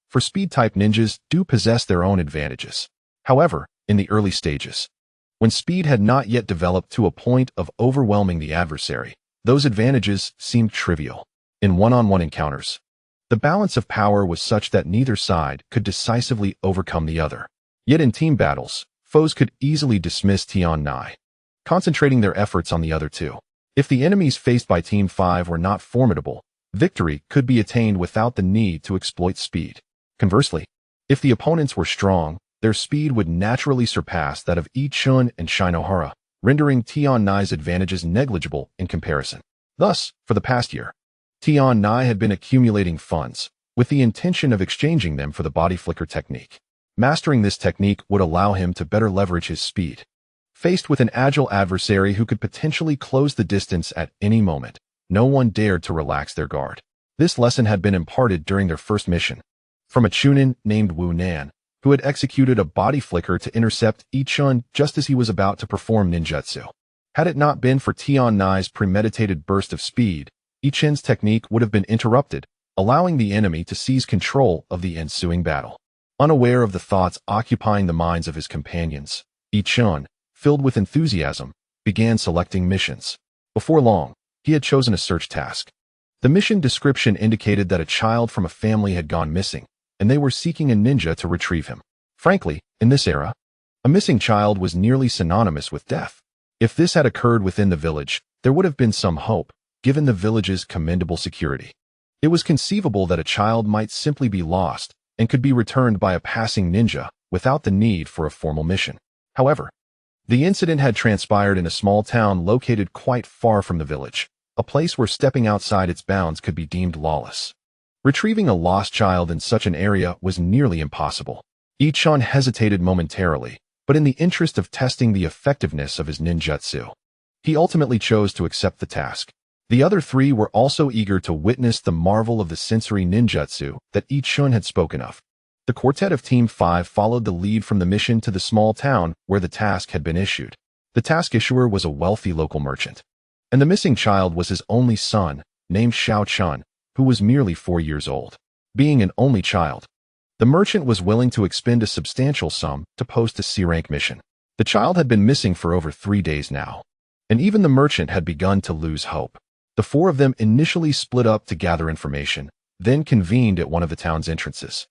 for speed-type ninjas do possess their own advantages. However, in the early stages, when speed had not yet developed to a point of overwhelming the adversary, those advantages seemed trivial. In one-on-one encounters, the balance of power was such that neither side could decisively overcome the other. Yet in team battles, foes could easily dismiss Tian, concentrating their efforts on the other two. If the enemies faced by Team 5 were not formidable, victory could be attained without the need to exploit speed. Conversely, if the opponents were strong, their speed would naturally surpass that of Ichun and Shinohara, rendering Tian's advantages negligible in comparison. Thus, for the past year, Tian had been accumulating funds, with the intention of exchanging them for the body flicker technique. Mastering this technique would allow him to better leverage his speed. Faced with an agile adversary who could potentially close the distance at any moment, no one dared to relax their guard. This lesson had been imparted during their first mission, from a Chunin named Wu Nan, who had executed a body flicker to intercept Ichun just as he was about to perform ninjutsu. Had it not been for Tian's premeditated burst of speed, Ichun's technique would have been interrupted, allowing the enemy to seize control of the ensuing battle. Unaware of the thoughts occupying the minds of his companions, Ichun, filled with enthusiasm, began selecting missions. Before long, he had chosen a search task. The mission description indicated that a child from a family had gone missing, and they were seeking a ninja to retrieve him. Frankly, in this era, a missing child was nearly synonymous with death. If this had occurred within the village, there would have been some hope, given the village's commendable security. It was conceivable that a child might simply be lost and could be returned by a passing ninja without the need for a formal mission. However, the incident had transpired in a small town located quite far from the village, a place where stepping outside its bounds could be deemed lawless. Retrieving a lost child in such an area was nearly impossible. Ichun hesitated momentarily, but in the interest of testing the effectiveness of his ninjutsu, he ultimately chose to accept the task. The other three were also eager to witness the marvel of the sensory ninjutsu that Ichun had spoken of. The quartet of Team 5 followed the lead from the mission to the small town where the task had been issued. The task issuer was a wealthy local merchant, and the missing child was his only son, named Xiao Chun, who was merely 4 years old. Being an only child, the merchant was willing to expend a substantial sum to post a C-rank mission. The child had been missing for over 3 days now, and even the merchant had begun to lose hope. The four of them initially split up to gather information, then convened at one of the town's entrances.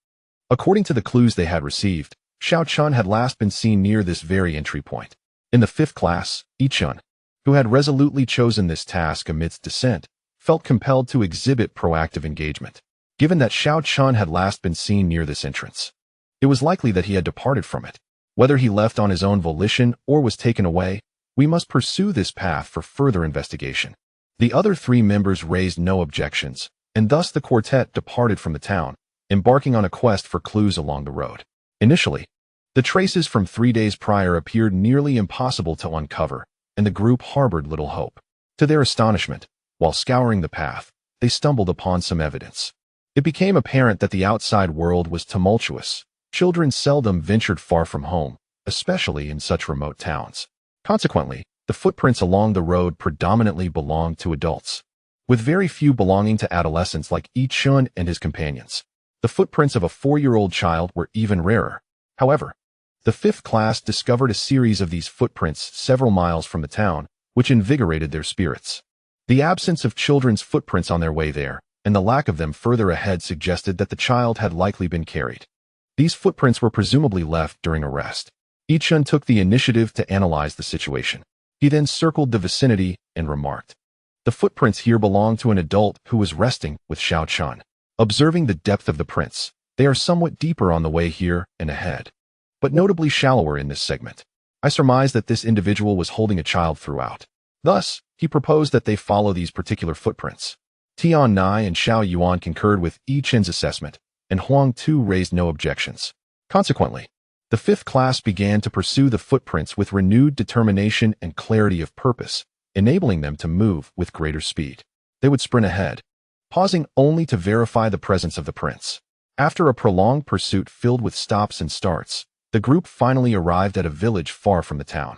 According to the clues they had received, Xiao Chun had last been seen near this very entry point. In the 5th class, Ichun, who had resolutely chosen this task amidst dissent, felt compelled to exhibit proactive engagement. Given that Xiao Chun had last been seen near this entrance, it was likely that he had departed from it. Whether he left on his own volition or was taken away, we must pursue this path for further investigation. The other 3 members raised no objections, and thus the quartet departed from the town, embarking on a quest for clues along the road. Initially, the traces from 3 days prior appeared nearly impossible to uncover, and the group harbored little hope. To their astonishment, while scouring the path, they stumbled upon some evidence. It became apparent that the outside world was tumultuous. Children seldom ventured far from home, especially in such remote towns. Consequently, the footprints along the road predominantly belonged to adults, with very few belonging to adolescents like Ichun and his companions. The footprints of a 4-year-old child were even rarer. However, the 5th class discovered a series of these footprints several miles from the town, which invigorated their spirits. The absence of children's footprints on their way there, and the lack of them further ahead suggested that the child had likely been carried. These footprints were presumably left during a rest. Ichun took the initiative to analyze the situation. He then circled the vicinity and remarked, "The footprints here belong to an adult who was resting with Xiao Chun." Observing the depth of the prints, they are somewhat deeper on the way here and ahead, but notably shallower in this segment. I surmise that this individual was holding a child throughout. Thus, he proposed that they follow these particular footprints. Tian and Xiao Yuan concurred with Ichun's assessment, and Huang Tu raised no objections. Consequently, the 5th class began to pursue the footprints with renewed determination and clarity of purpose, enabling them to move with greater speed. They would sprint ahead, pausing only to verify the presence of the prince. After a prolonged pursuit filled with stops and starts, the group finally arrived at a village far from the town.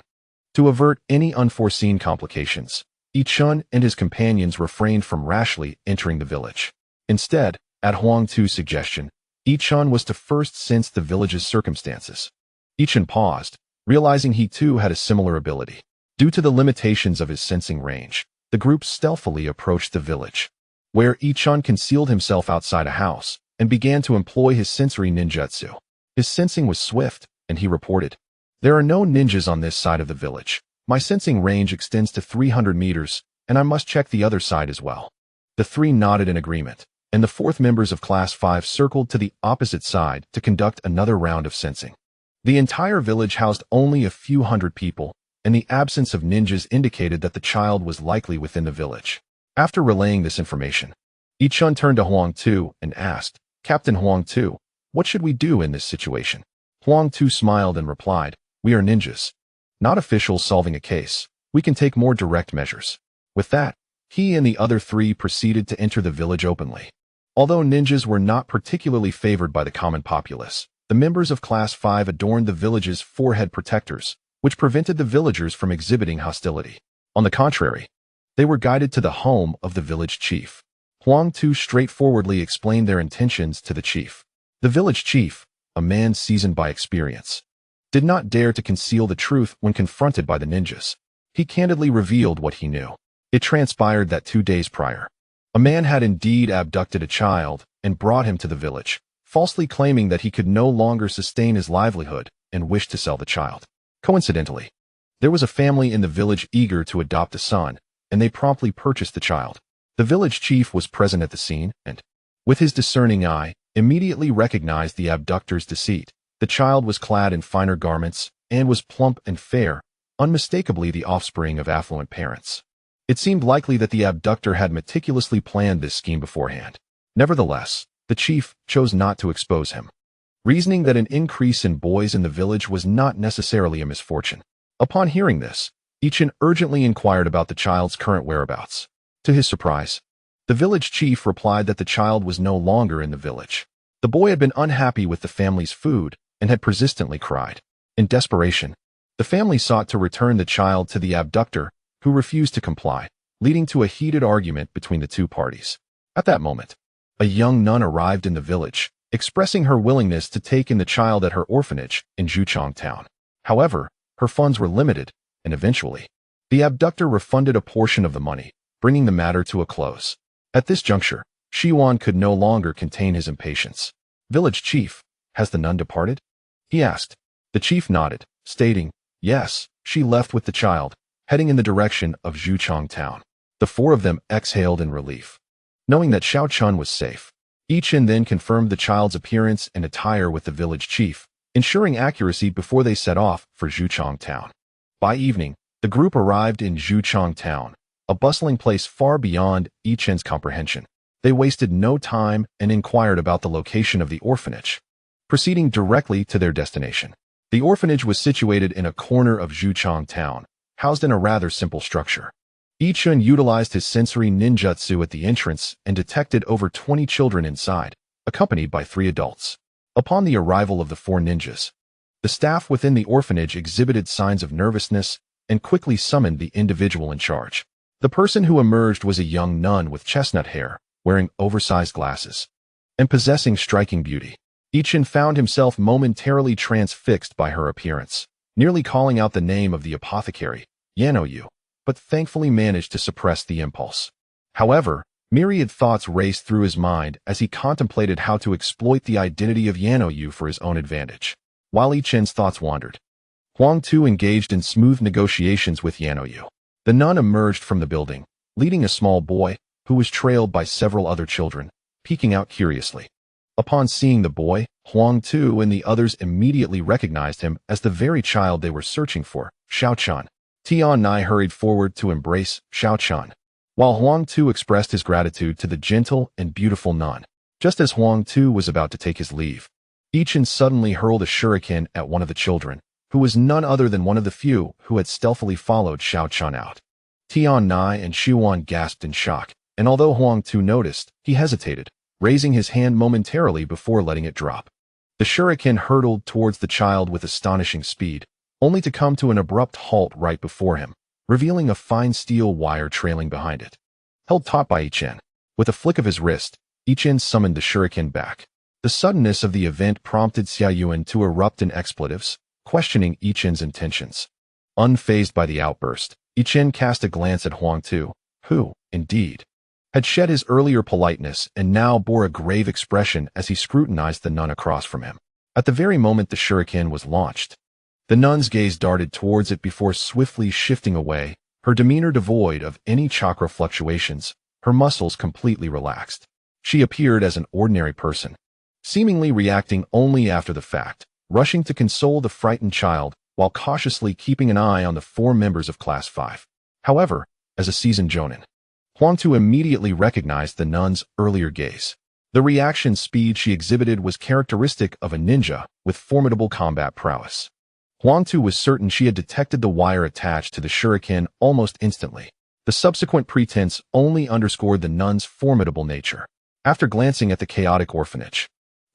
To avert any unforeseen complications, Ichun and his companions refrained from rashly entering the village. Instead, at Huang Tu's suggestion, Ichun was to first sense the village's circumstances. Ichun paused, realizing he too had a similar ability. Due to the limitations of his sensing range, the group stealthily approached the village, where Ichun concealed himself outside a house and began to employ his sensory ninjutsu. His sensing was swift, and he reported, "There are no ninjas on this side of the village. My sensing range extends to 300 meters, and I must check the other side as well." The three nodded in agreement, and the fourth members of Class 5 circled to the opposite side to conduct another round of sensing. The entire village housed only a few hundred people, and the absence of ninjas indicated that the child was likely within the village. After relaying this information, Ichun turned to Huang Tu and asked, "Captain Huang Tu, what should we do in this situation?" Huang Tu smiled and replied, "We are ninjas, not officials solving a case. We can take more direct measures." With that, he and the other three proceeded to enter the village openly. Although ninjas were not particularly favored by the common populace, the members of Class 5 adorned the village's forehead protectors, which prevented the villagers from exhibiting hostility. On the contrary, they were guided to the home of the village chief. Huang Tu straightforwardly explained their intentions to the chief. The village chief, a man seasoned by experience, did not dare to conceal the truth when confronted by the ninjas. He candidly revealed what he knew. It transpired that 2 days prior, a man had indeed abducted a child and brought him to the village, falsely claiming that he could no longer sustain his livelihood and wished to sell the child. Coincidentally, there was a family in the village eager to adopt a son, and they promptly purchased the child. The village chief was present at the scene and, with his discerning eye, immediately recognized the abductor's deceit. The child was clad in finer garments and was plump and fair, unmistakably the offspring of affluent parents. It seemed likely that the abductor had meticulously planned this scheme beforehand. Nevertheless, the chief chose not to expose him, reasoning that an increase in boys in the village was not necessarily a misfortune. Upon hearing this, Ichun urgently inquired about the child's current whereabouts. To his surprise, the village chief replied that the child was no longer in the village. The boy had been unhappy with the family's food and had persistently cried. In desperation, the family sought to return the child to the abductor, who refused to comply, leading to a heated argument between the two parties. At that moment, a young nun arrived in the village, expressing her willingness to take in the child at her orphanage in Juchong town. However, her funds were limited, and eventually, the abductor refunded a portion of the money, bringing the matter to a close. At this juncture, Shiwan could no longer contain his impatience. "Village chief, has the nun departed?" he asked. The chief nodded, stating, "Yes, she left with the child, heading in the direction of Juchong town." The four of them exhaled in relief, knowing that Xiao Chun was safe. Ichun then confirmed the child's appearance and attire with the village chief, ensuring accuracy before they set off for Juchong town. By evening, the group arrived in Juchong town, a bustling place far beyond Ichun's comprehension. They wasted no time and inquired about the location of the orphanage, proceeding directly to their destination. The orphanage was situated in a corner of Juchong town, housed in a rather simple structure. Ichun utilized his sensory ninjutsu at the entrance and detected over 20 children inside, accompanied by 3 adults. Upon the arrival of the 4 ninjas, the staff within the orphanage exhibited signs of nervousness and quickly summoned the individual in charge. The person who emerged was a young nun with chestnut hair, wearing oversized glasses, and possessing striking beauty. Ichun found himself momentarily transfixed by her appearance, nearly calling out the name of the apothecary, Yanoyu, but thankfully managed to suppress the impulse. However, myriad thoughts raced through his mind as he contemplated how to exploit the identity of Yanoyu for his own advantage. While Ichun's thoughts wandered, Huang Tu engaged in smooth negotiations with Yanoyu. The nun emerged from the building, leading a small boy, who was trailed by several other children, peeking out curiously. Upon seeing the boy, Huang Tu and the others immediately recognized him as the very child they were searching for, Xiao Chun. Tian Nai hurried forward to embrace Xiao Chun, while Huang Tu expressed his gratitude to the gentle and beautiful nun. Just as Huang Tu was about to take his leave, Ichun suddenly hurled a shuriken at one of the children, who was none other than one of the few who had stealthily followed Xiao Chun out. Tian Nai and Shuan gasped in shock, and although Huang Tu noticed, he hesitated, raising his hand momentarily before letting it drop. The shuriken hurtled towards the child with astonishing speed, only to come to an abrupt halt right before him, revealing a fine steel wire trailing behind it. Held taut by Ichen, with a flick of his wrist, Ichen summoned the shuriken back. The suddenness of the event prompted Xiaoyuan to erupt in expletives, questioning Ichen's intentions. Unfazed by the outburst, Ichen cast a glance at Huang Tu, who, indeed, had shed his earlier politeness and now bore a grave expression as he scrutinized the nun across from him. At the very moment the shuriken was launched, the nun's gaze darted towards it before swiftly shifting away, her demeanor devoid of any chakra fluctuations, her muscles completely relaxed. She appeared as an ordinary person, seemingly reacting only after the fact, rushing to console the frightened child while cautiously keeping an eye on the 4 members of Class 5. However, as a seasoned jonin, Huang Tu immediately recognized the nun's earlier gaze. The reaction speed she exhibited was characteristic of a ninja with formidable combat prowess. Huang Tu was certain she had detected the wire attached to the shuriken almost instantly. The subsequent pretense only underscored the nun's formidable nature. After glancing at the chaotic orphanage,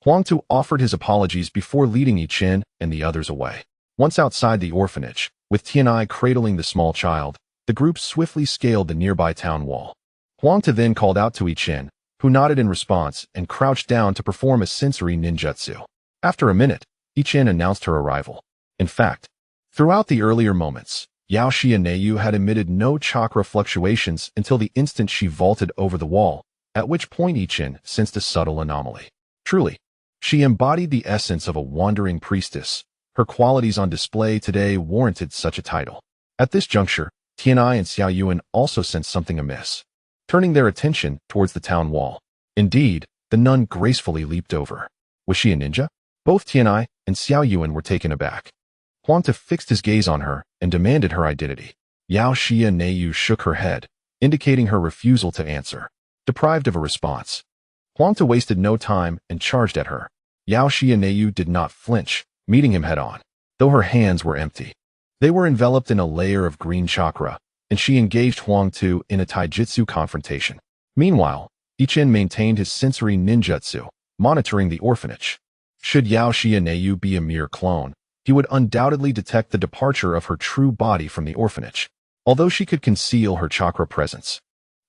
Huang Tu offered his apologies before leading Ichen and the others away. Once outside the orphanage, with Tianai cradling the small child, the group swiftly scaled the nearby town wall. Huang Tu then called out to Ichen, who nodded in response and crouched down to perform a sensory ninjutsu. After a minute, Ichen announced her arrival. In fact, throughout the earlier moments, Yao Xi and Neiyu had emitted no chakra fluctuations until the instant she vaulted over the wall, at which point Ichen sensed a subtle anomaly. Truly, she embodied the essence of a wandering priestess. Her qualities on display today warranted such a title. At this juncture, Tianai and Xiaoyuan also sensed something amiss, turning their attention towards the town wall. Indeed, the nun gracefully leaped over. Was she a ninja? Both Tianai and Xiaoyuan were taken aback. Huang Tu fixed his gaze on her and demanded her identity. Yao Xia Neiyu shook her head, indicating her refusal to answer. Deprived of a response, Huang Tu wasted no time and charged at her. Yao Xia Neiyu did not flinch, meeting him head-on, though her hands were empty. They were enveloped in a layer of green chakra, and she engaged Huang Tu in a taijutsu confrontation. Meanwhile, Ichen maintained his sensory ninjutsu, monitoring the orphanage. Should Yao Xia Neiyu be a mere clone, he would undoubtedly detect the departure of her true body from the orphanage. Although she could conceal her chakra presence,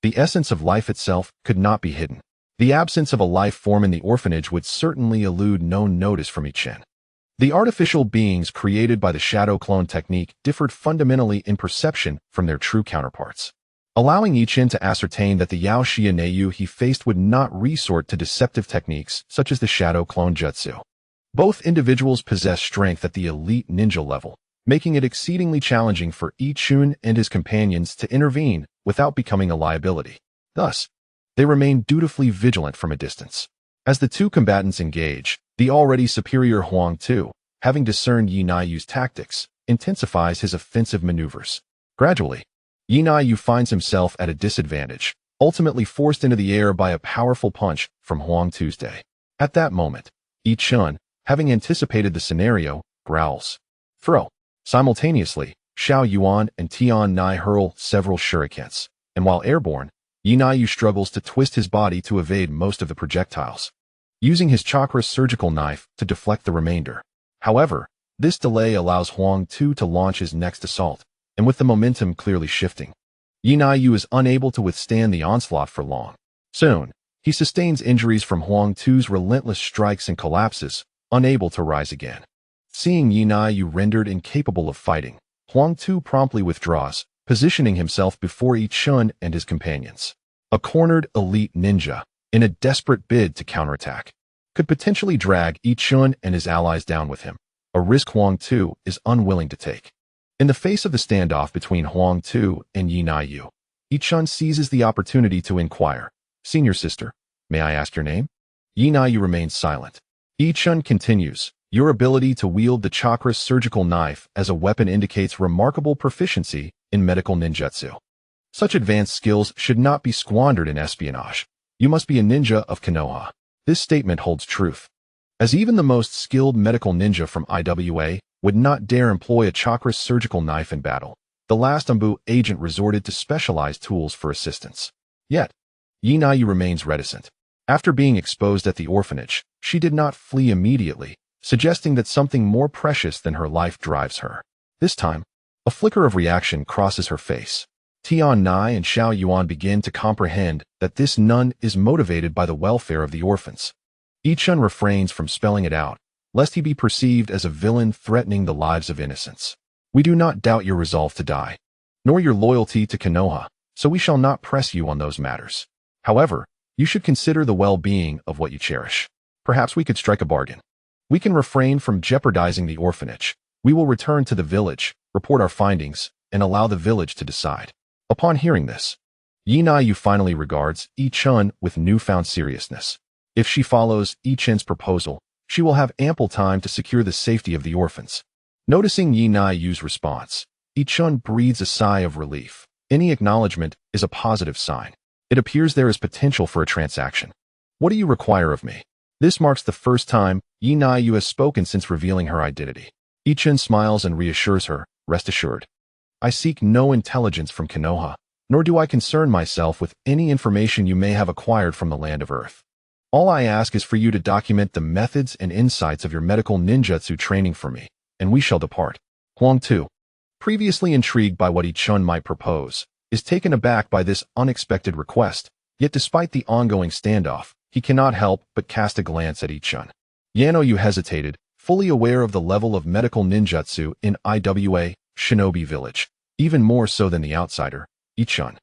the essence of life itself could not be hidden. The absence of a life form in the orphanage would certainly elude known notice from Ichen. The artificial beings created by the shadow clone technique differed fundamentally in perception from their true counterparts, allowing Ichen to ascertain that the Yao Xia Neiyu he faced would not resort to deceptive techniques such as the shadow clone jutsu. Both individuals possessed strength at the elite ninja level, making it exceedingly challenging for Ichun and his companions to intervene without becoming a liability. Thus, they remained dutifully vigilant from a distance. As the two combatants engage, the already superior Huang Tu, having discerned Yi Naiyu's tactics, intensifies his offensive maneuvers. Gradually, Yi Naiyu finds himself at a disadvantage, ultimately forced into the air by a powerful punch from Huang Tu's day. At that moment, Yi Chun, having anticipated the scenario, growls. Throw. Simultaneously, Xiao Yuan and Tian Nai hurl several shurikens, and while airborne, Yi Naiyu struggles to twist his body to evade most of the projectiles, using his chakra surgical knife to deflect the remainder. However, this delay allows Huang Tu to launch his next assault, and with the momentum clearly shifting, Yi Naiyu is unable to withstand the onslaught for long. Soon, he sustains injuries from Huang Tu's relentless strikes and collapses, unable to rise again. Seeing Yi Naiyu rendered incapable of fighting, Huang Tu promptly withdraws, positioning himself before Yi Chun and his companions. A cornered elite ninja, in a desperate bid to counterattack, could potentially drag Yi Chun and his allies down with him, a risk Huang Tu is unwilling to take. In the face of the standoff between Huang Tu and Yi Naiyu, Yi Chun seizes the opportunity to inquire, "Senior sister, may I ask your name?" Yi Naiyu remains silent. Yi Chun continues, "Your ability to wield the chakra surgical knife as a weapon indicates remarkable proficiency in medical ninjutsu. Such advanced skills should not be squandered in espionage. You must be a ninja of Konoha." This statement holds truth, as even the most skilled medical ninja from IWA would not dare employ a chakra surgical knife in battle. the last Umbu agent resorted to specialized tools for assistance. Yet, Yinayu remains reticent. After being exposed at the orphanage, she did not flee immediately, suggesting that something more precious than her life drives her. This time, a flicker of reaction crosses her face. Tian Nai and Xiao Yuan begin to comprehend that this nun is motivated by the welfare of the orphans. Yichun refrains from spelling it out, lest he be perceived as a villain threatening the lives of innocents. We do not doubt your resolve to die, nor your loyalty to Konoha, so we shall not press you on those matters. However, you should consider the well-being of what you cherish. Perhaps we could strike a bargain. We can refrain from jeopardizing the orphanage. We will return to the village, report our findings, and allow the village to decide. Upon hearing this, Yinayu finally regards Yichun with newfound seriousness. If she follows Yichun's proposal, she will have ample time to secure the safety of the orphans. Noticing Yinayu's response, Yichun breathes a sigh of relief. Any acknowledgement is a positive sign. It appears there is potential for a transaction. What do you require of me? This marks the first time Yinayu has spoken since revealing her identity. Yichun smiles and reassures her, rest assured. I seek no intelligence from Konoha, nor do I concern myself with any information you may have acquired from the land of Earth. All I ask is for you to document the methods and insights of your medical ninjutsu training for me, and we shall depart. Huang Tu, previously intrigued by what Yichun might propose, is taken aback by this unexpected request, yet despite the ongoing standoff, he cannot help but cast a glance at Yichun. Yanoyu hesitated, fully aware of the level of medical ninjutsu in Iwa Shinobi Village, even more so than the outsider, Yichun.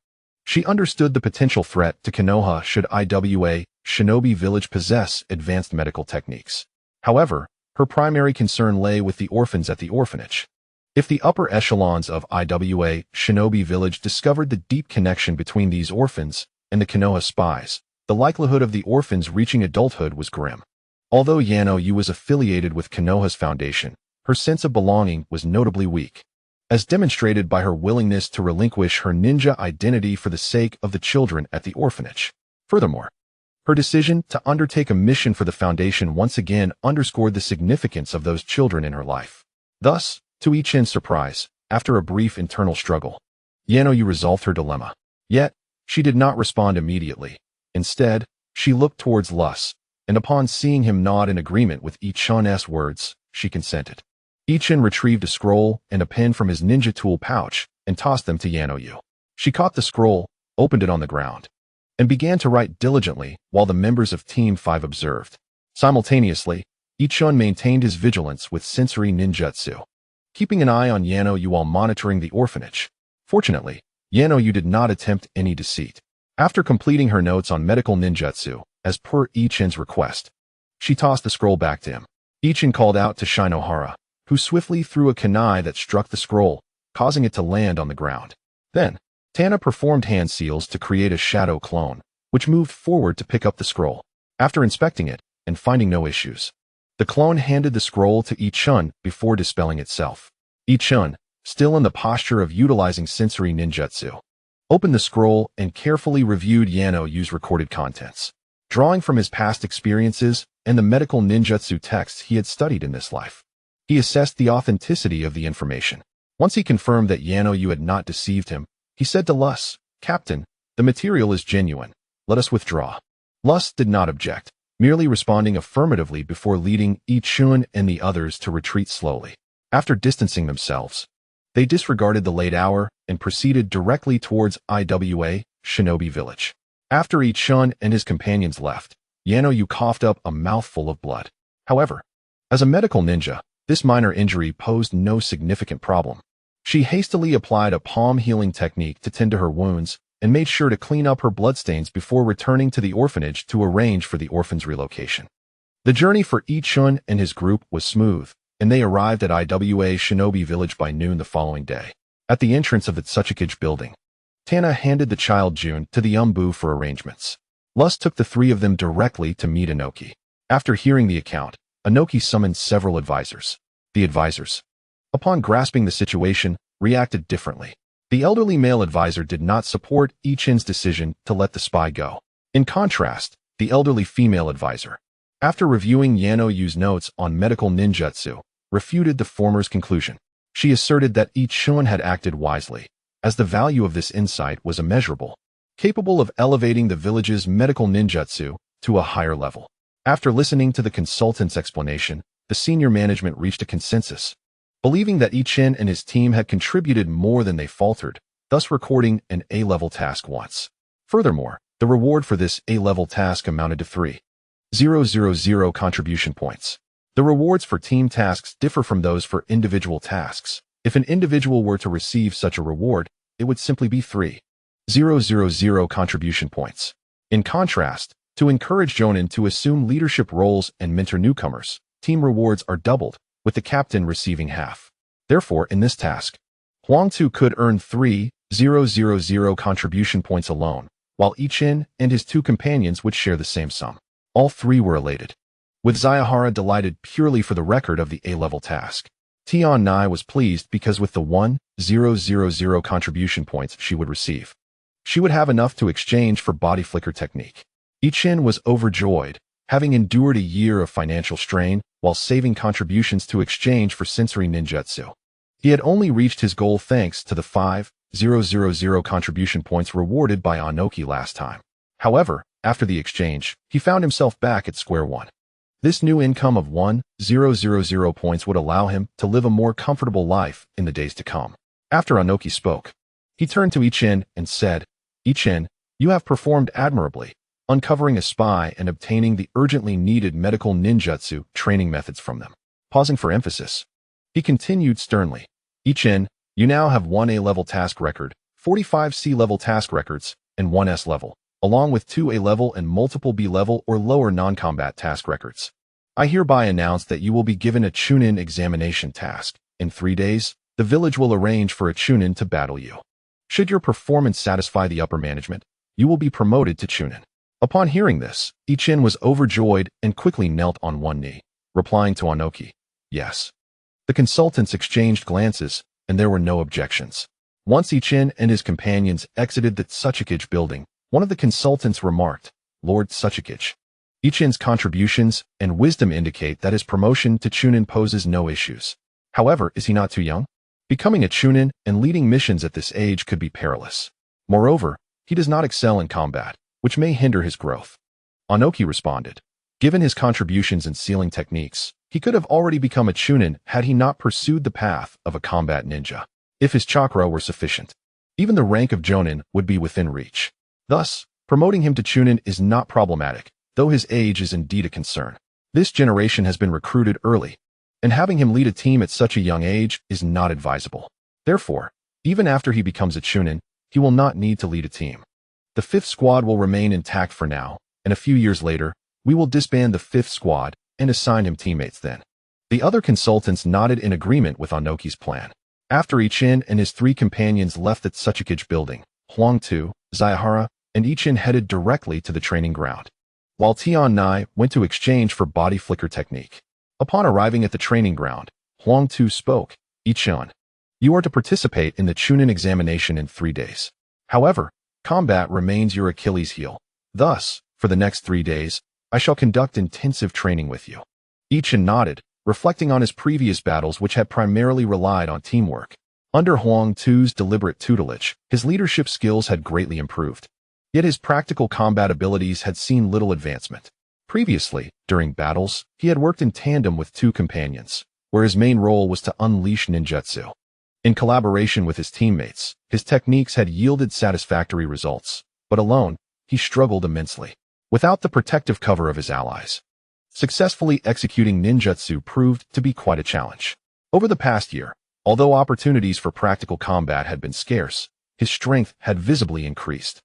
She understood the potential threat to Konoha should Iwa Shinobi Village possess advanced medical techniques. However, her primary concern lay with the orphans at the orphanage. If the upper echelons of Iwa Shinobi Village discovered the deep connection between these orphans and the Konoha spies, the likelihood of the orphans reaching adulthood was grim. Although Yanoyu was affiliated with Konoha's foundation, her sense of belonging was notably weak, as demonstrated by her willingness to relinquish her ninja identity for the sake of the children at the orphanage. Furthermore, her decision to undertake a mission for the Foundation once again underscored the significance of those children in her life. Thus, to Yichun's surprise, after a brief internal struggle, Yanoyu resolved her dilemma. Yet, she did not respond immediately. Instead, she looked towards Lus, and upon seeing him nod in agreement with Yichun's words, she consented. Yichun retrieved a scroll and a pen from his ninja tool pouch and tossed them to Yanoyu. She caught the scroll, opened it on the ground, and began to write diligently while the members of Team 5 observed. Simultaneously, Yichun maintained his vigilance with sensory ninjutsu, keeping an eye on Yanoyu while monitoring the orphanage. Fortunately, Yanoyu did not attempt any deceit. After completing her notes on medical ninjutsu, as per Yichun's request, she tossed the scroll back to him. Yichun called out to Shinohara, who swiftly threw a kunai that struck the scroll, causing it to land on the ground. Then, Tana performed hand seals to create a shadow clone, which moved forward to pick up the scroll. After inspecting it and finding no issues, the clone handed the scroll to Yichun before dispelling itself. Yichun, still in the posture of utilizing sensory ninjutsu, opened the scroll and carefully reviewed Yanoyu's recorded contents. Drawing from his past experiences and the medical ninjutsu texts he had studied in this life, he assessed the authenticity of the information. Once he confirmed that Yanoyu had not deceived him, he said to Lus, "Captain, the material is genuine. Let us withdraw." Lus did not object, merely responding affirmatively before leading Yichun and the others to retreat slowly. After distancing themselves, they disregarded the late hour and proceeded directly towards Iwa Shinobi Village. After Yichun and his companions left, Yanoyu coughed up a mouthful of blood. However, as a medical ninja, this minor injury posed no significant problem. She hastily applied a palm healing technique to tend to her wounds and made sure to clean up her bloodstains before returning to the orphanage to arrange for the orphans' relocation. The journey for Yichun and his group was smooth, and they arrived at Iwa Shinobi Village by noon the following day. At the entrance of the Tsuchikage building, Tana handed the child June to the Umbu for arrangements. Lus took the three of them directly to meet Inoki. After hearing the account, Inoki summoned several advisors. The advisors, upon grasping the situation, reacted differently. The elderly male advisor did not support Yichun's decision to let the spy go. In contrast, the elderly female advisor, after reviewing Yanoyu's notes on medical ninjutsu, refuted the former's conclusion. She asserted that Ichun had acted wisely, as the value of this insight was immeasurable, capable of elevating the village's medical ninjutsu to a higher level. After listening to the consultant's explanation, the senior management reached a consensus, believing that Ichin and his team had contributed more than they faltered, thus recording an A-level task once. Furthermore, the reward for this A-level task amounted to 3,000 contribution points. The rewards for team tasks differ from those for individual tasks. If an individual were to receive such a reward, it would simply be 3,000 contribution points. In contrast, to encourage Jonin to assume leadership roles and mentor newcomers, team rewards are doubled, with the captain receiving half. Therefore, in this task, Huang Tu could earn 3,000 contribution points alone, while Ichin and his two companions would share the same sum. All three were elated, with Zayahara delighted purely for the record of the A-level task. Tian Nai was pleased because with the 1,000 contribution points she would receive, she would have enough to exchange for body flicker technique. Ichin was overjoyed, having endured a year of financial strain while saving contributions to exchange for sensory ninjutsu. He had only reached his goal thanks to the 5,000 contribution points rewarded by Anoki last time. However, after the exchange, he found himself back at square one. This new income of 1,000 points would allow him to live a more comfortable life in the days to come. After Anoki spoke, he turned to Ichin and said, "Ichin, you have performed admirably, uncovering a spy and obtaining the urgently needed medical ninjutsu training methods from them." Pausing for emphasis, he continued sternly, "Ichin, you now have 1 A-level task record, 45 C-level task records, and 1 S-level, along with 2 A-level and multiple B-level or lower non-combat task records. I hereby announce that you will be given a Chunin examination task. In 3 days, the village will arrange for a Chunin to battle you. Should your performance satisfy the upper management, you will be promoted to Chunin." Upon hearing this, Ichin was overjoyed and quickly knelt on one knee, replying to Anoki, "Yes." The consultants exchanged glances, and there were no objections. Once Ichin and his companions exited the Tsuchikage building, one of the consultants remarked, "Lord Tsuchikage, Ichin's contributions and wisdom indicate that his promotion to Chunin poses no issues. However, is he not too young? Becoming a Chunin and leading missions at this age could be perilous. Moreover, he does not excel in combat, which may hinder his growth." Anoki responded, "Given his contributions in sealing techniques, he could have already become a Chunin had he not pursued the path of a combat ninja. If his chakra were sufficient, even the rank of Jonin would be within reach. Thus, promoting him to Chunin is not problematic, though his age is indeed a concern. This generation has been recruited early, and having him lead a team at such a young age is not advisable. Therefore, even after he becomes a Chunin, he will not need to lead a team. The 5th squad will remain intact for now, and a few years later, we will disband the 5th squad and assign him teammates then." The other consultants nodded in agreement with Anoki's plan. After Ichin and his 3 companions left the Tsuchikage building, Huang Tu, Zayahara, and Ichin headed directly to the training ground, while Tian Nai went to exchange for body flicker technique. Upon arriving at the training ground, Huang Tu spoke, "Ichin, you are to participate in the Chunin examination in 3 days. However, combat remains your Achilles heel. Thus, for the next 3 days, I shall conduct intensive training with you." Ichin nodded, reflecting on his previous battles which had primarily relied on teamwork. Under Huang Tu's deliberate tutelage, his leadership skills had greatly improved. Yet his practical combat abilities had seen little advancement. Previously, during battles, he had worked in tandem with 2 companions, where his main role was to unleash ninjutsu. In collaboration with his teammates, his techniques had yielded satisfactory results, but alone, he struggled immensely. Without the protective cover of his allies, successfully executing ninjutsu proved to be quite a challenge. Over the past year, although opportunities for practical combat had been scarce, his strength had visibly increased,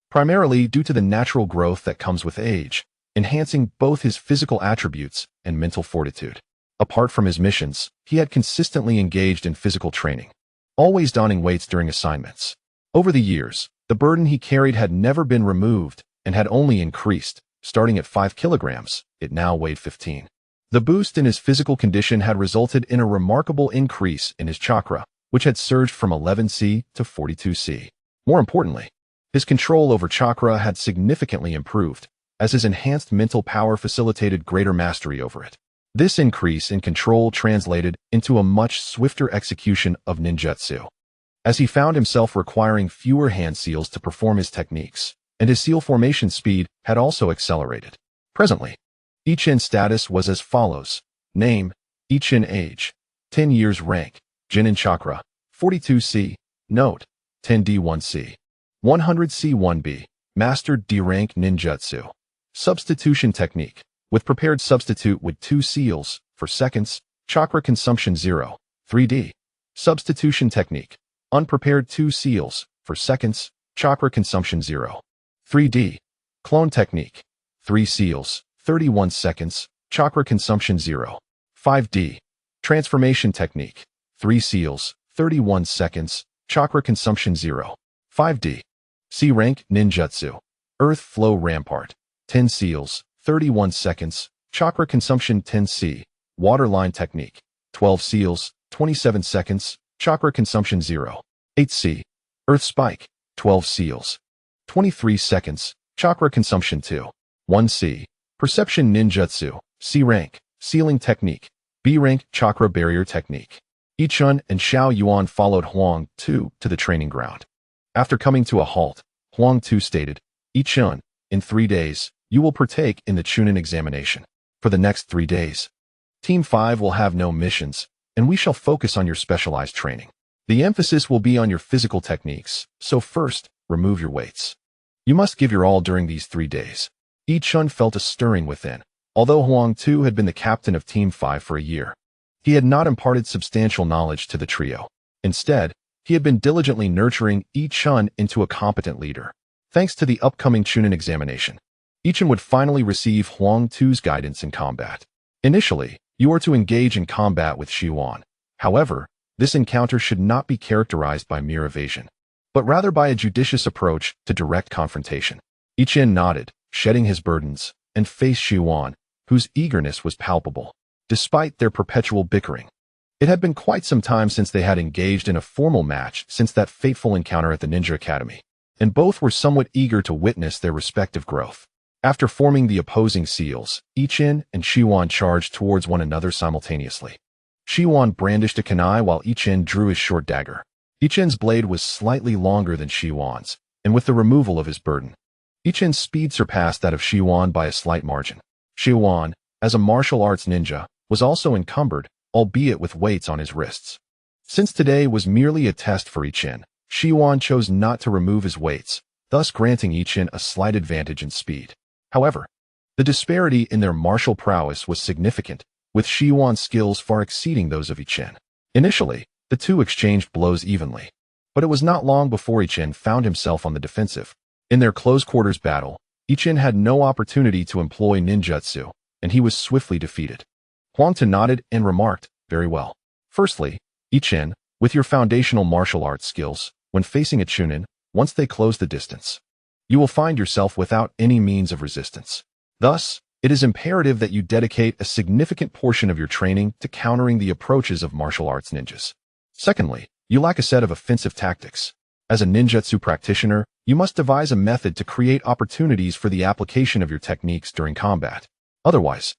primarily due to the natural growth that comes with age, enhancing both his physical attributes and mental fortitude. Apart from his missions, he had consistently engaged in physical training, always donning weights during assignments. Over the years, the burden he carried had never been removed and had only increased. Starting at 5 kilograms, it now weighed 15. The boost in his physical condition had resulted in a remarkable increase in his chakra, which had surged from 11C to 42C. More importantly, his control over chakra had significantly improved, as his enhanced mental power facilitated greater mastery over it. This increase in control translated into a much swifter execution of ninjutsu, as he found himself requiring fewer hand seals to perform his techniques, and his seal formation speed had also accelerated. Presently, Ichin's status was as follows. Name, Ichin. Age, 10 years. Rank, Jinin Chakra, 42C. Note, 10D1C. 100C1B. Mastered D-rank ninjutsu. Substitution technique. With prepared substitute with 2 seals, for seconds, chakra consumption 0, 3D. Substitution technique. Unprepared 2 seals, for seconds, chakra consumption 0, 3D. Clone technique. 3 seals, 31 seconds, chakra consumption 0, 5D. Transformation technique. 3 seals, 31 seconds, chakra consumption 0, 5D. C-rank ninjutsu. Earth flow rampart. 10 seals, 31 seconds, chakra consumption 10C. Waterline technique. 12 seals, 27 seconds, chakra consumption 0, 8C. Earth spike. 12 seals, 23 seconds, chakra consumption 2, 1C. Perception ninjutsu. C-rank. Sealing technique. B-rank chakra barrier technique. Ichun and Xiao Yuan followed Huang Tu to the training ground. After coming to a halt, Huang Tu stated, Ichun, in 3 days, you will partake in the Chunin examination. For the next 3 days, Team 5 will have no missions, and we shall focus on your specialized training. The emphasis will be on your physical techniques, so first, remove your weights. You must give your all during these 3 days. Ichun felt a stirring within. Although Huang Tu had been the captain of Team 5 for a year, he had not imparted substantial knowledge to the trio. Instead, he had been diligently nurturing Ichun into a competent leader. Thanks to the upcoming Chunin examination, Ichun would finally receive Huang Tu's guidance in combat. Initially, you are to engage in combat with Xiwan. However, this encounter should not be characterized by mere evasion, but rather by a judicious approach to direct confrontation. Ichin nodded, shedding his burdens, and faced Xiwan, whose eagerness was palpable, despite their perpetual bickering. It had been quite some time since they had engaged in a formal match since that fateful encounter at the Ninja Academy, and both were somewhat eager to witness their respective growth. After forming the opposing seals, Ichin and Xiwan charged towards one another simultaneously. Xiwan brandished a kunai while Ichin drew his short dagger. Ichin's blade was slightly longer than Xiwan's, and with the removal of his burden, Ichin's speed surpassed that of Xiwan by a slight margin. Xiwan, as a martial arts ninja, was also encumbered, albeit with weights on his wrists. Since today was merely a test for Ichin, Xiwan chose not to remove his weights, thus granting Ichin a slight advantage in speed. However, the disparity in their martial prowess was significant, with Xiwan's skills far exceeding those of Ichin. Initially, the two exchanged blows evenly, but it was not long before Ichin found himself on the defensive. In their close-quarters battle, Ichin had no opportunity to employ ninjutsu, and he was swiftly defeated. Huang Tu nodded and remarked, very well. Firstly, Ichin, with your foundational martial arts skills, when facing a Chunin, once they close the distance, you will find yourself without any means of resistance. Thus, it is imperative that you dedicate a significant portion of your training to countering the approaches of martial arts ninjas. Secondly, you lack a set of offensive tactics. As a ninjutsu practitioner, you must devise a method to create opportunities for the application of your techniques during combat. Otherwise,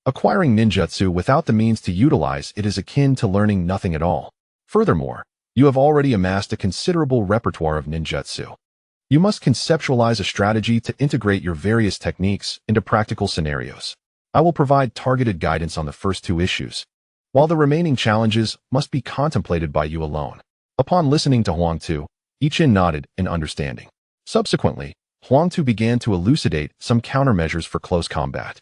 acquiring ninjutsu without the means to utilize it is akin to learning nothing at all. Furthermore, you have already amassed a considerable repertoire of ninjutsu. You must conceptualize a strategy to integrate your various techniques into practical scenarios. I will provide targeted guidance on the first 2 issues, while the remaining challenges must be contemplated by you alone. Upon listening to Huang Tu, Ichin nodded in understanding. Subsequently, Huang Tu began to elucidate some countermeasures for close combat.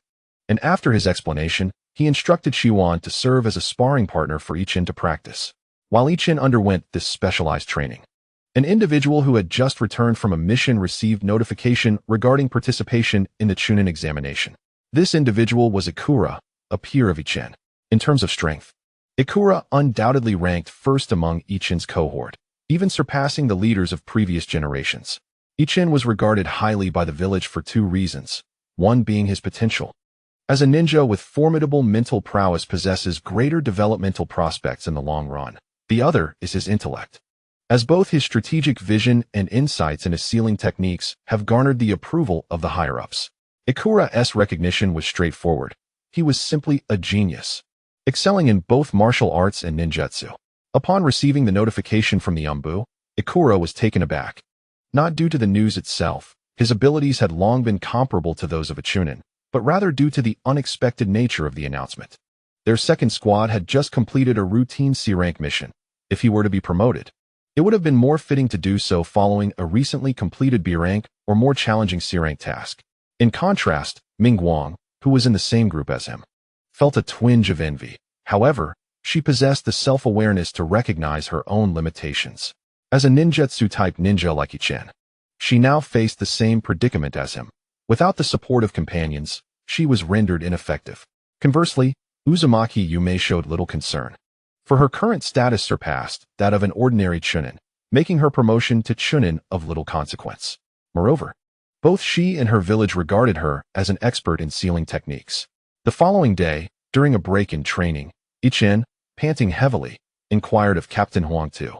And after his explanation, he instructed Xiwan to serve as a sparring partner for Ichin to practice. While Ichin underwent this specialized training, an individual who had just returned from a mission received notification regarding participation in the Chunin examination. This individual was Ikura, a peer of Ichin. In terms of strength, Ikura undoubtedly ranked first among Ichin's cohort, even surpassing the leaders of previous generations. Ichin was regarded highly by the village for 2 reasons, one being his potential. As a ninja with formidable mental prowess possesses greater developmental prospects in the long run. The other is his intellect, as both his strategic vision and insights in his sealing techniques have garnered the approval of the higher-ups. Ikura's recognition was straightforward. he was simply a genius, excelling in both martial arts and ninjutsu. Upon receiving the notification from the Umbu, Ikura was taken aback. Not due to the news itself, his abilities had long been comparable to those of a Chunin, but rather due to the unexpected nature of the announcement. Their second squad had just completed a routine C-rank mission. If he were to be promoted, it would have been more fitting to do so following a recently completed B-rank or more challenging C-rank task. In contrast, Ming Guang, who was in the same group as him, felt a twinge of envy. However, she possessed the self-awareness to recognize her own limitations. As a ninjutsu-type ninja like Ichen, she now faced the same predicament as him. Without the support of companions, she was rendered ineffective. Conversely, Uzumaki Yume showed little concern, for her current status surpassed that of an ordinary Chunin, making her promotion to Chunin of little consequence. Moreover, both she and her village regarded her as an expert in sealing techniques. The following day, during a break in training, Ichen, panting heavily, inquired of Captain Huang Tu,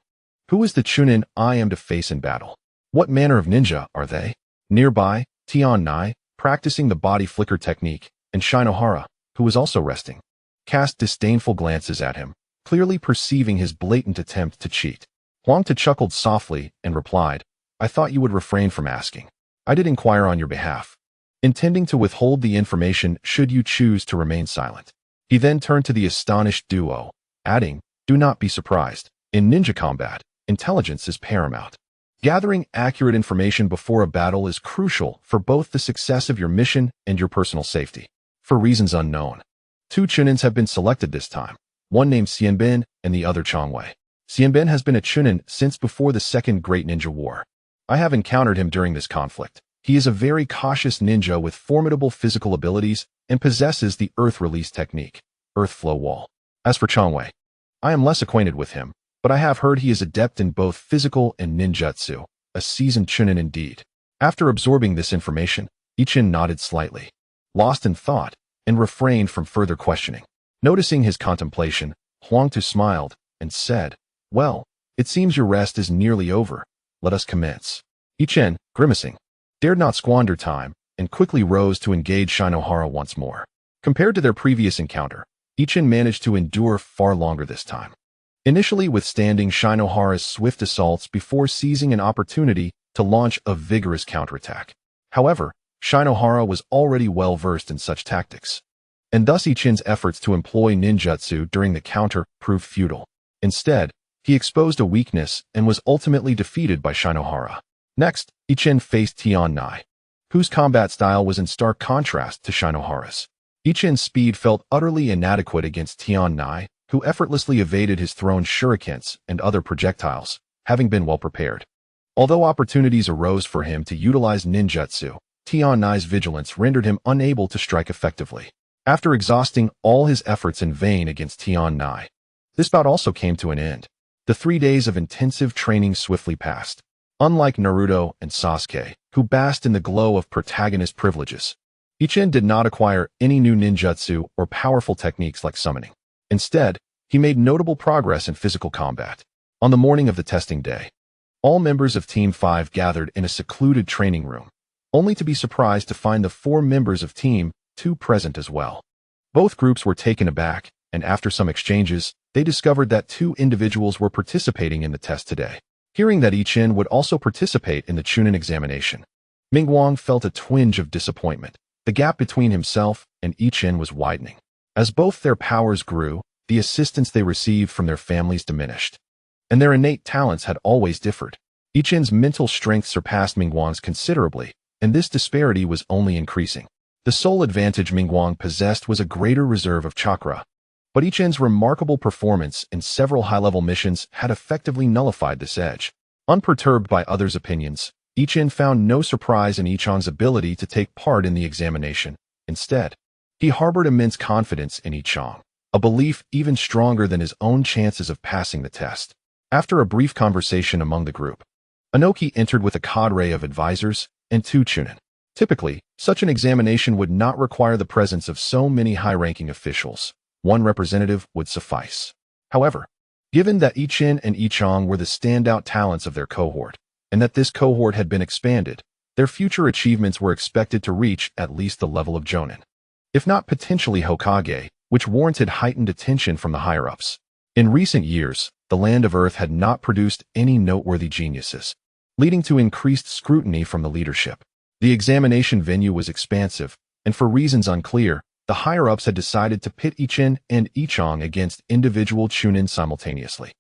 "Who is the Chunin I am to face in battle? What manner of ninja are they?" Nearby, Tian Nai, practicing the body flicker technique, and Shinohara, who was also resting, cast disdainful glances at him, clearly perceiving his blatant attempt to cheat. Huang Tu chuckled softly and replied, "I thought you would refrain from asking. I did inquire on your behalf, intending to withhold the information should you choose to remain silent." He then turned to the astonished duo, adding, "Do not be surprised. In ninja combat, intelligence is paramount. Gathering accurate information before a battle is crucial for both the success of your mission and your personal safety." For reasons unknown, two Chunins have been selected this time, one named Xianbin and the other Changwei. Xianbin has been a Chunin since before the Second Great Ninja War. I have encountered him during this conflict. He is a very cautious ninja with formidable physical abilities and possesses the Earth Release technique, Earth Flow Wall. As for Changwei, I am less acquainted with him, but I have heard he is adept in both physical and ninjutsu, a seasoned Chunin indeed. After absorbing this information, Ichen nodded slightly, lost in thought, and refrained from further questioning. Noticing his contemplation, Huang Tu smiled and said, "Well, it seems your rest is nearly over. Let us commence." Ichen, grimacing, dared not squander time, and quickly rose to engage Shinohara once more. Compared to their previous encounter, Ichen managed to endure far longer this time, initially withstanding Shinohara's swift assaults before seizing an opportunity to launch a vigorous counterattack. However, Shinohara was already well versed in such tactics, and thus Ichen's efforts to employ ninjutsu during the counter proved futile. Instead, he exposed a weakness and was ultimately defeated by Shinohara. Next, Ichen faced Tian Nai, whose combat style was in stark contrast to Shinohara's. Ichen's speed felt utterly inadequate against Tian Nai, who effortlessly evaded his thrown shurikens and other projectiles, having been well prepared. Although opportunities arose for him to utilize ninjutsu, Tian Nai's vigilance rendered him unable to strike effectively. After exhausting all his efforts in vain against Tian Nai, this bout also came to an end. The 3 days of intensive training swiftly passed. Unlike Naruto and Sasuke, who basked in the glow of protagonist privileges, Ichen did not acquire any new ninjutsu or powerful techniques like summoning. Instead, he made notable progress in physical combat. On the morning of the testing day, all members of Team 5 gathered in a secluded training room, only to be surprised to find the 4 members of Team 2 present as well. Both groups were taken aback, and after some exchanges, they discovered that 2 individuals were participating in the test today. Hearing that Ichen would also participate in the Chunin examination, Mingguang felt a twinge of disappointment. The gap between himself and Ichen was widening. As both their powers grew, the assistance they received from their families diminished, and their innate talents had always differed. Ichen's mental strength surpassed Mingguang's considerably, and this disparity was only increasing. The sole advantage Mingguang possessed was a greater reserve of chakra, but Ichen's remarkable performance in several high-level missions had effectively nullified this edge. Unperturbed by others' opinions, Ichen found no surprise in Ichang's ability to take part in the examination. Instead, he harbored immense confidence in Ichang, a belief even stronger than his own chances of passing the test. After a brief conversation among the group, Inoki entered with a cadre of advisors and 2 Chunin. Typically, such an examination would not require the presence of so many high-ranking officials. 1 representative would suffice. However, given that Ichen and Ichang were the standout talents of their cohort, and that this cohort had been expanded, their future achievements were expected to reach at least the level of Jonin. if not potentially Hokage, which warranted heightened attention from the higher-ups. In recent years, the Land of Earth had not produced any noteworthy geniuses, leading to increased scrutiny from the leadership. The examination venue was expansive, and for reasons unclear, the higher-ups had decided to pit Ichin and Ichang against individual Chunin simultaneously.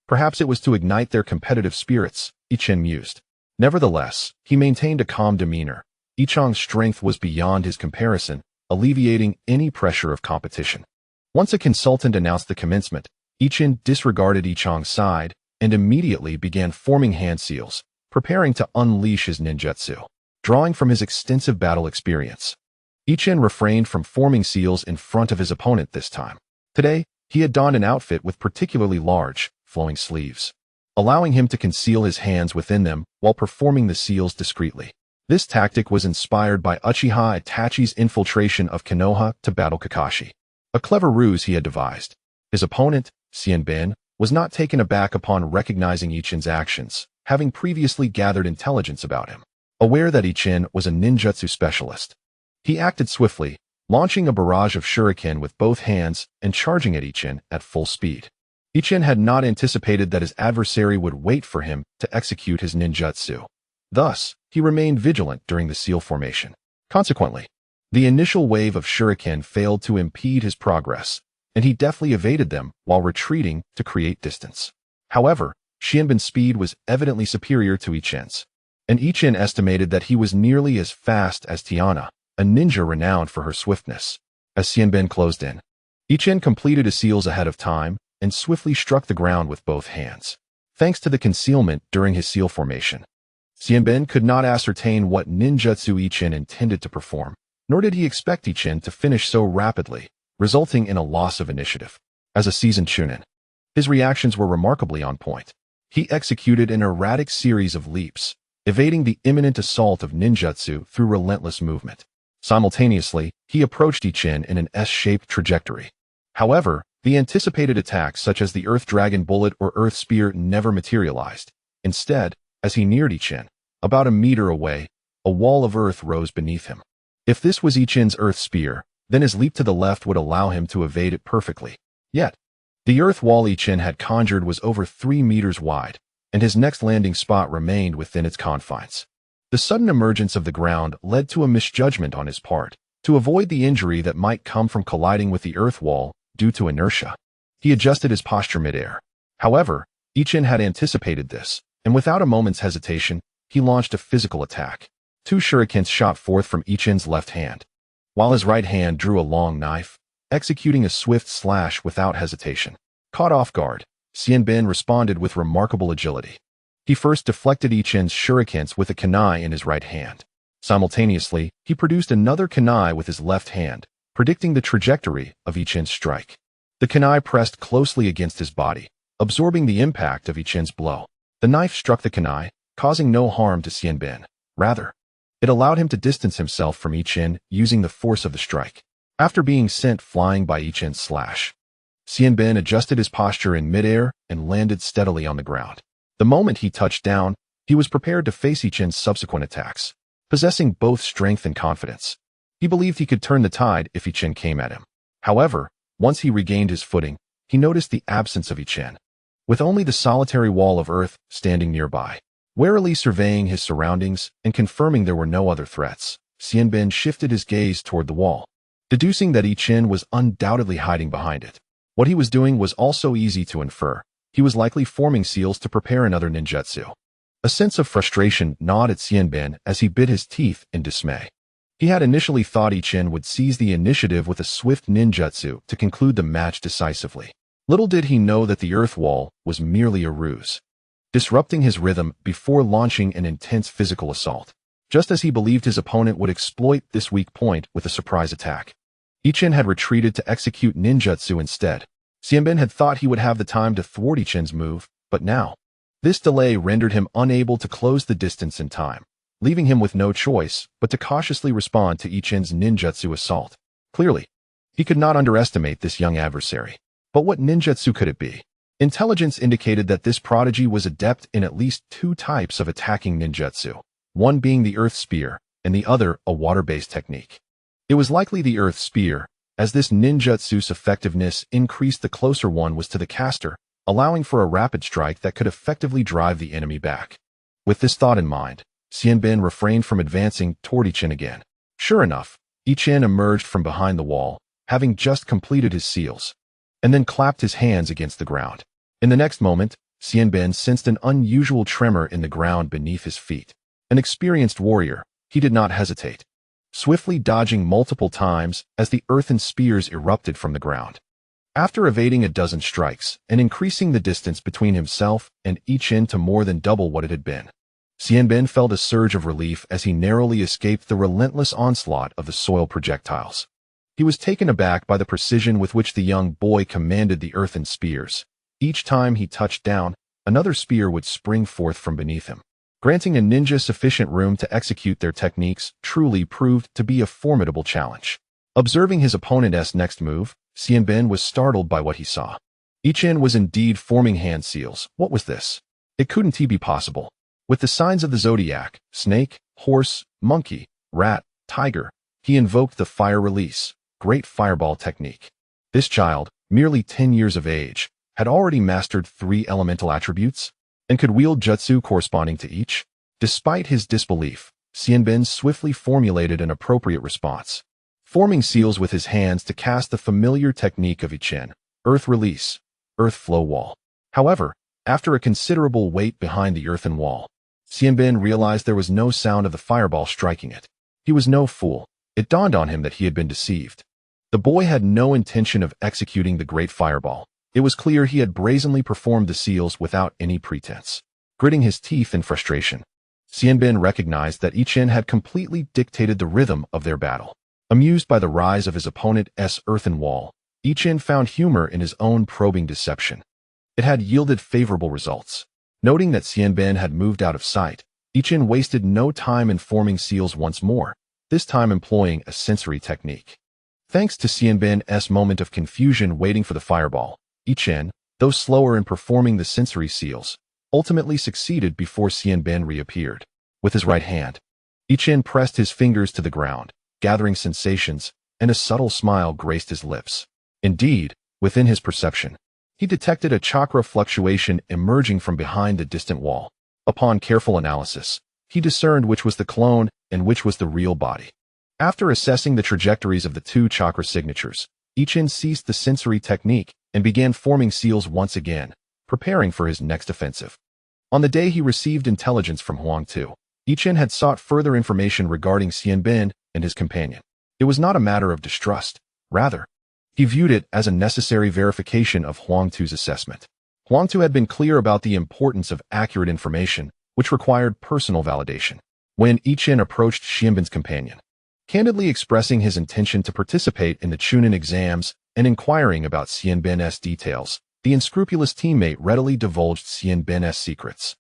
Perhaps it was to ignite their competitive spirits, Ichin mused. Nevertheless, he maintained a calm demeanor. Ichang's strength was beyond his comparison, alleviating any pressure of competition. Once a consultant announced the commencement, Ichin disregarded Ichang's side and immediately began forming hand seals, preparing to unleash his ninjutsu. Drawing from his extensive battle experience, Ichin refrained from forming seals in front of his opponent this time. Today, he had donned an outfit with particularly large, flowing sleeves, allowing him to conceal his hands within them while performing the seals discreetly. This tactic was inspired by Uchiha Itachi's infiltration of Konoha to battle Kakashi, a clever ruse he had devised. His opponent, Xianbin, was not taken aback upon recognizing Ichin's actions, having previously gathered intelligence about him. Aware that Ichin was a ninjutsu specialist, he acted swiftly, launching a barrage of shuriken with both hands and charging at Ichin at full speed. Ichin had not anticipated that his adversary would wait for him to execute his ninjutsu. Thus, he remained vigilant during the seal formation. Consequently, the initial wave of shuriken failed to impede his progress, and he deftly evaded them while retreating to create distance. However, Xianbin's speed was evidently superior to Ichin's, and Ichin estimated that he was nearly as fast as Tiana, a ninja renowned for her swiftness. As Xianbin closed in, Ichin completed his seals ahead of time and swiftly struck the ground with both hands. Thanks to the concealment during his seal formation, Xianbin could not ascertain what ninjutsu Ichin intended to perform, nor did he expect Ichin to finish so rapidly, resulting in a loss of initiative. As a seasoned Chunin, his reactions were remarkably on point. He executed an erratic series of leaps, evading the imminent assault of ninjutsu through relentless movement. Simultaneously, he approached Ichin in an S-shaped trajectory. However, the anticipated attacks such as the Earth Dragon Bullet or Earth Spear never materialized. Instead, as he neared Ichin, about a meter away, a wall of earth rose beneath him. If this was Ichin's Earth Spear, then his leap to the left would allow him to evade it perfectly. Yet, the earth wall Ichin had conjured was over 3 meters wide, and his next landing spot remained within its confines. The sudden emergence of the ground led to a misjudgment on his part. To avoid the injury that might come from colliding with the earth wall due to inertia, he adjusted his posture midair. However, Ichin had anticipated this, and without a moment's hesitation, he launched a physical attack. 2 shurikens shot forth from Ichin's left hand, while his right hand drew a long knife, executing a swift slash without hesitation. Caught off guard, Xianbin responded with remarkable agility. He first deflected Ichin's shurikens with a kunai in his right hand. Simultaneously, he produced another kunai with his left hand, predicting the trajectory of Ichin's strike. The kunai pressed closely against his body, absorbing the impact of Ichin's blow. The knife struck the kunai, causing no harm to Xianbin. Rather, it allowed him to distance himself from Ichin using the force of the strike. After being sent flying by Ichin's slash, Xianbin adjusted his posture in midair and landed steadily on the ground. The moment he touched down, he was prepared to face Ichin's subsequent attacks. Possessing both strength and confidence, he believed he could turn the tide if Ichin came at him. However, once he regained his footing, he noticed the absence of Ichin, with only the solitary wall of earth standing nearby. Warily surveying his surroundings and confirming there were no other threats, Xianbin shifted his gaze toward the wall, deducing that Ichin was undoubtedly hiding behind it. What he was doing was also easy to infer. He was likely forming seals to prepare another ninjutsu. A sense of frustration gnawed at Xianbin as he bit his teeth in dismay. He had initially thought Ichin would seize the initiative with a swift ninjutsu to conclude the match decisively. Little did he know that the earth wall was merely a ruse, disrupting his rhythm before launching an intense physical assault. Just as he believed his opponent would exploit this weak point with a surprise attack, Ichin had retreated to execute ninjutsu instead. Xianbin had thought he would have the time to thwart Ichin's move, but now, this delay rendered him unable to close the distance in time, leaving him with no choice but to cautiously respond to Ichin's ninjutsu assault. Clearly, he could not underestimate this young adversary. But what ninjutsu could it be? Intelligence indicated that this prodigy was adept in at least 2 types of attacking ninjutsu, one being the earth spear and the other a water-based technique. It was likely the Earth Spear, as this ninjutsu's effectiveness increased the closer one was to the caster, allowing for a rapid strike that could effectively drive the enemy back. With this thought in mind, Xianbin refrained from advancing toward Ichin again. Sure enough, Ichin emerged from behind the wall, having just completed his seals, and then clapped his hands against the ground. In the next moment, Xianbin sensed an unusual tremor in the ground beneath his feet. An experienced warrior, he did not hesitate, swiftly dodging multiple times as the earthen spears erupted from the ground. After evading a dozen strikes and increasing the distance between himself and Ichin to more than double what it had been, Xianbin felt a surge of relief as he narrowly escaped the relentless onslaught of the soil projectiles. He was taken aback by the precision with which the young boy commanded the earthen spears. Each time he touched down, another spear would spring forth from beneath him. Granting a ninja sufficient room to execute their techniques truly proved to be a formidable challenge. Observing his opponent's next move, Xianbin was startled by what he saw. Ichin was indeed forming hand seals. What was this? It couldn't be possible. With the signs of the zodiac, snake, horse, monkey, rat, tiger, he invoked the fire release, great fireball technique. This child, merely 10 years of age, had already mastered 3 elemental attributes and could wield jutsu corresponding to each. Despite his disbelief, Xianbin swiftly formulated an appropriate response, forming seals with his hands to cast the familiar technique of Ichin, earth release, earth flow wall. However, after a considerable wait behind the earthen wall, Xianbin realized there was no sound of the fireball striking it. He was no fool. It dawned on him that he had been deceived. The boy had no intention of executing the great fireball. It was clear he had brazenly performed the seals without any pretense. Gritting his teeth in frustration, Xianbin recognized that Ichin had completely dictated the rhythm of their battle. Amused by the rise of his opponent's earthen wall, Ichin found humor in his own probing deception. It had yielded favorable results. Noting that Xianbin had moved out of sight, Ichin wasted no time in forming seals once more, this time employing a sensory technique. Thanks to Xianbin's moment of confusion waiting for the fireball, Ichin, though slower in performing the sensory seals, ultimately succeeded before Xianbin reappeared. With his right hand, Ichin pressed his fingers to the ground, gathering sensations, and a subtle smile graced his lips. Indeed, within his perception, he detected a chakra fluctuation emerging from behind the distant wall. Upon careful analysis, he discerned which was the clone and which was the real body. After assessing the trajectories of the 2 chakra signatures, Ichin ceased the sensory technique and began forming seals once again, preparing for his next offensive. On the day he received intelligence from Huangtu, Ichin had sought further information regarding Xianbin and his companion. It was not a matter of distrust. Rather, he viewed it as a necessary verification of Huangtu's assessment. Huangtu had been clear about the importance of accurate information, which required personal validation. When Ichin approached Xianbin's companion, candidly expressing his intention to participate in the Chunin exams and inquiring about Xianbin's details, the unscrupulous teammate readily divulged Xianbin's secrets.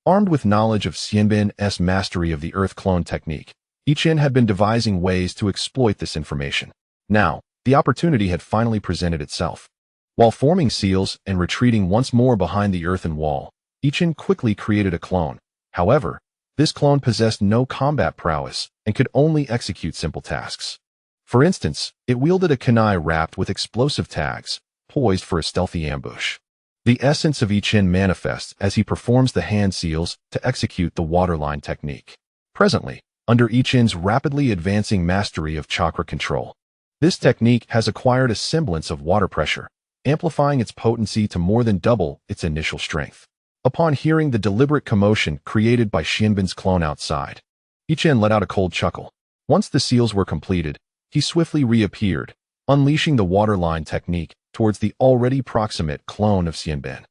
Armed with knowledge of Xianbin's mastery of the earth clone technique, Ichin had been devising ways to exploit this information. Now, the opportunity had finally presented itself. While forming seals and retreating once more behind the earthen wall, Ichin quickly created a clone. However, this clone possessed no combat prowess and could only execute simple tasks. For instance, it wielded a kunai wrapped with explosive tags, poised for a stealthy ambush. The essence of Ichin manifests as he performs the hand seals to execute the waterline technique. Presently, under Ichin's rapidly advancing mastery of chakra control, this technique has acquired a semblance of water pressure, amplifying its potency to more than double its initial strength. Upon hearing the deliberate commotion created by Xianbin's clone outside, Ichin let out a cold chuckle. Once the seals were completed, he swiftly reappeared, unleashing the waterline technique towards the already proximate clone of Xianbin.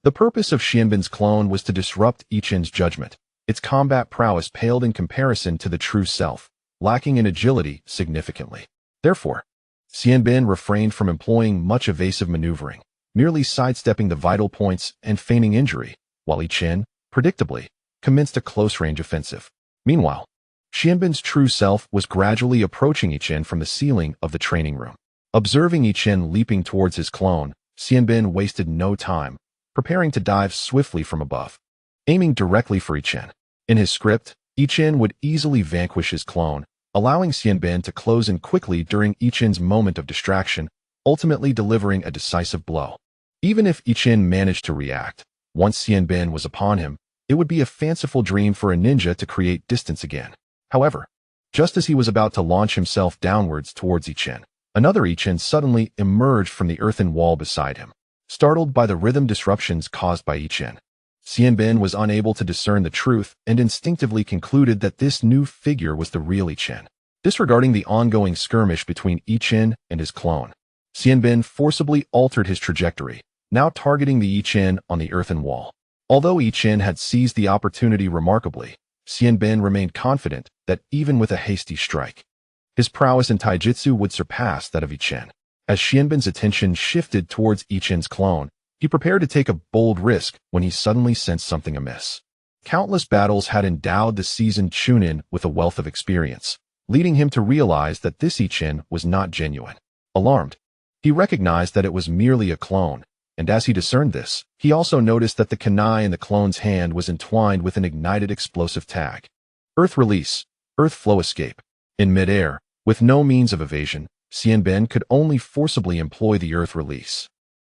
The purpose of Xianbin's clone was to disrupt Ichin's judgment. Its combat prowess paled in comparison to the true self, lacking in agility significantly. Therefore, Xianbin refrained from employing much evasive maneuvering, merely sidestepping the vital points and feigning injury, while Ichin, predictably, commenced a close-range offensive. Meanwhile, Xianbin's true self was gradually approaching Ichin from the ceiling of the training room. Observing Ichin leaping towards his clone, Xianbin wasted no time, preparing to dive swiftly from above, aiming directly for Ichin. In his script, Ichin would easily vanquish his clone, allowing Xianbin to close in quickly during Ichin's moment of distraction, ultimately delivering a decisive blow. Even if Ichin managed to react, once Xianbin was upon him, it would be a fanciful dream for a ninja to create distance again. However, just as he was about to launch himself downwards towards Ichin, another Ichin suddenly emerged from the earthen wall beside him. Startled by the rhythm disruptions caused by Ichin, Xianbin was unable to discern the truth and instinctively concluded that this new figure was the real Ichin. Disregarding the ongoing skirmish between Ichin and his clone, Xianbin forcibly altered his trajectory, now targeting the Ichin on the earthen wall. Although Ichin had seized the opportunity remarkably, Xianbin remained confident that even with a hasty strike, his prowess in taijutsu would surpass that of Ichin. As Xianbin's attention shifted towards Ichin's clone, he prepared to take a bold risk when he suddenly sensed something amiss. Countless battles had endowed the seasoned Chunin with a wealth of experience, leading him to realize that this Ichin was not genuine. Alarmed, he recognized that it was merely a clone, and as he discerned this, he also noticed that the kunai in the clone's hand was entwined with an ignited explosive tag. Earth release, earth flow escape. In midair, with no means of evasion, Xianbin could only forcibly employ the earth release.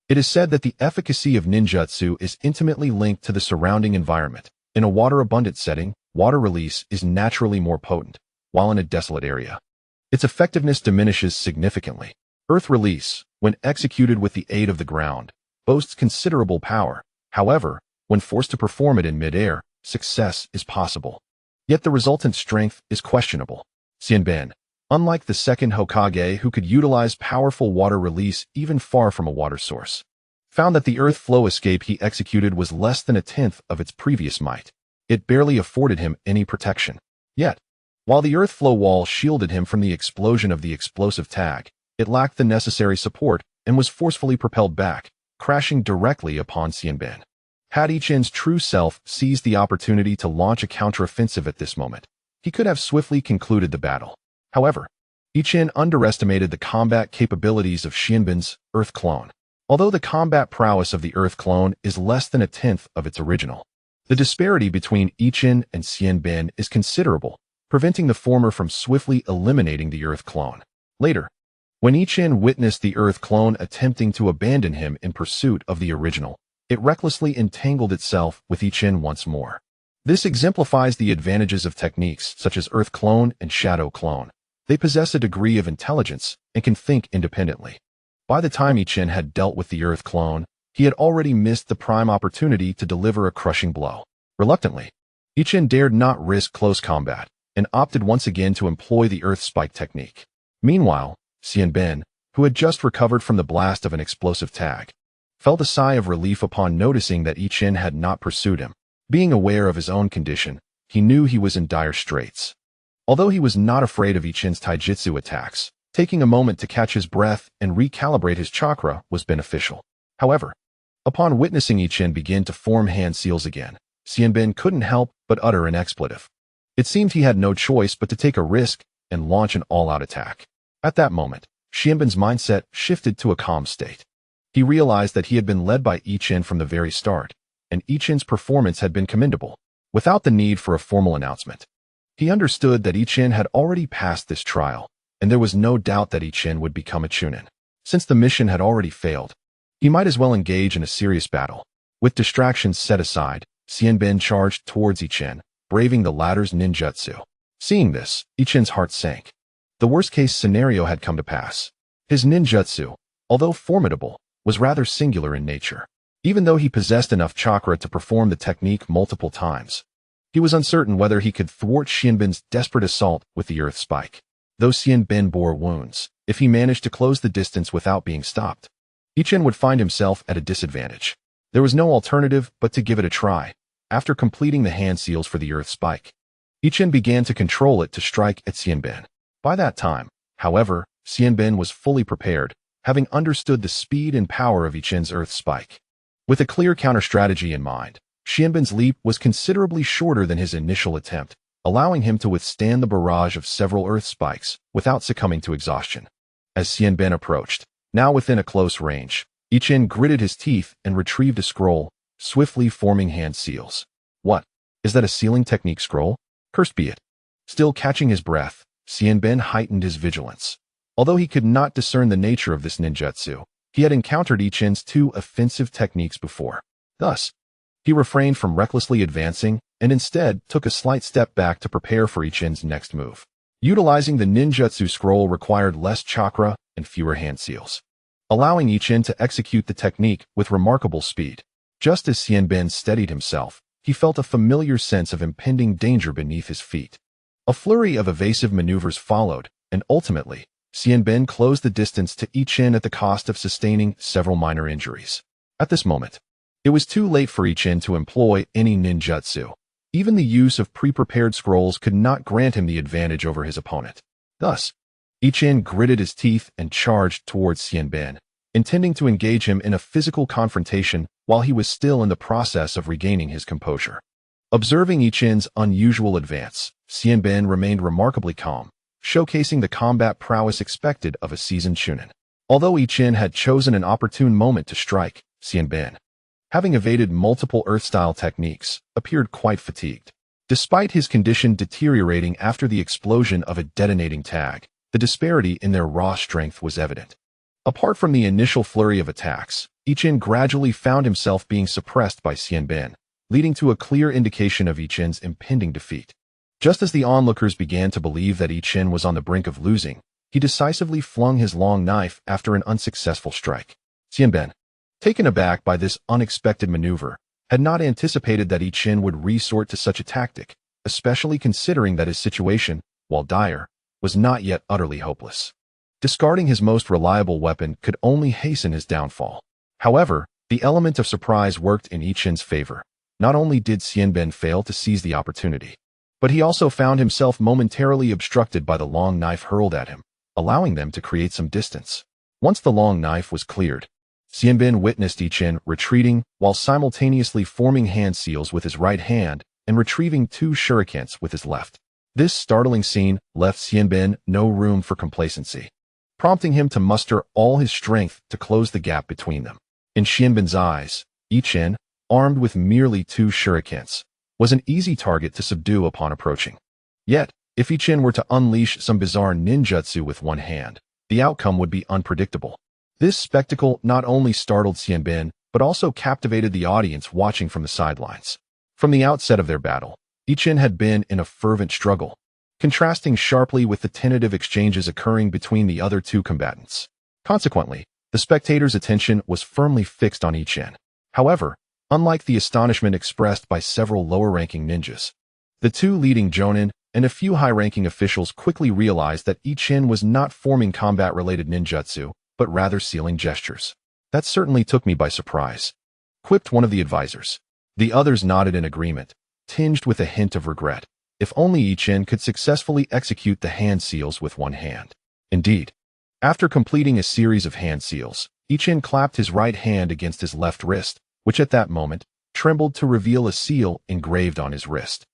It is said that the efficacy of ninjutsu is intimately linked to the surrounding environment. In a water-abundant setting, water release is naturally more potent, while in a desolate area, its effectiveness diminishes significantly. Earth release, when executed with the aid of the ground, boasts considerable power. However, when forced to perform it in midair, success is possible. Yet the resultant strength is questionable. Xianbin, unlike the second Hokage who could utilize powerful water release even far from a water source, found that the earth flow escape he executed was less than a tenth of its previous might. It barely afforded him any protection. Yet, while the earth flow wall shielded him from the explosion of the explosive tag, it lacked the necessary support and was forcefully propelled back, crashing directly upon Xianbin. Had Ichin's true self seized the opportunity to launch a counteroffensive at this moment, he could have swiftly concluded the battle. However, Ichin underestimated the combat capabilities of Xianbin's Earth clone. Although the combat prowess of the Earth clone is less than a tenth of its original, the disparity between Ichin and Xianbin is considerable, preventing the former from swiftly eliminating the Earth clone. Later, when Ichin witnessed the Earth clone attempting to abandon him in pursuit of the original, it recklessly entangled itself with Ichin once more. This exemplifies the advantages of techniques such as Earth clone and Shadow clone. They possess a degree of intelligence and can think independently. By the time Ichin had dealt with the Earth clone, he had already missed the prime opportunity to deliver a crushing blow. Reluctantly, Ichin dared not risk close combat and opted once again to employ the Earth spike technique. Meanwhile, Xianbin, who had just recovered from the blast of an explosive tag, felt a sigh of relief upon noticing that Ichin had not pursued him. Being aware of his own condition, he knew he was in dire straits. Although he was not afraid of Ichin's taijutsu attacks, taking a moment to catch his breath and recalibrate his chakra was beneficial. However, upon witnessing Ichin begin to form hand seals again, Xianbin couldn't help but utter an expletive. It seemed he had no choice but to take a risk and launch an all-out attack. At that moment, Xianbin's mindset shifted to a calm state. He realized that he had been led by Ichin from the very start, and Ichin's performance had been commendable. Without the need for a formal announcement, he understood that Ichin had already passed this trial, and there was no doubt that Ichin would become a Chunin. Since the mission had already failed, he might as well engage in a serious battle. With distractions set aside, Xianbin charged towards Ichin, braving the latter's ninjutsu. Seeing this, Ichin's heart sank. The worst-case scenario had come to pass. His ninjutsu, although formidable, was rather singular in nature. Even though he possessed enough chakra to perform the technique multiple times, he was uncertain whether he could thwart Xianbin's desperate assault with the earth spike. Though Xianbin bore wounds, if he managed to close the distance without being stopped, Ichin would find himself at a disadvantage. There was no alternative but to give it a try. After completing the hand seals for the earth spike, Ichin began to control it to strike at Xianbin. By that time, however, Xianbin was fully prepared, having understood the speed and power of Ichin's earth spike. With a clear counter-strategy in mind, Xianbin's leap was considerably shorter than his initial attempt, allowing him to withstand the barrage of several earth spikes without succumbing to exhaustion. As Xianbin approached, now within a close range, Ichin gritted his teeth and retrieved a scroll, swiftly forming hand seals. What? Is that a sealing technique scroll? Cursed be it. Still catching his breath, Xianbin heightened his vigilance. Although he could not discern the nature of this ninjutsu, he had encountered Ichin's two offensive techniques before. Thus, he refrained from recklessly advancing and instead took a slight step back to prepare for Ichin's next move. Utilizing the ninjutsu scroll required less chakra and fewer hand seals, allowing Ichin to execute the technique with remarkable speed. Just as Xianbin steadied himself, he felt a familiar sense of impending danger beneath his feet. A flurry of evasive maneuvers followed, and ultimately, Xianbin closed the distance to Ichin at the cost of sustaining several minor injuries. At this moment, it was too late for Ichin to employ any ninjutsu. Even the use of pre-prepared scrolls could not grant him the advantage over his opponent. Thus, Ichin gritted his teeth and charged towards Xianbin, intending to engage him in a physical confrontation while he was still in the process of regaining his composure. Observing Ichin's unusual advance, Xianbin remained remarkably calm, showcasing the combat prowess expected of a seasoned chunin. Although Ichin had chosen an opportune moment to strike, Xianbin, having evaded multiple earth-style techniques, appeared quite fatigued. Despite his condition deteriorating after the explosion of a detonating tag, the disparity in their raw strength was evident. Apart from the initial flurry of attacks, Ichin gradually found himself being suppressed by Xianbin, leading to a clear indication of Ichin's impending defeat. Just as the onlookers began to believe that Ichin was on the brink of losing, he decisively flung his long knife after an unsuccessful strike. Xianbin, taken aback by this unexpected maneuver, had not anticipated that Ichin would resort to such a tactic, especially considering that his situation, while dire, was not yet utterly hopeless. Discarding his most reliable weapon could only hasten his downfall. However, the element of surprise worked in Ichin's favor. Not only did Xianbin fail to seize the opportunity, but he also found himself momentarily obstructed by the long knife hurled at him, allowing them to create some distance. Once the long knife was cleared, Xianbin witnessed Ichin retreating while simultaneously forming hand seals with his right hand and retrieving two shurikens with his left. This startling scene left Xianbin no room for complacency, prompting him to muster all his strength to close the gap between them. In Xianbin's eyes, Ichin, armed with merely two shurikens, was an easy target to subdue upon approaching. Yet, if Ichin were to unleash some bizarre ninjutsu with one hand, the outcome would be unpredictable. This spectacle not only startled Xianbin, but also captivated the audience watching from the sidelines. From the outset of their battle, Ichin had been in a fervent struggle, contrasting sharply with the tentative exchanges occurring between the other two combatants. Consequently, the spectators' attention was firmly fixed on Ichin. However, unlike the astonishment expressed by several lower-ranking ninjas, the two leading jonin and a few high-ranking officials quickly realized that Ichin was not forming combat-related ninjutsu, but rather sealing gestures. That certainly took me by surprise, quipped one of the advisors. The others nodded in agreement, tinged with a hint of regret. If only Ichin could successfully execute the hand seals with one hand. Indeed, after completing a series of hand seals, Ichin clapped his right hand against his left wrist, which at that moment trembled to reveal a seal engraved on his wrist.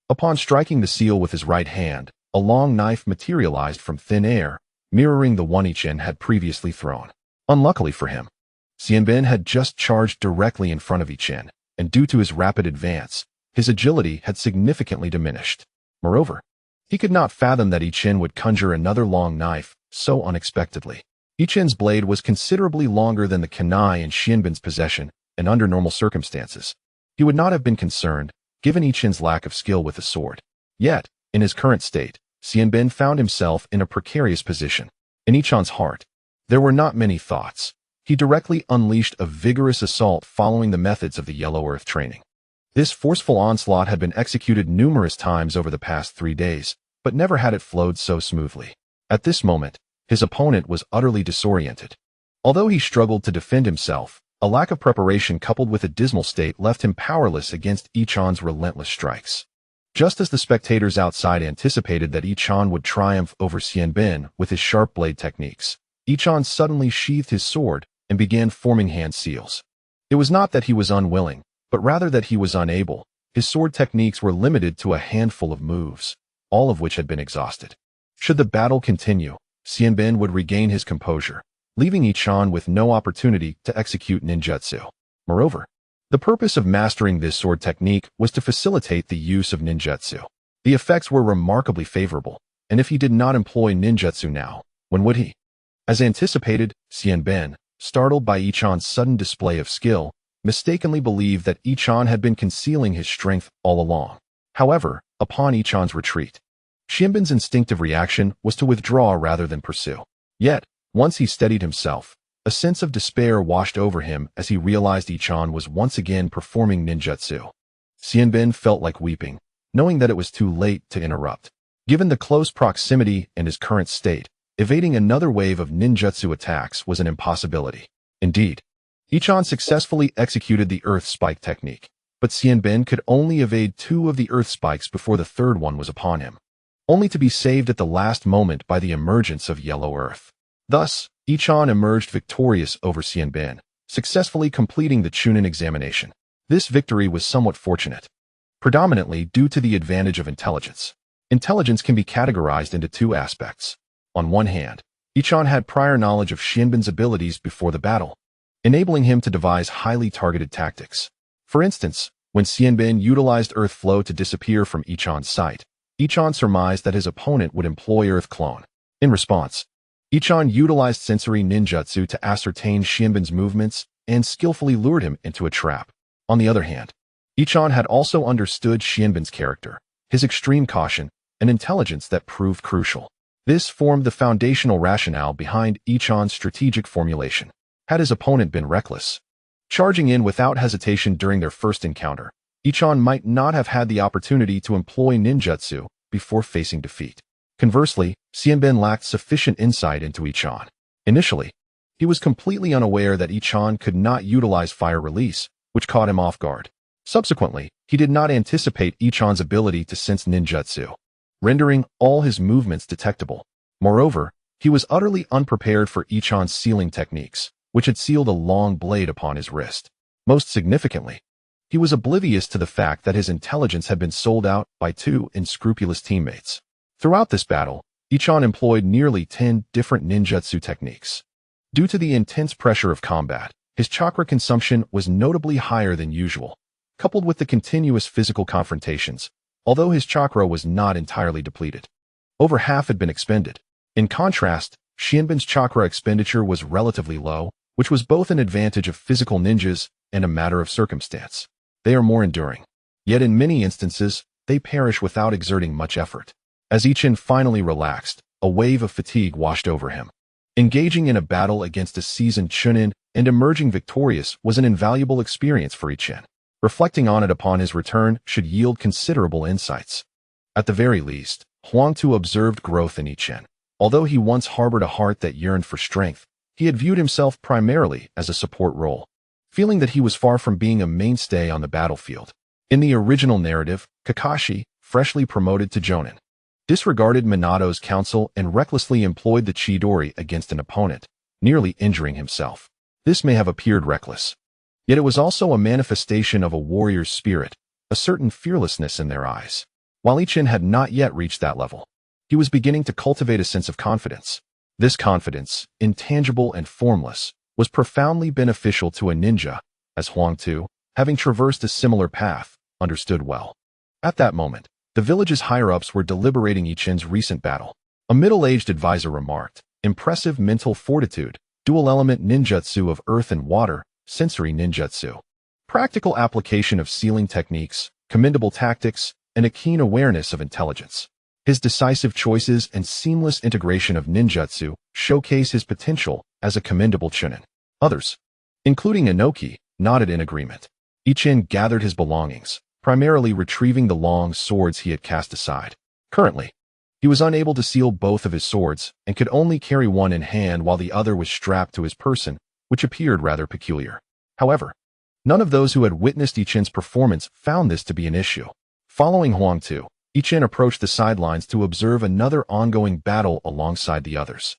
Upon striking the seal with his right hand, a long knife materialized from thin air, mirroring the one Ichin had previously thrown. Unluckily for him, Xianbin had just charged directly in front of Ichin, and due to his rapid advance, his agility had significantly diminished. Moreover, he could not fathom that Ichin would conjure another long knife so unexpectedly. Ichin's blade was considerably longer than the kunai in Xianbin's possession, and under normal circumstances, he would not have been concerned, given Ichin's lack of skill with the sword. Yet, in his current state, Xianbin found himself in a precarious position. In Ichin's heart, there were not many thoughts. He directly unleashed a vigorous assault following the methods of the Yellow Earth training. This forceful onslaught had been executed numerous times over the past 3 days, but never had it flowed so smoothly. At this moment, his opponent was utterly disoriented. Although he struggled to defend himself, a lack of preparation coupled with a dismal state left him powerless against Ichin's relentless strikes. Just as the spectators outside anticipated that Ichin would triumph over Xianbin with his sharp blade techniques, Ichin suddenly sheathed his sword and began forming hand seals. It was not that he was unwilling, but rather that he was unable. His sword techniques were limited to a handful of moves, all of which had been exhausted. Should the battle continue, Xianbin would regain his composure, leaving Ichin with no opportunity to execute ninjutsu. Moreover, the purpose of mastering this sword technique was to facilitate the use of ninjutsu. The effects were remarkably favorable. And if he did not employ ninjutsu now, when would he? As anticipated, Xianbin, startled by Ichan's sudden display of skill, mistakenly believed that Ichan had been concealing his strength all along. However, upon Ichan's retreat, Xianbin's instinctive reaction was to withdraw rather than pursue. Yet, once he steadied himself, a sense of despair washed over him as he realized Ichan was once again performing ninjutsu. Xianbin felt like weeping, knowing that it was too late to interrupt. Given the close proximity and his current state, evading another wave of ninjutsu attacks was an impossibility. Indeed, Ichan successfully executed the earth spike technique, but Xianbin could only evade 2 of the earth spikes before the third one was upon him, only to be saved at the last moment by the emergence of yellow earth. Thus, Ichan emerged victorious over Xianbin, successfully completing the Chunin examination. This victory was somewhat fortunate, predominantly due to the advantage of intelligence. Intelligence can be categorized into 2 aspects. On one hand, Ichan had prior knowledge of Xianbin's abilities before the battle, enabling him to devise highly targeted tactics. For instance, when Xianbin utilized Earth Flow to disappear from Ichan's sight, Ichan surmised that his opponent would employ Earth Clone. In response, Ichan utilized sensory ninjutsu to ascertain Xianbin's movements and skillfully lured him into a trap. On the other hand, Ichan had also understood Xianbin's character, his extreme caution, and intelligence that proved crucial. This formed the foundational rationale behind Ichan's strategic formulation. Had his opponent been reckless, charging in without hesitation during their first encounter, Ichan might not have had the opportunity to employ ninjutsu before facing defeat. Conversely, Xianbin lacked sufficient insight into Ichan. Initially, he was completely unaware that Ichan could not utilize fire release, which caught him off guard. Subsequently, he did not anticipate Ichan's ability to sense ninjutsu, rendering all his movements detectable. Moreover, he was utterly unprepared for Ichan's sealing techniques, which had sealed a long blade upon his wrist. Most significantly, he was oblivious to the fact that his intelligence had been sold out by 2 unscrupulous teammates. Throughout this battle, Ichan employed nearly 10 different ninjutsu techniques. Due to the intense pressure of combat, his chakra consumption was notably higher than usual, coupled with the continuous physical confrontations, although his chakra was not entirely depleted. Over half had been expended. In contrast, Xianbin's chakra expenditure was relatively low, which was both an advantage of physical ninjas and a matter of circumstance. They are more enduring. Yet in many instances, they perish without exerting much effort. As Ichan finally relaxed, a wave of fatigue washed over him. Engaging in a battle against a seasoned Chunin and emerging victorious was an invaluable experience for Ichan. Reflecting on it upon his return should yield considerable insights. At the very least, Huangtu observed growth in Ichan. Although he once harbored a heart that yearned for strength, he had viewed himself primarily as a support role, feeling that he was far from being a mainstay on the battlefield. In the original narrative, Kakashi, freshly promoted to Jonin, disregarded Minato's counsel and recklessly employed the Chidori against an opponent, nearly injuring himself. This may have appeared reckless, yet it was also a manifestation of a warrior's spirit, a certain fearlessness in their eyes. While Ichan had not yet reached that level, he was beginning to cultivate a sense of confidence. This confidence, intangible and formless, was profoundly beneficial to a ninja, as Huangtu, having traversed a similar path, understood well. At that moment, the village's higher-ups were deliberating Ichan's recent battle. A middle-aged advisor remarked, "Impressive mental fortitude, dual-element ninjutsu of earth and water, sensory ninjutsu, practical application of sealing techniques, commendable tactics, and a keen awareness of intelligence." His decisive choices and seamless integration of ninjutsu showcase his potential as a commendable chunin. Others, including Inoki, nodded in agreement. Ichan gathered his belongings, primarily retrieving the long swords he had cast aside. Currently, he was unable to seal both of his swords and could only carry one in hand while the other was strapped to his person, which appeared rather peculiar. However, none of those who had witnessed Ichan's performance found this to be an issue. Following Huangtu, Ichan approached the sidelines to observe another ongoing battle alongside the others.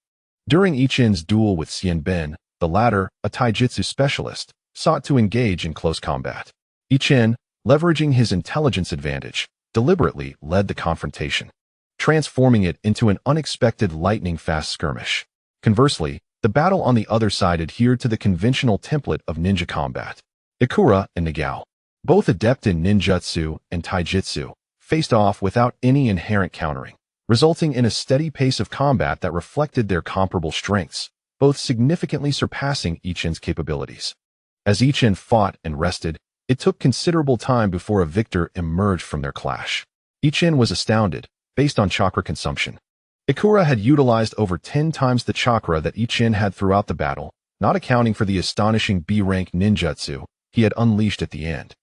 During Ichan's duel with Xianbin, the latter, a taijutsu specialist, sought to engage in close combat. Ichan, leveraging his intelligence advantage, deliberately led the confrontation, transforming it into an unexpected lightning-fast skirmish. Conversely, the battle on the other side adhered to the conventional template of ninja combat. Ikura and Nagao, both adept in ninjutsu and taijutsu, faced off without any inherent countering. resulting in a steady pace of combat that reflected their comparable strengths, both significantly surpassing Ichin's capabilities. As Ichin fought and rested, it took considerable time before a victor emerged from their clash. Ichin was astounded, based on chakra consumption. Ikura had utilized over 10 times the chakra that Ichin had throughout the battle, not accounting for the astonishing B-rank ninjutsu he had unleashed at the end.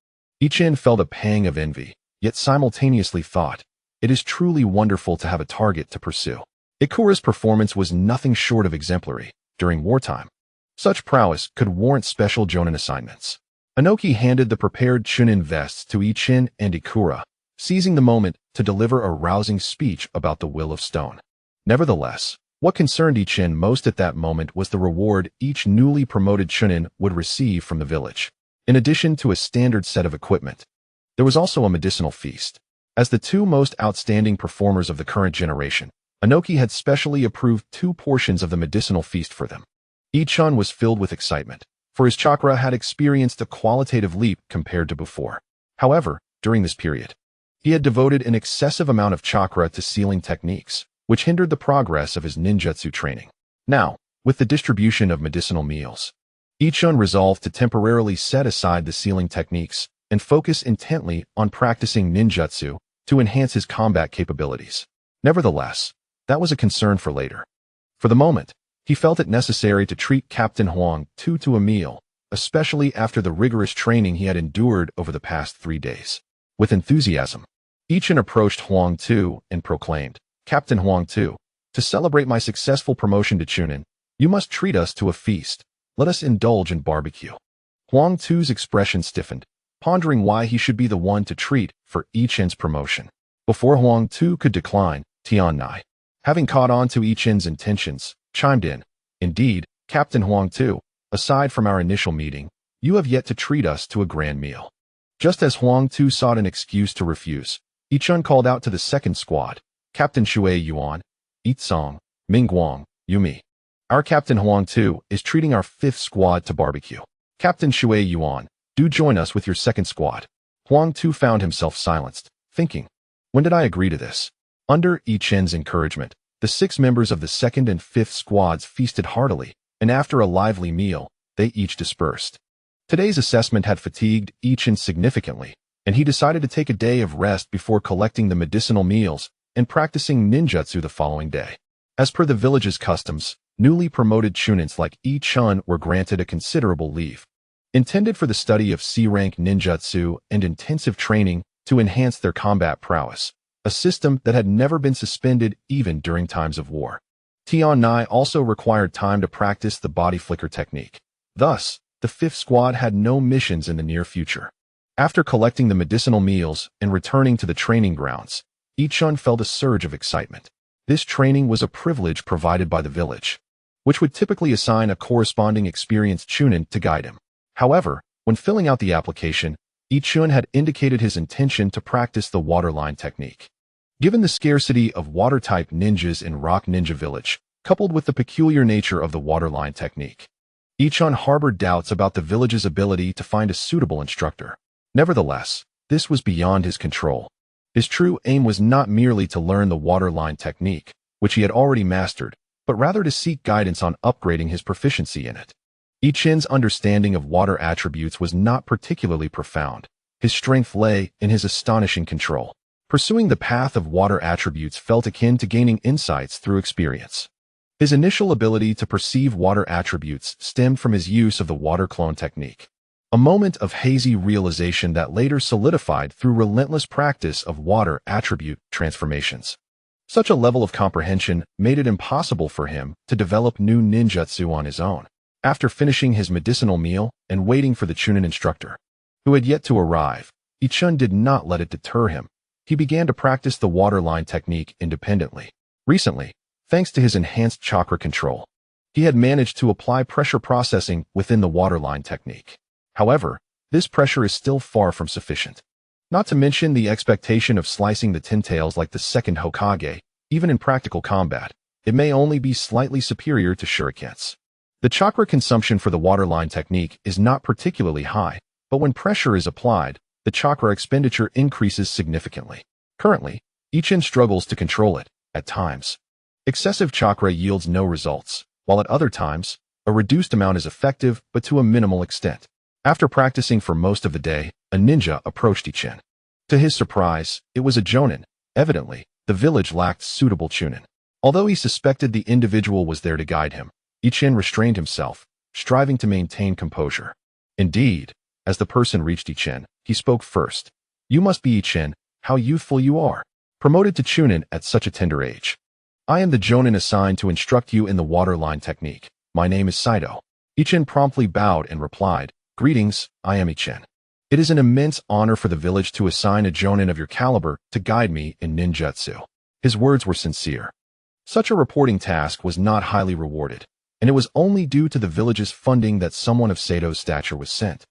Ichin felt a pang of envy, yet simultaneously thought, it is truly wonderful to have a target to pursue. Ikura's performance was nothing short of exemplary during wartime. Such prowess could warrant special jonin assignments. Inoki handed the prepared chunin vests to Ichin and Ikura, seizing the moment to deliver a rousing speech about the will of stone. Nevertheless, what concerned Ichin most at that moment was the reward each newly promoted chunin would receive from the village. In addition to a standard set of equipment, there was also a medicinal feast. As the two most outstanding performers of the current generation, Inoki had specially approved 2 portions of the medicinal feast for them. Ichin was filled with excitement, for his chakra had experienced a qualitative leap compared to before. However, during this period, he had devoted an excessive amount of chakra to sealing techniques, which hindered the progress of his ninjutsu training. Now, with the distribution of medicinal meals, Ichin resolved to temporarily set aside the sealing techniques and focus intently on practicing ninjutsu to enhance his combat capabilities. Nevertheless, that was a concern for later. For the moment, he felt it necessary to treat Captain Huang Tu to a meal, especially after the rigorous training he had endured over the past 3 days. With enthusiasm, Ichin approached Huang Tu and proclaimed, Captain Huang Tu, to celebrate my successful promotion to chunin, you must treat us to a feast. Let us indulge in barbecue. Huang Tu's expression stiffened, pondering why he should be the one to treat for Ichin's promotion. Before Huang Tu could decline, Tian Nai, having caught on to Ichin's intentions, chimed in, Indeed, Captain Huang Tu, aside from our initial meeting, you have yet to treat us to a grand meal. Just as Huang Tu sought an excuse to refuse, Ichin called out to the second squad, Captain Shui Yuan, Itsong, Mingguang, Yumi. Our Captain Huang Tu is treating our 5th squad to barbecue. Captain Shui Yuan, do join us with your 2nd squad. Huang Tu found himself silenced, thinking, when did I agree to this? Under Ichin's encouragement, the 6 members of the 2nd and 5th squads feasted heartily, and after a lively meal, they each dispersed. Today's assessment had fatigued Ichin significantly, and he decided to take a day of rest before collecting the medicinal meals and practicing ninjutsu the following day. As per the village's customs, newly promoted chunins like Ichin were granted a considerable leave, intended for the study of C-rank ninjutsu and intensive training to enhance their combat prowess, a system that had never been suspended even during times of war. Tian Nai also required time to practice the body flicker technique. Thus, the 5th squad had no missions in the near future. After collecting the medicinal meals and returning to the training grounds, Ichin felt a surge of excitement. This training was a privilege provided by the village, which would typically assign a corresponding experienced chunin to guide him. However, when filling out the application, Ichin had indicated his intention to practice the waterline technique. Given the scarcity of water-type ninjas in Rock Ninja Village, coupled with the peculiar nature of the waterline technique, Ichin harbored doubts about the village's ability to find a suitable instructor. Nevertheless, this was beyond his control. His true aim was not merely to learn the waterline technique, which he had already mastered, but rather to seek guidance on upgrading his proficiency in it. Ichin's understanding of water attributes was not particularly profound. His strength lay in his astonishing control. Pursuing the path of water attributes felt akin to gaining insights through experience. His initial ability to perceive water attributes stemmed from his use of the water clone technique, a moment of hazy realization that later solidified through relentless practice of water attribute transformations. Such a level of comprehension made it impossible for him to develop new ninjutsu on his own. After finishing his medicinal meal and waiting for the chunin instructor, who had yet to arrive, Ichin did not let it deter him. He began to practice the waterline technique independently. Recently, thanks to his enhanced chakra control, he had managed to apply pressure processing within the waterline technique. However, this pressure is still far from sufficient. Not to mention the expectation of slicing the tintails like the 2nd Hokage, even in practical combat, it may only be slightly superior to shurikens. The chakra consumption for the waterline technique is not particularly high, but when pressure is applied, the chakra expenditure increases significantly. Currently, Ichin struggles to control it, at times. Excessive chakra yields no results, while at other times, a reduced amount is effective but to a minimal extent. After practicing for most of the day, a ninja approached Ichin. To his surprise, it was a jonin. Evidently, the village lacked suitable chunin. Although he suspected the individual was there to guide him, Ichin restrained himself, striving to maintain composure. Indeed, as the person reached Ichin, he spoke first. "You must be Ichin, how youthful you are. Promoted to chunin at such a tender age. I am the jonin assigned to instruct you in the waterline technique. My name is Saito." Ichin promptly bowed and replied, "Greetings, I am Ichin. It is an immense honor for the village to assign a jonin of your caliber to guide me in ninjutsu." His words were sincere. Such a reporting task was not highly rewarded, and it was only due to the village's funding that someone of Saito's stature was sent.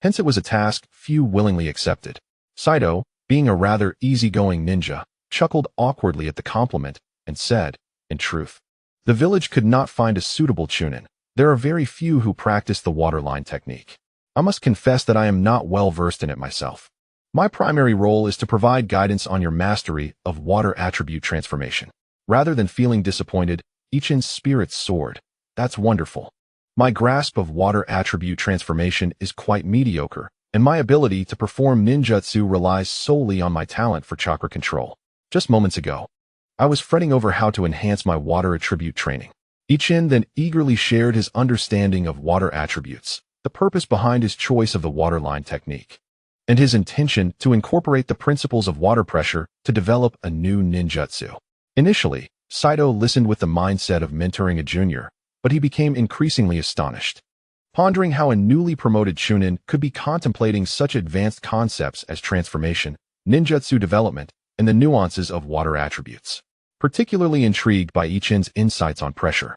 Hence it was a task few willingly accepted. Saito, being a rather easygoing ninja, chuckled awkwardly at the compliment and said, "In truth, the village could not find a suitable chunin. There are very few who practice the waterline technique. I must confess that I am not well versed in it myself. My primary role is to provide guidance on your mastery of water attribute transformation." Rather than feeling disappointed, Ichin's spirits soared. "That's wonderful. My grasp of water attribute transformation is quite mediocre, and my ability to perform ninjutsu relies solely on my talent for chakra control. Just moments ago, I was fretting over how to enhance my water attribute training." Ichin then eagerly shared his understanding of water attributes, the purpose behind his choice of the waterline technique, and his intention to incorporate the principles of water pressure to develop a new ninjutsu. Initially, Saito listened with the mindset of mentoring a junior, but he became increasingly astonished. Pondering how a newly promoted chunin could be contemplating such advanced concepts as transformation, ninjutsu development, and the nuances of water attributes. Particularly intrigued by Ichin's insights on pressure,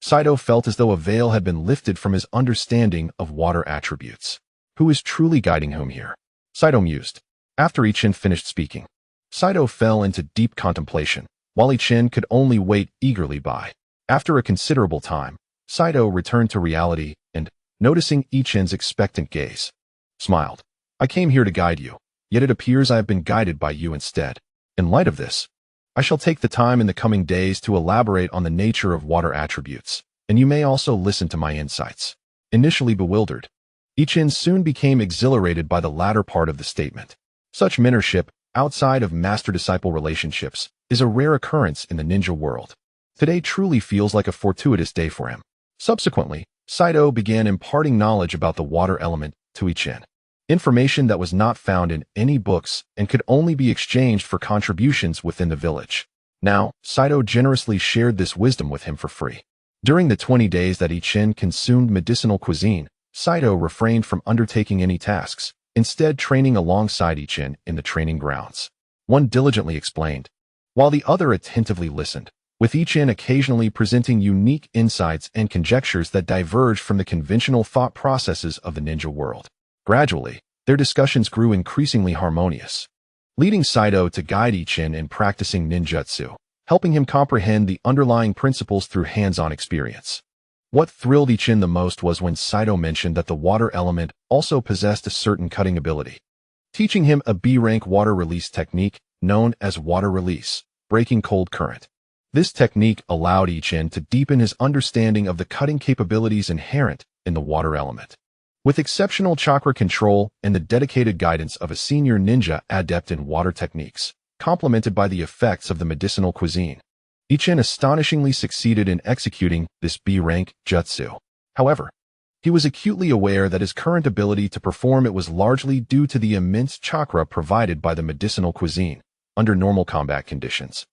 Saito felt as though a veil had been lifted from his understanding of water attributes. Who is truly guiding whom here? Saito mused. After Ichin finished speaking, Saito fell into deep contemplation, while Ichin could only wait eagerly by. After a considerable time, Saito returned to reality and, noticing Ichin's expectant gaze, smiled. "I came here to guide you, yet it appears I have been guided by you instead. In light of this, I shall take the time in the coming days to elaborate on the nature of water attributes, and you may also listen to my insights." Initially bewildered, Ichin soon became exhilarated by the latter part of the statement. Such mentorship, outside of master-disciple relationships, is a rare occurrence in the ninja world. Today truly feels like a fortuitous day for him. Subsequently, Saito began imparting knowledge about the water element to Ichin. Information that was not found in any books and could only be exchanged for contributions within the village. Now, Saito generously shared this wisdom with him for free. During the 20 days that Ichin consumed medicinal cuisine, Saito refrained from undertaking any tasks, instead training alongside Ichin in the training grounds. One diligently explained, while the other attentively listened, with Ichin occasionally presenting unique insights and conjectures that diverged from the conventional thought processes of the ninja world. Gradually, their discussions grew increasingly harmonious, leading Saito to guide Ichin in practicing ninjutsu, helping him comprehend the underlying principles through hands-on experience. What thrilled Ichin the most was when Saito mentioned that the water element also possessed a certain cutting ability, teaching him a B-rank water release technique known as water release, breaking cold current. This technique allowed Ichin to deepen his understanding of the cutting capabilities inherent in the water element. With exceptional chakra control and the dedicated guidance of a senior ninja adept in water techniques, complemented by the effects of the medicinal cuisine, Ichin astonishingly succeeded in executing this B-rank jutsu. However, he was acutely aware that his current ability to perform it was largely due to the immense chakra provided by the medicinal cuisine under normal combat conditions.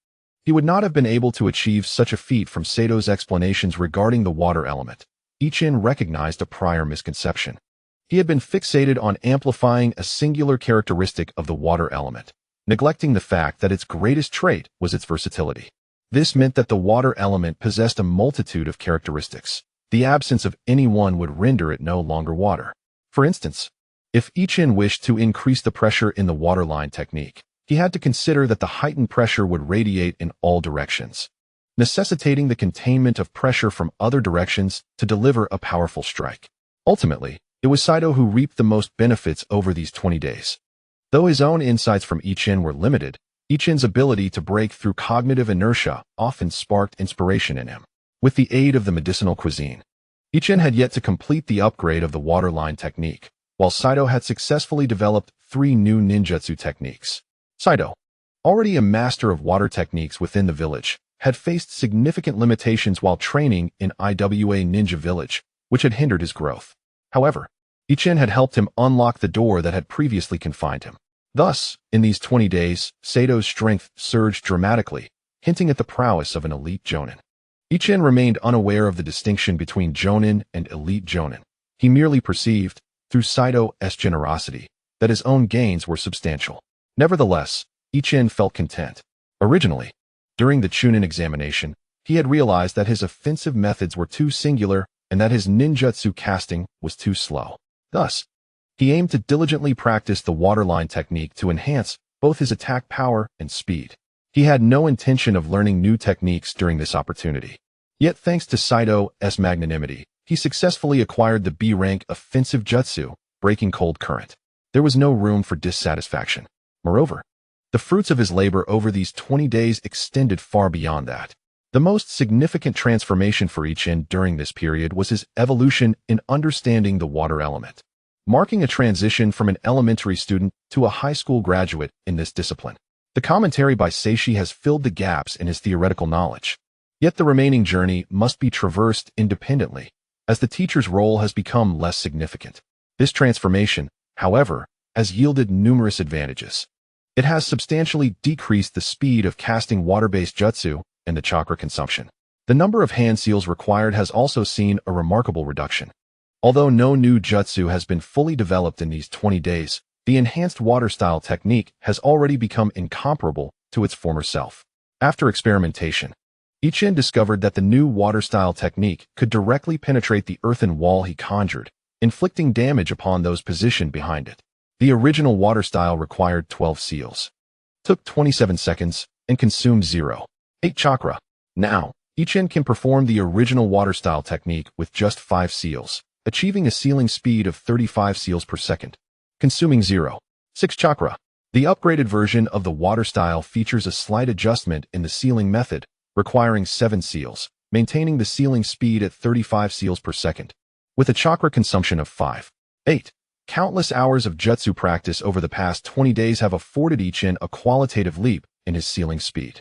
He would not have been able to achieve such a feat from Saito's explanations regarding the water element. Ichin recognized a prior misconception. He had been fixated on amplifying a singular characteristic of the water element, neglecting the fact that its greatest trait was its versatility. This meant that the water element possessed a multitude of characteristics. The absence of any one would render it no longer water. For instance, if Ichin wished to increase the pressure in the waterline technique, he had to consider that the heightened pressure would radiate in all directions, necessitating the containment of pressure from other directions to deliver a powerful strike. Ultimately, it was Saito who reaped the most benefits over these 20 days. Though his own insights from Ichin were limited, Ichin's ability to break through cognitive inertia often sparked inspiration in him. With the aid of the medicinal cuisine, Ichin had yet to complete the upgrade of the waterline technique, while Saito had successfully developed 3 new ninjutsu techniques. Saito, already a master of water techniques within the village, had faced significant limitations while training in Iwa Ninja Village, which had hindered his growth. However, Ichin had helped him unlock the door that had previously confined him. Thus, in these 20 days, Saito's strength surged dramatically, hinting at the prowess of an elite jonin. Ichin remained unaware of the distinction between jonin and elite jonin. He merely perceived, through Saito's generosity, that his own gains were substantial. Nevertheless, Ichin felt content. Originally, during the Chunin examination, he had realized that his offensive methods were too singular and that his ninjutsu casting was too slow. Thus, he aimed to diligently practice the waterline technique to enhance both his attack power and speed. He had no intention of learning new techniques during this opportunity. Yet thanks to Saito's magnanimity, he successfully acquired the B-rank offensive jutsu, breaking cold current. There was no room for dissatisfaction. Moreover, the fruits of his labor over these 20 days extended far beyond that. The most significant transformation for Ichin during this period was his evolution in understanding the water element, marking a transition from an elementary student to a high school graduate in this discipline. The commentary by Seishi has filled the gaps in his theoretical knowledge. Yet the remaining journey must be traversed independently, as the teacher's role has become less significant. This transformation, however, has yielded numerous advantages. It has substantially decreased the speed of casting water-based jutsu and the chakra consumption. The number of hand seals required has also seen a remarkable reduction. Although no new jutsu has been fully developed in these 20 days, the enhanced water style technique has already become incomparable to its former self. After experimentation, Ichin discovered that the new water style technique could directly penetrate the earthen wall he conjured, inflicting damage upon those positioned behind it. The original water style required 12 seals, took 27 seconds, and consumed 0.8 chakra. Now, Ichin can perform the original water style technique with just 5 seals, achieving a sealing speed of 35 seals per second, consuming 0.6 chakra. The upgraded version of the water style features a slight adjustment in the sealing method, requiring 7 seals, maintaining the sealing speed at 35 seals per second. With a chakra consumption of 5.8. Countless hours of jutsu practice over the past 20 days have afforded Ichin a qualitative leap in his sealing speed.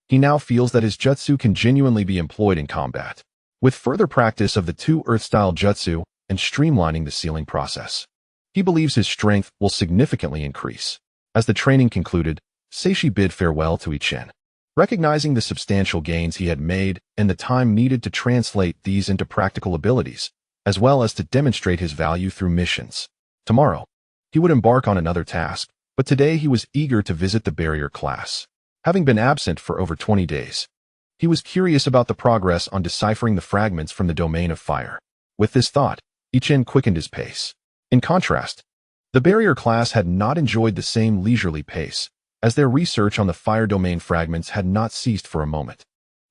He now feels that his jutsu can genuinely be employed in combat. With further practice of the 2 earth-style jutsu and streamlining the sealing process, he believes his strength will significantly increase. As the training concluded, Seishi bid farewell to Ichin. Recognizing the substantial gains he had made and the time needed to translate these into practical abilities, as well as to demonstrate his value through missions. Tomorrow, he would embark on another task, but today he was eager to visit the barrier class. Having been absent for over 20 days, he was curious about the progress on deciphering the fragments from the domain of fire. With this thought, Ichin quickened his pace. In contrast, the barrier class had not enjoyed the same leisurely pace, as their research on the fire domain fragments had not ceased for a moment.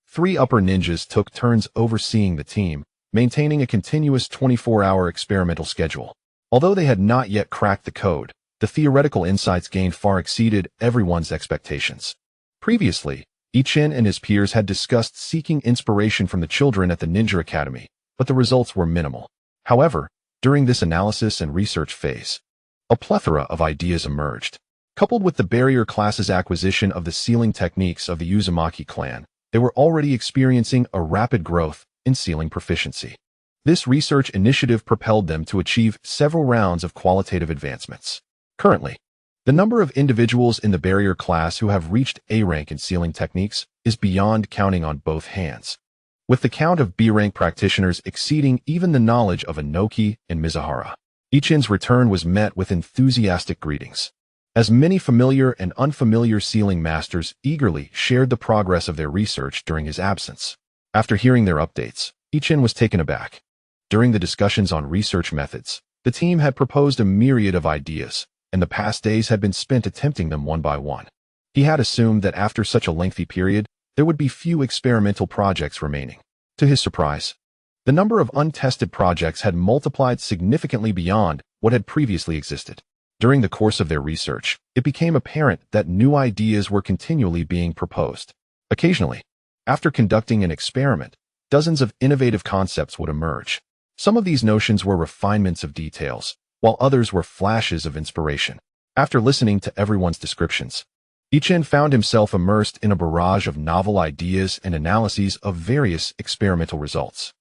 3 upper ninjas took turns overseeing the team, maintaining a continuous 24-hour experimental schedule. Although they had not yet cracked the code, the theoretical insights gained far exceeded everyone's expectations. Previously, Ichin and his peers had discussed seeking inspiration from the children at the Ninja Academy, but the results were minimal. However, during this analysis and research phase, a plethora of ideas emerged. Coupled with the barrier class's acquisition of the sealing techniques of the Uzumaki clan, they were already experiencing a rapid growth in sealing proficiency. This research initiative propelled them to achieve several rounds of qualitative advancements. Currently, the number of individuals in the barrier class who have reached A rank in sealing techniques is beyond counting on both hands, with the count of B rank practitioners exceeding even the knowledge of Inoki and Mizuhara. Ichin's return was met with enthusiastic greetings, as many familiar and unfamiliar sealing masters eagerly shared the progress of their research during his absence. After hearing their updates, Ichin was taken aback. During the discussions on research methods, the team had proposed a myriad of ideas, and the past days had been spent attempting them one by one. He had assumed that after such a lengthy period, there would be few experimental projects remaining. To his surprise, the number of untested projects had multiplied significantly beyond what had previously existed. During the course of their research, it became apparent that new ideas were continually being proposed. Occasionally, after conducting an experiment, dozens of innovative concepts would emerge. Some of these notions were refinements of details, while others were flashes of inspiration. After listening to everyone's descriptions, Ichen found himself immersed in a barrage of novel ideas and analyses of various experimental results.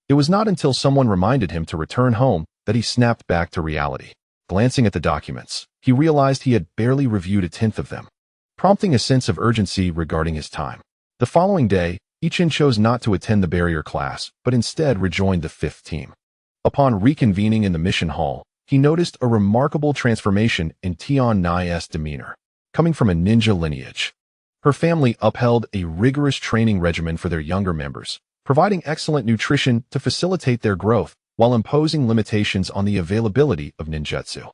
It was not until someone reminded him to return home that he snapped back to reality. Glancing at the documents, he realized he had barely reviewed a tenth of them, prompting a sense of urgency regarding his time. The following day, Ichen chose not to attend the barrier class, but instead rejoined the 5th team. Upon reconvening in the mission hall, he noticed a remarkable transformation in Tian Nai's demeanor. Coming from a ninja lineage, her family upheld a rigorous training regimen for their younger members, providing excellent nutrition to facilitate their growth while imposing limitations on the availability of ninjutsu.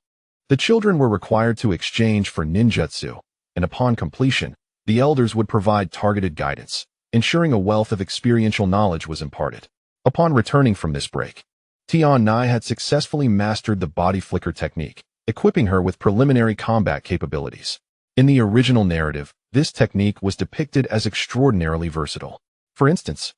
The children were required to exchange for ninjutsu, and upon completion, the elders would provide targeted guidance, ensuring a wealth of experiential knowledge was imparted. Upon returning from this break, Tian Nai had successfully mastered the body flicker technique, equipping her with preliminary combat capabilities. In the original narrative, this technique was depicted as extraordinarily versatile. For instance,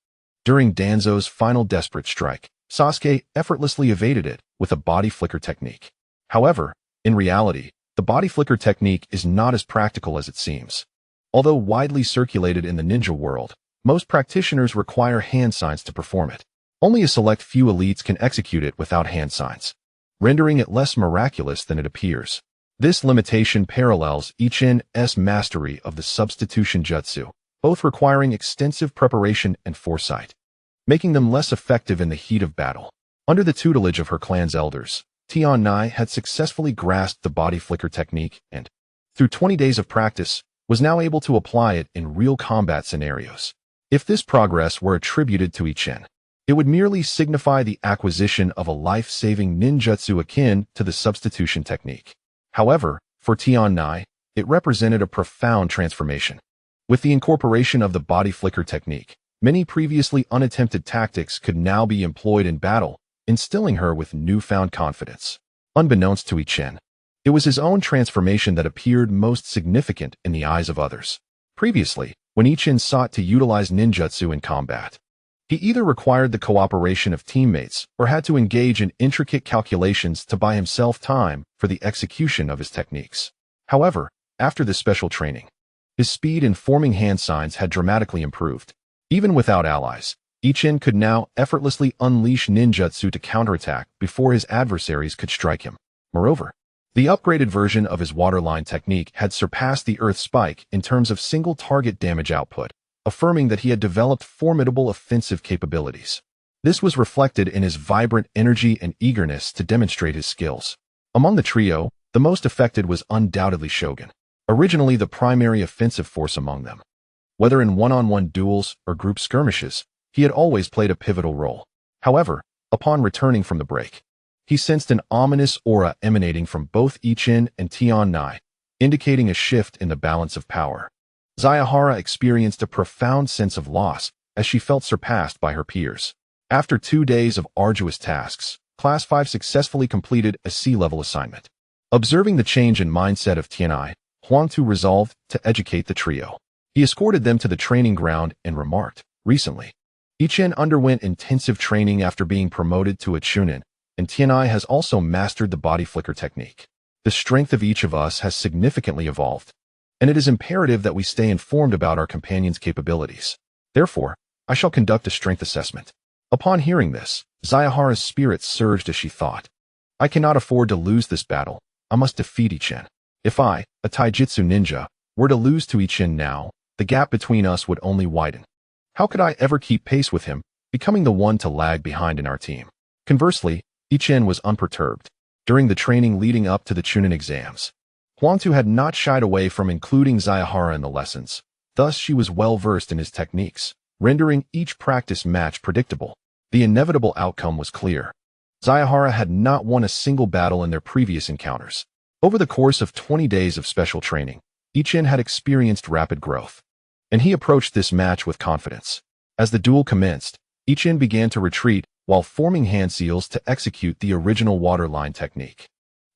during Danzo's final desperate strike, Sasuke effortlessly evaded it with a body flicker technique. However, in reality, the body flicker technique is not as practical as it seems. Although widely circulated in the ninja world, most practitioners require hand signs to perform it. Only a select few elites can execute it without hand signs, rendering it less miraculous than it appears. This limitation parallels Ichen's mastery of the substitution jutsu, both requiring extensive preparation and foresight, making them less effective in the heat of battle. Under the tutelage of her clan's elders, Tian Nai had successfully grasped the body flicker technique and, through 20 days of practice, was now able to apply it in real combat scenarios. If this progress were attributed to Ichen, it would merely signify the acquisition of a life-saving ninjutsu akin to the substitution technique. However, for Tian Nai, it represented a profound transformation. With the incorporation of the body flicker technique, many previously unattempted tactics could now be employed in battle, instilling her with newfound confidence. Unbeknownst to Ichen, it was his own transformation that appeared most significant in the eyes of others. Previously, when Ichen sought to utilize ninjutsu in combat, he either required the cooperation of teammates or had to engage in intricate calculations to buy himself time for the execution of his techniques. However, after this special training, his speed in forming hand signs had dramatically improved. Even without allies, Ichen could now effortlessly unleash ninjutsu to counterattack before his adversaries could strike him. Moreover, the upgraded version of his waterline technique had surpassed the Earth Spike in terms of single target damage output, affirming that he had developed formidable offensive capabilities. This was reflected in his vibrant energy and eagerness to demonstrate his skills. Among the trio, the most affected was undoubtedly Shogun, originally the primary offensive force among them. Whether in one-on-one duels or group skirmishes, he had always played a pivotal role. However, upon returning from the break, he sensed an ominous aura emanating from both Ichen and Tian Nai, indicating a shift in the balance of power. Zayahara experienced a profound sense of loss as she felt surpassed by her peers. After 2 days of arduous tasks, Class 5 successfully completed a C-level assignment. Observing the change in mindset of Tianai, Huangtu resolved to educate the trio. He escorted them to the training ground and remarked, "Recently, Ichen underwent intensive training after being promoted to a chunin, and Tianai has also mastered the body flicker technique. The strength of each of us has significantly evolved, and it is imperative that we stay informed about our companions' capabilities. Therefore, I shall conduct a strength assessment." Upon hearing this, Zayahara's spirits surged as she thought, "I cannot afford to lose this battle. I must defeat Ichen. If I, a taijutsu ninja, were to lose to Ichen now, the gap between us would only widen. How could I ever keep pace with him, becoming the one to lag behind in our team?" Conversely, Ichen was unperturbed. During the training leading up to the Chunin exams, Huangtu had not shied away from including Zayahara in the lessons. Thus, she was well versed in his techniques, rendering each practice match predictable. The inevitable outcome was clear. Zayahara had not won a single battle in their previous encounters. Over the course of 20 days of special training, Ichen had experienced rapid growth, and he approached this match with confidence. As the duel commenced, Ichen began to retreat while forming hand seals to execute the original waterline technique.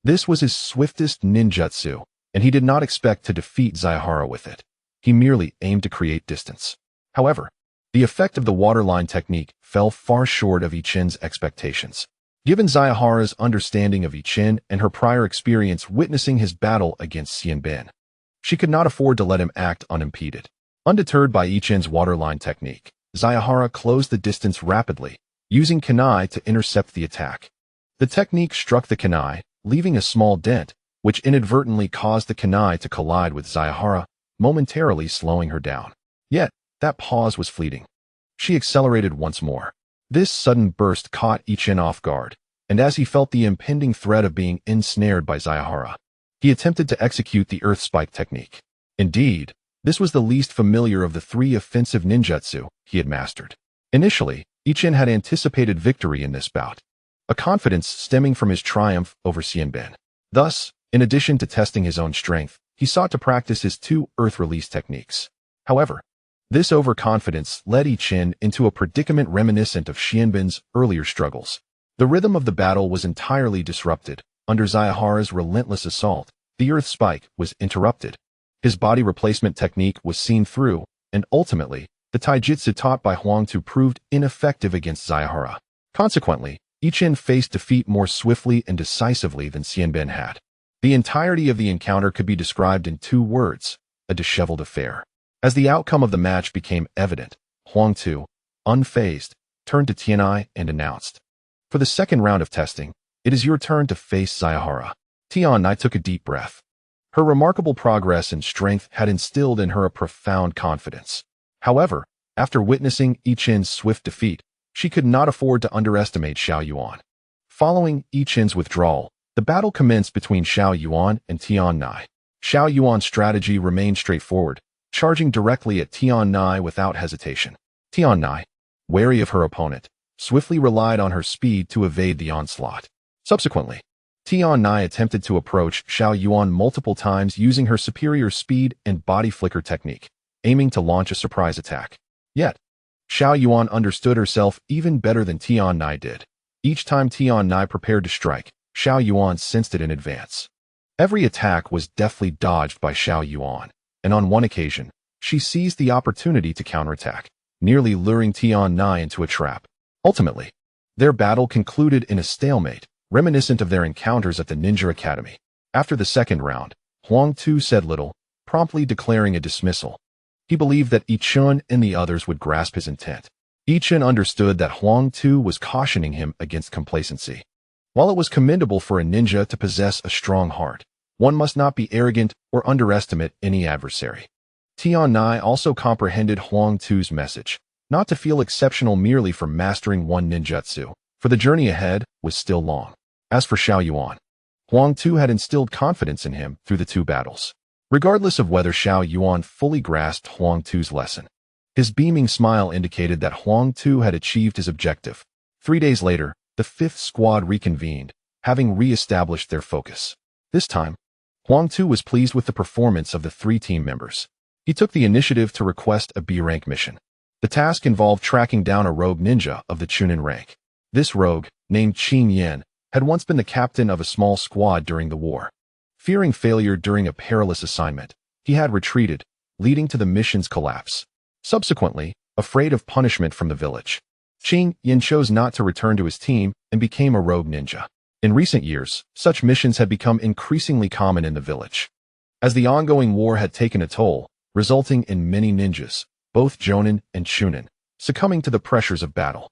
This was his swiftest ninjutsu, and he did not expect to defeat Zayahara with it. He merely aimed to create distance. However, the effect of the waterline technique fell far short of Ichin's expectations. Given Zayahara's understanding of Ichin and her prior experience witnessing his battle against Xianbin, she could not afford to let him act unimpeded. Undeterred by Ichin's waterline technique, Zayahara closed the distance rapidly, using kunai to intercept the attack. The technique struck the kunai, leaving a small dent, which inadvertently caused the kunai to collide with Zayahara, momentarily slowing her down. Yet, that pause was fleeting. She accelerated once more. This sudden burst caught Ichin off guard, and as he felt the impending threat of being ensnared by Zayahara, he attempted to execute the earth spike technique. Indeed, this was the least familiar of the 3 offensive ninjutsu he had mastered. Initially, Ichin had anticipated victory in this bout, a confidence stemming from his triumph over Xianbin. Thus, in addition to testing his own strength, he sought to practice his 2 earth release techniques. However, this overconfidence led Ichin into a predicament reminiscent of Xianbin's earlier struggles. The rhythm of the battle was entirely disrupted. Under Zayahara's relentless assault, the earth spike was interrupted. His body replacement technique was seen through, and ultimately, the taijutsu taught by Huangtu proved ineffective against Zayahara. Consequently, Ichin faced defeat more swiftly and decisively than Xianbin had. The entirety of the encounter could be described in 2 words: a disheveled affair. As the outcome of the match became evident, Huangtu, unfazed, turned to Tianai and announced, "For the second round of testing, it is your turn to face Zayahara." Tianai took a deep breath. Her remarkable progress and strength had instilled in her a profound confidence. However, after witnessing Ichin's swift defeat, she could not afford to underestimate Xiao Yuan. Following Ichin's withdrawal, the battle commenced between Xiao Yuan and Tianai. Xiao Yuan's strategy remained straightforward, charging directly at Tianai without hesitation. Tianai, wary of her opponent, swiftly relied on her speed to evade the onslaught. Subsequently, Tianai attempted to approach Xiao Yuan multiple times using her superior speed and body flicker technique, aiming to launch a surprise attack. Yet, Xiao Yuan understood herself even better than Tianai did. Each time Tianai prepared to strike, Xiao Yuan sensed it in advance. Every attack was deftly dodged by Xiao Yuan, and on one occasion, she seized the opportunity to counterattack, nearly luring Tianai into a trap. Ultimately, their battle concluded in a stalemate, reminiscent of their encounters at the Ninja Academy. After the second round, Huangtu said little, promptly declaring a dismissal. He believed that Ichin and the others would grasp his intent. Ichin understood that Huangtu was cautioning him against complacency. While it was commendable for a ninja to possess a strong heart, one must not be arrogant or underestimate any adversary. Tianai also comprehended Huangtu's message, not to feel exceptional merely for mastering one ninjutsu, for the journey ahead was still long. As for Xiao Yuan, Huangtu had instilled confidence in him through the 2 battles. Regardless of whether Xiao Yuan fully grasped Huangtu's lesson, his beaming smile indicated that Huangtu had achieved his objective. 3 days later, the 5th squad reconvened, having re-established their focus. This time, Huangtu was pleased with the performance of the 3 team members. He took the initiative to request a B-rank mission. The task involved tracking down a rogue ninja of the Chunin rank. This rogue, named Qin Yan, had once been the captain of a small squad during the war. Fearing failure during a perilous assignment, he had retreated, leading to the mission's collapse. Subsequently, afraid of punishment from the village, Qin Yan chose not to return to his team and became a rogue ninja. In recent years, such missions had become increasingly common in the village, as the ongoing war had taken a toll, resulting in many ninjas, both Jonin and Chunin, succumbing to the pressures of battle.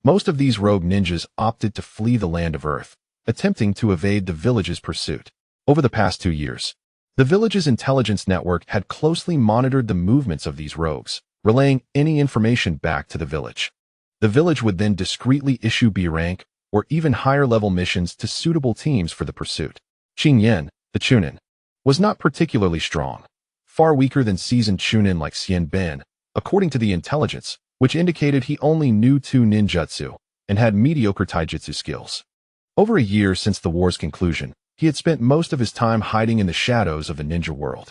Most of these rogue ninjas opted to flee the land of Earth, attempting to evade the village's pursuit. Over the past 2 years, the village's intelligence network had closely monitored the movements of these rogues, relaying any information back to the village. The village would then discreetly issue B-rank or even higher-level missions to suitable teams for the pursuit. Qin Yan, the Chunin, was not particularly strong, far weaker than seasoned Chunin like Xianbin, according to the intelligence, which indicated he only knew 2 ninjutsu and had mediocre taijutsu skills. Over a year since the war's conclusion, he had spent most of his time hiding in the shadows of the ninja world.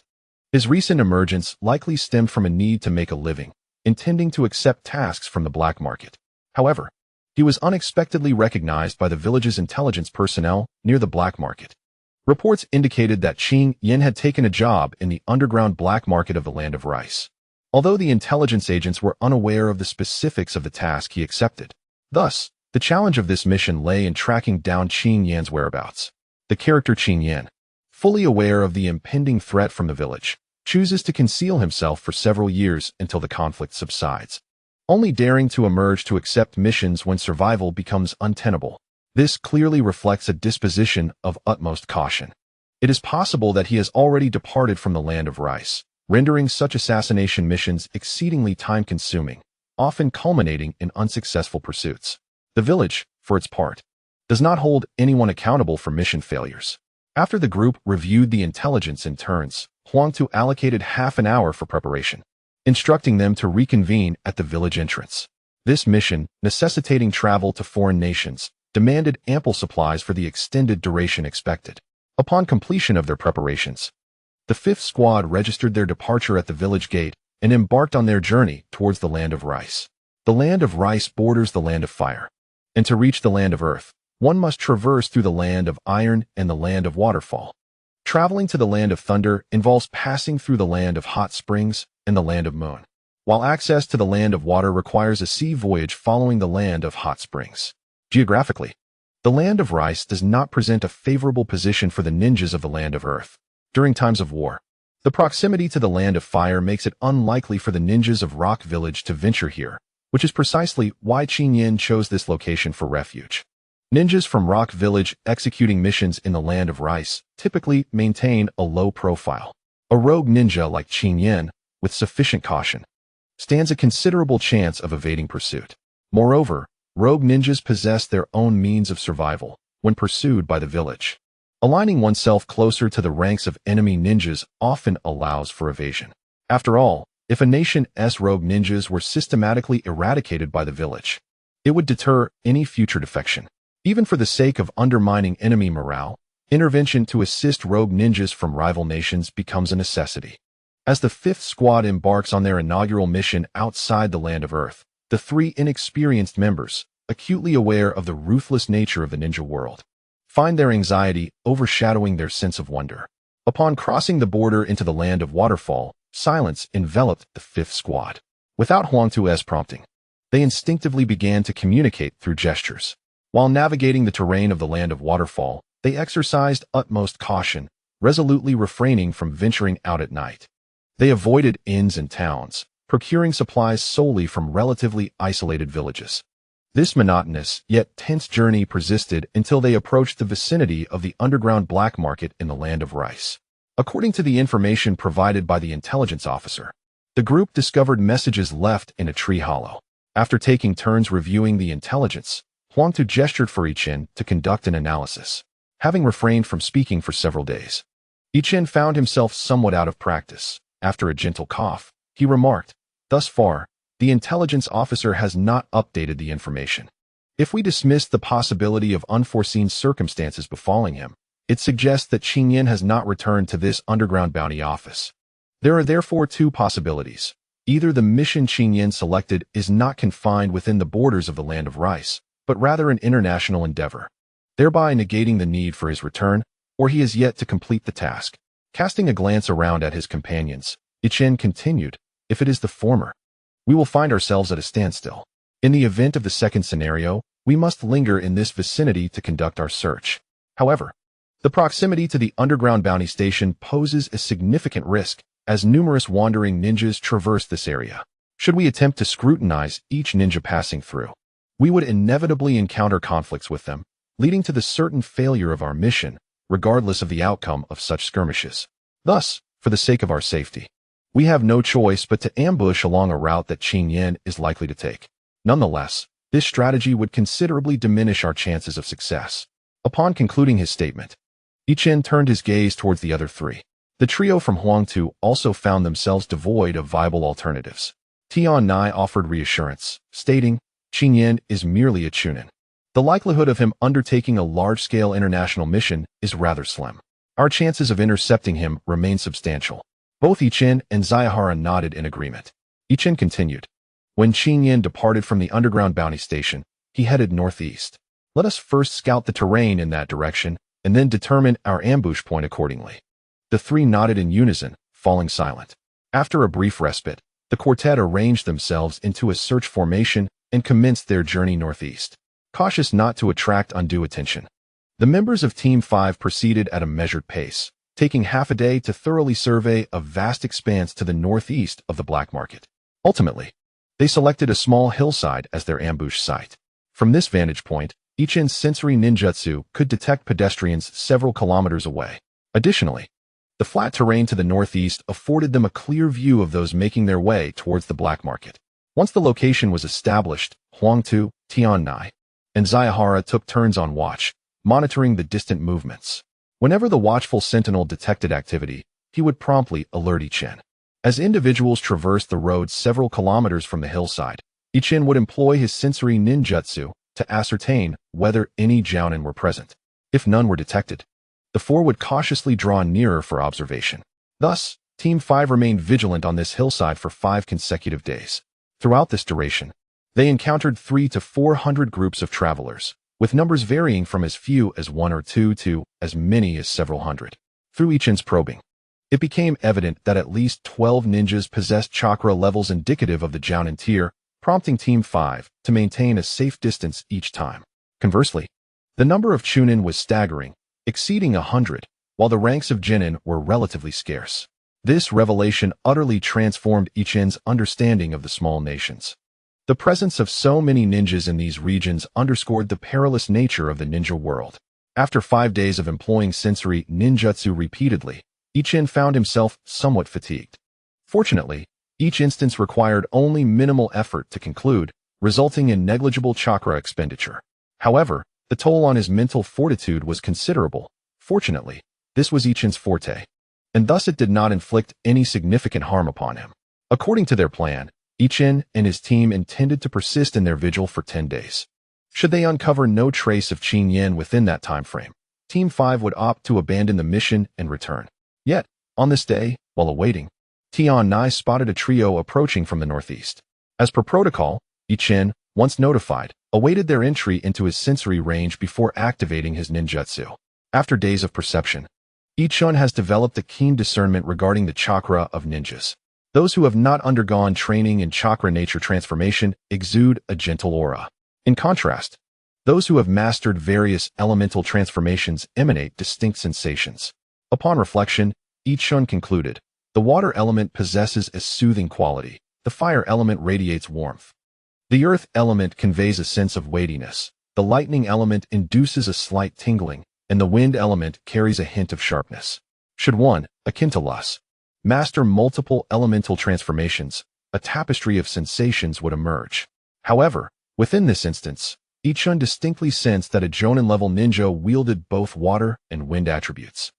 His recent emergence likely stemmed from a need to make a living, intending to accept tasks from the black market. However, he was unexpectedly recognized by the village's intelligence personnel near the black market. Reports indicated that Qin Yin had taken a job in the underground black market of the land of rice, although the intelligence agents were unaware of the specifics of the task he accepted. Thus, the challenge of this mission lay in tracking down Qin Yan's whereabouts. The character Qin Yan, fully aware of the impending threat from the village, chooses to conceal himself for several years until the conflict subsides, only daring to emerge to accept missions when survival becomes untenable. This clearly reflects a disposition of utmost caution. It is possible that he has already departed from the land of rice, rendering such assassination missions exceedingly time-consuming, often culminating in unsuccessful pursuits. The village, for its part, does not hold anyone accountable for mission failures. After the group reviewed the intelligence in turns, Huangtu allocated half an hour for preparation, instructing them to reconvene at the village entrance. This mission, necessitating travel to foreign nations, demanded ample supplies for the extended duration expected. Upon completion of their preparations, the fifth squad registered their departure at the village gate and embarked on their journey towards the land of rice. The land of rice borders the land of fire, and to reach the land of earth, one must traverse through the land of iron and the land of waterfall. Traveling to the land of thunder involves passing through the land of hot springs and the land of moon, while access to the land of water requires a sea voyage following the land of hot springs. Geographically, the land of rice does not present a favorable position for the ninjas of the land of earth. During times of war, the proximity to the land of fire makes it unlikely for the ninjas of Rock Village to venture here, which is precisely why Qin Yin chose this location for refuge. Ninjas from Rock Village executing missions in the land of rice typically maintain a low profile. A rogue ninja like Qin Yin, with sufficient caution, stands a considerable chance of evading pursuit. Moreover, rogue ninjas possess their own means of survival when pursued by the village. Aligning oneself closer to the ranks of enemy ninjas often allows for evasion. After all, if a nation's rogue ninjas were systematically eradicated by the village, it would deter any future defection. Even for the sake of undermining enemy morale, intervention to assist rogue ninjas from rival nations becomes a necessity. As the fifth squad embarks on their inaugural mission outside the land of Earth, the three inexperienced members, acutely aware of the ruthless nature of the ninja world, find their anxiety overshadowing their sense of wonder. Upon crossing the border into the land of waterfall, silence enveloped the fifth squad. Without Huangtu's prompting, they instinctively began to communicate through gestures. While navigating the terrain of the land of waterfall, they exercised utmost caution, resolutely refraining from venturing out at night. They avoided inns and towns, procuring supplies solely from relatively isolated villages. This monotonous, yet tense journey persisted until they approached the vicinity of the underground black market in the land of rice. According to the information provided by the intelligence officer, the group discovered messages left in a tree hollow. After taking turns reviewing the intelligence, Huangtu gestured for Ichen to conduct an analysis. Having refrained from speaking for several days, Ichen found himself somewhat out of practice. After a gentle cough, he remarked, "Thus far, the intelligence officer has not updated the information. If we dismiss the possibility of unforeseen circumstances befalling him, it suggests that Qin Yin has not returned to this underground bounty office. There are therefore two possibilities. Either the mission Qin Yin selected is not confined within the borders of the land of rice, but rather an international endeavor, thereby negating the need for his return, or he has yet to complete the task." Casting a glance around at his companions, Ichen continued, "If it is the former, we will find ourselves at a standstill. In the event of the second scenario, we must linger in this vicinity to conduct our search. However, the proximity to the underground bounty station poses a significant risk, as numerous wandering ninjas traverse this area. Should we attempt to scrutinize each ninja passing through, we would inevitably encounter conflicts with them, leading to the certain failure of our mission, regardless of the outcome of such skirmishes. Thus, for the sake of our safety, we have no choice but to ambush along a route that Qin Yin is likely to take. Nonetheless, this strategy would considerably diminish our chances of success." Upon concluding his statement, Ichen turned his gaze towards the other three. The trio from Huangtu also found themselves devoid of viable alternatives. Tian Nai offered reassurance, stating, "Qin Yin is merely a chunin. The likelihood of him undertaking a large-scale international mission is rather slim. Our chances of intercepting him remain substantial." Both Ichen and Zayahara nodded in agreement. Ichen continued, "When Qin Yin departed from the underground bounty station, he headed northeast. Let us first scout the terrain in that direction and then determine our ambush point accordingly. The three nodded in unison, falling silent. After a brief respite, the quartet arranged themselves into a search formation and commenced their journey northeast, cautious not to attract undue attention. The members of Team 5 proceeded at a measured pace, taking half a day to thoroughly survey a vast expanse to the northeast of the black market. Ultimately, they selected a small hillside as their ambush site. From this vantage point, Ichin's sensory ninjutsu could detect pedestrians several kilometers away. Additionally, the flat terrain to the northeast afforded them a clear view of those making their way towards the black market. Once the location was established, Huangtu, Tiannai, and Zayahara took turns on watch, monitoring the distant movements. Whenever the watchful sentinel detected activity, he would promptly alert Ichin. As individuals traversed the road several kilometers from the hillside, Ichin would employ his sensory ninjutsu to ascertain whether any jounin were present. If none were detected, the four would cautiously draw nearer for observation. Thus, Team 5 remained vigilant on this hillside for 5 consecutive days. Throughout this duration, they encountered 300 to 400 groups of travelers, with numbers varying from as few as 1 or 2 to as many as several hundred. Through Ichin's probing, it became evident that at least 12 ninjas possessed chakra levels indicative of the jounin tier, prompting Team 5 to maintain a safe distance each time. Conversely, the number of chunin was staggering, exceeding 100, while the ranks of genin were relatively scarce. This revelation utterly transformed Ichin's understanding of the small nations. The presence of so many ninjas in these regions underscored the perilous nature of the ninja world. After 5 days of employing sensory ninjutsu repeatedly, Ichin found himself somewhat fatigued. Fortunately, each instance required only minimal effort to conclude, resulting in negligible chakra expenditure. However, the toll on his mental fortitude was considerable. Fortunately, this was Ichin's forte, and thus it did not inflict any significant harm upon him. According to their plan, Ichin and his team intended to persist in their vigil for 10 days. Should they uncover no trace of Qin Yen within that time frame, Team 5 would opt to abandon the mission and return. Yet, on this day, while awaiting, Tiannai spotted a trio approaching from the northeast. As per protocol, Ichin, once notified, awaited their entry into his sensory range before activating his ninjutsu. After days of perception, Ichin has developed a keen discernment regarding the chakra of ninjas. Those who have not undergone training in chakra nature transformation exude a gentle aura. In contrast, those who have mastered various elemental transformations emanate distinct sensations. Upon reflection, Ichin concluded, the water element possesses a soothing quality, the fire element radiates warmth. The earth element conveys a sense of weightiness, the lightning element induces a slight tingling, and the wind element carries a hint of sharpness. Should one, akin to Lus, master multiple elemental transformations, a tapestry of sensations would emerge. However, within this instance, Ichin distinctly sensed that a Jonin-level ninja wielded both water and wind attributes.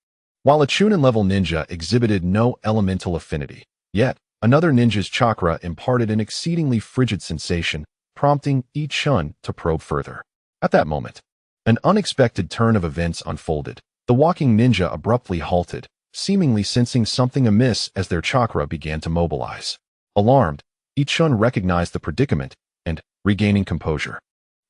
While a Chunin-level ninja exhibited no elemental affinity, yet, another ninja's chakra imparted an exceedingly frigid sensation, prompting Ichin to probe further. At that moment, an unexpected turn of events unfolded. The walking ninja abruptly halted, seemingly sensing something amiss as their chakra began to mobilize. Alarmed, Ichin recognized the predicament and, regaining composure,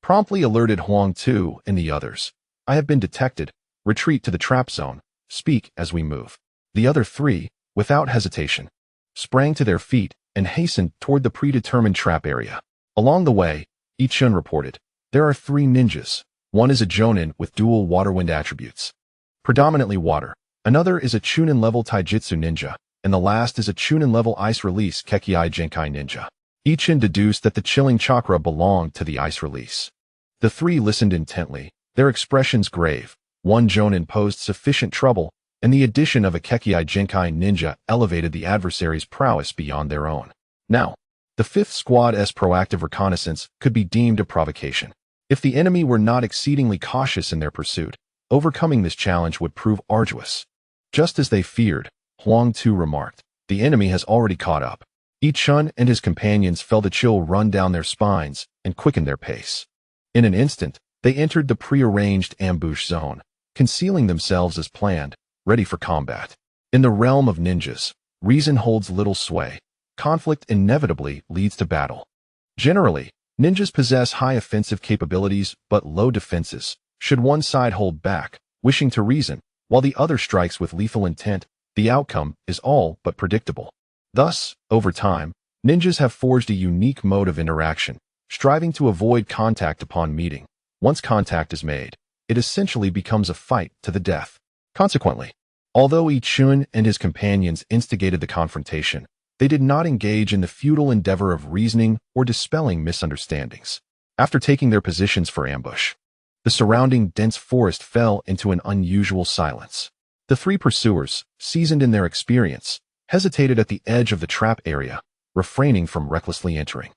promptly alerted Huangtu and the others. I have been detected. Retreat to the trap zone. Speak as we move. The other three, without hesitation, sprang to their feet and hastened toward the predetermined trap area. Along the way, Ichin reported, there are 3 ninjas. One is a Jonin with dual water-wind attributes, predominantly water. Another is a Chunin-level Taijutsu ninja, and the last is a Chunin-level ice-release Kekkei Genkai ninja. Ichin deduced that the chilling chakra belonged to the ice release. The 3 listened intently, their expressions grave. One Jonin posed sufficient trouble, and the addition of a Kekkei Genkai ninja elevated the adversary's prowess beyond their own. Now, the 5th squad's proactive reconnaissance could be deemed a provocation. If the enemy were not exceedingly cautious in their pursuit, overcoming this challenge would prove arduous. Just as they feared, Huangtu remarked, the enemy has already caught up. Ichin and his companions felt a chill run down their spines and quickened their pace. In an instant, they entered the prearranged ambush zone, concealing themselves as planned, ready for combat. In the realm of ninjas, reason holds little sway. Conflict inevitably leads to battle. Generally, ninjas possess high offensive capabilities but low defenses. Should one side hold back, wishing to reason, while the other strikes with lethal intent. The outcome is all but predictable. Thus, over time, ninjas have forged a unique mode of interaction, striving to avoid contact upon meeting. Once contact is made, it essentially becomes a fight to the death. Consequently, although Ichun and his companions instigated the confrontation, they did not engage in the futile endeavor of reasoning or dispelling misunderstandings. After taking their positions for ambush, the surrounding dense forest fell into an unusual silence. The three pursuers, seasoned in their experience, hesitated at the edge of the trap area, refraining from recklessly entering.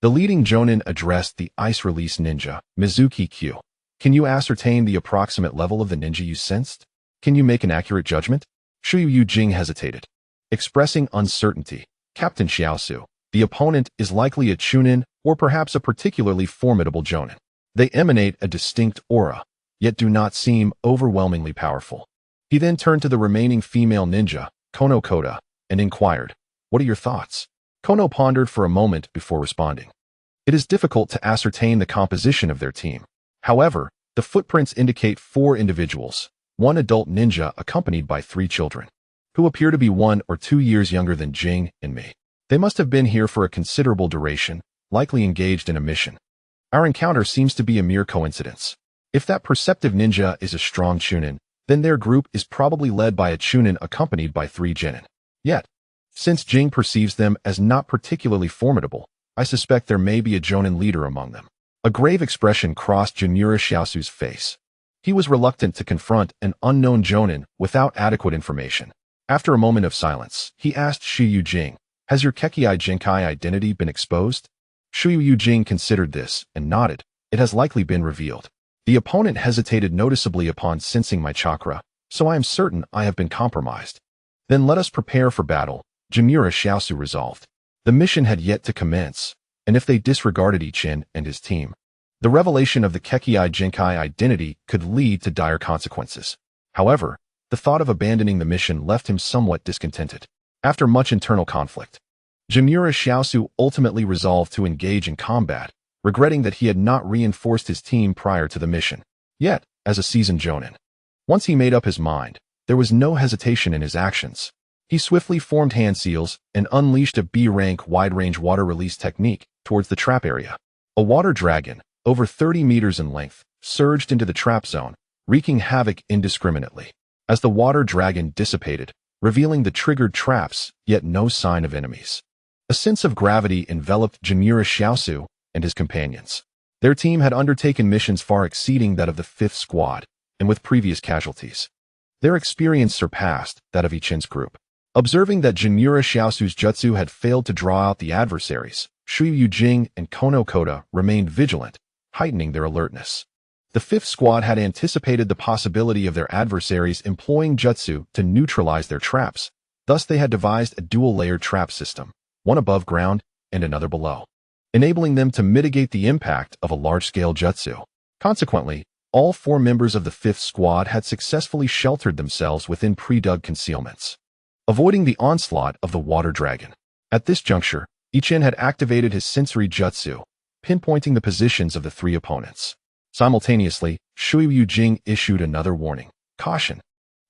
The leading jonin addressed the ice-release ninja, Mizuki Q. Can you ascertain the approximate level of the ninja you sensed? Can you make an accurate judgment? Shuyu Jing hesitated. Expressing uncertainty, Captain Xiaosu, the opponent is likely a chunin or perhaps a particularly formidable jonin. They emanate a distinct aura, yet do not seem overwhelmingly powerful. He then turned to the remaining female ninja, Konoha, and inquired, "What are your thoughts?" Kono pondered for a moment before responding. It is difficult to ascertain the composition of their team. However, the footprints indicate 4 individuals, one adult ninja accompanied by 3 children, who appear to be 1 or 2 years younger than Jing and me. They must have been here for a considerable duration, likely engaged in a mission. Our encounter seems to be a mere coincidence. If that perceptive ninja is a strong chunin, then their group is probably led by a chunin accompanied by 3 genin. Yet, since Jing perceives them as not particularly formidable, I suspect there may be a jonin leader among them. A grave expression crossed Junura Xiaosu's face. He was reluctant to confront an unknown jonin without adequate information. After a moment of silence, he asked Shuyu Jing, "Has your Kekkei Jinkai identity been exposed?" Shuyu Jing considered this and nodded. "It has likely been revealed. The opponent hesitated noticeably upon sensing my chakra, so I am certain I have been compromised." "Then let us prepare for battle," Junura Xiaosu resolved. The mission had yet to commence, and if they disregarded Ichin and his team, the revelation of the Kekkei Jinkai identity could lead to dire consequences. However, the thought of abandoning the mission left him somewhat discontented. After much internal conflict, Junura Xiaosu ultimately resolved to engage in combat, regretting that he had not reinforced his team prior to the mission. Yet, as a seasoned jonin, once he made up his mind, there was no hesitation in his actions. He swiftly formed hand seals and unleashed a B-rank wide-range water release technique towards the trap area. A water dragon, over 30 meters in length, surged into the trap zone, wreaking havoc indiscriminately. As the water dragon dissipated, revealing the triggered traps, yet no sign of enemies. A sense of gravity enveloped Junura Xiaosu and his companions. Their team had undertaken missions far exceeding that of the 5th Squad, and with previous casualties. Their experience surpassed that of Ichin's group. Observing that Junura Xiaosu's jutsu had failed to draw out the adversaries, Shuyu Jing and Konoha remained vigilant, heightening their alertness. The 5th Squad had anticipated the possibility of their adversaries employing jutsu to neutralize their traps, thus they had devised a dual-layered trap system, one above ground and another below, enabling them to mitigate the impact of a large-scale jutsu. Consequently, all 4 members of the 5th Squad had successfully sheltered themselves within pre-dug concealments, avoiding the onslaught of the water dragon. At this juncture, Ichin had activated his sensory jutsu, pinpointing the positions of the 3 opponents. Simultaneously, Shuyu Jing issued another warning. "Caution!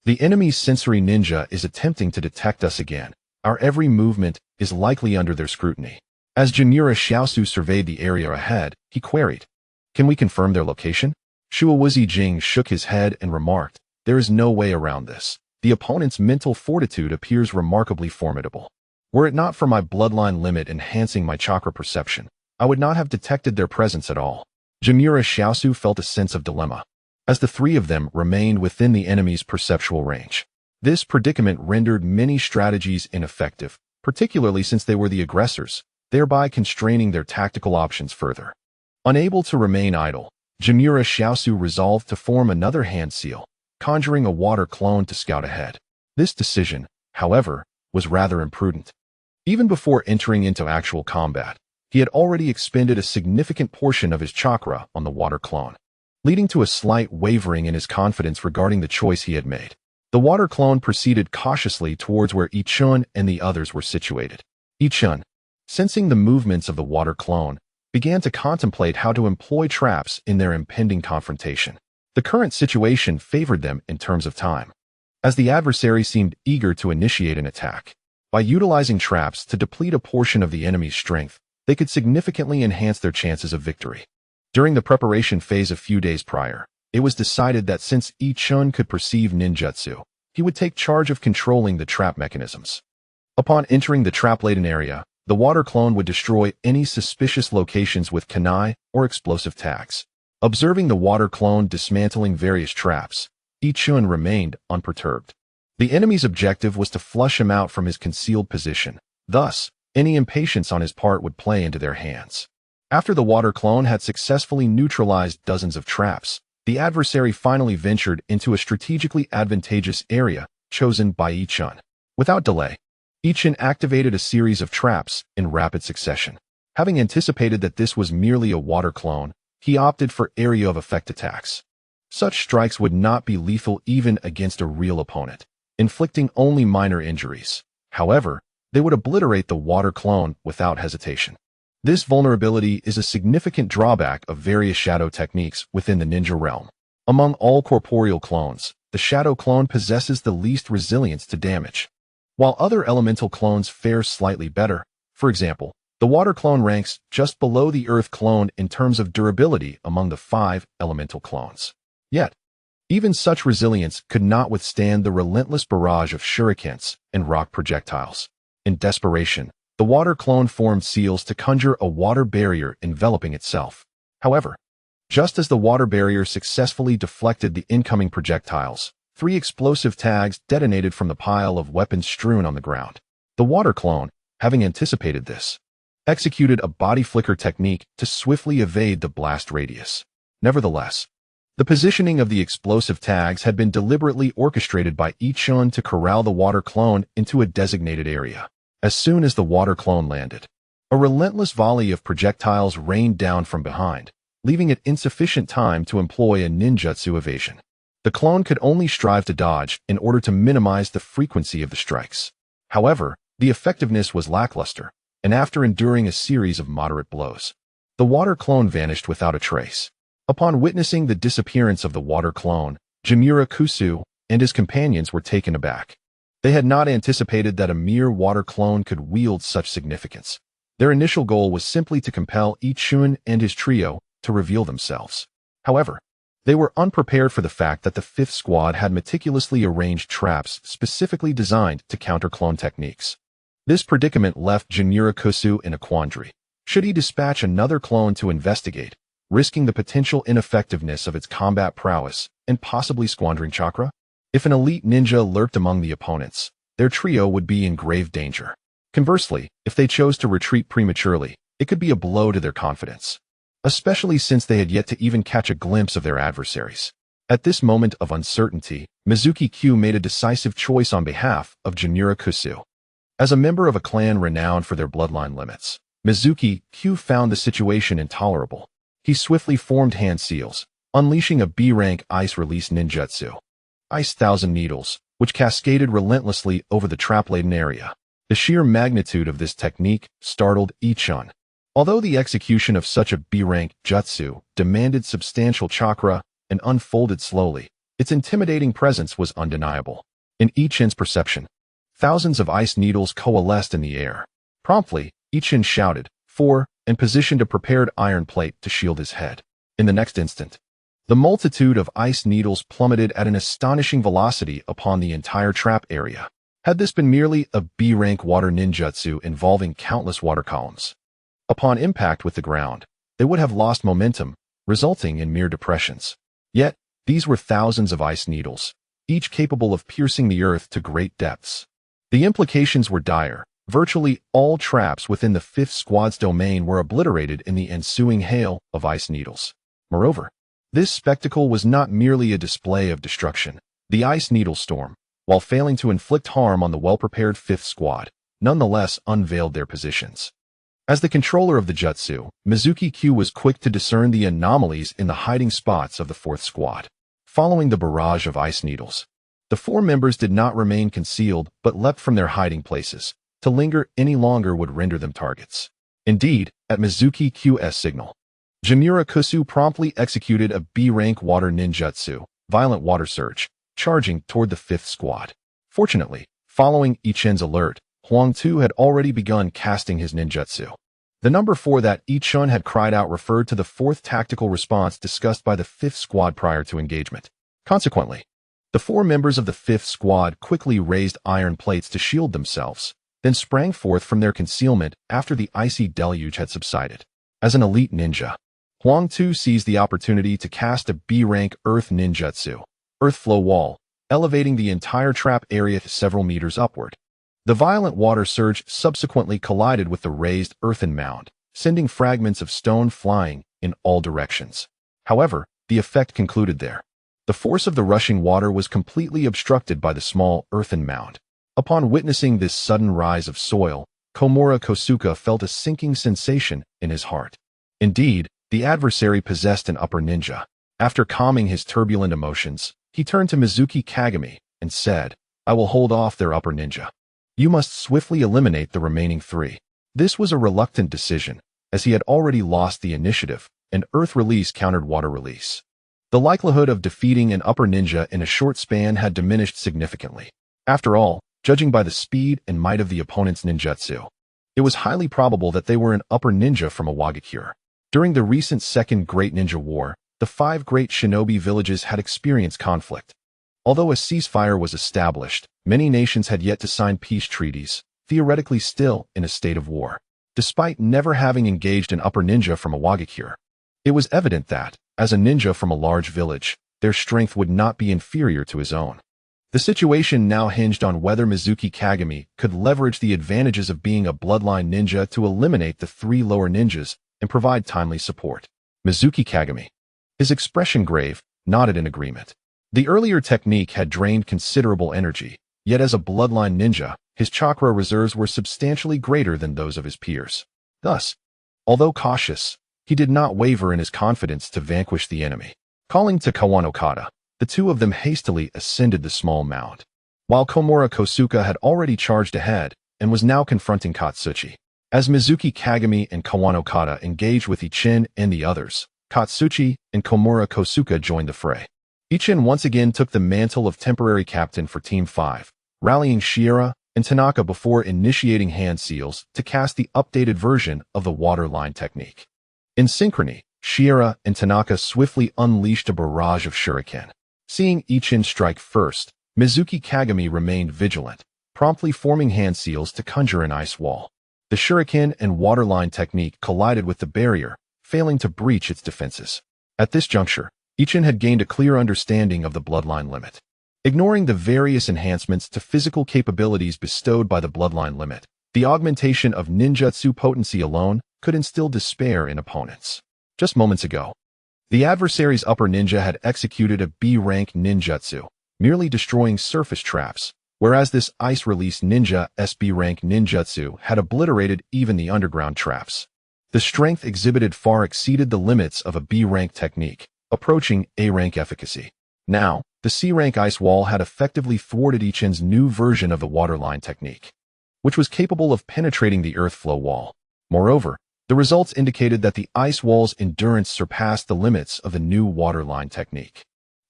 The enemy's sensory ninja is attempting to detect us again. Our every movement is likely under their scrutiny." As Junura Xiaosu surveyed the area ahead, he queried, "Can we confirm their location?" Shuyu Jing shook his head and remarked, "There is no way around this. The opponent's mental fortitude appears remarkably formidable. Were it not for my bloodline limit enhancing my chakra perception, I would not have detected their presence at all." Junura Xiaosu felt a sense of dilemma, as the 3 of them remained within the enemy's perceptual range. This predicament rendered many strategies ineffective, particularly since they were the aggressors, thereby constraining their tactical options further. Unable to remain idle, Junura Xiaosu resolved to form another hand seal, conjuring a water clone to scout ahead. This decision, however, was rather imprudent. Even before entering into actual combat, he had already expended a significant portion of his chakra on the water clone, leading to a slight wavering in his confidence regarding the choice he had made. The water clone proceeded cautiously towards where Ichun and the others were situated. Ichun, sensing the movements of the water clone, began to contemplate how to employ traps in their impending confrontation. The current situation favored them in terms of time, as the adversary seemed eager to initiate an attack. By utilizing traps to deplete a portion of the enemy's strength, they could significantly enhance their chances of victory. During the preparation phase a few days prior, it was decided that since Ichun could perceive ninjutsu, he would take charge of controlling the trap mechanisms. Upon entering the trap-laden area, the water clone would destroy any suspicious locations with kunai or explosive tags. Observing the water clone dismantling various traps, Ichun remained unperturbed. The enemy's objective was to flush him out from his concealed position. Thus, any impatience on his part would play into their hands. After the water clone had successfully neutralized dozens of traps, the adversary finally ventured into a strategically advantageous area chosen by Ichun. Without delay, Ichun activated a series of traps in rapid succession. Having anticipated that this was merely a water clone, he opted for area of effect attacks. Such strikes would not be lethal even against a real opponent, inflicting only minor injuries. However, they would obliterate the water clone without hesitation. This vulnerability is a significant drawback of various shadow techniques within the ninja realm. Among all corporeal clones, the shadow clone possesses the least resilience to damage, while other elemental clones fare slightly better. For example, the water clone ranks just below the earth clone in terms of durability among the 5 elemental clones. Yet, even such resilience could not withstand the relentless barrage of shurikens and rock projectiles. In desperation, the water clone formed seals to conjure a water barrier enveloping itself. However, just as the water barrier successfully deflected the incoming projectiles, 3 explosive tags detonated from the pile of weapons strewn on the ground. The water clone, having anticipated this, executed a body flicker technique to swiftly evade the blast radius. Nevertheless, the positioning of the explosive tags had been deliberately orchestrated by Ichun to corral the water clone into a designated area. As soon as the water clone landed, a relentless volley of projectiles rained down from behind, leaving it insufficient time to employ a ninjutsu evasion. The clone could only strive to dodge in order to minimize the frequency of the strikes. However, the effectiveness was lackluster, and after enduring a series of moderate blows, the water clone vanished without a trace. Upon witnessing the disappearance of the water clone, Jimura Kusu and his companions were taken aback. They had not anticipated that a mere water clone could wield such significance. Their initial goal was simply to compel Ichun and his trio to reveal themselves. However, they were unprepared for the fact that the 5th squad had meticulously arranged traps specifically designed to counter clone techniques. This predicament left Jimura Kusu in a quandary. Should he dispatch another clone to investigate, risking the potential ineffectiveness of its combat prowess and possibly squandering chakra? If an elite ninja lurked among the opponents, their trio would be in grave danger. Conversely, if they chose to retreat prematurely, it could be a blow to their confidence, especially since they had yet to even catch a glimpse of their adversaries. At this moment of uncertainty, Mizuki Q made a decisive choice on behalf of Jimura Kusu. As a member of a clan renowned for their bloodline limits, Mizuki Q found the situation intolerable. He swiftly formed hand seals, unleashing a B-rank ice-release ninjutsu, Ice Thousand Needles, which cascaded relentlessly over the trap-laden area. The sheer magnitude of this technique startled Ichun. Although the execution of such a B-rank jutsu demanded substantial chakra and unfolded slowly, its intimidating presence was undeniable. In Ichun's perception, thousands of ice needles coalesced in the air. Promptly, Ichun shouted, "For," and positioned a prepared iron plate to shield his head. In the next instant, the multitude of ice needles plummeted at an astonishing velocity upon the entire trap area. Had this been merely a B-rank water ninjutsu involving countless water columns, upon impact with the ground, they would have lost momentum, resulting in mere depressions. Yet, these were thousands of ice needles, each capable of piercing the earth to great depths. The implications were dire. Virtually all traps within the 5th squad's domain were obliterated in the ensuing hail of ice needles. Moreover, this spectacle was not merely a display of destruction. The ice needle storm, while failing to inflict harm on the well-prepared 5th squad, nonetheless unveiled their positions. As the controller of the jutsu, Mizuki Q was quick to discern the anomalies in the hiding spots of the 4th squad. Following the barrage of ice needles, the 4 members did not remain concealed but leapt from their hiding places. To linger any longer would render them targets. Indeed, at Mizuki Q's signal, Jimura Kusu promptly executed a B-rank water ninjutsu, Violent Water Surge, charging toward the 5th squad. Fortunately, following Ichin's alert, Huang Tu had already begun casting his ninjutsu. The number 4 that Ichun had cried out referred to the 4th tactical response discussed by the 5th squad prior to engagement. Consequently, the 4 members of the 5th squad quickly raised iron plates to shield themselves, then sprang forth from their concealment after the icy deluge had subsided. As an elite ninja, Huang Tu seized the opportunity to cast a B-rank Earth ninjutsu, Earth Flow Wall, elevating the entire trap area several meters upward. The violent water surge subsequently collided with the raised earthen mound, sending fragments of stone flying in all directions. However, the effect concluded there. The force of the rushing water was completely obstructed by the small earthen mound. Upon witnessing this sudden rise of soil, Komura Kosuke felt a sinking sensation in his heart. Indeed, the adversary possessed an upper ninja. After calming his turbulent emotions, he turned to Mizuki Kagami and said, "I will hold off their upper ninja. You must swiftly eliminate the remaining 3. This was a reluctant decision, as he had already lost the initiative, and Earth Release countered Water Release. The likelihood of defeating an upper ninja in a short span had diminished significantly. After all, judging by the speed and might of the opponent's ninjutsu, it was highly probable that they were an upper ninja from Iwagakure. During the recent Second Great Ninja War, the 5 great shinobi villages had experienced conflict. Although a ceasefire was established, many nations had yet to sign peace treaties, theoretically still in a state of war. Despite never having engaged an upper ninja from Iwagakure, it was evident that, as a ninja from a large village, their strength would not be inferior to his own. The situation now hinged on whether Mizuki Kagami could leverage the advantages of being a bloodline ninja to eliminate the 3 lower ninjas and provide timely support. Mizuki Kagami, his expression grave, nodded in agreement. The earlier technique had drained considerable energy, yet as a bloodline ninja, his chakra reserves were substantially greater than those of his peers. Thus, although cautious, he did not waver in his confidence to vanquish the enemy. Calling to Kawanokata, the 2 of them hastily ascended the small mound, while Komura Kosuke had already charged ahead and was now confronting Katsuchi. As Mizuki Kagami and Kawanokata engaged with Ichin and the others, Katsuchi and Komura Kosuke joined the fray. Ichin once again took the mantle of temporary captain for Team 5, rallying Shiera and Tanaka before initiating hand seals to cast the updated version of the water line technique. In synchrony, Shiera and Tanaka swiftly unleashed a barrage of shuriken. Seeing Ichin strike first, Mizuki Kagami remained vigilant, promptly forming hand seals to conjure an ice wall. The shuriken and water line technique collided with the barrier, failing to breach its defenses. At this juncture, Ichin had gained a clear understanding of the bloodline limit. Ignoring the various enhancements to physical capabilities bestowed by the bloodline limit, the augmentation of ninjutsu potency alone could instill despair in opponents. Just moments ago, the adversary's upper ninja had executed a B-rank ninjutsu, merely destroying surface traps, whereas this ice-release ninja SB-rank ninjutsu had obliterated even the underground traps. The strength exhibited far exceeded the limits of a B-rank technique, approaching A-rank efficacy. Now, the C-rank ice wall had effectively thwarted Ichin's new version of the waterline technique, which was capable of penetrating the earth flow wall. Moreover, the results indicated that the ice wall's endurance surpassed the limits of the new waterline technique.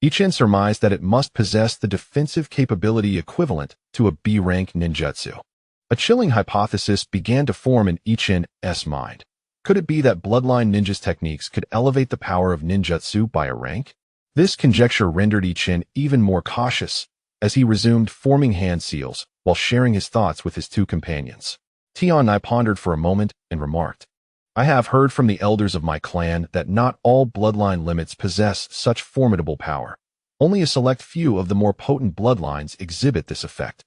Ichin surmised that it must possess the defensive capability equivalent to a B-rank ninjutsu. A chilling hypothesis began to form in Ichin's mind. Could it be that bloodline ninjas' techniques could elevate the power of ninjutsu by a rank? This conjecture rendered Ichin even more cautious, as he resumed forming hand seals while sharing his thoughts with his 2 companions. Tianai pondered for a moment and remarked, "I have heard from the elders of my clan that not all bloodline limits possess such formidable power. Only a select few of the more potent bloodlines exhibit this effect.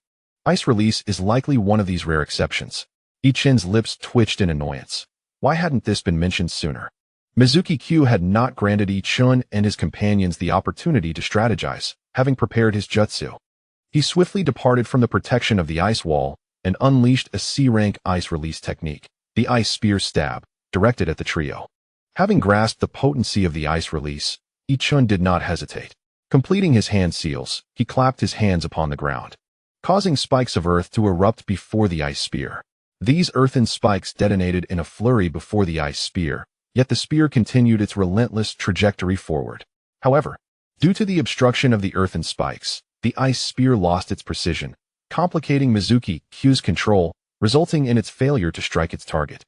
Ice release is likely one of these rare exceptions." Ichin's lips twitched in annoyance. Why hadn't this been mentioned sooner? Mizuki Q had not granted Ichun and his companions the opportunity to strategize, having prepared his jutsu. He swiftly departed from the protection of the ice wall and unleashed a C-rank ice release technique, the ice spear stab, directed at the trio. Having grasped the potency of the ice release, Ichun did not hesitate. Completing his hand seals, he clapped his hands upon the ground, causing spikes of earth to erupt before the ice spear. These earthen spikes detonated in a flurry before the ice spear, yet the spear continued its relentless trajectory forward. However, due to the obstruction of the earthen spikes, the ice spear lost its precision, complicating Mizuki Q's control, resulting in its failure to strike its target,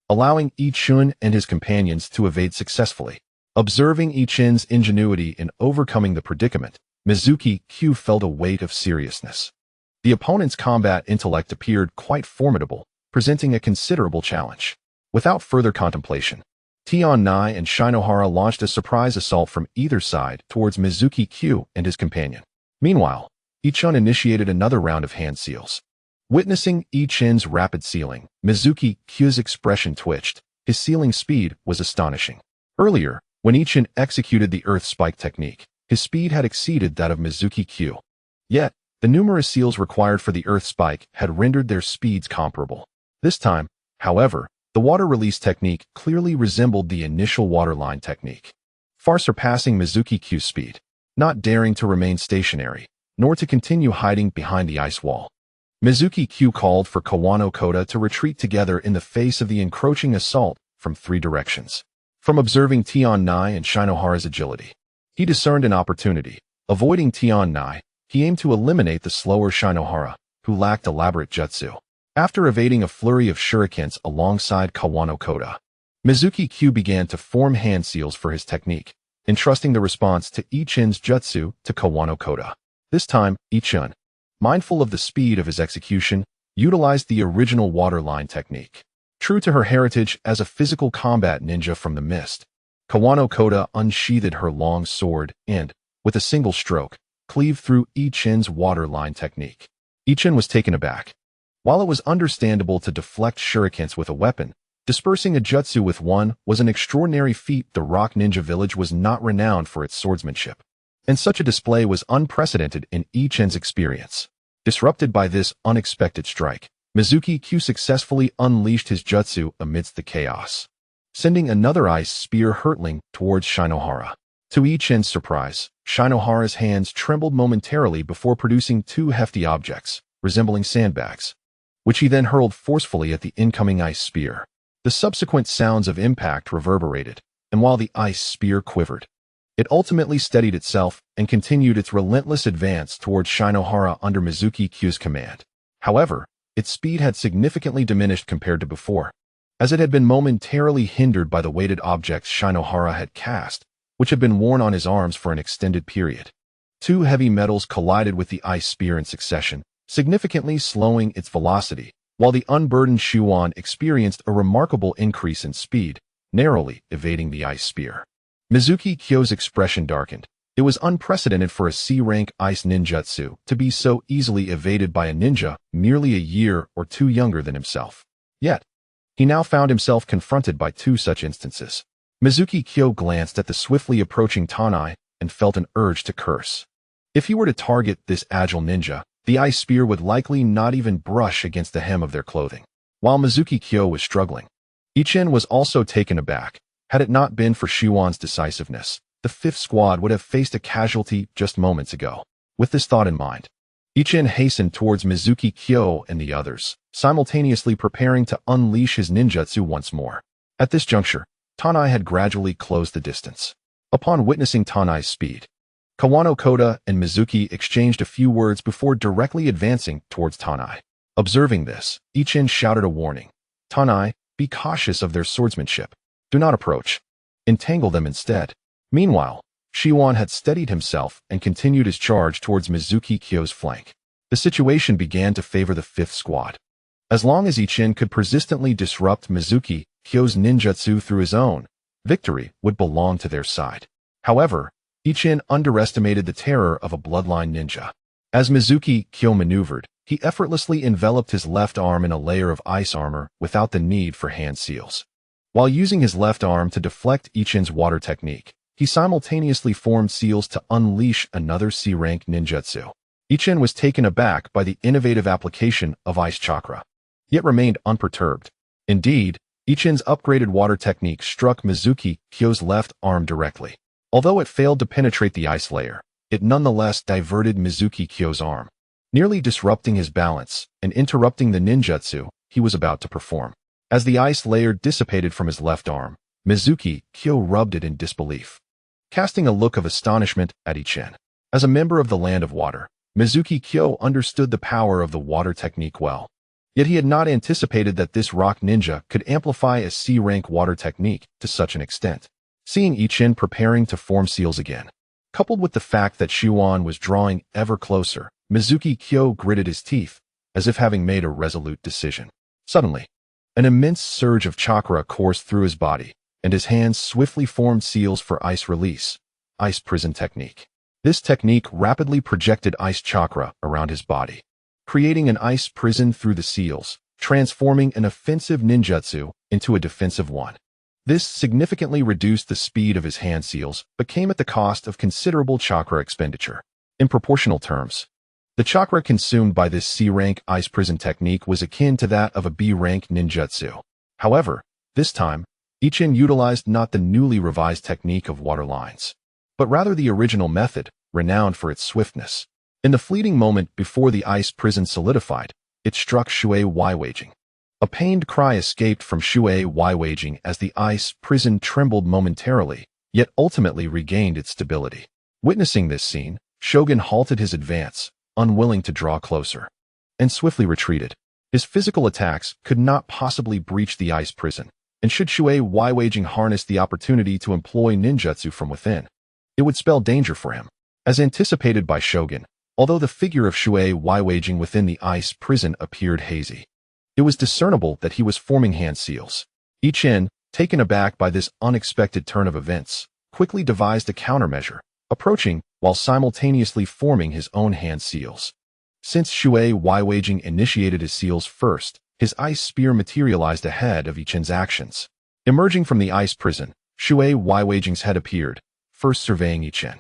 allowing Ichun and his companions to evade successfully. Observing Ichin's ingenuity in overcoming the predicament, Mizuki Q felt a weight of seriousness. The opponent's combat intellect appeared quite formidable, presenting a considerable challenge. Without further contemplation, Tian-Nai and Shinohara launched a surprise assault from either side towards Mizuki Q and his companion. Meanwhile, Ichun initiated another round of hand seals. Witnessing Ichin's rapid sealing, Mizuki Q's expression twitched. His sealing speed was astonishing. Earlier, when Ichin executed the earth spike technique, his speed had exceeded that of Mizuki Q. Yet, the numerous seals required for the earth spike had rendered their speeds comparable. This time, however, the water release technique clearly resembled the initial waterline technique, far surpassing Mizuki Q's speed. Not daring to remain stationary, nor to continue hiding behind the ice wall, Mizuki Q called for Kawano Koda to retreat together in the face of the encroaching assault from 3 directions. From observing Tian-Nai and Shinohara's agility, he discerned an opportunity. Avoiding Tian-Nai, he aimed to eliminate the slower Shinohara, who lacked elaborate jutsu. After evading a flurry of shurikens alongside Kawano Koda, Mizuki Q began to form hand seals for his technique, entrusting the response to Ichin's jutsu to Kawano Koda. This time, Ichin, mindful of the speed of his execution, utilized the original waterline technique. True to her heritage as a physical combat ninja from the mist, Kawano Koda unsheathed her long sword and, with a single stroke, cleaved through Ichin's waterline technique. Ichin was taken aback. While it was understandable to deflect shurikens with a weapon, dispersing a jutsu with one was an extraordinary feat. The rock ninja village was not renowned for its swordsmanship, and such a display was unprecedented in Ichin's experience. Disrupted by this unexpected strike, Mizuki Q successfully unleashed his jutsu amidst the chaos, sending another ice spear hurtling towards Shinohara. To Ichin's surprise, Shinohara's hands trembled momentarily before producing 2 hefty objects, resembling sandbags, which he then hurled forcefully at the incoming ice spear. The subsequent sounds of impact reverberated, and while the ice spear quivered, it ultimately steadied itself and continued its relentless advance towards Shinohara under Mizuki Q's command. However, its speed had significantly diminished compared to before, as it had been momentarily hindered by the weighted objects Shinohara had cast, which had been worn on his arms for an extended period. 2 heavy metals collided with the ice spear in succession, significantly slowing its velocity, while the unburdened Shuan experienced a remarkable increase in speed, narrowly evading the ice spear. Mizuki Kyo's expression darkened. It was unprecedented for a C-rank ice ninjutsu to be so easily evaded by a ninja merely a year or 2 younger than himself. Yet, he now found himself confronted by 2 such instances. Mizuki Kyo glanced at the swiftly approaching Tanai and felt an urge to curse. If he were to target this agile ninja, the ice spear would likely not even brush against the hem of their clothing. While Mizuki Kyo was struggling, Ichin was also taken aback. Had it not been for Shuan's decisiveness, the 5th squad would have faced a casualty just moments ago. With this thought in mind, Ichin hastened towards Mizuki Kyo and the others, simultaneously preparing to unleash his ninjutsu once more. At this juncture, Tanai had gradually closed the distance. Upon witnessing Tanai's speed, Kawano Koda and Mizuki exchanged a few words before directly advancing towards Tanai. Observing this, Ichin shouted a warning. Tanai, be cautious of their swordsmanship. Do not approach. Entangle them instead. Meanwhile, Shiwan had steadied himself and continued his charge towards Mizuki Kyo's flank. The situation began to favor the 5th squad. As long as Ichin could persistently disrupt Mizuki Kyo's ninjutsu through his own, victory would belong to their side. However, Ichin underestimated the terror of a bloodline ninja. As Mizuki Kyo maneuvered, he effortlessly enveloped his left arm in a layer of ice armor without the need for hand seals. While using his left arm to deflect Ichin's water technique, he simultaneously formed seals to unleash another C-rank ninjutsu. Ichin was taken aback by the innovative application of ice chakra, yet remained unperturbed. Indeed, Ichin's upgraded water technique struck Mizuki Kyo's left arm directly. Although it failed to penetrate the ice layer, it nonetheless diverted Mizuki Kyo's arm, nearly disrupting his balance and interrupting the ninjutsu he was about to perform. As the ice layer dissipated from his left arm, Mizuki Kyo rubbed it in disbelief, casting a look of astonishment at Ichen. As a member of the Land of Water, Mizuki Kyo understood the power of the water technique well. Yet he had not anticipated that this rock ninja could amplify a C-rank water technique to such an extent. Seeing Ichen preparing to form seals again, coupled with the fact that Shuan was drawing ever closer, Mizuki Kyo gritted his teeth, as if having made a resolute decision. Suddenly, an immense surge of chakra coursed through his body, and his hands swiftly formed seals for ice release, ice prison technique. This technique rapidly projected ice chakra around his body, creating an ice prison through the seals, transforming an offensive ninjutsu into a defensive one. This significantly reduced the speed of his hand seals, but came at the cost of considerable chakra expenditure. In proportional terms, the chakra consumed by this C-rank ice prison technique was akin to that of a B-rank ninjutsu. However, this time, Ichen utilized not the newly revised technique of water lines, but rather the original method, renowned for its swiftness. In the fleeting moment before the ice prison solidified, it struck Shui Waiweijing. A pained cry escaped from Shui Waiweijing as the ice prison trembled momentarily, yet ultimately regained its stability. Witnessing this scene, Shogun halted his advance, unwilling to draw closer, and swiftly retreated. His physical attacks could not possibly breach the ice prison, and should Shui Waiweijing harness the opportunity to employ ninjutsu from within, it would spell danger for him. As anticipated by Shogun, although the figure of Shui Waiweijing within the ice prison appeared hazy, it was discernible that he was forming hand seals. Ichen, taken aback by this unexpected turn of events, quickly devised a countermeasure, approaching while simultaneously forming his own hand seals. Since Shui Waiweijing initiated his seals first, his ice spear materialized ahead of Ichen's actions. Emerging from the ice prison, Shui Waiweijing's head appeared, first surveying Ichen,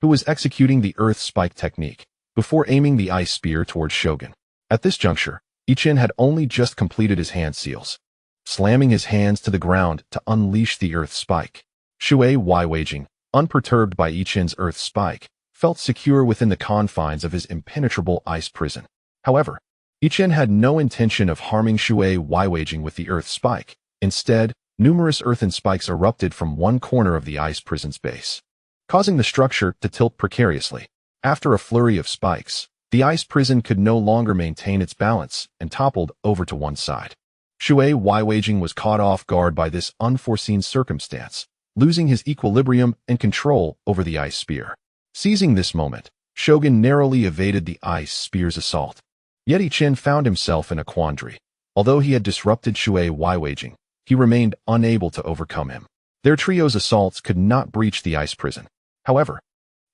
who was executing the earth spike technique, before aiming the ice spear towards Shogun. At this juncture, Ichen had only just completed his hand seals, slamming his hands to the ground to unleash the earth spike. Shui Waiweijing, unperturbed by Ichen's earth spike, felt secure within the confines of his impenetrable ice prison. However, Ichen had no intention of harming Shui Waiweijing with the earth spike. Instead, numerous earthen spikes erupted from one corner of the ice prison's base, causing the structure to tilt precariously. After a flurry of spikes, the ice prison could no longer maintain its balance and toppled over to one side. Shui Waiweijing was caught off guard by this unforeseen circumstance, losing his equilibrium and control over the ice spear. Seizing this moment, Shogun narrowly evaded the ice spear's assault. Yet Ichen found himself in a quandary. Although he had disrupted Shui Waiweijing, he remained unable to overcome him. Their trio's assaults could not breach the ice prison. However,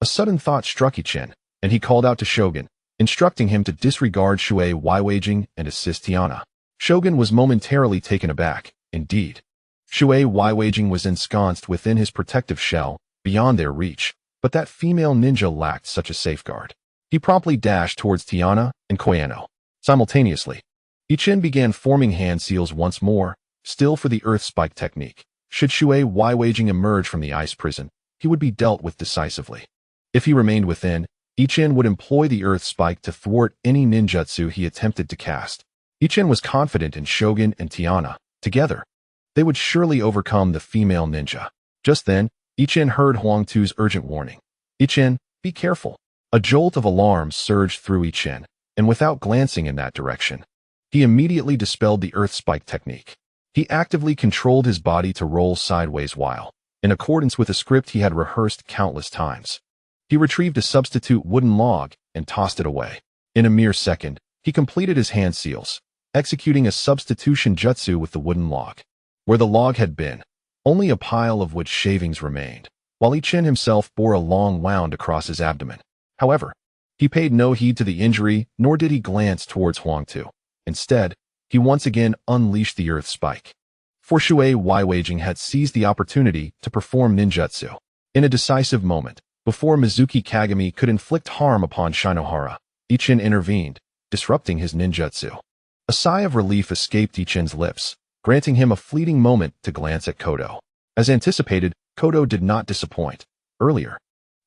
a sudden thought struck Ichen, and he called out to Shogun, instructing him to disregard Shui Waiweijing and assist Tiana. Shogun was momentarily taken aback. Indeed, Shui Waiweijing was ensconced within his protective shell, beyond their reach, but that female ninja lacked such a safeguard. He promptly dashed towards Tiana and Koyano. Simultaneously, Ichen began forming hand seals once more, still for the earth spike technique. Should Shui Waiweijing emerge from the ice prison, he would be dealt with decisively. If he remained within, Ichen would employ the earth spike to thwart any ninjutsu he attempted to cast. Ichen was confident in Shogun and Tiana. Together, they would surely overcome the female ninja. Just then, Ichen heard Huangtu's urgent warning. "Ichen, be careful." A jolt of alarm surged through Ichen, and without glancing in that direction, he immediately dispelled the earth spike technique. He actively controlled his body to roll sideways while, in accordance with a script he had rehearsed countless times, he retrieved a substitute wooden log and tossed it away. In a mere second, he completed his hand seals, executing a substitution jutsu with the wooden log. Where the log had been, only a pile of wood shavings remained, while Ichen himself bore a long wound across his abdomen. However, he paid no heed to the injury, nor did he glance towards Huangtu. Instead, he once again unleashed the earth spike. For Shui Waiweijing had seized the opportunity to perform ninjutsu. In a decisive moment, before Mizuki Kagami could inflict harm upon Shinohara, Ichen intervened, disrupting his ninjutsu. A sigh of relief escaped Ichen's lips, granting him a fleeting moment to glance at Kodo. As anticipated, Kodo did not disappoint. Earlier,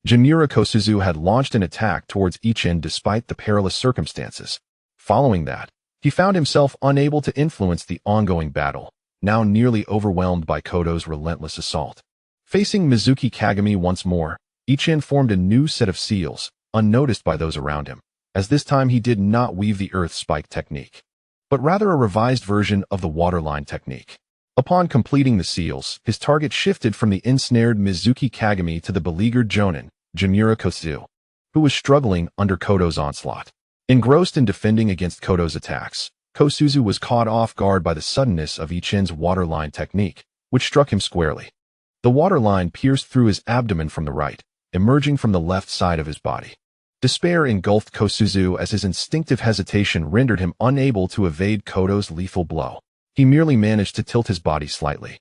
Jinmura Kosuzu had launched an attack towards Ichen despite the perilous circumstances. Following that, he found himself unable to influence the ongoing battle, now nearly overwhelmed by Kodo's relentless assault. Facing Mizuki Kagami once more, Ichin formed a new set of seals, unnoticed by those around him, as this time he did not weave the earth spike technique, but rather a revised version of the waterline technique. Upon completing the seals, his target shifted from the ensnared Mizuki Kagami to the beleaguered Jonin, Jimura Kosuzu, who was struggling under Kodo's onslaught. Engrossed in defending against Kodo's attacks, Kosuzu was caught off guard by the suddenness of Ichin's waterline technique, which struck him squarely. The waterline pierced through his abdomen from the right, emerging from the left side of his body. Despair engulfed Kosuzu as his instinctive hesitation rendered him unable to evade Kodo's lethal blow. He merely managed to tilt his body slightly,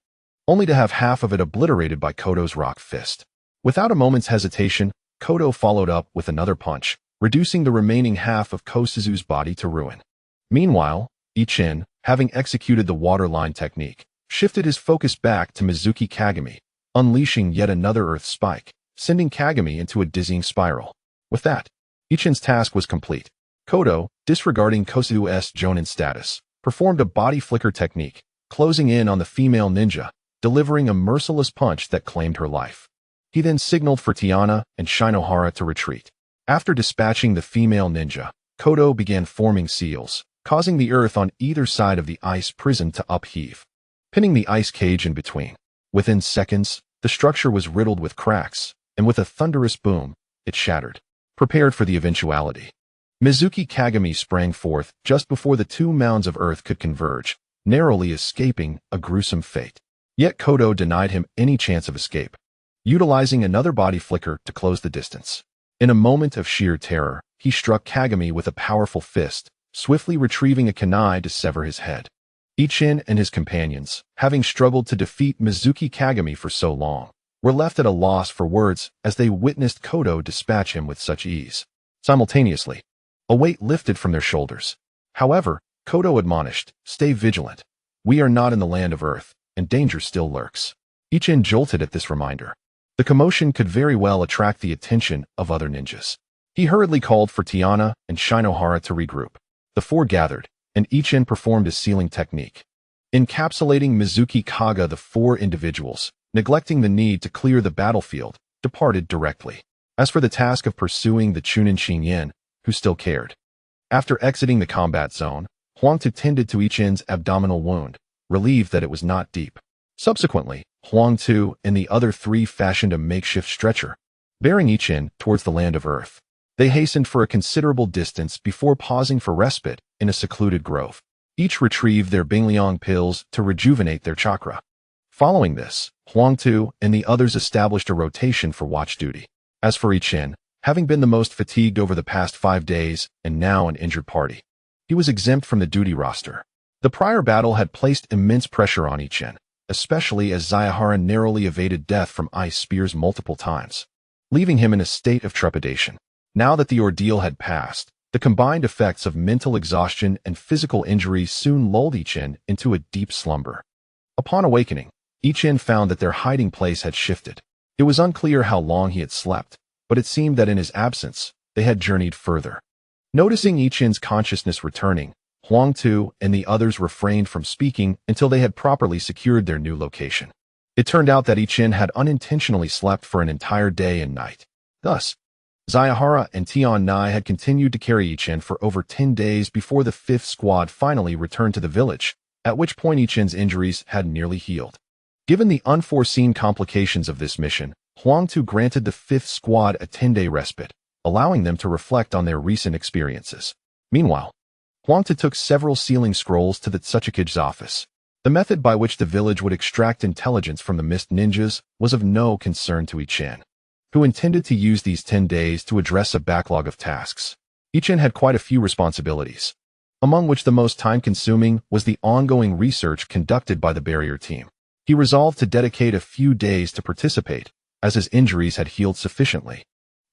only to have half of it obliterated by Kodo's rock fist. Without a moment's hesitation, Kodo followed up with another punch, reducing the remaining half of Kosuzu's body to ruin. Meanwhile, Ichin, having executed the waterline technique, shifted his focus back to Mizuki Kagami, unleashing yet another earth spike, sending Kagami into a dizzying spiral. With that, Ichin's task was complete. Kodo, disregarding Kosuzu's Jonin status, performed a body flicker technique, closing in on the female ninja, delivering a merciless punch that claimed her life. He then signaled for Tiana and Shinohara to retreat. After dispatching the female ninja, Kodo began forming seals, causing the earth on either side of the ice prison to upheave, pinning the ice cage in between. Within seconds, the structure was riddled with cracks, and with a thunderous boom, it shattered. Prepared for the eventuality, Mizuki Kagami sprang forth just before the two mounds of earth could converge, narrowly escaping a gruesome fate. Yet Kodo denied him any chance of escape, utilizing another body flicker to close the distance. In a moment of sheer terror, he struck Kagami with a powerful fist, swiftly retrieving a kunai to sever his head. Ichin and his companions, having struggled to defeat Mizuki Kagami for so long, were left at a loss for words as they witnessed Kodo dispatch him with such ease. Simultaneously, a weight lifted from their shoulders. However, Kodo admonished, "Stay vigilant. We are not in the land of Earth, and danger still lurks." Ichin jolted at this reminder. The commotion could very well attract the attention of other ninjas. He hurriedly called for Tiana and Shinohara to regroup. The four gathered, and Ichin performed a sealing technique. Encapsulating Mizuki Kaga, the four individuals, neglecting the need to clear the battlefield, departed directly. As for the task of pursuing the Chunin Xingyan, who still cared. After exiting the combat zone, Huangtu tended to Ichin's abdominal wound, relieved that it was not deep. Subsequently, Huangtu and the other three fashioned a makeshift stretcher, bearing Ichin towards the land of Earth. They hastened for a considerable distance before pausing for respite in a secluded grove. Each retrieved their Bingliang pills to rejuvenate their chakra. Following this, Huangtu and the others established a rotation for watch duty. As for Ichin, having been the most fatigued over the past 5 days and now an injured party, he was exempt from the duty roster. The prior battle had placed immense pressure on Ichin, especially as Zayahara narrowly evaded death from ice spears multiple times, leaving him in a state of trepidation. Now that the ordeal had passed, the combined effects of mental exhaustion and physical injury soon lulled Ichin into a deep slumber. Upon awakening, Ichin found that their hiding place had shifted. It was unclear how long he had slept, but it seemed that in his absence, they had journeyed further. Noticing Ichin's consciousness returning, Huangtu and the others refrained from speaking until they had properly secured their new location. It turned out that Ichin had unintentionally slept for an entire day and night. Thus, Zayahara and Tian Nai had continued to carry Ichin for over 10 days before the 5th squad finally returned to the village, at which point Ichin's injuries had nearly healed. Given the unforeseen complications of this mission, Huangtu granted the 5th squad a 10-day respite, allowing them to reflect on their recent experiences. Meanwhile, Huangtu took several sealing scrolls to the Tsuchikage's office. The method by which the village would extract intelligence from the mist ninjas was of no concern to Ichin, who intended to use these 10 days to address a backlog of tasks. Ichin had quite a few responsibilities, among which the most time-consuming was the ongoing research conducted by the barrier team. He resolved to dedicate a few days to participate, as his injuries had healed sufficiently.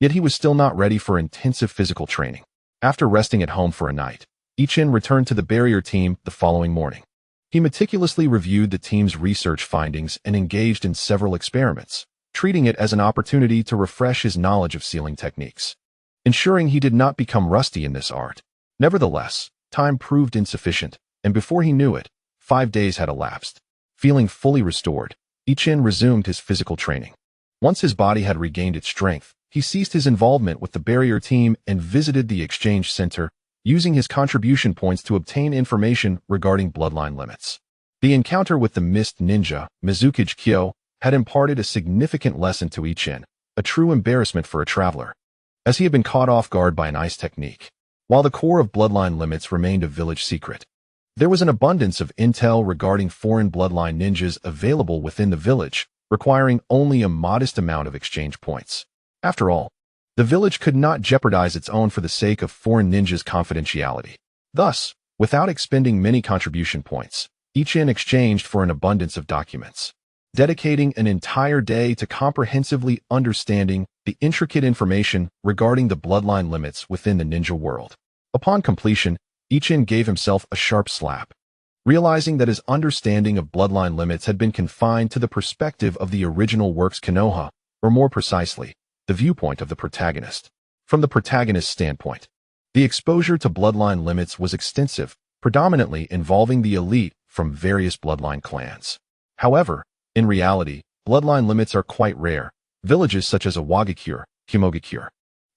Yet he was still not ready for intensive physical training. After resting at home for a night, Ichin returned to the barrier team the following morning. He meticulously reviewed the team's research findings and engaged in several experiments, treating it as an opportunity to refresh his knowledge of sealing techniques, ensuring he did not become rusty in this art. Nevertheless, time proved insufficient, and before he knew it, 5 days had elapsed. Feeling fully restored, Ichin resumed his physical training. Once his body had regained its strength, he ceased his involvement with the barrier team and visited the exchange center, using his contribution points to obtain information regarding bloodline limits. The encounter with the mist ninja, Tsuchikage Kyo, had imparted a significant lesson to Ichin, a true embarrassment for a traveler, as he had been caught off guard by an ice technique. While the core of bloodline limits remained a village secret, there was an abundance of intel regarding foreign bloodline ninjas available within the village, requiring only a modest amount of exchange points. After all, the village could not jeopardize its own for the sake of foreign ninjas' confidentiality. Thus, without expending many contribution points, Ichin exchanged for an abundance of documents, dedicating an entire day to comprehensively understanding the intricate information regarding the bloodline limits within the ninja world. Upon completion, Ichin gave himself a sharp slap, realizing that his understanding of bloodline limits had been confined to the perspective of the original work's Konoha, or more precisely, the viewpoint of the protagonist. From the protagonist's standpoint, the exposure to bloodline limits was extensive, predominantly involving the elite from various bloodline clans. However, in reality, bloodline limits are quite rare. Villages such as Iwagakure, Hokage,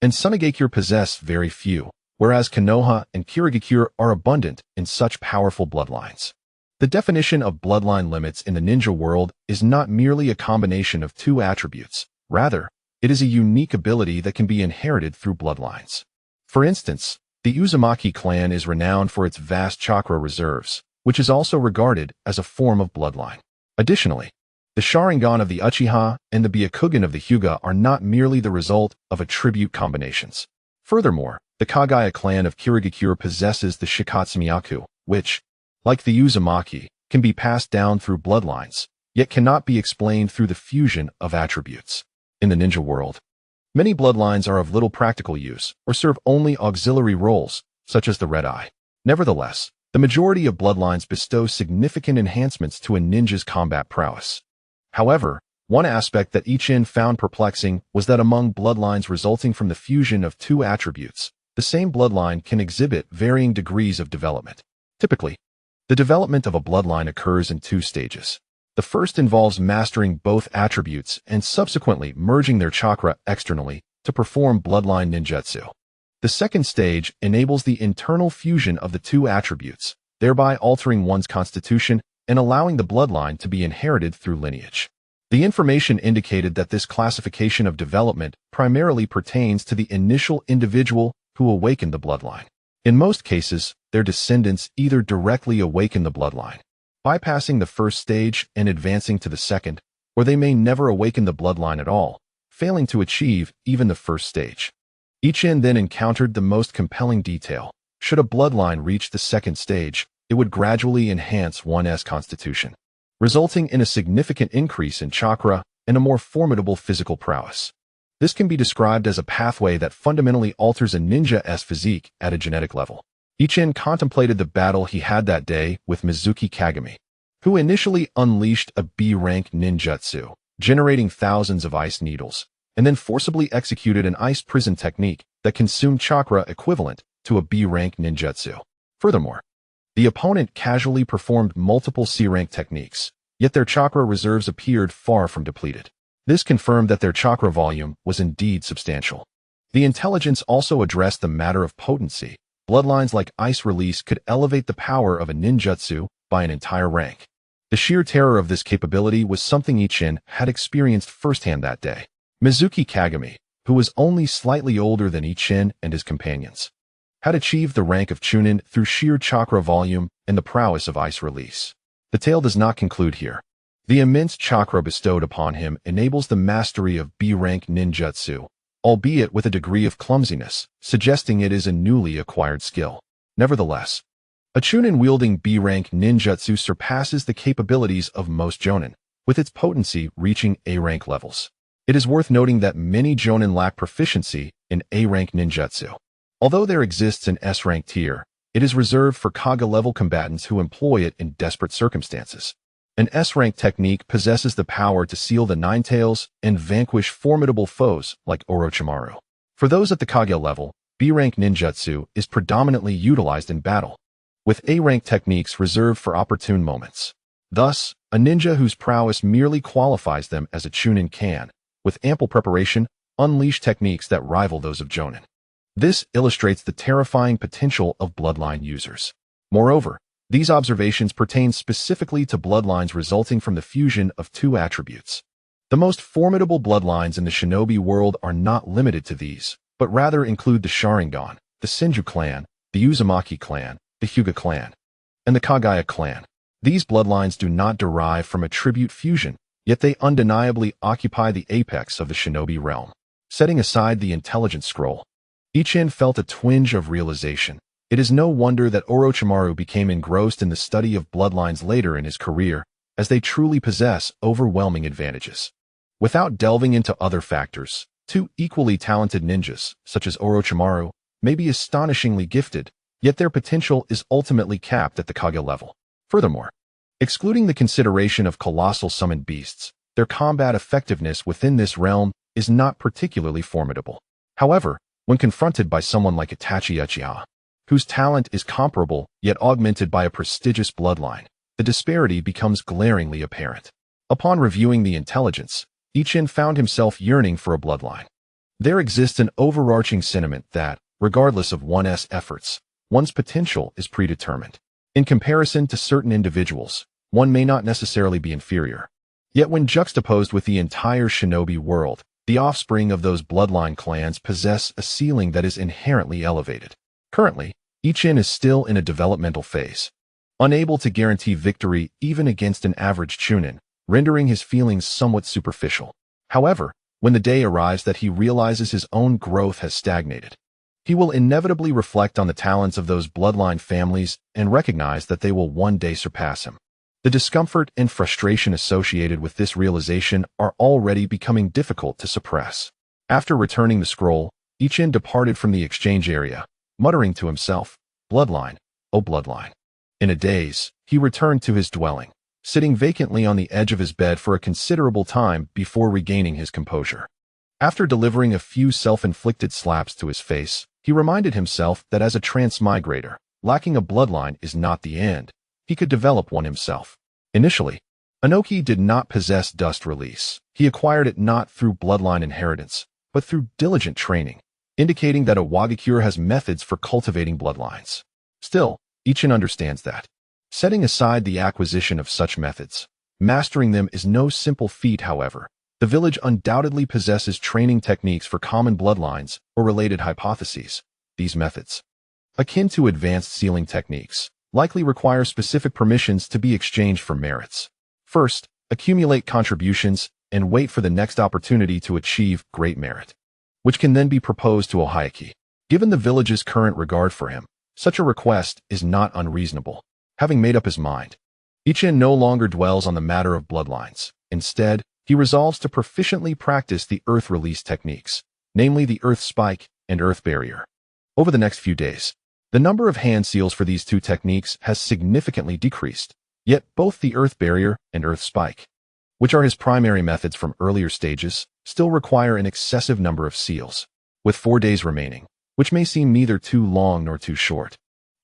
and Tsuchikage possess very few, whereas Konoha and Kirigakure are abundant in such powerful bloodlines. The definition of bloodline limits in the ninja world is not merely a combination of two attributes. Rather, it is a unique ability that can be inherited through bloodlines. For instance, the Uzumaki clan is renowned for its vast chakra reserves, which is also regarded as a form of bloodline. Additionally, the Sharingan of the Uchiha and the Byakugan of the Hyuga are not merely the result of attribute combinations. Furthermore, the Kagaya clan of Kirigakure possesses the Shikatsumiyaku, which, like the Uzumaki, can be passed down through bloodlines, yet cannot be explained through the fusion of attributes. In the ninja world, many bloodlines are of little practical use or serve only auxiliary roles, such as the red eye. Nevertheless, the majority of bloodlines bestow significant enhancements to a ninja's combat prowess. However, one aspect that Ichin found perplexing was that among bloodlines resulting from the fusion of two attributes, the same bloodline can exhibit varying degrees of development. Typically, the development of a bloodline occurs in two stages. The first involves mastering both attributes and subsequently merging their chakra externally to perform bloodline ninjutsu. The second stage enables the internal fusion of the two attributes, thereby altering one's constitution and allowing the bloodline to be inherited through lineage. The information indicated that this classification of development primarily pertains to the initial individual who awakened the bloodline. In most cases, their descendants either directly awaken the bloodline, bypassing the first stage and advancing to the second, or they may never awaken the bloodline at all, failing to achieve even the first stage. Ichin then encountered the most compelling detail. Should a bloodline reach the second stage, it would gradually enhance one's constitution, resulting in a significant increase in chakra and a more formidable physical prowess. This can be described as a pathway that fundamentally alters a ninja's physique at a genetic level. Ichin contemplated the battle he had that day with Tsuchikage, who initially unleashed a B-rank ninjutsu, generating thousands of ice needles, and then forcibly executed an ice prison technique that consumed chakra equivalent to a B-rank ninjutsu. Furthermore, the opponent casually performed multiple C-rank techniques, yet their chakra reserves appeared far from depleted. This confirmed that their chakra volume was indeed substantial. The intelligence also addressed the matter of potency. Bloodlines like Ice Release could elevate the power of a ninjutsu by an entire rank. The sheer terror of this capability was something Ichin had experienced firsthand that day. Tsuchikage, who was only slightly older than Ichin and his companions, had achieved the rank of Chunin through sheer chakra volume and the prowess of Ice Release. The tale does not conclude here. The immense chakra bestowed upon him enables the mastery of B-rank ninjutsu, albeit with a degree of clumsiness, suggesting it is a newly acquired skill. Nevertheless, a Chunin-wielding B-rank ninjutsu surpasses the capabilities of most jonin, with its potency reaching A-rank levels. It is worth noting that many jonin lack proficiency in A-rank ninjutsu. Although there exists an S-rank tier, it is reserved for Kage-level combatants who employ it in desperate circumstances. An S-rank technique possesses the power to seal the Nine Tails and vanquish formidable foes like Orochimaru. For those at the Kage level, B-rank ninjutsu is predominantly utilized in battle, with A-rank techniques reserved for opportune moments. Thus, a ninja whose prowess merely qualifies them as a chunin can, with ample preparation, unleash techniques that rival those of jonin. This illustrates the terrifying potential of bloodline users. Moreover, these observations pertain specifically to bloodlines resulting from the fusion of two attributes. The most formidable bloodlines in the shinobi world are not limited to these, but rather include the Sharingan, the Senju clan, the Uzumaki clan, the Hyuga clan, and the Kagaya clan. These bloodlines do not derive from attribute fusion, yet they undeniably occupy the apex of the shinobi realm. Setting aside the intelligence scroll, Ichin felt a twinge of realization. It is no wonder that Orochimaru became engrossed in the study of bloodlines later in his career, as they truly possess overwhelming advantages. Without delving into other factors, two equally talented ninjas, such as Orochimaru, may be astonishingly gifted, yet their potential is ultimately capped at the Kage level. Furthermore, excluding the consideration of colossal summoned beasts, their combat effectiveness within this realm is not particularly formidable. However, when confronted by someone like Itachi Uchiha, whose talent is comparable yet augmented by a prestigious bloodline, the disparity becomes glaringly apparent. Upon reviewing the intelligence, Ichin found himself yearning for a bloodline. There exists an overarching sentiment that, regardless of one's efforts, one's potential is predetermined. In comparison to certain individuals, one may not necessarily be inferior. Yet when juxtaposed with the entire shinobi world, the offspring of those bloodline clans possess a ceiling that is inherently elevated. Currently, Ichin is still in a developmental phase, unable to guarantee victory even against an average chunin, rendering his feelings somewhat superficial. However, when the day arrives that he realizes his own growth has stagnated, he will inevitably reflect on the talents of those bloodline families and recognize that they will one day surpass him. The discomfort and frustration associated with this realization are already becoming difficult to suppress. After returning the scroll, Ichin departed from the exchange area, muttering to himself, "Bloodline, oh bloodline." In a daze, he returned to his dwelling, sitting vacantly on the edge of his bed for a considerable time before regaining his composure. After delivering a few self-inflicted slaps to his face, he reminded himself that as a transmigrator, lacking a bloodline is not the end. He could develop one himself. Initially, Inoki did not possess dust release. He acquired it not through bloodline inheritance, but through diligent training, indicating that Iwagakure has methods for cultivating bloodlines. Still, Ichin understands that, setting aside the acquisition of such methods, mastering them is no simple feat. However, the village undoubtedly possesses training techniques for common bloodlines or related hypotheses. These methods, akin to advanced sealing techniques, likely require specific permissions to be exchanged for merits. First, accumulate contributions and wait for the next opportunity to achieve great merit, which can then be proposed to Ohayaki. Given the village's current regard for him, such a request is not unreasonable. Having made up his mind, Ichin no longer dwells on the matter of bloodlines. Instead, he resolves to proficiently practice the earth release techniques, namely the earth spike and earth barrier. Over the next few days, the number of hand seals for these two techniques has significantly decreased, yet both the earth barrier and earth spike, which are his primary methods from earlier stages, still require an excessive number of seals. With 4 days remaining, which may seem neither too long nor too short,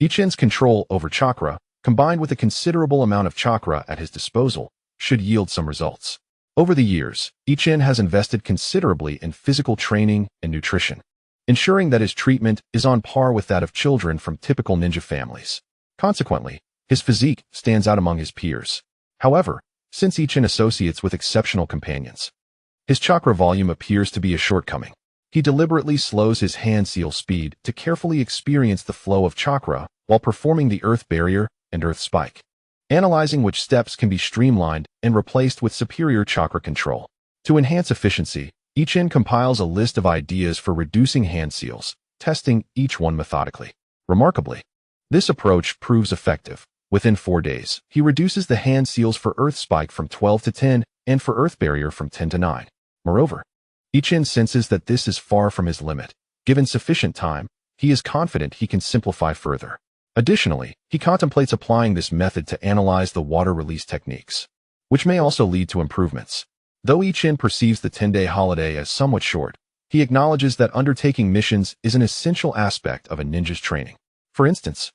Ichin's control over chakra, combined with a considerable amount of chakra at his disposal, should yield some results. Over the years, Ichin has invested considerably in physical training and nutrition, ensuring that his treatment is on par with that of children from typical ninja families. Consequently, his physique stands out among his peers. However, since Ichin associates with exceptional companions, his chakra volume appears to be a shortcoming. He deliberately slows his hand seal speed to carefully experience the flow of chakra while performing the earth barrier and earth spike, analyzing which steps can be streamlined and replaced with superior chakra control. To enhance efficiency, Ichin compiles a list of ideas for reducing hand seals, testing each one methodically. Remarkably, this approach proves effective. Within 4 days, he reduces the hand seals for earth spike from 12 to 10 and for earth barrier from 10 to 9. Moreover, Ichin senses that this is far from his limit. Given sufficient time, he is confident he can simplify further. Additionally, he contemplates applying this method to analyze the water release techniques, which may also lead to improvements. Though Ichin perceives the 10-day holiday as somewhat short, he acknowledges that undertaking missions is an essential aspect of a ninja's training. For instance,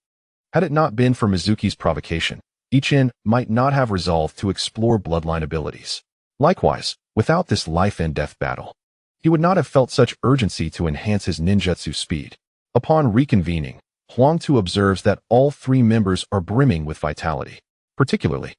had it not been for Mizuki's provocation, Ichin might not have resolved to explore bloodline abilities. Likewise, without this life-and-death battle, he would not have felt such urgency to enhance his ninjutsu speed. Upon reconvening, Huangtu observes that all three members are brimming with vitality. Particularly,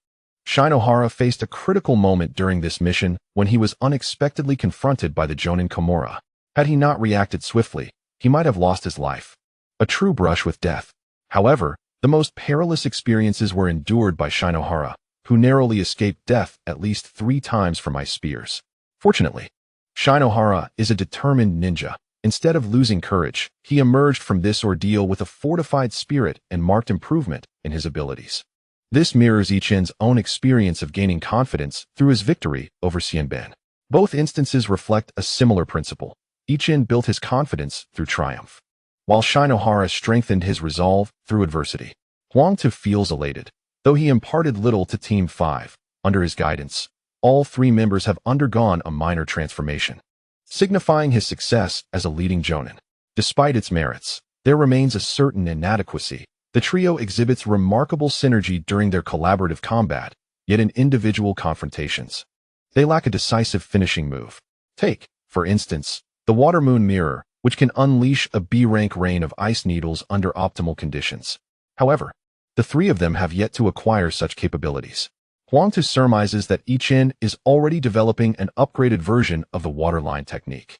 Shinohara faced a critical moment during this mission when he was unexpectedly confronted by the Jonin Kimura. Had he not reacted swiftly, he might have lost his life. A true brush with death. However, the most perilous experiences were endured by Shinohara, who narrowly escaped death at least 3 times from ice spears. Fortunately, Shinohara is a determined ninja. Instead of losing courage, he emerged from this ordeal with a fortified spirit and marked improvement in his abilities. This mirrors Ichin's own experience of gaining confidence through his victory over Xianben. Both instances reflect a similar principle. Ichin built his confidence through triumph, while Shinohara strengthened his resolve through adversity. Huangtu feels elated. Though he imparted little to Team 5, under his guidance, all 3 members have undergone a minor transformation, signifying his success as a leading Jonin. Despite its merits, there remains a certain inadequacy. The trio exhibits remarkable synergy during their collaborative combat, yet in individual confrontations, they lack a decisive finishing move. Take, for instance, the Water Moon Mirror, which can unleash a B-rank rain of ice needles under optimal conditions. However, the 3 of them have yet to acquire such capabilities. Huangtu surmises that Ichin is already developing an upgraded version of the waterline technique,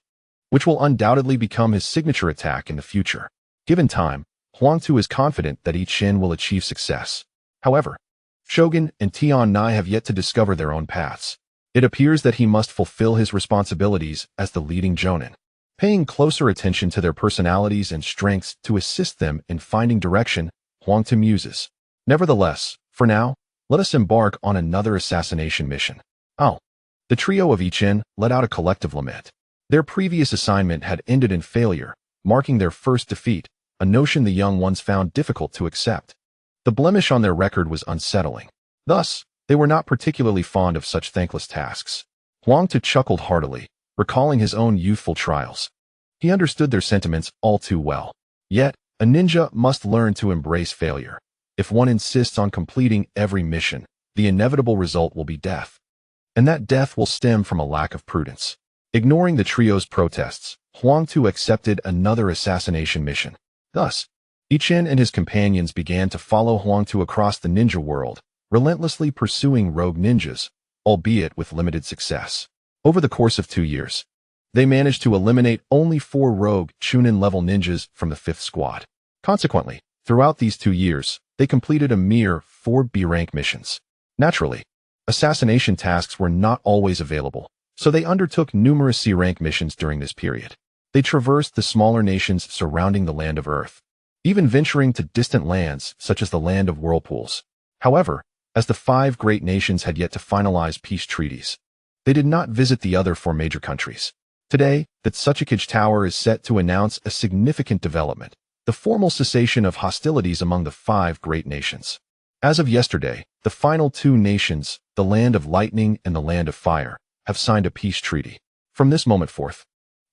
which will undoubtedly become his signature attack in the future. Given time, Huangtu is confident that Ichin will achieve success. However, Shogun and Tian Nai have yet to discover their own paths. It appears that he must fulfill his responsibilities as the leading Jonin, paying closer attention to their personalities and strengths to assist them in finding direction. Huangtu muses. Nevertheless, for now, let us embark on another assassination mission. The trio of Ichin let out a collective lament. Their previous assignment had ended in failure, marking their first defeat, a notion the young ones found difficult to accept. The blemish on their record was unsettling. Thus, they were not particularly fond of such thankless tasks. Huangtu chuckled heartily, recalling his own youthful trials. He understood their sentiments all too well. Yet, a ninja must learn to embrace failure. If one insists on completing every mission, the inevitable result will be death. And that death will stem from a lack of prudence. Ignoring the trio's protests, Huangtu accepted another assassination mission. Thus, Ichin and his companions began to follow Huangtu across the ninja world, relentlessly pursuing rogue ninjas, albeit with limited success. Over the course of 2 years, they managed to eliminate only 4 rogue Chunin-level ninjas from the 5th squad. Consequently, throughout these 2 years, they completed a mere 4 B-rank missions. Naturally, assassination tasks were not always available, so they undertook numerous C-rank missions during this period. They traversed the smaller nations surrounding the Land of Earth, even venturing to distant lands such as the Land of Whirlpools. However, as the 5 great nations had yet to finalize peace treaties, they did not visit the other 4 major countries. Today, the Tsuchikage Tower is set to announce a significant development, the formal cessation of hostilities among the 5 great nations. As of yesterday, the final 2 nations, the Land of Lightning and the Land of Fire, have signed a peace treaty. From this moment forth,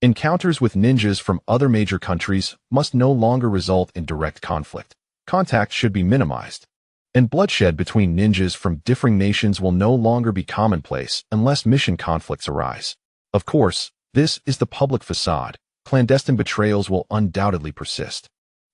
encounters with ninjas from other major countries must no longer result in direct conflict. Contact should be minimized, and bloodshed between ninjas from differing nations will no longer be commonplace unless mission conflicts arise. Of course, this is the public facade. Clandestine betrayals will undoubtedly persist.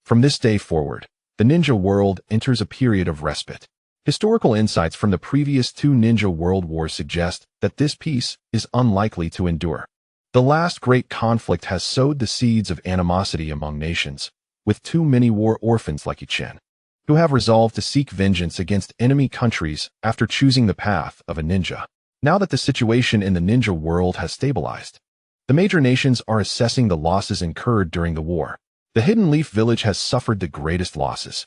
From this day forward, the ninja world enters a period of respite. Historical insights from the previous 2 ninja world wars suggest that this peace is unlikely to endure. The last great conflict has sowed the seeds of animosity among nations, with too many war orphans like Ichin, who have resolved to seek vengeance against enemy countries after choosing the path of a ninja. Now that the situation in the ninja world has stabilized, the major nations are assessing the losses incurred during the war. The Hidden Leaf Village has suffered the greatest losses,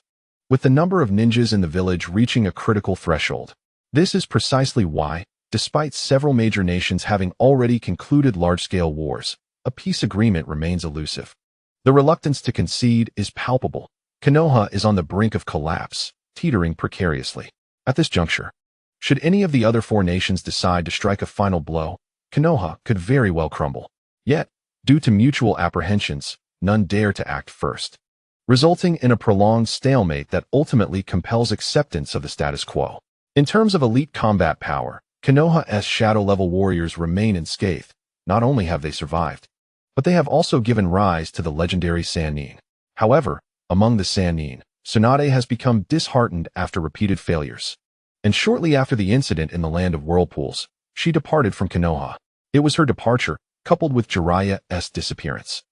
with the number of ninjas in the village reaching a critical threshold. This is precisely why, despite several major nations having already concluded large-scale wars, a peace agreement remains elusive. The reluctance to concede is palpable. Konoha is on the brink of collapse, teetering precariously. At this juncture, should any of the other 4 nations decide to strike a final blow, Konoha could very well crumble. Yet, due to mutual apprehensions, none dare to act first. resulting in a prolonged stalemate that ultimately compels acceptance of the status quo. In terms of elite combat power, Konoha's shadow-level warriors remain unscathed. Not only have they survived, but they have also given rise to the legendary Sannin. However, among the Sannin, Tsunade has become disheartened after repeated failures. And shortly after the incident in the Land of Whirlpools, she departed from Konoha. It was her departure, coupled with Jiraiya's disappearance,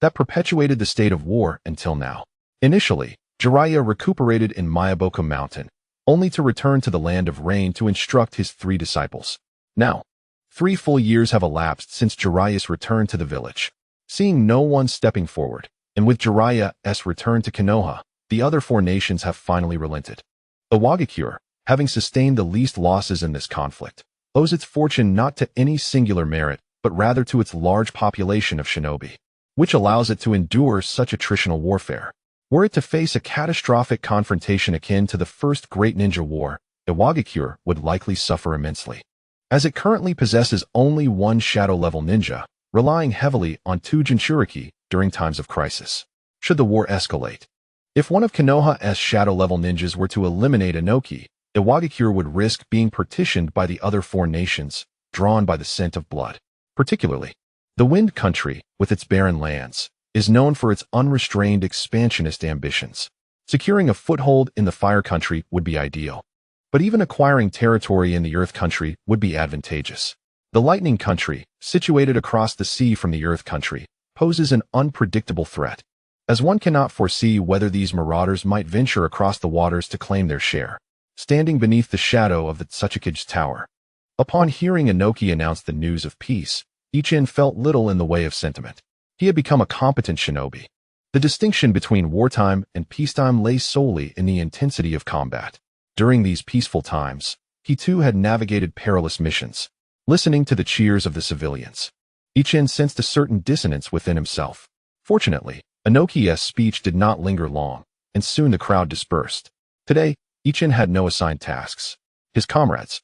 that perpetuated the state of war until now. Initially, Jiraiya recuperated in Miyaboku Mountain, only to return to the Land of Rain to instruct his 3 disciples. Now, 3 full years have elapsed since Jiraiya's return to the village. Seeing no one stepping forward, and with Jiraiya's return to Konoha, the other 4 nations have finally relented. Iwagakure, having sustained the least losses in this conflict, owes its fortune not to any singular merit, but rather to its large population of shinobi, which allows it to endure such attritional warfare. Were it to face a catastrophic confrontation akin to the First Great Ninja War, Iwagakure would likely suffer immensely, as it currently possesses only 1 shadow-level ninja, relying heavily on 2 Jinchuriki during times of crisis, should the war escalate. If one of Konoha's shadow-level ninjas were to eliminate Inoki, Iwagakure would risk being partitioned by the other 4 nations, drawn by the scent of blood. Particularly, the Wind Country, with its barren lands, is known for its unrestrained expansionist ambitions. Securing a foothold in the Fire Country would be ideal, but even acquiring territory in the Earth Country would be advantageous. The Lightning Country, situated across the sea from the Earth Country, poses an unpredictable threat, as one cannot foresee whether these marauders might venture across the waters to claim their share. Standing beneath the shadow of the Tsuchikage Tower, upon hearing Inoki announce the news of peace, Ichin felt little in the way of sentiment. He had become a competent shinobi. The distinction between wartime and peacetime lay solely in the intensity of combat. During these peaceful times, he too had navigated perilous missions, listening to the cheers of the civilians. Ichin sensed a certain dissonance within himself. Fortunately, Inoki's speech did not linger long, and soon the crowd dispersed. Today, Ichin had no assigned tasks. His comrades,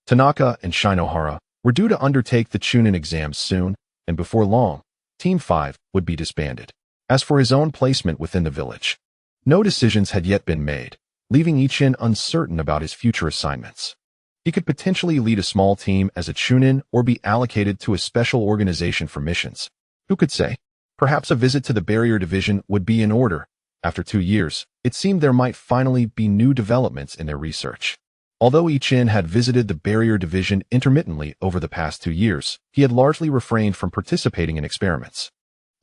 Tanaka and Shinohara, were due to undertake the Chunin exams soon, and before long, Team 5 would be disbanded. As for his own placement within the village, no decisions had yet been made, leaving Ichin uncertain about his future assignments. He could potentially lead a small team as a Chunin or be allocated to a special organization for missions. Who could say? Perhaps a visit to the Barrier Division would be in order. After 2 years, it seemed there might finally be new developments in their research. Although Ichin had visited the Barrier Division intermittently over the past 2 years, he had largely refrained from participating in experiments,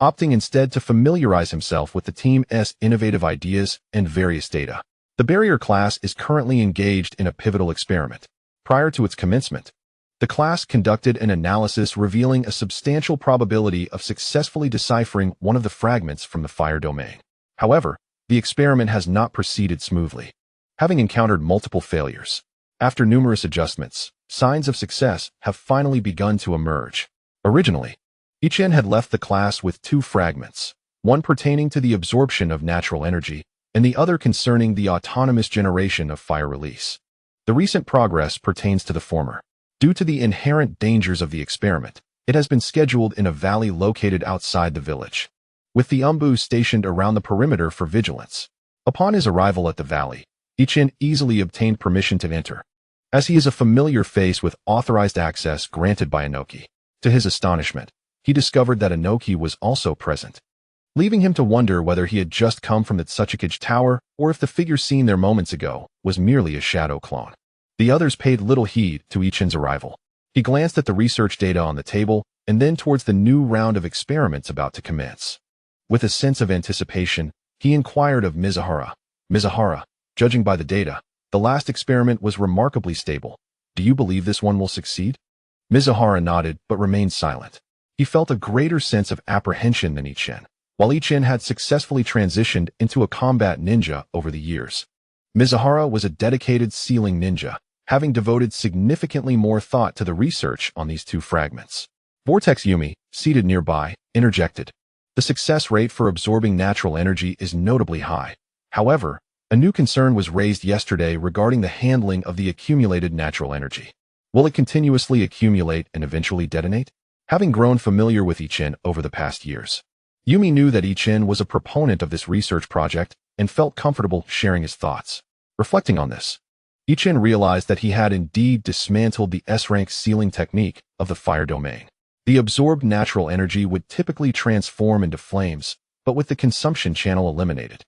opting instead to familiarize himself with the team's innovative ideas and various data. The Barrier class is currently engaged in a pivotal experiment. Prior to its commencement, the class conducted an analysis revealing a substantial probability of successfully deciphering one of the fragments from the fire domain. However, the experiment has not proceeded smoothly, having encountered multiple failures. After numerous adjustments, signs of success have finally begun to emerge. Originally, Ichin had left the class with 2 fragments, one pertaining to the absorption of natural energy, and the other concerning the autonomous generation of fire release. The recent progress pertains to the former. Due to the inherent dangers of the experiment, it has been scheduled in a valley located outside the village, with the Umbu stationed around the perimeter for vigilance. Upon his arrival at the valley, Ichin easily obtained permission to enter, as he is a familiar face with authorized access granted by Inoki. To his astonishment, he discovered that Inoki was also present, leaving him to wonder whether he had just come from the Tsuchikage Tower or if the figure seen there moments ago was merely a shadow clone. The others paid little heed to Ichin's arrival. He glanced at the research data on the table and then towards the new round of experiments about to commence. With a sense of anticipation, he inquired of Mizuhara. Mizuhara, judging by the data, the last experiment was remarkably stable. Do you believe this one will succeed? Mizuhara nodded but remained silent. He felt a greater sense of apprehension than Ichin. While Ichin had successfully transitioned into a combat ninja over the years, Mizuhara was a dedicated sealing ninja, having devoted significantly more thought to the research on these 2 fragments. Vortex Yumi, seated nearby, interjected. The success rate for absorbing natural energy is notably high. However, a new concern was raised yesterday regarding the handling of the accumulated natural energy. Will it continuously accumulate and eventually detonate? Having grown familiar with Ichin over the past years, Yumi knew that Ichin was a proponent of this research project and felt comfortable sharing his thoughts. Reflecting on this, Ichin realized that he had indeed dismantled the S-rank sealing technique of the fire domain. The absorbed natural energy would typically transform into flames, but with the consumption channel eliminated.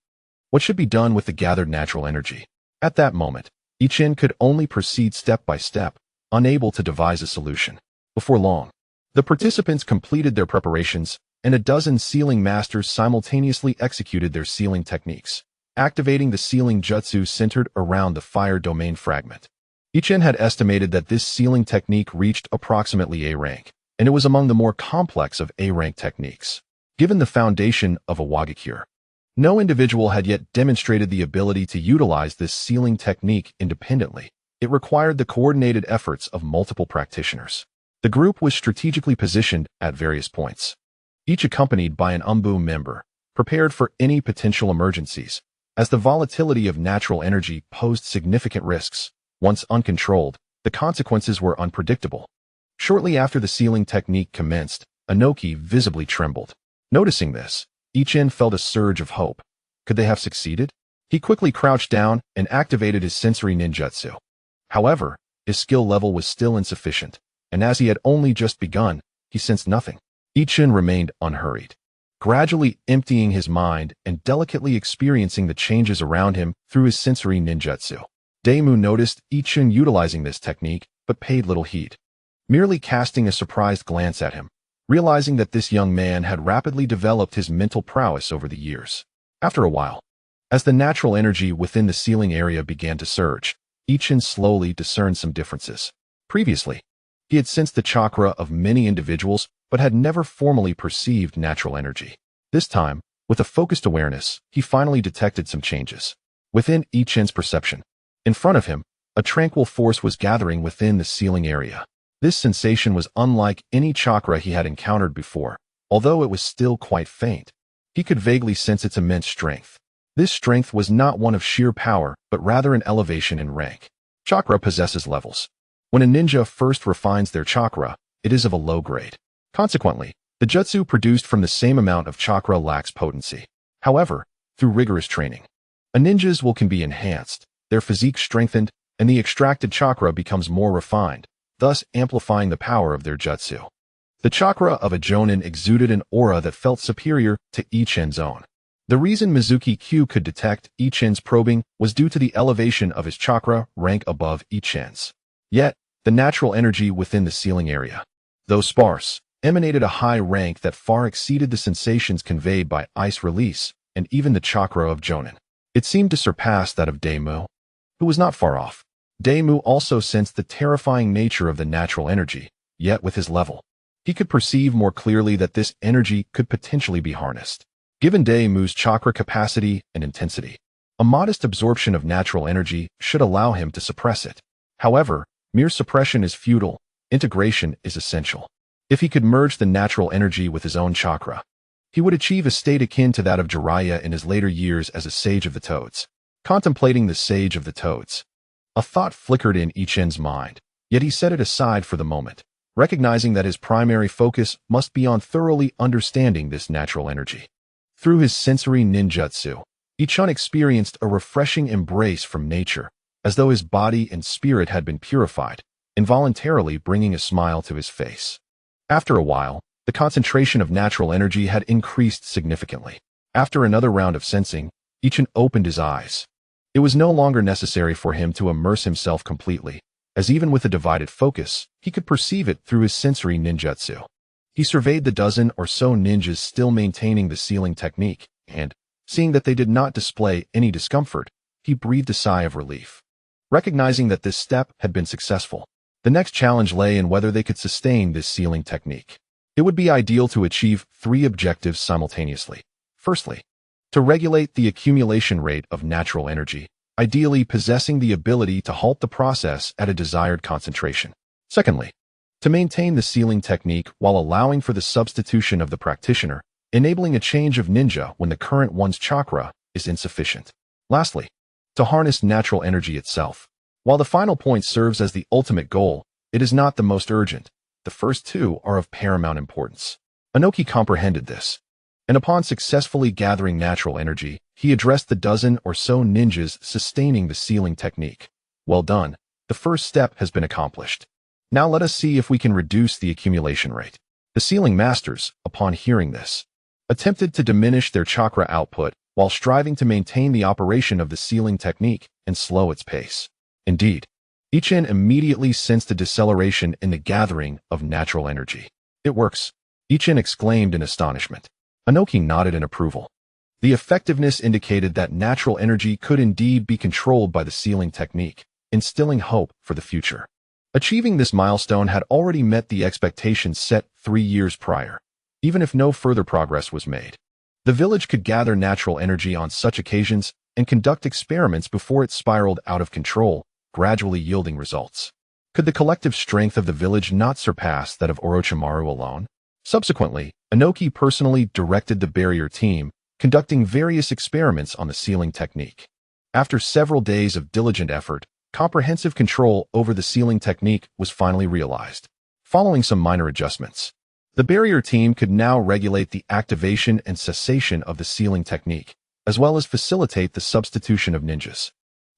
What should be done with the gathered natural energy? At that moment, Ichin could only proceed step by step, unable to devise a solution. Before long, the participants completed their preparations, and a dozen sealing masters simultaneously executed their sealing techniques, activating the sealing jutsu centered around the fire domain fragment. Ichin had estimated that this sealing technique reached approximately A rank, and it was among the more complex of A rank techniques. Given the foundation of Iwagakure, no individual had yet demonstrated the ability to utilize this sealing technique independently. It required the coordinated efforts of multiple practitioners. The group was strategically positioned at various points, each accompanied by an umbu member, prepared for any potential emergencies, as the volatility of natural energy posed significant risks. Once uncontrolled, the consequences were unpredictable. Shortly after the sealing technique commenced, Inoki visibly trembled. Noticing this, Ichin felt a surge of hope. Could they have succeeded? He quickly crouched down and activated his sensory ninjutsu. However, his skill level was still insufficient, and as he had only just begun, he sensed nothing. Ichin remained unhurried, gradually emptying his mind and delicately experiencing the changes around him through his sensory ninjutsu. Daemu noticed Ichin utilizing this technique, but paid little heed, merely casting a surprised glance at him, realizing that this young man had rapidly developed his mental prowess over the years. After a while, as the natural energy within the sealing area began to surge, Ichin slowly discerned some differences. Previously, he had sensed the chakra of many individuals but had never formally perceived natural energy. This time, with a focused awareness, he finally detected some changes within Ichin's perception. In front of him, a tranquil force was gathering within the sealing area. This sensation was unlike any chakra he had encountered before, although it was still quite faint. He could vaguely sense its immense strength. This strength was not one of sheer power, but rather an elevation in rank. Chakra possesses levels. When a ninja first refines their chakra, it is of a low grade. Consequently, the jutsu produced from the same amount of chakra lacks potency. However, through rigorous training, a ninja's will can be enhanced, their physique strengthened, and the extracted chakra becomes more refined, thus amplifying the power of their jutsu. The chakra of a jonin exuded an aura that felt superior to Ichin's own. The reason Mizuki Q could detect Ichin's probing was due to the elevation of his chakra rank above Ichin's. Yet, the natural energy within the sealing area, though sparse, emanated a high rank that far exceeded the sensations conveyed by ice release and even the chakra of jonin. It seemed to surpass that of Daemu, who was not far off. Daemu also sensed the terrifying nature of the natural energy, yet with his level, he could perceive more clearly that this energy could potentially be harnessed. Given Daemu's chakra capacity and intensity, a modest absorption of natural energy should allow him to suppress it. However, mere suppression is futile, integration is essential. If he could merge the natural energy with his own chakra, he would achieve a state akin to that of Jiraiya in his later years as a sage of the toads. Contemplating the sage of the toads, a thought flickered in Ichin's mind, yet he set it aside for the moment, recognizing that his primary focus must be on thoroughly understanding this natural energy. Through his sensory ninjutsu, Ichin experienced a refreshing embrace from nature, as though his body and spirit had been purified, involuntarily bringing a smile to his face. After a while, the concentration of natural energy had increased significantly. After another round of sensing, Ichin opened his eyes. It was no longer necessary for him to immerse himself completely, as even with a divided focus, he could perceive it through his sensory ninjutsu. He surveyed the dozen or so ninjas still maintaining the sealing technique, and, seeing that they did not display any discomfort, he breathed a sigh of relief. Recognizing that this step had been successful, the next challenge lay in whether they could sustain this sealing technique. It would be ideal to achieve 3 objectives simultaneously. Firstly, to regulate the accumulation rate of natural energy, ideally possessing the ability to halt the process at a desired concentration. Secondly, to maintain the sealing technique while allowing for the substitution of the practitioner, enabling a change of ninja when the current one's chakra is insufficient. Lastly, to harness natural energy itself. While the final point serves as the ultimate goal, it is not the most urgent. The first 2 are of paramount importance. Inoki comprehended this. and upon successfully gathering natural energy, he addressed the dozen or so ninjas sustaining the sealing technique. Well done. The first step has been accomplished. Now let us see if we can reduce the accumulation rate. The sealing masters, upon hearing this, attempted to diminish their chakra output while striving to maintain the operation of the sealing technique and slow its pace. Indeed, Ichin immediately sensed a deceleration in the gathering of natural energy. It works, Ichin exclaimed in astonishment. Inoki nodded in approval. The effectiveness indicated that natural energy could indeed be controlled by the sealing technique, instilling hope for the future. Achieving this milestone had already met the expectations set 3 years prior, even if no further progress was made. The village could gather natural energy on such occasions and conduct experiments before it spiraled out of control, gradually yielding results. Could the collective strength of the village not surpass that of Orochimaru alone? Subsequently, Inoki personally directed the barrier team, conducting various experiments on the sealing technique. After several days of diligent effort, comprehensive control over the sealing technique was finally realized. Following some minor adjustments, the barrier team could now regulate the activation and cessation of the sealing technique, as well as facilitate the substitution of ninjas.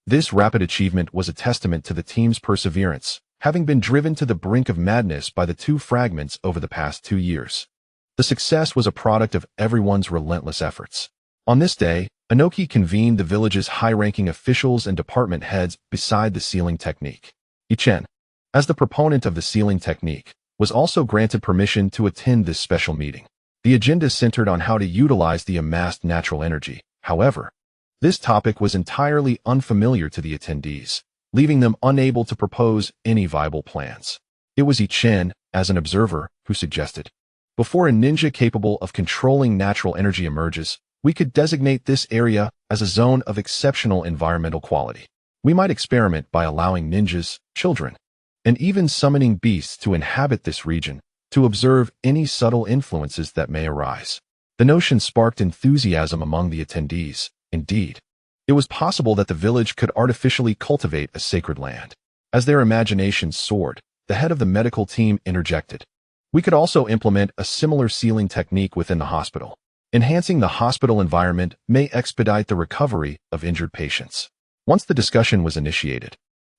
This rapid achievement was a testament to the team's perseverance, having been driven to the brink of madness by the 2 fragments over the past 2 years. The success was a product of everyone's relentless efforts. On this day, Inoki convened the village's high-ranking officials and department heads beside the sealing technique. Ichin, as the proponent of the sealing technique, was also granted permission to attend this special meeting. The agenda centered on how to utilize the amassed natural energy. However, this topic was entirely unfamiliar to the attendees, leaving them unable to propose any viable plans. It was Ichin, as an observer, who suggested, "Before a ninja capable of controlling natural energy emerges, we could designate this area as a zone of exceptional environmental quality. We might experiment by allowing ninjas, children, and even summoning beasts to inhabit this region to observe any subtle influences that may arise." The notion sparked enthusiasm among the attendees. Indeed, it was possible that the village could artificially cultivate a sacred land. As their imaginations soared, the head of the medical team interjected, "We could also implement a similar sealing technique within the hospital. Enhancing the hospital environment may expedite the recovery of injured patients." Once the discussion was initiated,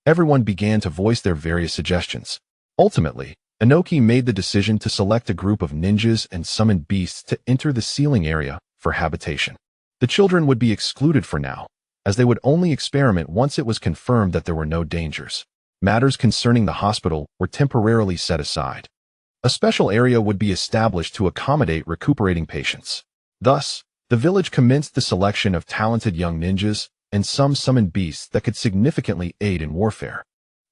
everyone began to voice their various suggestions. Ultimately, Inoki made the decision to select a group of ninjas and summon beasts to enter the sealing area for habitation. The children would be excluded for now, as they would only experiment once it was confirmed that there were no dangers. Matters concerning the hospital were temporarily set aside. A special area would be established to accommodate recuperating patients. Thus, the village commenced the selection of talented young ninjas and some summoned beasts that could significantly aid in warfare,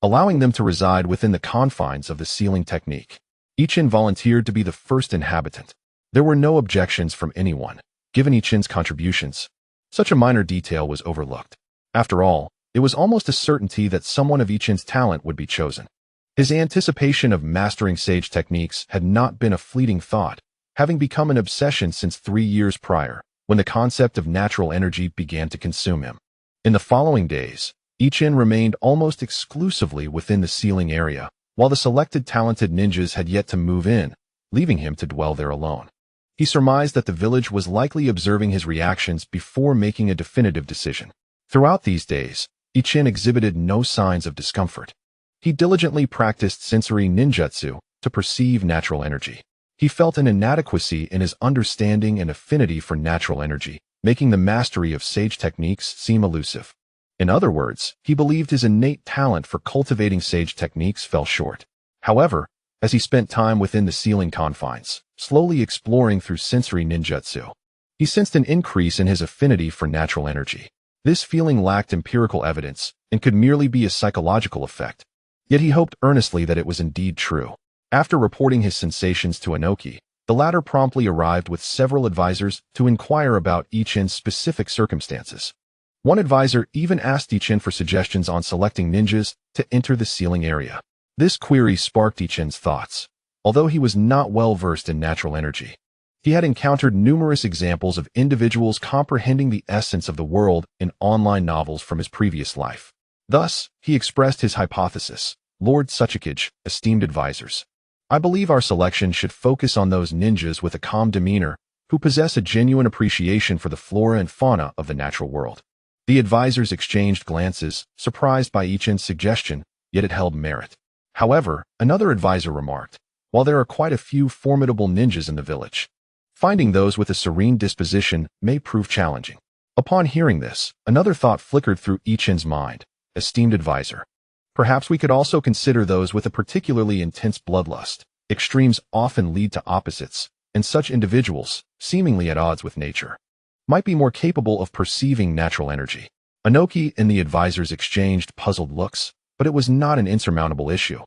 allowing them to reside within the confines of the sealing technique. Ichin volunteered to be the first inhabitant. There were no objections from anyone, given Ichin's contributions. Such a minor detail was overlooked. After all, it was almost a certainty that someone of Ichin's talent would be chosen. His anticipation of mastering sage techniques had not been a fleeting thought, having become an obsession since 3 years prior, when the concept of natural energy began to consume him. In the following days, Ichin remained almost exclusively within the sealing area, while the selected talented ninjas had yet to move in, leaving him to dwell there alone. He surmised that the village was likely observing his reactions before making a definitive decision. Throughout these days, Ichin exhibited no signs of discomfort. He diligently practiced sensory ninjutsu to perceive natural energy. He felt an inadequacy in his understanding and affinity for natural energy, making the mastery of sage techniques seem elusive. In other words, he believed his innate talent for cultivating sage techniques fell short. However, as he spent time within the sealing confines, slowly exploring through sensory ninjutsu, he sensed an increase in his affinity for natural energy. This feeling lacked empirical evidence and could merely be a psychological effect. Yet he hoped earnestly that it was indeed true. After reporting his sensations to Inoki, the latter promptly arrived with several advisors to inquire about Ichin's specific circumstances. One advisor even asked Ichin for suggestions on selecting ninjas to enter the sealing area. This query sparked Ichin's thoughts. Although he was not well versed in natural energy, he had encountered numerous examples of individuals comprehending the essence of the world in online novels from his previous life. Thus, he expressed his hypothesis. "Lord Tsuchikage, esteemed advisors, I believe our selection should focus on those ninjas with a calm demeanor who possess a genuine appreciation for the flora and fauna of the natural world. The advisors exchanged glances, surprised by Ichin's suggestion, yet it held merit. However, another advisor remarked, while there are quite a few formidable ninjas in the village, finding those with a serene disposition may prove challenging. Upon hearing this, another thought flickered through Ichin's mind. Esteemed advisor, perhaps we could also consider those with a particularly intense bloodlust. Extremes often lead to opposites, and such individuals, seemingly at odds with nature, might be more capable of perceiving natural energy. Inoki and the advisors exchanged puzzled looks, but it was not an insurmountable issue.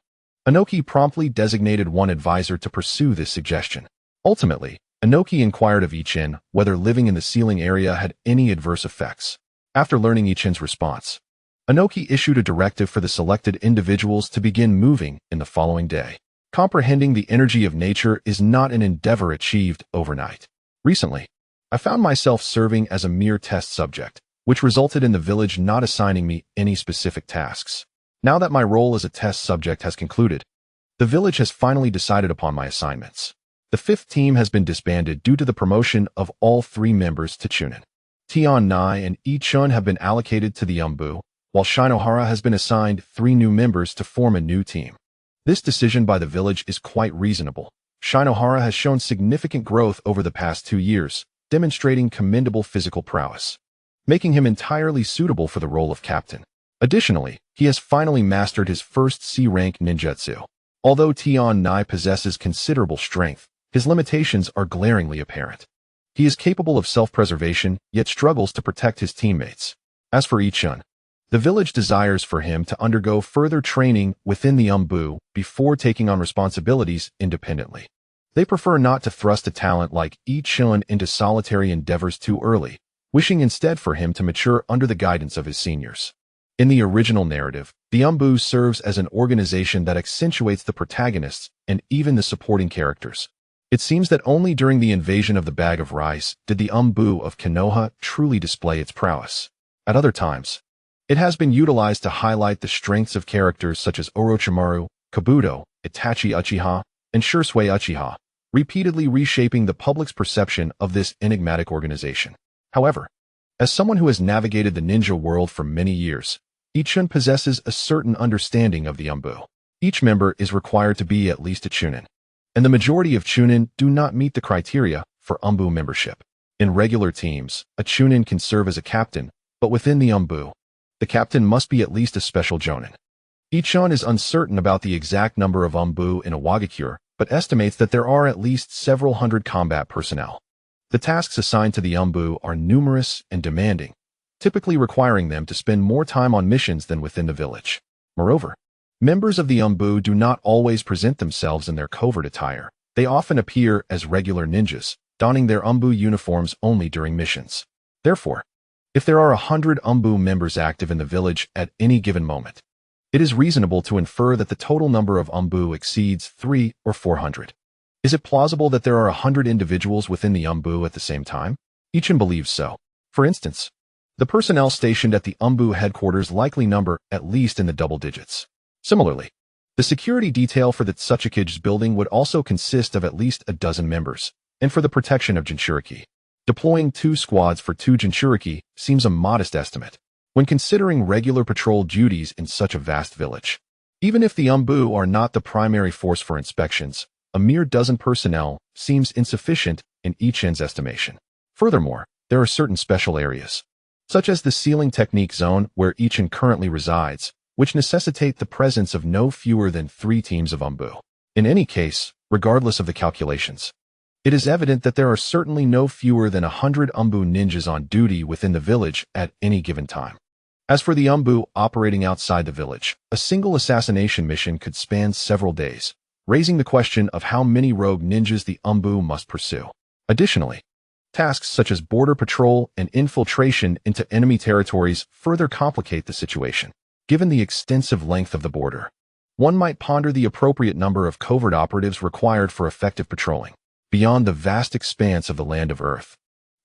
Inoki promptly designated one advisor to pursue this suggestion. Ultimately, Inoki inquired of Ichin whether living in the ceiling area had any adverse effects. After learning Ichin's response, Inoki issued a directive for the selected individuals to begin moving in the following day. Comprehending the energy of nature is not an endeavor achieved overnight. Recently, I found myself serving as a mere test subject, which resulted in the village not assigning me any specific tasks. Now that my role as a test subject has concluded, the village has finally decided upon my assignments. The 5th team has been disbanded due to the promotion of all 3 members to Chunin. Tian Nai and Ichun have been allocated to the Umbu, while Shinohara has been assigned 3 new members to form a new team. This decision by the village is quite reasonable. Shinohara has shown significant growth over the past 2 years, demonstrating commendable physical prowess, making him entirely suitable for the role of captain. Additionally, he has finally mastered his first C-rank ninjutsu. Although Tian Nai possesses considerable strength, his limitations are glaringly apparent. He is capable of self-preservation, yet struggles to protect his teammates. As for Ichun, the village desires for him to undergo further training within the Umbu before taking on responsibilities independently. They prefer not to thrust a talent like Ichun into solitary endeavors too early, wishing instead for him to mature under the guidance of his seniors. In the original narrative, the Umbu serves as an organization that accentuates the protagonists and even the supporting characters. It seems that only during the invasion of the Bag of Rice did the Umbu of Konoha truly display its prowess. At other times, it has been utilized to highlight the strengths of characters such as Orochimaru, Kabuto, Itachi Uchiha, and Shursui Uchiha, repeatedly reshaping the public's perception of this enigmatic organization. However, as someone who has navigated the ninja world for many years, Ichun possesses a certain understanding of the Umbu. Each member is required to be at least a Chunin, and the majority of Chunin do not meet the criteria for Umbu membership. In regular teams, a Chunin can serve as a captain, but within the Umbu, the captain must be at least a special jonin. Ichun is uncertain about the exact number of Umbu in Iwagakure, but estimates that there are at least several hundred combat personnel. The tasks assigned to the Umbu are numerous and demanding, typically requiring them to spend more time on missions than within the village. Moreover, members of the Umbu do not always present themselves in their covert attire. They often appear as regular ninjas, donning their Umbu uniforms only during missions. Therefore, if there are 100 Umbu members active in the village at any given moment, it is reasonable to infer that the total number of Umbu exceeds 300 or 400. Is it plausible that there are 100 individuals within the Umbu at the same time? Ichin believes so. For instance, the personnel stationed at the Umbu headquarters likely number at least in the double digits. Similarly, the security detail for the Tsuchikage building would also consist of at least a dozen members, and for the protection of Jinchuriki, deploying 2 squads for 2 Jinchuriki seems a modest estimate when considering regular patrol duties in such a vast village. Even if the Umbu are not the primary force for inspections, a mere dozen personnel seems insufficient in Ichin's estimation. Furthermore, there are certain special areas, such as the sealing technique zone where Ichin currently resides, which necessitate the presence of no fewer than 3 teams of Umbu. In any case, regardless of the calculations, it is evident that there are certainly no fewer than 100 Umbu ninjas on duty within the village at any given time. As for the Umbu operating outside the village, a single assassination mission could span several days, raising the question of how many rogue ninjas the Umbu must pursue. Additionally, tasks such as border patrol and infiltration into enemy territories further complicate the situation. Given the extensive length of the border, one might ponder the appropriate number of covert operatives required for effective patrolling. Beyond the vast expanse of the land of Earth,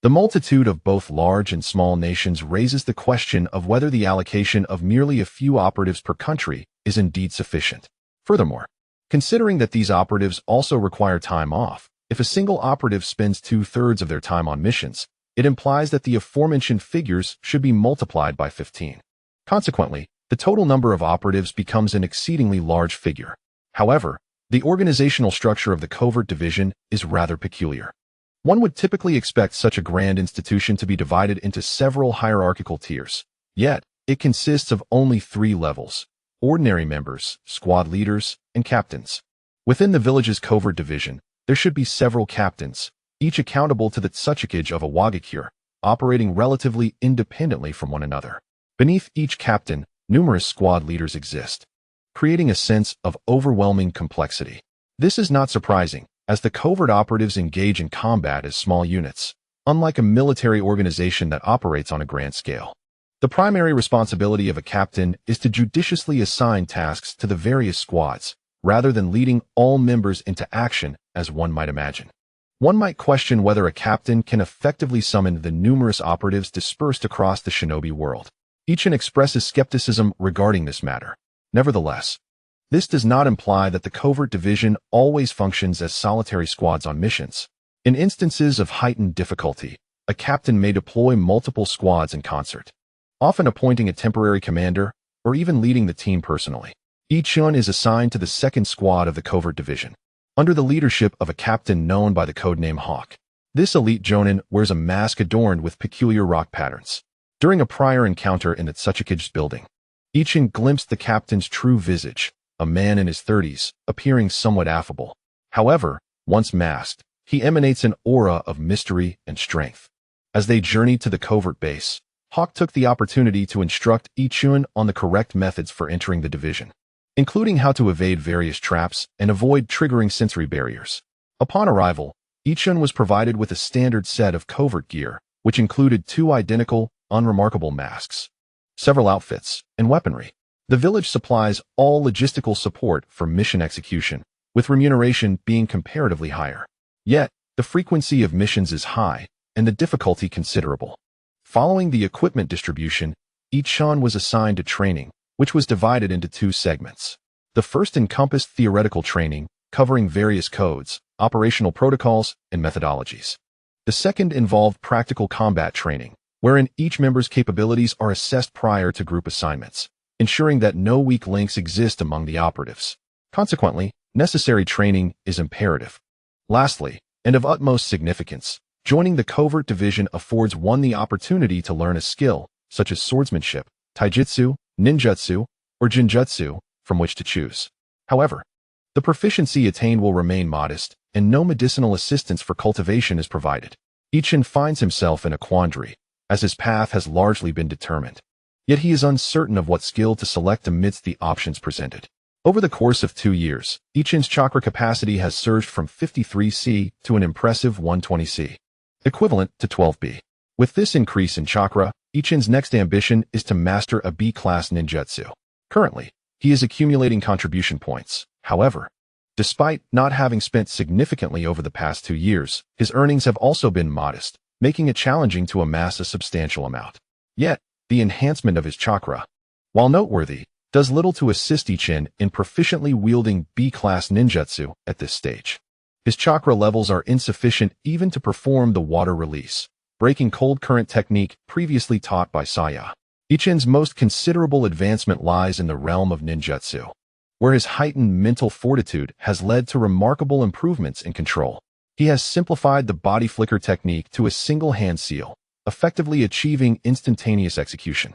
the multitude of both large and small nations raises the question of whether the allocation of merely a few operatives per country is indeed sufficient. Furthermore, considering that these operatives also require time off, it If a single operative spends 2/3 of their time on missions, it implies that the aforementioned figures should be multiplied by 15. Consequently, the total number of operatives becomes an exceedingly large figure. However, the organizational structure of the covert division is rather peculiar. One would typically expect such a grand institution to be divided into several hierarchical tiers. Yet, it consists of only 3 levels: ordinary members, squad leaders, and captains. Within the village's covert division, there should be several captains, each accountable to the Tsuchikage of Iwagakure, operating relatively independently from one another. Beneath each captain, numerous squad leaders exist, creating a sense of overwhelming complexity. This is not surprising, as the covert operatives engage in combat as small units, unlike a military organization that operates on a grand scale. The primary responsibility of a captain is to judiciously assign tasks to the various squads, rather than leading all members into action as one might imagine. One might question whether a captain can effectively summon the numerous operatives dispersed across the shinobi world. Ichien expresses skepticism regarding this matter. Nevertheless, this does not imply that the covert division always functions as solitary squads on missions. In instances of heightened difficulty, a captain may deploy multiple squads in concert, often appointing a temporary commander or even leading the team personally. Ichien is assigned to the second squad of the covert division, under the leadership of a captain known by the codename Hawk. This elite jonin wears a mask adorned with peculiar rock patterns. During a prior encounter in the Tsuchikage's building, Ichien glimpsed the captain's true visage, a man in his 30s, appearing somewhat affable. However, once masked, he emanates an aura of mystery and strength. As they journeyed to the covert base, Hawk took the opportunity to instruct Ichien on the correct methods for entering the division, including how to evade various traps and avoid triggering sensory barriers. Upon arrival, Ichien was provided with a standard set of covert gear, which included 2 identical, unremarkable masks, several outfits, and weaponry. The village supplies all logistical support for mission execution, with remuneration being comparatively higher. Yet, the frequency of missions is high, and the difficulty considerable. Following the equipment distribution, Ichien was assigned to training, which was divided into 2 segments. The first encompassed theoretical training, covering various codes, operational protocols, and methodologies. The second involved practical combat training, wherein each member's capabilities are assessed prior to group assignments, ensuring that no weak links exist among the operatives. Consequently, necessary training is imperative. Lastly, and of utmost significance, joining the covert division affords one the opportunity to learn a skill, such as swordsmanship, taijutsu, ninjutsu, or jinjutsu, from which to choose. However, the proficiency attained will remain modest, and no medicinal assistance for cultivation is provided. Ichien finds himself in a quandary, as his path has largely been determined. Yet he is uncertain of what skill to select amidst the options presented. Over the course of 2 years, Ichien's chakra capacity has surged from 53C to an impressive 120C, equivalent to 12B. With this increase in chakra, Ichien's next ambition is to master a B-class ninjutsu. Currently, he is accumulating contribution points. However, despite not having spent significantly over the past 2 years, his earnings have also been modest, making it challenging to amass a substantial amount. Yet, the enhancement of his chakra, while noteworthy, does little to assist Ichien in proficiently wielding B-class ninjutsu at this stage. His chakra levels are insufficient even to perform the water release, breaking cold current technique previously taught by Saya. Ichien's most considerable advancement lies in the realm of ninjutsu, where his heightened mental fortitude has led to remarkable improvements in control. He has simplified the body flicker technique to a single hand seal, effectively achieving instantaneous execution.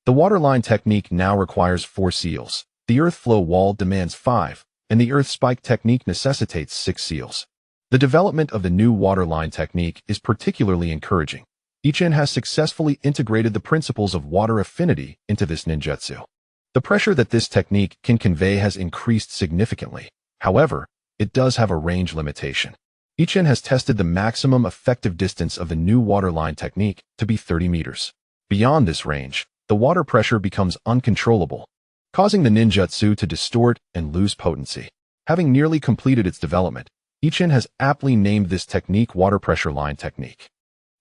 The waterline technique now requires 4 seals, the earth flow wall demands 5, and the earth spike technique necessitates 6 seals. The development of the new waterline technique is particularly encouraging. Ichien has successfully integrated the principles of water affinity into this ninjutsu. The pressure that this technique can convey has increased significantly. However, it does have a range limitation. Ichien has tested the maximum effective distance of the new waterline technique to be 30 meters. Beyond this range, the water pressure becomes uncontrollable, causing the ninjutsu to distort and lose potency. Having nearly completed its development, Ichien has aptly named this technique water pressure line technique.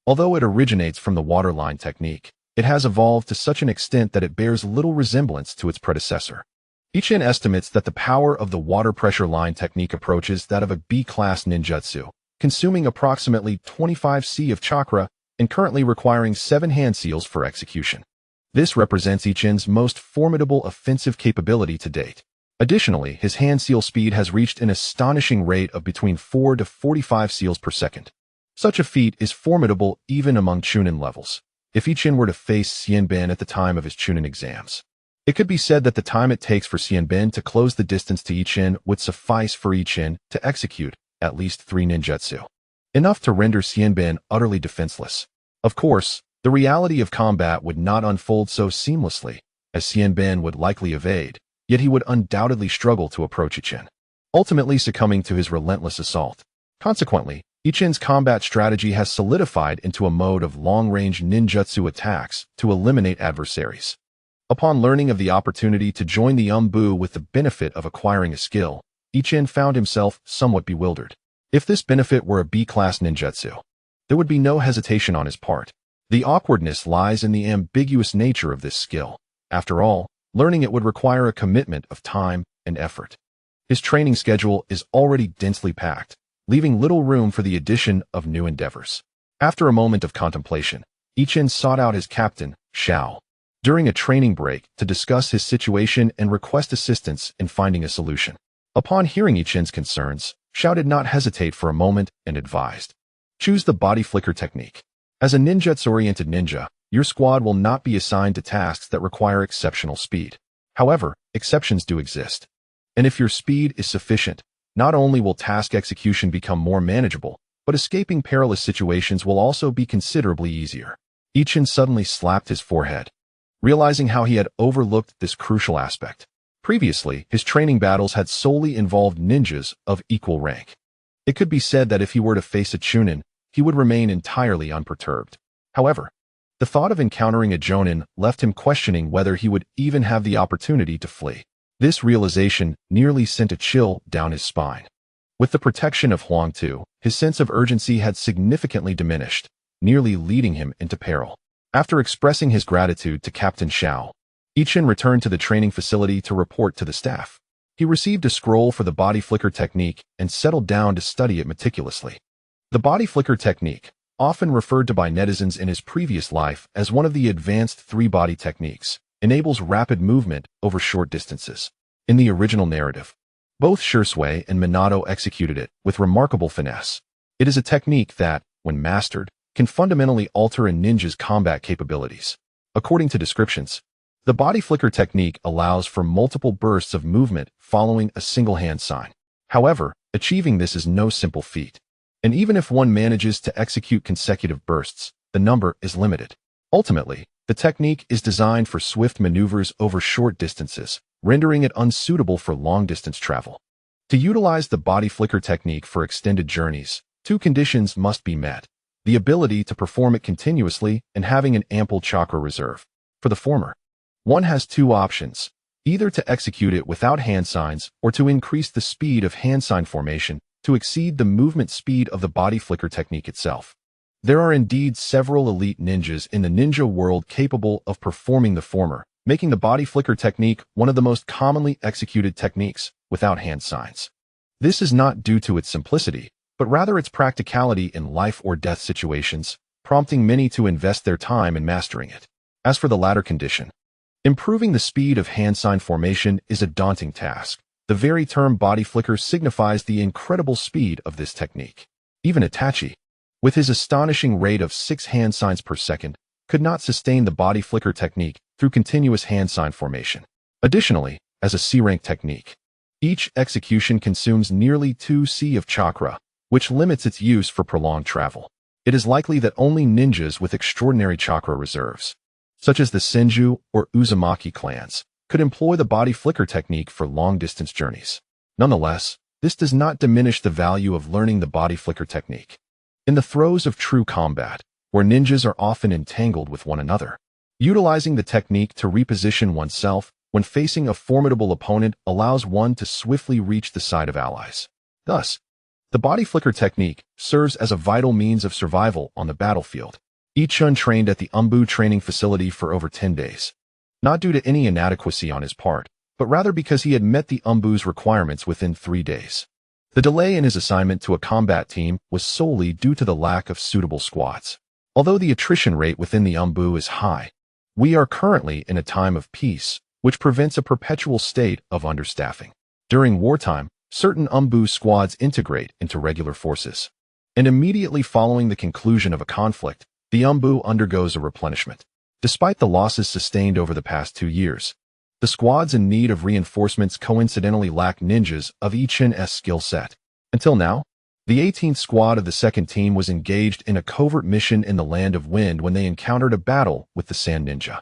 Although it originates from the waterline technique, it has evolved to such an extent that it bears little resemblance to its predecessor. Ichien estimates that the power of the water pressure line technique approaches that of a B-class ninjutsu, consuming approximately 25 C of chakra and currently requiring 7 hand seals for execution. This represents Ichin's most formidable offensive capability to date. Additionally, his hand seal speed has reached an astonishing rate of between 4 to 45 seals per second. Such a feat is formidable even among Chunin levels. If Ichin were to face Xianbin at the time of his Chunin exams, it could be said that the time it takes for Xianbin to close the distance to Ichin would suffice for Ichin to execute at least 3 ninjutsu, enough to render Xianbin utterly defenseless. Of course, the reality of combat would not unfold so seamlessly, as Xianbin would likely evade, yet he would undoubtedly struggle to approach Ichin, ultimately succumbing to his relentless assault. Consequently, Ichin's combat strategy has solidified into a mode of long-range ninjutsu attacks to eliminate adversaries. Upon learning of the opportunity to join the Umbu with the benefit of acquiring a skill, Ichin found himself somewhat bewildered. If this benefit were a B-class ninjutsu, there would be no hesitation on his part. The awkwardness lies in the ambiguous nature of this skill. After all, learning it would require a commitment of time and effort. His training schedule is already densely packed, leaving little room for the addition of new endeavors. After a moment of contemplation, Ichin sought out his captain, Xiao, during a training break to discuss his situation and request assistance in finding a solution. Upon hearing Ichin's concerns, Xiao did not hesitate for a moment and advised, choose the body flicker technique. As a ninjutsu-oriented ninja, your squad will not be assigned to tasks that require exceptional speed. However, exceptions do exist. And if your speed is sufficient, not only will task execution become more manageable, but escaping perilous situations will also be considerably easier. Ichin suddenly slapped his forehead, realizing how he had overlooked this crucial aspect. Previously, his training battles had solely involved ninjas of equal rank. It could be said that if he were to face a Chunin, he would remain entirely unperturbed. However, the thought of encountering a Jonin left him questioning whether he would even have the opportunity to flee. This realization nearly sent a chill down his spine. With the protection of Huang Tu, his sense of urgency had significantly diminished, nearly leading him into peril. After expressing his gratitude to Captain Xiao, Ichin returned to the training facility to report to the staff. He received a scroll for the body flicker technique and settled down to study it meticulously. The body flicker technique, often referred to by netizens in his previous life as one of the advanced 3-body techniques, enables rapid movement over short distances. In the original narrative, both Shursui and Minato executed it with remarkable finesse. It is a technique that, when mastered, can fundamentally alter a ninja's combat capabilities. According to descriptions, the body flicker technique allows for multiple bursts of movement following a single hand sign. However, achieving this is no simple feat. And even if one manages to execute consecutive bursts, the number is limited. Ultimately, the technique is designed for swift maneuvers over short distances, rendering it unsuitable for long-distance travel. To utilize the body flicker technique for extended journeys, 2 conditions must be met: the ability to perform it continuously and having an ample chakra reserve. For the former, one has 2 options: either to execute it without hand signs or to increase the speed of hand sign formation to exceed the movement speed of the body flicker technique itself. There are indeed several elite ninjas in the ninja world capable of performing the former, making the body flicker technique one of the most commonly executed techniques without hand signs. This is not due to its simplicity, but rather its practicality in life or death situations, prompting many to invest their time in mastering it. As for the latter condition, improving the speed of hand sign formation is a daunting task. The very term body flicker signifies the incredible speed of this technique. Even Itachi, with his astonishing rate of 6 hand signs per second, could not sustain the body flicker technique through continuous hand sign formation. Additionally, as a C-rank technique, each execution consumes nearly 2 C of chakra, which limits its use for prolonged travel. It is likely that only ninjas with extraordinary chakra reserves, such as the Senju or Uzumaki clans, could employ the body flicker technique for long-distance journeys. Nonetheless, this does not diminish the value of learning the body flicker technique. In the throes of true combat, where ninjas are often entangled with one another, utilizing the technique to reposition oneself when facing a formidable opponent allows one to swiftly reach the side of allies. Thus, the body flicker technique serves as a vital means of survival on the battlefield. Ichin trained at the Umbu training facility for over 10 days. Not due to any inadequacy on his part, but rather because he had met the Umbu's requirements within 3 days. The delay in his assignment to a combat team was solely due to the lack of suitable squads. Although the attrition rate within the UMBU is high, we are currently in a time of peace, which prevents a perpetual state of understaffing. During wartime, certain UMBU squads integrate into regular forces, and immediately following the conclusion of a conflict, the UMBU undergoes a replenishment. Despite the losses sustained over the past 2 years, the squads in need of reinforcements coincidentally lack ninjas of Ichin's skill set. Until now, the 18th squad of the second team was engaged in a covert mission in the Land of Wind when they encountered a battle with the Sand Ninja.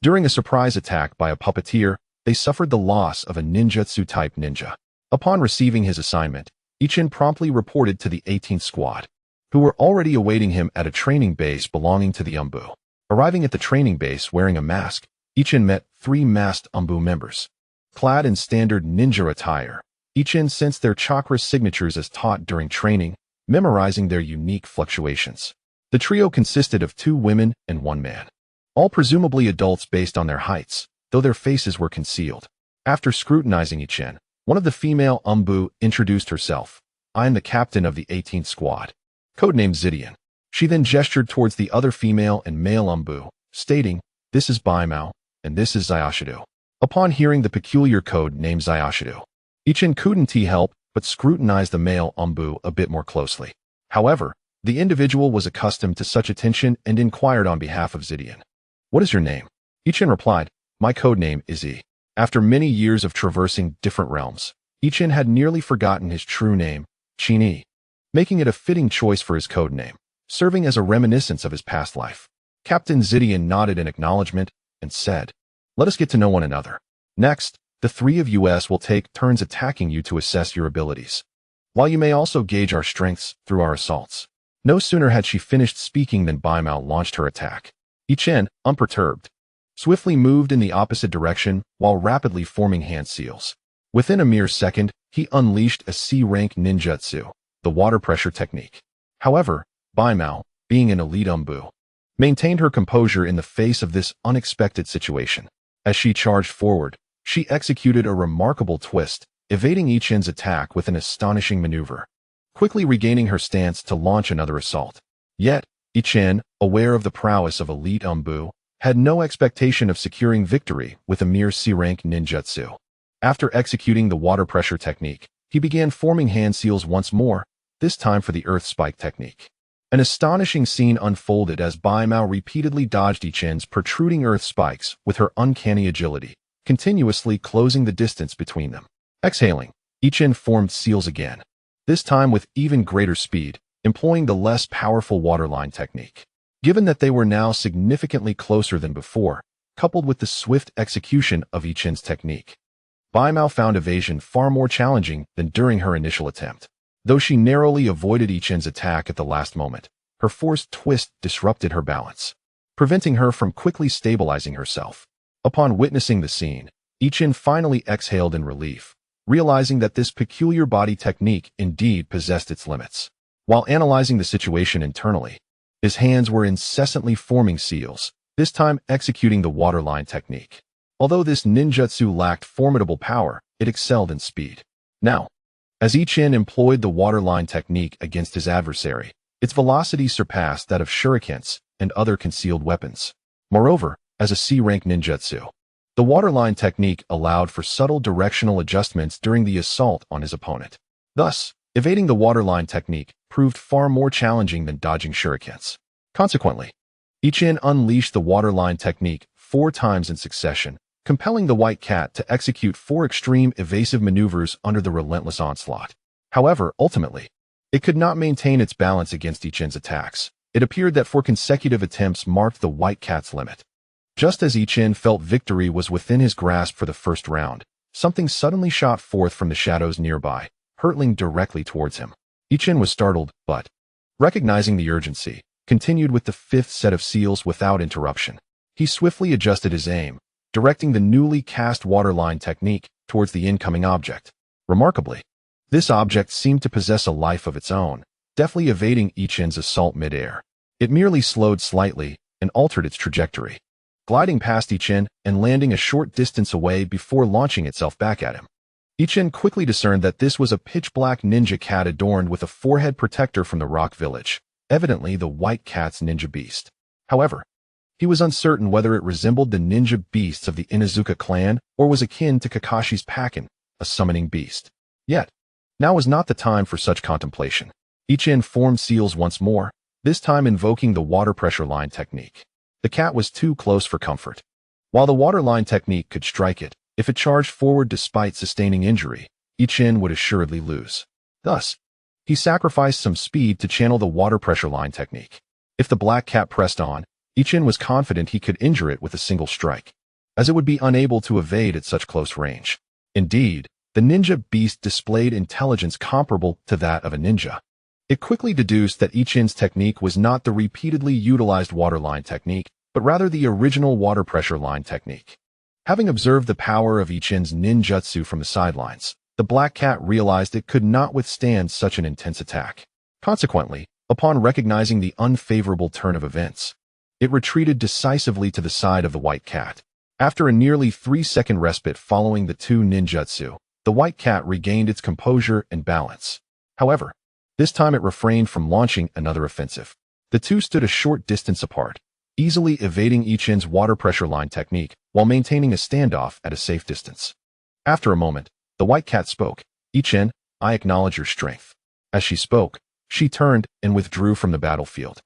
During a surprise attack by a puppeteer, they suffered the loss of a ninjutsu-type ninja. Upon receiving his assignment, Ichin promptly reported to the 18th squad, who were already awaiting him at a training base belonging to the UMBU. Arriving at the training base wearing a mask, Ichin met 3 masked UMBU members. Clad in standard ninja attire, Ichin sensed their chakra signatures as taught during training, memorizing their unique fluctuations. The trio consisted of 2 women and 1 man, all presumably adults based on their heights, though their faces were concealed. After scrutinizing Ichin, one of the female UMBU introduced herself. "I am the captain of the 18th squad," codenamed Zidian. She then gestured towards the other female and male UMBU, stating, "This is Baimao, and this is Zayashido." Upon hearing the peculiar code named Zayashido, Ichin couldn't help but scrutinize the male UMBU a bit more closely. However, the individual was accustomed to such attention and inquired on behalf of Zidian. "What is your name?" Ichin replied, "My code name is E." After many years of traversing different realms, Ichin had nearly forgotten his true name, Chin-E, making it a fitting choice for his code name, serving as a reminiscence of his past life. Captain Zidian nodded in acknowledgement and said, "Let us get to know one another. Next, the 3 of us will take turns attacking you to assess your abilities, while you may also gauge our strengths through our assaults." No sooner had she finished speaking than Baimao launched her attack. Ichin, unperturbed, swiftly moved in the opposite direction while rapidly forming hand seals. Within a mere second, he unleashed a C-rank ninjutsu, the water pressure technique. However, Baimao, being an elite UMBU, maintained her composure in the face of this unexpected situation. As she charged forward, she executed a remarkable twist, evading Ichin's attack with an astonishing maneuver, quickly regaining her stance to launch another assault. Yet, Ichin, aware of the prowess of elite UMBU, had no expectation of securing victory with a mere C-rank ninjutsu. After executing the water pressure technique, he began forming hand seals once more, this time for the earth spike technique. An astonishing scene unfolded as Baimao repeatedly dodged Ichin's protruding earth spikes with her uncanny agility, continuously closing the distance between them. Exhaling, Ichin formed seals again, this time with even greater speed, employing the less powerful waterline technique. Given that they were now significantly closer than before, coupled with the swift execution of Ichin's technique, Baimao found evasion far more challenging than during her initial attempt. Though she narrowly avoided Ichin's attack at the last moment, her forced twist disrupted her balance, preventing her from quickly stabilizing herself. Upon witnessing the scene, Ichin finally exhaled in relief, realizing that this peculiar body technique indeed possessed its limits. While analyzing the situation internally, his hands were incessantly forming seals, this time executing the waterline technique. Although this ninjutsu lacked formidable power, it excelled in speed. Now, as Ichin employed the waterline technique against his adversary, its velocity surpassed that of shurikens and other concealed weapons. Moreover, as a C-rank ninjutsu, the waterline technique allowed for subtle directional adjustments during the assault on his opponent. Thus, evading the waterline technique proved far more challenging than dodging shurikens. Consequently, Ichin unleashed the waterline technique 4 times in succession, compelling the White Cat to execute 4 extreme evasive maneuvers under the relentless onslaught. However, ultimately, it could not maintain its balance against Ichin's attacks. It appeared that 4 consecutive attempts marked the White Cat's limit. Just as Ichin felt victory was within his grasp for the first round, something suddenly shot forth from the shadows nearby, hurtling directly towards him. Ichin was startled, but, recognizing the urgency, continued with the 5th set of seals without interruption. He swiftly adjusted his aim, directing the newly cast waterline technique towards the incoming object. Remarkably, this object seemed to possess a life of its own, deftly evading Ichin's assault mid-air. It merely slowed slightly and altered its trajectory, gliding past Ichin and landing a short distance away before launching itself back at him. Ichen quickly discerned that this was a pitch-black ninja cat adorned with a forehead protector from the rock village, evidently the white cat's ninja beast. However, he was uncertain whether it resembled the ninja beasts of the Inuzuka clan or was akin to Kakashi's Pakken, a summoning beast. Yet, now was not the time for such contemplation. Ichen formed seals once more, this time invoking the water pressure line technique. The cat was too close for comfort. While the water line technique could strike it, if it charged forward despite sustaining injury, Ichen would assuredly lose. Thus, he sacrificed some speed to channel the water pressure line technique. If the black cat pressed on, Ichen was confident he could injure it with a single strike, as it would be unable to evade at such close range. Indeed, the ninja beast displayed intelligence comparable to that of a ninja. It quickly deduced that Ichen's technique was not the repeatedly utilized water line technique, but rather the original water pressure line technique. Having observed the power of Ichen's ninjutsu from the sidelines, the black cat realized it could not withstand such an intense attack. Consequently, upon recognizing the unfavorable turn of events, it retreated decisively to the side of the white cat. After a nearly 3-second respite following the two ninjutsu, the white cat regained its composure and balance. However, this time it refrained from launching another offensive. The two stood a short distance apart, easily evading Ichen's water pressure line technique while maintaining a standoff at a safe distance. After a moment, the white cat spoke. "Ichen, I acknowledge your strength." As she spoke, she turned and withdrew from the battlefield,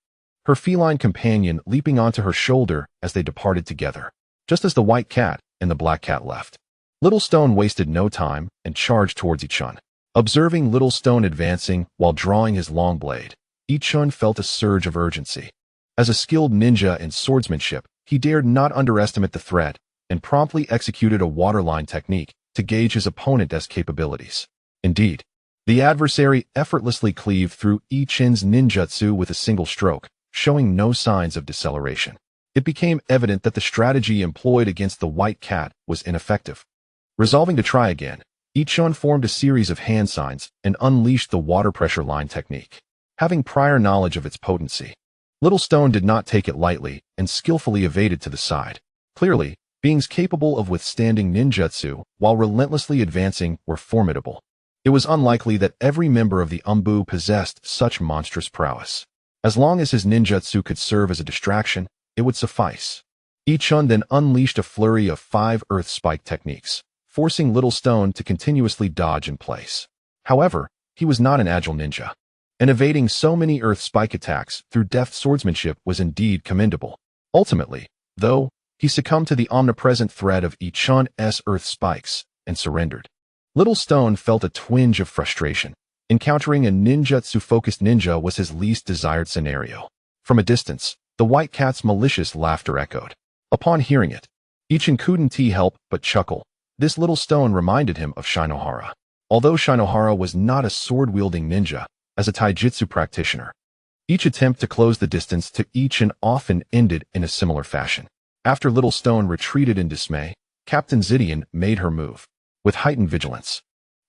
her feline companion leaping onto her shoulder as they departed together, just as the white cat and the black cat left. Little Stone wasted no time and charged towards Ichen. Observing Little Stone advancing while drawing his long blade, Ichen felt a surge of urgency. As a skilled ninja in swordsmanship, he dared not underestimate the threat and promptly executed a waterline technique to gauge his opponent's capabilities. Indeed, the adversary effortlessly cleaved through Ichen's ninjutsu with a single stroke, showing no signs of deceleration. It became evident that the strategy employed against the white cat was ineffective. Resolving to try again, Ichen formed a series of hand signs and unleashed the water pressure line technique. Having prior knowledge of its potency, Little Stone did not take it lightly and skillfully evaded to the side. Clearly, beings capable of withstanding ninjutsu while relentlessly advancing were formidable. It was unlikely that every member of the Umbu possessed such monstrous prowess. As long as his ninjutsu could serve as a distraction, it would suffice. Ichen then unleashed a flurry of 5 earth spike techniques, forcing Little Stone to continuously dodge in place. However, he was not an agile ninja, and evading so many earth spike attacks through deft swordsmanship was indeed commendable. Ultimately, though, he succumbed to the omnipresent threat of Ichen's earth spikes and surrendered. Little Stone felt a twinge of frustration. Encountering a ninjutsu-focused ninja was his least desired scenario. From a distance, the white cat's malicious laughter echoed. Upon hearing it, Ichen couldn't help but chuckle. This Little Stone reminded him of Shinohara. Although Shinohara was not a sword-wielding ninja, as a taijutsu practitioner, each attempt to close the distance to Ichen often ended in a similar fashion. After Little Stone retreated in dismay, Captain Zidian made her move. With heightened vigilance,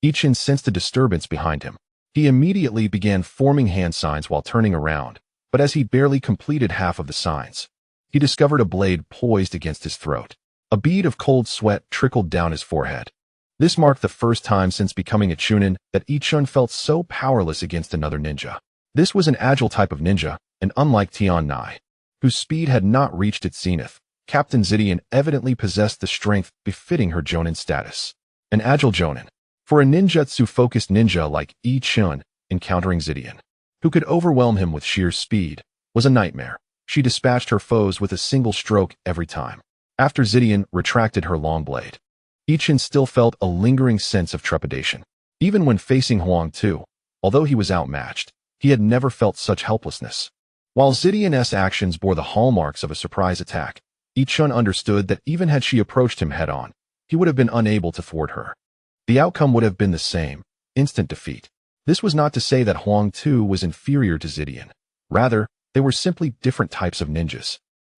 Ichen sensed a disturbance behind him. He immediately began forming hand signs while turning around, but as he barely completed half of the signs, he discovered a blade poised against his throat. A bead of cold sweat trickled down his forehead. This marked the first time since becoming a chunin that Ichen felt so powerless against another ninja. This was an agile type of ninja, and unlike Tian Nai, whose speed had not reached its zenith, Captain Zidian evidently possessed the strength befitting her jonin status. An agile jonin. For a ninjutsu-focused ninja like Ichen, encountering Zidian, who could overwhelm him with sheer speed, was a nightmare. She dispatched her foes with a single stroke every time. After Zidian retracted her long blade, Ichen still felt a lingering sense of trepidation. Even when facing Huang Tu, although he was outmatched, he had never felt such helplessness. While Zidian's actions bore the hallmarks of a surprise attack, Ichen understood that even had she approached him head-on, he would have been unable to thwart her. The outcome would have been the same, instant defeat. This was not to say that Huang Tu was inferior to Zidian. Rather, they were simply different types of ninjas,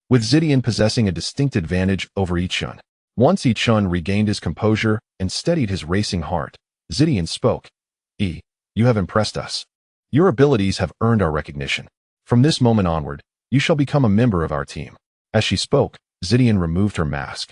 with Zidian possessing a distinct advantage over Ichen. Once Ichen regained his composure and steadied his racing heart, Zidian spoke. You have impressed us. Your abilities have earned our recognition. From this moment onward, you shall become a member of our team." As she spoke, Zidian removed her mask.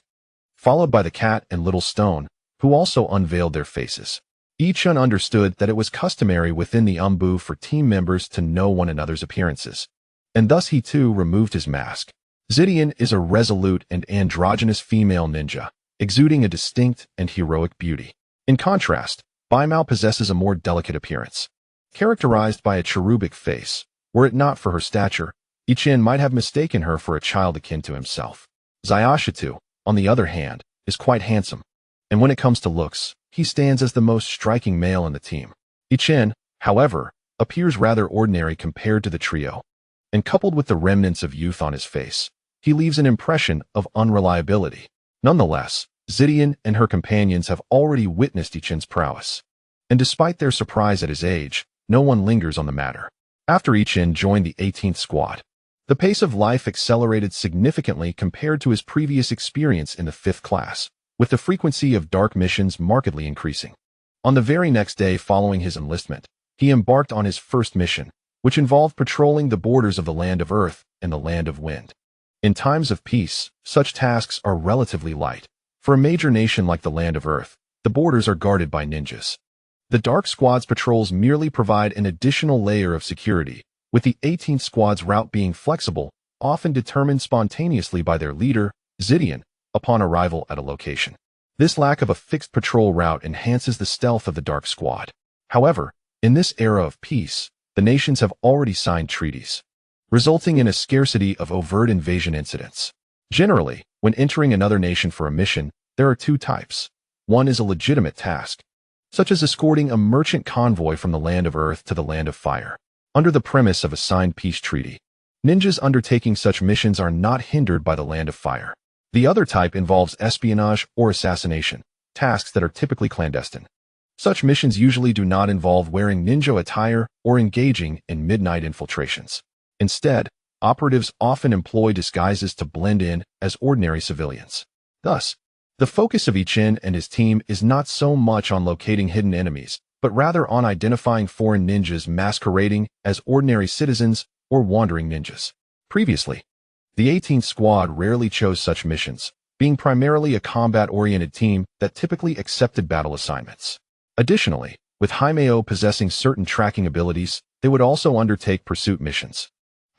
Followed by the cat and Little Stone, who also unveiled their faces. Ichun understood that it was customary within the Umbu for team members to know one another's appearances, and thus he too removed his mask. Zidian is a resolute and androgynous female ninja, exuding a distinct and heroic beauty. In contrast, Baimao possesses a more delicate appearance, characterized by a cherubic face. Were it not for her stature, Ichun might have mistaken her for a child akin to himself. Zayashitu, on the other hand, is quite handsome, and when it comes to looks, he stands as the most striking male in the team. Ichun, however, appears rather ordinary compared to the trio, and coupled with the remnants of youth on his face, he leaves an impression of unreliability. Nonetheless, Zidian and her companions have already witnessed Ichun's prowess, and despite their surprise at his age, no one lingers on the matter. After Ichun joined the 18th squad, the pace of life accelerated significantly compared to his previous experience in the 5th class, with the frequency of dark missions markedly increasing. On the very next day following his enlistment, he embarked on his first mission, which involved patrolling the borders of the Land of Earth and the Land of Wind. In times of peace, such tasks are relatively light. For a major nation like the Land of Earth, the borders are guarded by ninjas. The Dark Squad's patrols merely provide an additional layer of security, with the 18th Squad's route being flexible, often determined spontaneously by their leader, Zidian, upon arrival at a location. This lack of a fixed patrol route enhances the stealth of the Dark Squad. However, in this era of peace, the nations have already signed treaties, resulting in a scarcity of overt invasion incidents. Generally, when entering another nation for a mission, there are two types. One is a legitimate task, such as escorting a merchant convoy from the Land of Earth to the Land of Fire, under the premise of a signed peace treaty. Ninjas undertaking such missions are not hindered by the Land of Fire. The other type involves espionage or assassination, tasks that are typically clandestine. Such missions usually do not involve wearing ninja attire or engaging in midnight infiltrations. Instead, operatives often employ disguises to blend in as ordinary civilians. Thus, the focus of Ichun and his team is not so much on locating hidden enemies, but rather on identifying foreign ninjas masquerading as ordinary citizens or wandering ninjas. Previously, the 18th Squad rarely chose such missions, being primarily a combat-oriented team that typically accepted battle assignments. Additionally, with Haimeo possessing certain tracking abilities, they would also undertake pursuit missions.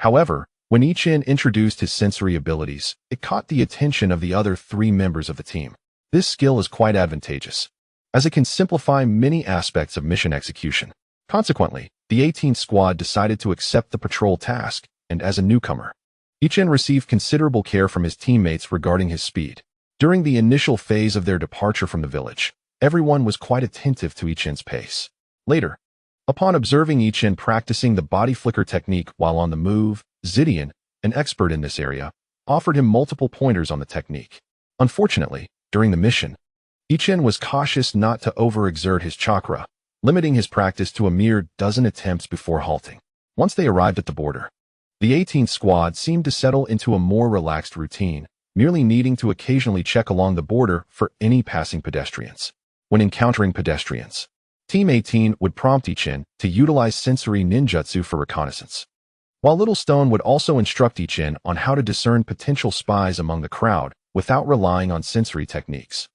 However, when Ichun introduced his sensory abilities, it caught the attention of the other 3 members of the team. This skill is quite advantageous, as it can simplify many aspects of mission execution. Consequently, the 18th Squad decided to accept the patrol task, and as a newcomer, Ichun received considerable care from his teammates regarding his speed. During the initial phase of their departure from the village, everyone was quite attentive to Ichun's pace. Later, upon observing Ichun practicing the body flicker technique while on the move, Zidian, an expert in this area, offered him multiple pointers on the technique. Unfortunately, during the mission, Ichun was cautious not to overexert his chakra, limiting his practice to a mere dozen attempts before halting. Once they arrived at the border, the 18th Squad seemed to settle into a more relaxed routine, merely needing to occasionally check along the border for any passing pedestrians. When encountering pedestrians, Team 18 would prompt Ichun to utilize sensory ninjutsu for reconnaissance, while Little Stone would also instruct Ichun on how to discern potential spies among the crowd without relying on sensory techniques.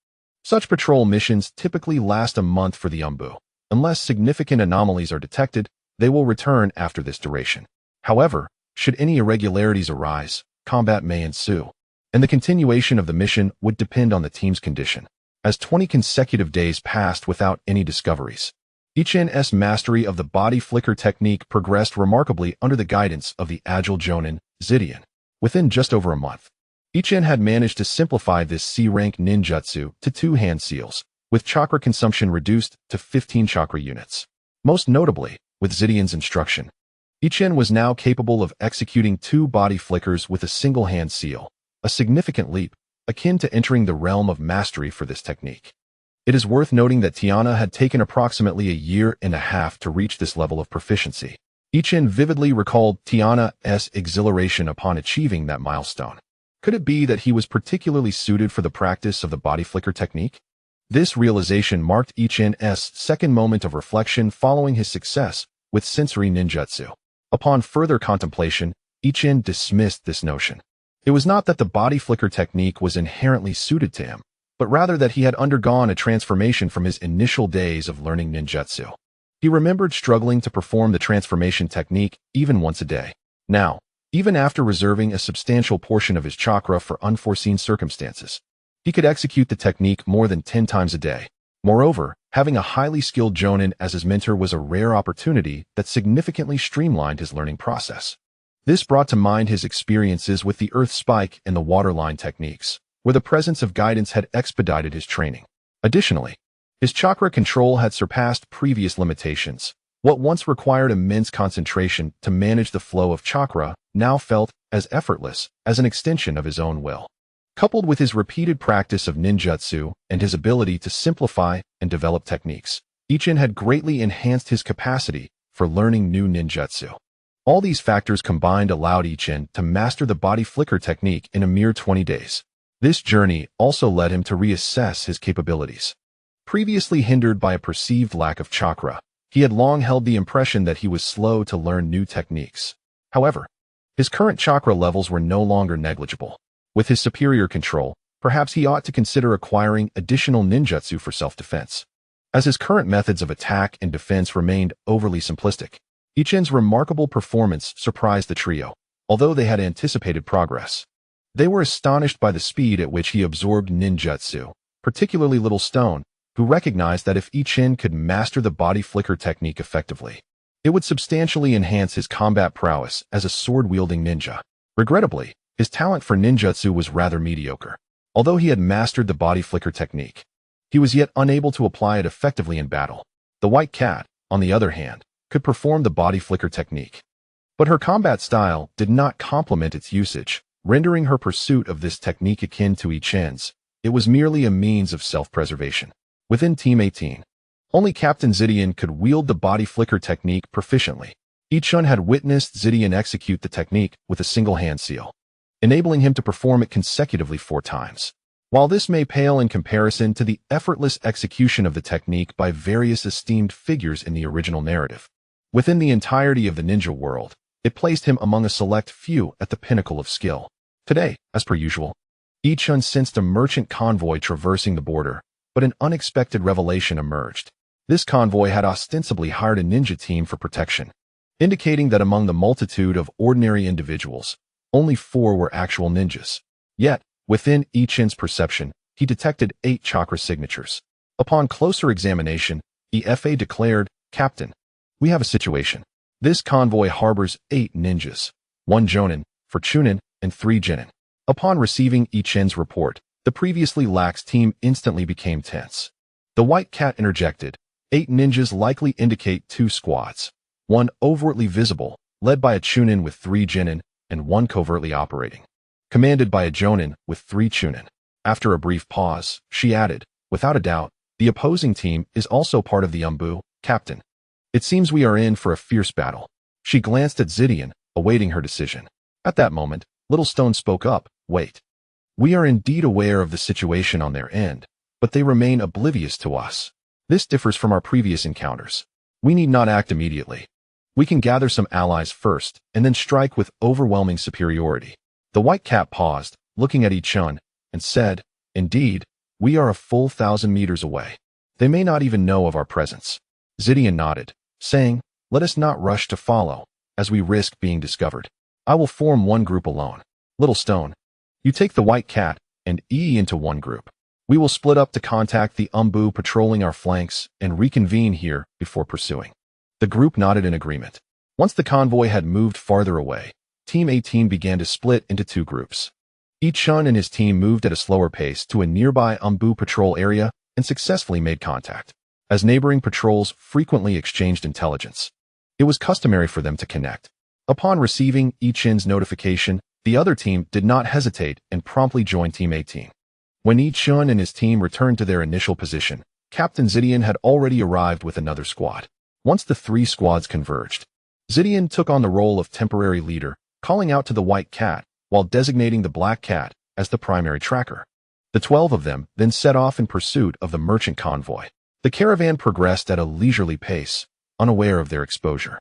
Such patrol missions typically last a month for the Umbu. Unless significant anomalies are detected, they will return after this duration. However, should any irregularities arise, combat may ensue, and the continuation of the mission would depend on the team's condition. As 20 consecutive days passed without any discoveries, Ichun's mastery of the body flicker technique progressed remarkably under the guidance of the agile Jonin, Zidian. Within just over a month, Ichun had managed to simplify this C-rank ninjutsu to 2 hand seals, with chakra consumption reduced to 15 chakra units. Most notably, with Zidian's instruction, Ichun was now capable of executing 2 body flickers with a single hand seal, a significant leap, akin to entering the realm of mastery for this technique. It is worth noting that Tiana had taken approximately a year and a half to reach this level of proficiency. Ichun vividly recalled Tiana's exhilaration upon achieving that milestone. Could it be that he was particularly suited for the practice of the body flicker technique? This realization marked Ichun's second moment of reflection following his success with sensory ninjutsu. Upon further contemplation, Ichun dismissed this notion. It was not that the body flicker technique was inherently suited to him, but rather that he had undergone a transformation from his initial days of learning ninjutsu. He remembered struggling to perform the transformation technique even once a day. Now, even after reserving a substantial portion of his chakra for unforeseen circumstances, he could execute the technique more than 10 times a day. Moreover, having a highly skilled jonin as his mentor was a rare opportunity that significantly streamlined his learning process. This brought to mind his experiences with the earth spike and the waterline techniques, where the presence of guidance had expedited his training. Additionally, his chakra control had surpassed previous limitations. What once required immense concentration to manage the flow of chakra now felt as effortless as an extension of his own will. Coupled with his repeated practice of ninjutsu and his ability to simplify and develop techniques, Ichin had greatly enhanced his capacity for learning new ninjutsu. All these factors combined allowed Ichin to master the body flicker technique in a mere 20 days. This journey also led him to reassess his capabilities. Previously hindered by a perceived lack of chakra, he had long held the impression that he was slow to learn new techniques. However, his current chakra levels were no longer negligible. With his superior control, perhaps he ought to consider acquiring additional ninjutsu for self-defense. As his current methods of attack and defense remained overly simplistic, Ichin's remarkable performance surprised the trio, although they had anticipated progress. They were astonished by the speed at which he absorbed ninjutsu, particularly Little Stone, who recognized that if Ichin could master the body flicker technique effectively, it would substantially enhance his combat prowess as a sword-wielding ninja. Regrettably, his talent for ninjutsu was rather mediocre. Although he had mastered the body flicker technique, he was yet unable to apply it effectively in battle. The White Cat, on the other hand, could perform the body flicker technique. But her combat style did not complement its usage, rendering her pursuit of this technique akin to Ichin's. It was merely a means of self-preservation. Within Team 18, only Captain Zidian could wield the body flicker technique proficiently. Ichin had witnessed Zidian execute the technique with a single hand seal, enabling him to perform it consecutively 4 times. While this may pale in comparison to the effortless execution of the technique by various esteemed figures in the original narrative, within the entirety of the ninja world, it placed him among a select few at the pinnacle of skill. Today, as per usual, Ichin sensed a merchant convoy traversing the border, but an unexpected revelation emerged. This convoy had ostensibly hired a ninja team for protection, indicating that among the multitude of ordinary individuals, only 4 were actual ninjas. Yet, within Ichin's perception, he detected 8 chakra signatures. Upon closer examination, EFA declared, "Captain, we have a situation. This convoy harbors 8 ninjas, 1 jonin for chunin and 3 genin." Upon receiving Ichin's report, the previously lax team instantly became tense. The White Cat interjected, 8 ninjas likely indicate 2 squads, 1 overtly visible, led by a chunin with 3 genin, and 1 covertly operating, commanded by a jonin with 3 chunin. After a brief pause, she added, "Without a doubt, the opposing team is also part of the Umbu, Captain. It seems we are in for a fierce battle." She glanced at Zidian, awaiting her decision. At that moment, Little Stone spoke up, "Wait. We are indeed aware of the situation on their end, but they remain oblivious to us. This differs from our previous encounters. We need not act immediately. We can gather some allies first, and then strike with overwhelming superiority." The White Cat paused, looking at Ichin, and said, "Indeed, we are a full 1,000 meters away. They may not even know of our presence." Zidian nodded, saying, "Let us not rush to follow, as we risk being discovered. I will form one group alone. Little Stone, you take the White Cat and E into one group. We will split up to contact the Umbu patrolling our flanks and reconvene here before pursuing." The group nodded in agreement. Once the convoy had moved farther away, Team 18 began to split into 2 groups. Ichin and his team moved at a slower pace to a nearby Umbu patrol area and successfully made contact. As neighboring patrols frequently exchanged intelligence, it was customary for them to connect. Upon receiving Ichin's notification, the other team did not hesitate and promptly joined Team 18. When Ichin and his team returned to their initial position, Captain Zidian had already arrived with another squad. Once the 3 squads converged, Zidian took on the role of temporary leader, calling out to the White Cat while designating the Black Cat as the primary tracker. The 12 of them then set off in pursuit of the merchant convoy. The caravan progressed at a leisurely pace, unaware of their exposure,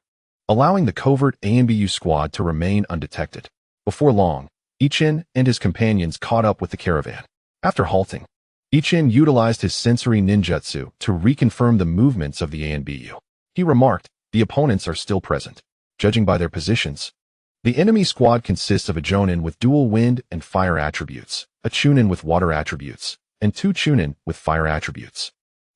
allowing the covert ANBU squad to remain undetected. Before long, Ichin and his companions caught up with the caravan. After halting, Ichin utilized his sensory ninjutsu to reconfirm the movements of the ANBU. He remarked, "The opponents are still present. Judging by their positions, the enemy squad consists of a Jonin with dual wind and fire attributes, a Chunin with water attributes, and 2 Chunin with fire attributes.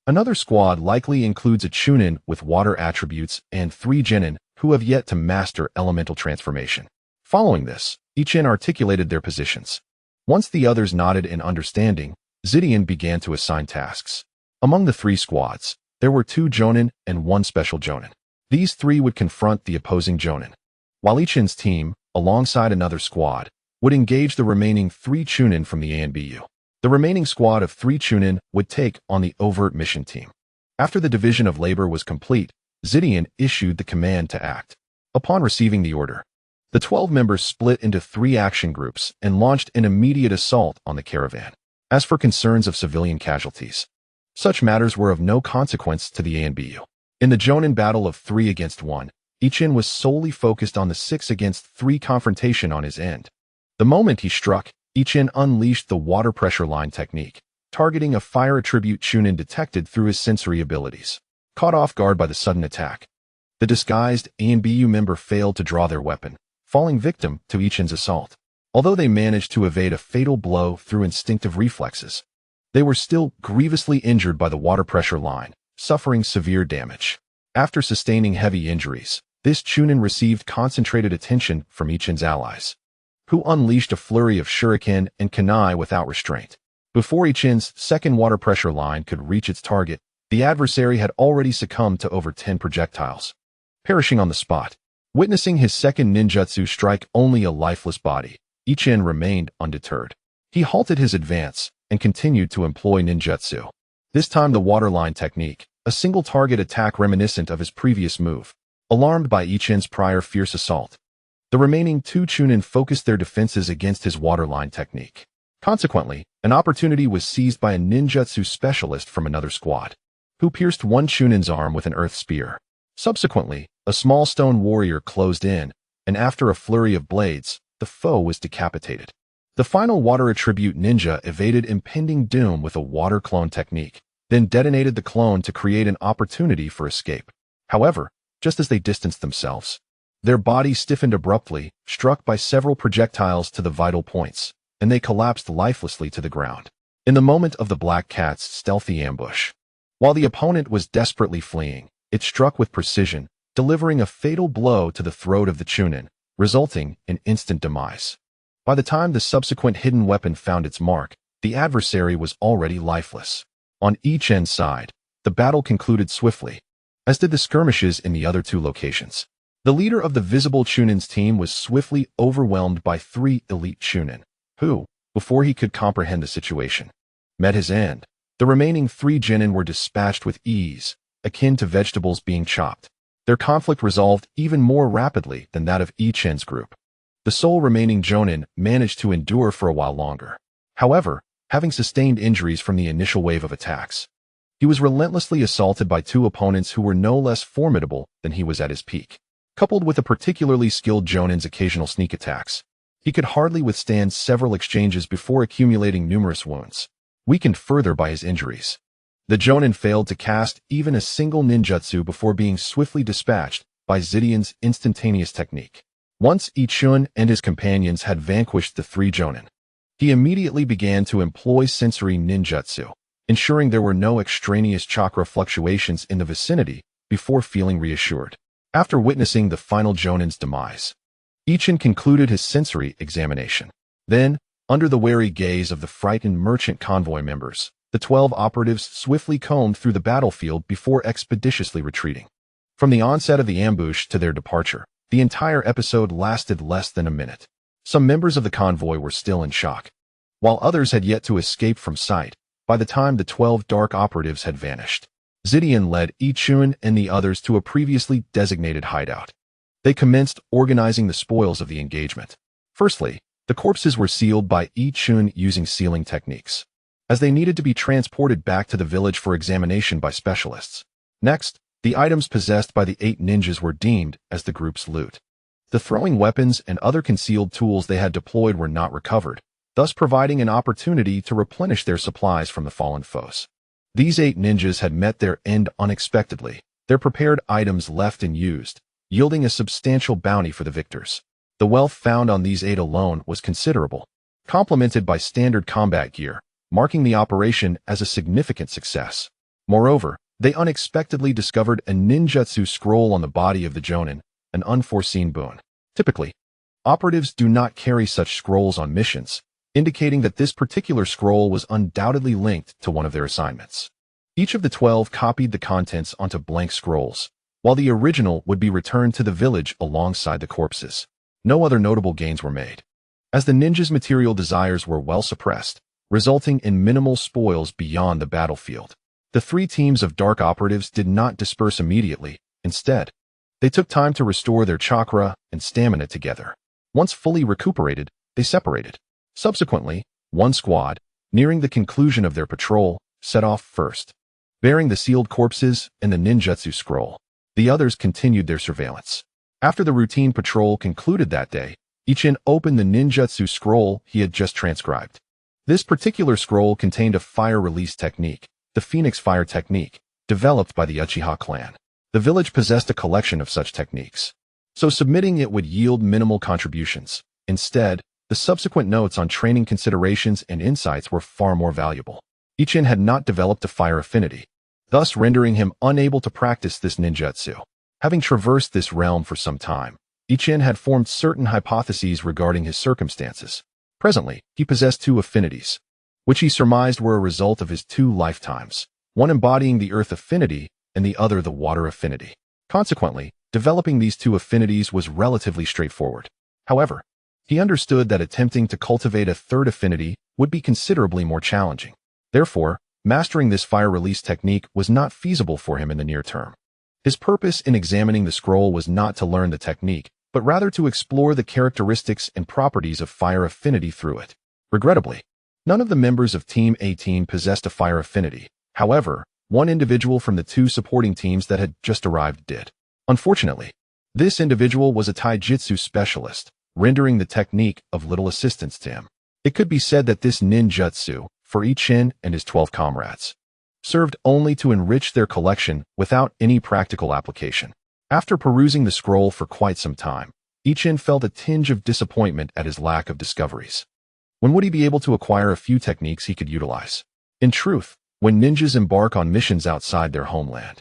Another squad likely includes a Chunin with water attributes and 3 Genin who have yet to master elemental transformation." Following this, Ichin articulated their positions. Once the others nodded in understanding, Zidian began to assign tasks. Among the 3 squads, there were 2 Jonin and 1 special Jonin. These 3 would confront the opposing Jonin, while Ichin's team, alongside another squad, would engage the remaining 3 Chunin from the ANBU. The remaining squad of 3 Chunin would take on the overt mission team. After the division of labor was complete, Zidian issued the command to act. Upon receiving the order, the 12 members split into 3 action groups and launched an immediate assault on the caravan. As for concerns of civilian casualties, such matters were of no consequence to the ANBU. In the Jonin battle of 3 against 1, Ichin was solely focused on the 6 against 3 confrontation on his end. The moment he struck, Ichin unleashed the water pressure line technique, targeting a fire attribute Chunin detected through his sensory abilities. Caught off guard by the sudden attack, the disguised ANBU member failed to draw their weapon, falling victim to Ichin's assault. Although they managed to evade a fatal blow through instinctive reflexes, they were still grievously injured by the water pressure line, suffering severe damage. After sustaining heavy injuries, this Chunin received concentrated attention from Ichin's allies, who unleashed a flurry of shuriken and kunai without restraint. Before Ichin's second water pressure line could reach its target, the adversary had already succumbed to over 10 projectiles, perishing on the spot. Witnessing his second ninjutsu strike only a lifeless body, Ichin remained undeterred. He halted his advance and continued to employ ninjutsu. This time the waterline technique, a single target attack reminiscent of his previous move. Alarmed by Ichin's prior fierce assault, the remaining 2 Chunin focused their defenses against his waterline technique. Consequently, an opportunity was seized by a ninjutsu specialist from another squad, who pierced one Chunin's arm with an earth spear. Subsequently, a small stone warrior closed in, and after a flurry of blades, the foe was decapitated. The final water attribute ninja evaded impending doom with a water clone technique, then detonated the clone to create an opportunity for escape. However, just as they distanced themselves, their bodies stiffened abruptly, struck by several projectiles to the vital points, and they collapsed lifelessly to the ground. In the moment of the Black Cat's stealthy ambush, while the opponent was desperately fleeing, it struck with precision, delivering a fatal blow to the throat of the Chunin, resulting in instant demise. By the time the subsequent hidden weapon found its mark, the adversary was already lifeless. On each end side, the battle concluded swiftly, as did the skirmishes in the other 2 locations. The leader of the visible Chunin's team was swiftly overwhelmed by 3 elite Chunin, who, before he could comprehend the situation, met his end. The remaining 3 Genin were dispatched with ease, akin to vegetables being chopped. Their conflict resolved even more rapidly than that of Ichin's group. The sole remaining Jonin managed to endure for a while longer. However, having sustained injuries from the initial wave of attacks, he was relentlessly assaulted by 2 opponents who were no less formidable than he was at his peak. Coupled with a particularly skilled Jonin's occasional sneak attacks, he could hardly withstand several exchanges before accumulating numerous wounds, weakened further by his injuries. The Jonin failed to cast even a single ninjutsu before being swiftly dispatched by Zidian's instantaneous technique. Once Ichun and his companions had vanquished the 3 Jonin, he immediately began to employ sensory ninjutsu, ensuring there were no extraneous chakra fluctuations in the vicinity before feeling reassured. After witnessing the final Jonin's demise, Ichin concluded his sensory examination. Then, under the wary gaze of the frightened merchant convoy members, the 12 operatives swiftly combed through the battlefield before expeditiously retreating. From the onset of the ambush to their departure, the entire episode lasted less than a minute. Some members of the convoy were still in shock, while others had yet to escape from sight by the time the 12 dark operatives had vanished. Zidian led Ichun and the others to a previously designated hideout. They commenced organizing the spoils of the engagement. Firstly, the corpses were sealed by Ichun using sealing techniques, as they needed to be transported back to the village for examination by specialists. Next, the items possessed by the 8 ninjas were deemed as the group's loot. The throwing weapons and other concealed tools they had deployed were not recovered, thus providing an opportunity to replenish their supplies from the fallen foes. These 8 ninjas had met their end unexpectedly, their prepared items left unused, yielding a substantial bounty for the victors. The wealth found on these 8 alone was considerable, complemented by standard combat gear, marking the operation as a significant success. Moreover, they unexpectedly discovered a ninjutsu scroll on the body of the Jonin, an unforeseen boon. Typically, operatives do not carry such scrolls on missions, indicating that this particular scroll was undoubtedly linked to one of their assignments. Each of the 12 copied the contents onto blank scrolls, while the original would be returned to the village alongside the corpses. No other notable gains were made, as the ninjas' material desires were well suppressed, resulting in minimal spoils beyond the battlefield. The 3 teams of dark operatives did not disperse immediately. Instead, they took time to restore their chakra and stamina together. Once fully recuperated, they separated. Subsequently, one squad, nearing the conclusion of their patrol, set off first, bearing the sealed corpses and the ninjutsu scroll. The others continued their surveillance. After the routine patrol concluded that day, Ichin opened the ninjutsu scroll he had just transcribed. This particular scroll contained a fire release technique, the Phoenix Fire technique, developed by the Uchiha clan. The village possessed a collection of such techniques, so submitting it would yield minimal contributions. Instead, the subsequent notes on training considerations and insights were far more valuable. Ichin had not developed a fire affinity, thus rendering him unable to practice this ninjutsu. Having traversed this realm for some time, Ichin had formed certain hypotheses regarding his circumstances. Presently, he possessed 2 affinities, which he surmised were a result of his 2 lifetimes, one embodying the earth affinity and the other the water affinity. Consequently, developing these 2 affinities was relatively straightforward. However, he understood that attempting to cultivate a 3rd affinity would be considerably more challenging. Therefore, mastering this fire release technique was not feasible for him in the near term. His purpose in examining the scroll was not to learn the technique, but rather to explore the characteristics and properties of fire affinity through it. Regrettably, none of the members of Team 18 possessed a fire affinity. However, one individual from the 2 supporting teams that had just arrived did. Unfortunately, this individual was a taijutsu specialist, rendering the technique of little assistance to him. It could be said that this ninjutsu, for Ichin and his 12 comrades, served only to enrich their collection without any practical application. After perusing the scroll for quite some time, Ichin felt a tinge of disappointment at his lack of discoveries. When would he be able to acquire a few techniques he could utilize? In truth, when ninjas embark on missions outside their homeland,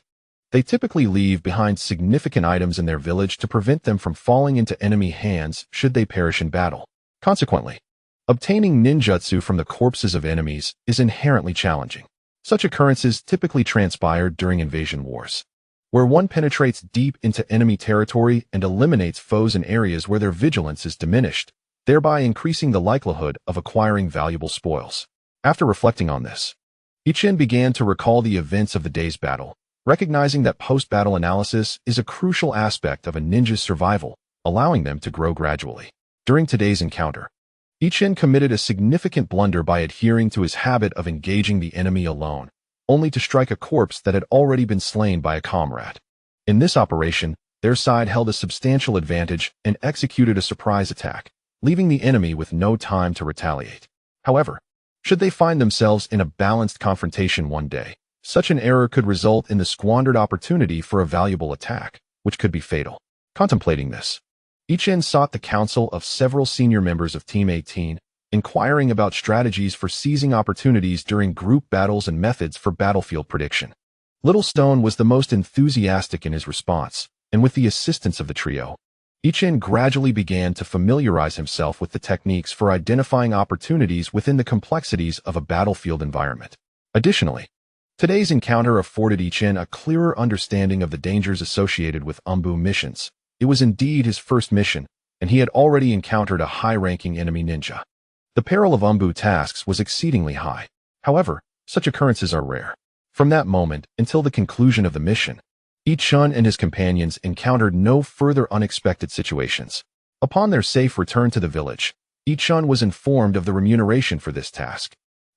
they typically leave behind significant items in their village to prevent them from falling into enemy hands should they perish in battle. Consequently, obtaining ninjutsu from the corpses of enemies is inherently challenging. Such occurrences typically transpire during invasion wars, where one penetrates deep into enemy territory and eliminates foes in areas where their vigilance is diminished, thereby increasing the likelihood of acquiring valuable spoils. After reflecting on this, Ichin began to recall the events of the day's battle, recognizing that post-battle analysis is a crucial aspect of a ninja's survival, allowing them to grow gradually. During today's encounter, Ichin committed a significant blunder by adhering to his habit of engaging the enemy alone, only to strike a corpse that had already been slain by a comrade. In this operation, their side held a substantial advantage and executed a surprise attack, leaving the enemy with no time to retaliate. However, should they find themselves in a balanced confrontation one day, such an error could result in the squandered opportunity for a valuable attack, which could be fatal. Contemplating this, Ichin sought the counsel of several senior members of Team 18, inquiring about strategies for seizing opportunities during group battles and methods for battlefield prediction. Little Stone was the most enthusiastic in his response, and with the assistance of the trio, Ichin gradually began to familiarize himself with the techniques for identifying opportunities within the complexities of a battlefield environment. Additionally, today's encounter afforded Ichin a clearer understanding of the dangers associated with Umbu missions. It was indeed his first mission, and he had already encountered a high-ranking enemy ninja. The peril of Umbu tasks was exceedingly high. However, such occurrences are rare. From that moment until the conclusion of the mission, Ichin and his companions encountered no further unexpected situations. Upon their safe return to the village, Ichin was informed of the remuneration for this task.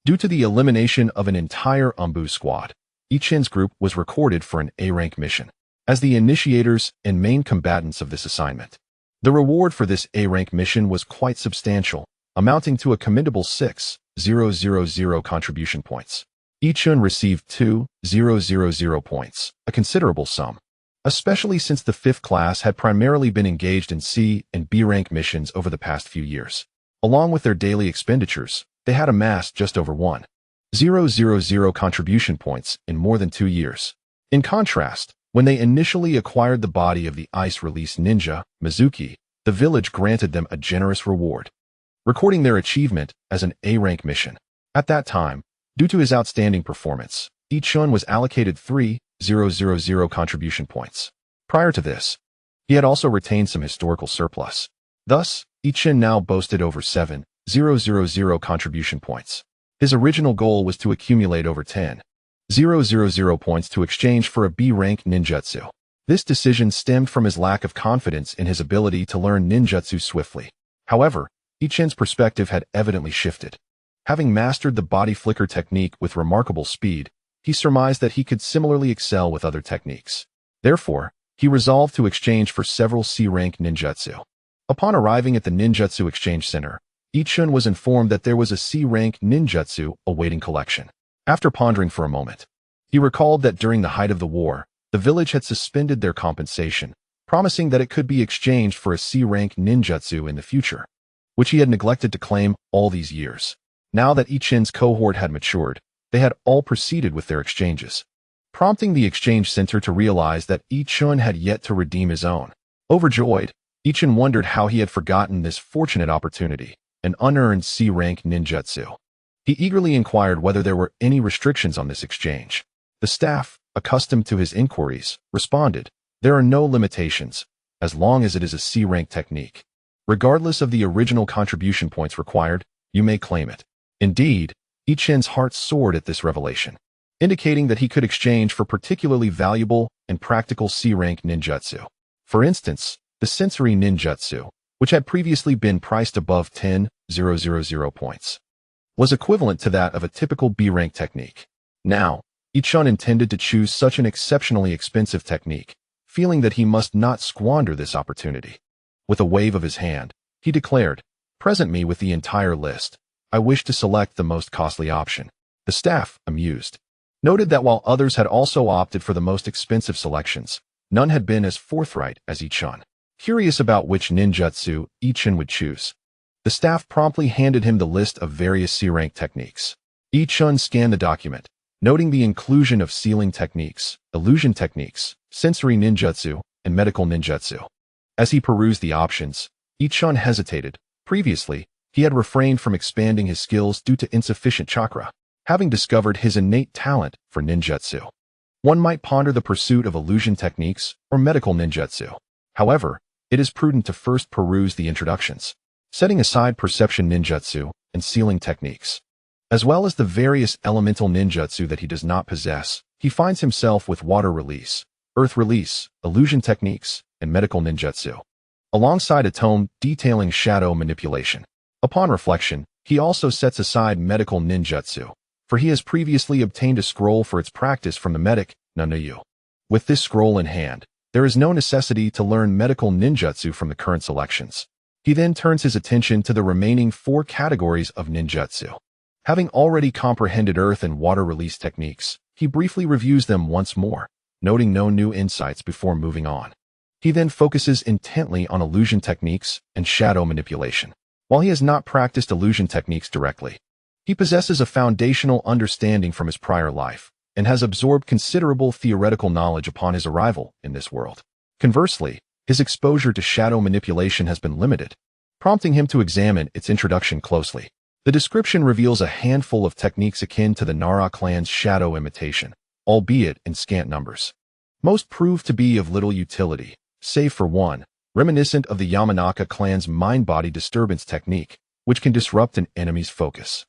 Due to the elimination of an entire Umbu squad, Ichin's group was recorded for an A-rank mission as the initiators and main combatants of this assignment. The reward for this A-rank mission was quite substantial, amounting to a commendable 6,000 contribution points. Ichun received 2,000 points, a considerable sum, especially since the 5th class had primarily been engaged in C and B rank missions over the past few years. Along with their daily expenditures, they had amassed just over 1,000 contribution points in more than 2 years. In contrast, when they initially acquired the body of the ice-release ninja, Mizuki, the village granted them a generous reward, recording their achievement as an A-rank mission. At that time, due to his outstanding performance, Ichun was allocated 3,000 contribution points. Prior to this, he had also retained some historical surplus. Thus, Ichun now boasted over 7,000 contribution points. His original goal was to accumulate over 10,000 points to exchange for a B-rank ninjutsu. This decision stemmed from his lack of confidence in his ability to learn ninjutsu swiftly. However, Ichun's perspective had evidently shifted. Having mastered the body flicker technique with remarkable speed, he surmised that he could similarly excel with other techniques. Therefore, he resolved to exchange for several C-rank ninjutsu. Upon arriving at the Ninjutsu Exchange Center, Ichun was informed that there was a C-rank ninjutsu awaiting collection. After pondering for a moment, he recalled that during the height of the war, the village had suspended their compensation, promising that it could be exchanged for a C-rank ninjutsu in the future, which he had neglected to claim all these years. Now that Ichun's cohort had matured, they had all proceeded with their exchanges, prompting the exchange center to realize that Ichun had yet to redeem his own. Overjoyed, Ichun wondered how he had forgotten this fortunate opportunity, an unearned C-rank ninjutsu. He eagerly inquired whether there were any restrictions on this exchange. The staff, accustomed to his inquiries, responded, "There are no limitations, as long as it is a C-rank technique. Regardless of the original contribution points required, you may claim it." Indeed, Ichun's heart soared at this revelation, indicating that he could exchange for particularly valuable and practical C-rank ninjutsu. For instance, the sensory ninjutsu, which had previously been priced above 10,000 points, was equivalent to that of a typical B-rank technique. Now, Ichun intended to choose such an exceptionally expensive technique, feeling that he must not squander this opportunity. With a wave of his hand, he declared, "Present me with the entire list. I wish to select the most costly option." The staff, amused, noted that while others had also opted for the most expensive selections, none had been as forthright as Ichun. Curious about which ninjutsu Ichun would choose, the staff promptly handed him the list of various C-rank techniques. Ichun scanned the document, noting the inclusion of sealing techniques, illusion techniques, sensory ninjutsu, and medical ninjutsu. As he perused the options, Ichun hesitated. Previously, he had refrained from expanding his skills due to insufficient chakra, having discovered his innate talent for ninjutsu. One might ponder the pursuit of illusion techniques or medical ninjutsu. However, it is prudent to first peruse the introductions, setting aside perception ninjutsu and sealing techniques, as well as the various elemental ninjutsu that he does not possess. He finds himself with water release, earth release, illusion techniques, and medical ninjutsu, alongside a tome detailing shadow manipulation. Upon reflection, he also sets aside medical ninjutsu, for he has previously obtained a scroll for its practice from the medic, Nanuyu. With this scroll in hand, there is no necessity to learn medical ninjutsu from the current selections. He then turns his attention to the remaining 4 categories of ninjutsu. Having already comprehended earth and water release techniques, he briefly reviews them once more, noting no new insights before moving on. He then focuses intently on illusion techniques and shadow manipulation. While he has not practiced illusion techniques directly, he possesses a foundational understanding from his prior life and has absorbed considerable theoretical knowledge upon his arrival in this world. Conversely, his exposure to shadow manipulation has been limited, prompting him to examine its introduction closely. The description reveals a handful of techniques akin to the Nara clan's shadow imitation, albeit in scant numbers. Most prove to be of little utility, save for one, reminiscent of the Yamanaka clan's mind-body disturbance technique, which can disrupt an enemy's focus.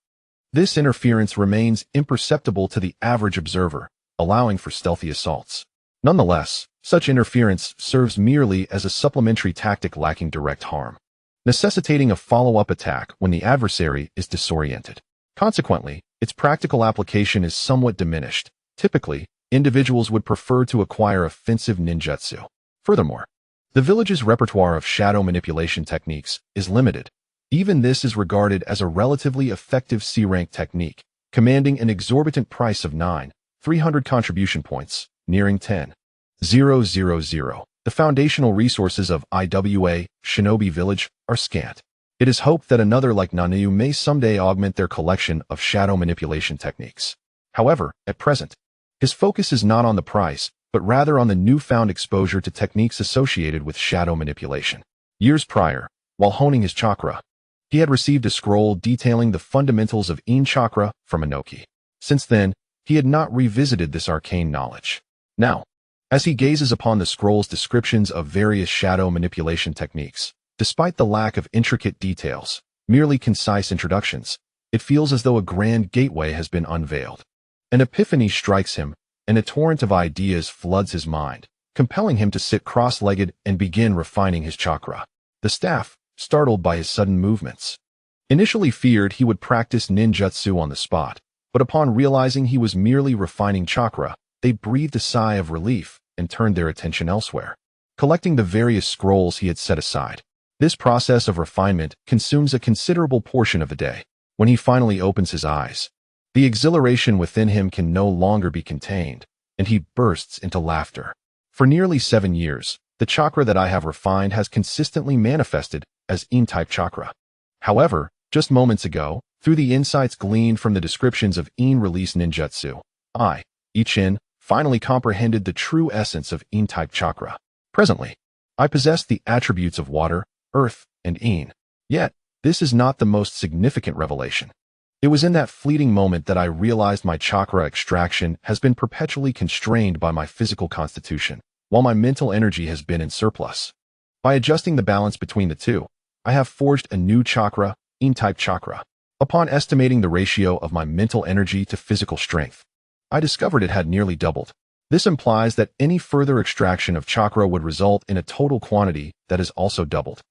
This interference remains imperceptible to the average observer, allowing for stealthy assaults. Nonetheless, such interference serves merely as a supplementary tactic lacking direct harm, necessitating a follow-up attack when the adversary is disoriented. Consequently, its practical application is somewhat diminished. Typically, individuals would prefer to acquire offensive ninjutsu. Furthermore, the village's repertoire of shadow manipulation techniques is limited, Even this is regarded as a relatively effective C-rank technique, commanding an exorbitant price of 9,300 contribution points, nearing 10,000. The foundational resources of Iwa Shinobi Village are scant. It is hoped that another like Nanayu may someday augment their collection of shadow manipulation techniques. However, at present, his focus is not on the price, but rather on the newfound exposure to techniques associated with shadow manipulation. Years prior, while honing his chakra, he had received a scroll detailing the fundamentals of Yin chakra from Inoki. Since then, he had not revisited this arcane knowledge. Now, as he gazes upon the scroll's descriptions of various shadow manipulation techniques, despite the lack of intricate details, merely concise introductions, it feels as though a grand gateway has been unveiled. An epiphany strikes him, and a torrent of ideas floods his mind, compelling him to sit cross-legged and begin refining his chakra. The staff, startled by his sudden movements, initially feared he would practice ninjutsu on the spot, but upon realizing he was merely refining chakra, they breathed a sigh of relief and turned their attention elsewhere, collecting the various scrolls he had set aside. This process of refinement consumes a considerable portion of the day. When he finally opens his eyes, the exhilaration within him can no longer be contained, and he bursts into laughter. For nearly 7 years, the chakra that I have refined has consistently manifested as Yin-type chakra. However, just moments ago, through the insights gleaned from the descriptions of Yin-release ninjutsu, I, Ichin, finally comprehended the true essence of Yin-type chakra. Presently, I possess the attributes of water, earth, and Yin. Yet, this is not the most significant revelation. It was in that fleeting moment that I realized my chakra extraction has been perpetually constrained by my physical constitution, while my mental energy has been in surplus. By adjusting the balance between the two, I have forged a new chakra, Yin-type chakra. Upon estimating the ratio of my mental energy to physical strength, I discovered it had nearly doubled. This implies that any further extraction of chakra would result in a total quantity that is also doubled.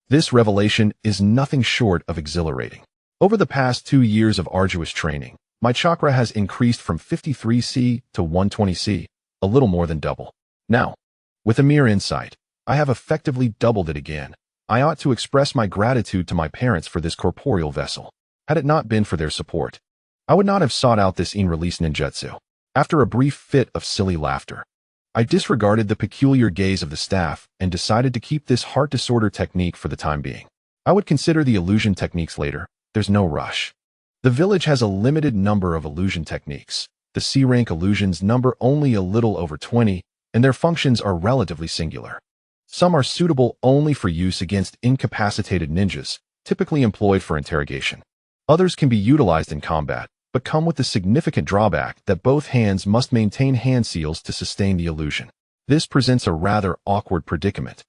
This revelation is nothing short of exhilarating. Over the past 2 years of arduous training, my chakra has increased from 53C to 120C, a little more than double. Now, with a mere insight, I have effectively doubled it again. I ought to express my gratitude to my parents for this corporeal vessel. Had it not been for their support, I would not have sought out this Yin-release ninjutsu. After a brief fit of silly laughter, I disregarded the peculiar gaze of the staff and decided to keep this heart disorder technique for the time being. I would consider the illusion techniques later. There's no rush. The village has a limited number of illusion techniques. The C-rank illusions number only a little over 20, and their functions are relatively singular. Some are suitable only for use against incapacitated ninjas, typically employed for interrogation. Others can be utilized in combat, but come with the significant drawback that both hands must maintain hand seals to sustain the illusion. This presents a rather awkward predicament.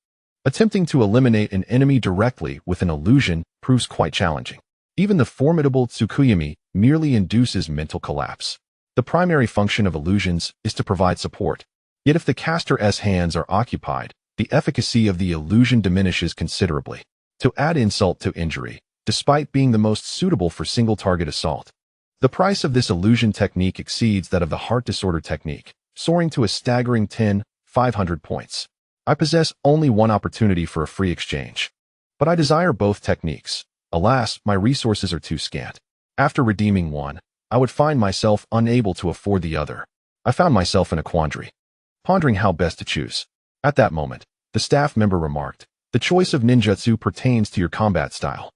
Attempting to eliminate an enemy directly with an illusion proves quite challenging. Even the formidable Tsuchikage merely induces mental collapse. The primary function of illusions is to provide support. Yet if the caster's hands are occupied, the efficacy of the illusion diminishes considerably. To add insult to injury, despite being the most suitable for single-target assault, the price of this illusion technique exceeds that of the heart disorder technique, soaring to a staggering 10,500 points. I possess only one opportunity for a free exchange, but I desire both techniques. Alas, my resources are too scant. After redeeming one, I would find myself unable to afford the other. I found myself in a quandary, pondering how best to choose. At that moment, the staff member remarked, "The choice of ninjutsu pertains to your combat style.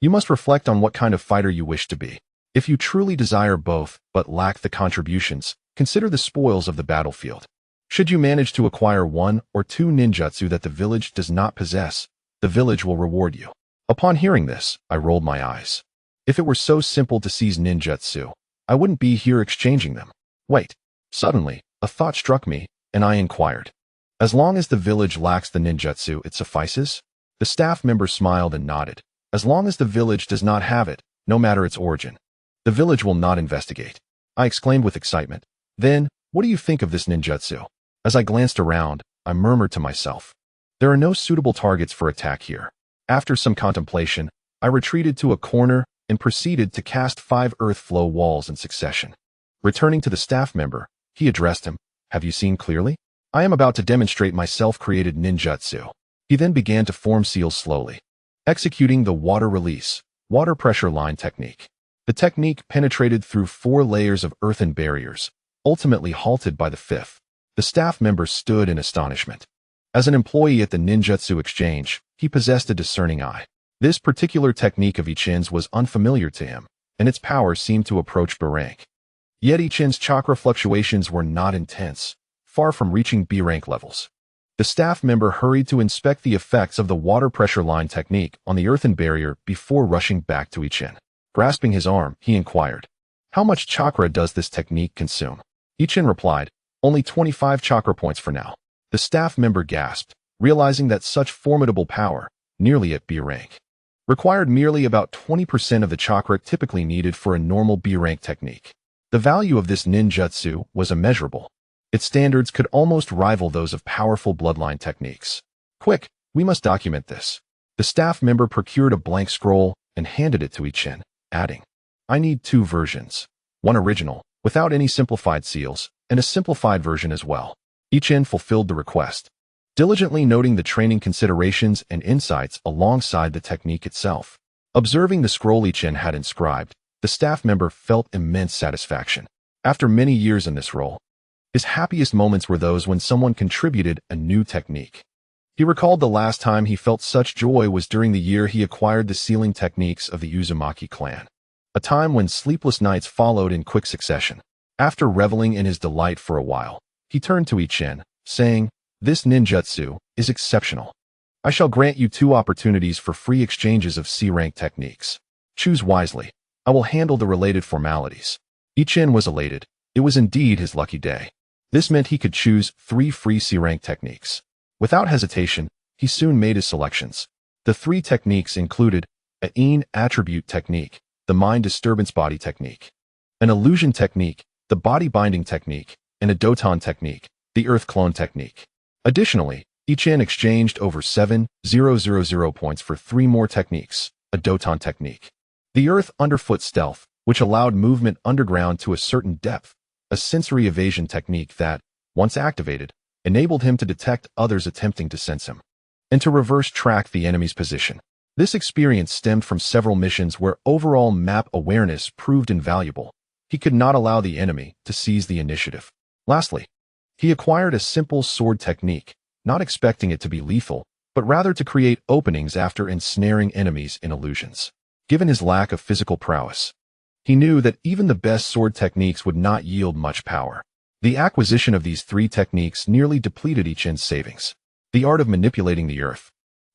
You must reflect on what kind of fighter you wish to be. If you truly desire both, but lack the contributions, consider the spoils of the battlefield. Should you manage to acquire 1 or 2 ninjutsu that the village does not possess, the village will reward you." Upon hearing this, I rolled my eyes. If it were so simple to seize ninjutsu, I wouldn't be here exchanging them. Wait. Suddenly, a thought struck me, and I inquired. As long as the village lacks the ninjutsu, it suffices? The staff member smiled and nodded. As long as the village does not have it, no matter its origin, the village will not investigate. I exclaimed with excitement. Then, what do you think of this ninjutsu? As I glanced around, I murmured to myself, there are no suitable targets for attack here. After some contemplation, I retreated to a corner and proceeded to cast 5 earth flow walls in succession. Returning to the staff member, he addressed him. Have you seen clearly? I am about to demonstrate my self-created ninjutsu. He then began to form seals slowly. executing the water release, water pressure line technique. The technique penetrated through 4 layers of earthen barriers, ultimately halted by the 5th. The staff member stood in astonishment. As an employee at the ninjutsu exchange, he possessed a discerning eye. This particular technique of Ichin's was unfamiliar to him, and its power seemed to approach B rank. Yet Ichin's chakra fluctuations were not intense, far from reaching B rank levels. The staff member hurried to inspect the effects of the water pressure line technique on the earthen barrier before rushing back to Ichin. Grasping his arm, he inquired, "How much chakra does this technique consume?" Ichin replied, "Only 25 chakra points for now." The staff member gasped, realizing that such formidable power, nearly at B rank, required merely about 20% of the chakra typically needed for a normal B rank technique. The value of this ninjutsu was immeasurable. Its standards could almost rival those of powerful bloodline techniques. "Quick, we must document this." The staff member procured a blank scroll and handed it to Ichin, adding, "I need 2 versions, one original, without any simplified seals, and a simplified version as well." Ichin fulfilled the request, diligently noting the training considerations and insights alongside the technique itself. Observing the scroll Ichin had inscribed, the staff member felt immense satisfaction. After many years in this role, his happiest moments were those when someone contributed a new technique. He recalled the last time he felt such joy was during the year he acquired the sealing techniques of the Uzumaki clan, a time when sleepless nights followed in quick succession. After reveling in his delight for a while, he turned to Ichin, saying, "This ninjutsu is exceptional. I shall grant you 2 opportunities for free exchanges of C-rank techniques. Choose wisely. I will handle the related formalities." Ichin was elated. It was indeed his lucky day. This meant he could choose 3 free C-rank techniques. Without hesitation, he soon made his selections. The 3 techniques included a Ein attribute technique, the mind disturbance body technique, an illusion technique, the body binding technique, and a Doton technique, the earth clone technique. Additionally, Ichin exchanged over 7,000 points for 3 more techniques, a Doton technique, the earth underfoot stealth, which allowed movement underground to a certain depth, a sensory evasion technique that, once activated, enabled him to detect others attempting to sense him, and to reverse track the enemy's position. This experience stemmed from several missions where overall map awareness proved invaluable. He could not allow the enemy to seize the initiative. Lastly, he acquired a simple sword technique, not expecting it to be lethal, but rather to create openings after ensnaring enemies in illusions. Given his lack of physical prowess, he knew that even the best sword techniques would not yield much power. The acquisition of these 3 techniques nearly depleted Ichin's savings. The art of manipulating the earth,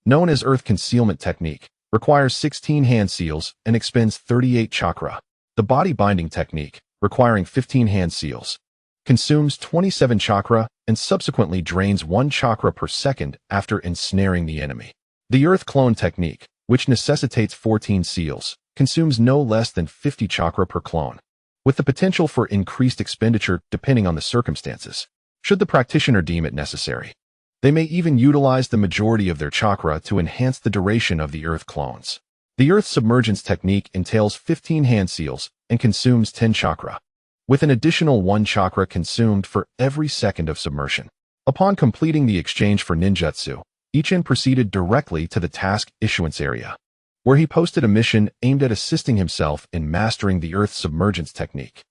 known as earth concealment technique, requires 16 hand seals and expends 38 chakra. The body binding technique, requiring 15 hand seals, consumes 27 chakra and subsequently drains 1 chakra per second after ensnaring the enemy. The earth clone technique, which necessitates 14 seals, consumes no less than 50 chakra per clone, with the potential for increased expenditure depending on the circumstances, should the practitioner deem it necessary. They may even utilize the majority of their chakra to enhance the duration of the earth clones. The earth submergence technique entails 15 hand seals and consumes 10 chakra, with an additional 1 chakra consumed for every second of submersion. Upon completing the exchange for ninjutsu, Ichin proceeded directly to the task issuance area, where he posted a mission aimed at assisting himself in mastering the earth submergence technique.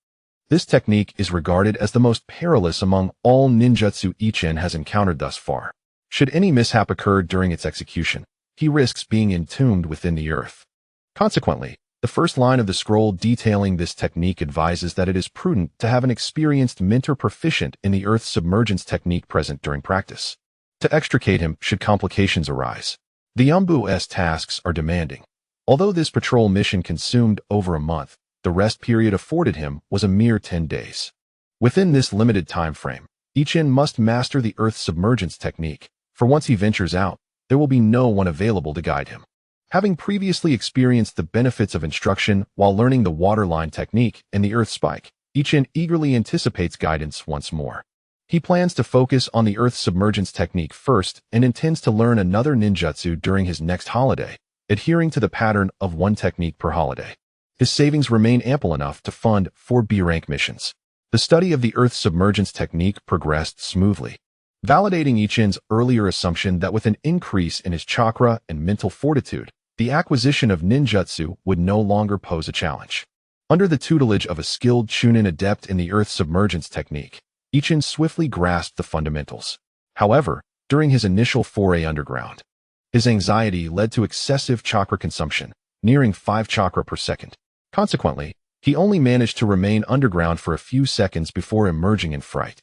This technique is regarded as the most perilous among all ninjutsu Ichin has encountered thus far. Should any mishap occur during its execution, he risks being entombed within the earth. Consequently, the first line of the scroll detailing this technique advises that it is prudent to have an experienced mentor proficient in the earth submergence technique present during practice, to extricate him should complications arise. The Umbu's tasks are demanding. Although this patrol mission consumed over a month, the rest period afforded him was a mere 10 days. Within this limited time frame, Ichin must master the earth submergence technique, for once he ventures out, there will be no one available to guide him. Having previously experienced the benefits of instruction while learning the waterline technique and the earth spike, Ichin eagerly anticipates guidance once more. He plans to focus on the earth submergence technique first and intends to learn another ninjutsu during his next holiday, adhering to the pattern of 1 technique per holiday. His savings remain ample enough to fund 4 B-rank missions. The study of the earth submergence technique progressed smoothly, validating Ichin's earlier assumption that with an increase in his chakra and mental fortitude, the acquisition of ninjutsu would no longer pose a challenge. Under the tutelage of a skilled Chunin adept in the earth submergence technique, Ichin swiftly grasped the fundamentals. However, during his initial foray underground, his anxiety led to excessive chakra consumption, nearing 5 chakra per second. Consequently, he only managed to remain underground for a few seconds before emerging in fright,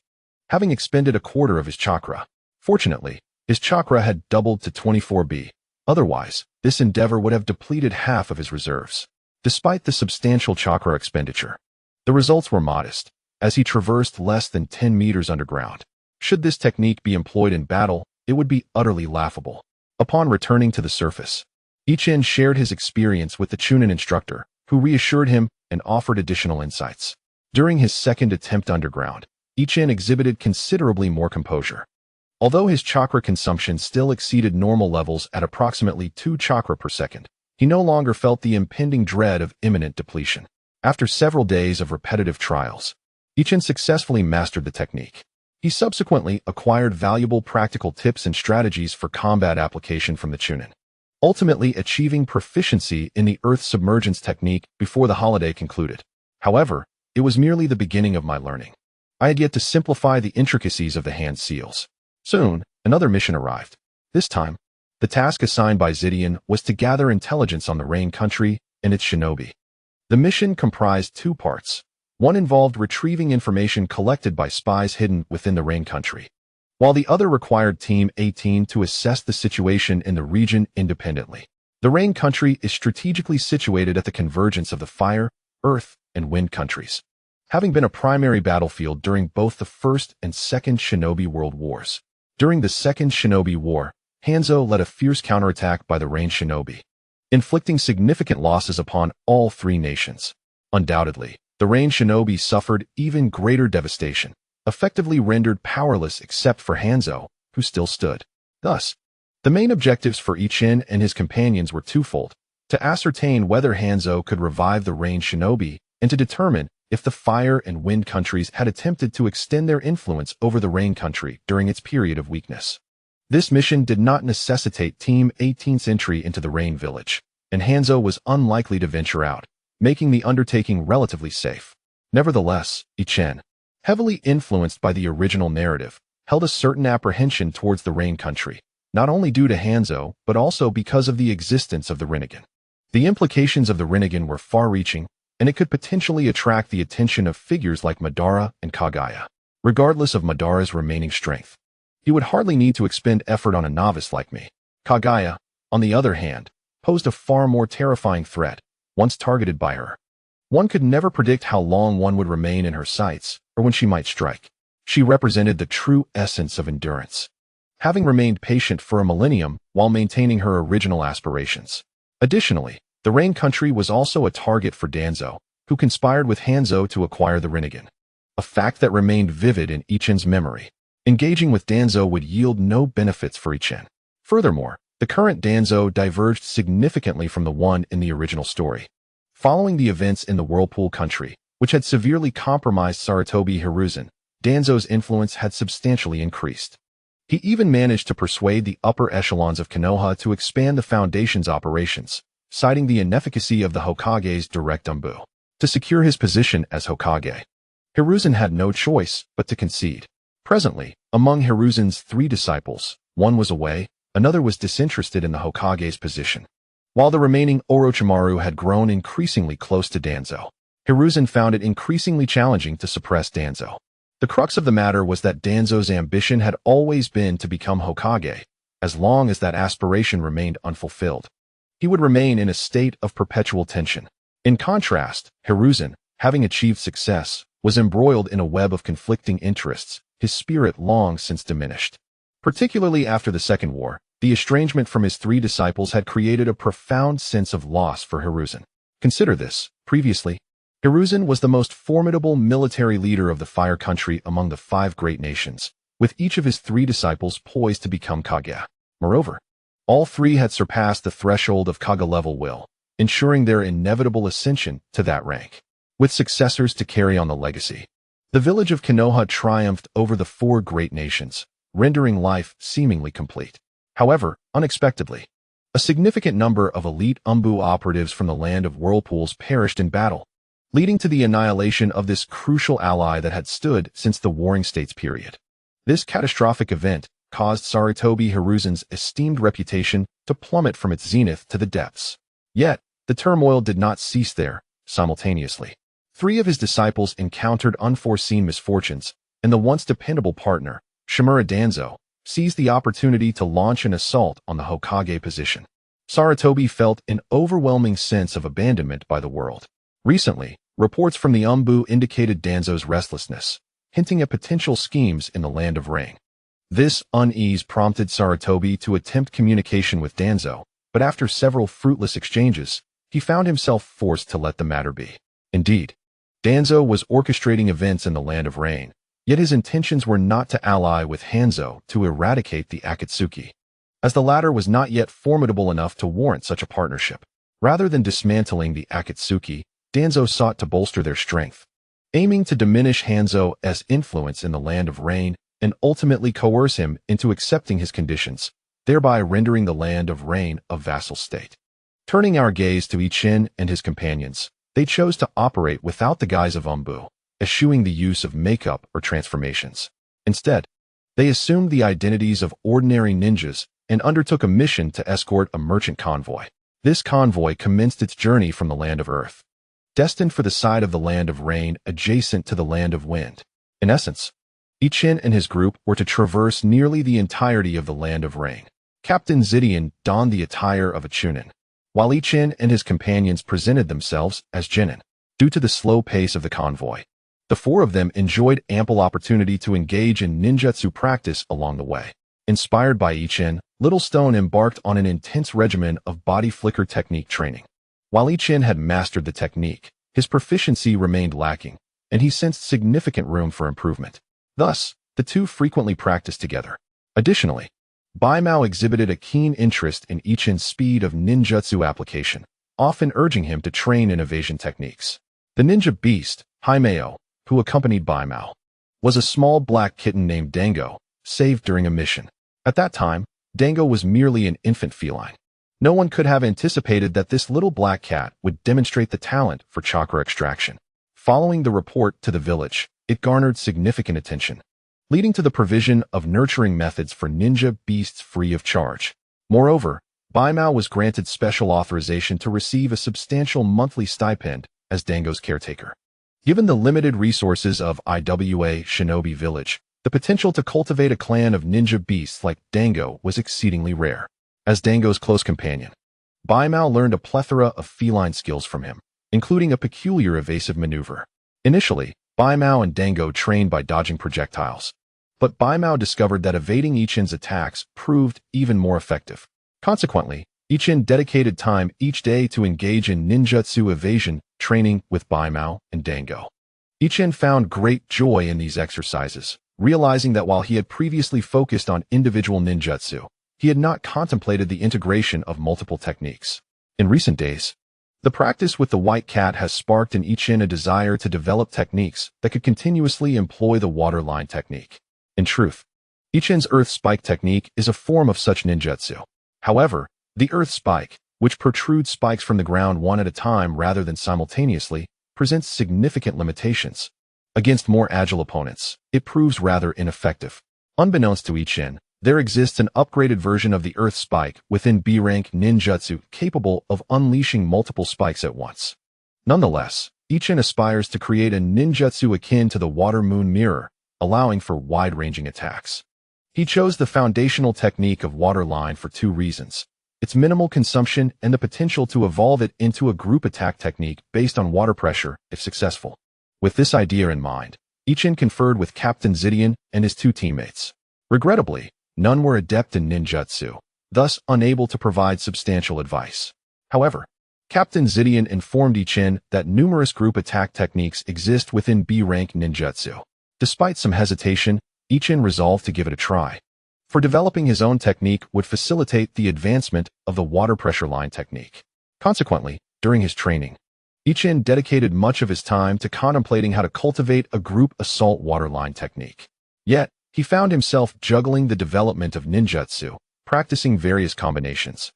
having expended a quarter of his chakra. Fortunately, his chakra had doubled to 24B. Otherwise, this endeavor would have depleted half of his reserves. Despite the substantial chakra expenditure, the results were modest, as he traversed less than 10 meters underground. Should this technique be employed in battle, it would be utterly laughable. Upon returning to the surface, Ichin shared his experience with the Chunin instructor, who reassured him and offered additional insights. During his second attempt underground, Ichin exhibited considerably more composure. Although his chakra consumption still exceeded normal levels at approximately 2 chakra per second, he no longer felt the impending dread of imminent depletion. After several days of repetitive trials, Ichin successfully mastered the technique. He subsequently acquired valuable practical tips and strategies for combat application from the Chunin, ultimately achieving proficiency in the earth submergence technique before the holiday concluded. However, it was merely the beginning of my learning. I had yet to simplify the intricacies of the hand seals. Soon, another mission arrived. This time, the task assigned by Zidian was to gather intelligence on the Rain country and its shinobi. The mission comprised 2 parts. One involved retrieving information collected by spies hidden within the Rain country, while the other required Team 18 to assess the situation in the region independently. The Rain country is strategically situated at the convergence of the Fire, Earth, and Wind countries, having been a primary battlefield during both the First and Second Shinobi World Wars. During the Second Shinobi War, Hanzo led a fierce counterattack by the Rain shinobi, inflicting significant losses upon all 3 nations. Undoubtedly, the Rain shinobi suffered even greater devastation, effectively rendered powerless except for Hanzo, who still stood. Thus, the main objectives for Ichin and his companions were twofold: to ascertain whether Hanzo could revive the Rain shinobi, and to determine if the Fire and Wind countries had attempted to extend their influence over the Rain country during its period of weakness. This mission did not necessitate Team 18's entry into the Rain village, and Hanzo was unlikely to venture out, making the undertaking relatively safe. Nevertheless, Ichin, heavily influenced by the original narrative, held a certain apprehension towards the Rain country, not only due to Hanzo, but also because of the existence of the Rinnegan. The implications of the Rinnegan were far-reaching, and it could potentially attract the attention of figures like Madara and Kaguya. Regardless of Madara's remaining strength, he would hardly need to expend effort on a novice like me. Kaguya, on the other hand, posed a far more terrifying threat, once targeted by her. One could never predict how long one would remain in her sights, or when she might strike. She represented the true essence of endurance, having remained patient for a millennium while maintaining her original aspirations. Additionally, the Rain country was also a target for Danzo, who conspired with Hanzo to acquire the Rinnegan, a fact that remained vivid in Ichin's memory. Engaging with Danzo would yield no benefits for Ichin. Furthermore, the current Danzo diverged significantly from the one in the original story. Following the events in the Whirlpool country, which had severely compromised Sarutobi Hiruzen, Danzo's influence had substantially increased. He even managed to persuade the upper echelons of Konoha to expand the Foundation's operations, citing the inefficacy of the Hokage's direct umbu. To secure his position as Hokage, Hiruzen had no choice but to concede. Presently, among Hiruzen's 3 disciples, one was away, another was disinterested in the Hokage's position, while the remaining Orochimaru had grown increasingly close to Danzo. Hiruzen found it increasingly challenging to suppress Danzo. The crux of the matter was that Danzo's ambition had always been to become Hokage. As long as that aspiration remained unfulfilled, he would remain in a state of perpetual tension. In contrast, Hiruzen, having achieved success, was embroiled in a web of conflicting interests, his spirit long since diminished. Particularly after the Second War, the estrangement from his 3 disciples had created a profound sense of loss for Hiruzen. Consider this: previously, Hiruzen was the most formidable military leader of the Fire country among the 5 great nations, with each of his 3 disciples poised to become Kage. Moreover, all 3 had surpassed the threshold of Kage-level will, ensuring their inevitable ascension to that rank, with successors to carry on the legacy. The village of Konoha triumphed over the 4 great nations, rendering life seemingly complete. However, unexpectedly, A significant number of elite Umbu operatives from the land of whirlpools perished in battle, leading to the annihilation of this crucial ally that had stood since the Warring States period. This catastrophic event caused Sarutobi Hiruzen's esteemed reputation to plummet from its zenith to the depths. Yet, the turmoil did not cease there. Simultaneously, 3 of his disciples encountered unforeseen misfortunes, and the once dependable partner, Shimura Danzo, seized the opportunity to launch an assault on the Hokage position. Sarutobi felt an overwhelming sense of abandonment by the world. Recently, reports from the Umbu indicated Danzo's restlessness, hinting at potential schemes in the land of rain. This unease prompted Sarutobi to attempt communication with Danzo, but after several fruitless exchanges, he found himself forced to let the matter be. Indeed, Danzo was orchestrating events in the land of rain, yet his intentions were not to ally with Hanzo to eradicate the Akatsuki, as the latter was not yet formidable enough to warrant such a partnership. Rather than dismantling the Akatsuki, Danzo sought to bolster their strength, aiming to diminish Hanzo's influence in the land of rain and ultimately coerce him into accepting his conditions, thereby rendering the land of rain a vassal state. Turning our gaze to Ichin and his companions, they chose to operate without the guise of Umbu, eschewing the use of makeup or transformations. Instead, they assumed the identities of ordinary ninjas and undertook a mission to escort a merchant convoy. This convoy commenced its journey from the land of earth, destined for the side of the land of rain adjacent to the land of wind. In essence, Ichin and his group were to traverse nearly the entirety of the land of rain. Captain Zidian donned the attire of a chunin, while Ichin and his companions presented themselves as genin. Due to the slow pace of the convoy, the 4 of them enjoyed ample opportunity to engage in ninjutsu practice along the way. Inspired by Ichin, Little Stone embarked on an intense regimen of body flicker technique training. While Ichin had mastered the technique, his proficiency remained lacking, and he sensed significant room for improvement. Thus, the 2 frequently practiced together. Additionally, Baimao exhibited a keen interest in Ichin's speed of ninjutsu application, often urging him to train in evasion techniques. The ninja beast, Haimeo, who accompanied Baimao, was a small black kitten named Dango, saved during a mission. At that time, Dango was merely an infant feline. No one could have anticipated that this little black cat would demonstrate the talent for chakra extraction. Following the report to the village, it garnered significant attention, leading to the provision of nurturing methods for ninja beasts free of charge. Moreover, Baimao was granted special authorization to receive a substantial monthly stipend as Dango's caretaker. Given the limited resources of Iwa Shinobi Village, the potential to cultivate a clan of ninja beasts like Dango was exceedingly rare. As Dango's close companion, Baimao learned a plethora of feline skills from him, including a peculiar evasive maneuver. Initially, Baimao and Dango trained by dodging projectiles, but Baimao discovered that evading Ichin's attacks proved even more effective. Consequently, Ichin dedicated time each day to engage in ninjutsu evasion training with Baimao and Dango. Ichin found great joy in these exercises, realizing that while he had previously focused on individual ninjutsu, he had not contemplated the integration of multiple techniques. In recent days, the practice with the white cat has sparked in Ichin a desire to develop techniques that could continuously employ the waterline technique. In truth, Ichin's earth spike technique is a form of such ninjutsu. However, the earth spike, which protrudes spikes from the ground one at a time rather than simultaneously, presents significant limitations. Against more agile opponents, it proves rather ineffective. Unbeknownst to Ichin, there exists an upgraded version of the earth spike within B-rank ninjutsu capable of unleashing multiple spikes at once. Nonetheless, Ichin aspires to create a ninjutsu akin to the water-moon mirror, allowing for wide-ranging attacks. He chose the foundational technique of waterline for 2 reasons: its minimal consumption and the potential to evolve it into a group attack technique based on water pressure if successful. With this idea in mind, Ichin conferred with Captain Zidian and his 2 teammates. Regrettably, none were adept in ninjutsu, thus unable to provide substantial advice. However, Captain Zidian informed Ichin that numerous group attack techniques exist within B-rank ninjutsu. Despite some hesitation, Ichin resolved to give it a try, for developing his own technique would facilitate the advancement of the water pressure line technique. Consequently, during his training, Ichin dedicated much of his time to contemplating how to cultivate a group assault waterline technique. Yet, he found himself juggling the development of ninjutsu, practicing various combinations.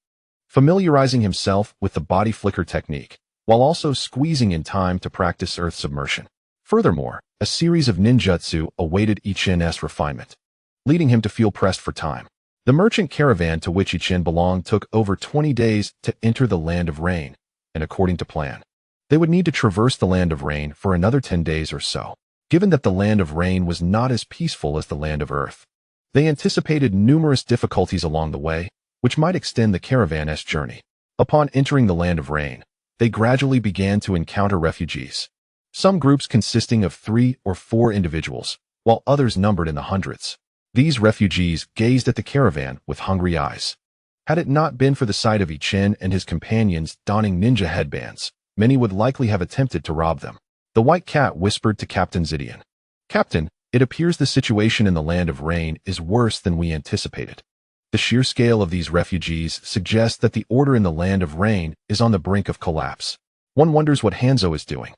familiarizing himself with the body flicker technique, while also squeezing in time to practice earth submersion. Furthermore, a series of ninjutsu awaited Ichin's refinement, leading him to feel pressed for time. The merchant caravan to which Ichin belonged took over 20 days to enter the Land of Rain, and according to plan, they would need to traverse the Land of Rain for another 10 days or so. Given that the Land of Rain was not as peaceful as the Land of Earth, they anticipated numerous difficulties along the way, which might extend the caravan's journey. Upon entering the Land of Rain, they gradually began to encounter refugees, some groups consisting of 3 or 4 individuals, while others numbered in the hundreds. These refugees gazed at the caravan with hungry eyes. Had it not been for the sight of Ichin and his companions donning ninja headbands, many would likely have attempted to rob them. The White Cat whispered to Captain Zidian. "Captain, it appears the situation in the Land of Rain is worse than we anticipated. The sheer scale of these refugees suggests that the order in the Land of Rain is on the brink of collapse. One wonders what Hanzo is doing."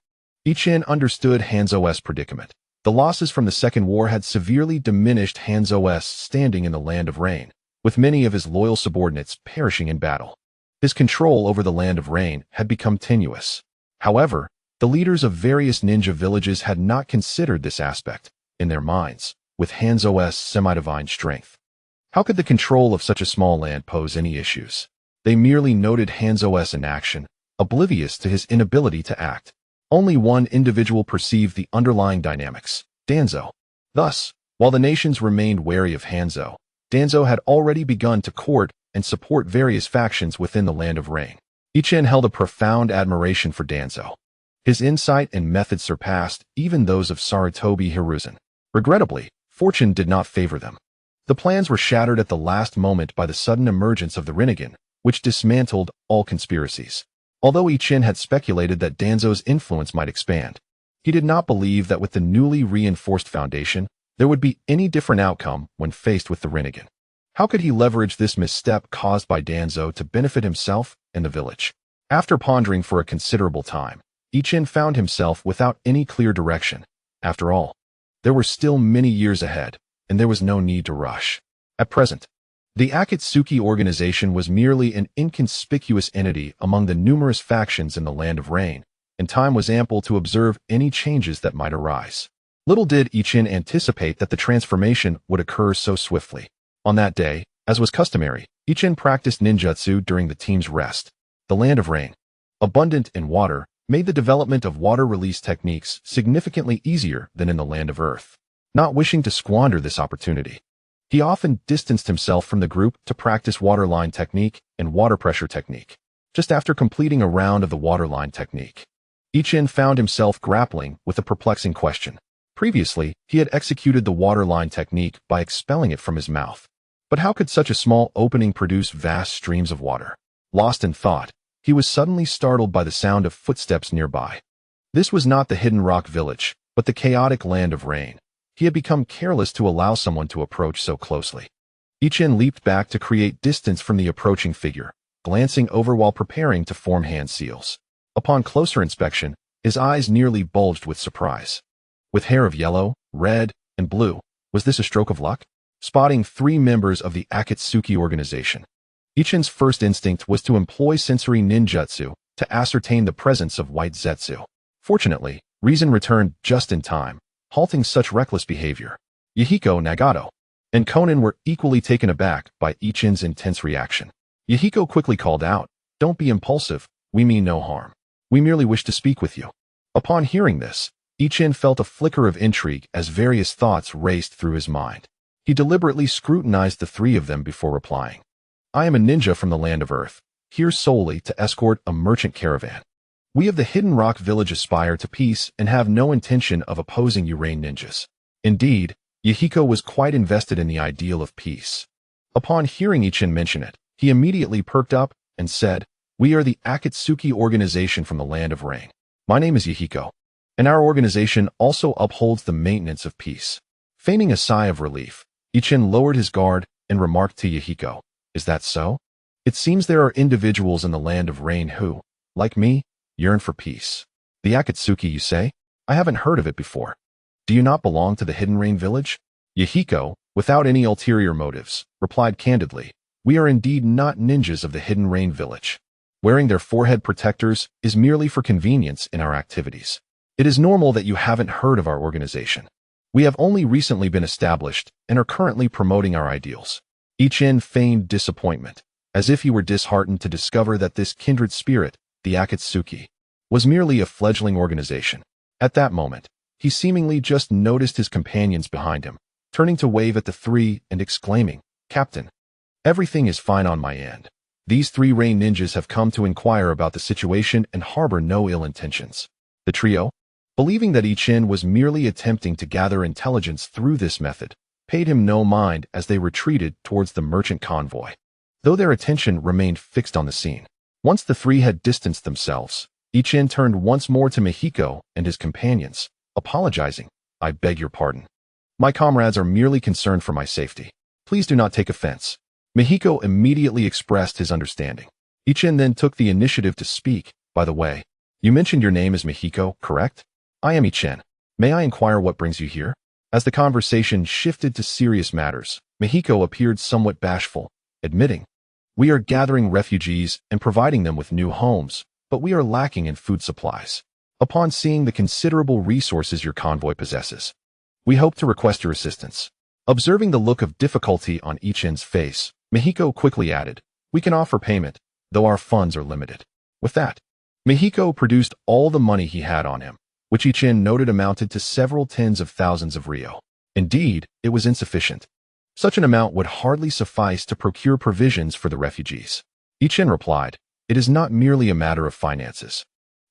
Ichin understood Hanzo's predicament. The losses from the Second War had severely diminished Hanzo's standing in the Land of Rain, with many of his loyal subordinates perishing in battle. His control over the Land of Rain had become tenuous. However, the leaders of various ninja villages had not considered this aspect, in their minds, with Hanzo's semi-divine strength. How could the control of such a small land pose any issues? They merely noted Hanzo's inaction, oblivious to his inability to act. Only one individual perceived the underlying dynamics, Danzo. Thus, while the nations remained wary of Hanzo, Danzo had already begun to court and support various factions within the Land of Rain. Ichin held a profound admiration for Danzo. His insight and method surpassed even those of Sarutobi Hiruzen. Regrettably, fortune did not favor them. The plans were shattered at the last moment by the sudden emergence of the Rinnegan, which dismantled all conspiracies. Although Ichin had speculated that Danzo's influence might expand, he did not believe that with the newly reinforced foundation, there would be any different outcome when faced with the Rinnegan. How could he leverage this misstep caused by Danzo to benefit himself and the village? After pondering for a considerable time, Ichin found himself without any clear direction. After all, there were still many years ahead, and there was no need to rush. At present, the Akatsuki organization was merely an inconspicuous entity among the numerous factions in the Land of Rain, and time was ample to observe any changes that might arise. Little did Ichin anticipate that the transformation would occur so swiftly. On that day, as was customary, Ichin practiced ninjutsu during the team's rest. The Land of Rain, abundant in water, made the development of water release techniques significantly easier than in the Land of Earth. Not wishing to squander this opportunity, he often distanced himself from the group to practice waterline technique and water pressure technique. Just after completing a round of the waterline technique, Ichin found himself grappling with a perplexing question. Previously, he had executed the waterline technique by expelling it from his mouth. But how could such a small opening produce vast streams of water? Lost in thought, he was suddenly startled by the sound of footsteps nearby. This was not the Hidden Rock Village, but the chaotic Land of Rain. He had become careless to allow someone to approach so closely. Ichin leaped back to create distance from the approaching figure, glancing over while preparing to form hand seals. Upon closer inspection, his eyes nearly bulged with surprise. With hair of yellow, red, and blue, was this a stroke of luck? Spotting 3 members of the Akatsuki organization, Ichin's first instinct was to employ sensory ninjutsu to ascertain the presence of white zetsu. Fortunately, reason returned just in time, halting such reckless behavior. Yahiko, Nagato, and Konan were equally taken aback by Ichin's intense reaction. Yahiko quickly called out, "Don't be impulsive, we mean no harm. We merely wish to speak with you." Upon hearing this, Ichin felt a flicker of intrigue as various thoughts raced through his mind. He deliberately scrutinized the 3 of them before replying. "I am a ninja from the Land of Earth, here solely to escort a merchant caravan. We of the Hidden Rock Village aspire to peace and have no intention of opposing you Rain ninjas." Indeed, Yahiko was quite invested in the ideal of peace. Upon hearing Ichin mention it, he immediately perked up and said, "We are the Akatsuki organization from the Land of Rain. My name is Yahiko, and our organization also upholds the maintenance of peace." Feigning a sigh of relief, Ichin lowered his guard and remarked to Yahiko, "Is that so? It seems there are individuals in the Land of Rain who, like me, yearn for peace. The Akatsuki, you say? I haven't heard of it before. Do you not belong to the Hidden Rain Village?" Yahiko, without any ulterior motives, replied candidly, We are indeed not ninjas of the Hidden Rain Village. Wearing their forehead protectors is merely for convenience in our activities. It is normal that you haven't heard of our organization. We have only recently been established and are currently promoting our ideals. Ichin feigned disappointment, as if he were disheartened to discover that this kindred spirit, the Akatsuki, was merely a fledgling organization. At that moment, he seemingly just noticed his companions behind him, turning to wave at the three and exclaiming, "Captain, everything is fine on my end. These three rain ninjas have come to inquire about the situation and harbor no ill intentions." The trio, believing that Ichin was merely attempting to gather intelligence through this method, paid him no mind as they retreated towards the merchant convoy, though their attention remained fixed on the scene. Once the three had distanced themselves, Ichin turned once more to Mihiko and his companions, apologizing, "I beg your pardon. My comrades are merely concerned for my safety. Please do not take offense." Mihiko immediately expressed his understanding. Ichin then took the initiative to speak. "By the way, you mentioned your name is Mihiko, correct?" "I am Ichin. May I inquire what brings you here?" As the conversation shifted to serious matters, Mihiko appeared somewhat bashful, admitting, "We are gathering refugees and providing them with new homes, but we are lacking in food supplies. Upon seeing the considerable resources your convoy possesses, we hope to request your assistance." Observing the look of difficulty on Ichin's face, Mihiko quickly added, "We can offer payment, though our funds are limited." With that, Mihiko produced all the money he had on him, which Ichin noted amounted to several tens of thousands of ryo. Indeed, it was insufficient. Such an amount would hardly suffice to procure provisions for the refugees. Ichin replied, "It is not merely a matter of finances.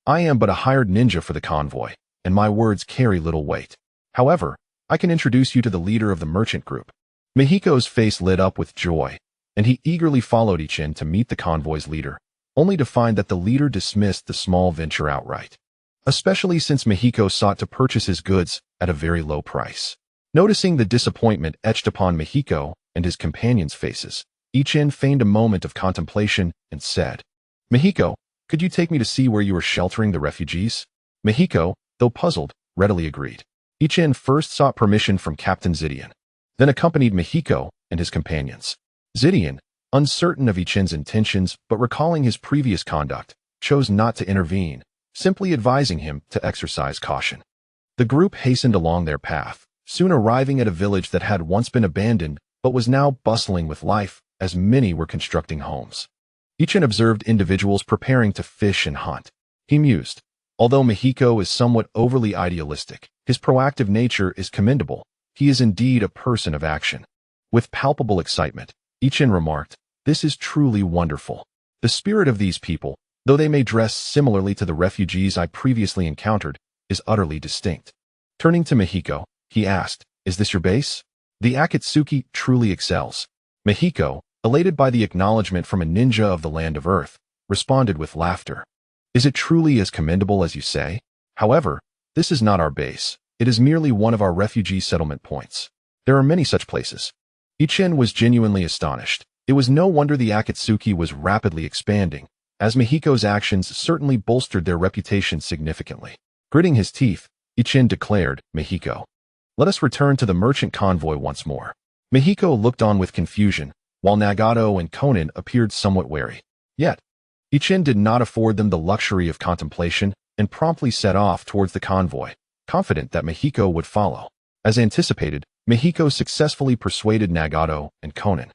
I am but a hired ninja for the convoy, and my words carry little weight. However, I can introduce you to the leader of the merchant group." Mihiko's face lit up with joy, and he eagerly followed Ichin to meet the convoy's leader, only to find that the leader dismissed the small venture outright, especially since Mihiko sought to purchase his goods at a very low price. Noticing the disappointment etched upon Mihiko and his companions' faces, Ichin feigned a moment of contemplation and said, "Mihiko, could you take me to see where you are sheltering the refugees?" Mihiko, though puzzled, readily agreed. Ichin first sought permission from Captain Zidian, then accompanied Mihiko and his companions. Zidian, uncertain of Ichin's intentions but recalling his previous conduct, chose not to intervene, simply advising him to exercise caution. The group hastened along their path, soon arriving at a village that had once been abandoned but was now bustling with life as many were constructing homes. Ichin observed individuals preparing to fish and hunt. He mused, "Although Mihiko is somewhat overly idealistic, his proactive nature is commendable. He is indeed a person of action." With palpable excitement, Ichin remarked, "This is truly wonderful. The spirit of these people, though they may dress similarly to the refugees I previously encountered, is utterly distinct." Turning to Mihiko, he asked, "Is this your base?" "The Akatsuki truly excels." Mihiko, elated by the acknowledgement from a ninja of the land of Earth, responded with laughter. "Is it truly as commendable as you say? However, this is not our base. It is merely one of our refugee settlement points. There are many such places." Ichin was genuinely astonished. It was no wonder the Akatsuki was rapidly expanding, as Mihiko's actions certainly bolstered their reputation significantly. Gritting his teeth, Ichin declared, "Mihiko, let us return to the merchant convoy once more." Mihiko looked on with confusion, while Nagato and Konan appeared somewhat wary. Yet, Ichin did not afford them the luxury of contemplation and promptly set off towards the convoy, confident that Mihiko would follow. As anticipated, Mihiko successfully persuaded Nagato and Konan,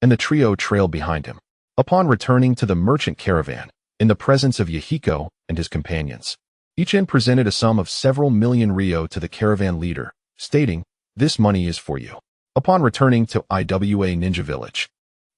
and the trio trailed behind him. Upon returning to the merchant caravan, in the presence of Yahiko and his companions, Ichin presented a sum of several million ryo to the caravan leader, stating, "This money is for you." Upon returning to Iwa Ninja Village,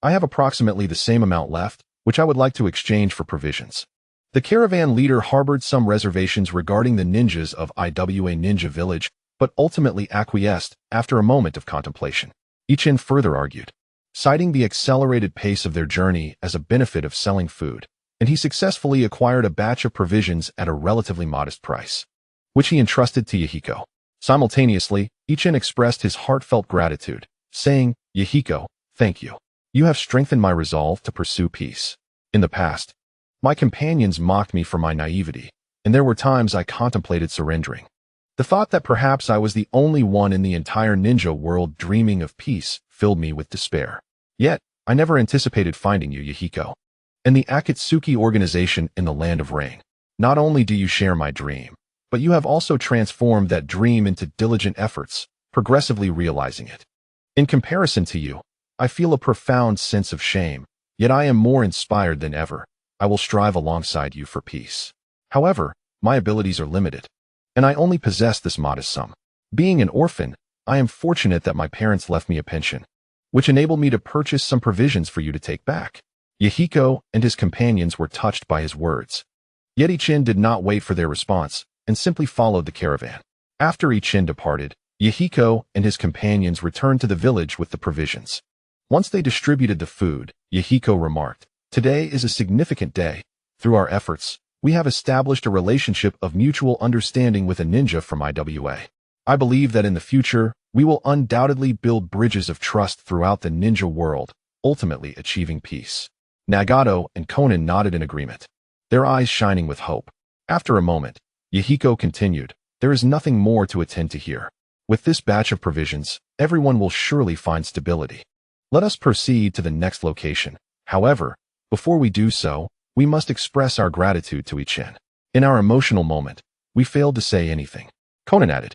"I have approximately the same amount left, which I would like to exchange for provisions." The caravan leader harbored some reservations regarding the ninjas of Iwa Ninja Village, but ultimately acquiesced after a moment of contemplation. Ichin further argued, citing the accelerated pace of their journey as a benefit of selling food, and he successfully acquired a batch of provisions at a relatively modest price, which he entrusted to Yahiko. Simultaneously, Ichin expressed his heartfelt gratitude, saying, "Yahiko, thank you. You have strengthened my resolve to pursue peace. In the past, my companions mocked me for my naivety, and there were times I contemplated surrendering. The thought that perhaps I was the only one in the entire ninja world dreaming of peace filled me with despair. Yet, I never anticipated finding you, Yahiko. And the Akatsuki organization in the Land of Rain. Not only do you share my dream, but you have also transformed that dream into diligent efforts, progressively realizing it. In comparison to you, I feel a profound sense of shame, yet I am more inspired than ever. I will strive alongside you for peace. However, my abilities are limited, and I only possess this modest sum. Being an orphan, I am fortunate that my parents left me a pension, which enabled me to purchase some provisions for you to take back. Yahiko and his companions were touched by his words. Yet Ichin did not wait for their response, and simply followed the caravan. After Ichin departed, Yahiko and his companions returned to the village with the provisions. Once they distributed the food, Yahiko remarked, "Today is a significant day. Through our efforts, we have established a relationship of mutual understanding with a ninja from Iwa. I believe that in the future, we will undoubtedly build bridges of trust throughout the ninja world, ultimately achieving peace." Nagato and Konan nodded in agreement, their eyes shining with hope. After a moment, Yahiko continued, "There is nothing more to attend to here. With this batch of provisions, everyone will surely find stability. Let us proceed to the next location. However, before we do so, we must express our gratitude to Ichin. In our emotional moment, we failed to say anything." Konan added,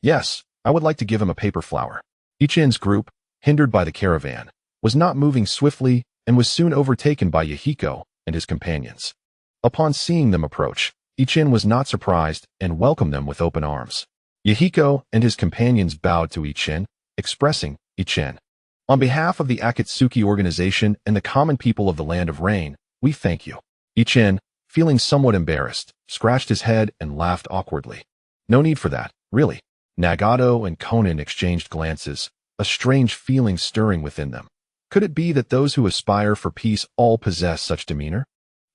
"Yes, I would like to give him a paper flower." Ichin's group, hindered by the caravan, was not moving swiftly and was soon overtaken by Yahiko and his companions. Upon seeing them approach, Ichin was not surprised and welcomed them with open arms. Yahiko and his companions bowed to Ichin, expressing, "Ichin, on behalf of the Akatsuki organization and the common people of the Land of Rain, we thank you." Ichin, feeling somewhat embarrassed, scratched his head and laughed awkwardly. "No need for that, really." Nagato and Konan exchanged glances, a strange feeling stirring within them. Could it be that those who aspire for peace all possess such demeanor?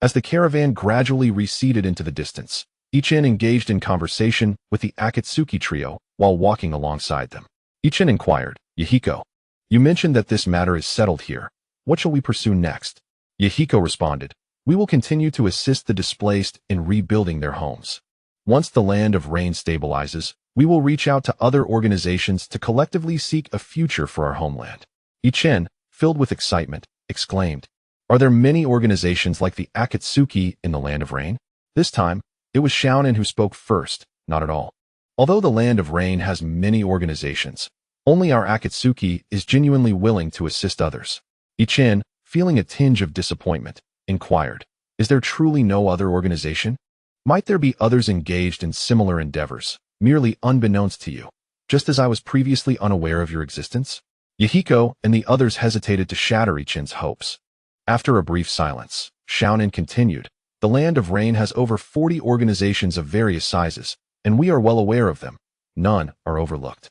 As the caravan gradually receded into the distance, Ichin engaged in conversation with the Akatsuki trio while walking alongside them. Ichin inquired, "Yahiko, you mentioned that this matter is settled here. What shall we pursue next?" Yahiko responded, "We will continue to assist the displaced in rebuilding their homes. Once the Land of Rain stabilizes, we will reach out to other organizations to collectively seek a future for our homeland." Ichin, filled with excitement, exclaimed, "Are there many organizations like the Akatsuki in the Land of Rain?" This time, it was Xiaonan who spoke first, not at all. Although the Land of Rain has many organizations, only our Akatsuki is genuinely willing to assist others. Ichin, feeling a tinge of disappointment, inquired, "Is there truly no other organization? Might there be others engaged in similar endeavors, merely unbeknownst to you, just as I was previously unaware of your existence?" Yahiko and the others hesitated to shatter Ichin's hopes. After a brief silence, Xiaonan continued, "The Land of Rain has over 40 organizations of various sizes, and we are well aware of them. None are overlooked."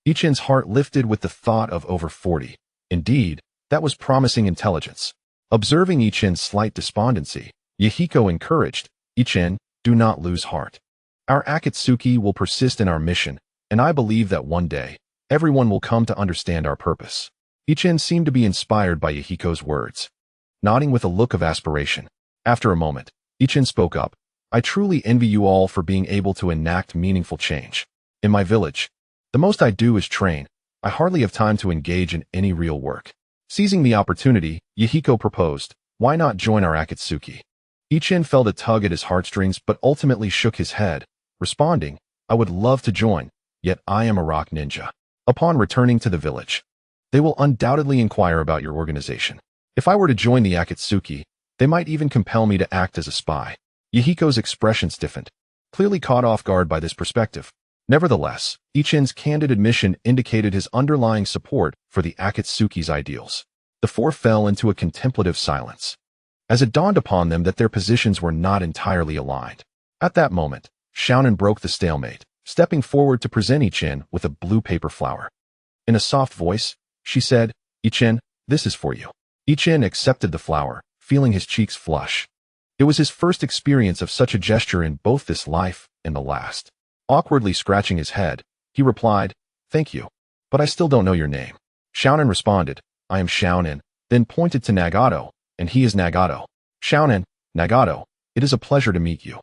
Ichin's heart lifted with the thought of over 40. Indeed, that was promising intelligence. Observing Ichin's slight despondency, Yahiko encouraged, "Ichin, do not lose heart. Our Akatsuki will persist in our mission, and I believe that one day, everyone will come to understand our purpose." Ichin seemed to be inspired by Yahiko's words, nodding with a look of aspiration. After a moment, Ichin spoke up, "I truly envy you all for being able to enact meaningful change. In my village, the most I do is train. I hardly have time to engage in any real work." Seizing the opportunity, Yahiko proposed, "Why not join our Akatsuki?" Ichin felt a tug at his heartstrings but ultimately shook his head, responding, "I would love to join, yet I am a rock ninja." Upon returning to the village, they will undoubtedly inquire about your organization. If I were to join the Akatsuki, they might even compel me to act as a spy. Yahiko's expression stiffened, clearly caught off guard by this perspective. Nevertheless, Ichin's candid admission indicated his underlying support for the Akatsuki's ideals. The four fell into a contemplative silence, as it dawned upon them that their positions were not entirely aligned. At that moment, Xiaonan broke the stalemate, stepping forward to present Ichin with a blue paper flower. In a soft voice, she said, "Ichin, this is for you." Ichin accepted the flower, feeling his cheeks flush. It was his first experience of such a gesture in both this life and the last. Awkwardly scratching his head, he replied, "Thank you, but I still don't know your name." Xiaonan responded, "I am Xiaonan," then pointed to Nagato, "And he is Nagato." "Xiaonan, Nagato, it is a pleasure to meet you."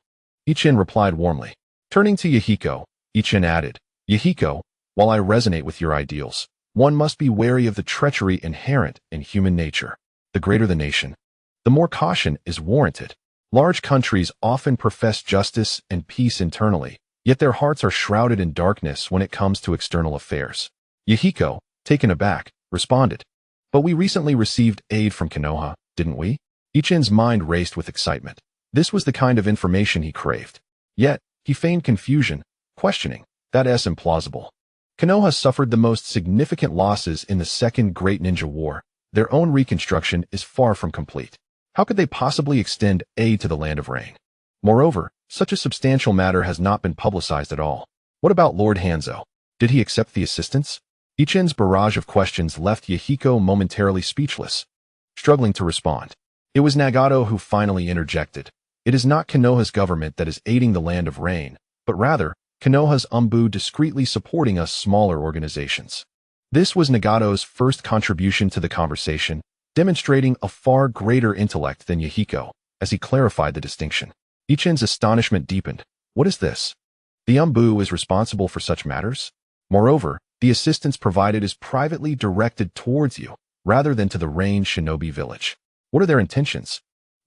Ichin replied warmly. Turning to Yahiko, Ichin added, "Yahiko, while I resonate with your ideals, one must be wary of the treachery inherent in human nature. the greater the nation, the more caution is warranted. Large countries often profess justice and peace internally, yet their hearts are shrouded in darkness when it comes to external affairs. Yahiko, taken aback, responded, "But we recently received aid from Konoha, didn't we?" Ichin's mind raced with excitement. This was the kind of information he craved. Yet, he feigned confusion, questioning, "That's implausible. Konoha suffered the most significant losses in the Second Great Ninja War. Their own reconstruction is far from complete. How could they possibly extend aid to the Land of Rain? Moreover, such a substantial matter has not been publicized at all. What about Lord Hanzo? Did he accept the assistance?" Ichin's barrage of questions left Yahiko momentarily speechless, struggling to respond. It was Nagato who finally interjected. "It is not Konoha's government that is aiding the Land of Rain, but rather, Konoha's Umbu discreetly supporting us smaller organizations." This was Nagato's first contribution to the conversation, demonstrating a far greater intellect than Yahiko, as he clarified the distinction. Ichin's astonishment deepened. "What is this? The Umbu is responsible for such matters? Moreover, the assistance provided is privately directed towards you, rather than to the Rain Shinobi village. What are their intentions?"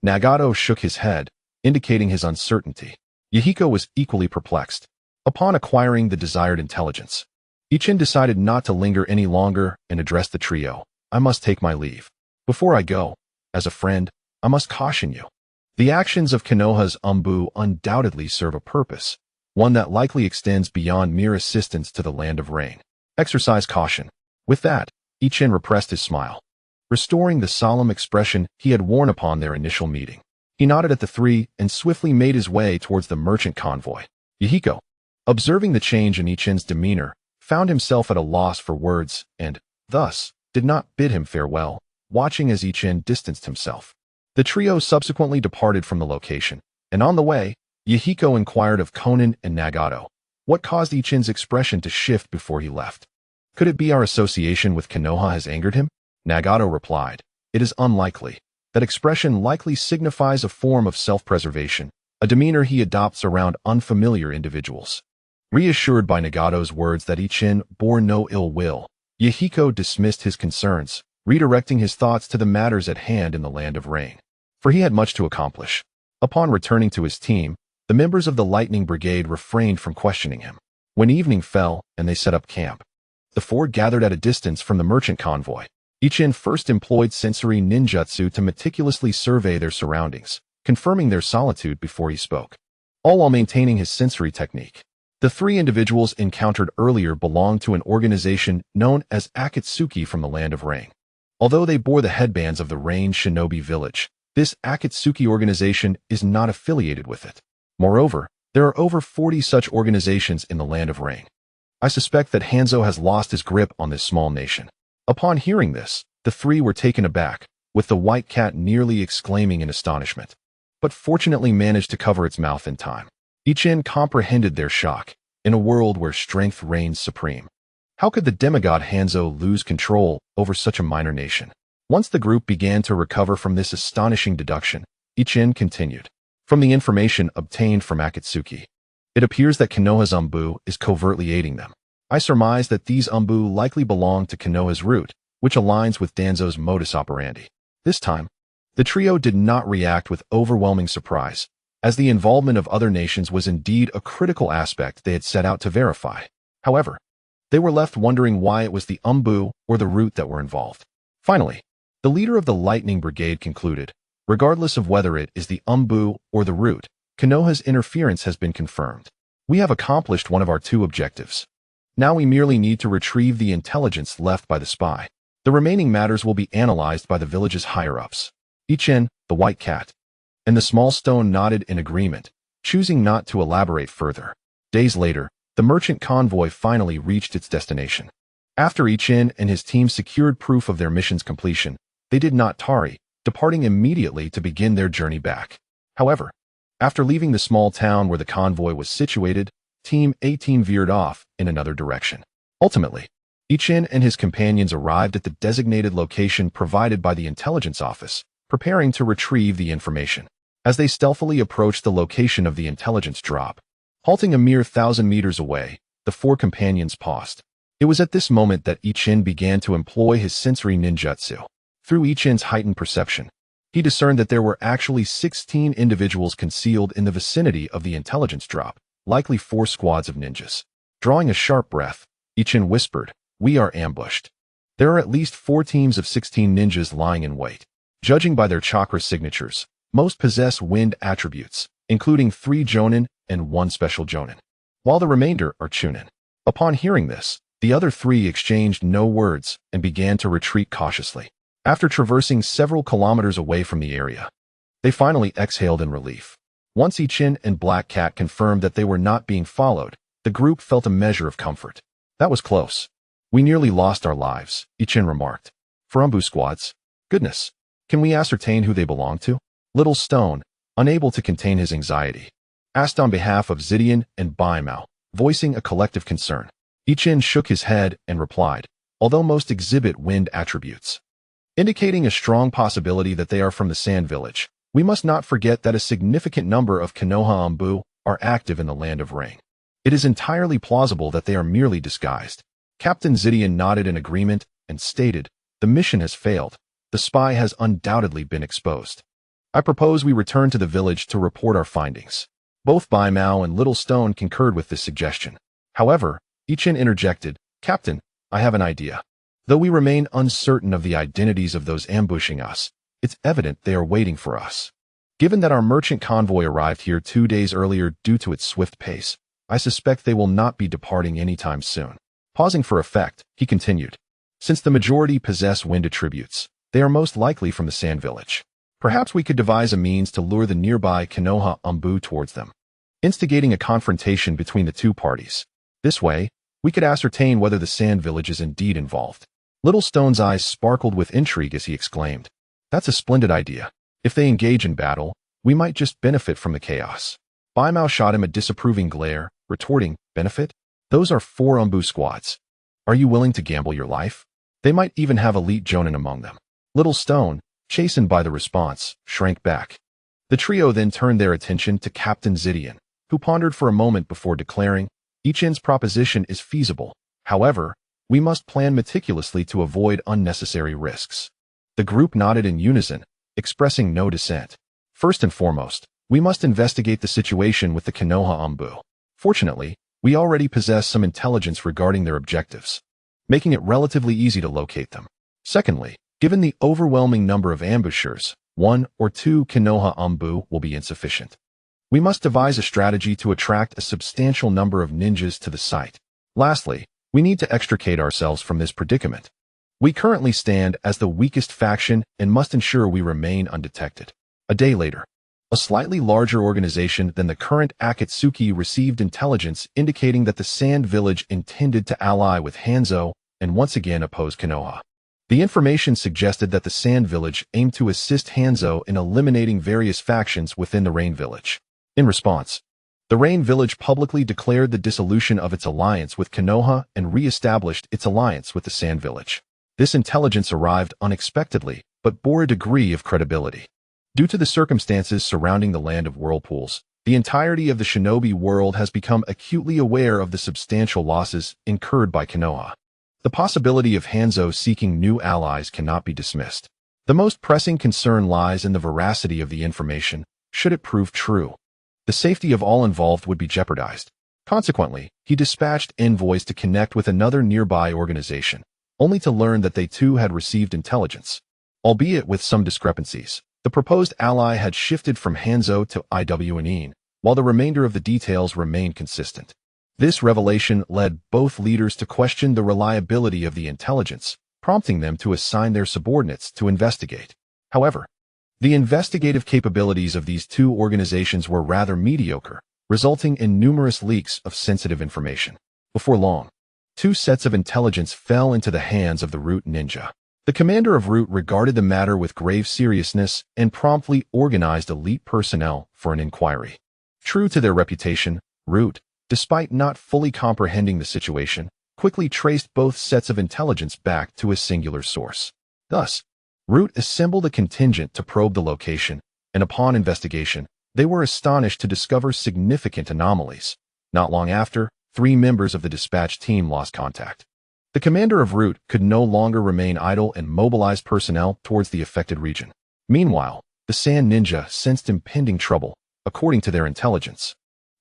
Nagato shook his head, indicating his uncertainty. Yahiko was equally perplexed. Upon acquiring the desired intelligence, Ichin decided not to linger any longer and addressed the trio. "I must take my leave. Before I go, as a friend, I must caution you. The actions of Konoha's Umbu undoubtedly serve a purpose, one that likely extends beyond mere assistance to the Land of Rain. Exercise caution." With that, Ichin repressed his smile, restoring the solemn expression he had worn upon their initial meeting. He nodded at the three and swiftly made his way towards the merchant convoy. Yahiko, observing the change in Ichin's demeanor, found himself at a loss for words and, thus, did not bid him farewell, watching as Ichin distanced himself. The trio subsequently departed from the location, and on the way, Yahiko inquired of Konan and Nagato, what caused Ichin's expression to shift before he left. "Could it be our association with Konoha has angered him?" Nagato replied, "It is unlikely. That expression likely signifies a form of self-preservation, a demeanor he adopts around unfamiliar individuals." Reassured by Nagato's words that Ichin bore no ill will, Yahiko dismissed his concerns, redirecting his thoughts to the matters at hand in the Land of Rain. For he had much to accomplish. Upon returning to his team, the members of the Lightning Brigade refrained from questioning him. When evening fell and they set up camp, the four gathered at a distance from the merchant convoy. Ichin first employed sensory ninjutsu to meticulously survey their surroundings, confirming their solitude before he spoke, all while maintaining his sensory technique. The three individuals encountered earlier belonged to an organization known as Akatsuki from the Land of Rain. Although they bore the headbands of the Rain Shinobi village, this Akatsuki organization is not affiliated with it. Moreover, there are over 40 such organizations in the Land of Rain. I suspect that Hanzo has lost his grip on this small nation. Upon hearing this, the three were taken aback, with the white cat nearly exclaiming in astonishment, but fortunately managed to cover its mouth in time. Ichin comprehended their shock, in a world where strength reigns supreme. How could the demigod Hanzo lose control over such a minor nation? Once the group began to recover from this astonishing deduction, Ichin continued. From the information obtained from Akatsuki, it appears that Konoha's Umbu is covertly aiding them. I surmise that these Umbu likely belong to Konoha's route, which aligns with Danzo's modus operandi. This time, the trio did not react with overwhelming surprise, as the involvement of other nations was indeed a critical aspect they had set out to verify. However, they were left wondering why it was the Umbu or the route that were involved. Finally, the leader of the Lightning Brigade concluded, regardless of whether it is the Umbu or the route, Konoha's interference has been confirmed. We have accomplished one of our two objectives. Now we merely need to retrieve the intelligence left by the spy. The remaining matters will be analyzed by the village's higher-ups. Ichin, the white cat, and the small stone nodded in agreement, choosing not to elaborate further. Days later, the merchant convoy finally reached its destination. After Ichin and his team secured proof of their mission's completion, they did not tarry, departing immediately to begin their journey back. However, after leaving the small town where the convoy was situated, Team 18 veered off in another direction. Ultimately, Ichin and his companions arrived at the designated location provided by the intelligence office, preparing to retrieve the information. As they stealthily approached the location of the intelligence drop, halting a mere 1,000 meters away, the four companions paused. It was at this moment that Ichin began to employ his sensory ninjutsu. Through Ichin's heightened perception, he discerned that there were actually 16 individuals concealed in the vicinity of the intelligence drop, likely 4 squads of ninjas. Drawing a sharp breath, Ichin whispered, "We are ambushed. There are at least 4 teams of 16 ninjas lying in wait. Judging by their chakra signatures, most possess wind attributes, including 3 Jonin and 1 special Jonin, while the remainder are Chunin." Upon hearing this, the other 3 exchanged no words and began to retreat cautiously. After traversing several kilometers away from the area, they finally exhaled in relief. Once Ichin and Black Cat confirmed that they were not being followed, the group felt a measure of comfort. "That was close. We nearly lost our lives," Ichin remarked. "For Umbu squads? Goodness. Can we ascertain who they belong to?" Little Stone, unable to contain his anxiety, asked on behalf of Zidian and Baimao, voicing a collective concern. Ichin shook his head and replied, "Although most exhibit wind attributes, indicating a strong possibility that they are from the Sand Village, we must not forget that a significant number of Konoha Umbu are active in the Land of Rain. It is entirely plausible that they are merely disguised." Captain Zidian nodded in agreement and stated, "The mission has failed. The spy has undoubtedly been exposed. I propose we return to the village to report our findings." Both Baimao and Little Stone concurred with this suggestion. However, Ichin interjected, "Captain, I have an idea. Though we remain uncertain of the identities of those ambushing us, it's evident they are waiting for us. Given that our merchant convoy arrived here 2 days earlier due to its swift pace, I suspect they will not be departing anytime soon." Pausing for effect, he continued, "Since the majority possess wind attributes, they are most likely from the Sand Village. Perhaps we could devise a means to lure the nearby Konoha Umbu towards them, instigating a confrontation between the 2 parties. This way, we could ascertain whether the Sand Village is indeed involved." Little Stone's eyes sparkled with intrigue as he exclaimed, "That's a splendid idea. If they engage in battle, we might just benefit from the chaos." Baimao shot him a disapproving glare, retorting, "Benefit? Those are 4 Umbu squads. Are you willing to gamble your life? They might even have elite Jonin among them." Little Stone, chastened by the response, shrank back. The trio then turned their attention to Captain Zidian, who pondered for a moment before declaring, "Ichin's proposition is feasible. However, we must plan meticulously to avoid unnecessary risks." The group nodded in unison, expressing no dissent. "First and foremost, we must investigate the situation with the Konoha Umbu. Fortunately, we already possess some intelligence regarding their objectives, making it relatively easy to locate them. Secondly, given the overwhelming number of ambushers, 1 or 2 Konoha Umbu will be insufficient. We must devise a strategy to attract a substantial number of ninjas to the site. Lastly, we need to extricate ourselves from this predicament. We currently stand as the weakest faction and must ensure we remain undetected." A day later, a slightly larger organization than the current Akatsuki received intelligence indicating that the Sand Village intended to ally with Hanzo and once again oppose Konoha. The information suggested that the Sand Village aimed to assist Hanzo in eliminating various factions within the Rain Village. In response, the Rain Village publicly declared the dissolution of its alliance with Konoha and re-established its alliance with the Sand Village. This intelligence arrived unexpectedly, but bore a degree of credibility. Due to the circumstances surrounding the Land of Whirlpools, the entirety of the shinobi world has become acutely aware of the substantial losses incurred by Konoha. The possibility of Hanzo seeking new allies cannot be dismissed. The most pressing concern lies in the veracity of the information, should it prove true. The safety of all involved would be jeopardized. Consequently, he dispatched envoys to connect with another nearby organization, only to learn that they too had received intelligence. Albeit with some discrepancies, the proposed ally had shifted from Hanzo to Iwagakure, while the remainder of the details remained consistent. This revelation led both leaders to question the reliability of the intelligence, prompting them to assign their subordinates to investigate. However, the investigative capabilities of these 2 organizations were rather mediocre, resulting in numerous leaks of sensitive information. Before long, 2 sets of intelligence fell into the hands of the Root Ninja. The commander of Root regarded the matter with grave seriousness and promptly organized elite personnel for an inquiry. True to their reputation, Root, despite not fully comprehending the situation, quickly traced both sets of intelligence back to a singular source. Thus, Root assembled a contingent to probe the location, and upon investigation, they were astonished to discover significant anomalies. Not long after, 3 members of the dispatch team lost contact. The commander of route could no longer remain idle and mobilized personnel towards the affected region. Meanwhile, the Sand Ninja sensed impending trouble, according to their intelligence.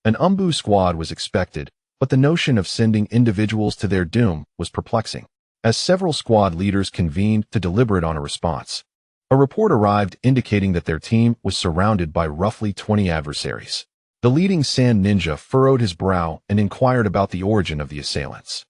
An Umbu squad was expected, but the notion of sending individuals to their doom was perplexing. As several squad leaders convened to deliberate on a response, a report arrived indicating that their team was surrounded by roughly 20 adversaries. The leading Sand Ninja furrowed his brow and inquired about the origin of the assailants.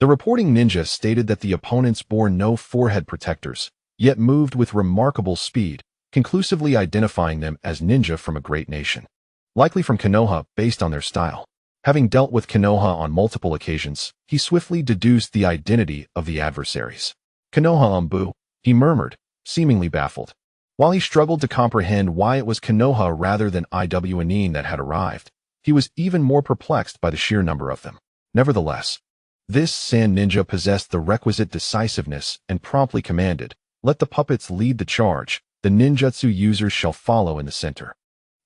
The reporting ninja stated that the opponents bore no forehead protectors, yet moved with remarkable speed, conclusively identifying them as ninja from a great nation. Likely from Konoha based on their style. Having dealt with Konoha on multiple occasions, he swiftly deduced the identity of the adversaries. Konoha Umbu, he murmured, seemingly baffled. While he struggled to comprehend why it was Konoha rather than Iwagakure that had arrived, he was even more perplexed by the sheer number of them. Nevertheless, this Sand Ninja possessed the requisite decisiveness and promptly commanded, "Let the puppets lead the charge, the ninjutsu users shall follow in the center.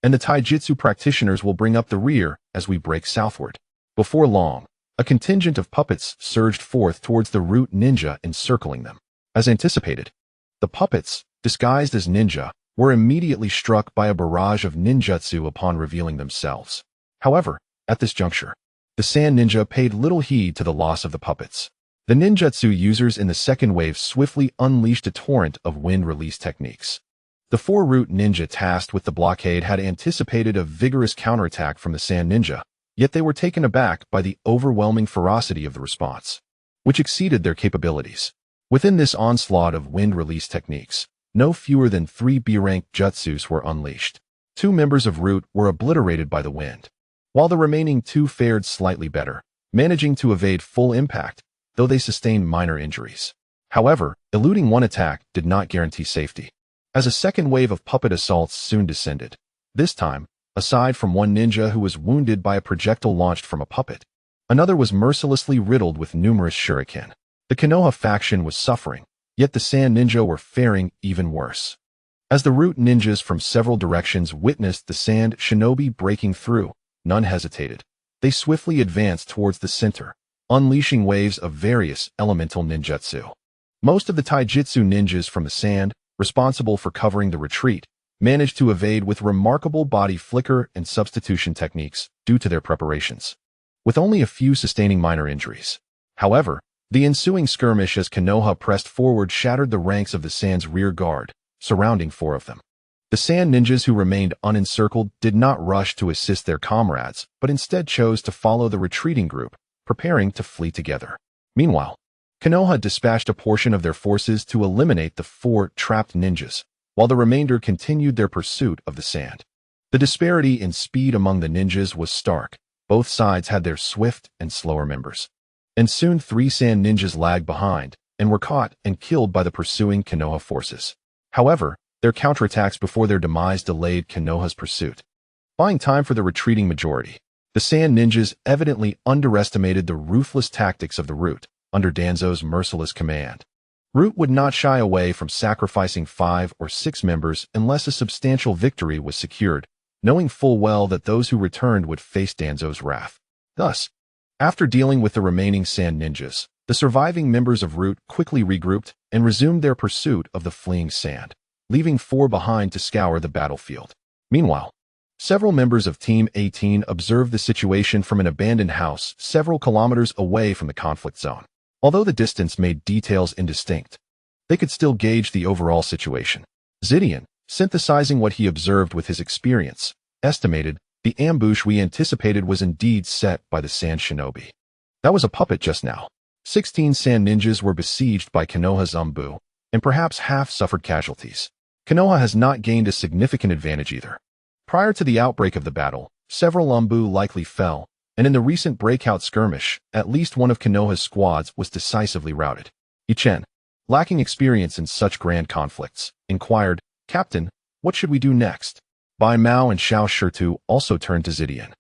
And the taijutsu practitioners will bring up the rear as we break southward." Before long, a contingent of puppets surged forth towards the root ninja encircling them. As anticipated, the puppets, disguised as ninja, were immediately struck by a barrage of ninjutsu upon revealing themselves. However, at this juncture, the Sand Ninja paid little heed to the loss of the puppets. The ninjutsu users in the second wave swiftly unleashed a torrent of wind release techniques. The four root ninja tasked with the blockade had anticipated a vigorous counterattack from the Sand Ninja, yet they were taken aback by the overwhelming ferocity of the response, which exceeded their capabilities. Within this onslaught of wind release techniques, no fewer than 3 B-rank jutsus were unleashed. 2 members of root were obliterated by the wind, while the remaining 2 fared slightly better, managing to evade full impact, though they sustained minor injuries. However, eluding one attack did not guarantee safety, as a second wave of puppet assaults soon descended. This time, aside from one ninja who was wounded by a projectile launched from a puppet, another was mercilessly riddled with numerous shuriken. The Konoha faction was suffering, yet the Sand Ninja were faring even worse. As the root ninjas from several directions witnessed the Sand Shinobi breaking through, none hesitated. They swiftly advanced towards the center, unleashing waves of various elemental ninjutsu. Most of the taijutsu ninjas from the sand, responsible for covering the retreat, managed to evade with remarkable body flicker and substitution techniques due to their preparations, with only a few sustaining minor injuries. However, the ensuing skirmish as Konoha pressed forward shattered the ranks of the Sand's rear guard, surrounding 4 of them. The Sand Ninjas who remained unencircled did not rush to assist their comrades, but instead chose to follow the retreating group, preparing to flee together. Meanwhile, Konoha dispatched a portion of their forces to eliminate the 4 trapped ninjas, while the remainder continued their pursuit of the Sand. The disparity in speed among the ninjas was stark. Both sides had their swift and slower members. And soon 3 Sand Ninjas lagged behind and were caught and killed by the pursuing Konoha forces. However, their counterattacks before their demise delayed Konoha's pursuit, buying time for the retreating majority. The Sand Ninjas evidently underestimated the ruthless tactics of the Root under Danzo's merciless command. Root would not shy away from sacrificing 5 or 6 members unless a substantial victory was secured, knowing full well that those who returned would face Danzo's wrath. Thus, after dealing with the remaining Sand Ninjas, the surviving members of Root quickly regrouped and resumed their pursuit of the fleeing Sand, leaving 4 behind to scour the battlefield. Meanwhile, several members of Team 18 observed the situation from an abandoned house several kilometers away from the conflict zone. Although the distance made details indistinct, they could still gauge the overall situation. Zidian, synthesizing what he observed with his experience, estimated the ambush we anticipated was indeed set by the Sand Shinobi. That was a puppet just now. 16 Sand Ninjas were besieged by Konoha's Umbu, and perhaps half suffered casualties. Konoha has not gained a significant advantage either. Prior to the outbreak of the battle, several Umbu likely fell, and in the recent breakout skirmish, at least one of Konoha's squads was decisively routed. Ichen, lacking experience in such grand conflicts, inquired, "Captain, what should we do next?" Bai Mao and Xiao Shirtu also turned to Zidian,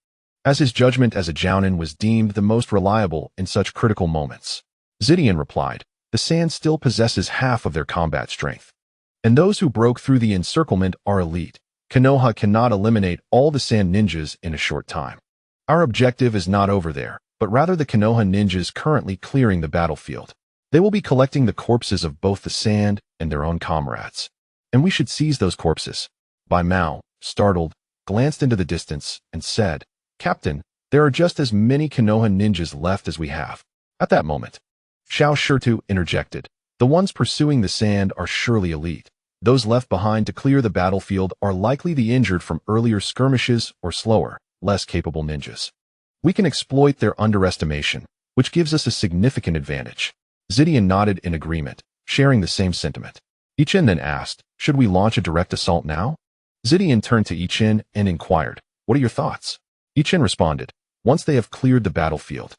as his judgment as a Jounin was deemed the most reliable in such critical moments. Zidian replied, "The Sand still possesses half of their combat strength, and those who broke through the encirclement are elite. Konoha cannot eliminate all the Sand Ninjas in a short time. Our objective is not over there, but rather the Konoha ninjas currently clearing the battlefield." They will be collecting the corpses of both the sand and their own comrades. And we should seize those corpses. Bai Mao, startled, glanced into the distance and said, "Captain, there are just as many Konoha ninjas left as we have." At that moment, Xiao Shirtu interjected, "The ones pursuing the sand are surely elite. Those left behind to clear the battlefield are likely the injured from earlier skirmishes or slower, less capable ninjas. We can exploit their underestimation, which gives us a significant advantage." Zidian nodded in agreement, sharing the same sentiment. Ichen then asked, "Should we launch a direct assault now?" Zidian turned to Ichen and inquired, "What are your thoughts?" Ichen responded, "Once they have cleared the battlefield,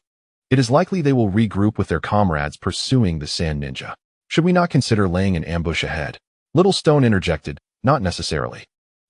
it is likely they will regroup with their comrades pursuing the sand ninja. Should we not consider laying an ambush ahead?" Little Stone interjected, "Not necessarily.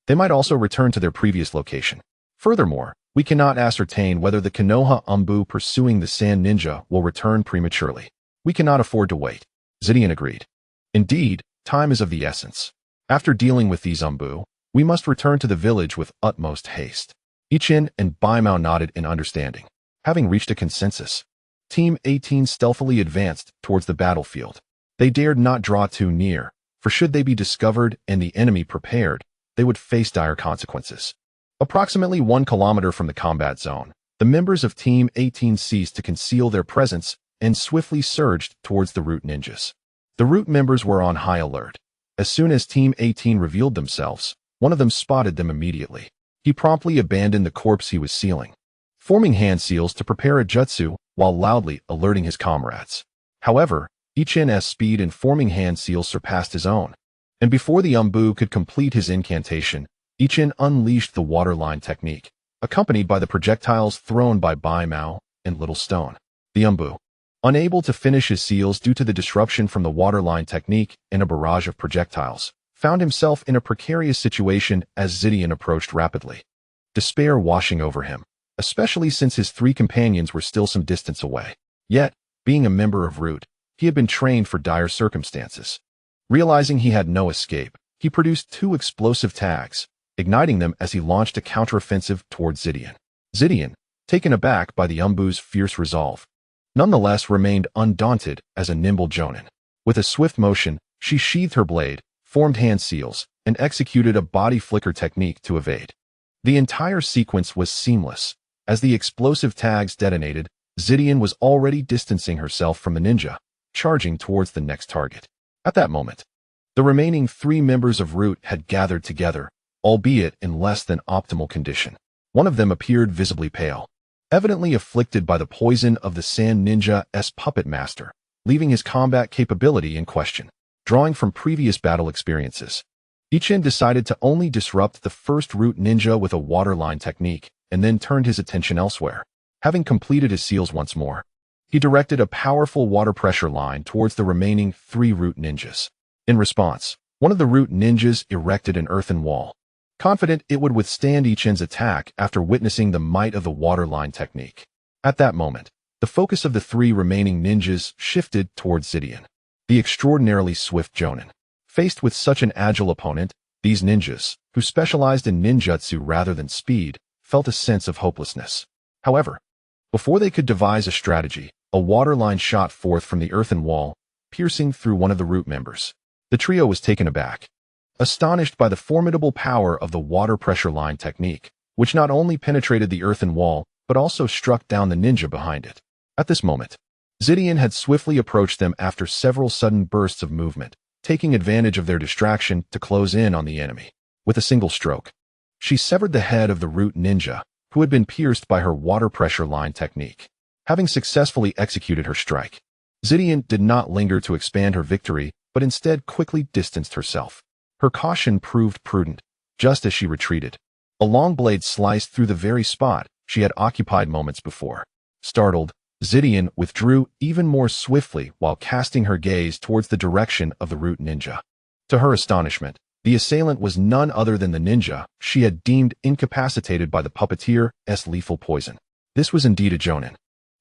They might also return to their previous location. Furthermore, we cannot ascertain whether the Konoha Umbu pursuing the sand ninja will return prematurely. We cannot afford to wait." Zidian agreed. "Indeed, time is of the essence. After dealing with these Umbu, we must return to the village with utmost haste." Ichen and Bai Mao nodded in understanding. Having reached a consensus, Team 18 stealthily advanced towards the battlefield. They dared not draw too near, for should they be discovered and the enemy prepared, they would face dire consequences. Approximately 1 kilometer from the combat zone, the members of Team 18 ceased to conceal their presence and swiftly surged towards the Root ninjas. The Root members were on high alert. As soon as Team 18 revealed themselves, one of them spotted them immediately. He promptly abandoned the corpse he was sealing, forming hand seals to prepare a jutsu while loudly alerting his comrades. However, Ichen's speed in forming hand seals surpassed his own, and before the Umbu could complete his incantation, Ichen unleashed the waterline technique, accompanied by the projectiles thrown by Bai Mao and Little Stone. The Umbu, unable to finish his seals due to the disruption from the waterline technique and a barrage of projectiles, found himself in a precarious situation as Zidian approached rapidly, despair washing over him, especially since his 3 companions were still some distance away. Yet, being a member of Root, he had been trained for dire circumstances. Realizing he had no escape, he produced 2 explosive tags, igniting them as he launched a counteroffensive towards Zidian. Zidian, taken aback by the Umbu's fierce resolve, nonetheless remained undaunted as a nimble jonin. With a swift motion, she sheathed her blade, formed hand seals, and executed a body flicker technique to evade. The entire sequence was seamless. As the explosive tags detonated, Zidian was already distancing herself from the ninja, charging towards the next target. At that moment, the remaining 3 members of Root had gathered together, albeit in less than optimal condition. One of them appeared visibly pale, evidently afflicted by the poison of the Sand Ninja's puppet master, leaving his combat capability in question. Drawing from previous battle experiences, Ichen decided to only disrupt the first Root ninja with a waterline technique, and then turned his attention elsewhere. Having completed his seals once more, he directed a powerful water pressure line towards the remaining 3 Root ninjas. In response, one of the Root ninjas erected an earthen wall, confident it would withstand Ichen's attack after witnessing the might of the waterline technique. At that moment, the focus of the 3 remaining ninjas shifted towards Zidian, the extraordinarily swift jonin. Faced with such an agile opponent, these ninjas, who specialized in ninjutsu rather than speed, felt a sense of hopelessness. However, before they could devise a strategy, a waterline shot forth from the earthen wall, piercing through one of the Root members. The trio was taken aback, astonished by the formidable power of the water pressure line technique, which not only penetrated the earthen wall, but also struck down the ninja behind it. At this moment, Zidian had swiftly approached them after several sudden bursts of movement, taking advantage of their distraction to close in on the enemy. With a single stroke, she severed the head of the Root ninja, who had been pierced by her water pressure line technique. Having successfully executed her strike, Zidian did not linger to expand her victory, but instead quickly distanced herself. Her caution proved prudent. Just as she retreated, a long blade sliced through the very spot she had occupied moments before. Startled, Zidian withdrew even more swiftly while casting her gaze towards the direction of the Root ninja. To her astonishment, the assailant was none other than the ninja she had deemed incapacitated by the puppeteer's lethal poison. This was indeed a jonin,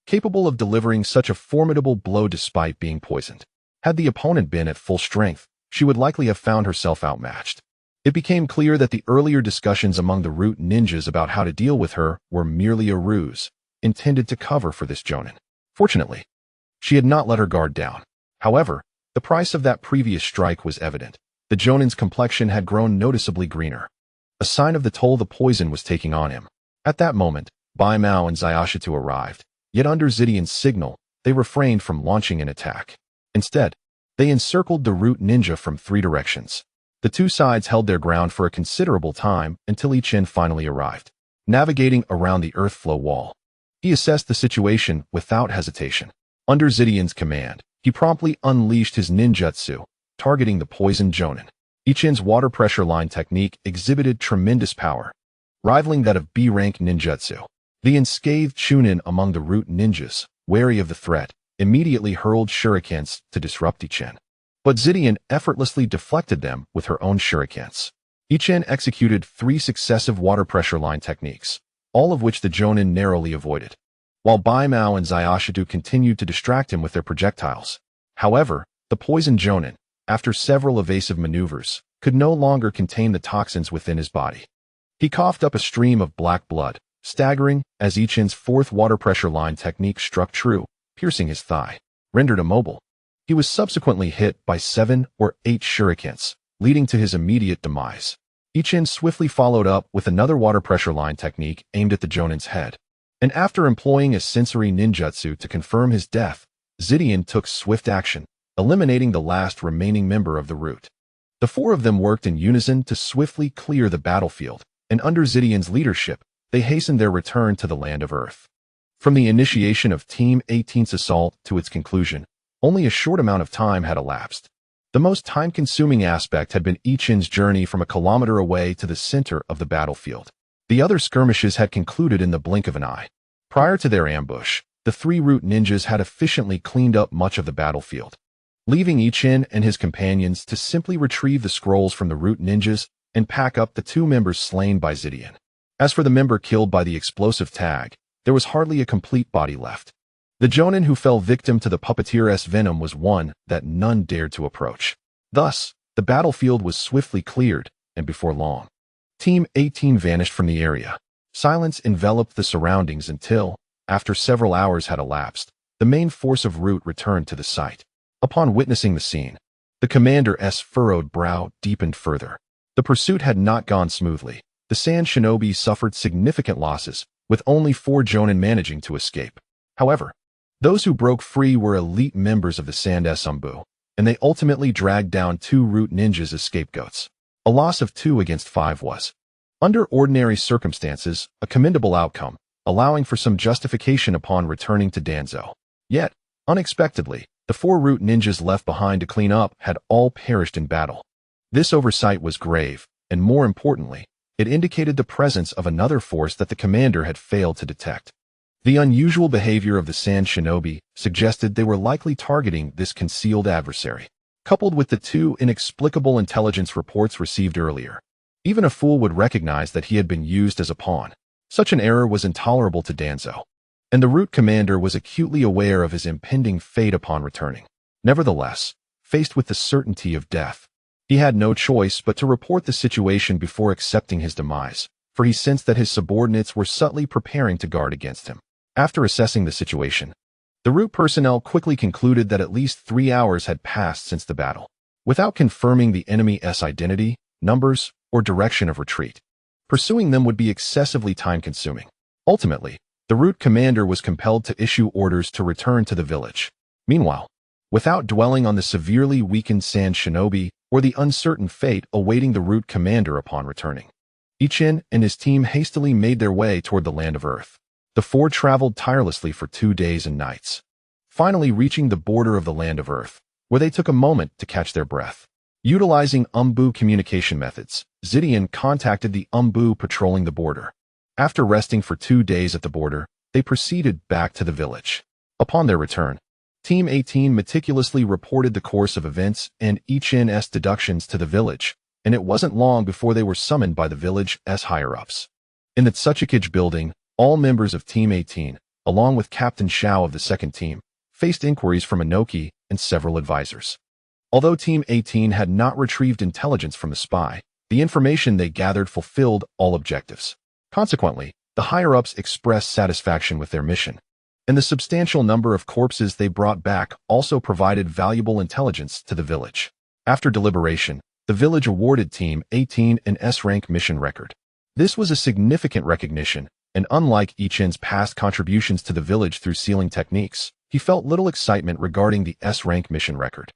capable of delivering such a formidable blow despite being poisoned. Had the opponent been at full strength, she would likely have found herself outmatched. It became clear that the earlier discussions among the Root ninjas about how to deal with her were merely a ruse, intended to cover for this jonin. Fortunately, she had not let her guard down. However, the price of that previous strike was evident. The Jonin's complexion had grown noticeably greener, a sign of the toll the poison was taking on him. At that moment, Bai Mao and Zayashitu arrived, yet under Zidian's signal, they refrained from launching an attack. Instead, they encircled the root ninja from 3 directions. The two sides held their ground for a considerable time until Ichin finally arrived, navigating around the earth flow wall. He assessed the situation without hesitation. Under Zidian's command, he promptly unleashed his ninjutsu, targeting the poisoned Jonin. Ichin's water pressure line technique exhibited tremendous power, rivaling that of B-rank ninjutsu. The unscathed Chunin among the root ninjas, wary of the threat, immediately hurled shurikens to disrupt Ichin. But Zidian effortlessly deflected them with her own shurikens. Ichin executed 3 successive water pressure line techniques, all of which the Jonin narrowly avoided, while Bai Mao and Zayashitu continued to distract him with their projectiles. However, the poisoned Jonin, after several evasive maneuvers, could no longer contain the toxins within his body. He coughed up a stream of black blood, staggering as Ichin's 4th water pressure line technique struck true, piercing his thigh. Rendered immobile, he was subsequently hit by 7 or 8 shurikens, leading to his immediate demise. Ichin swiftly followed up with another water pressure line technique aimed at the Jonin's head. And after employing a sensory ninjutsu to confirm his death, Zidian took swift action, eliminating the last remaining member of the root. The 4 of them worked in unison to swiftly clear the battlefield, and under Zidian's leadership, they hastened their return to the land of Earth. From the initiation of Team 18's assault to its conclusion, only a short amount of time had elapsed. The most time-consuming aspect had been Ichin's journey from a kilometer away to the center of the battlefield. The other skirmishes had concluded in the blink of an eye. Prior to their ambush, the 3 root ninjas had efficiently cleaned up much of the battlefield, leaving Ichin and his companions to simply retrieve the scrolls from the root ninjas and pack up the 2 members slain by Zidian. As for the member killed by the explosive tag, there was hardly a complete body left. The Jonin who fell victim to the puppeteer's venom was one that none dared to approach. Thus, the battlefield was swiftly cleared, and before long, Team 18 vanished from the area. Silence enveloped the surroundings until, after several hours had elapsed, the main force of Root returned to the site. Upon witnessing the scene, the commander's furrowed brow deepened further. The pursuit had not gone smoothly. The Sand Shinobi suffered significant losses, with only 4 Jonin managing to escape. However, those who broke free were elite members of the Sand Sambu, and they ultimately dragged down 2 root ninjas as scapegoats. A loss of 2 against 5 was, under ordinary circumstances, a commendable outcome, allowing for some justification upon returning to Danzo. Yet, unexpectedly, the 4 root ninjas left behind to clean up had all perished in battle. This oversight was grave, and more importantly, it indicated the presence of another force that the commander had failed to detect. The unusual behavior of the Sand Shinobi suggested they were likely targeting this concealed adversary, coupled with the 2 inexplicable intelligence reports received earlier. Even a fool would recognize that he had been used as a pawn. Such an error was intolerable to Danzo, and the Root commander was acutely aware of his impending fate upon returning. Nevertheless, faced with the certainty of death, he had no choice but to report the situation before accepting his demise, for he sensed that his subordinates were subtly preparing to guard against him. After assessing the situation, the Root personnel quickly concluded that at least 3 hours had passed since the battle. Without confirming the enemy's identity, numbers, or direction of retreat, pursuing them would be excessively time-consuming. Ultimately, the Root commander was compelled to issue orders to return to the village. Meanwhile, without dwelling on the severely weakened Sand Shinobi or the uncertain fate awaiting the Root commander upon returning, Ichin and his team hastily made their way toward the land of Earth. The 4 traveled tirelessly for 2 days and nights, finally reaching the border of the land of Earth, where they took a moment to catch their breath. Utilizing Umbu communication methods, Zidian contacted the Umbu patrolling the border. After resting for 2 days at the border, they proceeded back to the village. Upon their return, Team 18 meticulously reported the course of events and Ichin's deductions to the village, and it wasn't long before they were summoned by the village's higher-ups. In the Tsuchikage building, all members of Team 18, along with Captain Shao of the second team, faced inquiries from Inoki and several advisors. Although Team 18 had not retrieved intelligence from the spy, the information they gathered fulfilled all objectives. Consequently, the higher-ups expressed satisfaction with their mission. and the substantial number of corpses they brought back also provided valuable intelligence to the village. After deliberation, the village awarded Team 18 an S-rank mission record. This was a significant recognition, and unlike Ichin's past contributions to the village through sealing techniques, he felt little excitement regarding the S-rank mission record.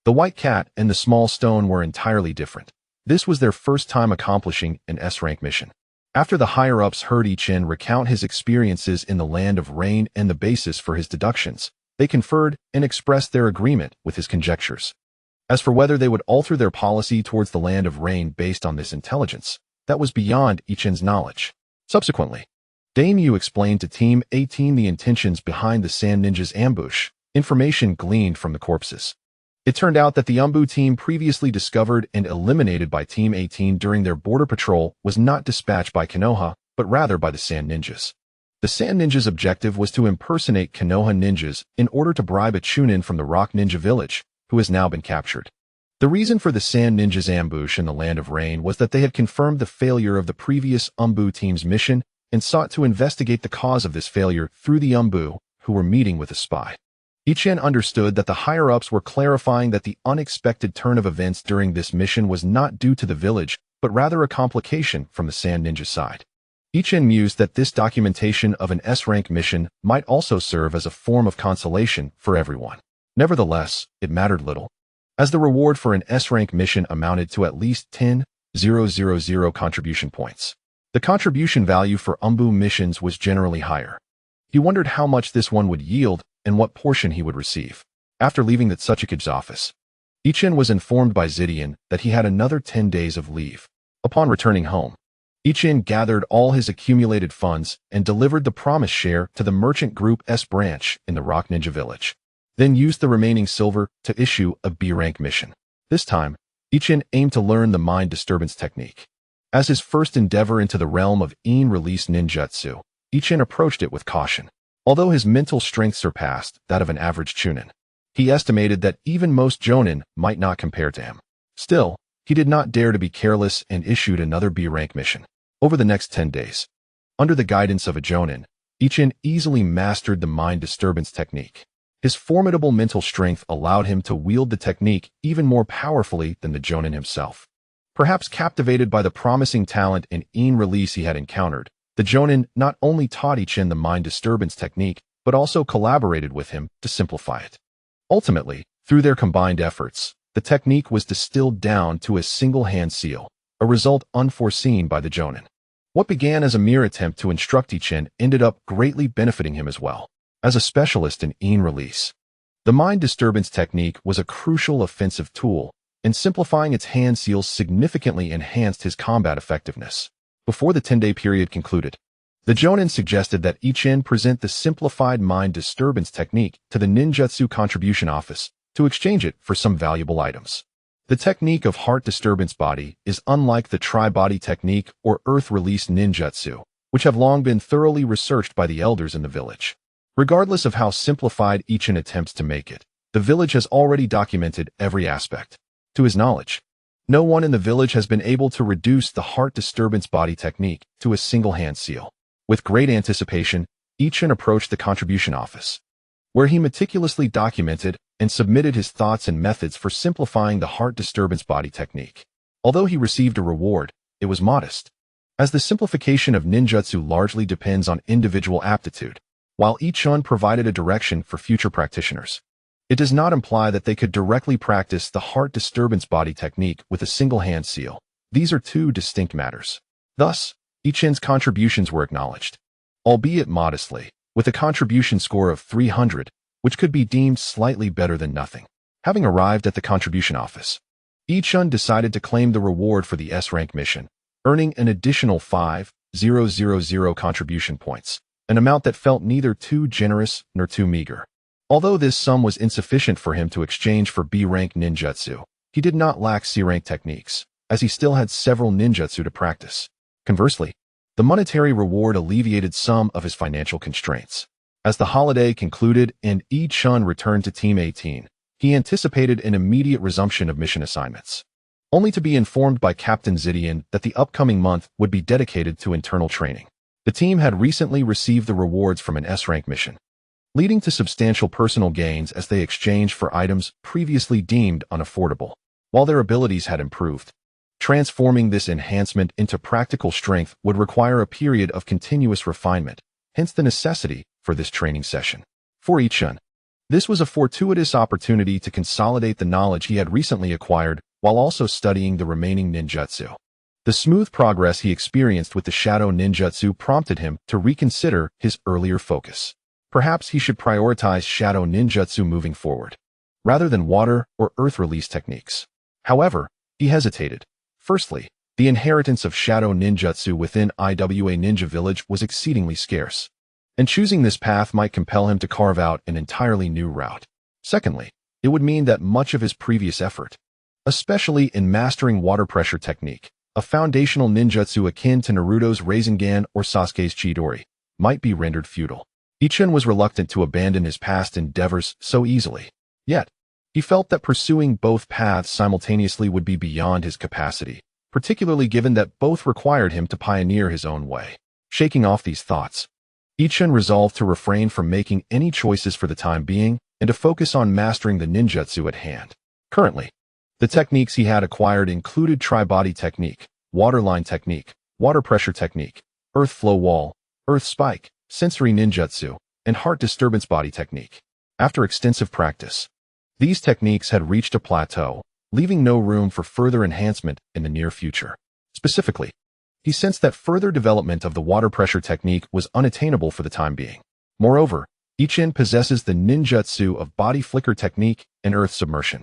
The white cat and the small stone were entirely different. This was their first time accomplishing an S-rank mission. After the higher-ups heard Ichin recount his experiences in the Land of Rain and the basis for his deductions, they conferred and expressed their agreement with his conjectures. As for whether they would alter their policy towards the Land of Rain based on this intelligence, that was beyond Ichin's knowledge. Subsequently, Daimyo explained to Team 18 the intentions behind the Sand Ninja's ambush, information gleaned from the corpses. It turned out that the Umbu team previously discovered and eliminated by Team 18 during their border patrol was not dispatched by Konoha, but rather by the Sand Ninjas. The Sand Ninjas' objective was to impersonate Konoha ninjas in order to bribe a Chunin from the Rock Ninja village, who has now been captured. The reason for the Sand Ninjas' ambush in the Land of Rain was that they had confirmed the failure of the previous Umbu team's mission and sought to investigate the cause of this failure through the Umbu, who were meeting with a spy. Ichin understood that the higher-ups were clarifying that the unexpected turn of events during this mission was not due to the village, but rather a complication from the Sand Ninja side. Ichin mused that this documentation of an S-rank mission might also serve as a form of consolation for everyone. Nevertheless, it mattered little, as the reward for an S-rank mission amounted to at least 10,000 contribution points. The contribution value for Umbu missions was generally higher. He wondered how much this one would yield and what portion he would receive. After leaving the Tsuchikage's office, Ichin was informed by Zidian that he had another 10 days of leave. Upon returning home, Ichin gathered all his accumulated funds and delivered the promised share to the Merchant Group S branch in the Rock Ninja village, then used the remaining silver to issue a B-rank mission. This time, Ichin aimed to learn the mind disturbance technique. As his first endeavor into the realm of in-release ninjutsu, Ichin approached it with caution. Although his mental strength surpassed that of an average Chunin, he estimated that even most Jonin might not compare to him. Still, he did not dare to be careless and issued another B-rank mission. Over the next 10 days, under the guidance of a Jonin, Ichin easily mastered the mind disturbance technique. His formidable mental strength allowed him to wield the technique even more powerfully than the Jonin himself. Perhaps captivated by the promising talent and in-release he had encountered, the Jonin not only taught Ichin the mind disturbance technique, but also collaborated with him to simplify it. Ultimately, through their combined efforts, the technique was distilled down to a single hand seal, a result unforeseen by the Jonin. What began as a mere attempt to instruct Ichin ended up greatly benefiting him as well. As a specialist in in-release, the mind disturbance technique was a crucial offensive tool, and simplifying its hand seals significantly enhanced his combat effectiveness. Before the 10-day period concluded, the Jonin suggested that Ichin present the simplified mind disturbance technique to the Ninjutsu Contribution Office to exchange it for some valuable items. The technique of heart disturbance body is unlike the tri-body technique or earth release ninjutsu, which have long been thoroughly researched by the elders in the village. Regardless of how simplified Ichin attempts to make it, the village has already documented every aspect. To his knowledge, no one in the village has been able to reduce the heart disturbance body technique to a single hand seal. With great anticipation, Ichin approached the contribution office, where he meticulously documented and submitted his thoughts and methods for simplifying the heart disturbance body technique. Although he received a reward, it was modest, as the simplification of ninjutsu largely depends on individual aptitude. While Ichin provided a direction for future practitioners, it does not imply that they could directly practice the heart disturbance body technique with a single hand seal. These are two distinct matters. Thus, Ichin's contributions were acknowledged, albeit modestly, with a contribution score of 300, which could be deemed slightly better than nothing. Having arrived at the contribution office, Ichin decided to claim the reward for the S-rank mission, earning an additional 5,000 contribution points, an amount that felt neither too generous nor too meager. Although this sum was insufficient for him to exchange for B-rank ninjutsu, he did not lack C-rank techniques, as he still had several ninjutsu to practice. Conversely, the monetary reward alleviated some of his financial constraints. As the holiday concluded and Ichin returned to Team 18, he anticipated an immediate resumption of mission assignments, only to be informed by Captain Zidian that the upcoming month would be dedicated to internal training. The team had recently received the rewards from an S-rank mission, leading to substantial personal gains as they exchanged for items previously deemed unaffordable. While their abilities had improved, transforming this enhancement into practical strength would require a period of continuous refinement, hence the necessity for this training session. For Ichun, this was a fortuitous opportunity to consolidate the knowledge he had recently acquired while also studying the remaining ninjutsu. The smooth progress he experienced with the shadow ninjutsu prompted him to reconsider his earlier focus. Perhaps he should prioritize shadow ninjutsu moving forward, rather than water or earth release techniques. However, he hesitated. Firstly, the inheritance of shadow ninjutsu within Iwa Ninja Village was exceedingly scarce, and choosing this path might compel him to carve out an entirely new route. Secondly, it would mean that much of his previous effort, especially in mastering water pressure technique, a foundational ninjutsu akin to Naruto's Rasengan or Sasuke's Chidori, might be rendered futile. Ichun was reluctant to abandon his past endeavors so easily. Yet, he felt that pursuing both paths simultaneously would be beyond his capacity, particularly given that both required him to pioneer his own way. Shaking off these thoughts, Ichun resolved to refrain from making any choices for the time being and to focus on mastering the ninjutsu at hand. Currently, the techniques he had acquired included tri-body technique, waterline technique, water pressure technique, earth flow wall, earth spike, sensory ninjutsu, and heart disturbance body technique. After extensive practice, these techniques had reached a plateau, leaving no room for further enhancement in the near future. Specifically, he sensed that further development of the water pressure technique was unattainable for the time being. Moreover, Ichun possesses the ninjutsu of body flicker technique and earth submersion,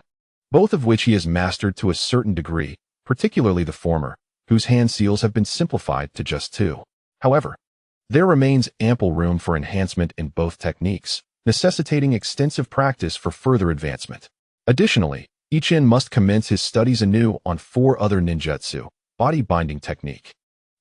both of which he has mastered to a certain degree, particularly the former, whose hand seals have been simplified to just 2. However, there remains ample room for enhancement in both techniques, necessitating extensive practice for further advancement. Additionally, Ichun must commence his studies anew on 4 other ninjutsu: body binding technique,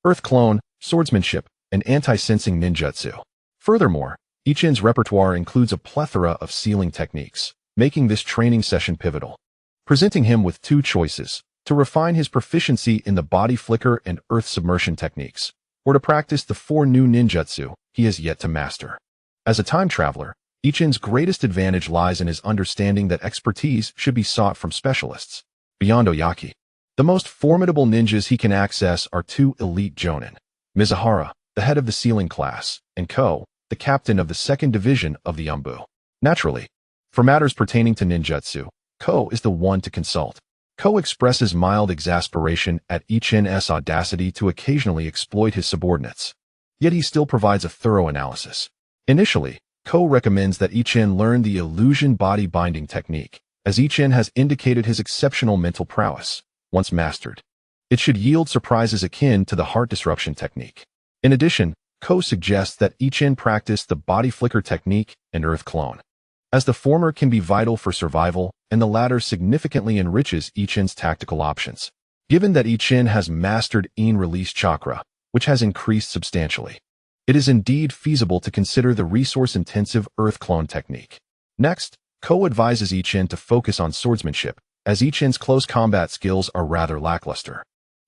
earth clone, swordsmanship, and anti-sensing ninjutsu. Furthermore, Ichun's repertoire includes a plethora of sealing techniques, making this training session pivotal, presenting him with 2 choices: to refine his proficiency in the body flicker and earth submersion techniques, or to practice the 4 new ninjutsu he has yet to master. As a time traveler, Ichun's greatest advantage lies in his understanding that expertise should be sought from specialists. Beyond Oyaki, the most formidable ninjas he can access are 2 elite jonin: Mizuhara, the head of the sealing class, and Ko, the captain of the 2nd division of the Umbu. Naturally, for matters pertaining to ninjutsu, Ko is the one to consult. Ko expresses mild exasperation at Ichun's audacity to occasionally exploit his subordinates. Yet he still provides a thorough analysis. Initially, Ko recommends that Ichun learn the illusion body binding technique, as Ichun has indicated his exceptional mental prowess. Once mastered, it should yield surprises akin to the heart disruption technique. In addition, Ko suggests that Ichun practice the body flicker technique and earth clone, as the former can be vital for survival and the latter significantly enriches Ichun's tactical options. Given that Ichun has mastered In release chakra, which has increased substantially, it is indeed feasible to consider the resource-intensive earth clone technique. Next, Ko advises Ichun to focus on swordsmanship, as Ichun's close combat skills are rather lackluster.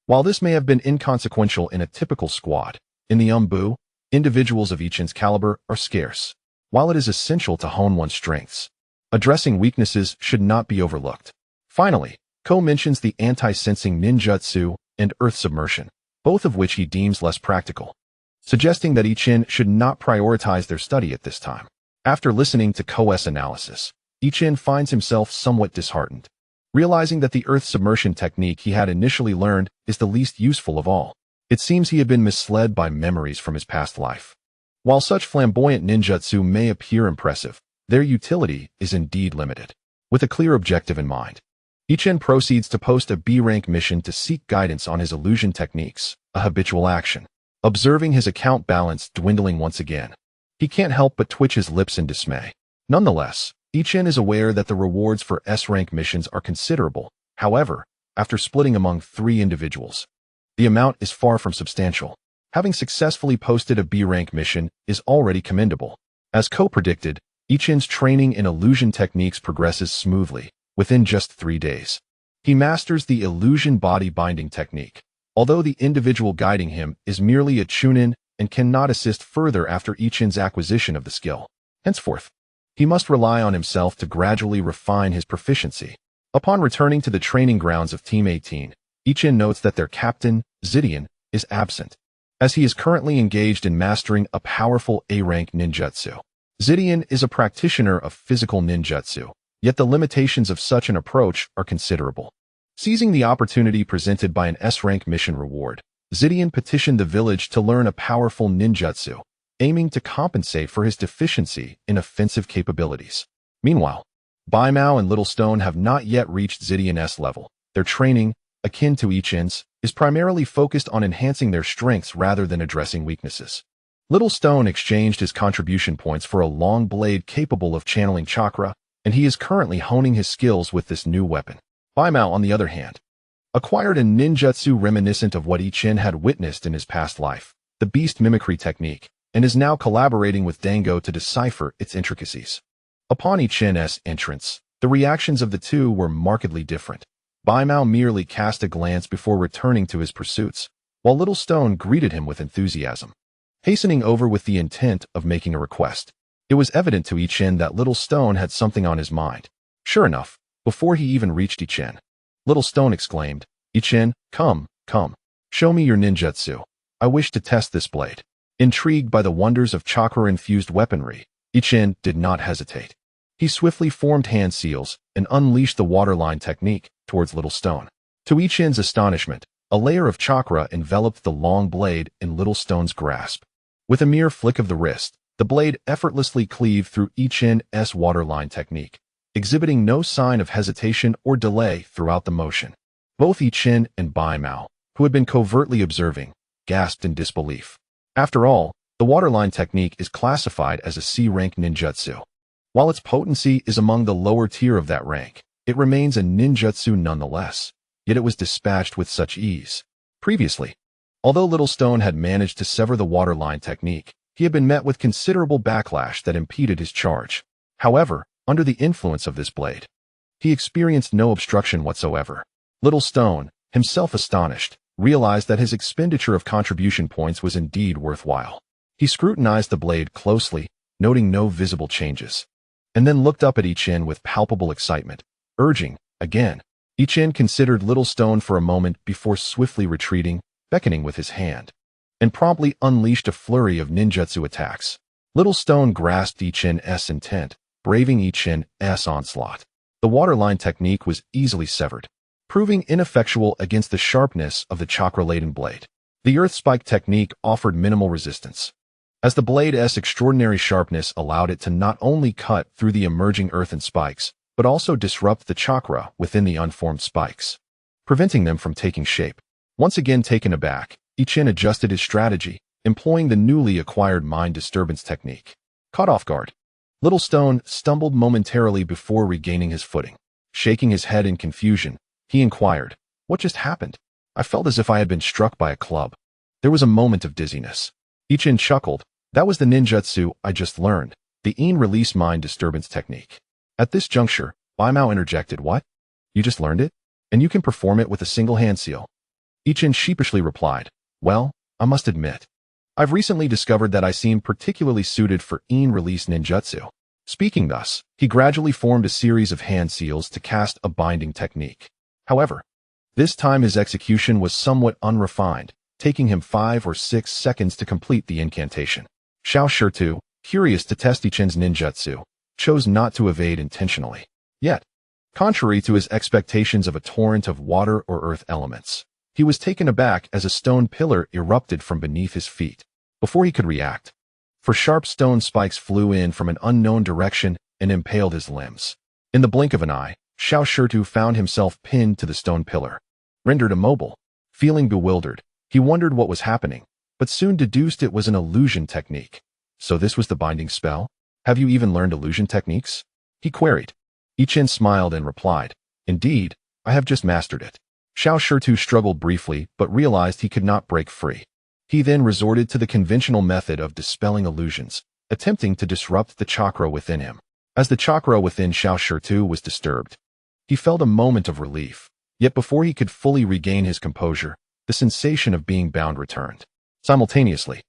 While this may have been inconsequential in a typical squad, in the Umbu, individuals of Ichun's caliber are scarce. While it is essential to hone one's strengths, addressing weaknesses should not be overlooked. Finally, Ko mentions the anti-sensing ninjutsu and earth submersion, both of which he deems less practical, suggesting that Ichun should not prioritize their study at this time. After listening to Ko's analysis, Ichun finds himself somewhat disheartened, realizing that the earth submersion technique he had initially learned is the least useful of all. It seems he had been misled by memories from his past life. While such flamboyant ninjutsu may appear impressive, their utility is indeed limited. With a clear objective in mind, Ichun proceeds to post a B-rank mission to seek guidance on his illusion techniques, a habitual action. Observing his account balance dwindling once again, he can't help but twitch his lips in dismay. Nonetheless, Ichun is aware that the rewards for S-rank missions are considerable. However, after splitting among 3 individuals, the amount is far from substantial. Having successfully posted a B-rank mission is already commendable. As Ko predicted, Ichun's training in illusion techniques progresses smoothly. Within just 3 days, he masters the illusion body binding technique, although the individual guiding him is merely a chunin and cannot assist further after Ichun's acquisition of the skill. Henceforth, he must rely on himself to gradually refine his proficiency. Upon returning to the training grounds of Team 18, Ichin notes that their captain, Zidian, is absent, as he is currently engaged in mastering a powerful A-rank ninjutsu. Zidian is a practitioner of physical ninjutsu, yet the limitations of such an approach are considerable. Seizing the opportunity presented by an S-rank mission reward, Zidian petitioned the village to learn a powerful ninjutsu, aiming to compensate for his deficiency in offensive capabilities. Meanwhile, Baimao and Little Stone have not yet reached Zidian's level. Their training, akin to Ichin's, is primarily focused on enhancing their strengths rather than addressing weaknesses. Little Stone exchanged his contribution points for a long blade capable of channeling chakra, and he is currently honing his skills with this new weapon. Baimao, on the other hand, acquired a ninjutsu reminiscent of what Ichin had witnessed in his past life, the beast mimicry technique, and is now collaborating with Dango to decipher its intricacies. Upon Ichin's entrance, the reactions of the two were markedly different. Baimao merely cast a glance before returning to his pursuits, while Little Stone greeted him with enthusiasm, hastening over with the intent of making a request. It was evident to Ichin that Little Stone had something on his mind. Sure enough, before he even reached Ichin, Little Stone exclaimed, "Ichin, come, show me your ninjutsu. I wish to test this blade." Intrigued by the wonders of chakra-infused weaponry, Ichin did not hesitate. He swiftly formed hand seals and unleashed the waterline technique towards Little Stone. To Ichin's astonishment, a layer of chakra enveloped the long blade in Little Stone's grasp. With a mere flick of the wrist, the blade effortlessly cleaved through Ichin's waterline technique, exhibiting no sign of hesitation or delay throughout the motion. Both Ichin and Baimao, who had been covertly observing, gasped in disbelief. After all, the waterline technique is classified as a C-rank ninjutsu. While its potency is among the lower tier of that rank, it remains a ninjutsu nonetheless, yet it was dispatched with such ease. Previously, although Little Stone had managed to sever the waterline technique, he had been met with considerable backlash that impeded his charge. However, under the influence of this blade, he experienced no obstruction whatsoever. Little Stone, himself astonished, realized that his expenditure of contribution points was indeed worthwhile. He scrutinized the blade closely, noting no visible changes, and then looked up at Ichin with palpable excitement, urging, again. Ichin considered Little Stone for a moment before swiftly retreating, beckoning with his hand, and promptly unleashed a flurry of ninjutsu attacks. Little Stone grasped Ichin's intent, braving Ichin's onslaught. The waterline technique was easily severed, proving ineffectual against the sharpness of the chakra-laden blade. The earth spike technique offered minimal resistance, as the blade's extraordinary sharpness allowed it to not only cut through the emerging earthen spikes, but also disrupt the chakra within the unformed spikes, preventing them from taking shape. Once again taken aback, Ichin adjusted his strategy, employing the newly acquired mind disturbance technique. Caught off guard, Little Stone stumbled momentarily before regaining his footing. Shaking his head in confusion, he inquired, "What just happened? I felt as if I had been struck by a club." There was a moment of dizziness. Ichin chuckled. "That was the ninjutsu I just learned, the release mind disturbance technique." At this juncture, Baimao interjected, "What? You just learned it? And you can perform it with a single hand seal?" Ichin sheepishly replied, "Well, I must admit, I've recently discovered that I seem particularly suited for release ninjutsu." Speaking thus, he gradually formed a series of hand seals to cast a binding technique. However, this time his execution was somewhat unrefined, taking him 5 or 6 seconds to complete the incantation. Xiao Shirtu, curious to test Ichin's ninjutsu, chose not to evade intentionally. Yet, contrary to his expectations of a torrent of water or earth elements, he was taken aback as a stone pillar erupted from beneath his feet. Before he could react, for sharp stone spikes flew in from an unknown direction and impaled his limbs. In the blink of an eye, Xiao Shirtu found himself pinned to the stone pillar. Rendered immobile, feeling bewildered, he wondered what was happening, but soon deduced it was an illusion technique. So this was the binding spell? "Have you even learned illusion techniques?" he queried. Ichin smiled and replied, "Indeed, I have just mastered it." Xiao Shirtu struggled briefly but realized he could not break free. He then resorted to the conventional method of dispelling illusions, attempting to disrupt the chakra within him. As the chakra within Xiao Shirtu was disturbed, he felt a moment of relief. Yet before he could fully regain his composure, the sensation of being bound returned. Simultaneously,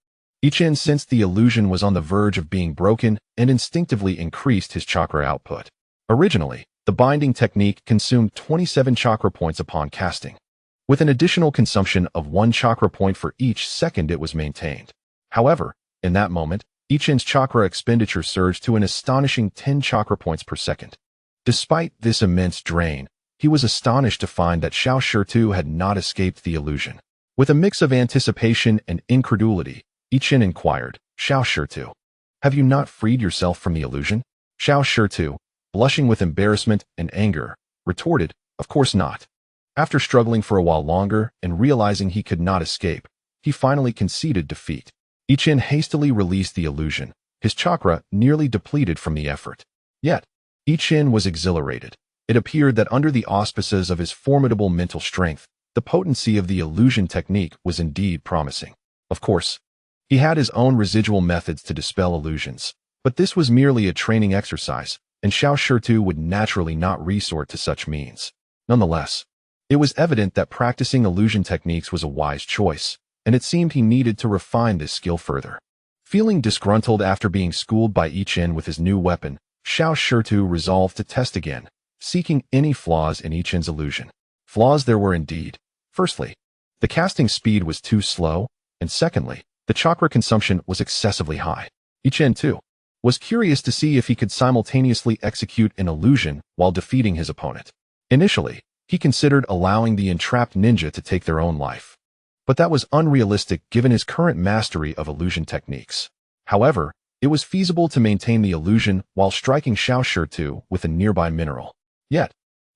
Ichin sensed the illusion was on the verge of being broken and instinctively increased his chakra output. Originally, the binding technique consumed 27 chakra points upon casting, with an additional consumption of 1 chakra point for each second it was maintained. However, in that moment, Ichin's chakra expenditure surged to an astonishing 10 chakra points per second. Despite this immense drain, he was astonished to find that Xiao Shurtu had not escaped the illusion. With a mix of anticipation and incredulity, Ichin inquired, "Xiao Shurtu, have you not freed yourself from the illusion?" Xiao Shurtu, blushing with embarrassment and anger, retorted, "Of course not." After struggling for a while longer and realizing he could not escape, he finally conceded defeat. Ichin hastily released the illusion, his chakra nearly depleted from the effort. Yet, Ichin was exhilarated. It appeared that under the auspices of his formidable mental strength, the potency of the illusion technique was indeed promising. Of course, he had his own residual methods to dispel illusions, but this was merely a training exercise, and Xiao Shurtu would naturally not resort to such means. Nonetheless, it was evident that practicing illusion techniques was a wise choice, and it seemed he needed to refine this skill further. Feeling disgruntled after being schooled by Ichin with his new weapon, Xiao Shurtu resolved to test again, seeking any flaws in Ichin's illusion. Flaws there were indeed. Firstly, the casting speed was too slow, and secondly, the chakra consumption was excessively high. Ichin, too, was curious to see if he could simultaneously execute an illusion while defeating his opponent. Initially, he considered allowing the entrapped ninja to take their own life, but that was unrealistic given his current mastery of illusion techniques. However, it was feasible to maintain the illusion while striking Xiao Shurtu with a nearby mineral. Yet,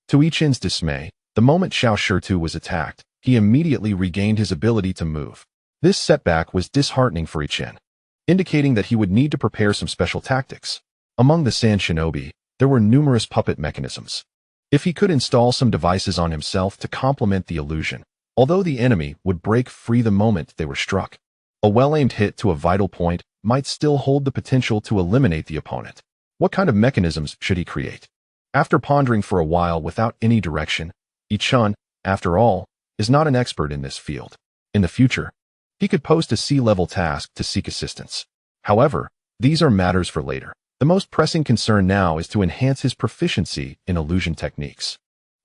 to Ichin's dismay, the moment Xiao Shurtu was attacked, he immediately regained his ability to move. This setback was disheartening for Ichin, indicating that he would need to prepare some special tactics. Among the Sand Shinobi, there were numerous puppet mechanisms. If he could install some devices on himself to complement the illusion, although the enemy would break free the moment they were struck, a well-aimed hit to a vital point might still hold the potential to eliminate the opponent. What kind of mechanisms should he create? After pondering for a while without any direction, Ichin, after all, is not an expert in this field. In the future, he could post a C-level task to seek assistance. However, these are matters for later. The most pressing concern now is to enhance his proficiency in illusion techniques.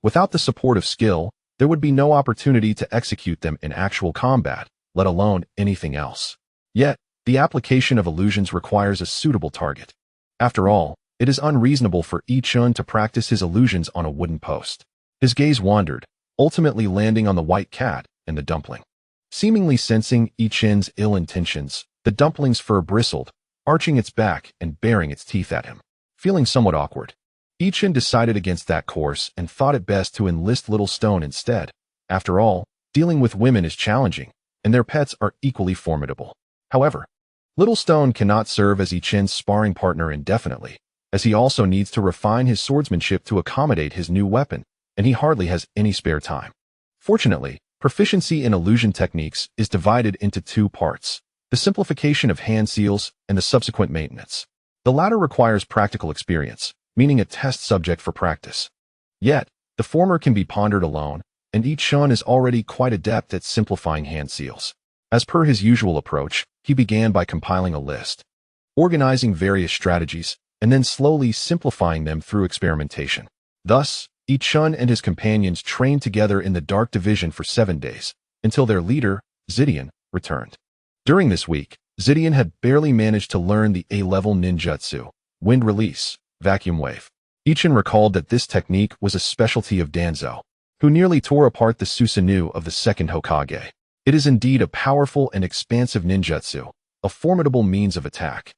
Without the support of skill, there would be no opportunity to execute them in actual combat, let alone anything else. Yet, the application of illusions requires a suitable target. After all, it is unreasonable for Ichin to practice his illusions on a wooden post. His gaze wandered, ultimately landing on the white cat and the dumpling. Seemingly sensing Ichin's ill intentions, the dumpling's fur bristled, arching its back and baring its teeth at him. Feeling somewhat awkward, Ichin decided against that course and thought it best to enlist Little Stone instead. After all, dealing with women is challenging, and their pets are equally formidable. However, Little Stone cannot serve as Ichin's sparring partner indefinitely, as he also needs to refine his swordsmanship to accommodate his new weapon, and he hardly has any spare time. Fortunately, proficiency in illusion techniques is divided into 2 parts: the simplification of hand seals and the subsequent maintenance. The latter requires practical experience, meaning a test subject for practice. Yet, the former can be pondered alone, and Ichin is already quite adept at simplifying hand seals. As per his usual approach, he began by compiling a list, organizing various strategies, and then slowly simplifying them through experimentation. Thus, Ichin and his companions trained together in the Dark Division for 7 days, until their leader, Zidian, returned. During this week, Zidian had barely managed to learn the A-level ninjutsu, Wind Release, Vacuum Wave. Ichin recalled that this technique was a specialty of Danzo, who nearly tore apart the Susanoo of the second Hokage. It is indeed a powerful and expansive ninjutsu, a formidable means of attack.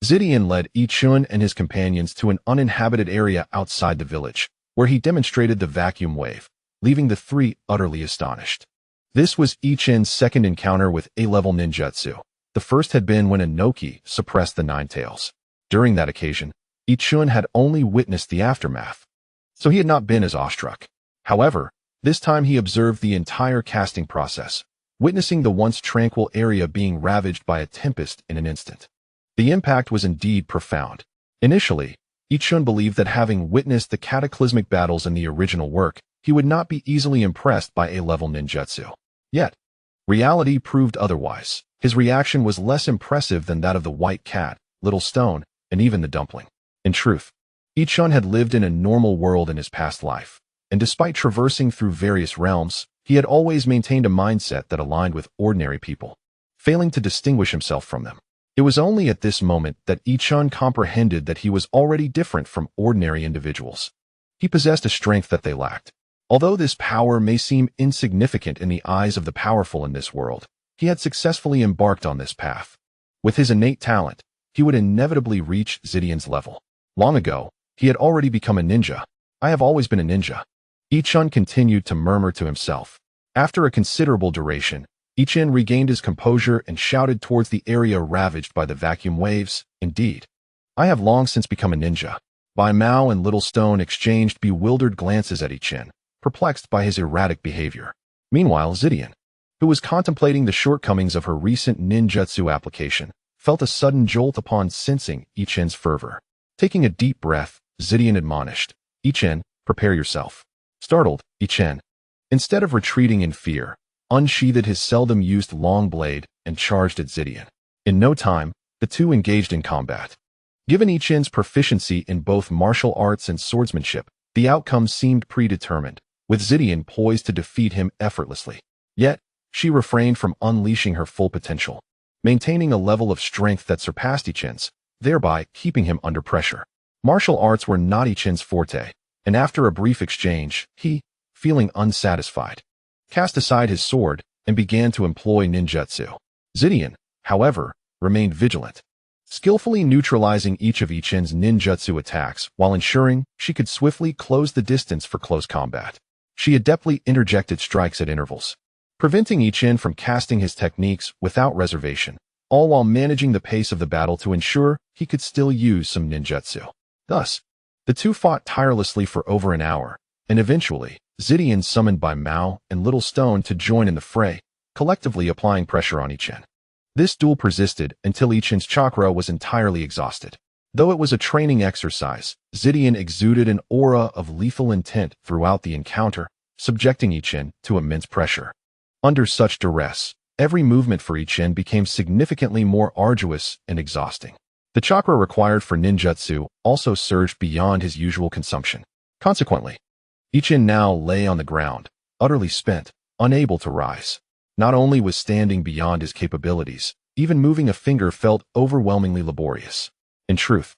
Zidian led Ichin and his companions to an uninhabited area outside the village, where he demonstrated the vacuum wave, leaving the 3 utterly astonished. This was Ichin's second encounter with A-level ninjutsu. The first had been when Inoki suppressed the Nine Tails. During that occasion, Ichin had only witnessed the aftermath, so he had not been as awestruck. However, this time he observed the entire casting process, witnessing the once tranquil area being ravaged by a tempest in an instant. The impact was indeed profound. Initially, Ichin believed that having witnessed the cataclysmic battles in the original work, he would not be easily impressed by A-level ninjutsu. Yet, Reality proved otherwise. His reaction was less impressive than that of the white cat, little stone, and even the dumpling. In truth, Ichun had lived in a normal world in his past life, and despite traversing through various realms, he had always maintained a mindset that aligned with ordinary people, failing to distinguish himself from them. It was only at this moment that Ichun comprehended that he was already different from ordinary individuals. He possessed a strength that they lacked. Although this power may seem insignificant in the eyes of the powerful in this world, he had successfully embarked on this path. With his innate talent, he would inevitably reach Zidian's level. Long ago, he had already become a ninja. I have always been a ninja. Ichun continued to murmur to himself. After a considerable duration, Ichun regained his composure and shouted towards the area ravaged by the vacuum waves. Indeed, I have long since become a ninja. Bai Mao and Little Stone exchanged bewildered glances at Ichun, perplexed by his erratic behavior. Meanwhile, Zidian, who was contemplating the shortcomings of her recent ninjutsu application, felt a sudden jolt upon sensing Ichun's fervor. Taking a deep breath, Zidian admonished, "Ichun, prepare yourself." Startled, Ichun, instead of retreating in fear, unsheathed his seldom-used long blade and charged at Zidian. In no time, the two engaged in combat. Given Ichun's proficiency in both martial arts and swordsmanship, the outcome seemed predetermined, with Zidian poised to defeat him effortlessly. Yet, she refrained from unleashing her full potential, maintaining a level of strength that surpassed Ichun's, thereby keeping him under pressure. Martial arts were not Ichun's forte, and after a brief exchange, he, feeling unsatisfied, cast aside his sword and began to employ ninjutsu. Zidian, however, remained vigilant, skillfully neutralizing each of Ichun's ninjutsu attacks while ensuring she could swiftly close the distance for close combat. She adeptly interjected strikes at intervals, preventing Ichun from casting his techniques without reservation, all while managing the pace of the battle to ensure he could still use some ninjutsu. Thus, the two fought tirelessly for over an hour, and eventually, Zidian summoned Bai Mao and Little Stone to join in the fray, collectively applying pressure on Ichun. This duel persisted until Ichun's chakra was entirely exhausted. Though it was a training exercise, Zidian exuded an aura of lethal intent throughout the encounter, subjecting Ichun to immense pressure. Under such duress, every movement for Ichun became significantly more arduous and exhausting. The chakra required for ninjutsu also surged beyond his usual consumption. Consequently, Ichun now lay on the ground, utterly spent, unable to rise. Not only was standing beyond his capabilities, even moving a finger felt overwhelmingly laborious. In truth,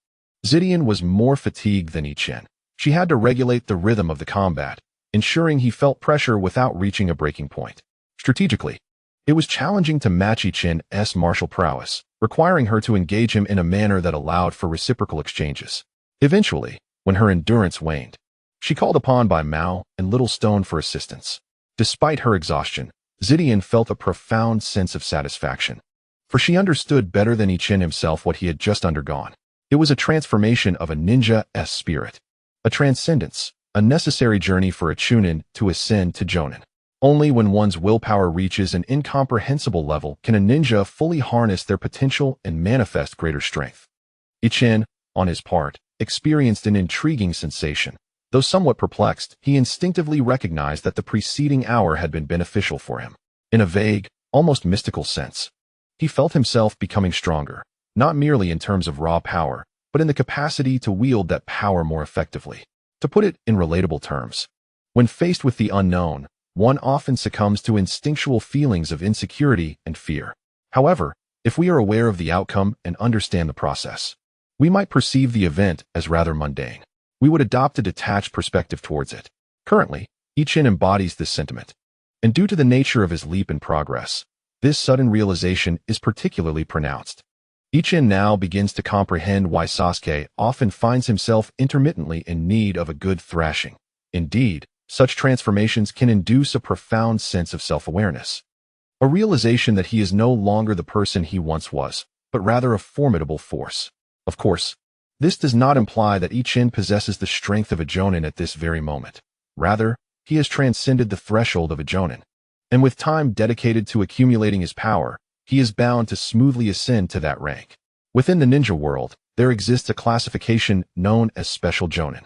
Zidian was more fatigued than Ichun. She had to regulate the rhythm of the combat, ensuring he felt pressure without reaching a breaking point. Strategically, it was challenging to match Ichun's martial prowess, requiring her to engage him in a manner that allowed for reciprocal exchanges. Eventually, when her endurance waned, she called upon Bai Mao and Little Stone for assistance. Despite her exhaustion, Zidian felt a profound sense of satisfaction, for she understood better than Ichun himself what he had just undergone. It was a transformation of a ninja's spirit, a transcendence, a necessary journey for a chunin to ascend to jonin. Only when one's willpower reaches an incomprehensible level can a ninja fully harness their potential and manifest greater strength. Ichun, on his part, experienced an intriguing sensation. Though somewhat perplexed, he instinctively recognized that the preceding hour had been beneficial for him. In a vague, almost mystical sense, he felt himself becoming stronger, not merely in terms of raw power, but in the capacity to wield that power more effectively. To put it in relatable terms, when faced with the unknown, one often succumbs to instinctual feelings of insecurity and fear. However, if we are aware of the outcome and understand the process, we might perceive the event as rather mundane. We would adopt a detached perspective towards it. Currently, Ichun embodies this sentiment, and due to the nature of his leap in progress, this sudden realization is particularly pronounced. Ichun now begins to comprehend why Sasuke often finds himself intermittently in need of a good thrashing. Indeed, such transformations can induce a profound sense of self-awareness, a realization that he is no longer the person he once was, but rather a formidable force. Of course, this does not imply that Ichun possesses the strength of a jonin at this very moment. Rather, he has transcended the threshold of a jonin, and with time dedicated to accumulating his power, he is bound to smoothly ascend to that rank. Within the ninja world, there exists a classification known as special jonin.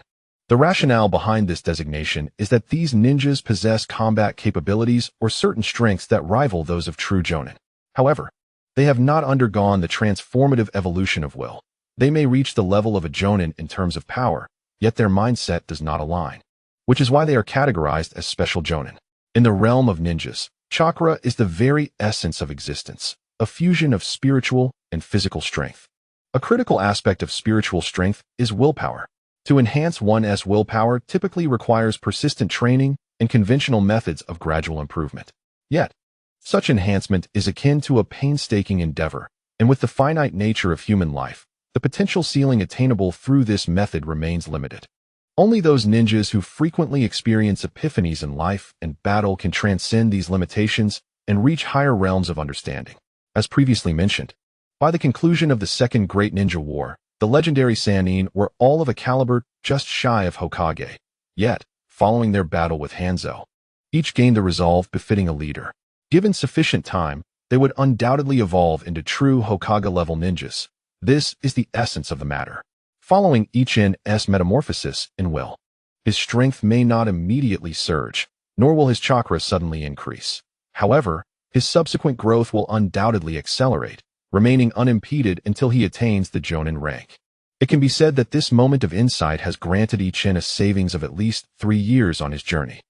The rationale behind this designation is that these ninjas possess combat capabilities or certain strengths that rival those of true jonin. However, they have not undergone the transformative evolution of will. They may reach the level of a jonin in terms of power, yet their mindset does not align, which is why they are categorized as special jonin. In the realm of ninjas, chakra is the very essence of existence, a fusion of spiritual and physical strength. A critical aspect of spiritual strength is willpower. To enhance one's willpower typically requires persistent training and conventional methods of gradual improvement. Yet, such enhancement is akin to a painstaking endeavor, and with the finite nature of human life, the potential ceiling attainable through this method remains limited. Only those ninjas who frequently experience epiphanies in life and battle can transcend these limitations and reach higher realms of understanding. As previously mentioned, by the conclusion of the Second Great Ninja War, the legendary Sannin were all of a caliber just shy of Hokage. Yet, following their battle with Hanzo, each gained the resolve befitting a leader. Given sufficient time, they would undoubtedly evolve into true Hokage-level ninjas. This is the essence of the matter. Following Ichin's metamorphosis in will, his strength may not immediately surge, nor will his chakra suddenly increase. However, his subsequent growth will undoubtedly accelerate, remaining unimpeded until he attains the Jonin rank. It can be said that this moment of insight has granted Ichin a savings of at least 3 years on his journey.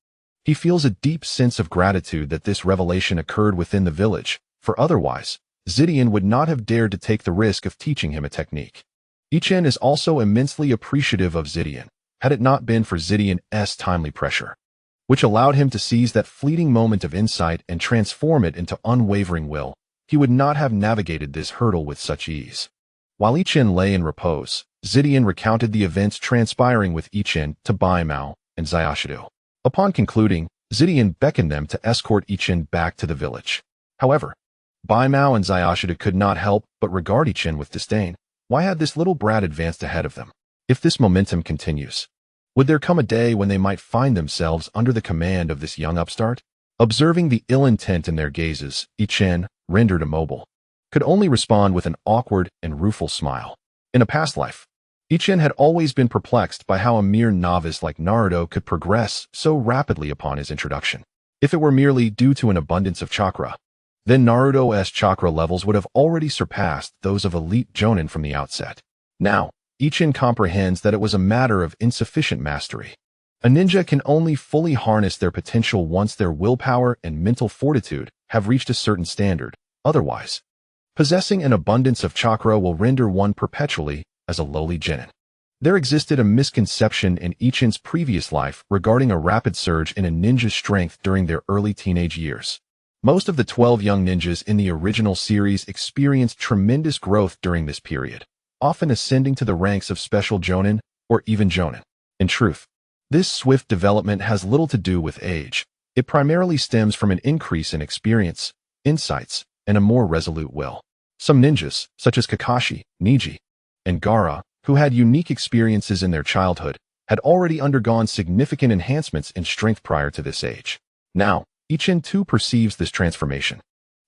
He feels a deep sense of gratitude that this revelation occurred within the village, for otherwise, Zidian would not have dared to take the risk of teaching him a technique. Ichin is also immensely appreciative of Zidian, had it not been for Zidian's timely pressure, which allowed him to seize that fleeting moment of insight and transform it into unwavering will. He would not have navigated this hurdle with such ease. While Ichin lay in repose, Zidian recounted the events transpiring with Ichin to Baimao and Zayashido. Upon concluding, Zidian beckoned them to escort Ichin back to the village. However, Baimao and Zayashido could not help but regard Ichin with disdain. Why had this little brat advanced ahead of them? If this momentum continues, would there come a day when they might find themselves under the command of this young upstart? Observing the ill intent in their gazes, Ichin, rendered immobile, could only respond with an awkward and rueful smile. In a past life, Ichin had always been perplexed by how a mere novice like Naruto could progress so rapidly upon his introduction. If it were merely due to an abundance of chakra, then Naruto's chakra levels would have already surpassed those of elite Jonin from the outset. Now, Ichin comprehends that it was a matter of insufficient mastery. A ninja can only fully harness their potential once their willpower and mental fortitude have reached a certain standard. Otherwise, possessing an abundance of chakra will render one perpetually as a lowly genin. There existed a misconception in Ichin's previous life regarding a rapid surge in a ninja's strength during their early teenage years. Most of the 12 young ninjas in the original series experienced tremendous growth during this period, often ascending to the ranks of special jonin or even jonin. In truth, this swift development has little to do with age. It primarily stems from an increase in experience, insights, and a more resolute will. Some ninjas, such as Kakashi, Niji, and Gaara, who had unique experiences in their childhood, had already undergone significant enhancements in strength prior to this age. Now, Ichin too perceives this transformation,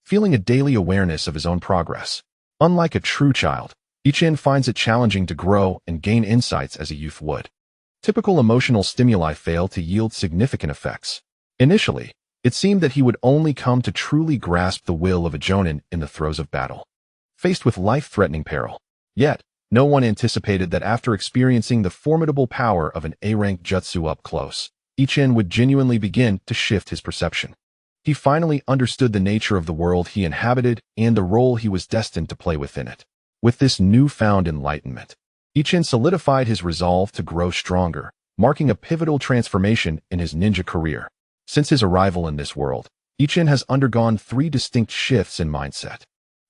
feeling a daily awareness of his own progress. Unlike a true child, Ichin finds it challenging to grow and gain insights as a youth would. Typical emotional stimuli fail to yield significant effects. Initially, it seemed that he would only come to truly grasp the will of a jonin in the throes of battle, faced with life-threatening peril. Yet, no one anticipated that after experiencing the formidable power of an A-rank jutsu up close, Ichin would genuinely begin to shift his perception. He finally understood the nature of the world he inhabited and the role he was destined to play within it. With this newfound enlightenment, Ichin solidified his resolve to grow stronger, marking a pivotal transformation in his ninja career. Since his arrival in this world, Ichin has undergone 3 distinct shifts in mindset.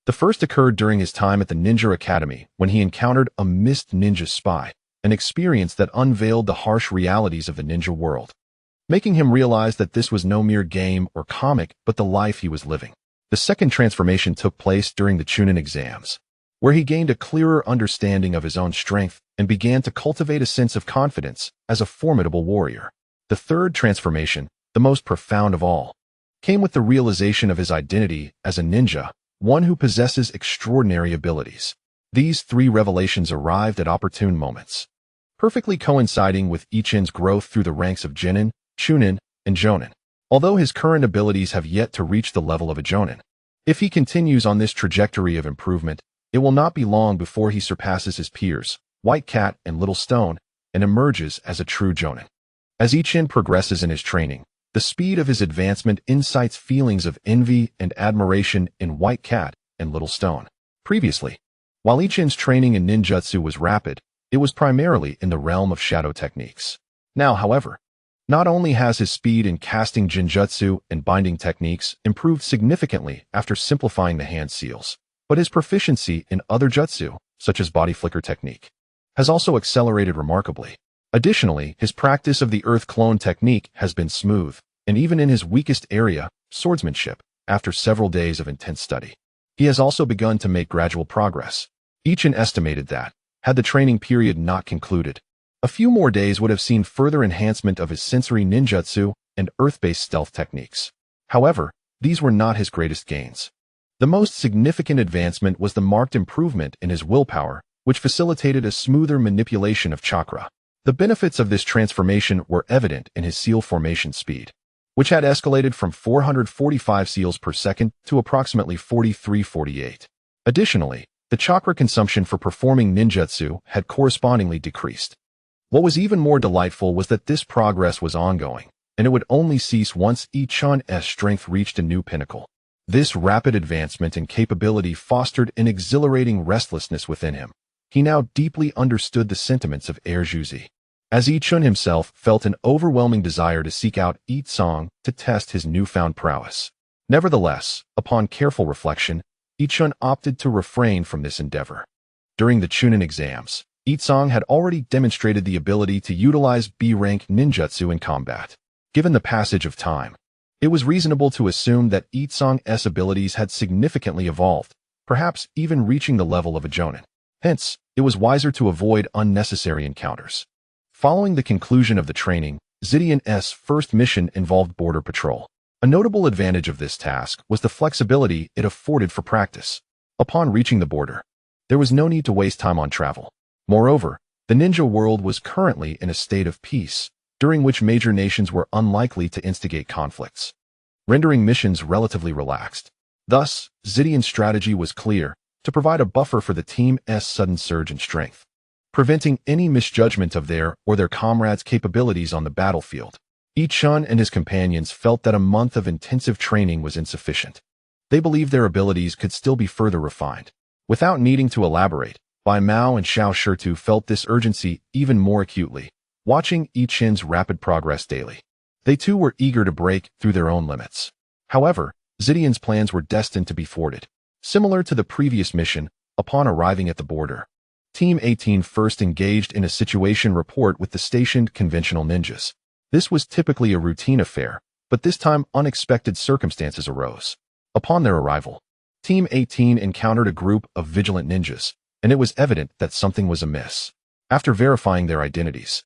The first occurred during his time at the Ninja Academy when he encountered a mist ninja spy, an experience that unveiled the harsh realities of the ninja world, making him realize that this was no mere game or comic but the life he was living. The second transformation took place during the Chunin exams, where he gained a clearer understanding of his own strength and began to cultivate a sense of confidence as a formidable warrior. The third transformation, the most profound of all, came with the realization of his identity as a ninja, one who possesses extraordinary abilities. These 3 revelations arrived at opportune moments, perfectly coinciding with Ichin's growth through the ranks of Jinin, Chunin, and Jonin. Although his current abilities have yet to reach the level of a Jonin. If he continues on this trajectory of improvement, it will not be long before he surpasses his peers, White Cat and Little Stone, and emerges as a true Jonin. As Ichin progresses in his training, the speed of his advancement incites feelings of envy and admiration in White Cat and Little Stone. Previously, while Ichin's training in ninjutsu was rapid, it was primarily in the realm of shadow techniques. Now, however, not only has his speed in casting jinjutsu and binding techniques improved significantly after simplifying the hand seals, but his proficiency in other jutsu, such as body flicker technique, has also accelerated remarkably. Additionally, his practice of the earth clone technique has been smooth, and even in his weakest area, swordsmanship, after several days of intense study, he has also begun to make gradual progress. Ichin estimated that, had the training period not concluded, a few more days would have seen further enhancement of his sensory ninjutsu and earth-based stealth techniques. However, these were not his greatest gains. The most significant advancement was the marked improvement in his willpower, which facilitated a smoother manipulation of chakra. The benefits of this transformation were evident in his seal formation speed, which had escalated from 445 seals per second to approximately 43-48. Additionally, the chakra consumption for performing ninjutsu had correspondingly decreased. What was even more delightful was that this progress was ongoing, and it would only cease once Ichin's strength reached a new pinnacle. This rapid advancement in capability fostered an exhilarating restlessness within him. He now deeply understood the sentiments of Erjuzi, as Ichin himself felt an overwhelming desire to seek out Itsong to test his newfound prowess. Nevertheless, upon careful reflection, Ichin opted to refrain from this endeavor. During the Chunin exams, Itsong had already demonstrated the ability to utilize B-rank ninjutsu in combat. Given the passage of time, it was reasonable to assume that Itsong's abilities had significantly evolved, perhaps even reaching the level of a Jonin. Hence, it was wiser to avoid unnecessary encounters. Following the conclusion of the training, Zidian's first mission involved border patrol. A notable advantage of this task was the flexibility it afforded for practice. Upon reaching the border, there was no need to waste time on travel. Moreover, the ninja world was currently in a state of peace, during which major nations were unlikely to instigate conflicts, rendering missions relatively relaxed. Thus, Zidian's strategy was clear: to provide a buffer for the team's sudden surge in strength, preventing any misjudgment of their or their comrades' capabilities on the battlefield. Ichin and his companions felt that a month of intensive training was insufficient. They believed their abilities could still be further refined. Without needing to elaborate, Bai Mao and Xiao Shirtu felt this urgency even more acutely, watching Ichin's rapid progress daily. They too were eager to break through their own limits. However, Zidian's plans were destined to be thwarted. Similar to the previous mission, upon arriving at the border, Team 18 first engaged in a situation report with the stationed conventional ninjas. This was typically a routine affair, but this time unexpected circumstances arose. Upon their arrival, Team 18 encountered a group of vigilant ninjas, and it was evident that something was amiss. After verifying their identities,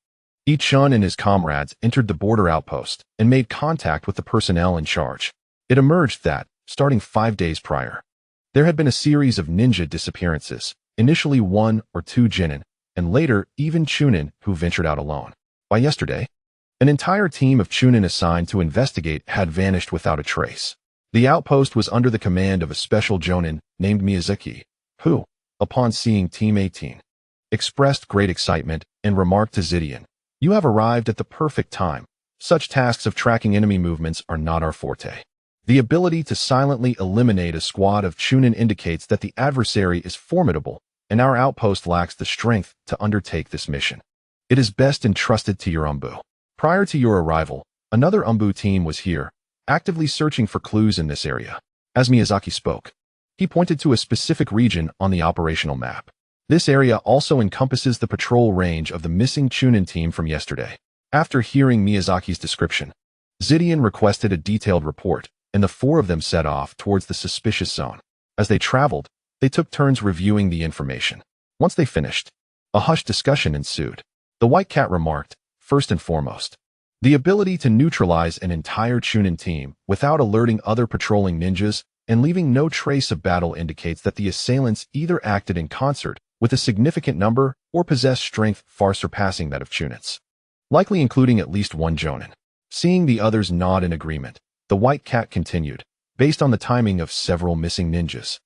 Ichin and his comrades entered the border outpost and made contact with the personnel in charge. It emerged that, starting 5 days prior, there had been a series of ninja disappearances, initially 1 or 2 Jinin, and later even Chunin who ventured out alone. By yesterday, an entire team of Chunin assigned to investigate had vanished without a trace. The outpost was under the command of a special Jonin named Miyazaki, who, upon seeing Team 18, expressed great excitement and remarked to Zidian, "You have arrived at the perfect time. Such tasks of tracking enemy movements are not our forte." The ability to silently eliminate a squad of Chunin indicates that the adversary is formidable, and our outpost lacks the strength to undertake this mission. It is best entrusted to your Umbu. Prior to your arrival, another Umbu team was here, actively searching for clues in this area. As Miyazaki spoke, he pointed to a specific region on the operational map. This area also encompasses the patrol range of the missing Chunin team from yesterday. After hearing Miyazaki's description, Zidian requested a detailed report, and the 4 of them set off towards the suspicious zone. As they traveled, they took turns reviewing the information. Once they finished, a hushed discussion ensued. The White Cat remarked, "First and foremost, the ability to neutralize an entire Chunin team without alerting other patrolling ninjas and leaving no trace of battle indicates that the assailants either acted in concert with a significant number or possess strength far surpassing that of Chunins, likely including at least one Jonin. Seeing the others nod in agreement, the White Cat continued, based on the timing of several missing ninjas.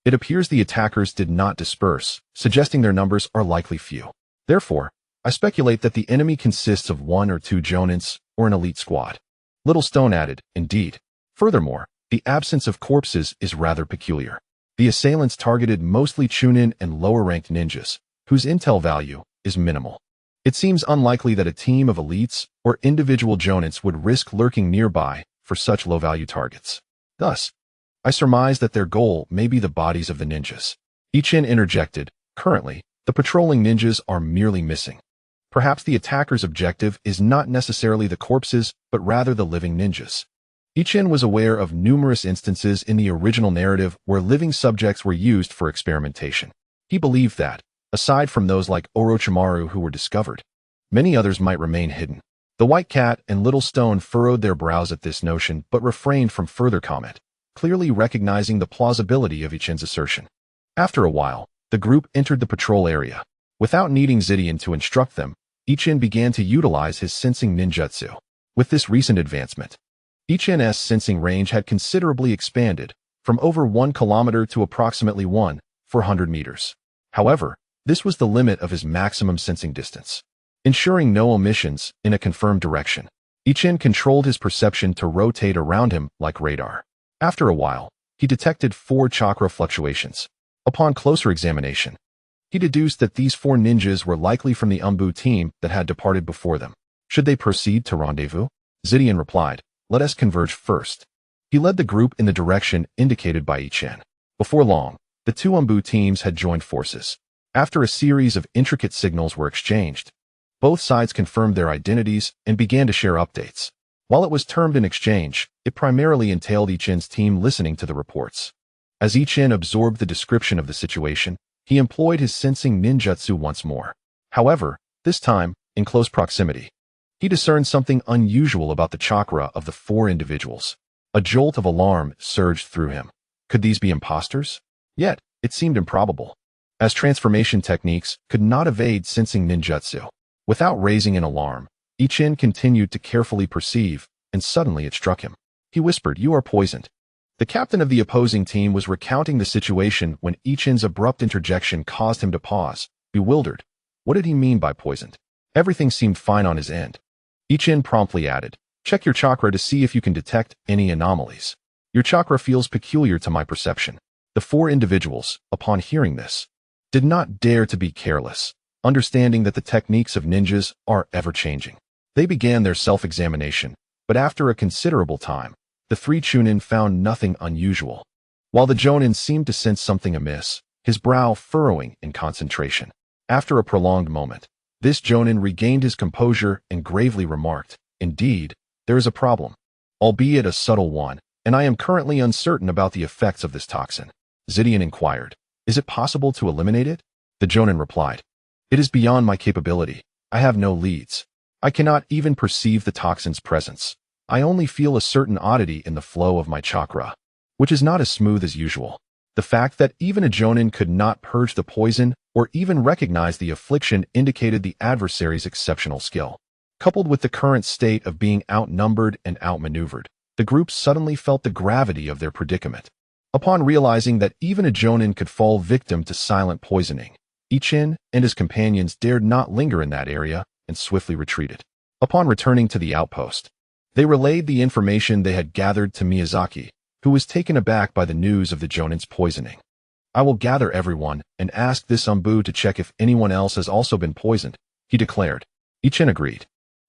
It appears the attackers did not disperse, suggesting their numbers are likely few. Therefore, I speculate that the enemy consists of 1 or 2 Jonins or an elite squad. Little Stone added, indeed. Furthermore, the absence of corpses is rather peculiar. The assailants targeted mostly Chunin and lower-ranked ninjas, whose intel value is minimal. It seems unlikely that a team of elites or individual Jonins would risk lurking nearby for such low-value targets. Thus, I surmise that their goal may be the bodies of the ninjas. Ichin interjected, currently, the patrolling ninjas are merely missing. Perhaps the attacker's objective is not necessarily the corpses, but rather the living ninjas. Ichin was aware of numerous instances in the original narrative where living subjects were used for experimentation. He believed that, aside from those like Orochimaru who were discovered, many others might remain hidden. The White Cat and Little Stone furrowed their brows at this notion but refrained from further comment, clearly recognizing the plausibility of Ichin's assertion. After a while, the group entered the patrol area. Without needing Zidian to instruct them, Ichin began to utilize his sensing ninjutsu. With this recent advancement, Ichin's sensing range had considerably expanded, from over 1 kilometer to approximately 1,400 meters. However, this was the limit of his maximum sensing distance. Ensuring no omissions in a confirmed direction, Ichin controlled his perception to rotate around him like radar. After a while, he detected 4 chakra fluctuations. Upon closer examination, he deduced that these 4 ninjas were likely from the Umbu team that had departed before them. Should they proceed to rendezvous? Zidian replied, let us converge first. He led the group in the direction indicated by Ichin. Before long, the 2 Umbu teams had joined forces. After a series of intricate signals were exchanged, both sides confirmed their identities and began to share updates. While it was termed an exchange, it primarily entailed Ichin's team listening to the reports. As Ichin absorbed the description of the situation, he employed his sensing ninjutsu once more. However, this time, in close proximity, he discerned something unusual about the chakra of the 4 individuals. A jolt of alarm surged through him. Could these be imposters? Yet, it seemed improbable, as transformation techniques could not evade sensing ninjutsu. Without raising an alarm, Ichin continued to carefully perceive, and suddenly it struck him. He whispered, "You are poisoned." The captain of the opposing team was recounting the situation when Ichin's abrupt interjection caused him to pause, bewildered. What did he mean by poisoned? Everything seemed fine on his end. Ichin promptly added, "Check your chakra to see if you can detect any anomalies. Your chakra feels peculiar to my perception." The 4 individuals, upon hearing this, did not dare to be careless, understanding that the techniques of ninjas are ever-changing. They began their self-examination, but after a considerable time, the 3 Chunin found nothing unusual, while the Jonin seemed to sense something amiss, his brow furrowing in concentration. After a prolonged moment, this Jonin regained his composure and gravely remarked, "Indeed, there is a problem, albeit a subtle one, and I am currently uncertain about the effects of this toxin." Zidian inquired, "Is it possible to eliminate it?" The Jonin replied, "It is beyond my capability. I have no leads. I cannot even perceive the toxin's presence. I only feel a certain oddity in the flow of my chakra, which is not as smooth as usual." The fact that even a Jonin could not purge the poison or even recognize the affliction indicated the adversary's exceptional skill. Coupled with the current state of being outnumbered and outmaneuvered, the group suddenly felt the gravity of their predicament. Upon realizing that even a Jonin could fall victim to silent poisoning, Ichin and his companions dared not linger in that area and swiftly retreated. Upon returning to the outpost, they relayed the information they had gathered to Miyazaki, who was taken aback by the news of the Jonin's poisoning. "I will gather everyone and ask this Umbu to check if anyone else has also been poisoned," he declared. Ichin agreed,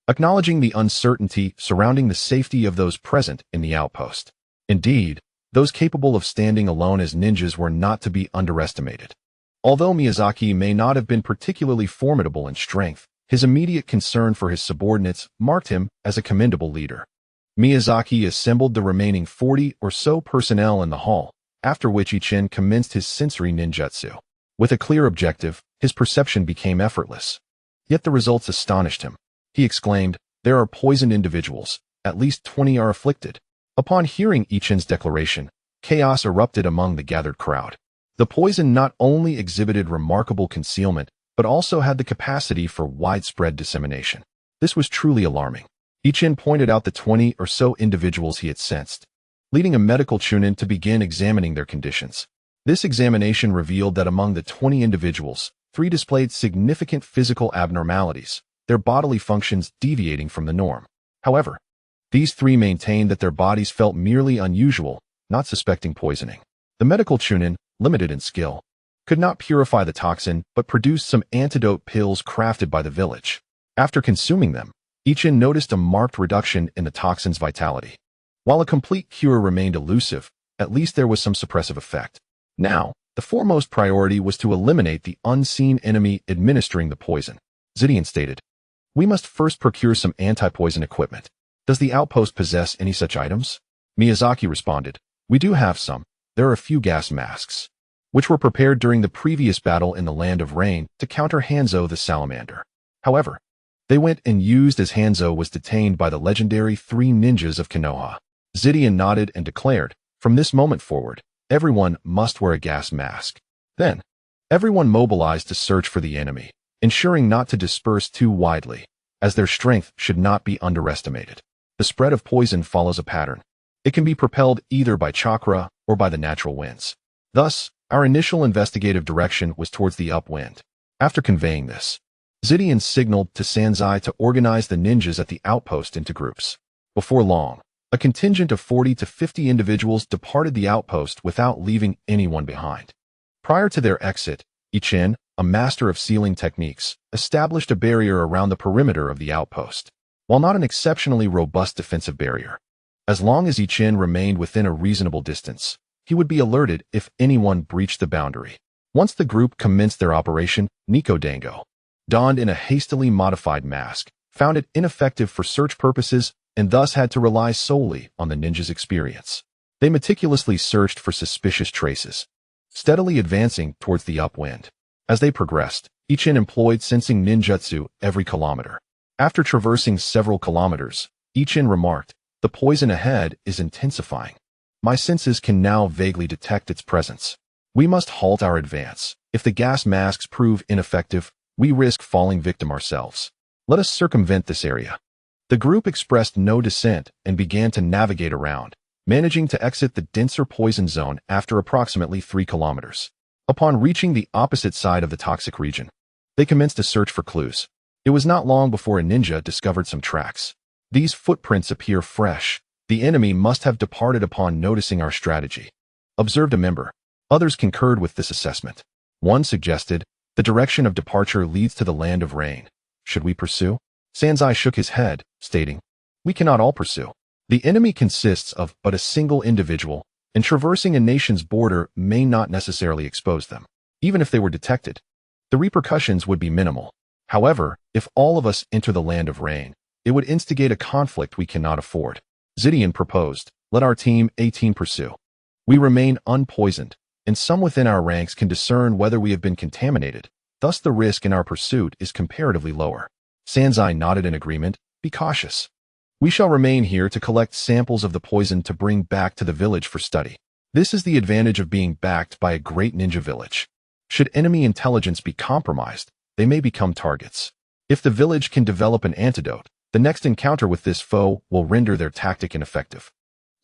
acknowledging the uncertainty surrounding the safety of those present in the outpost. Indeed, those capable of standing alone as ninjas were not to be underestimated. Although Miyazaki may not have been particularly formidable in strength, his immediate concern for his subordinates marked him as a commendable leader. Miyazaki assembled the remaining 40 or so personnel in the hall, after which Ichin commenced his sensory ninjutsu. With a clear objective, his perception became effortless. Yet the results astonished him. He exclaimed, "There are poisoned individuals. At least 20 are afflicted." Upon hearing Ichin's declaration, chaos erupted among the gathered crowd. The poison not only exhibited remarkable concealment, but also had the capacity for widespread dissemination. This was truly alarming. Ichin pointed out the 20 or so individuals he had sensed, leading a medical chunin to begin examining their conditions. This examination revealed that among the 20 individuals, 3 displayed significant physical abnormalities, their bodily functions deviating from the norm. However, these 3 maintained that their bodies felt merely unusual, not suspecting poisoning. The medical chunin, limited in skill, could not purify the toxin but produced some antidote pills crafted by the village. After consuming them, Ichin noticed a marked reduction in the toxin's vitality. While a complete cure remained elusive, at least there was some suppressive effect. Now, the foremost priority was to eliminate the unseen enemy administering the poison. Zidian stated, "We must first procure some anti-poison equipment. Does the outpost possess any such items?" Miyazaki responded, "We do have some. There are a few gas masks, which were prepared during the previous battle in the Land of Rain to counter Hanzo the Salamander. However, they went unused as Hanzo was detained by the legendary 3 ninjas of Konoha." Zidian nodded and declared, "From this moment forward, everyone must wear a gas mask." Then, everyone mobilized to search for the enemy, ensuring not to disperse too widely, as their strength should not be underestimated. The spread of poison follows a pattern. It can be propelled either by chakra or by the natural winds. Thus, our initial investigative direction was towards the upwind. After conveying this, Zidian signaled to Sanzai to organize the ninjas at the outpost into groups. Before long, a contingent of 40 to 50 individuals departed the outpost without leaving anyone behind. Prior to their exit, Ichin, a master of sealing techniques, established a barrier around the perimeter of the outpost. While not an exceptionally robust defensive barrier, as long as Ichin remained within a reasonable distance, he would be alerted if anyone breached the boundary. Once the group commenced their operation, Nico Dango, donned in a hastily modified mask, found it ineffective for search purposes and thus had to rely solely on the ninja's experience. They meticulously searched for suspicious traces, steadily advancing towards the upwind. As they progressed, Ichin employed sensing ninjutsu every kilometer. After traversing several kilometers, Ichin remarked, "The poison ahead is intensifying. My senses can now vaguely detect its presence. We must halt our advance. If the gas masks prove ineffective, we risk falling victim ourselves. Let us circumvent this area." The group expressed no dissent and began to navigate around, managing to exit the denser poison zone after approximately 3 kilometers. Upon reaching the opposite side of the toxic region, they commenced a search for clues. It was not long before a ninja discovered some tracks. "These footprints appear fresh. The enemy must have departed upon noticing our strategy," observed a member. Others concurred with this assessment. One suggested, "The direction of departure leads to the Land of Rain. Should we pursue?" Sanzai shook his head, stating, "We cannot all pursue. The enemy consists of but a single individual, and traversing a nation's border may not necessarily expose them. Even if they were detected, the repercussions would be minimal. However, if all of us enter the Land of Rain, it would instigate a conflict we cannot afford." Zidian proposed, "Let our team 18 pursue. We remain unpoisoned, and some within our ranks can discern whether we have been contaminated. Thus the risk in our pursuit is comparatively lower." Sanzai nodded in agreement. "Be cautious. We shall remain here to collect samples of the poison to bring back to the village for study. This is the advantage of being backed by a great ninja village. Should enemy intelligence be compromised, they may become targets. If the village can develop an antidote, the next encounter with this foe will render their tactic ineffective.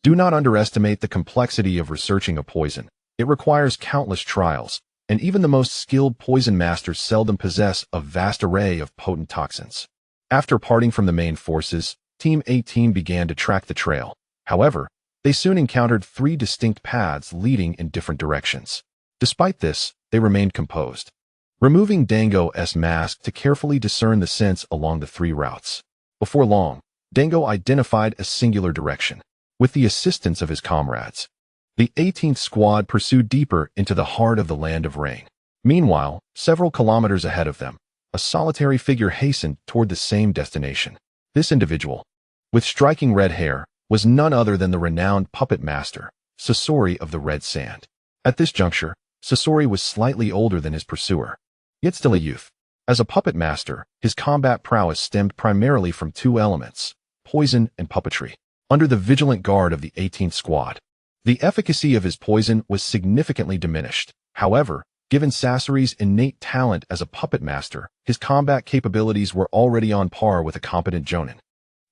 Do not underestimate the complexity of researching a poison. It requires countless trials, and even the most skilled poison masters seldom possess a vast array of potent toxins." After parting from the main forces, Team 18 began to track the trail. However, they soon encountered 3 distinct paths leading in different directions. Despite this, they remained composed, removing Dango's mask to carefully discern the scents along the 3 routes. Before long, Dango identified a singular direction. With the assistance of his comrades, the 18th squad pursued deeper into the heart of the Land of Rain. Meanwhile, several kilometers ahead of them, a solitary figure hastened toward the same destination. This individual, with striking red hair, was none other than the renowned puppet master, Sasori of the Red Sand. At this juncture, Sasori was slightly older than his pursuer, yet still a youth. As a puppet master, his combat prowess stemmed primarily from 2 elements, poison and puppetry. Under the vigilant guard of the 18th squad, the efficacy of his poison was significantly diminished, However, given Sasori's innate talent as a puppet master, his combat capabilities were already on par with a competent jonin,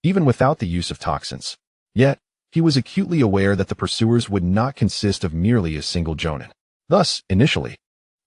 even without the use of toxins. Yet, he was acutely aware that the pursuers would not consist of merely a single jonin. Thus, initially,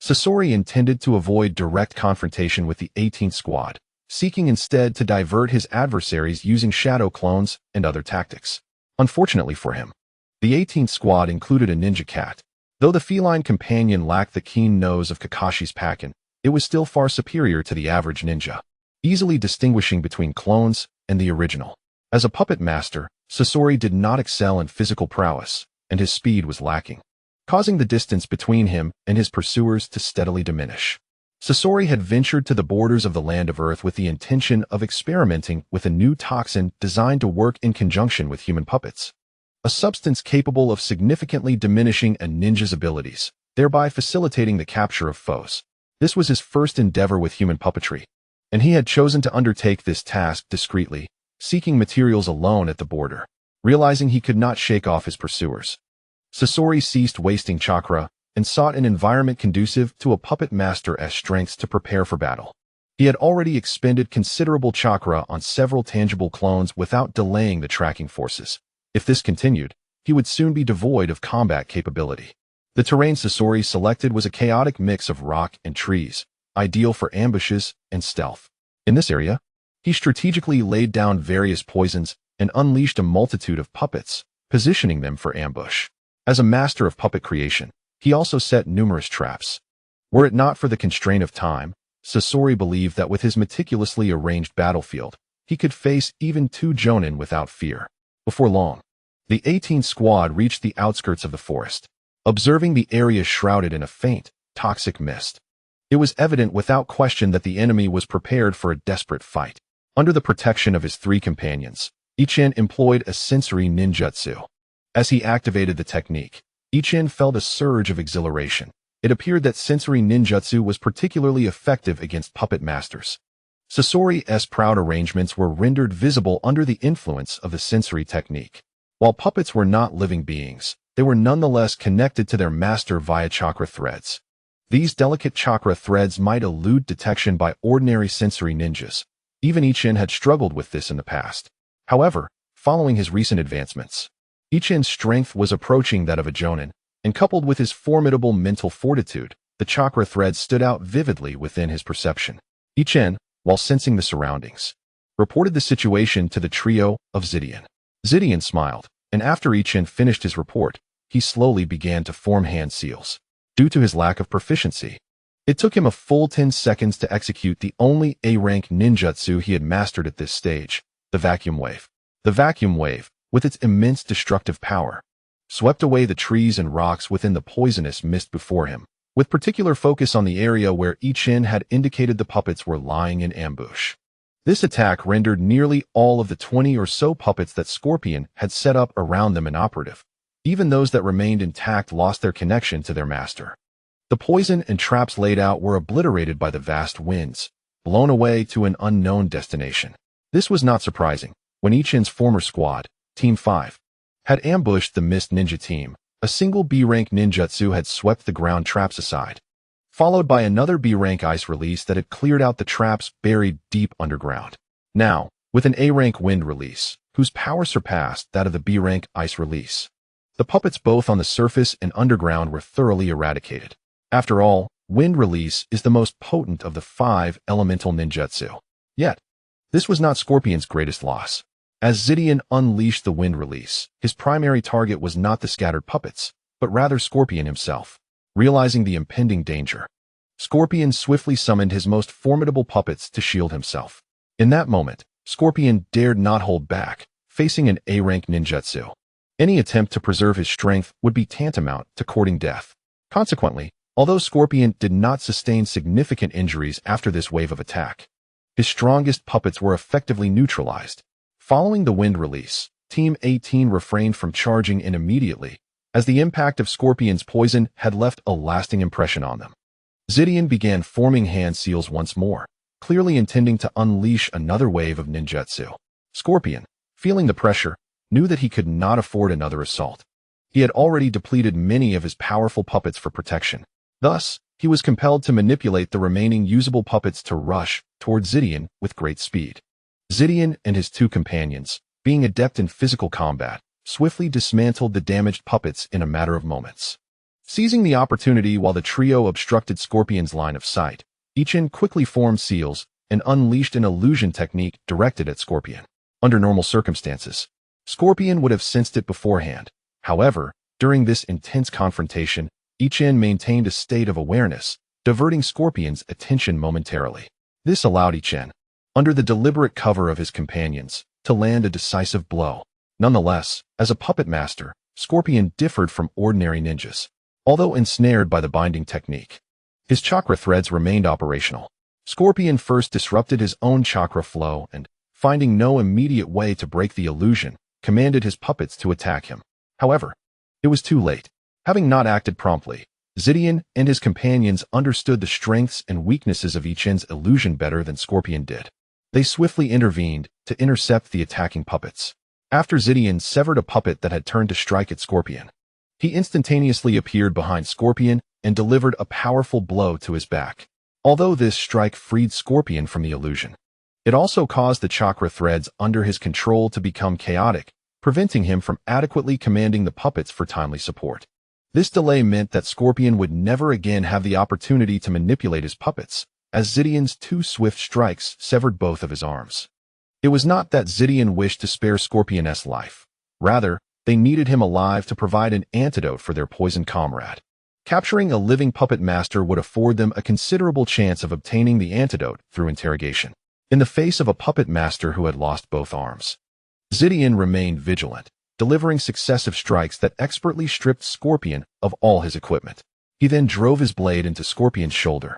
Sasori intended to avoid direct confrontation with the 18th Squad, seeking instead to divert his adversaries using shadow clones and other tactics. Unfortunately for him, the 18th Squad included a ninja cat. Though the feline companion lacked the keen nose of Kakashi's Pakin, it was still far superior to the average ninja, easily distinguishing between clones and the original. As a puppet master, Sasori did not excel in physical prowess, and his speed was lacking, causing the distance between him and his pursuers to steadily diminish. Sasori had ventured to the borders of the land of Earth with the intention of experimenting with a new toxin designed to work in conjunction with human puppets, a substance capable of significantly diminishing a ninja's abilities, thereby facilitating the capture of foes. This was his first endeavor with human puppetry, and he had chosen to undertake this task discreetly, seeking materials alone at the border. Realizing he could not shake off his pursuers, Sasori ceased wasting chakra and sought an environment conducive to a puppet master's strengths to prepare for battle. He had already expended considerable chakra on several tangible clones without delaying the tracking forces. If this continued, he would soon be devoid of combat capability. The terrain Sasori selected was a chaotic mix of rock and trees, ideal for ambushes and stealth. In this area, he strategically laid down various poisons and unleashed a multitude of puppets, positioning them for ambush. As a master of puppet creation, he also set numerous traps. Were it not for the constraint of time, Sasori believed that with his meticulously arranged battlefield, he could face even 2 jonin without fear. Before long, the 18th Squad reached the outskirts of the forest, observing the area shrouded in a faint, toxic mist. It was evident without question that the enemy was prepared for a desperate fight. Under the protection of his 3 companions, Ichin employed a sensory ninjutsu. As he activated the technique, Ichin felt a surge of exhilaration. It appeared that sensory ninjutsu was particularly effective against puppet masters. Sasori's proud arrangements were rendered visible under the influence of the sensory technique. While puppets were not living beings, they were nonetheless connected to their master via chakra threads. These delicate chakra threads might elude detection by ordinary sensory ninjas. Even Ichin had struggled with this in the past. However, following his recent advancements, Ichin's strength was approaching that of a jonin, and coupled with his formidable mental fortitude, the chakra threads stood out vividly within his perception. Ichin, while sensing the surroundings, reported the situation to the trio of Zidian. Zidian smiled, and after Ichin finished his report, he slowly began to form hand seals. Due to his lack of proficiency, it took him a full 10 seconds to execute the only A-rank ninjutsu he had mastered at this stage, the vacuum wave. The vacuum wave, with its immense destructive power, swept away the trees and rocks within the poisonous mist before him, with particular focus on the area where Ichin had indicated the puppets were lying in ambush. This attack rendered nearly all of the 20 or so puppets that Scorpion had set up around them inoperative. Even those that remained intact lost their connection to their master. The poison and traps laid out were obliterated by the vast winds, blown away to an unknown destination. This was not surprising. When Ichin's former squad, Team 5, had ambushed the Mist Ninja team, a single B-rank ninjutsu had swept the ground traps aside, followed by another B-rank ice release that had cleared out the traps buried deep underground. Now, with an A-rank wind release, whose power surpassed that of the B-rank ice release, the puppets both on the surface and underground were thoroughly eradicated. After all, wind release is the most potent of the 5 elemental ninjutsu. Yet, this was not Scorpion's greatest loss. As Zidian unleashed the wind release, his primary target was not the scattered puppets, but rather Scorpion himself. Realizing the impending danger, Scorpion swiftly summoned his most formidable puppets to shield himself. In that moment, Scorpion dared not hold back, facing an A-rank ninjutsu. Any attempt to preserve his strength would be tantamount to courting death. Consequently, although Scorpion did not sustain significant injuries after this wave of attack, his strongest puppets were effectively neutralized. Following the wind release, Team 18 refrained from charging in immediately, as the impact of Scorpion's poison had left a lasting impression on them. Zidian began forming hand seals once more, clearly intending to unleash another wave of ninjutsu. Scorpion, feeling the pressure, knew that he could not afford another assault. He had already depleted many of his powerful puppets for protection. Thus, he was compelled to manipulate the remaining usable puppets to rush toward Zidian with great speed. Zidian and his two companions, being adept in physical combat, swiftly dismantled the damaged puppets in a matter of moments. Seizing the opportunity while the trio obstructed Scorpion's line of sight, Ichin quickly formed seals and unleashed an illusion technique directed at Scorpion. Under normal circumstances, Scorpion would have sensed it beforehand. However, during this intense confrontation, Ichin maintained a state of awareness, diverting Scorpion's attention momentarily. This allowed Ichin, under the deliberate cover of his companions, to land a decisive blow. Nonetheless, as a puppet master, Scorpion differed from ordinary ninjas. Although ensnared by the binding technique, his chakra threads remained operational. Scorpion first disrupted his own chakra flow and, finding no immediate way to break the illusion, commanded his puppets to attack him. However, it was too late. Having not acted promptly, Zidian and his companions understood the strengths and weaknesses of Ichin's illusion better than Scorpion did. They swiftly intervened to intercept the attacking puppets. After Zidian severed a puppet that had turned to strike at Scorpion, he instantaneously appeared behind Scorpion and delivered a powerful blow to his back. Although this strike freed Scorpion from the illusion, it also caused the chakra threads under his control to become chaotic, preventing him from adequately commanding the puppets for timely support. This delay meant that Scorpion would never again have the opportunity to manipulate his puppets, as Zidian's two swift strikes severed both of his arms. It was not that Zidian wished to spare Scorpion's life. Rather, they needed him alive to provide an antidote for their poisoned comrade. Capturing a living puppet master would afford them a considerable chance of obtaining the antidote through interrogation. In the face of a puppet master who had lost both arms, Zidian remained vigilant, delivering successive strikes that expertly stripped Scorpion of all his equipment. He then drove his blade into Scorpion's shoulder,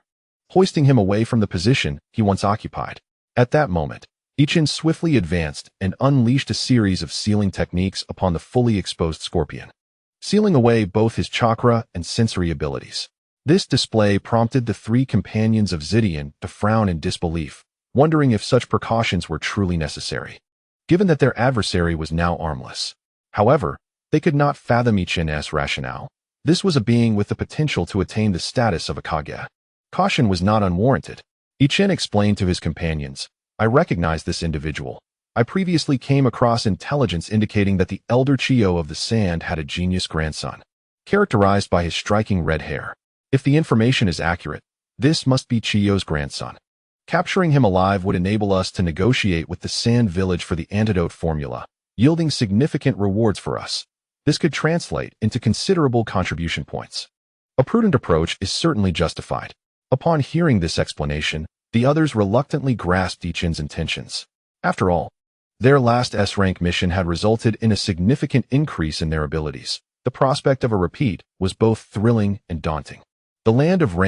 hoisting him away from the position he once occupied. At that moment, Ichin swiftly advanced and unleashed a series of sealing techniques upon the fully exposed Scorpion, sealing away both his chakra and sensory abilities. This display prompted the three companions of Zidian to frown in disbelief, wondering if such precautions were truly necessary, given that their adversary was now armless. However, they could not fathom Ichin's rationale. This was a being with the potential to attain the status of a Kage. Caution was not unwarranted. Ichin explained to his companions, "I recognize this individual. I previously came across intelligence indicating that the elder Chiyo of the Sand had a genius grandson, characterized by his striking red hair. If the information is accurate, this must be Chiyo's grandson. Capturing him alive would enable us to negotiate with the Sand Village for the antidote formula, yielding significant rewards for us. This could translate into considerable contribution points." A prudent approach is certainly justified. Upon hearing this explanation, the others reluctantly grasped Ichin's intentions. After all, their last S-rank mission had resulted in a significant increase in their abilities. The prospect of a repeat was both thrilling and daunting. The land of rank